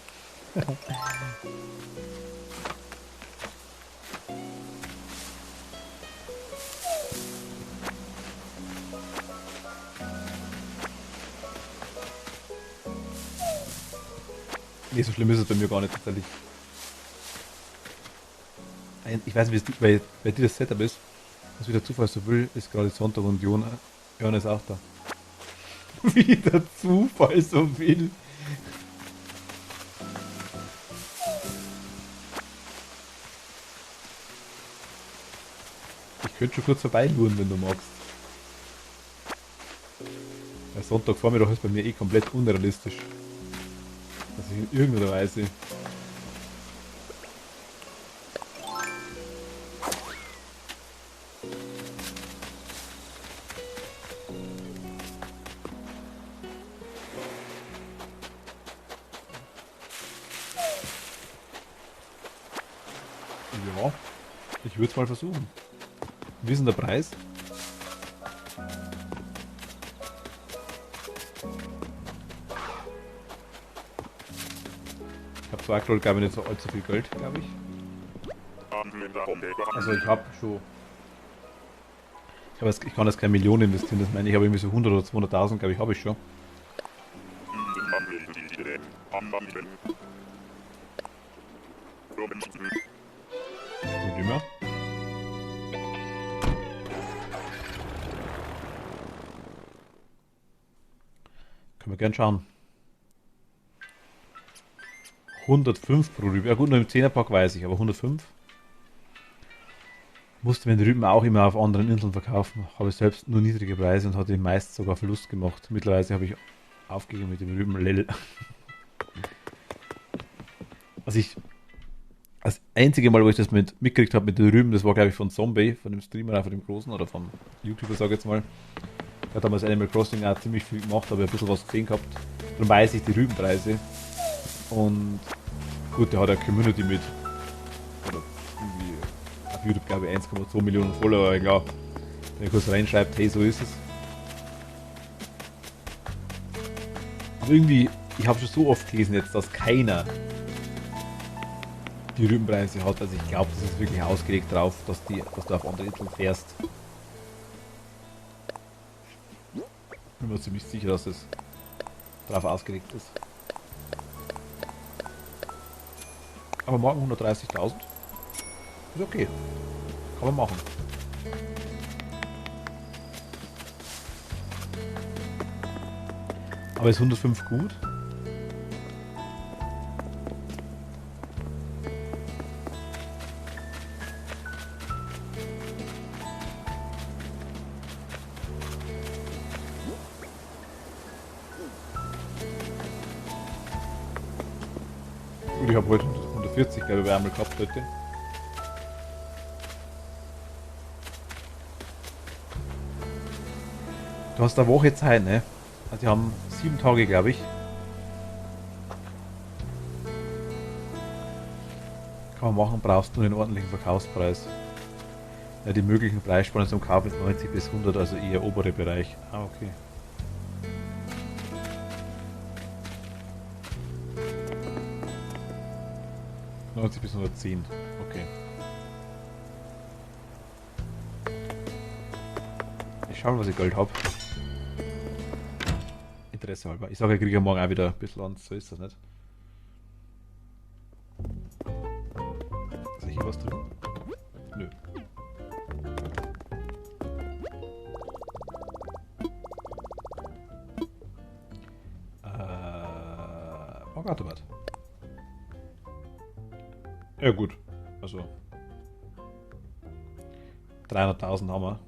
Nee, so schlimm ist es bei mir gar nicht tatsächlich. Ich weiß nicht, wie es bei dir das Setup ist. Was wieder Zufall so will, ist gerade Sonntag und Jona ist auch da. Wie der Zufall so will. Ich könnte schon kurz vorbeiluren, wenn du magst. Weil Sonntagvormittag ist bei mir eh komplett unrealistisch. Dass ich in irgendeiner Weise... Ja, ich würde es mal versuchen. Wie ist denn der Preis? Ich habe zwar aktuell, glaube ich, nicht so allzu viel Geld, glaube ich. Also ich habe schon... Ich kann jetzt keine Millionen investieren, das meine ich, habe irgendwie so 100 oder 200.000, glaube ich, habe ich schon. Und immer. Können wir gern schauen. 105 pro Rübe. Ja gut, nur im 10er-Pack weiß ich, aber 105. Musste den Rüben auch immer auf anderen Inseln verkaufen. Habe selbst nur niedrige Preise und hatte meist sogar Verlust gemacht. Mittlerweile habe ich aufgegeben mit dem Rüben. Lel. Also das einzige Mal, wo ich das mitgekriegt habe mit den Rüben, das war glaube ich von Zombie, von dem Streamer, von dem Großen oder vom YouTuber, sage ich jetzt mal. Der hat damals Animal Crossing auch ziemlich viel gemacht, aber ein bisschen was gesehen gehabt. Darum weiß ich die Rübenpreise. Und gut, der hat eine Community mit, oder irgendwie auf YouTube glaube ich 1,2 Millionen Follower, klar. Wenn er kurz reinschreibt, hey, so ist es. Aber irgendwie, ich habe schon so oft gelesen jetzt, dass keiner die Rübenpreise hat, also ich glaube, das ist wirklich ausgelegt drauf, dass du auf andere Inseln fährst. Ich bin mir ziemlich sicher, dass es drauf ausgelegt ist. Aber morgen 130.000 ist okay. Kann man machen. Aber ist 105 gut? Gut, ich habe heute 140, glaube ich, bei einmal gehabt heute. Du hast eine Woche Zeit, ne? Also die haben 7 Tage, glaube ich. Kann man machen, brauchst nur einen ordentlichen Verkaufspreis. Ja, die möglichen Preisspannen zum Kauf ist 90 bis 100, also eher obere Bereich. Ah, okay. Bis 110. Okay. Ich schau mal, was ich Geld habe. Interesse halber. Ich sage, ich kriege ja morgen auch wieder ein bisschen an, so ist das nicht. Ist hier was drin? Nö. Bankautomat. Ja gut, also 300.000 haben wir.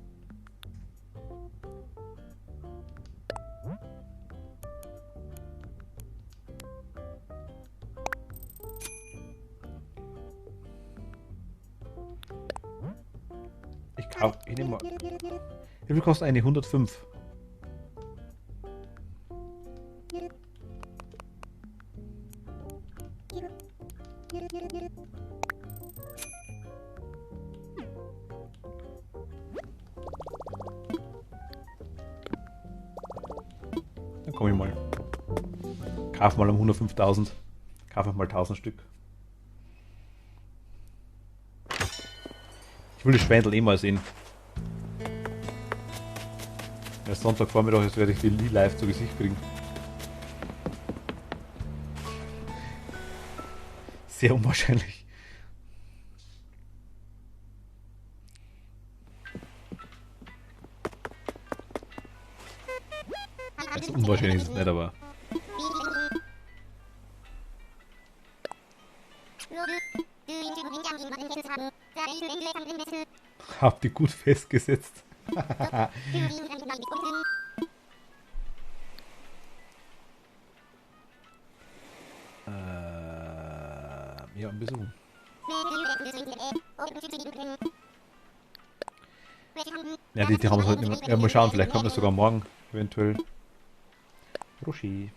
Ich nehme mal. Wie viel kostet eine 105? Kauf mal um 105.000. Kauf mal 1000 Stück. Ich will das Schwendel eh mal sehen. Ja, Sonntagvormittag ist, werde ich die live zu Gesicht kriegen. Sehr unwahrscheinlich. Also unwahrscheinlich ist es nicht, aber... Habt ihr gut festgesetzt. Ja, ein bisschen. Ja, die haben es heute nicht mehr. Ja, mal schauen, vielleicht kommt das sogar morgen, eventuell. Roshi.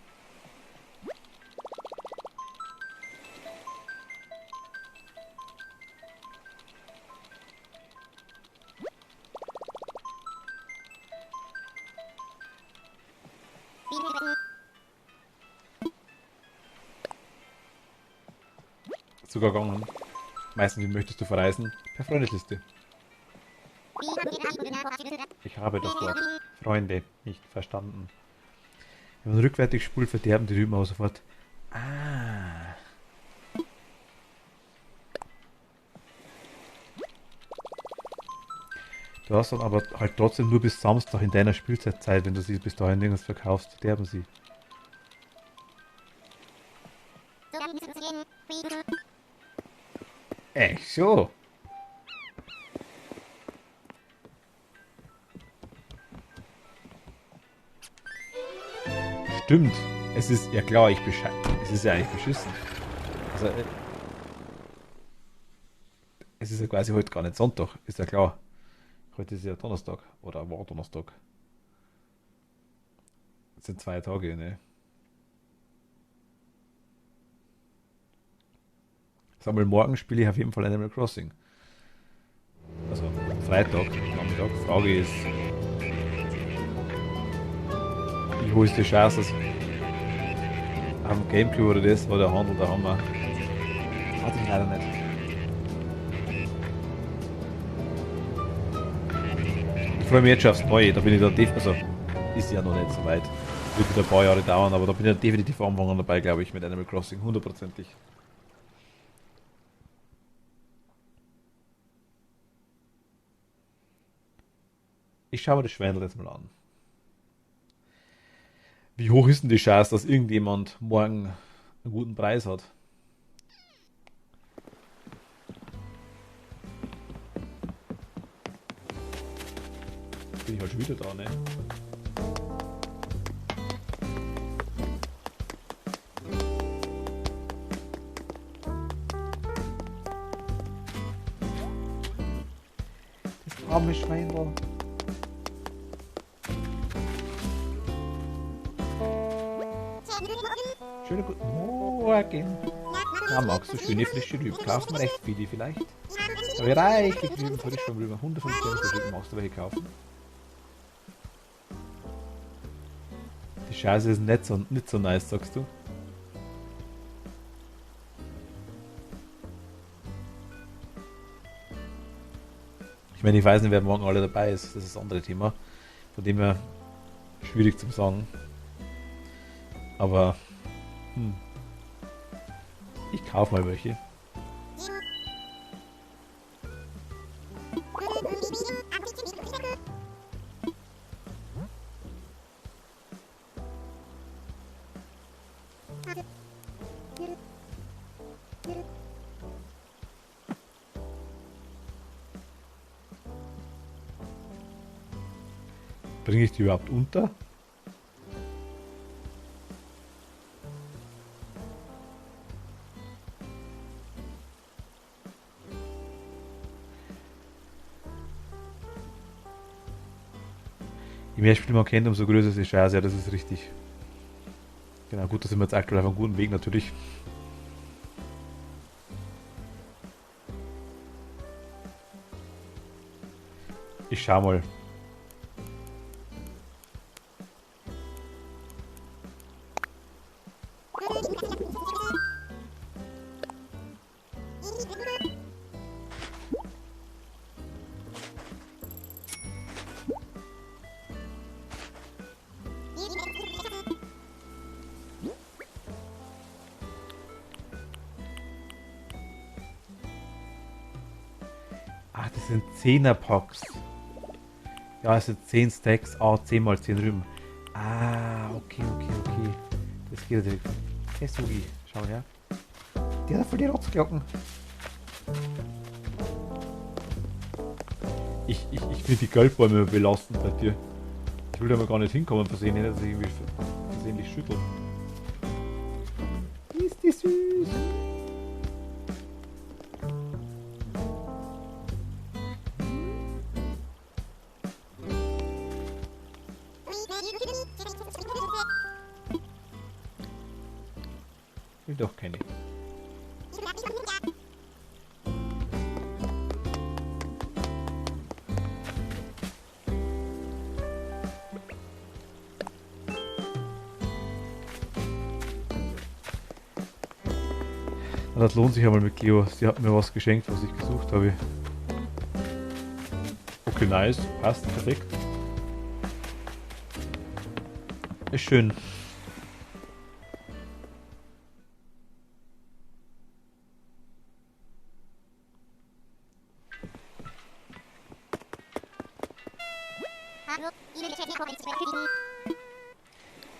Sogar gegangen. Meistens, wie möchtest du verreisen? Per Freundesliste. Ich habe das Wort Freunde nicht verstanden. Wenn man rückwärtig spult, verderben die Rüben aber sofort. Ah. Du hast dann aber halt trotzdem nur bis Samstag in deiner Spielzeitzeit, wenn du sie bis dahin nirgends verkaufst, verderben sie. Echt so? Stimmt. Es ist ja klar, es ist ja eigentlich beschissen. Also, es ist ja quasi heute gar nicht Sonntag, ist ja klar. Heute ist ja Donnerstag oder war Donnerstag. Das sind 2 Tage, ne? Sag mal, morgen spiele ich auf jeden Fall Animal Crossing. Also Freitag, Nachmittag. Frage ist, wie hoch ist die Chance, dass am Gamecube oder das oder Hand oder Hammer? Hatte ich leider nicht. Ich freue mich jetzt schon aufs Neue, da bin ich dann definitiv, also ist ja noch nicht so weit. Wird wieder ein paar Jahre dauern, aber da bin ich definitiv am Anfang dabei, glaube ich, mit Animal Crossing, 100%ig. Ich schaue mir das Schweinel jetzt mal an. Wie hoch ist denn die Chance, dass irgendjemand morgen einen guten Preis hat? Bin ich halt schon wieder da, ne? Das arme Schweinel. Schönen guten Morgen. Na, magst du schöne frische Rüben? Kaufen wir recht viele vielleicht? Aber reichlich Rüben, frisch vom Rüben. 150 Rüben, magst du welche kaufen? Die Scheiße ist nicht so nice, sagst du? Ich meine, ich weiß nicht, wer morgen alle dabei ist. Das ist das andere Thema. Von dem her schwierig zu sagen. Aber ich kaufe mal welche. Bringe ich die überhaupt unter? Je mehr Spiele man kennt, umso größer ist die Chance, ja, das ist richtig. Genau, gut, da sind wir jetzt aktuell auf einem guten Weg natürlich. Ich schau mal. Ach, das sind 10er-Packs. Ja, also 10 Stacks, 10 mal 10 Rüben. Ah, okay. Das geht ja direkt. Hey, Sugi, schau her. Der hat voll die Rotzglocken. Ich finde die Geldbäume belastend bei dir. Ich will da mal gar nicht hinkommen versehen, dass ich irgendwie versehentlich schüttel. Ist die süß. Will doch keine. Das lohnt sich einmal mit Cleo. Sie hat mir was geschenkt, was ich gesucht habe. Okay, nice. Passt. Perfekt. Ist schön.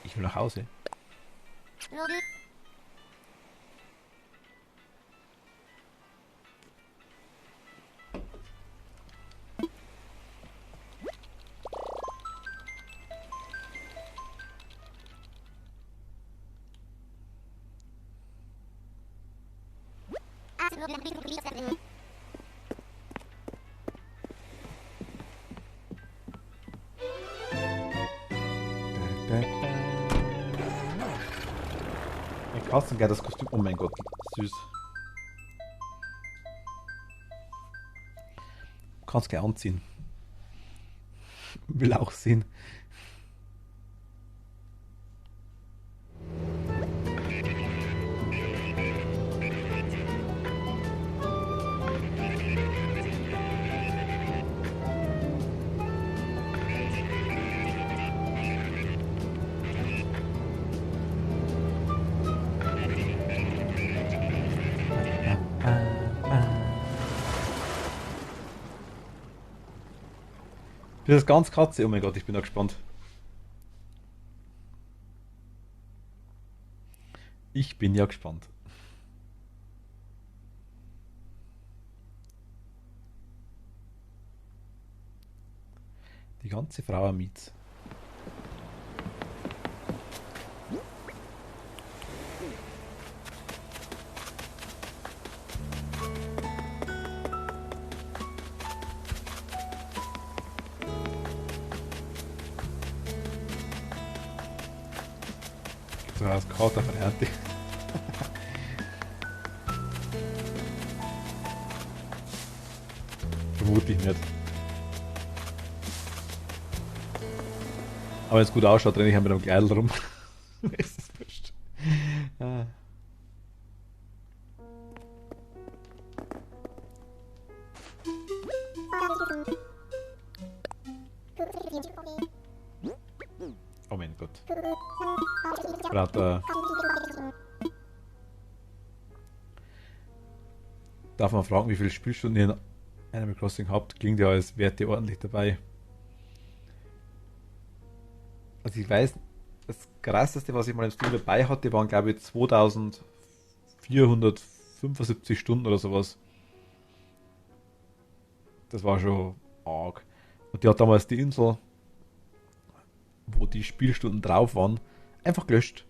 Ich will nach Hause. Ein Katzengeiles Kostüm. Oh mein Gott, süß. Du kannst gleich anziehen. Will auch sehen. Das ist ganz Katze. Oh mein Gott, ich bin da gespannt. Ich bin ja gespannt. Die ganze Frau am Mietz. So als Kater verhärtet. Vermute ich nicht. Aber wenn es gut ausschaut, renne ich mit einem Kleidel rum. Ist das wurscht. Ah. Oh mein Gott. Darf man fragen, wie viele Spielstunden ihr in Animal Crossing habt? Klingt ja, als wärt ihr ordentlich dabei. Also ich weiß, das krasseste, was ich mal im Stream dabei hatte, waren glaube ich 2475 Stunden oder sowas. Das war schon arg. Und die hat damals die Insel, wo die Spielstunden drauf waren, einfach gelöscht.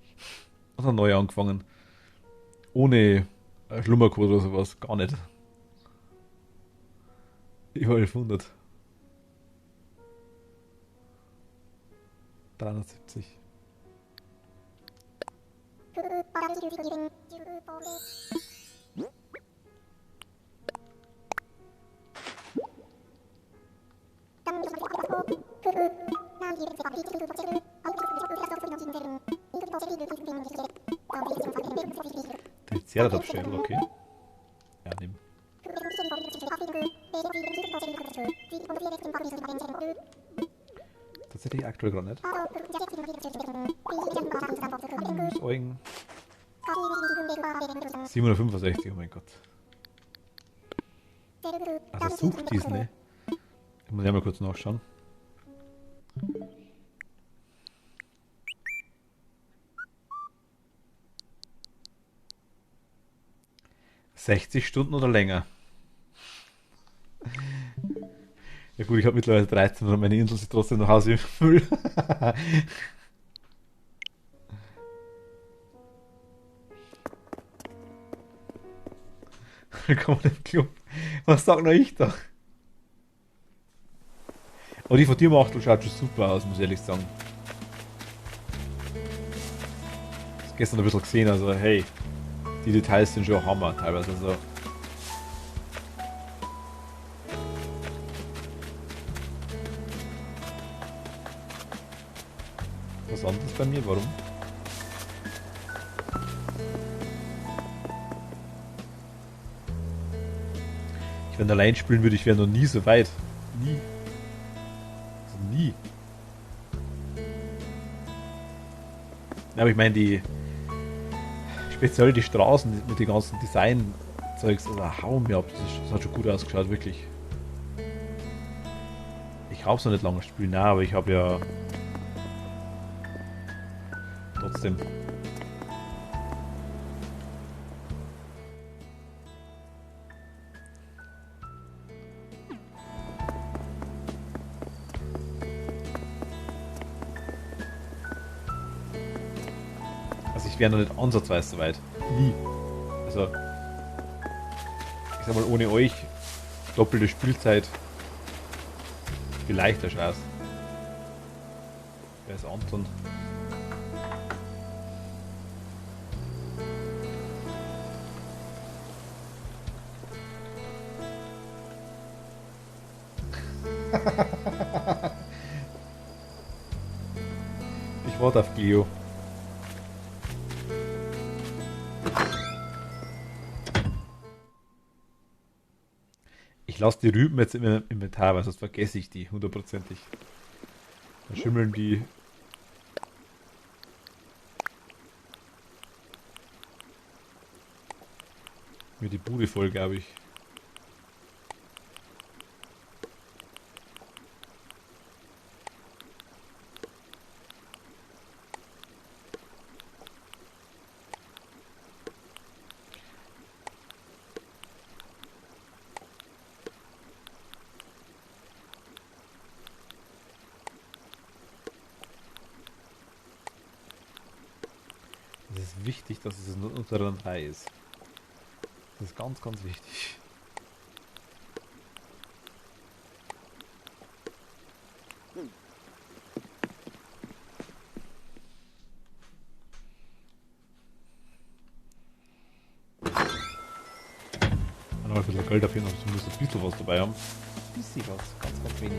Und dann neu angefangen. Ohne Schlummercode oder sowas. Gar nicht. Über 1100. 370. Triceratops-Schädel, okay. Ja, nimm. Tatsächlich aktuell gerade nicht. Das Eugen. 765, oh mein Gott. Also sucht diesen, ne? Ich muss ja mal kurz nachschauen. ...60 Stunden oder länger. Ja gut, ich habe mittlerweile 13 und meine Insel sieht trotzdem noch aus wie Müll. Willkommen im Club. Was sag noch ich da? Aber die von dir macht schaut schon super aus, muss ich ehrlich sagen. Ich habe gestern ein bisschen gesehen, also hey, die Details sind schon Hammer teilweise. Also. Was anderes bei mir? Warum? Wenn allein spielen würde, ich wäre noch nie so weit. Nie. Also nie. Ja, aber ich meine, speziell die Straßen mit den ganzen Design-Zeugs, also hauen mir ab. Das hat schon gut ausgeschaut, wirklich. Ich habe es noch nicht lange gespielt, nein, aber ich habe ja trotzdem. Ich wäre noch nicht ansatzweise so weit. Nie. Also, ich sag mal, ohne euch doppelte Spielzeit vielleicht der Chance. Wer ist Anton? Ich warte auf Geo. Ich lasse die Rüben jetzt im Inventar, weil sonst vergesse ich die hundertprozentig. Dann schimmeln die. Mir die Bude voll, glaube ich. Es ist wichtig, dass es unter den 3 ist. Das ist ganz, ganz wichtig. Noch ein bisschen Geld dafür, dass zumindest ein bisschen was dabei haben. Ein bisschen was, ganz, ganz wenig.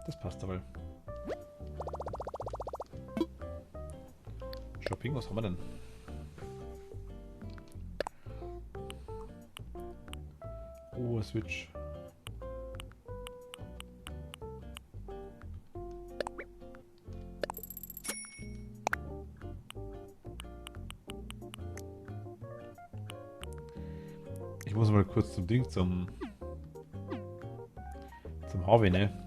Das passt aber. Shopping, was haben wir denn? Oh, Switch. Ich muss mal kurz zum Ding, zum Harvey, ne?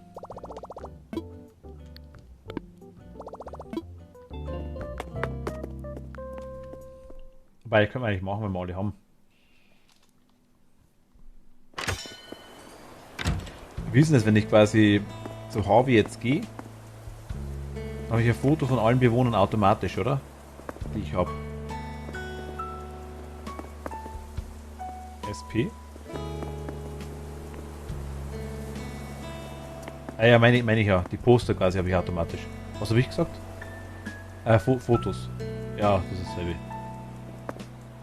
Wobei, können wir eigentlich machen, wenn wir alle haben. Wie ist denn das, wenn ich quasi zu Harvey jetzt gehe Habe ich ein Foto von allen Bewohnern automatisch, oder? Die ich habe. SP? Ah ja, meine ich ja. Die Poster quasi habe ich automatisch. Was habe ich gesagt? Fotos. Ja, das ist dasselbe.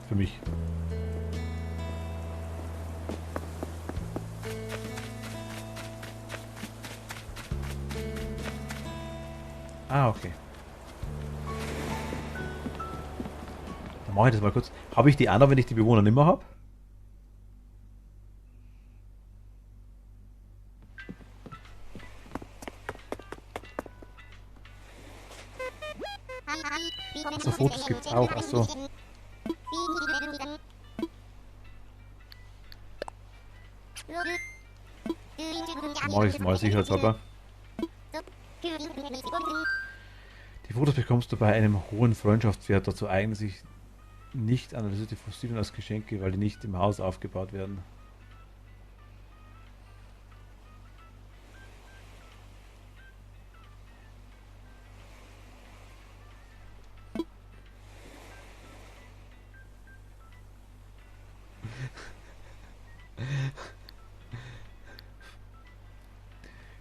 Für mich. Ah, okay. Dann mache ich das mal kurz. Habe ich die auch noch, wenn ich die Bewohner nicht mehr habe? So Fotos gibt's auch, achso. Mache ich mal sicherheitshalber. Die Fotos bekommst du bei einem hohen Freundschaftswert. Dazu eignen sich nicht analysierte Fossilien als Geschenke, weil die nicht im Haus aufgebaut werden.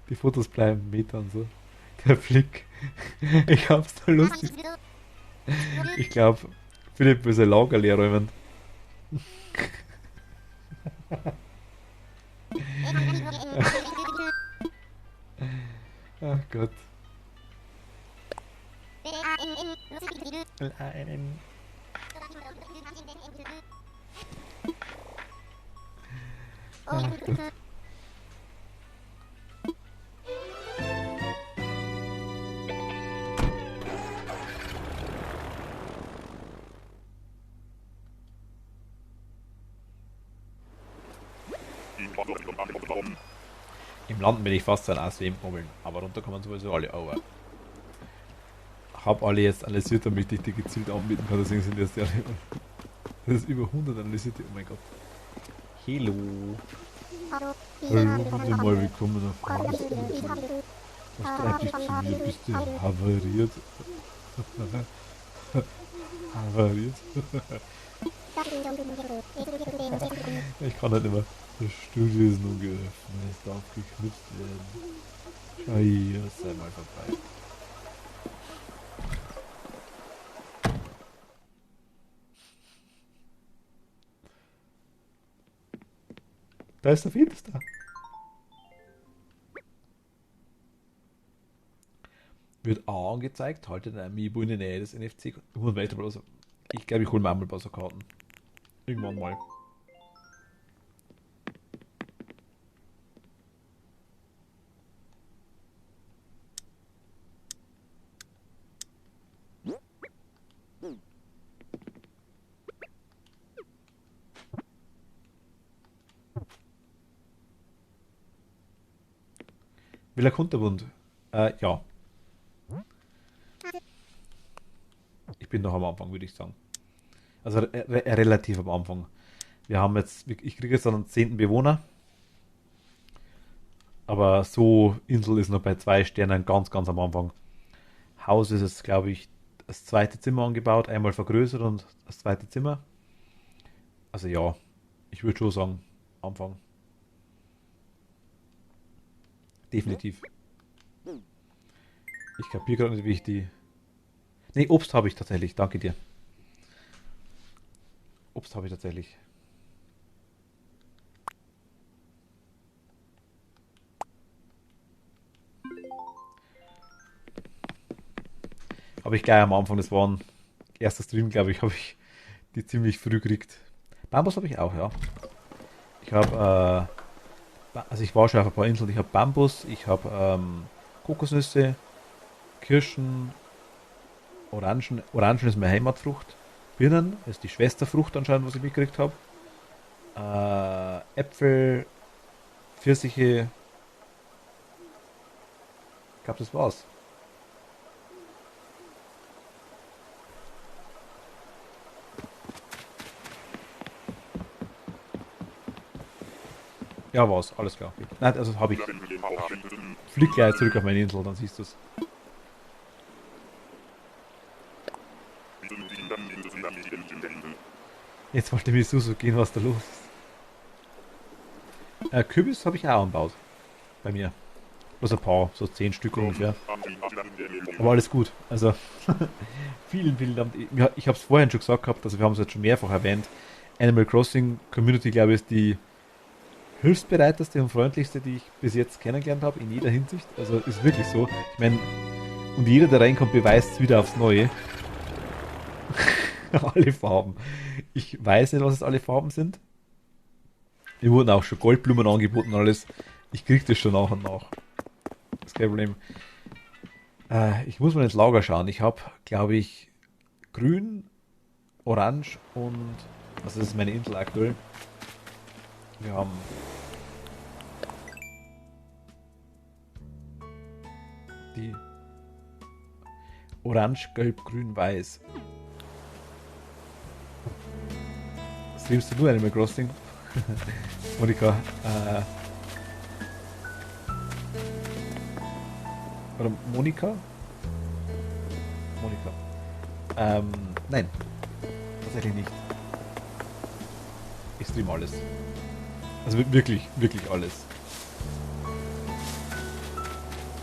Die Fotos bleiben Metern so. Der Blick. Ich hab's so lustig. Ich glaube, Philipp will sein Lager leer räumen. Ach Gott. Ach Gott. Im Land bin ich fast ein ASW-Mobbeln, aber runter kommen sowieso alle. Aber hab alle jetzt analysiert, damit ich die gezielt anbieten kann, deswegen sind jetzt alle. Das ist über 100 analysierte, oh mein Gott. Hello. Hallo, bitte mal willkommen auf Frage. Was treibt dich zu mir? Bist du havariert? Havariert? Ich kann halt nicht mehr. Das Studio ist nun geöffnet, es darf geknüpft werden. Schau hier, sei mal vorbei. Da ist der Fenster. Wird A angezeigt, haltet ein Amiibo in der Nähe des NFC. Ich glaube, ich hole mir einmal ein paar so Karten. Irgendwann mal. Villa Kunterbund. Ja. Ich bin noch am Anfang, würde ich sagen. Also relativ am Anfang. Wir haben jetzt, ich kriege jetzt dann einen 10. Bewohner. Aber so, Insel ist noch bei 2 Sternen ganz, ganz am Anfang. Haus ist jetzt, glaube ich, das zweite Zimmer angebaut, einmal vergrößert und das zweite Zimmer. Also ja, ich würde schon sagen, Anfang. Definitiv. Ich kapiere gerade nicht, wie ich die... Ne, Obst habe ich tatsächlich, danke dir. Obst habe ich tatsächlich. Habe ich gleich am Anfang, das war ein erster Stream, glaube ich, habe ich die ziemlich früh gekriegt. Bambus habe ich auch, ja. Ich habe, also ich war schon auf ein paar Inseln, ich habe Bambus, ich habe Kokosnüsse, Kirschen, Orangen. Orangen ist meine Heimatfrucht. Birnen ist die Schwesterfrucht anscheinend, was ich mitgekriegt habe. Äpfel, Pfirsiche. Ich glaube, das war's. Ja, war's. Alles klar. Nein, also habe ich. Flieg gleich zurück auf meine Insel, dann siehst du es. Jetzt wollte mir so gehen, was da los ist. Kürbis habe ich auch angebaut. Bei mir. Bloß ein paar, so 10 Stück ungefähr. Aber alles gut. Also, vielen Dank. Ja, ich habe es vorhin schon gesagt gehabt, also wir haben es jetzt schon mehrfach erwähnt. Animal Crossing Community, glaube ich, ist die hilfsbereiteste und freundlichste, die ich bis jetzt kennengelernt habe, in jeder Hinsicht. Also, ist wirklich so. Ich meine, und jeder, der reinkommt, beweist es wieder aufs Neue. Alle Farben. Ich weiß nicht, was es alle Farben sind. Mir wurden auch schon Goldblumen angeboten und alles. Ich krieg das schon nach und nach. Das ist kein Problem. Ich muss mal ins Lager schauen. Ich habe, glaube ich, grün, orange und... Also das ist meine Insel aktuell. Wir haben... die... Orange, Gelb, Grün, Weiß. Streamst du nur Animal Crossing? Monika, oder Monika? Monika. Nein. Tatsächlich nicht. Ich stream alles. Also wirklich alles.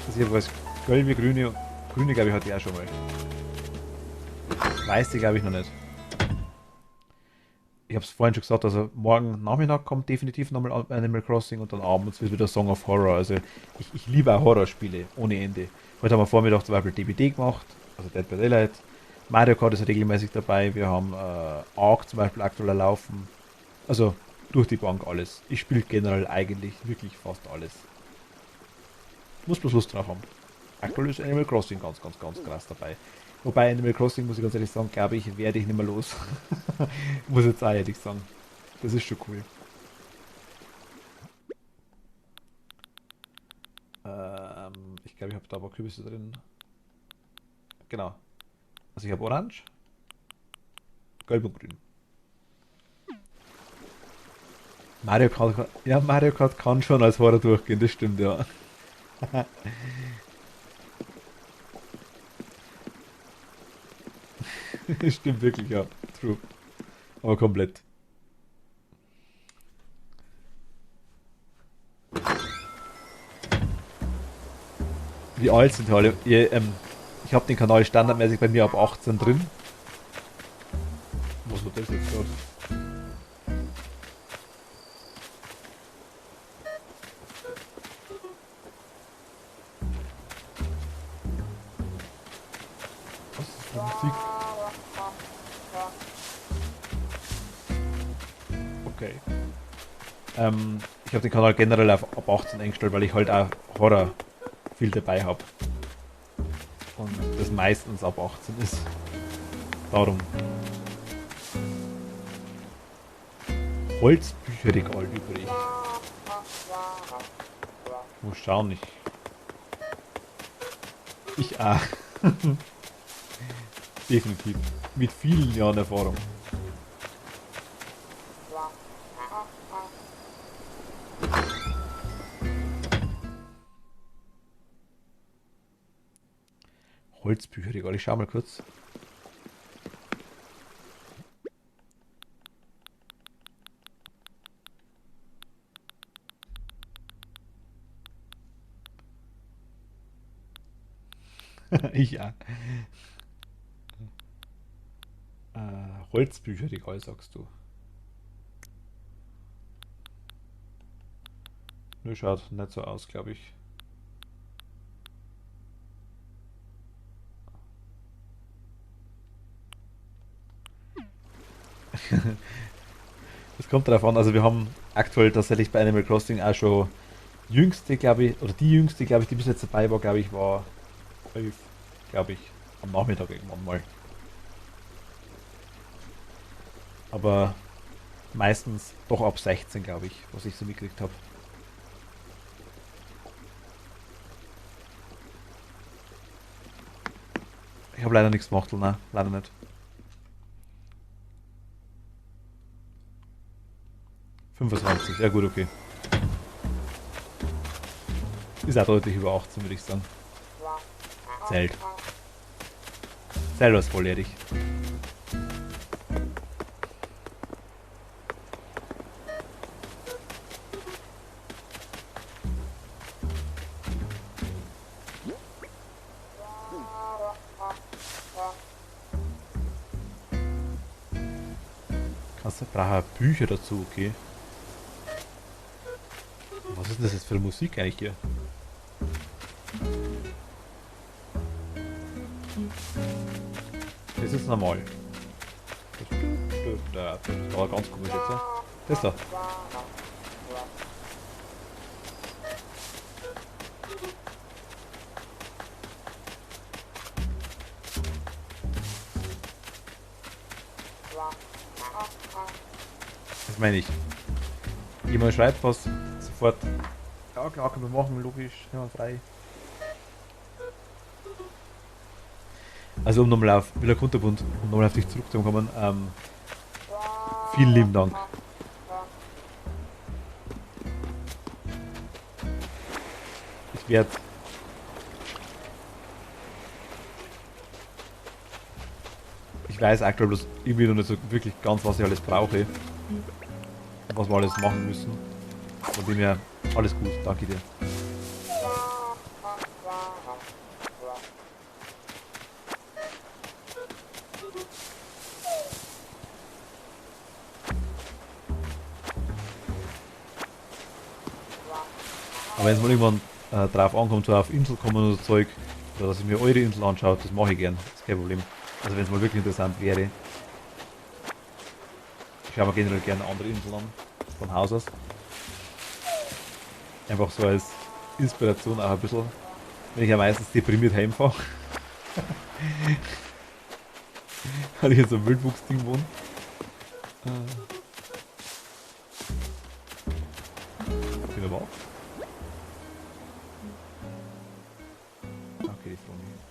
Also ich habe was gelbe, grüne glaube ich hatte ich auch schon mal. Weiße glaube ich noch nicht. Ich habe es vorhin schon gesagt, also morgen Nachmittag kommt definitiv nochmal Animal Crossing und dann abends wird wieder Song of Horror. Also ich liebe auch Horrorspiele ohne Ende. Heute haben wir Vormittag zum Beispiel DBD gemacht, also Dead by Daylight. Mario Kart ist regelmäßig dabei. Wir haben Ark zum Beispiel aktuell laufen. Also durch die Bank alles. Ich spiele generell eigentlich wirklich fast alles. Muss bloß Lust drauf haben. Aktuell ist Animal Crossing ganz krass dabei. Wobei Animal Crossing, muss ich ganz ehrlich sagen, glaube ich, werde ich nicht mehr los. Muss jetzt auch ehrlich sagen. Das ist schon cool. Ich glaube, ich habe da aber Kürbisse drin. Genau. Also ich habe Orange, Gelb und Grün. Mario Kart kann schon als Horror durchgehen, das stimmt, ja. Stimmt wirklich, ja. True. Aber komplett. Wie alt sind die alle? Ich habe den Kanal standardmäßig bei mir ab 18 drin. Was war das jetzt gerade? Was ist das für Musik? Okay. Ich habe den Kanal generell auf ab 18 eingestellt, weil ich halt auch Horror viel dabei habe. Und das meistens ab 18 ist. Darum. Holzbücherregal übrig. Muss schauen, ich auch. Definitiv. Mit vielen Jahren Erfahrung. Holzbücherregal, ich schau mal kurz. Ja. Holzbücherregal, sagst du. Nö, schaut nicht so aus, glaube ich. Das kommt darauf an, also wir haben aktuell tatsächlich bei Animal Crossing auch schon jüngste, glaube ich, oder die jüngste, glaube ich, die bis jetzt dabei war, glaube ich, war 11, glaube ich, am Nachmittag irgendwann mal. Aber meistens doch ab 16, glaube ich, was ich so mitgekriegt habe. Ich habe leider nichts gemacht, nein, leider nicht. ...25, ja gut, okay. Ist auch deutlich über 18, würde ich sagen. Zählt. Zählt als volljährig. Also brauche ich Bücher dazu, okay. Was ist denn das jetzt für Musik eigentlich hier? Das ist normal. Das war ganz komisch jetzt. Das da. Das meine ich. Jemand schreibt was, sofort. Ja klar, können wir machen, logisch, ja, frei. Also um nochmal auf Villa Kunterbund, um nochmal auf dich zurückzukommen, vielen lieben Dank. Ich weiß aktuell bloß irgendwie noch nicht so wirklich ganz, was ich alles brauche. Und was wir alles machen müssen. Von dem her, alles gut, danke dir. Aber wenn es mal irgendwann drauf ankommt, so auf Insel kommen oder so Zeug, oder dass ich mir eure Insel anschaue, das mache ich gern, das ist kein Problem. Also wenn es mal wirklich interessant wäre. Ich schaue mir generell gerne andere Inseln an, von Haus aus. Einfach so als Inspiration auch ein bisschen, wenn ich ja meistens deprimiert heimfahre. Weil ich in so einem Wildwuchsding wohne. Bin aber auch. Okay, die Frau nicht.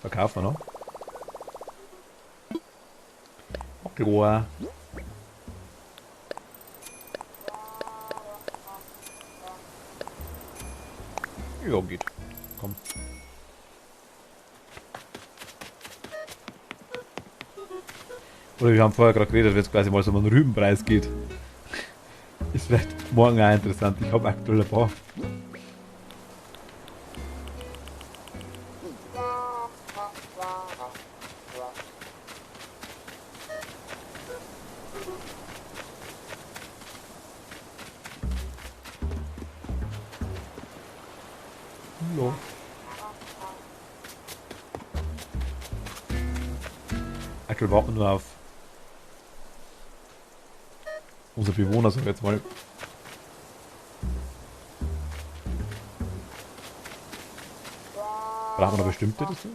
Verkaufen wir noch. Klar. Ja, geht. Komm. Oder wir haben vorher gerade geredet, wenn es quasi mal so um einen Rübenpreis geht. Ist vielleicht morgen auch interessant. Ich habe aktuell ein paar. Hallo. Aktuell warten wir nur auf unsere Bewohner, sagen wir jetzt mal. Brauchen wir noch bestimmte dazu?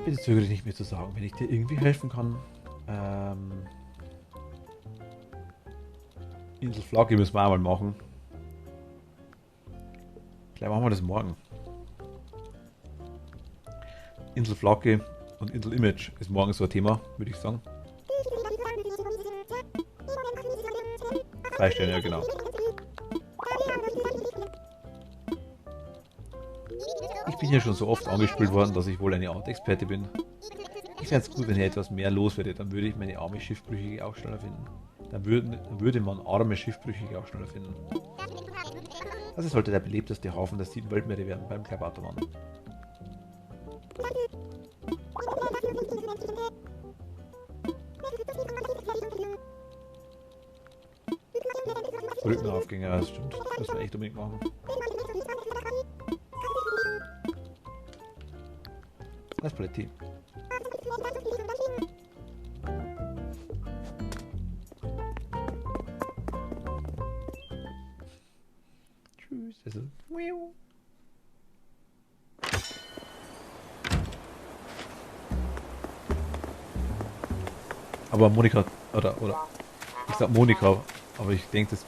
Bitte zögere nicht mehr zu sagen, wenn ich dir irgendwie helfen kann. Insel Flagge müssen wir auch mal machen. Vielleicht machen wir das morgen. Insel Flagge und Insel Image ist morgen so ein Thema, würde ich sagen. 3 Sterne, ja genau. Ich bin ja schon so oft angespielt worden, dass ich wohl eine Art Experte bin. Ich fände es gut, wenn hier etwas mehr los wäre, dann würde ich meine arme Schiffbrüchige auch schneller finden. Dann würde man arme Schiffbrüchige auch schneller finden. Das sollte der belebteste Hafen der 7 Weltmeere werden beim Klabautermann. Rückenaufgänger, das stimmt. Das müssen wir echt unbedingt machen. Das ist Paletti. Tschüss. Also. Aber Monika, oder ich sag Monika, aber ich denke, das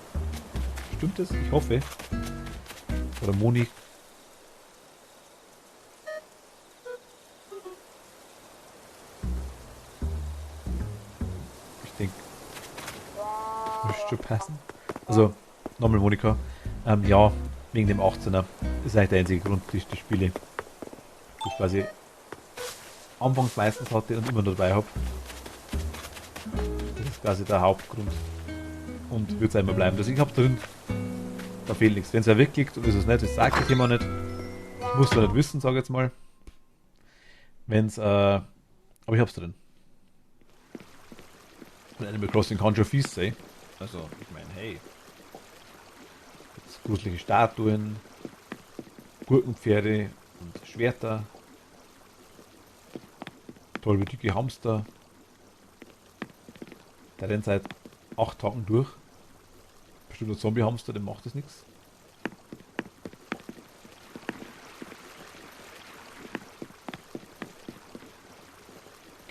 Stimmt das? Ich hoffe. Oder Moni. Ich denke, müsste schon passen. Also, nochmal Monika. Ja, wegen dem 18er. Das ist eigentlich der einzige Grund, die ich spiele. Die ich quasi anfangs meistens hatte und immer noch dabei habe. Das ist quasi der Hauptgrund. Und wird es einmal bleiben. Also ich habe drin, da fehlt nichts. Wenn es ja wegklickt und ist es nicht, das sagt ich immer nicht. Ich muss es nicht wissen, sage ich jetzt mal. Wenn's, aber ich hab's drin. Und Animal Crossing kann schon fies sein. Also, ich meine, hey. Jetzt gruselige Statuen, Gurkenpferde und Schwerter. Tollwütige Hamster. Der rennt seit 8 Tagen durch. Bestimmt ein Zombie-Hamster, dem macht das nichts.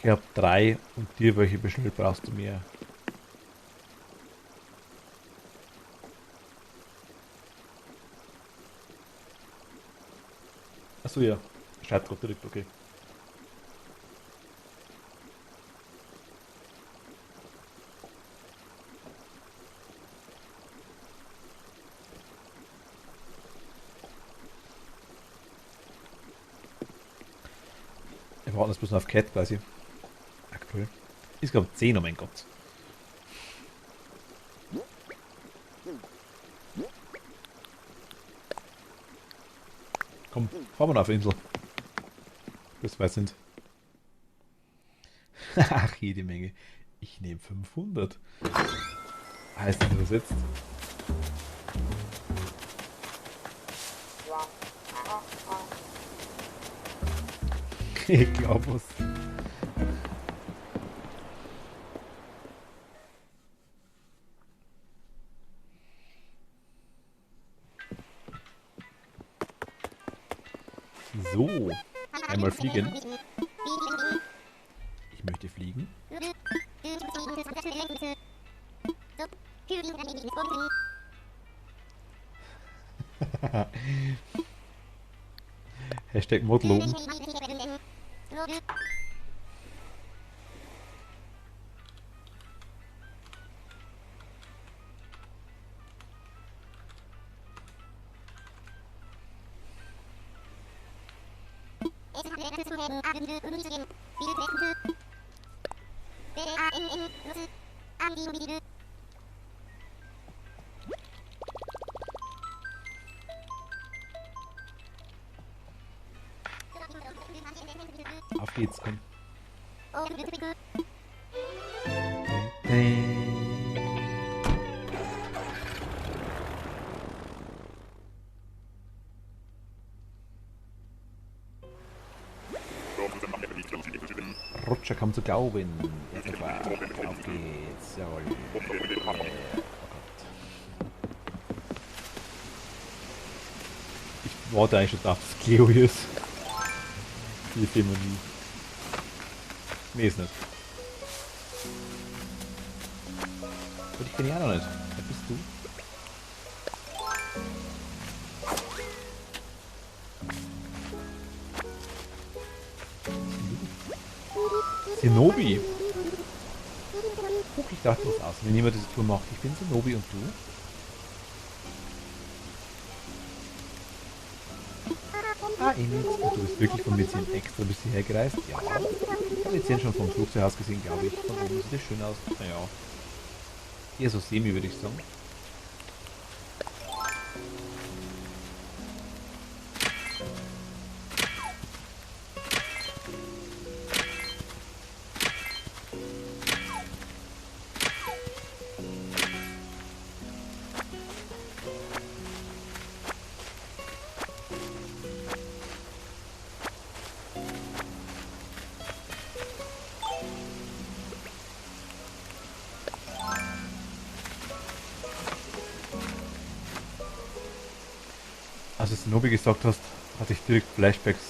Ich habe 3 und dir welche bestellt, brauchst du mehr. Achso, ja. Schreibt gerade direkt, okay. Wir warten jetzt bloß noch auf Cat quasi. Aktuell. Ist glaube 10, oh mein Gott. Komm, fahren wir noch auf die Insel. Bis weit sind. Ach, jede Menge. Ich nehme 500. Heißt das übersetzt? Ich glaube es. So, einmal fliegen. Ich möchte fliegen. Hashtag Modloben. Auf geht's, komm. Roger kam zu glauben. Auf geht's. Jawohl. Oh Gott. Ich warte eigentlich schon darauf, dass Cleo hier ist. Die Filme nie. Nee, ist nicht. Und ich kenne ja noch nicht. Wer bist du? Shinobi. Guck, ich dachte das aus. Wenn jemand diese Tour macht, ich bin Shinobi und du? Ah, Emil. Und du bist wirklich von Mäzen extra bis hierher gereist? Ja. Ich habe Mäzen schon vom Flugzeughaus gesehen, glaube ich. Von oben sieht das schön aus. Naja. Eher so semi, würde ich sagen. Als du Shinobi gesagt hast, hatte ich direkt Flashbacks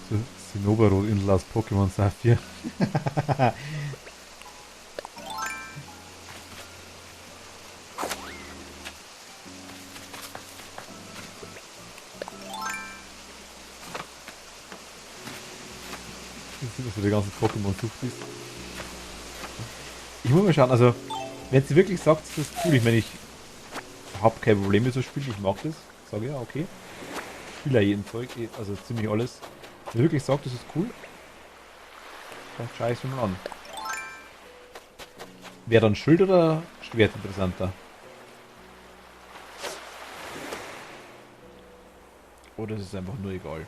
zu Cinnabarot-Insel aus Pokémon Saphir. sind das so die ganzen Pokémon-Suchtis. Ich muss mal schauen, also, wenn sie wirklich sagt, das ist cool, ich meine, ich habe kein Problem mit so Spielen, ich mag das, sage ja, okay. Spiele ja jeden Zeug, also ziemlich alles. Wenn sie wirklich sagt, das ist cool, dann schaue ich es mir mal an. Wäre dann Schild oder Schwert interessanter? Oder ist es einfach nur egal?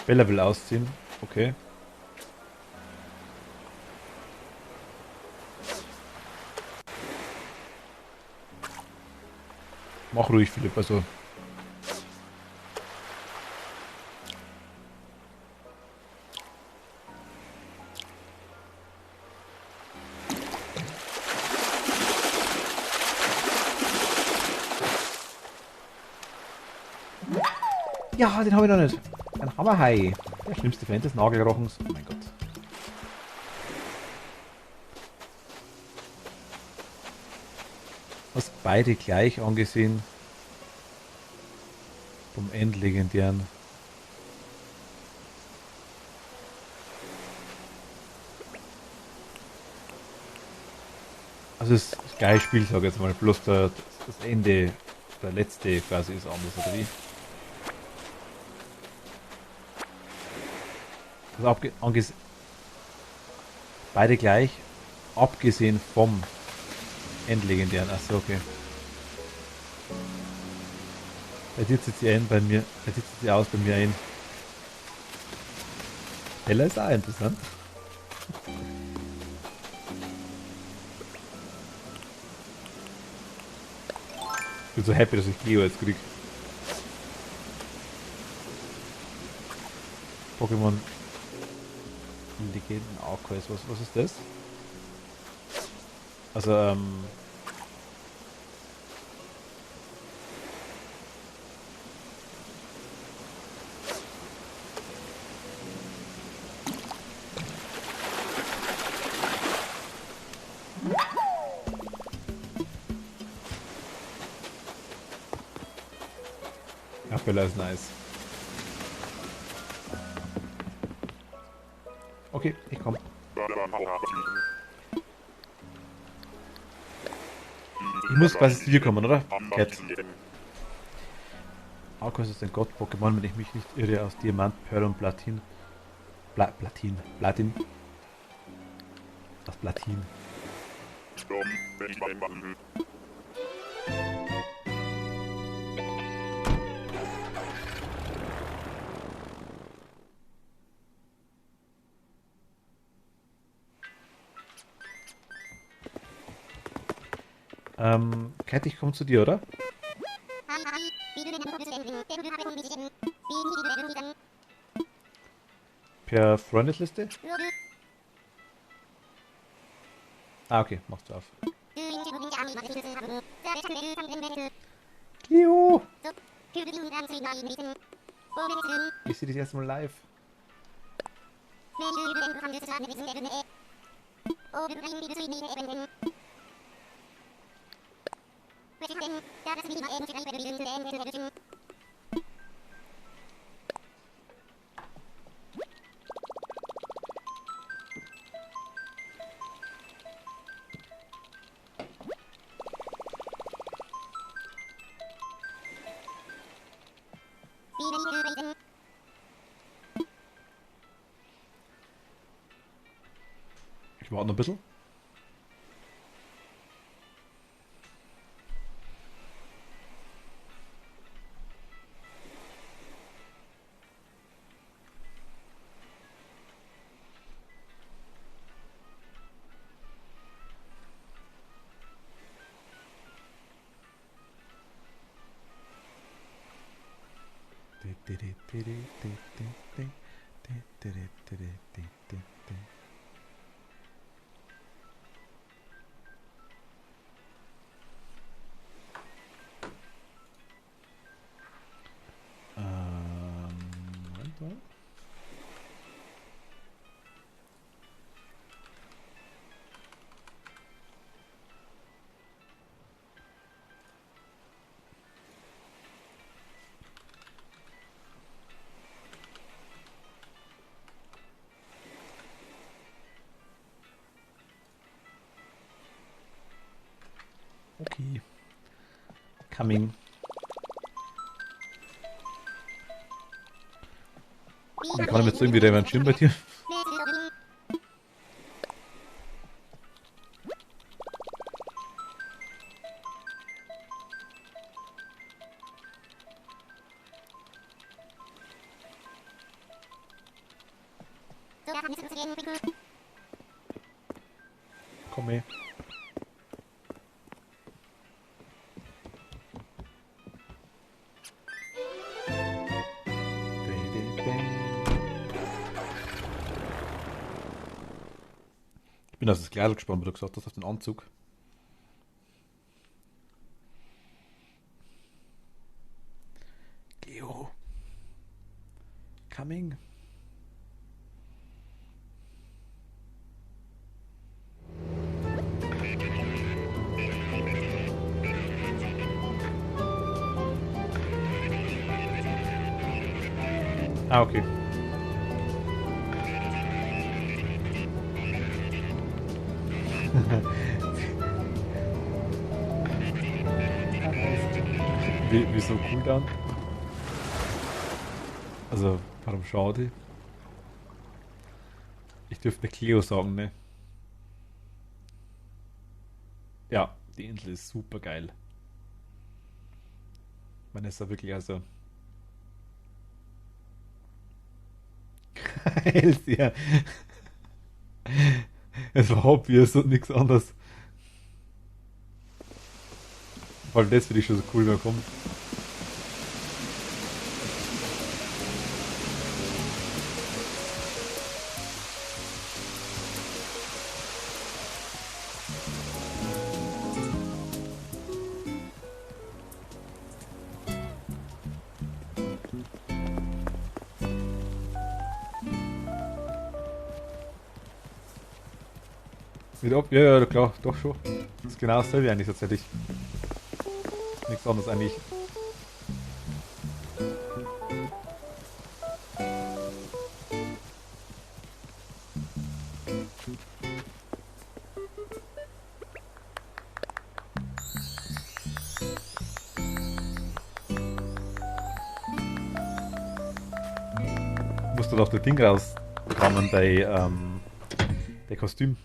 Bella will ausziehen, okay. Mach ruhig, Philipp, also. Ja, den habe ich noch nicht. Ein Hammerhai. Der schlimmste Fan des Nagelrochens. Oh mein Gott. Was beide gleich angesehen. Vom Endlegendären. Also es ist das gleiche Spiel, sage ich jetzt mal. Bloß das Ende, der letzte quasi ist anders, oder wie? Also beide gleich, abgesehen vom Endlegendären. Achso, okay. Er sitzt jetzt hier ein bei mir. Er sitzt jetzt hier aus bei mir ein. Bella ist auch interessant. Ich bin so happy, dass ich Geo jetzt krieg. Pokémon Legenden Arceus, was ist das? Also, ja, Bella ist nice. Okay, ich komm. Ich muss quasi zu dir kommen, oder? Cat. Arceus ist ein Gott-Pokémon, wenn ich mich nicht irre, aus Diamant, Pearl und Platin. Platin. Aus Platin. Cat, ich komme zu dir, oder? Per Freundesliste? Ah, okay, machst du auf. Juhu! Ich sehe dich erstmal live. Ich warte noch ein bisschen. Moment mal. Okay. Coming. Wie kann ich jetzt irgendwie revanchieren bei dir? Komm her. Ich bin auf das Kleidel gespannt, wie du gesagt hast, auf den Anzug. Geo. Coming. Ah, okay. Wieso Cooldown? Also, warum schade? Ich dürfte nicht Cleo sagen, ne? Ja, die Insel ist super geil. Man ist da wirklich also. Elsia. Es war obvious und nichts anderes. Vor allem das finde ich schon so cool, wenn er kommt. Wieder ab? Ja, ja, klar, doch schon. Das ist genau dasselbe eigentlich tatsächlich. Nichts anderes eigentlich. Musst du doch das Ding rauskramen bei der Kostüm.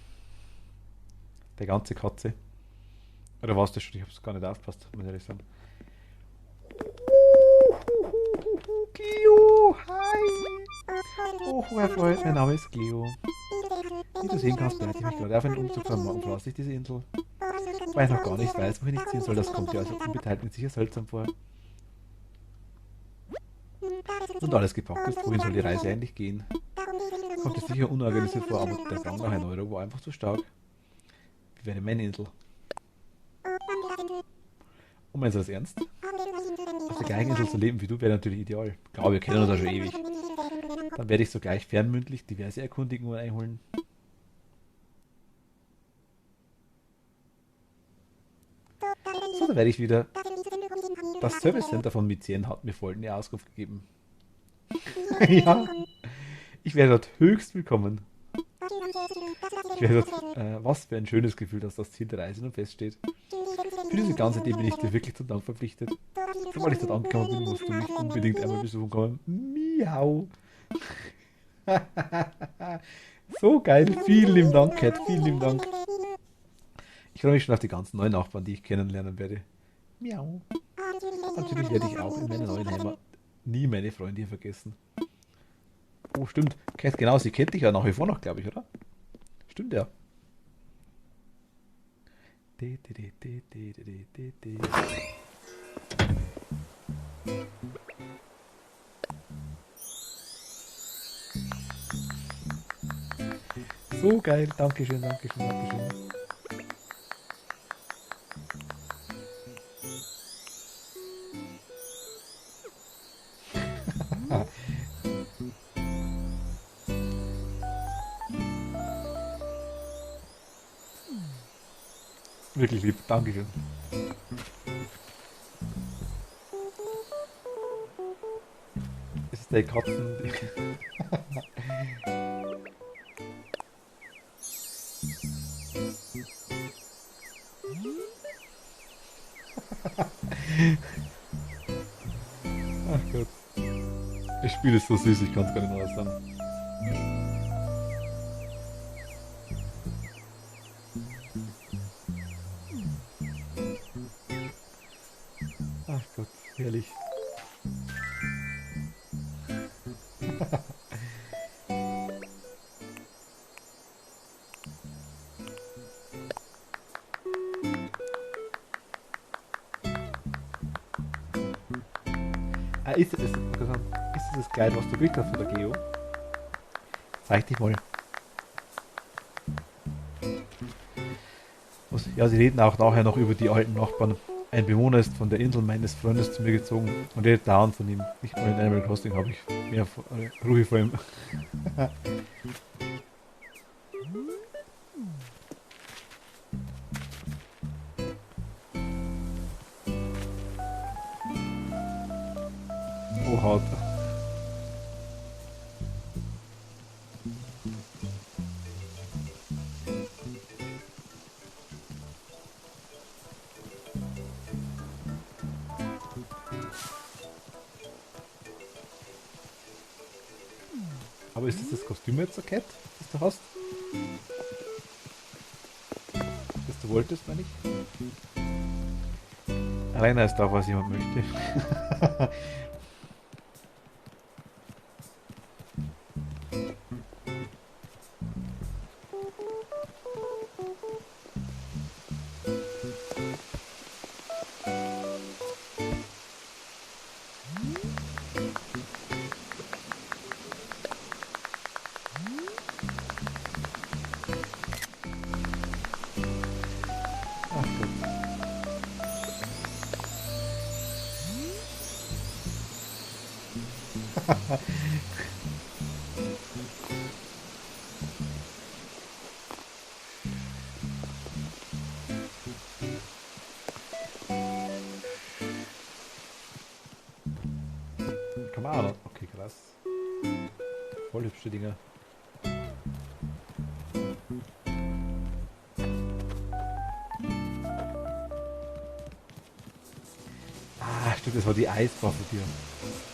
Der ganze Katze. Oder warst du schon? Ich hab's gar nicht aufgepasst, muss ich ehrlich sagen. Cleo, hi! Oh, Herr Freund, mein Name ist Cleo. Wie du sehen kannst, bereite ich mich gerade auf einen Umzug von morgen verlasse ich diese Insel. Weil ich noch gar nicht weiß, wohin ich ziehen soll, das kommt ja also Unbeteiligten sicher seltsam vor. Und alles gepackt ist, wohin soll die Reise eigentlich gehen? Kommt es sicher unorganisiert vor, aber der Gang nach einem Euro war einfach zu stark. Wie wäre meine Insel? Und meinst du das ernst? Auf der gleichen Insel zu leben wie du wäre natürlich ideal. Klar, wir kennen uns ja schon ewig. Dann werde ich sogleich fernmündlich diverse Erkundigungen einholen. So, dann werde ich wieder. Das Service Center von Mycen hat mir folgende Auskunft gegeben. Ja, ich wäre dort höchst willkommen. Ich wäre dort, was für ein schönes Gefühl, dass das Ziel der Reise nun feststeht. Für diese ganze Idee bin ich dir wirklich zum Dank verpflichtet. Sobald ich dort angekommen bin, musst du mich unbedingt einmal besuchen kommen. Miau. So geil. Vielen lieben Dank, Cat. Vielen lieben Dank. Ich freue mich schon auf die ganzen neuen Nachbarn, die ich kennenlernen werde. Miau. Natürlich werde ich auch in meiner neuen Heimat nie meine Freunde hier vergessen. Oh, stimmt. Cat, genau, sie kennt dich ja nach wie vor noch, glaube ich, oder? Stimmt, ja. So geil. Dankeschön, Dankeschön, Dankeschön. Wirklich lieb, Dankeschön. Es ist der Katzen. Ach Gott. Das Spiel ist so süß, ich kann es gar nicht anders sagen. Ach Gott, herrlich. Ist es das Kleid, was du gekriegt hast von der Geo? Zeig dich mal. Was? Ja, sie reden auch nachher noch über die alten Nachbarn. Ein Bewohner ist von der Insel meines Freundes zu mir gezogen und redet dauernd von ihm. Nicht mal in Animal Crossing habe ich mehr Ruhe vor ihm. Oh, hart. Aber ist das Kostüm jetzt, Cat, das du hast? Das du wolltest, meine ich? Rainer ist da, was jemand möchte. Ach Gott. Kann man auch noch. Okay, krass. Voll hübsche Dinger. Ah, stimmt, das war die Eiswaffe hier.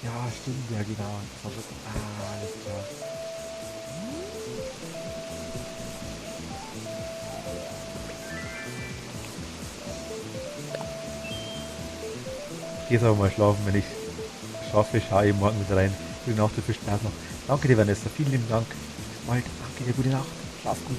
Ja, stimmt, ja genau. Das war so, alles klar. Ich geh jetzt aber mal schlafen, wenn ich schaffe, schaue ich morgen wieder rein. Gute Nacht, viel Spaß noch. Danke dir, Vanessa, vielen lieben Dank. Bis bald, danke dir, gute Nacht. Schlaf gut.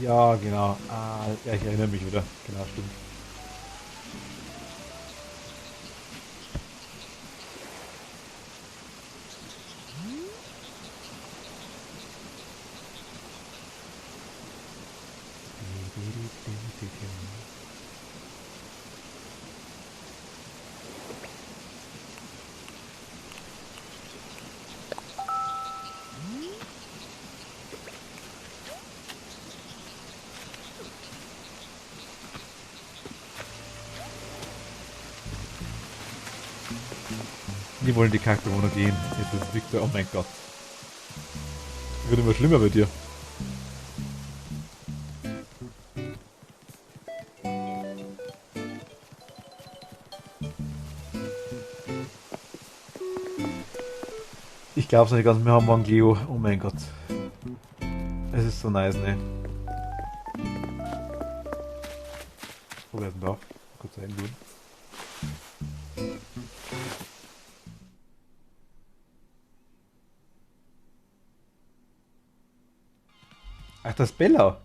Ja, genau. Ah, ja, ich erinnere mich wieder. Genau, stimmt. Die wollen die Kackbewohner gehen. Jetzt ist Victor, oh mein Gott. Wird immer schlimmer bei dir. Ich glaub's nicht ganz, wir haben morgen Leo. Oh mein Gott. Es ist so nice, ne? Wo wäre denn da? Kurz reingehen. Ach, das ist Bella.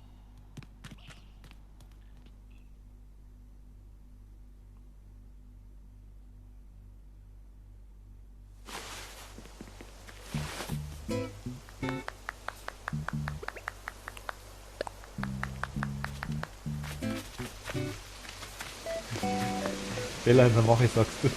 Bella in der Woche, sagst du.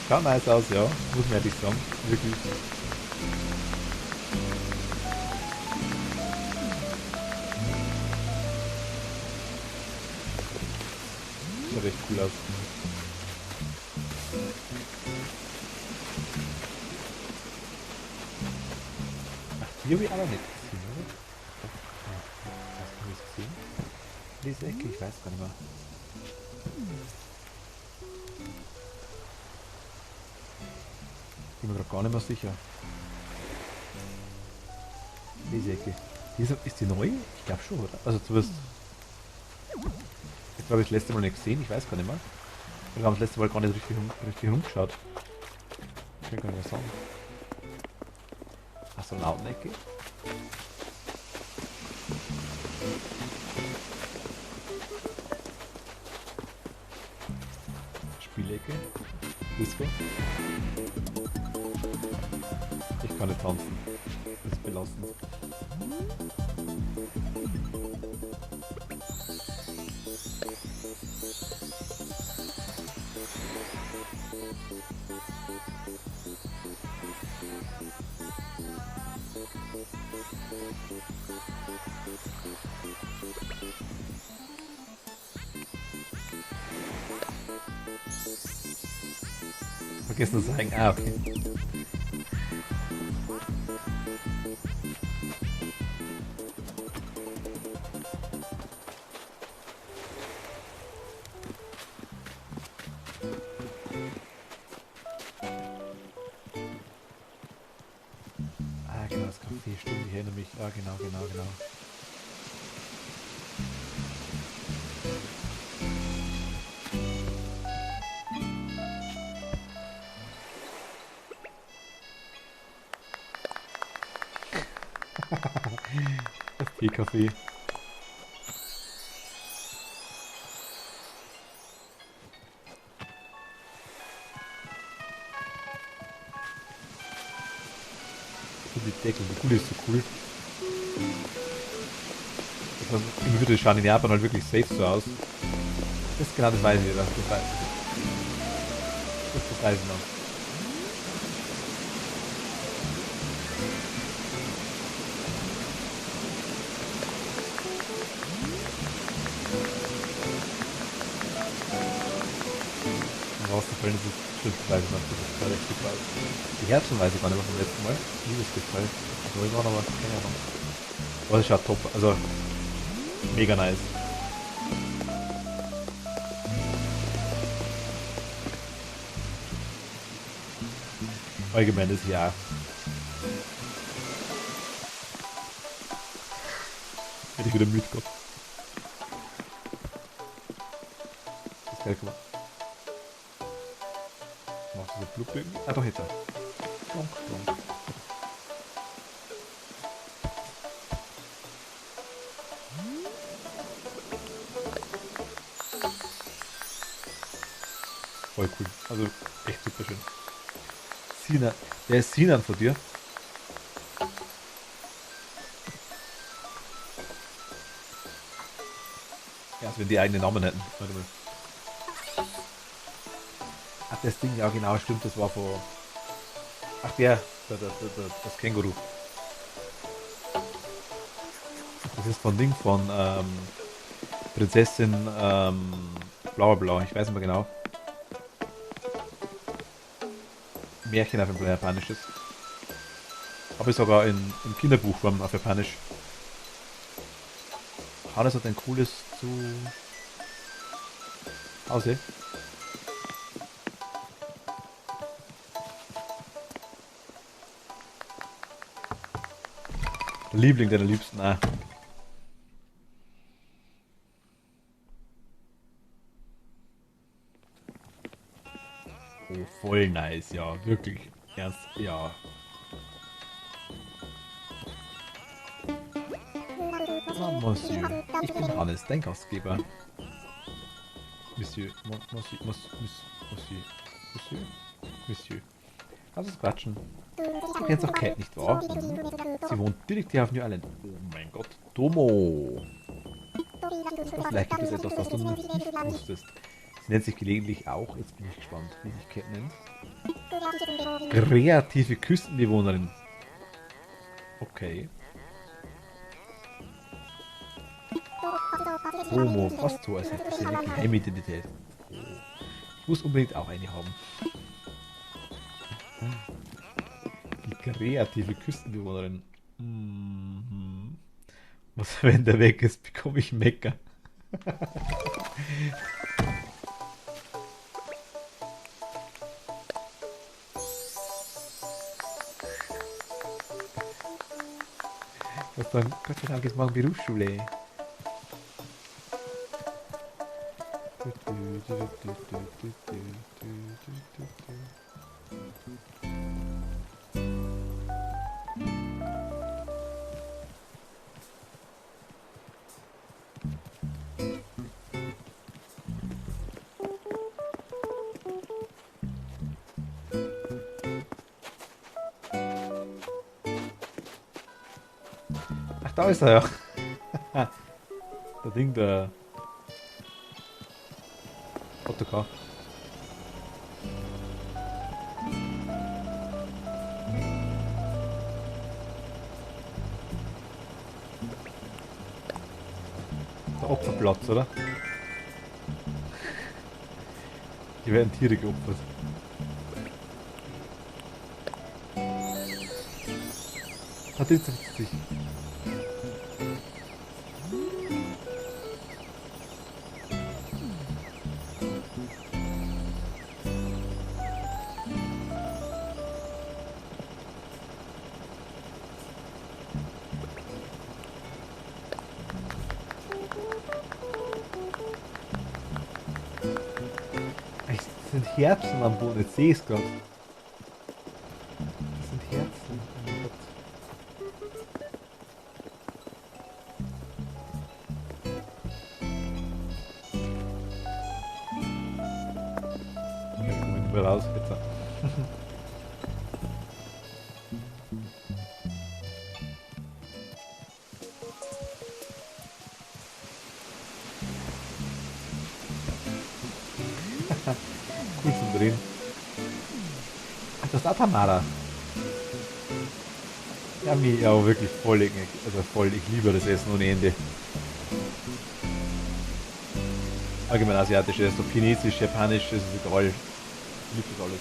Schaut nice aus, ja. Muss man ehrlich sagen. Wirklich. Sieht recht cool aus. Ach, die habe ich auch noch nicht gesehen, oder? Hast du das gesehen? Diese Ecke, ich weiß gar nicht mehr. Ich bin mir gerade gar nicht mehr sicher. Diese Ecke. Ist die neu? Ich glaube schon, oder? Also zumindest. Jetzt habe ich das letzte Mal nicht gesehen, ich weiß gar nicht mehr. Wir haben das letzte Mal gar nicht richtig rumgeschaut. Ich kann gar nicht mehr sagen. Astronautenecke. Spielecke. Disco. Ich kann nicht tanzen. Das ist belastend. Vergessen zu sagen. Ah, okay. Ah, genau, das Café, stimmt, ich erinnere mich. Ah, genau. Das Teecafé. Die Deckel, die Gulli ist so cool. Immer wieder schauen in Japan halt wirklich safe so aus. Das ist genau das weiß ich wieder. Das weiß ich noch. Rausgefallen ist es stimmt, weiß ich noch, das ist total echt gut. Die Herzen weiß ich gar nicht mehr vom letzten Mal. Liebesgefallen. Also ich war noch was, keine Ahnung. Aber das schaut top, also mega nice. Allgemein das Jahr. Hätte ich wieder müde gehabt. Das ist geil gemacht. Machst du so Blutbögen? Ah, doch, jetzt. Plonk, plonk. Voll cool. Also, echt super schön. Sinan. Der ist Sinan von dir. Ja, als wenn die eigenen Namen hätten. Warte mal. Ach, das Ding, ja genau, stimmt, das war vor... Ach, das Känguru. Das ist von Ding, von Prinzessin Blau, ich weiß nicht mehr genau. Märchen auf ein Japanisches. Habe ich sogar im Kinderbuch auf Japanisch. Hannes hat ein cooles zu Hause. Der Liebling deiner Liebsten, ah. Oh, voll nice, ja, wirklich. Ernst, ja. Monsieur, ich bin Hannes, dein Gastgeber. Monsieur, Monsieur. Kannst du quatschen? Du kennst auch Cat, nicht wahr? Sie wohnt direkt hier auf New Island. Oh mein Gott, Tomo. Vielleicht gibt es etwas, was du nicht wusstest. Sie nennt sich gelegentlich auch, jetzt bin ich gespannt, wie ich Cat nennt. Kreative Küstenbewohnerin. Okay. Homo, fast so, als hätte sie eine Geheimidentität. Oh. Ich muss unbedingt auch eine haben. Die kreative Küstenbewohnerin. Mhm. Was, wenn der weg ist, bekomme ich Mecker. Was dann? Gott sei Dank ist morgen Berufsschule. Ach, da ist er ja. Der Ding, der Autocar. Der Opferplatz, oder? Hier werden Tiere geopfert. Hat jetzt sich. Das sind Herzen am Boden, jetzt sehe ich es gerade. Das sind Herzen. Oh mein Gott. Ja, komm ich mal raus jetzt. Cool zum Drehen. Ach, das ist auch Tamara. Ja, mir ja auch wirklich voll, also voll, ich liebe das Essen ohne Ende. Allgemein asiatisch Essen, ob chinesisch, japanisch, das ist egal. Ich liebe das alles.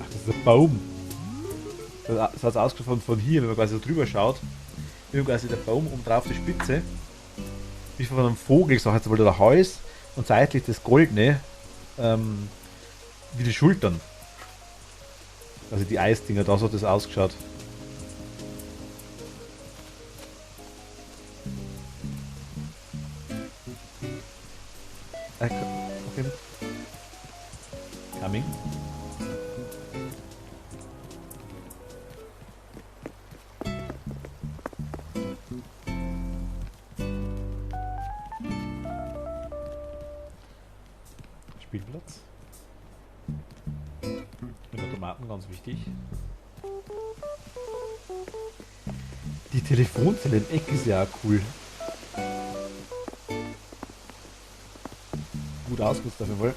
Ach, das ist ein Baum. So hat es ausgeschaut von hier, wenn man quasi so drüber schaut. Wie quasi der Baum oben drauf die Spitze. Wie von einem Vogel, ich sag jetzt mal der Hals und seitlich das Goldene, wie die Schultern. Also die Eisdinger, da so hat das ausgeschaut. Okay. Coming. Spielplatz. Mit Automaten, ganz wichtig. Die Telefonzelle im Eck ist ja auch cool. Gut ausgerüstet dafür wohl.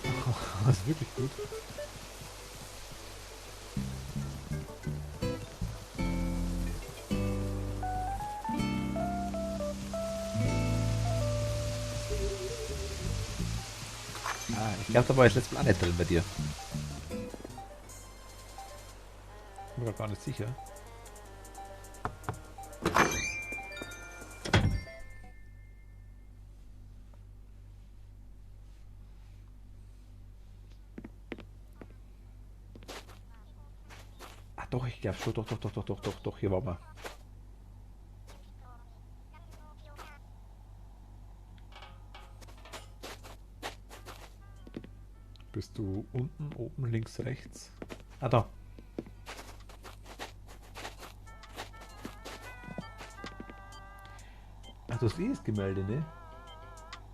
Das ist wirklich gut. Ah, ich glaube, da war ich letztes Mal auch nicht drin bei dir. Bin mir gar nicht sicher. Ah doch, ich glaube schon, doch, hier war man. Bist du unten, oben, links, rechts? Ah, da. Ach, das Gemälde, ne?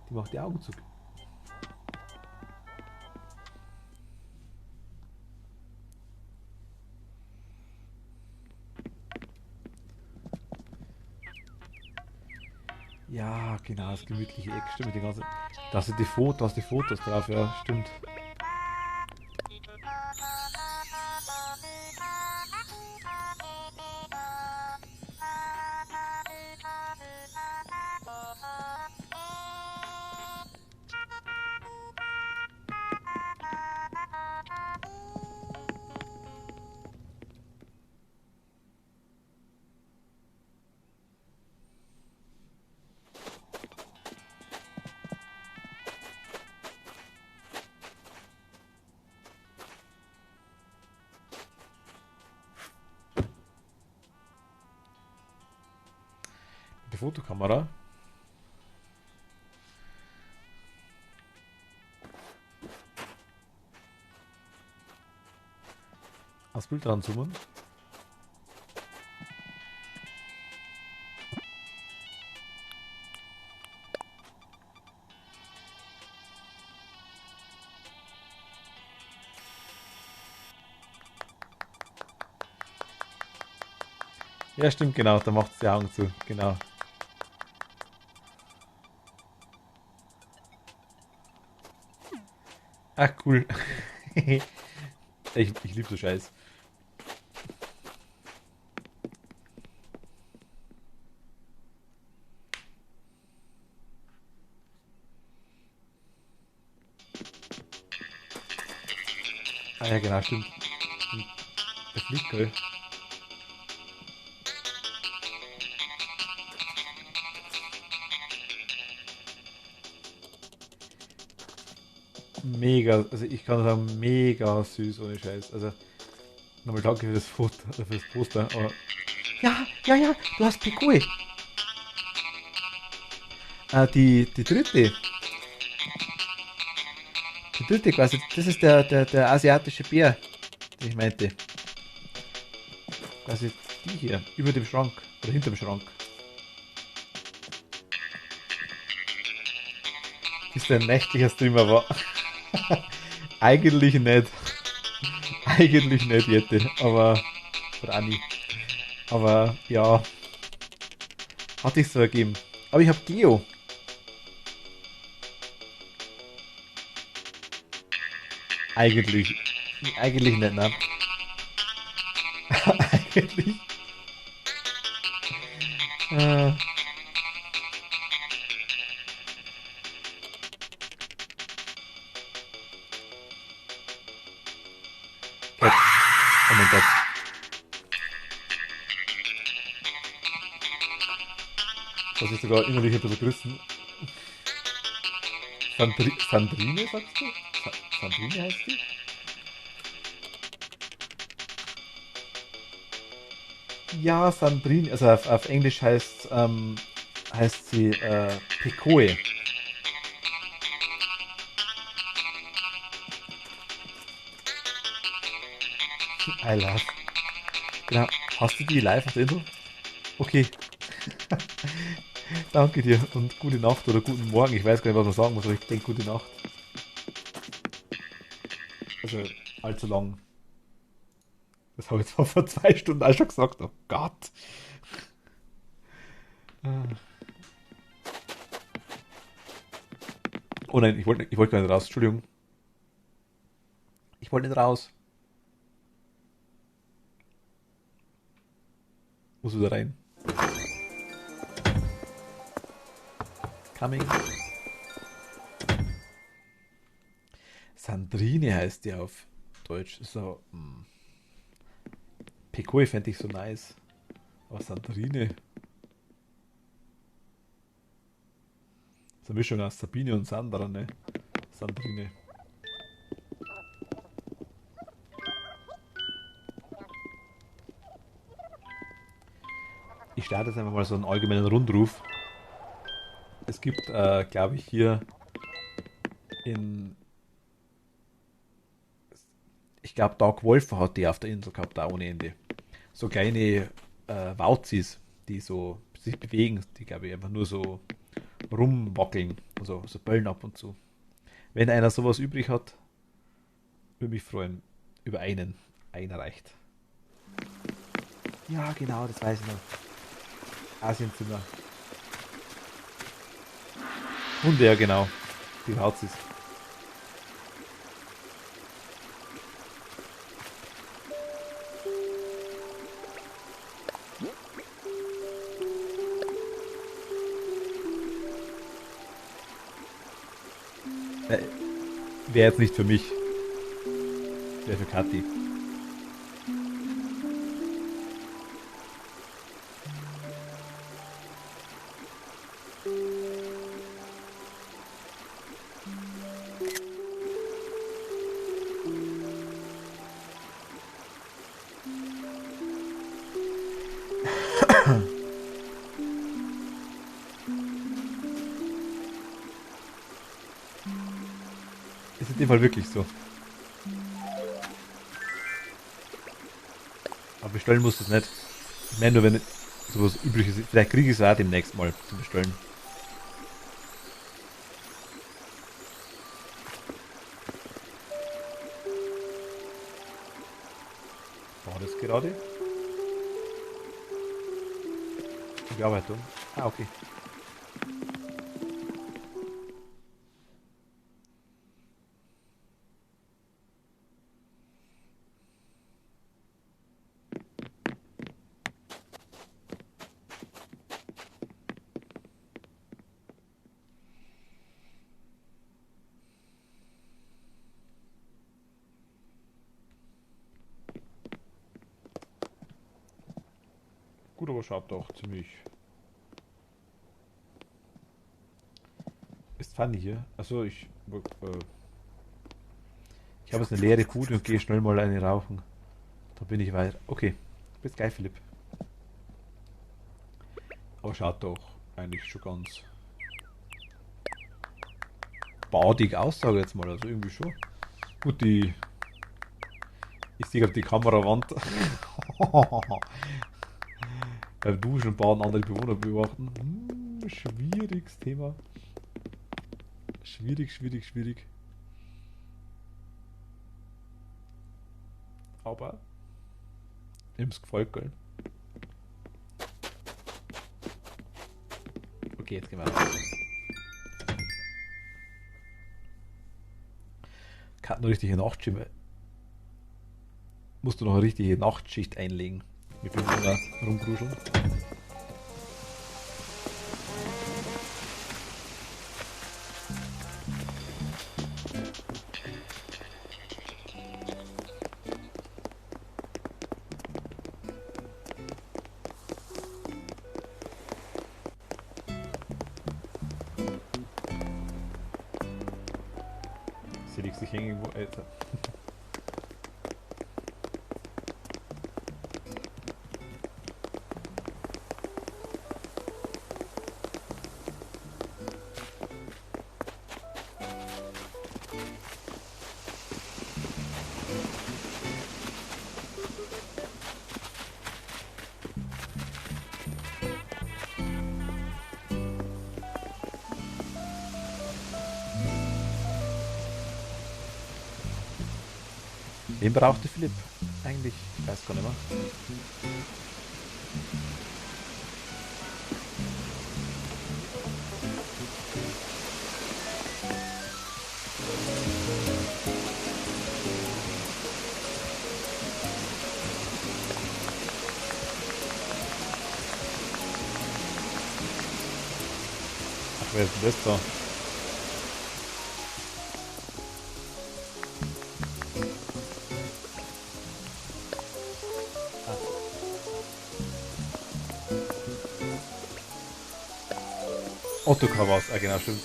Die macht die Augen zu. Ja, genau, das gemütliche Eck, stimmt. Die ganze, da sind die Fotos drauf, ja, stimmt. Die Fotokamera. Aufs Bild ranzoomen. Ja, stimmt, genau, da macht es die Augen zu, genau. Ach, cool. Ich liebe so Scheiß. Ah ja, genau, stimmt. Der fliegt, gell? Mega, also ich kann sagen, mega süß, ohne Scheiß. Also, nochmal danke für das Foto, für das Poster. Aber ja, ja, ja, du hast Pikui. Die dritte. Die dritte quasi, das ist der asiatische Bär, den ich meinte. Quasi die hier, über dem Schrank, oder hinter dem Schrank. Ist der ein nächtlicher Streamer war. Eigentlich nicht. Eigentlich nicht, Jette, aber. Oder Anni. Aber ja. Hat sich so ergeben. Aber ich habe Geo. Eigentlich. Eigentlich nicht, ne? Eigentlich. Äh. Cat. Oh mein Gott. Das ist sogar innerlich ein bisschen gerissen. Sandrine, sagst du? Sandrine heißt die? Ja, Sandrine, also auf Englisch heißt sie Pekoe. I love. Genau. Hast du die live auf der Insel? Okay. Danke dir und gute Nacht oder guten Morgen. Ich weiß gar nicht, was man sagen muss, aber ich denke gute Nacht. Also allzu lang. Das habe ich zwar vor 2 Stunden auch schon gesagt. Oh Gott. Oh nein, ich wollte gar nicht raus. Entschuldigung. Ich wollte nicht raus. Muss wieder rein. Coming. Sandrine heißt die auf Deutsch. So. Pekoe fände ich so nice. Aber Sandrine. So eine Mischung aus Sabine und Sandra, ne? Sandrine. Ich starte jetzt einfach mal so einen allgemeinen Rundruf. Es gibt, glaube ich, hier ich glaube, Dark Wolf hat die auf der Insel gehabt, da ohne Ende. So kleine Wauzis, die so sich bewegen, die, glaube ich, einfach nur so rumwackeln, also so böllen ab und zu. Wenn einer sowas übrig hat, würde mich freuen. Über einen. Einer reicht. Ja, genau, das weiß ich noch. Asienzimmer. Hunde, ja genau. Die Razis. Wäre jetzt nicht für mich. Wäre für Kathi. Ist in dem Fall wirklich so. Aber bestellen musst du es nicht. Ich meine nur, wenn sowas üblich ist. Vielleicht kriege ich es auch demnächst mal zum Bestellen. War das gerade? Die Bearbeitung. Ah, okay. Gut, aber schaut doch ziemlich. Ist funny hier. Also ich habe jetzt eine leere Bude und gehe schnell mal eine rauchen. Da bin ich weiter. Okay, bis gleich, Philipp. Aber schaut doch eigentlich schon ganz badig aus, sage ich jetzt mal. Also irgendwie schon. Gut, ich sehe gerade die Kamerawand. Beim Duschen und Baden andere Bewohner beobachten. Schwieriges Thema. Schwierig. Aber ihm's gefällt, gell? Okay, jetzt gehen wir weiter. Kann eine richtige Nachtschicht. Musst du noch eine richtige Nachtschicht einlegen. Mit 500 rumkruscheln. Sie liegt sich irgendwo, Alter. Wen brauchte Philipp? Eigentlich, ich weiß gar nicht mehr. Ach, wer ist denn das da? Ottokar war es, ah genau, stimmt.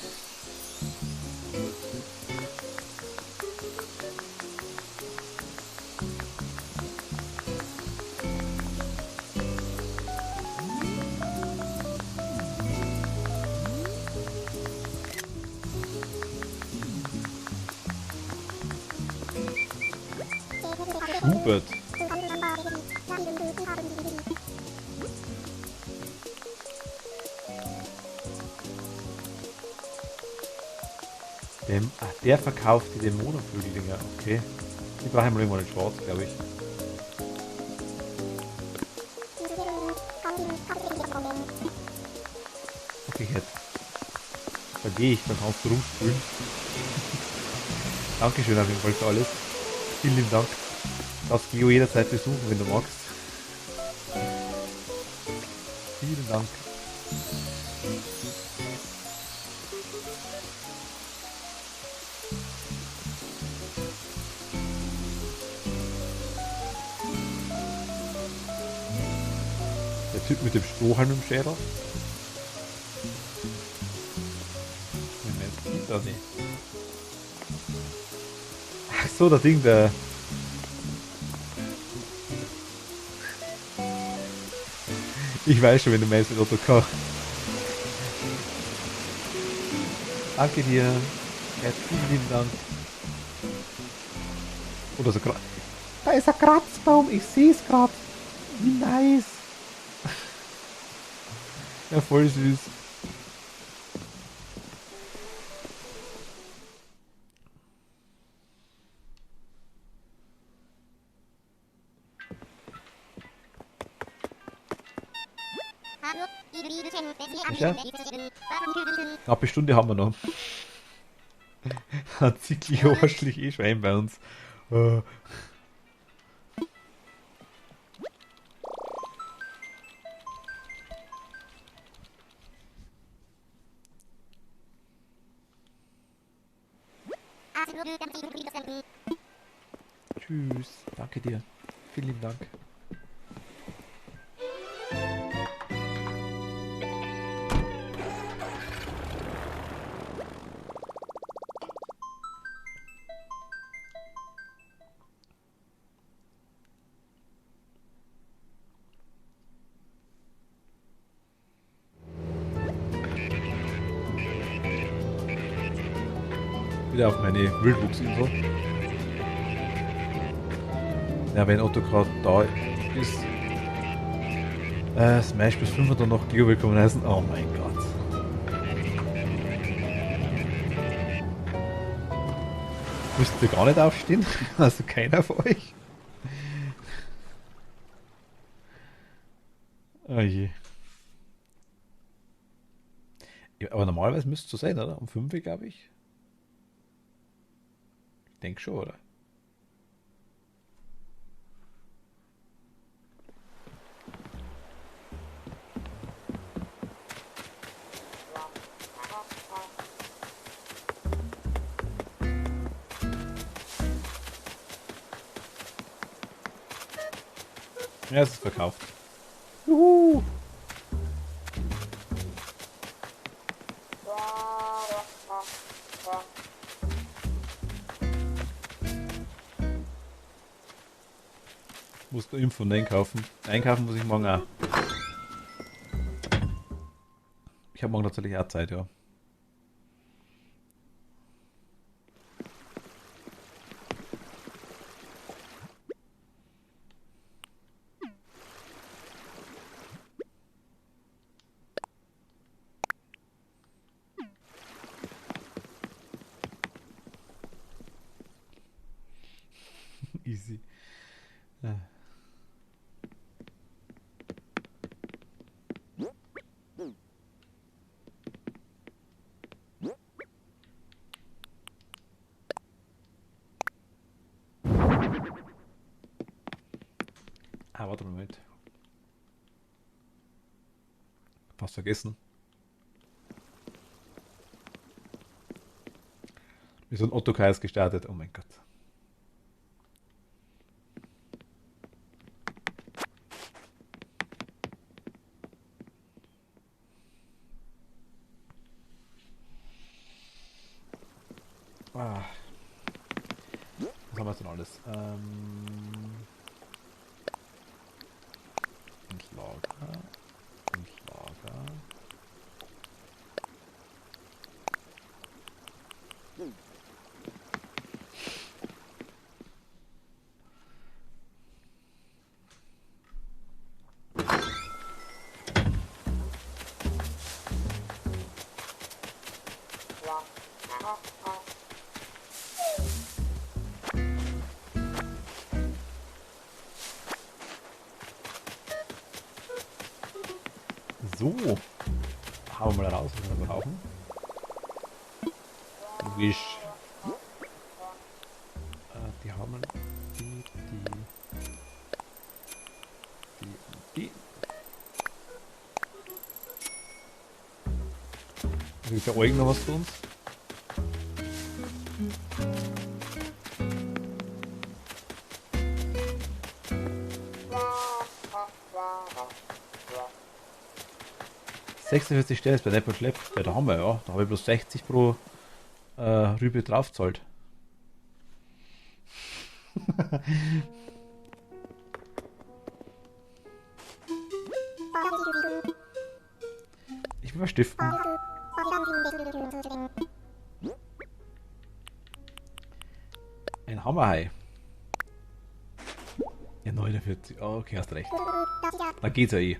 Schubert. Der verkauft die Dämonenvögel-Dinger, okay. Die brauchen wir irgendwann in schwarz, glaube ich. Okay, jetzt. Bei gehe ich, dann kannst du rumspülen. Dankeschön auf jeden Fall für alles. Vielen lieben Dank. Du darfst Geo jederzeit besuchen, wenn du magst. Vielen Dank. Der Typ mit dem Strohhalm im Schädel. Moment, sieht das nicht. Ach so, das Ding, der... Ich weiß schon, wenn du meinst mit Ottokar. Danke dir. Herzlichen lieben Dank. Oder so gerade. Da ist ein Kratzbaum, ich sehe es gerade. Wie nice. Ja, voll süß. Ja. Knappe Stunde haben wir noch. Hat zicklich arschlich eh Schwein bei uns. Tschüss. Danke dir. Vielen lieben Dank. Wieder auf meine Wildwuchsinsel. Ja, wenn Otto gerade da ist. Smash bis 5 und dann noch Geo willkommen heißen. Oh mein Gott. Müsst ihr gar nicht aufstehen? Also keiner von euch. Oh je. Ja, aber normalerweise müsste es so sein, oder? Um 5 Uhr, glaube ich. Ich denke schon, oder? Ja, es ist verkauft. Juhu! Musst du Info und einkaufen. Einkaufen muss ich morgen auch. Ich habe morgen tatsächlich auch Zeit, ja. Easy. Ja. Ah, warte mal mit. Fast vergessen. Wir sind Ottokais gestartet. Oh mein Gott. Ah. Was haben wir denn alles? Lager. So. Hauen wir mal raus, was wir brauchen. Logisch. Die haben die. Wie der Eugen noch was für uns? ...46 Stellen ist bei Nepp und Schlepp. Ja, da haben wir ja. Da habe ich bloß 60 pro Rübe draufzahlt. Ich will mal stiften. Ein Hammerhai. Ja, 49. Oh, okay, hast recht. Da geht's ja eh.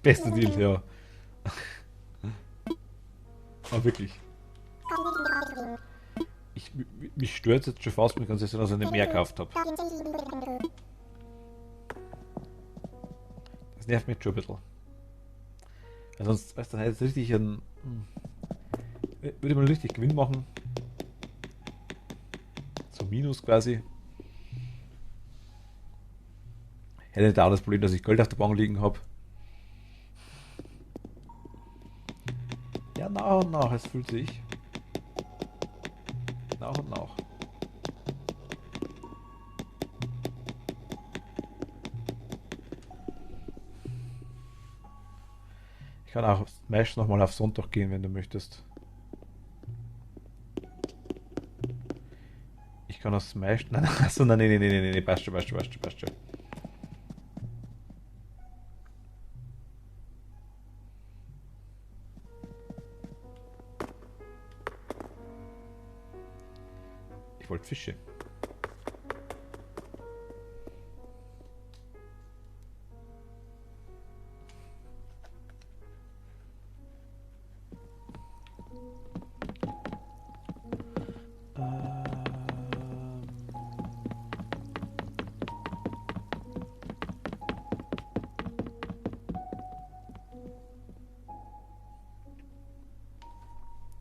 Beste Deal, ja. Aber wirklich. Mich stört jetzt schon fast, mir kann es sein, dass ich nicht mehr gekauft habe. Das nervt mich schon ein bisschen. Weil sonst, weißt du, dann hätte ich richtig einen. Würde ich mal richtig Gewinn machen. So Minus quasi. Hätte da auch das Problem, dass ich Geld auf der Bank liegen habe. Ja, nach und nach, es fühlt sich. Nach und nach. Ich kann auch Smash nochmal auf Sonntag gehen, wenn du möchtest. Ich kann auch Smash... Nein, achso, nein, passt schon. Ich wollte Fische.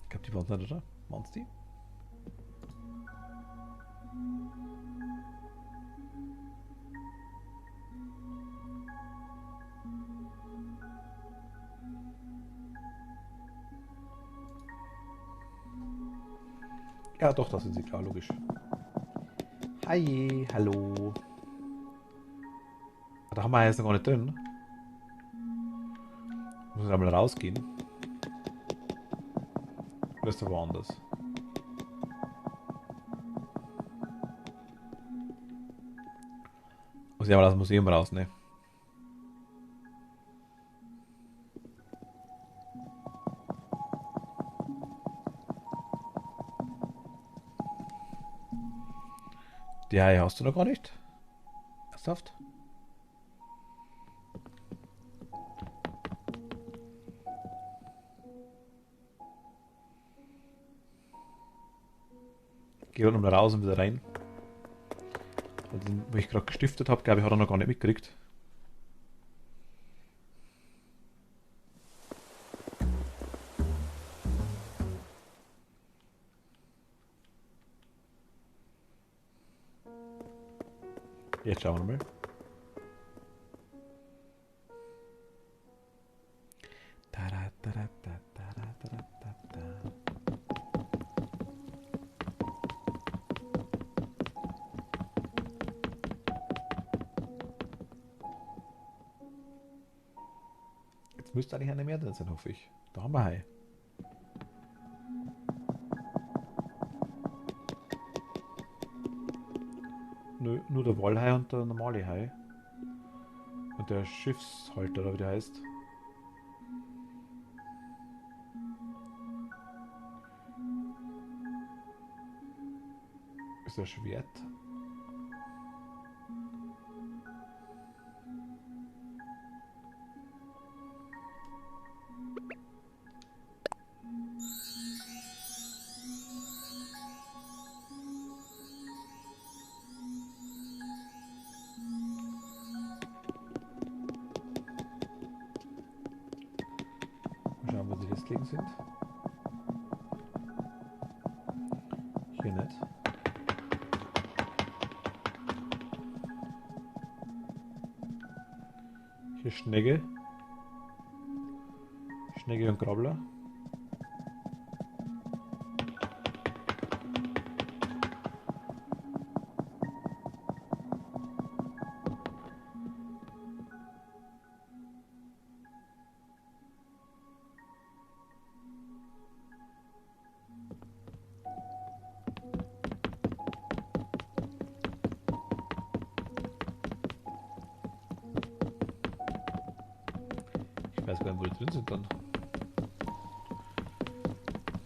Ich glaube, die waren nicht, oder? Waren es die? Ja, doch, das sind sie, klar, logisch. Hi, hallo. Da haben wir jetzt noch gar nicht drin. Muss ich einmal rausgehen. Oder ist da woanders? Muss ich einmal aus dem Museum raus, ne? Die Haie hast du noch gar nicht? Ernsthaft? Geh halt nochmal raus und wieder rein. Also den, wo ich gerade gestiftet habe, glaube ich, hat er noch gar nicht mitgekriegt. Jetzt schauen wir mal. Jetzt müsste eigentlich eine mehr drin sein, hoffe ich. Da haben wir Hai. Nö, nur der Wallhai und der normale Hai. Und der Schiffshalter, oder wie der heißt. Ist der Schwert? gelegen sind. Hier nicht. Hier Schnecke. Schnecke und Krabbler. Ich weiß gar nicht, wo die drin sind dann.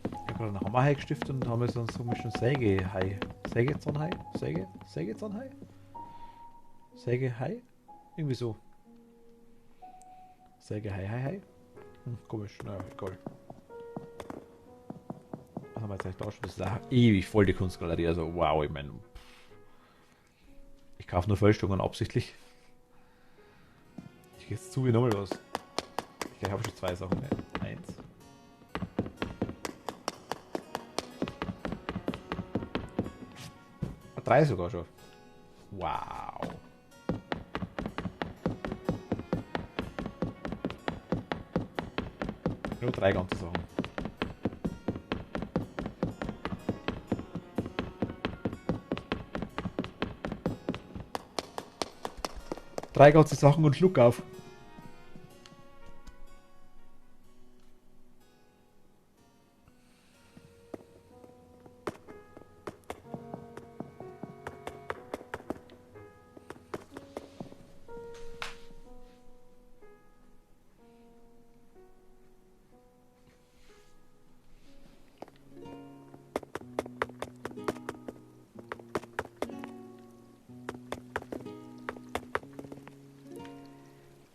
Ich habe gerade einen Hammerhai gestiftet und haben jetzt so einen komischen Sägehai. Sägezahnhai? Sägezahnhai? Sägehai? Irgendwie so. Sägehai. Komisch, naja, egal. Was haben wir jetzt eigentlich da schon? Das ist auch ewig voll die Kunstgalerie. Also wow, ich meine. Ich kaufe nur Fellstungen absichtlich. Ich gehe jetzt zu wie nochmal was. Ich habe schon 2 Sachen mehr. 1. Drei sogar schon. Wow. Nur 3 ganze Sachen. Drei ganze Sachen und Schluck auf.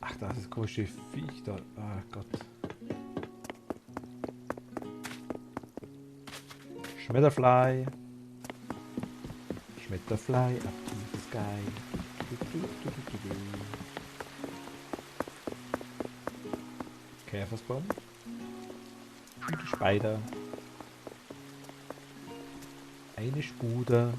Ach, das ist komische Viech da. Ah Gott. Schmetterfly. Schmetterfly up to the sky. Käfersbaum. Und Spider. Eine Spuder.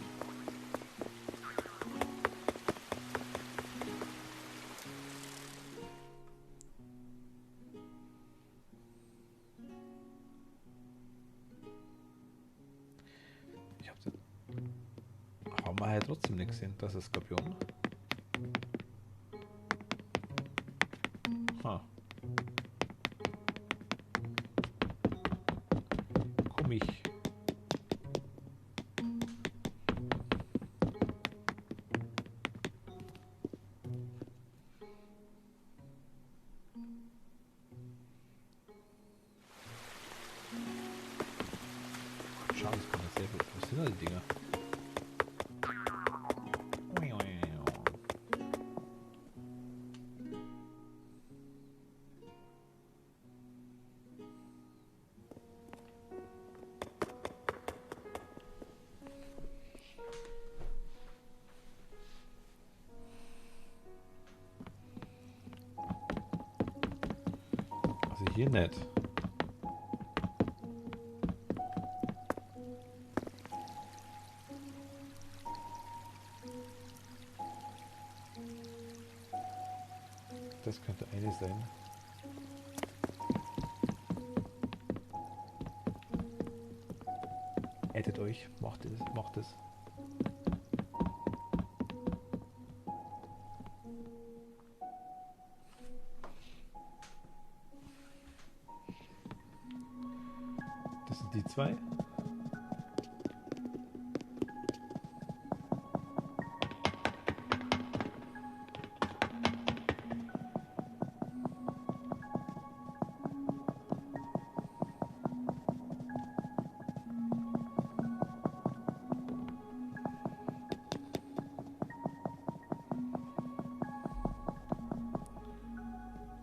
Haben wir halt trotzdem nicht gesehen, das ist Skorpion. Ha. Komm ich. Schau, das kann man sehr gut. Was sind da die Dinger? Also hier nicht. Das könnte eine sein. Addet euch, macht es, macht es. Das sind die 2.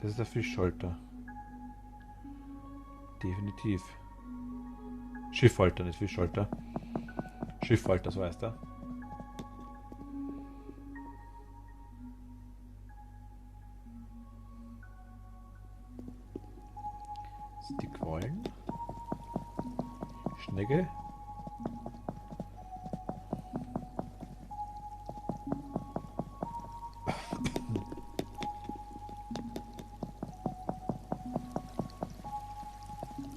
Das ist der Fischhalter. Definitiv. Schiffhalter, nicht Fischhalter. Schiffhalter, so heißt er. Die Quallen. Schnecke.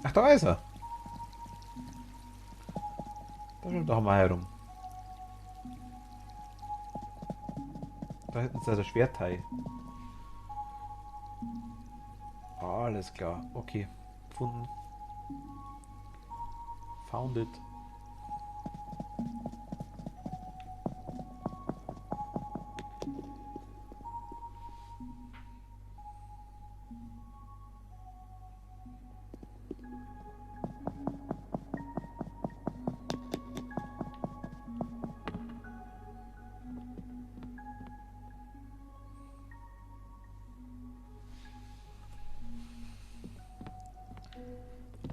Ach, da ist er. Da schwimmt doch mal herum. Da hinten ist also Schwerthai. Alles klar. Okay. Gefunden. Found it.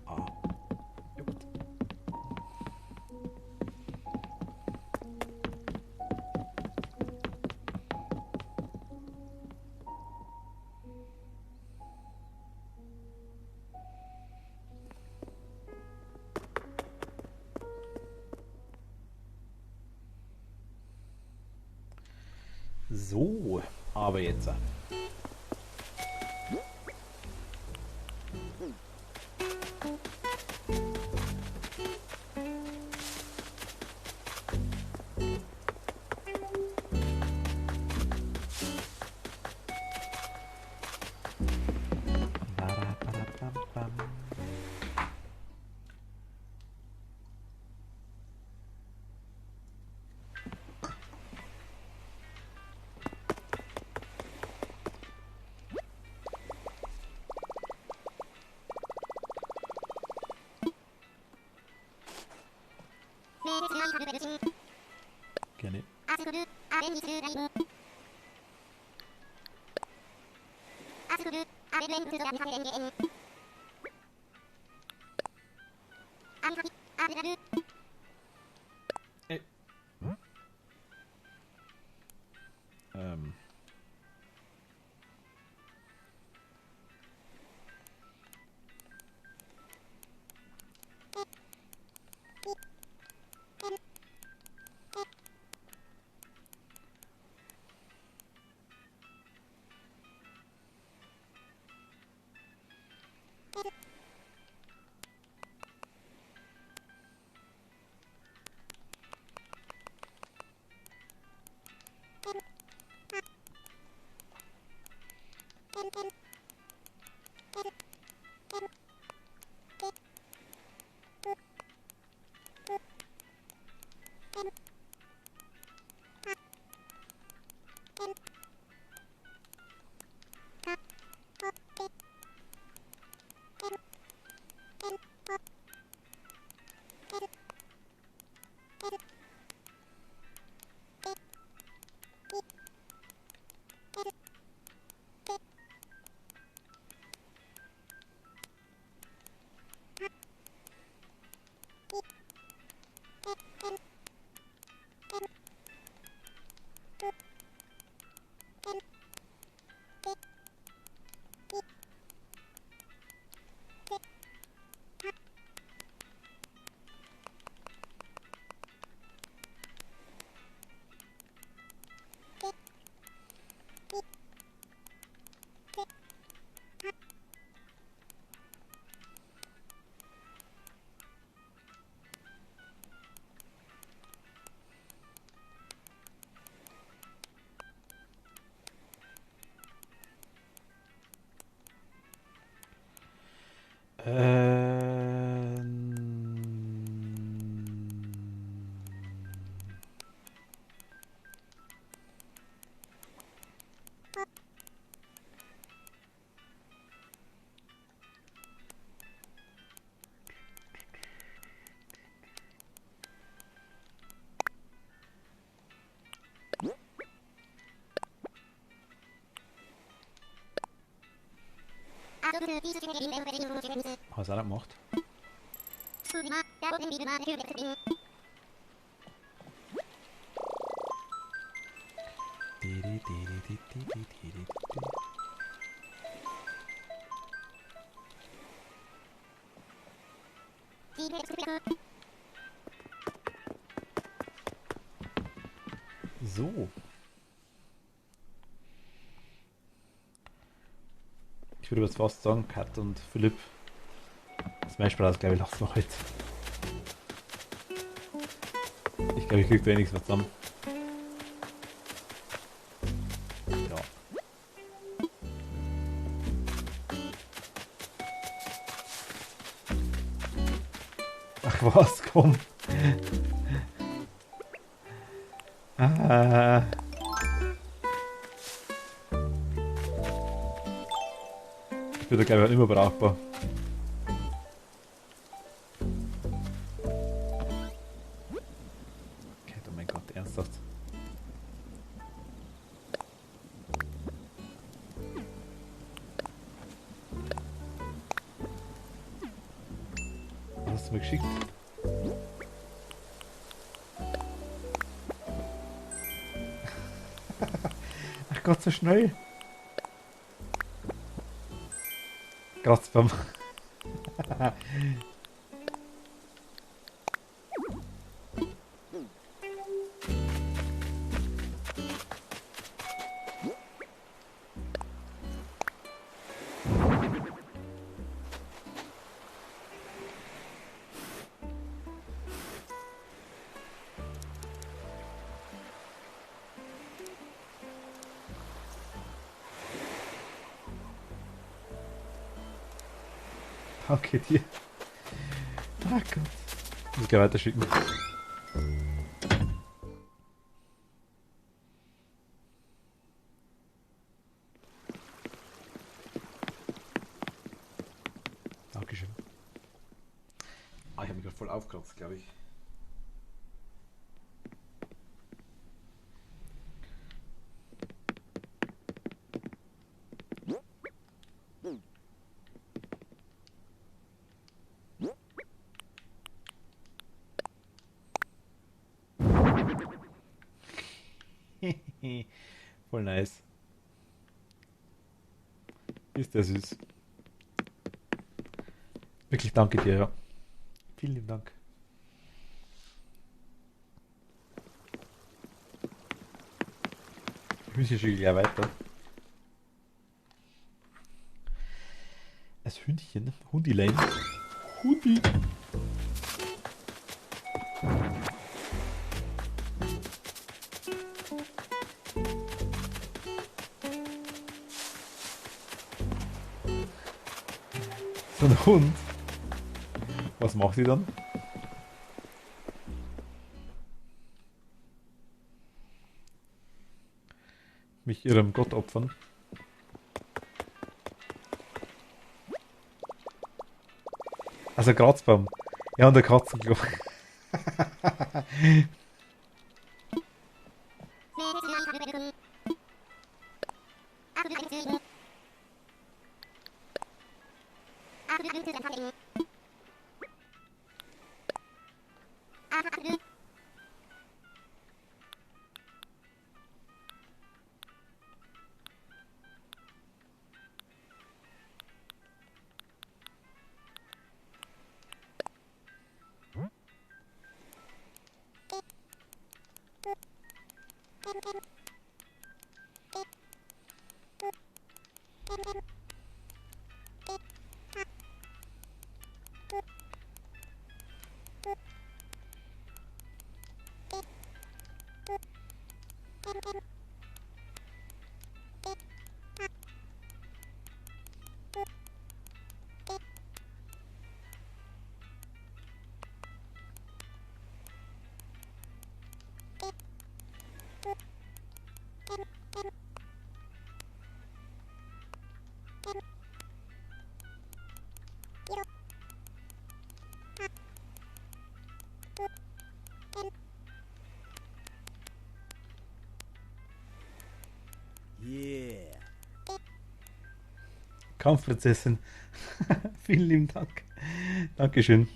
Ah. Ja, gut. So, aber jetzt. Gerne. Ey. Ähm. Was hat er gemacht? So. Ich würde jetzt fast sagen, Kat und Philipp. Das Meistspaß, glaube ich, lassen wir heute. Ich glaube, ich kriege da eh nichts mehr zusammen. Ja. Ach was, komm. Ah. Ich bin da glaube ich immer brauchbar. Okay, oh mein Gott, ernsthaft. Was hast du mir geschickt? Ach Gott, so schnell. Kratzbaum. Danke dir. Ach Gott. Muss gleich weiterschicken. Dankeschön. Ah, ich habe mich gerade voll aufgekratzt, glaube ich. Voll nice. Ist der süß. Wirklich danke dir, ja. Vielen lieben Dank. Ich muss hier schon gleich weiter. Das Hündchen, Hundilein. Hundi. So ein Hund. Was macht sie dann? Mich ihrem Gott opfern. Also Kratzbaum. Ja, und der Katzenklo. Yeah. Kampfprinzessin. Vielen lieben Dank. Dankeschön.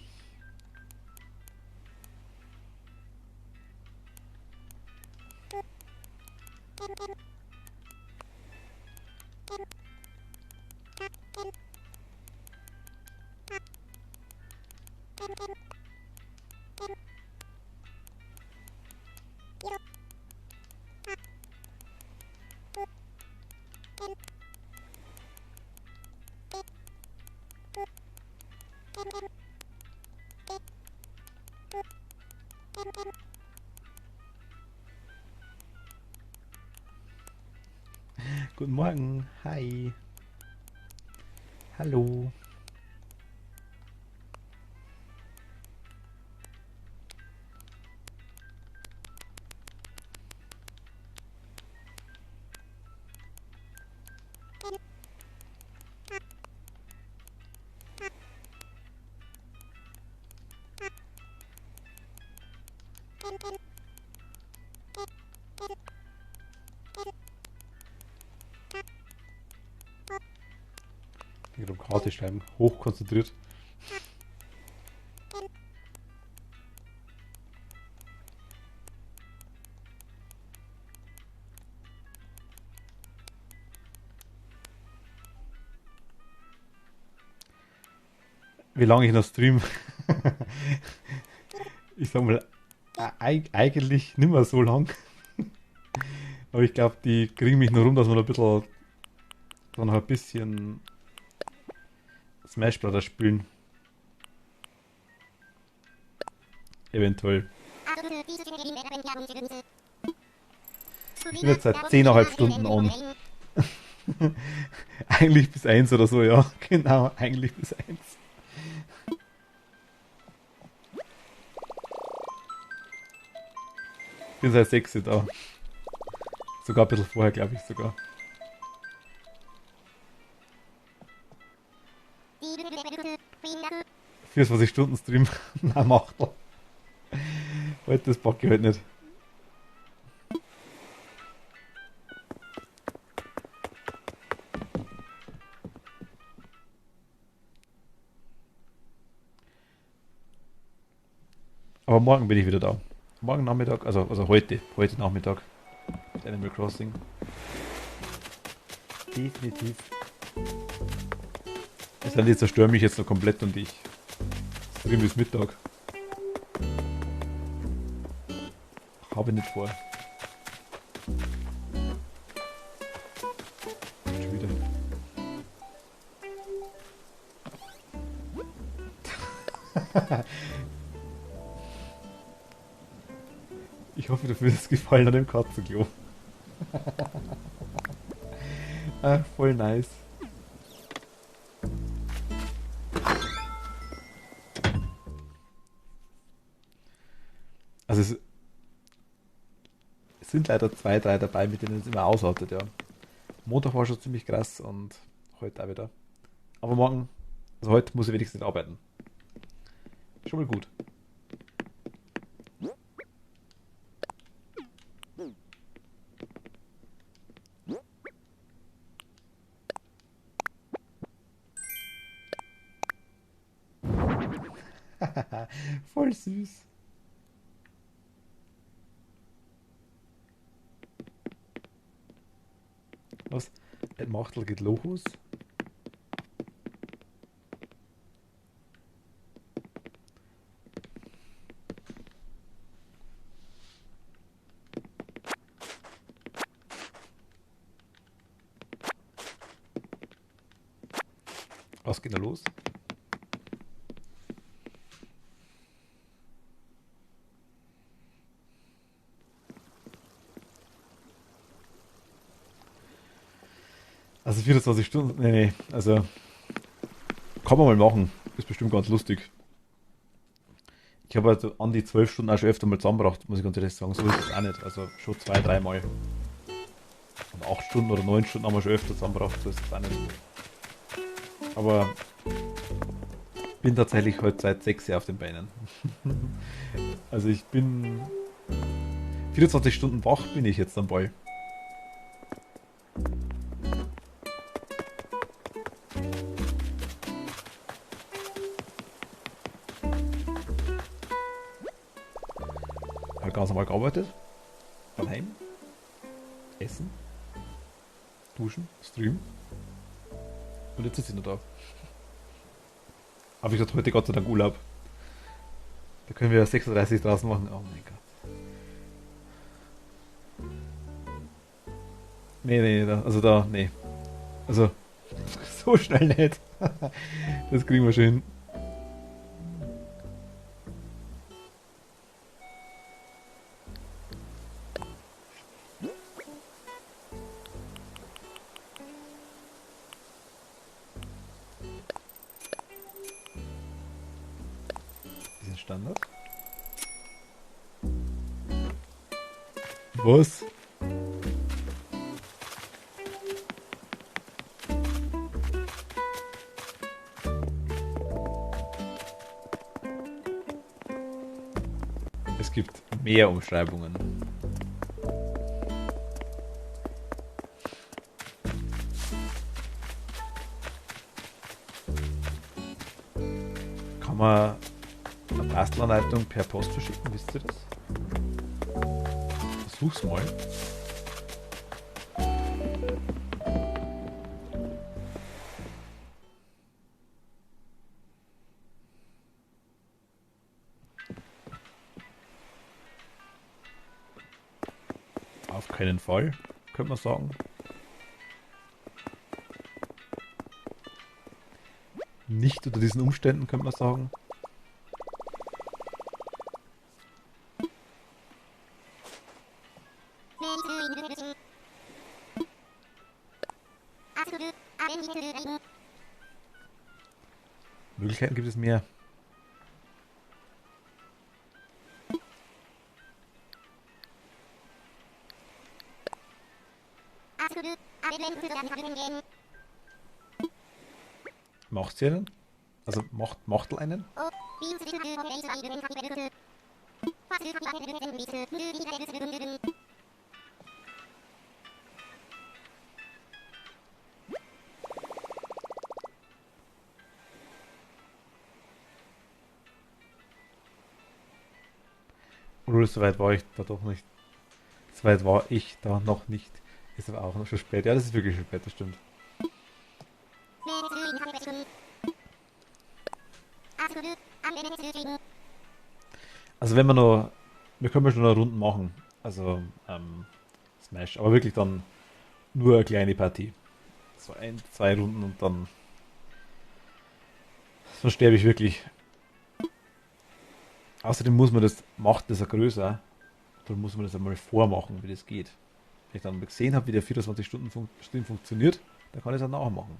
Guten Morgen. Hi. Hallo. Ich glaube, Karte schreiben. Hochkonzentriert. Wie lange ich noch stream? Ich sag mal, eigentlich nicht mehr so lang. Aber ich glaube, die kriegen mich nur rum, dass wir noch ein bisschen, noch ein bisschen Smash Brothers spielen. Eventuell. Ich bin jetzt seit 10,5 Stunden on. Eigentlich bis 1 oder so, ja. Genau, eigentlich bis 1. Bin seit 6 da. Sogar ein bisschen vorher, glaube ich sogar. Für 24 Stunden Stream. Na, macht er. Heute, das packe ich halt nicht. Aber morgen bin ich wieder da. Morgen Nachmittag, also heute Nachmittag. Mit Animal Crossing. Definitiv. Es sind die zerstören mich jetzt noch komplett und ich stream bis Mittag. Habe nicht vor. Schon wieder. Ich hoffe, du findest es gefallen an dem Katzenklo. Ah, voll nice. Also es sind leider 2, 3 dabei, mit denen es immer aushaltet, ja. Montag war schon ziemlich krass und heute auch wieder. Aber morgen, also heute muss ich wenigstens nicht arbeiten. Schon mal gut. Voll süß. Was? Ein Machtel geht los? Was geht da los? Also 24 Stunden, nee, also kann man mal machen. Ist bestimmt ganz lustig. Ich habe halt an die 12 Stunden auch schon öfter mal zusammengebracht, muss ich ganz ehrlich sagen. So ist es auch nicht. Also schon 2, 3 Mal. Und 8 Stunden oder 9 Stunden haben wir schon öfter zusammengebracht, so ist es auch nicht. Aber bin tatsächlich heute seit 6 Jahren auf den Beinen. Also ich bin 24 Stunden wach bin ich jetzt am Ball. Halt ganz normal gearbeitet. Daheim. Essen. Duschen. Stream. Und jetzt sitze ich noch da. Aber ich hatte heute Gott sei Dank Urlaub. Da können wir 36 draußen machen. Oh mein Gott. Nee, nee. Also, so schnell nicht. Das kriegen wir schon hin. Standard. Was? Es gibt mehr Umschreibungen. Kann man eine Bastelanleitung per Post verschicken, wisst ihr das? Versuch's mal. Auf keinen Fall, könnte man sagen. Nicht unter diesen Umständen, könnte man sagen. Möglichkeiten gibt es mehr. Macht sie einen? Also macht einen? Oder soweit war ich da doch nicht. Soweit war ich da noch nicht. Ist aber auch noch schon spät. Ja, das ist wirklich schon spät, das stimmt. Also wenn wir noch, wir können schon noch Runden machen, also Smash, aber wirklich dann nur eine kleine Partie. So 1, 2 Runden und dann sonst sterbe ich wirklich. Außerdem muss man das, macht das ja größer, dann muss man das einmal vormachen, wie das geht. Wenn ich dann gesehen habe, wie der 24-Stunden-Stream funktioniert, dann kann ich es auch nachmachen.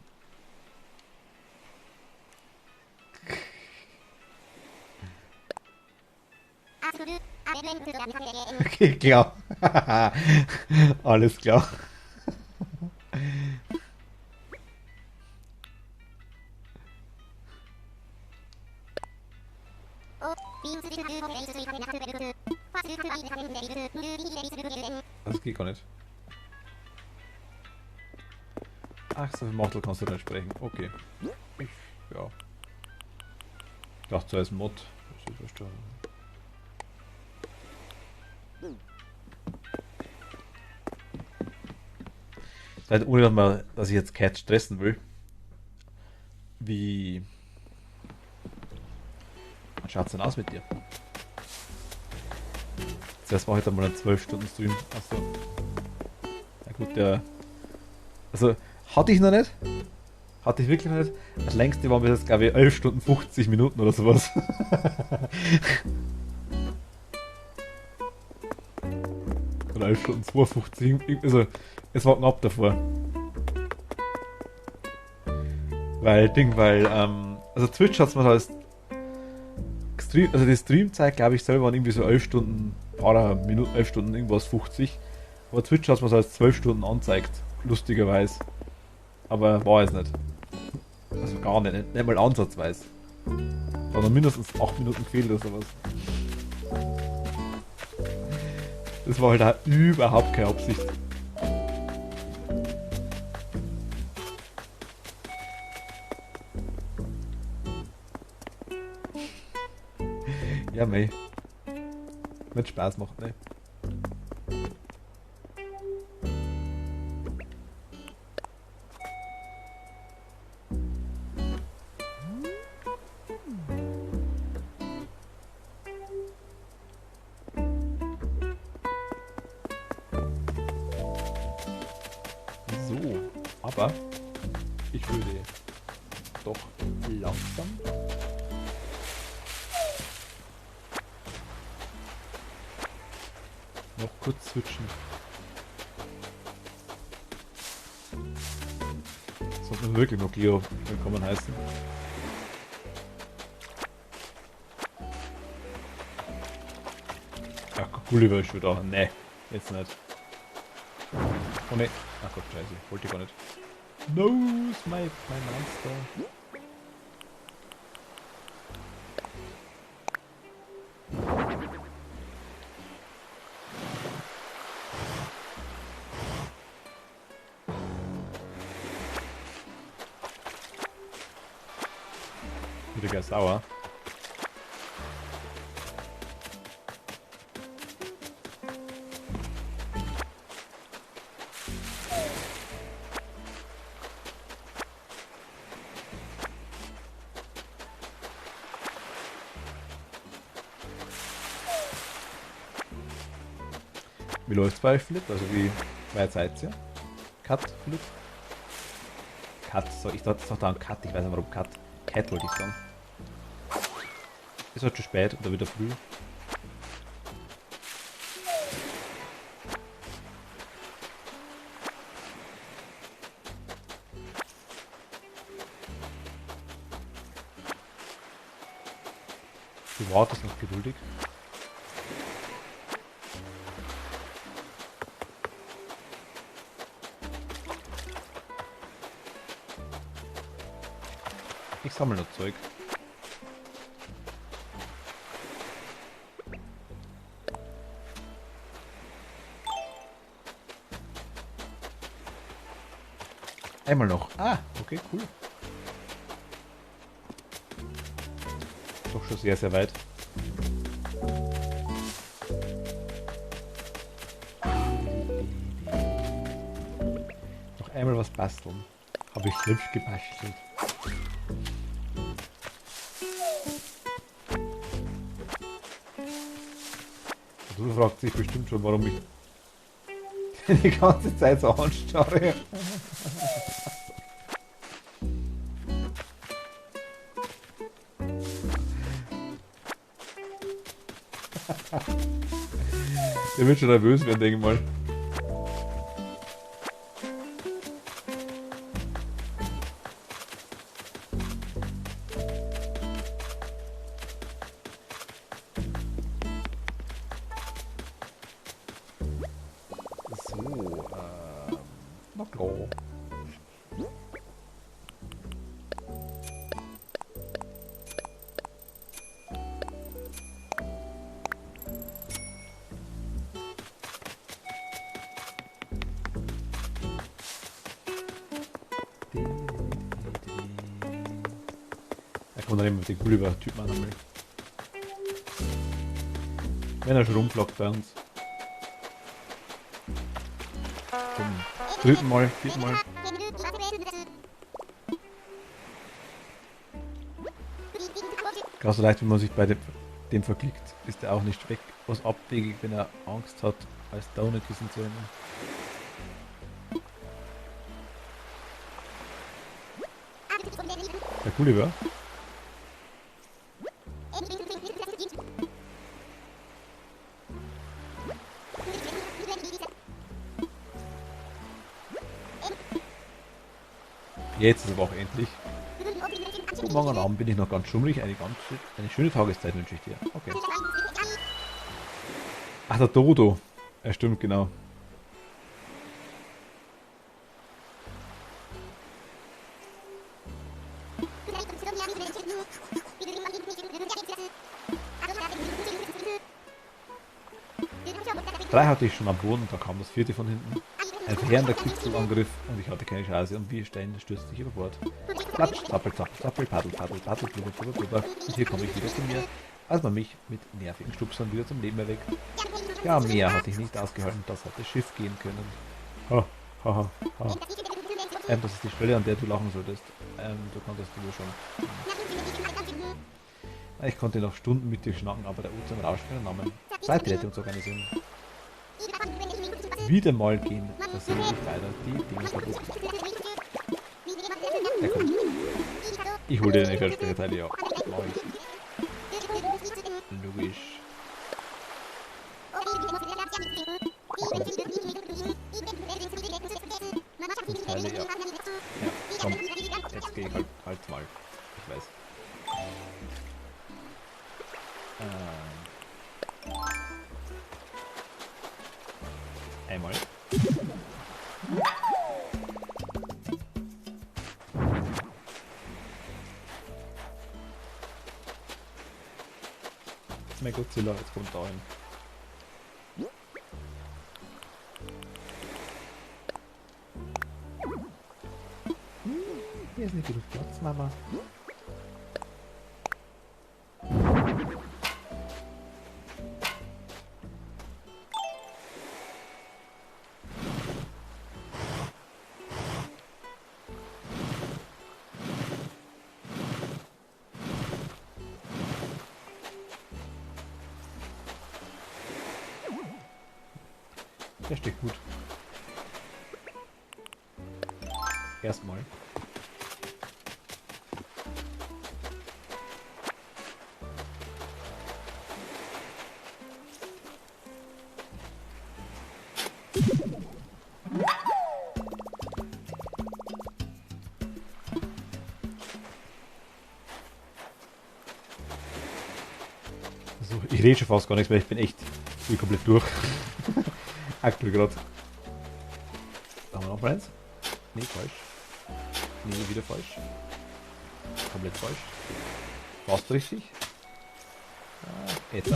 Okay, klar. Alles klar. Das geht gar nicht. Ach, so viel Mortal kannst du nicht sprechen. Okay. Ja. Ich dachte zuerst Mod. Das ist verstanden. Das heißt, ohne dass ich jetzt Cat stressen will. Wie schaut's denn aus mit dir? Zuerst war heute mal ein 12-Stunden-Stream. Achso. Na gut, der. Also, hatte ich noch nicht. Hatte ich wirklich noch nicht. Das längste waren bis jetzt, glaube ich, 11 Stunden 50 Minuten oder sowas. Oder 11 Stunden 52. Also, es war knapp davor. Also Twitch hat es mal als Stream, also die Streamzeit, glaube ich, selber waren irgendwie so 11 Stunden, paar Minuten, 11 Stunden, irgendwas 50. Aber Twitch hat es mal als 12 Stunden anzeigt, lustigerweise. Aber war es nicht. Also gar nicht mal ansatzweise. Sondern mindestens 8 Minuten gefehlt oder sowas. Das war halt auch überhaupt keine Absicht. Ja, mei. Wird Spaß macht, ne? So, aber ich würde doch langsam noch kurz switchen. Sollte man wirklich noch Leo willkommen heißen. Gulliver ist schon da. Nee, jetzt nicht. Oh ne. Ach Gott, scheiße. Wollte ich gar nicht. No, ist mein Monster. Wieder ganz sauer. Wie läuft's bei euch, Philipp? Also wie weit seid ihr? Cut, Philipp? Cut, so, ich dachte, es ist doch da ein Cut, ich weiß nicht warum Cut. Cat wollte ich sagen. Ist heute schon spät oder wieder früh? Du wartest noch geduldig. Ich sammle noch Zeug. Einmal noch. Ah, okay, cool. Doch schon sehr, sehr weit. Noch einmal was basteln. Habe ich selbst gebastelt. Du fragst dich bestimmt schon, warum ich die ganze Zeit so anstarre. Der wird schon nervös werden, denke ich mal. So, na klar. Da kommt dann immer den Gulliver-Typen an. Wenn er schon rumflockt bei uns. Zum dritten Mal, vierten Mal. Gerade so leicht, wenn man sich bei dem verklickt, ist er auch nicht weg. Was abwegig, wenn er Angst hat, als Downer-Kissen zu ändern. Der Gulliver. Jetzt ist aber auch endlich. Und morgen Abend bin ich noch ganz schummrig. Eine schöne Tageszeit wünsche ich dir. Okay. Ach, der Dodo. Ja, stimmt, genau. Drei hatte ich schon am Boden, da kam das vierte von hinten. Ein verheerender Kitzelangriff und ich hatte keine Chance und wie Stein stürzte ich über Bord. Platsch, zappel, zappel, zappel, paddel, paddel, paddel, blubber, blubber, blubber. Und hier komme ich wieder zu mir, als man mich mit nervigen Stupsern wieder zum Leben erweckt. Ja, mehr hatte ich nicht ausgehalten, das hätte Schiff gehen können. Ha, ha, ha, ha. Das ist die Stelle, an der du lachen solltest. Du konntest du schon. Ich konnte noch Stunden mit dir schnacken, aber der Ozean rauscht mir den Namen. Zeit, die uns organisieren. Wieder mal gehen, das sehe ich leider die Dinge kaputt. Ja, komm. Ich hole dir den Feldspielerteil, ja. Mach ich. Logisch. Teile, ja. Ja, komm. Jetzt gehe ich halt mal. Ich weiß. Mein Godzilla, jetzt kommt da hin. Hier ist nicht genug Platz, Mama. Der steht gut. Erstmal. So, ich rede schon fast gar nichts mehr, ich bin echt komplett durch. Aktuell gerade. Da haben wir noch eins. Nee, falsch. Nee, wieder falsch. Komplett falsch. Fast richtig. Ah, jetzt.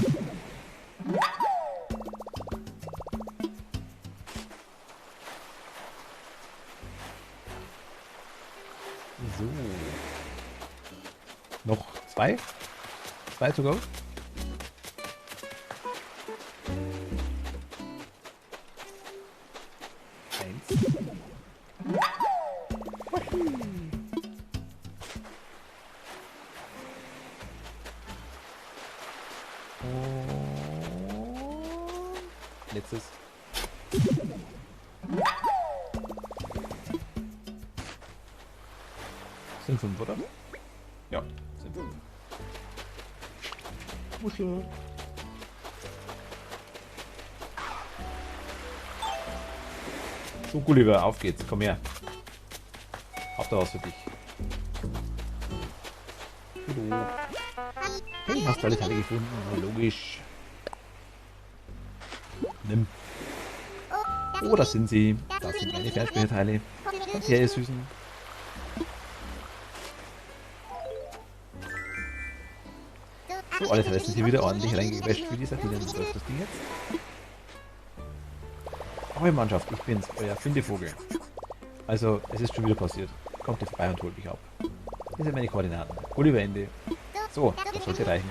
So. Noch zwei. Zwei to go. Letztes. Sind 5, oder? Ja, sind 5. Muschel. So, Gulliver, auf geht's, komm her. Hab da was für dich. Hallo. Hey, hast du alle Teile gefunden? Logisch. Nimm. Oh, das sind sie. Das sind meine Fernspielerteile. Kommt her, ihr Süßen. So, alle Teile sind hier wieder ordentlich reingewäscht für dieser Film. Das Ding jetzt. Eure Mannschaft, ich bin's, euer Findevogel. Also, es ist schon wieder passiert. Kommt ihr vorbei und holt mich ab. Hier sind meine Koordinaten. Gulliver Ende. So, das sollte reichen.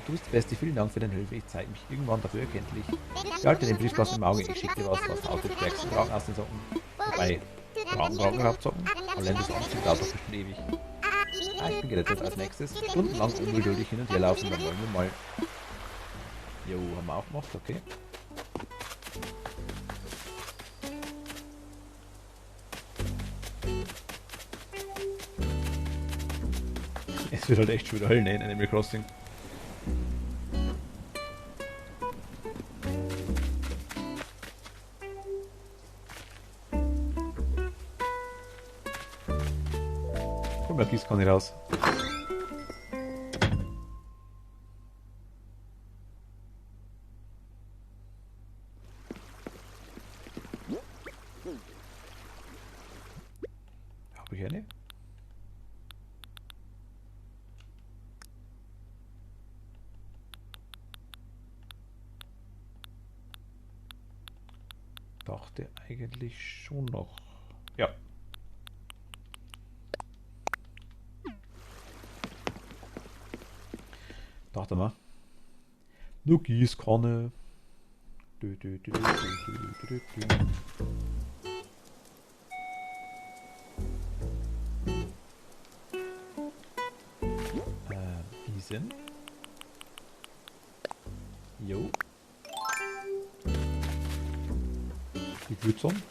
Du bist der Beste, vielen Dank für deine Hilfe. Ich zeige mich irgendwann dafür erkenntlich. Ich halte den Briefkasten im Auge, ich schicke dir was aus den stärksten Braten aus den Socken. Wobei, Braten gehabt Socken? Holländisches Anzug dauert das bestimmt ewig. Ah, ich bin gerettet als nächstes. Stundenlang ungeduldig hin und her laufen, dann wollen wir mal. Jo, haben wir aufgemacht, okay. Es wird halt echt schon wieder Hölle in Animal Crossing. Komm mal, Gießkanne raus. Habe ich eine? Dachte eigentlich schon noch. Ja. Dachte mal. Nur Gießkanne. Wiesen. Jo. Die Blützern.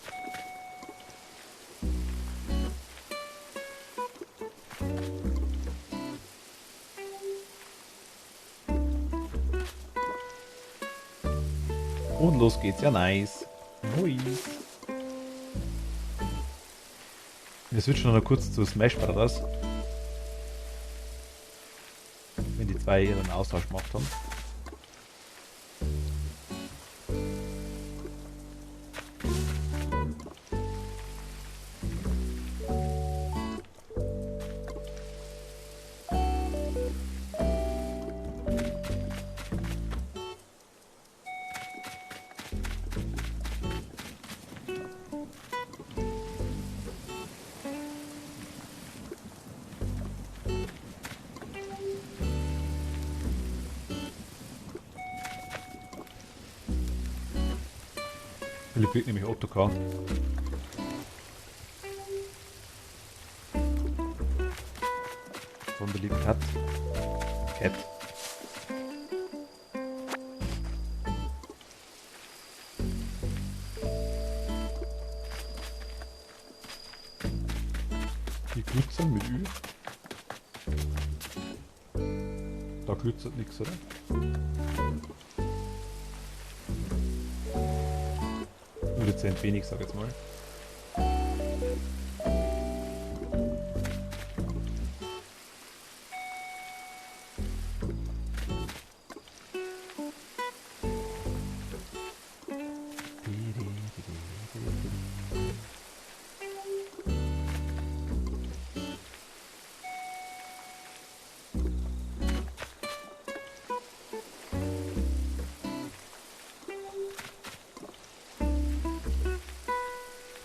Und los geht's, ja nice. Nice. Wir switchen noch kurz zu Smash Brothers. Wenn die zwei ihren Austausch gemacht haben. Philipp kriegt nämlich Autocar. Von beliebt Cat. Cat. Die Glützen mit Ü. Da glützert nichts, oder? Nur dezent wenig, sag jetzt mal.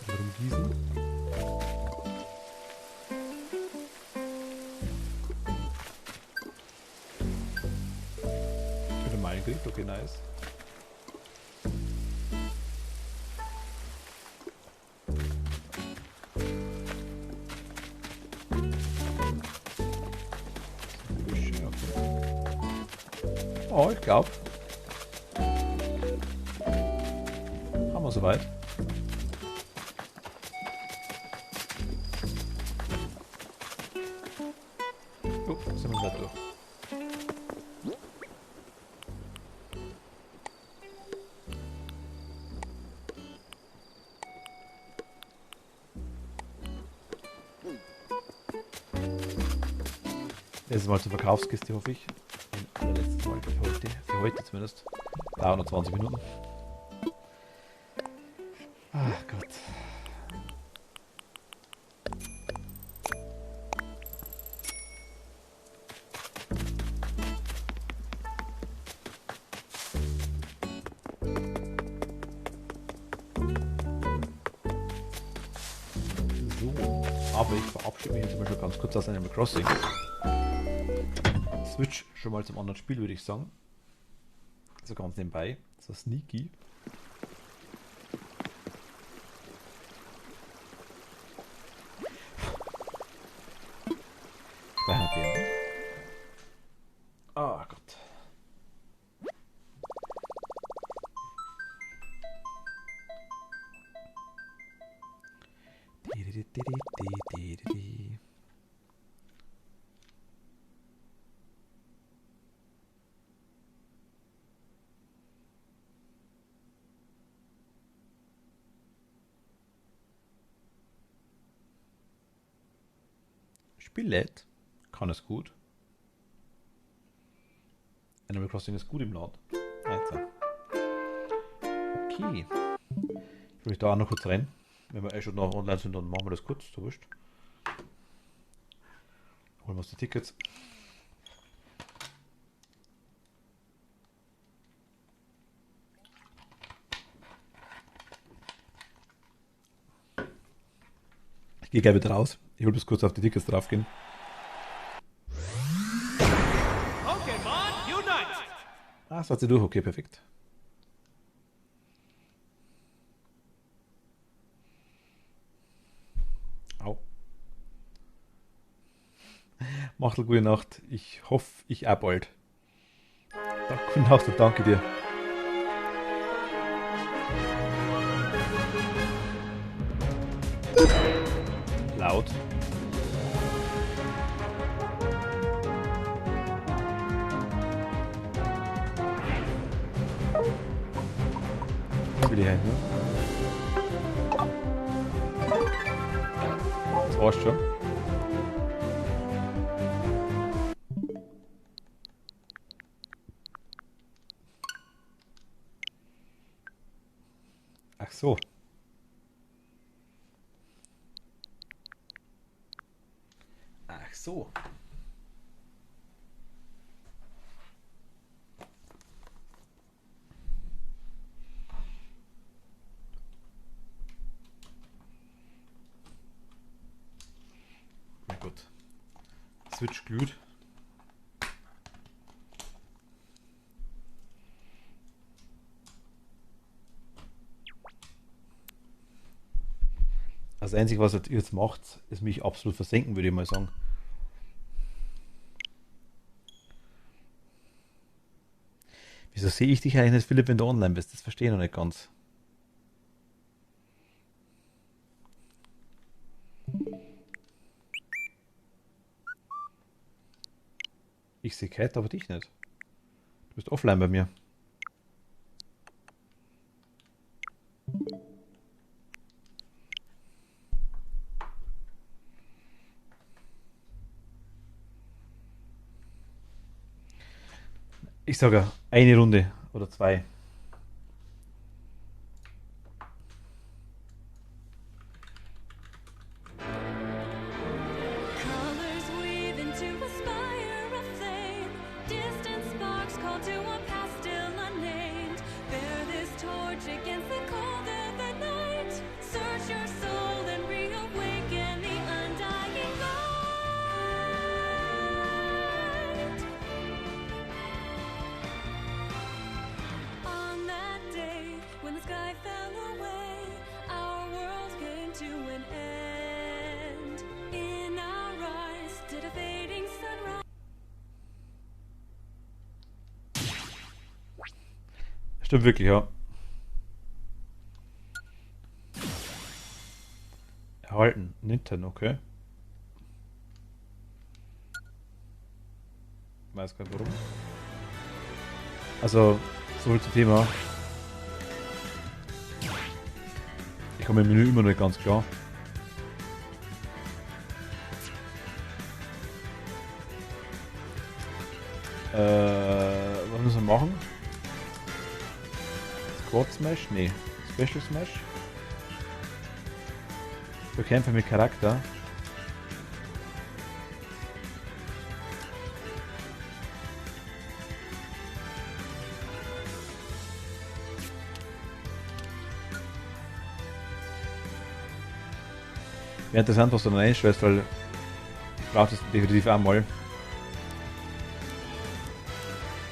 Warum gießen? Wieder mal gekriegt, okay, nice. Oh, ich glaube. Haben wir soweit. Oh, sind wir gleich durch. Das ist mal zur Verkaufskiste, hoffe ich. Ein allerletztes Mal für heute zumindest. Dauert noch 20 Minuten. Ach Gott. So, aber ich verabschiede mich jetzt mal schon ganz kurz aus Animal Crossing. Switch schon mal zum anderen Spiel, würde ich sagen. So ganz nebenbei. So sneaky. Speichern. Ah Gott. Spiel lädt, kann es gut. Animal Crossing ist gut im Laden. Also. Okay. Ich will mich da auch noch kurz rein. Wenn wir schon noch online sind, dann machen wir das kurz, so wurscht. Holen wir uns die Tickets. Ich gehe gleich wieder raus. Ich will bis kurz auf die Tickets drauf gehen. Pokémon Unite! Ah, das hat sie durch. Okay, perfekt. Au. Macht eine gute Nacht. Ich hoffe, ich auch bald. Ja, gute Nacht und danke dir. Laut. Will ich hin, ne? Das war's schon. Ach so. Ach so. Na gut. Switch glüht. Das Einzige, was ihr jetzt macht, ist mich absolut versenken, würde ich mal sagen. Wieso sehe ich dich eigentlich nicht, Philipp, wenn du online bist? Das verstehe ich noch nicht ganz. Ich sehe Kat, aber dich nicht. Du bist offline bei mir. Ich sage eine Runde oder zwei. Colors weave into a spire of flame. Distant sparks call to a past still unnamed. Bear this torch against the cold of the night. Search your soul and reawaken the undying light. On that day when the sky fell away, our world came to an end. In our eyes did a fading sunrise. Stimmt wirklich, ja. Erhalten. Nintendo, okay. Weiß gar nicht warum. Also, so viel zum Thema. Ich komme im Menü immer noch nicht ganz klar. Was müssen wir machen? Squad Smash? Nee. Special Smash? Bekämpfe mit Charakter. Wäre interessant, was du dann einstellst, weil ich brauche das definitiv einmal.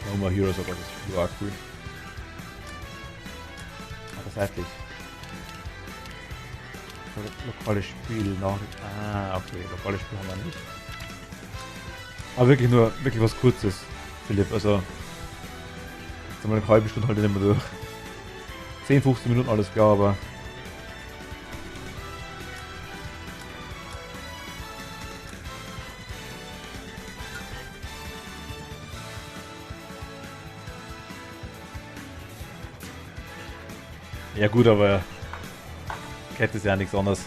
No More Heroes, aber das war cool. Aber seitlich. Lokales Spiel nach. Ah, okay, lokales Spiel haben wir nicht. Aber wirklich nur, wirklich was Kurzes, Philipp. Also, jetzt haben wir eine halbe Stunde halt nicht mehr durch. 10, 15 Minuten, alles klar, aber. Ja gut, aber Cat ist ja nichts anderes.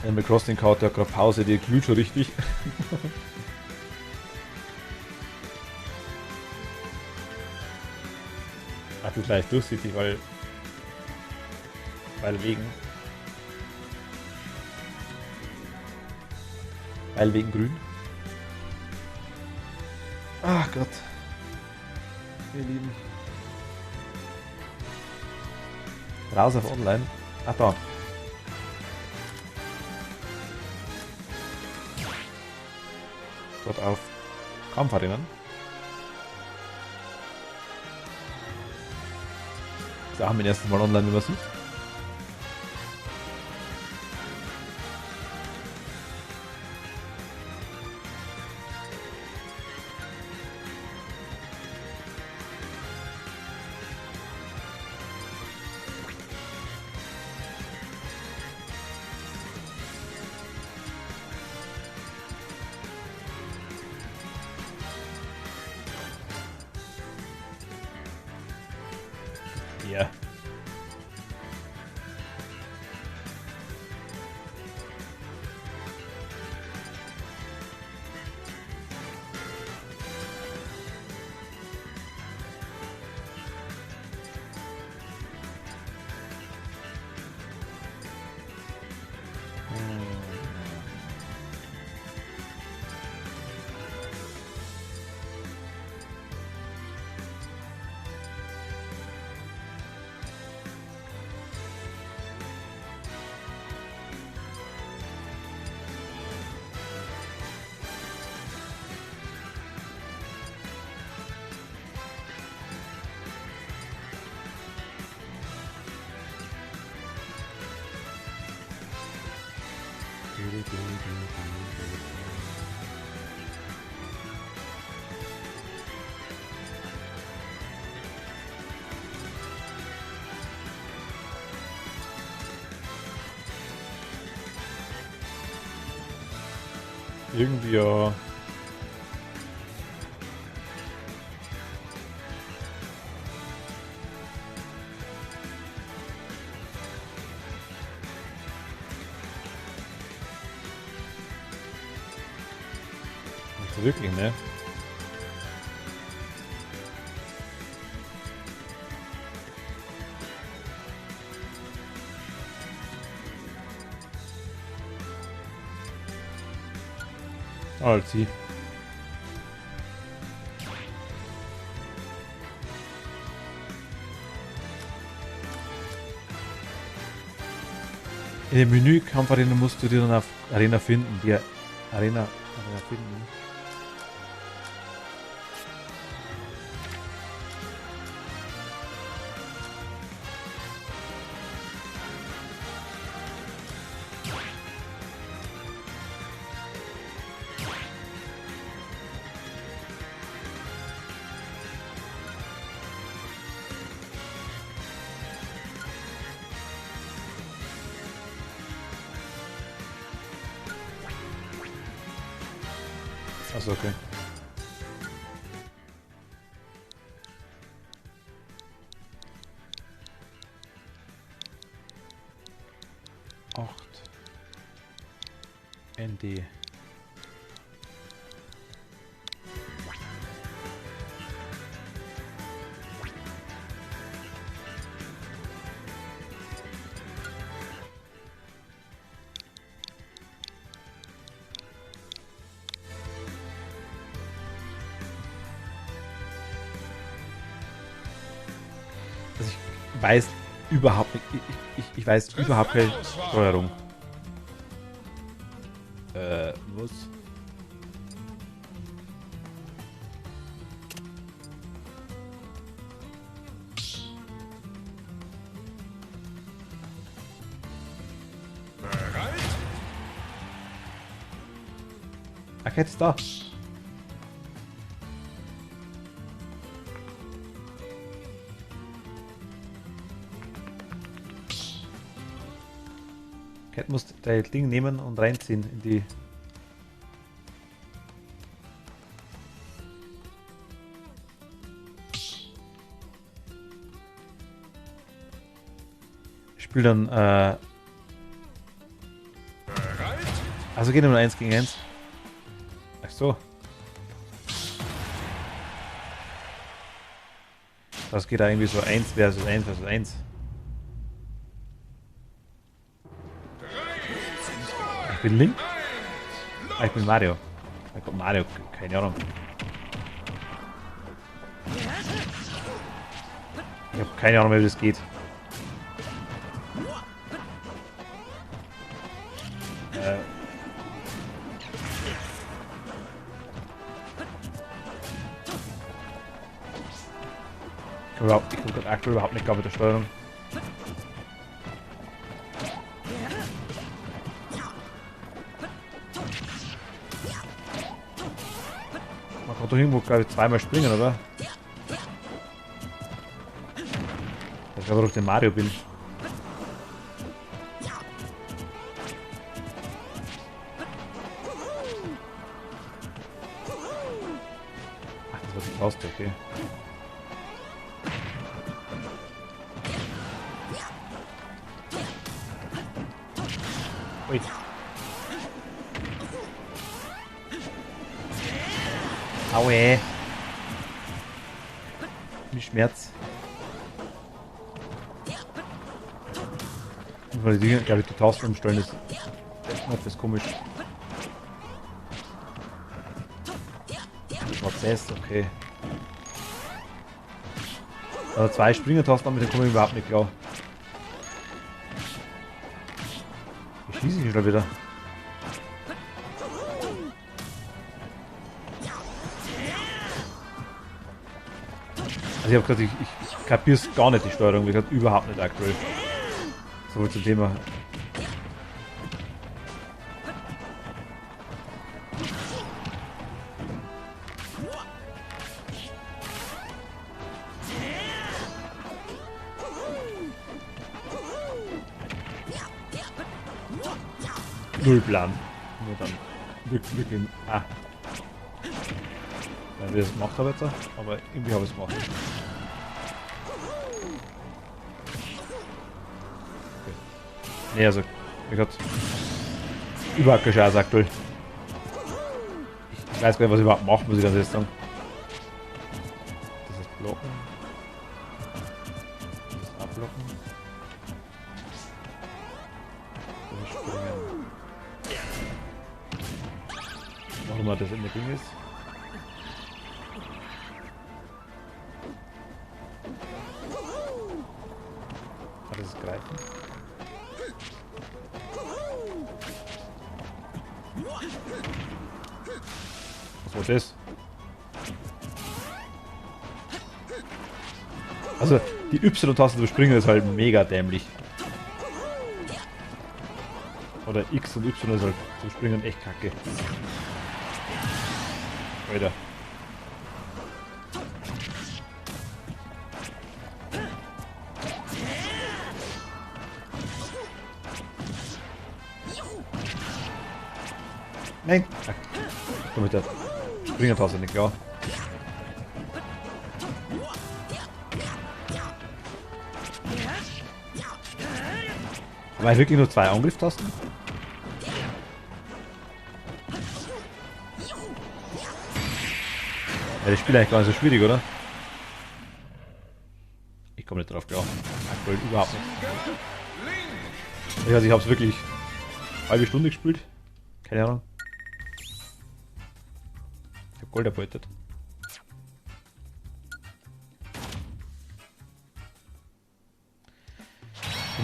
Animal Crossing kaut ja gerade Pause, die glüht schon richtig. Ach du gleich durchsichtig, weil wegen grün. Ach Gott. Ihr Lieben. Raus auf Online. Ach da. Dort auf Kampfarenen. Da haben wir das erste Mal online, wie man sieht. Ja. Irgendwie ja. Nicht so wirklich, ne? Halt sie. In dem Menü Kampfarena musst du dir dann auf Arena finden. Die Arena finden. Achso, okay. ND. Also ich weiß überhaupt nicht, ich weiß überhaupt keine Steuerung. Was? Ach, jetzt da. Cat muss das Ding nehmen und reinziehen in die. Ich spiele dann. Also geht nur 1 gegen 1. Ach so. Das geht da irgendwie so 1 versus 1 versus 1. Ich bin Link? Ah, ich bin Mario. Da kommt Mario, keine Ahnung. Ich habe keine Ahnung, wie das geht. Ich komme gerade aktuell überhaupt nicht klar mit der Steuerung. Man kann doch irgendwo, glaube ich, zweimal springen, oder? Ich glaube, wo ich den Mario bin. Ach, das war die Taste, okay. Ui. Aue. Mit Schmerz. Weil die Dinge, glaube ich, die Taste umstellen ist etwas komisch. Prozess, okay. Also 2 Springertasten, mit denen komme ich überhaupt nicht klar. Wie schieße ich schon wieder? Also ich habe gerade, ich kapiere gar nicht die Steuerung, wie gesagt, überhaupt nicht aktuell. So viel zum Thema. null Plan. Nur dann wirklich. Ah. Weil wir das gemacht haben jetzt, aber irgendwie habe ich es gemacht. Okay. Nee, also, wie gesagt, überhaupt kein Scheiß aktuell. Ich weiß gar nicht, was ich überhaupt mache, muss ich ganz ehrlich sagen. Das ist blocken. Das ist abblocken. Das ist springen. Warum mal das in der Ding ist. Hat das greifen? Was war das? Also, die Y-Taste zu springen ist halt mega dämlich. Oder X und Y ist halt zu springen echt kacke. Alter. Nein! Ach, komm mit der Springertaste nicht klar. War ich wirklich nur 2 Angriffstasten? Ja, das Spiel eigentlich gar nicht so schwierig, oder? Ich komme nicht drauf klar. Aktuell überhaupt nicht. Ich weiß, ich habe es wirklich eine halbe Stunde gespielt. Keine Ahnung. Ich habe Gold erbeutet.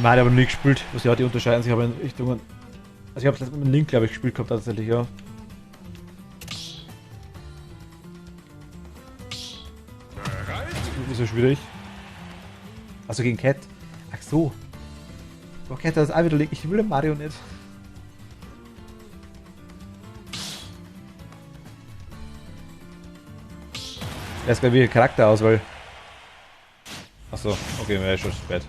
Mario aber noch nie gespielt. Was ja, die unterscheiden sich aber in Richtungen. Also ich habe es mit dem Link, glaube ich, gespielt gehabt tatsächlich, ja. Nicht so schwierig. Also gegen Cat. Ach so. Aber Cat hat das auch wieder Link. Ich will den Mario nicht. Erst mal wie Charakterauswahl. Achso, okay, mir ist schon spät.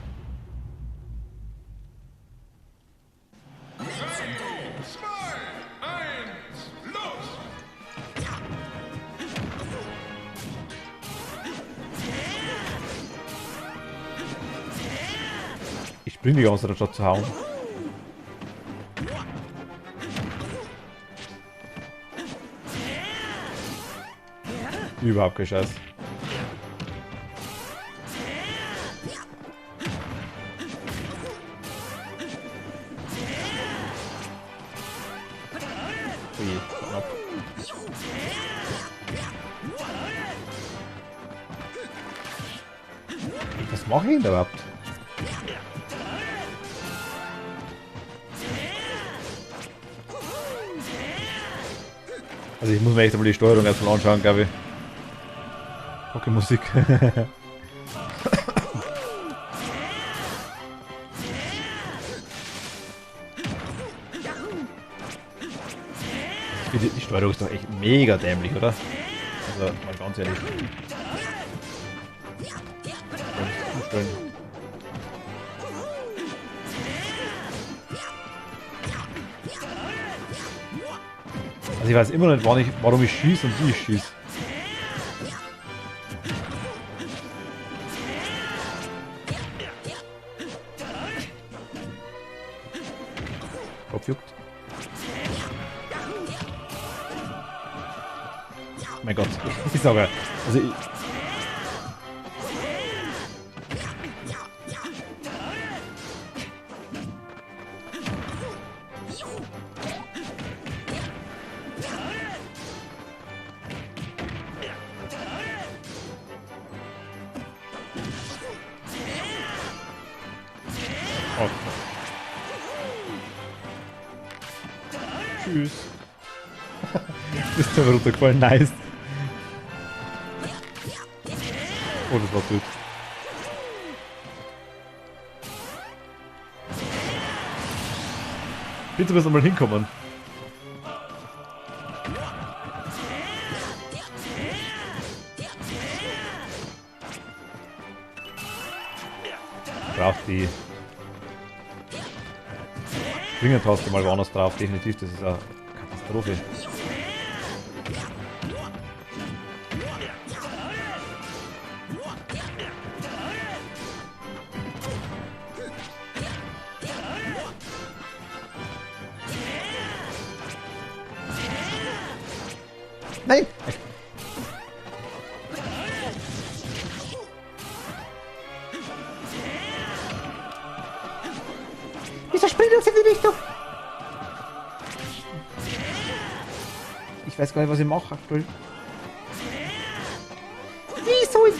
Ich spring die ganze Zeit statt zu hauen. Überhaupt kein Scheiß. Ui, knapp. Was mache ich denn da überhaupt? Also ich muss mir echt einmal die Steuerung erstmal anschauen, glaube ich. Okay, Musik. Die Steuerung ist doch echt mega dämlich, oder? Also mal ganz ehrlich. Also ich weiß immer nicht, warum ich schieße und wie ich schieße. Kopf juckt. Mein Gott, ich sage, also ich... Oh. Tschüss. Bist du runtergefallen? Nice. Oh, das war gut. Bitte müssen wir mal hinkommen. Braucht die. Dringend hast du mal woanders drauf, definitiv, das ist eine Katastrophe. Nein! Wieso springt uns in die Richtung? Ich weiß gar nicht, was ich mache aktuell. Wieso ist...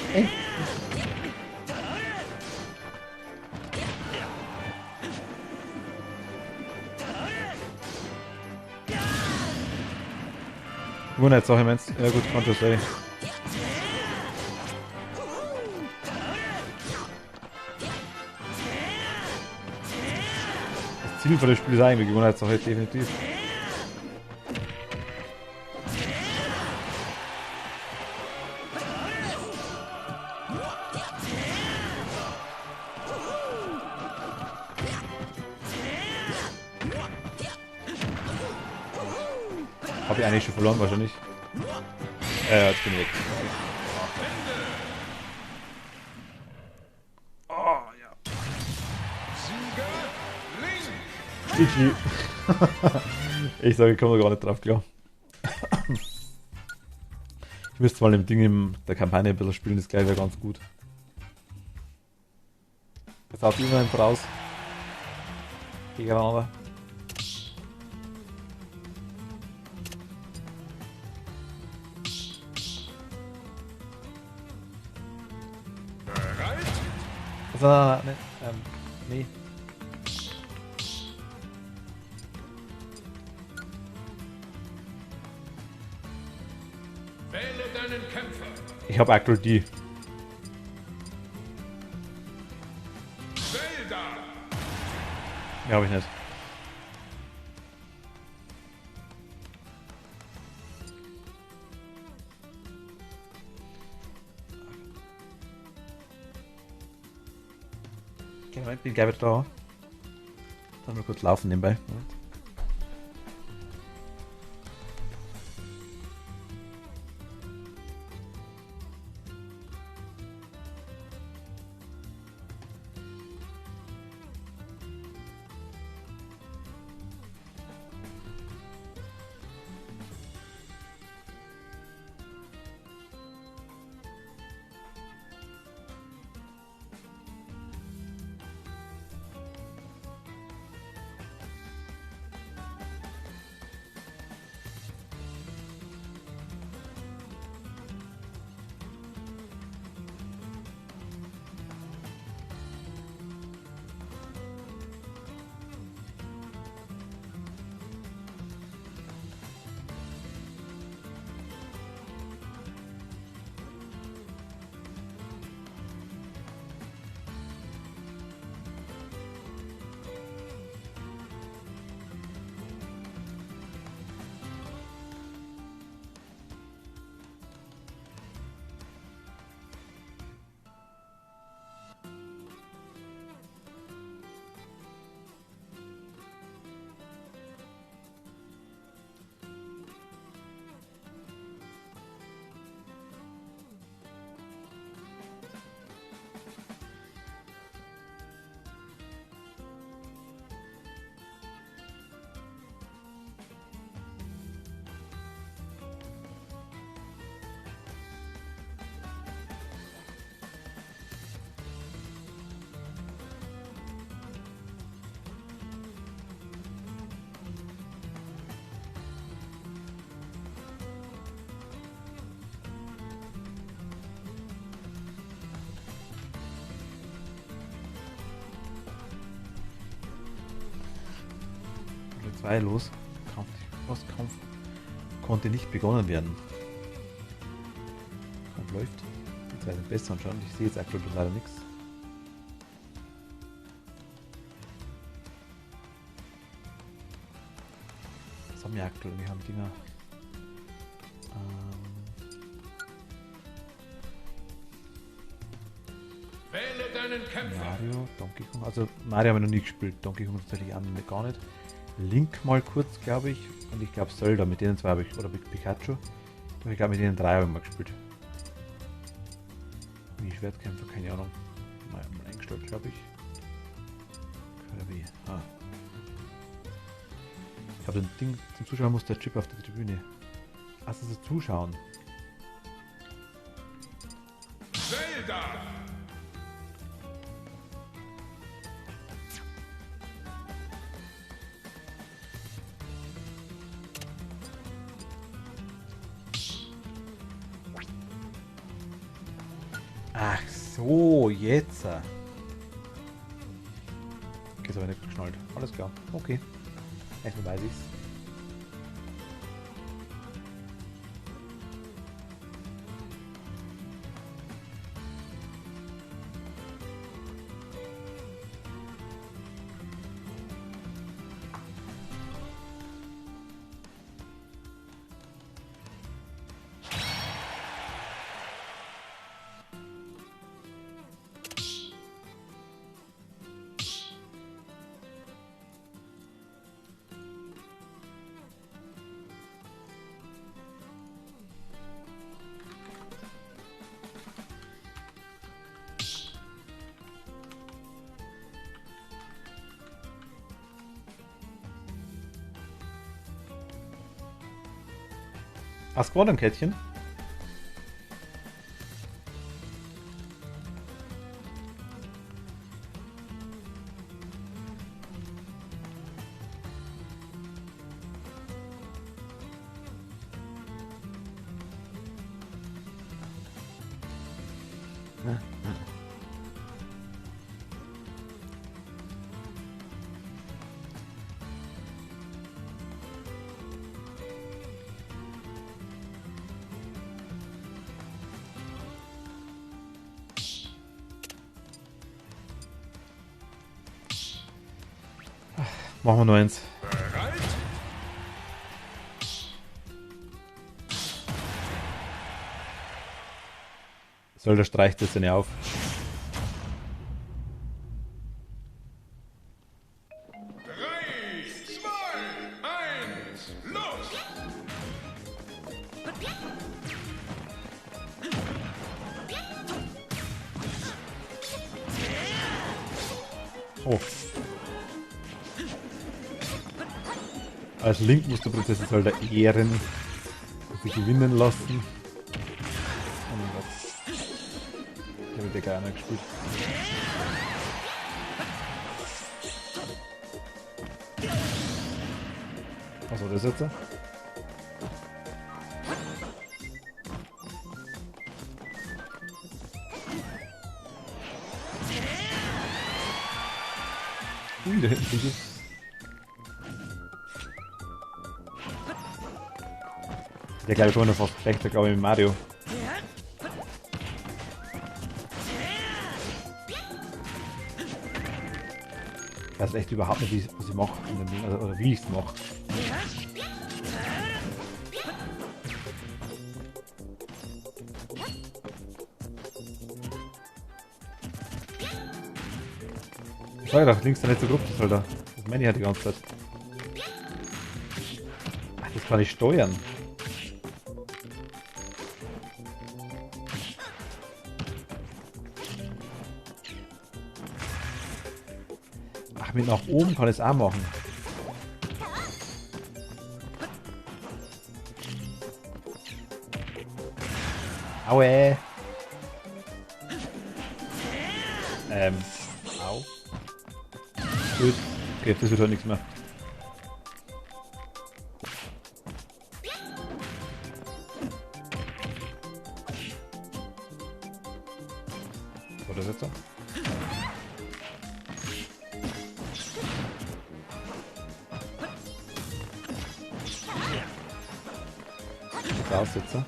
Gewohnheitssache meinst du? Ja gut, Counter-Strike. Das Ziel von der Spiel ist eigentlich Gewohnheitssache, definitiv. Hab ich eigentlich schon verloren, wahrscheinlich. Jetzt bin ich weg. Oh, ja. GG. Ich sage, ich komme da gar nicht drauf klar. Ich müsste mal dem Ding in der Kampagne ein bisschen spielen, das gleich wäre ganz gut. Jetzt haut immerhin raus. Gegeneinander. Also, nee. Wähle deinen Kämpfer. Ich habe aktuell die. Zelda. Ja, habe ich nicht. Okay, Moment, bin gleich wieder da. Dann mal kurz laufen nebenbei. Moment. Runde 2 los. Bosskampf konnte nicht begonnen werden. Kampf läuft. Die zwei sind besser anscheinend. Ich sehe jetzt aktuell leider nichts. Was haben wir aktuell? Wir haben Dinger. Wähle deinen Kämpfer. Mario, Donkey Kong. Also Mario haben wir noch nie gespielt. Donkey Kong tatsächlich gar nicht. Link mal kurz, glaube ich. Und ich glaube Zelda, mit denen zwei habe ich, oder mit Pikachu. Und ich glaube mit denen drei habe ich mal gespielt. Wie Schwertkämpfer, keine Ahnung. Mal eingestellt, glaube ich. Kirby. Ah. Ich glaube, das Ding zum Zuschauen muss der Chip auf der Tribüne. Also das Zuschauen. Zelda! Ach so, jetzt. Okay, das habe ich nicht geschnallt. Alles klar. Okay. Erstmal weiß ich's. Hast du ein Kettchen? Machen wir nur eins. Bereit? Soll der streicht das denn auf? Drei, zwei, eins, los! Oh. Als Link musst du Prinzessin Zelda ehren und sie gewinnen lassen. Oh mein Gott. Ich habe mit der keiner gespielt. Was war das jetzt? Ui, da hinten sind sie. Der glaube ich schon noch fast schlechter, glaube ich, mit Mario. Ich weiß echt überhaupt nicht, was ich mache in dem Ding, oder wie ich es mache. Schau doch, links da nicht so grob, das Alter. Das meine ich halt die ganze Zeit. Ach, das kann ich steuern. Ach, mit nach oben kann ich es auch machen. Aue. Au. Gut. Okay, das wird halt nichts mehr. Oder das jetzt so? Aussetzer.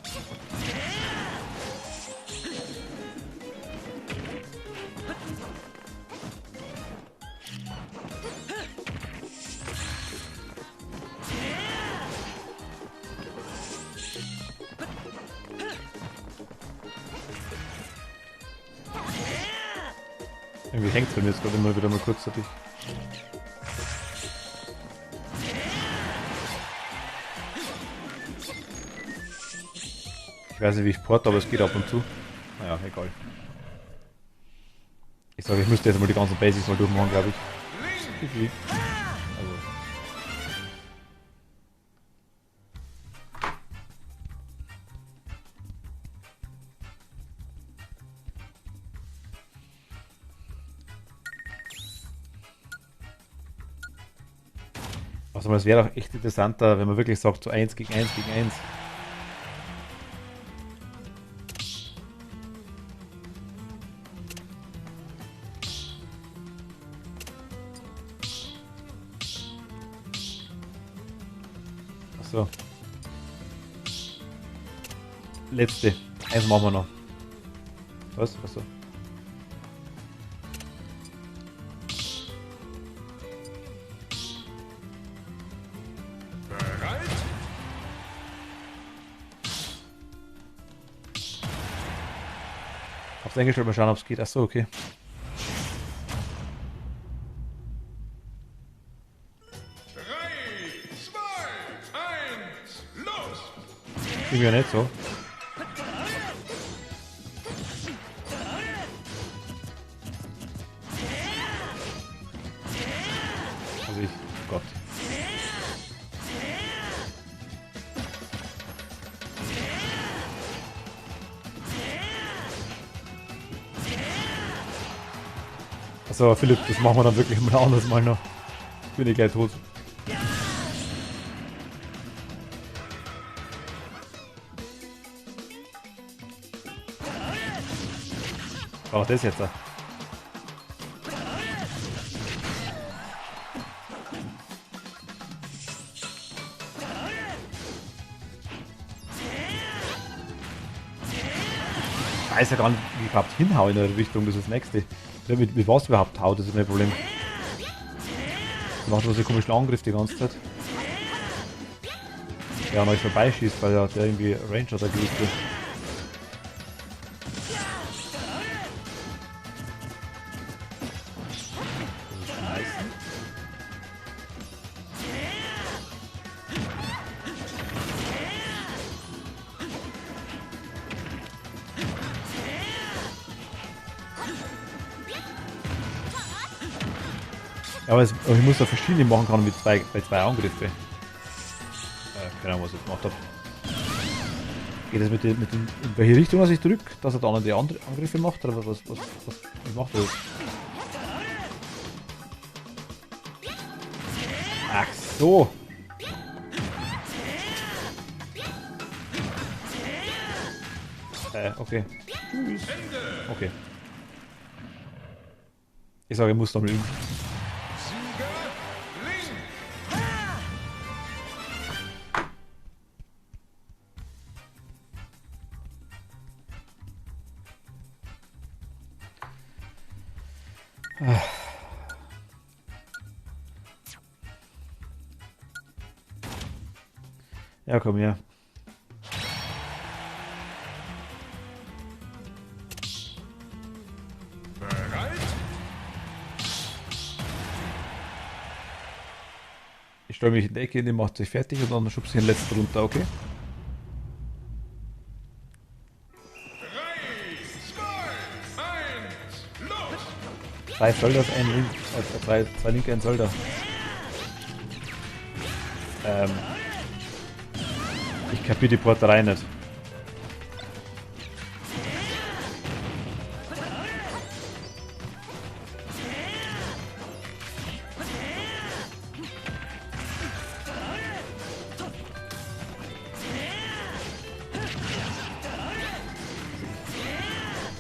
Irgendwie hängt es bei mir jetzt gerade immer wieder mal kurzzeitig. Ich weiß nicht, wie ich porte, aber es geht ab und zu. Naja, egal. Ich sage, ich müsste jetzt mal die ganzen Basics mal durchmachen, glaube ich. Also. Also es wäre auch echt interessanter, wenn man wirklich sagt, so 1 gegen 1 gegen 1. Achso. Letzte. Eins machen wir noch. Was? Achso. Bereit? Hab's eingestellt, mal schauen, ob es geht. Achso, okay. Drei, zwei, eins, los! Irgendwie ja nicht so. Also ich, oh Gott. Also Philipp, das machen wir dann wirklich mal anders mal noch. Bin ich gleich tot. Aber das jetzt da. Ich weiß ja gar nicht, wie ich überhaupt hinhaue in der Richtung, das ist das nächste. Ja, mit was überhaupt haut, das ist mein Problem. Macht so einen komischen Angriff die ganze Zeit. Ja, und euch vorbeischießt, weil ja der irgendwie Ranger da gewusst wird. Ja, aber ich muss da verschiedene machen kann bei zwei Angriffen. Keine Ahnung, was ich gemacht habe. Geht das in welche Richtung was ich drücke, dass er dann die andere Angriffe macht? Oder wie macht er das? Ach so! Okay. Okay. Ich sage, ich muss noch mal üben. Sieger, Link! Ja, komm her. Bereit? Ich stelle mich in die Ecke, die macht sich fertig und dann schubst ich den letzten runter, okay? 3, 2, 1, los! 3 Soldaten, ein Link, zwei Linke, ein Soldat. Ich kapiere die Porterei nicht.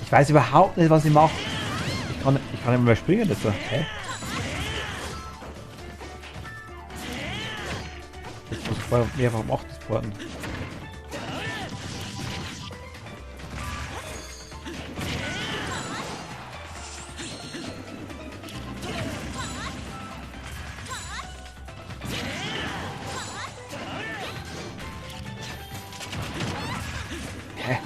Ich weiß überhaupt nicht, was ich mache. Ich kann nicht mehr springen jetzt. Hä? Jetzt muss ich vorher mehrfach machen, das Porten. Hä?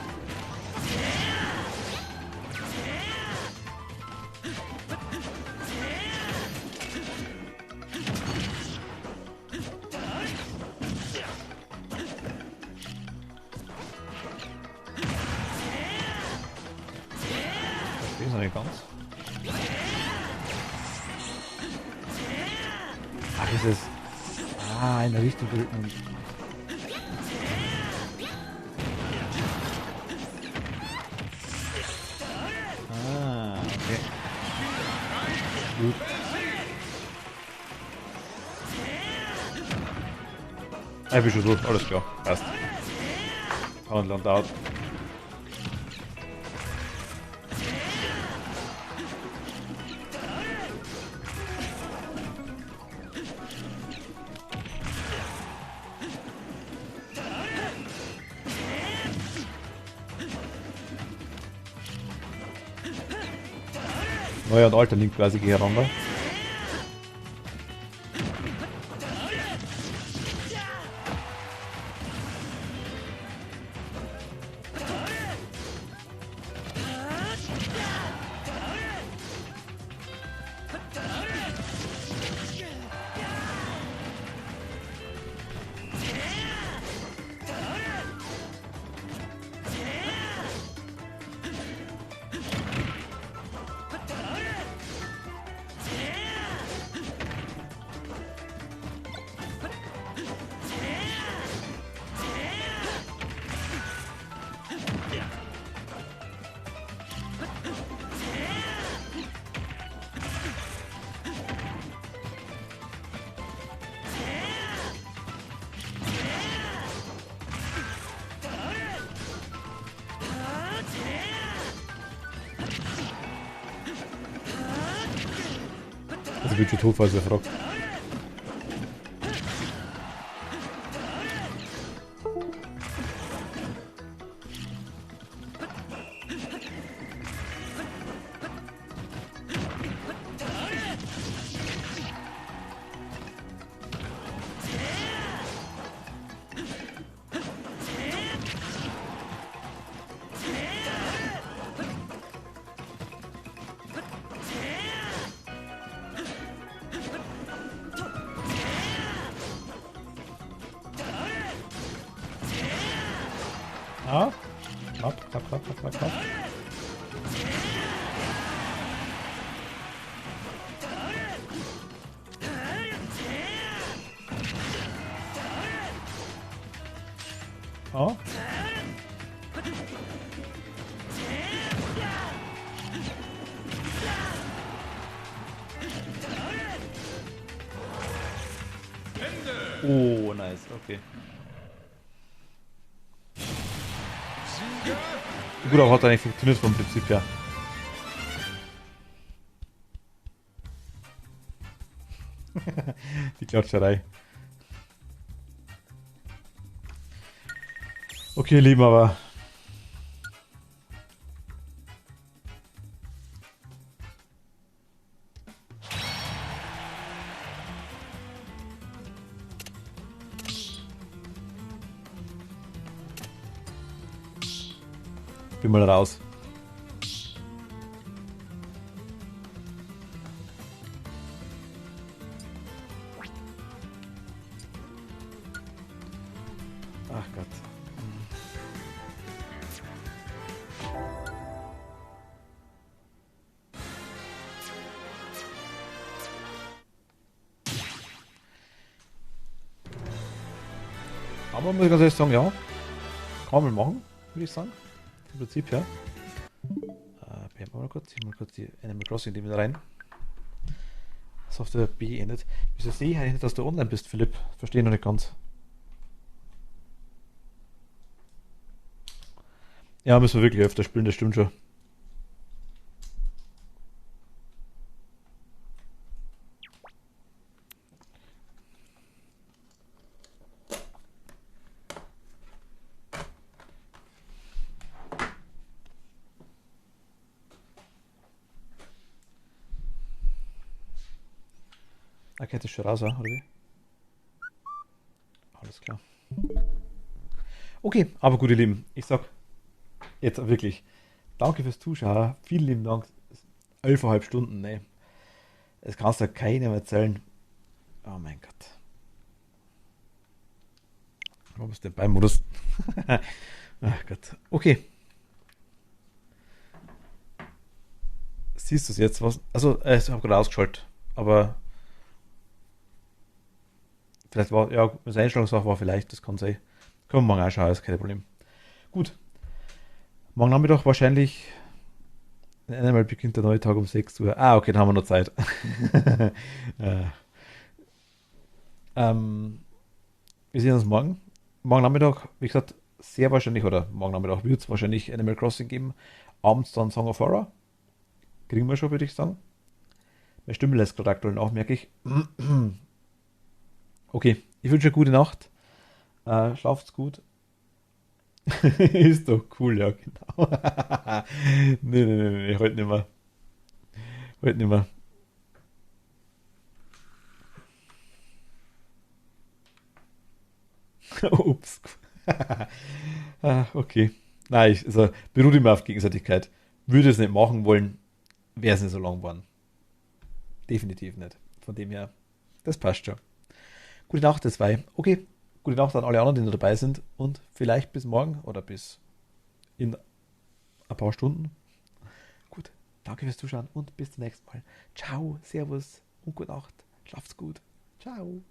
ganz. Ach, dieses... in der Richtung drücken und... Okay. Gut. Ich bin schon durch, alles klar, passt. Und Land out. Neuer und alter Link quasi gegeneinander. Also wird schon tot, falls ihr fragt. Ah, knapp. Ah. Oh, nice, okay. Gut, aber hat eigentlich funktioniert vom Prinzip her. Die Klatscherei. Okay, ihr Lieben, aber... Bin mal raus. Ach Gott. Aber muss ich ganz ehrlich sagen, ja. Kann man machen, würde ich sagen. Im Prinzip, ja. Beenden wir mal kurz. Hier mal kurz die Animal Crossing die wieder rein. Software beendet. Wieso sehe ich eigentlich nicht, dass du online bist, Philipp? Verstehe noch nicht ganz. Ja, müssen wir wirklich öfter spielen, das stimmt schon. Okay, das ist schon raus, oder wie? Alles klar. Okay, aber gut, ihr Lieben, ich sag jetzt wirklich danke fürs Zuschauen. Vielen lieben Dank. 11,5 Stunden, ne. Das kannst du keinem erzählen. Oh mein Gott. Wo bist du denn beim Modus? Ach Gott. Okay. Siehst du es jetzt? Was? Also, ich habe gerade ausgeschaltet. Aber vielleicht war, ja, das Einstellungssache war vielleicht, das kann sein. Können wir morgen anschauen, ist kein Problem. Gut. Morgen Nachmittag wahrscheinlich. Einmal beginnt der neue Tag um 6 Uhr. Ah, okay, dann haben wir noch Zeit. Wir sehen uns morgen. Morgen Nachmittag, wie gesagt, sehr wahrscheinlich, oder morgen Nachmittag wird es wahrscheinlich Animal Crossing geben. Abends dann Song of Horror. Kriegen wir schon, würde ich sagen. Meine Stimme lässt gerade aktuell auch, merke ich. Okay, ich wünsche eine gute Nacht. Schlaft's gut. Ist doch cool, ja, genau. Nee, heute nicht mehr. Heute nicht mehr. Ups. Okay. Nein, also beruht immer auf Gegenseitigkeit. Würde es nicht machen wollen, wäre es nicht so lang geworden. Definitiv nicht. Von dem her, das passt schon. Gute Nacht, ihr zwei. Okay, gute Nacht an alle anderen, die noch dabei sind. Und vielleicht bis morgen oder bis in ein paar Stunden. Gut, danke fürs Zuschauen und bis zum nächsten Mal. Ciao, Servus und gute Nacht. Schlaft's gut. Ciao.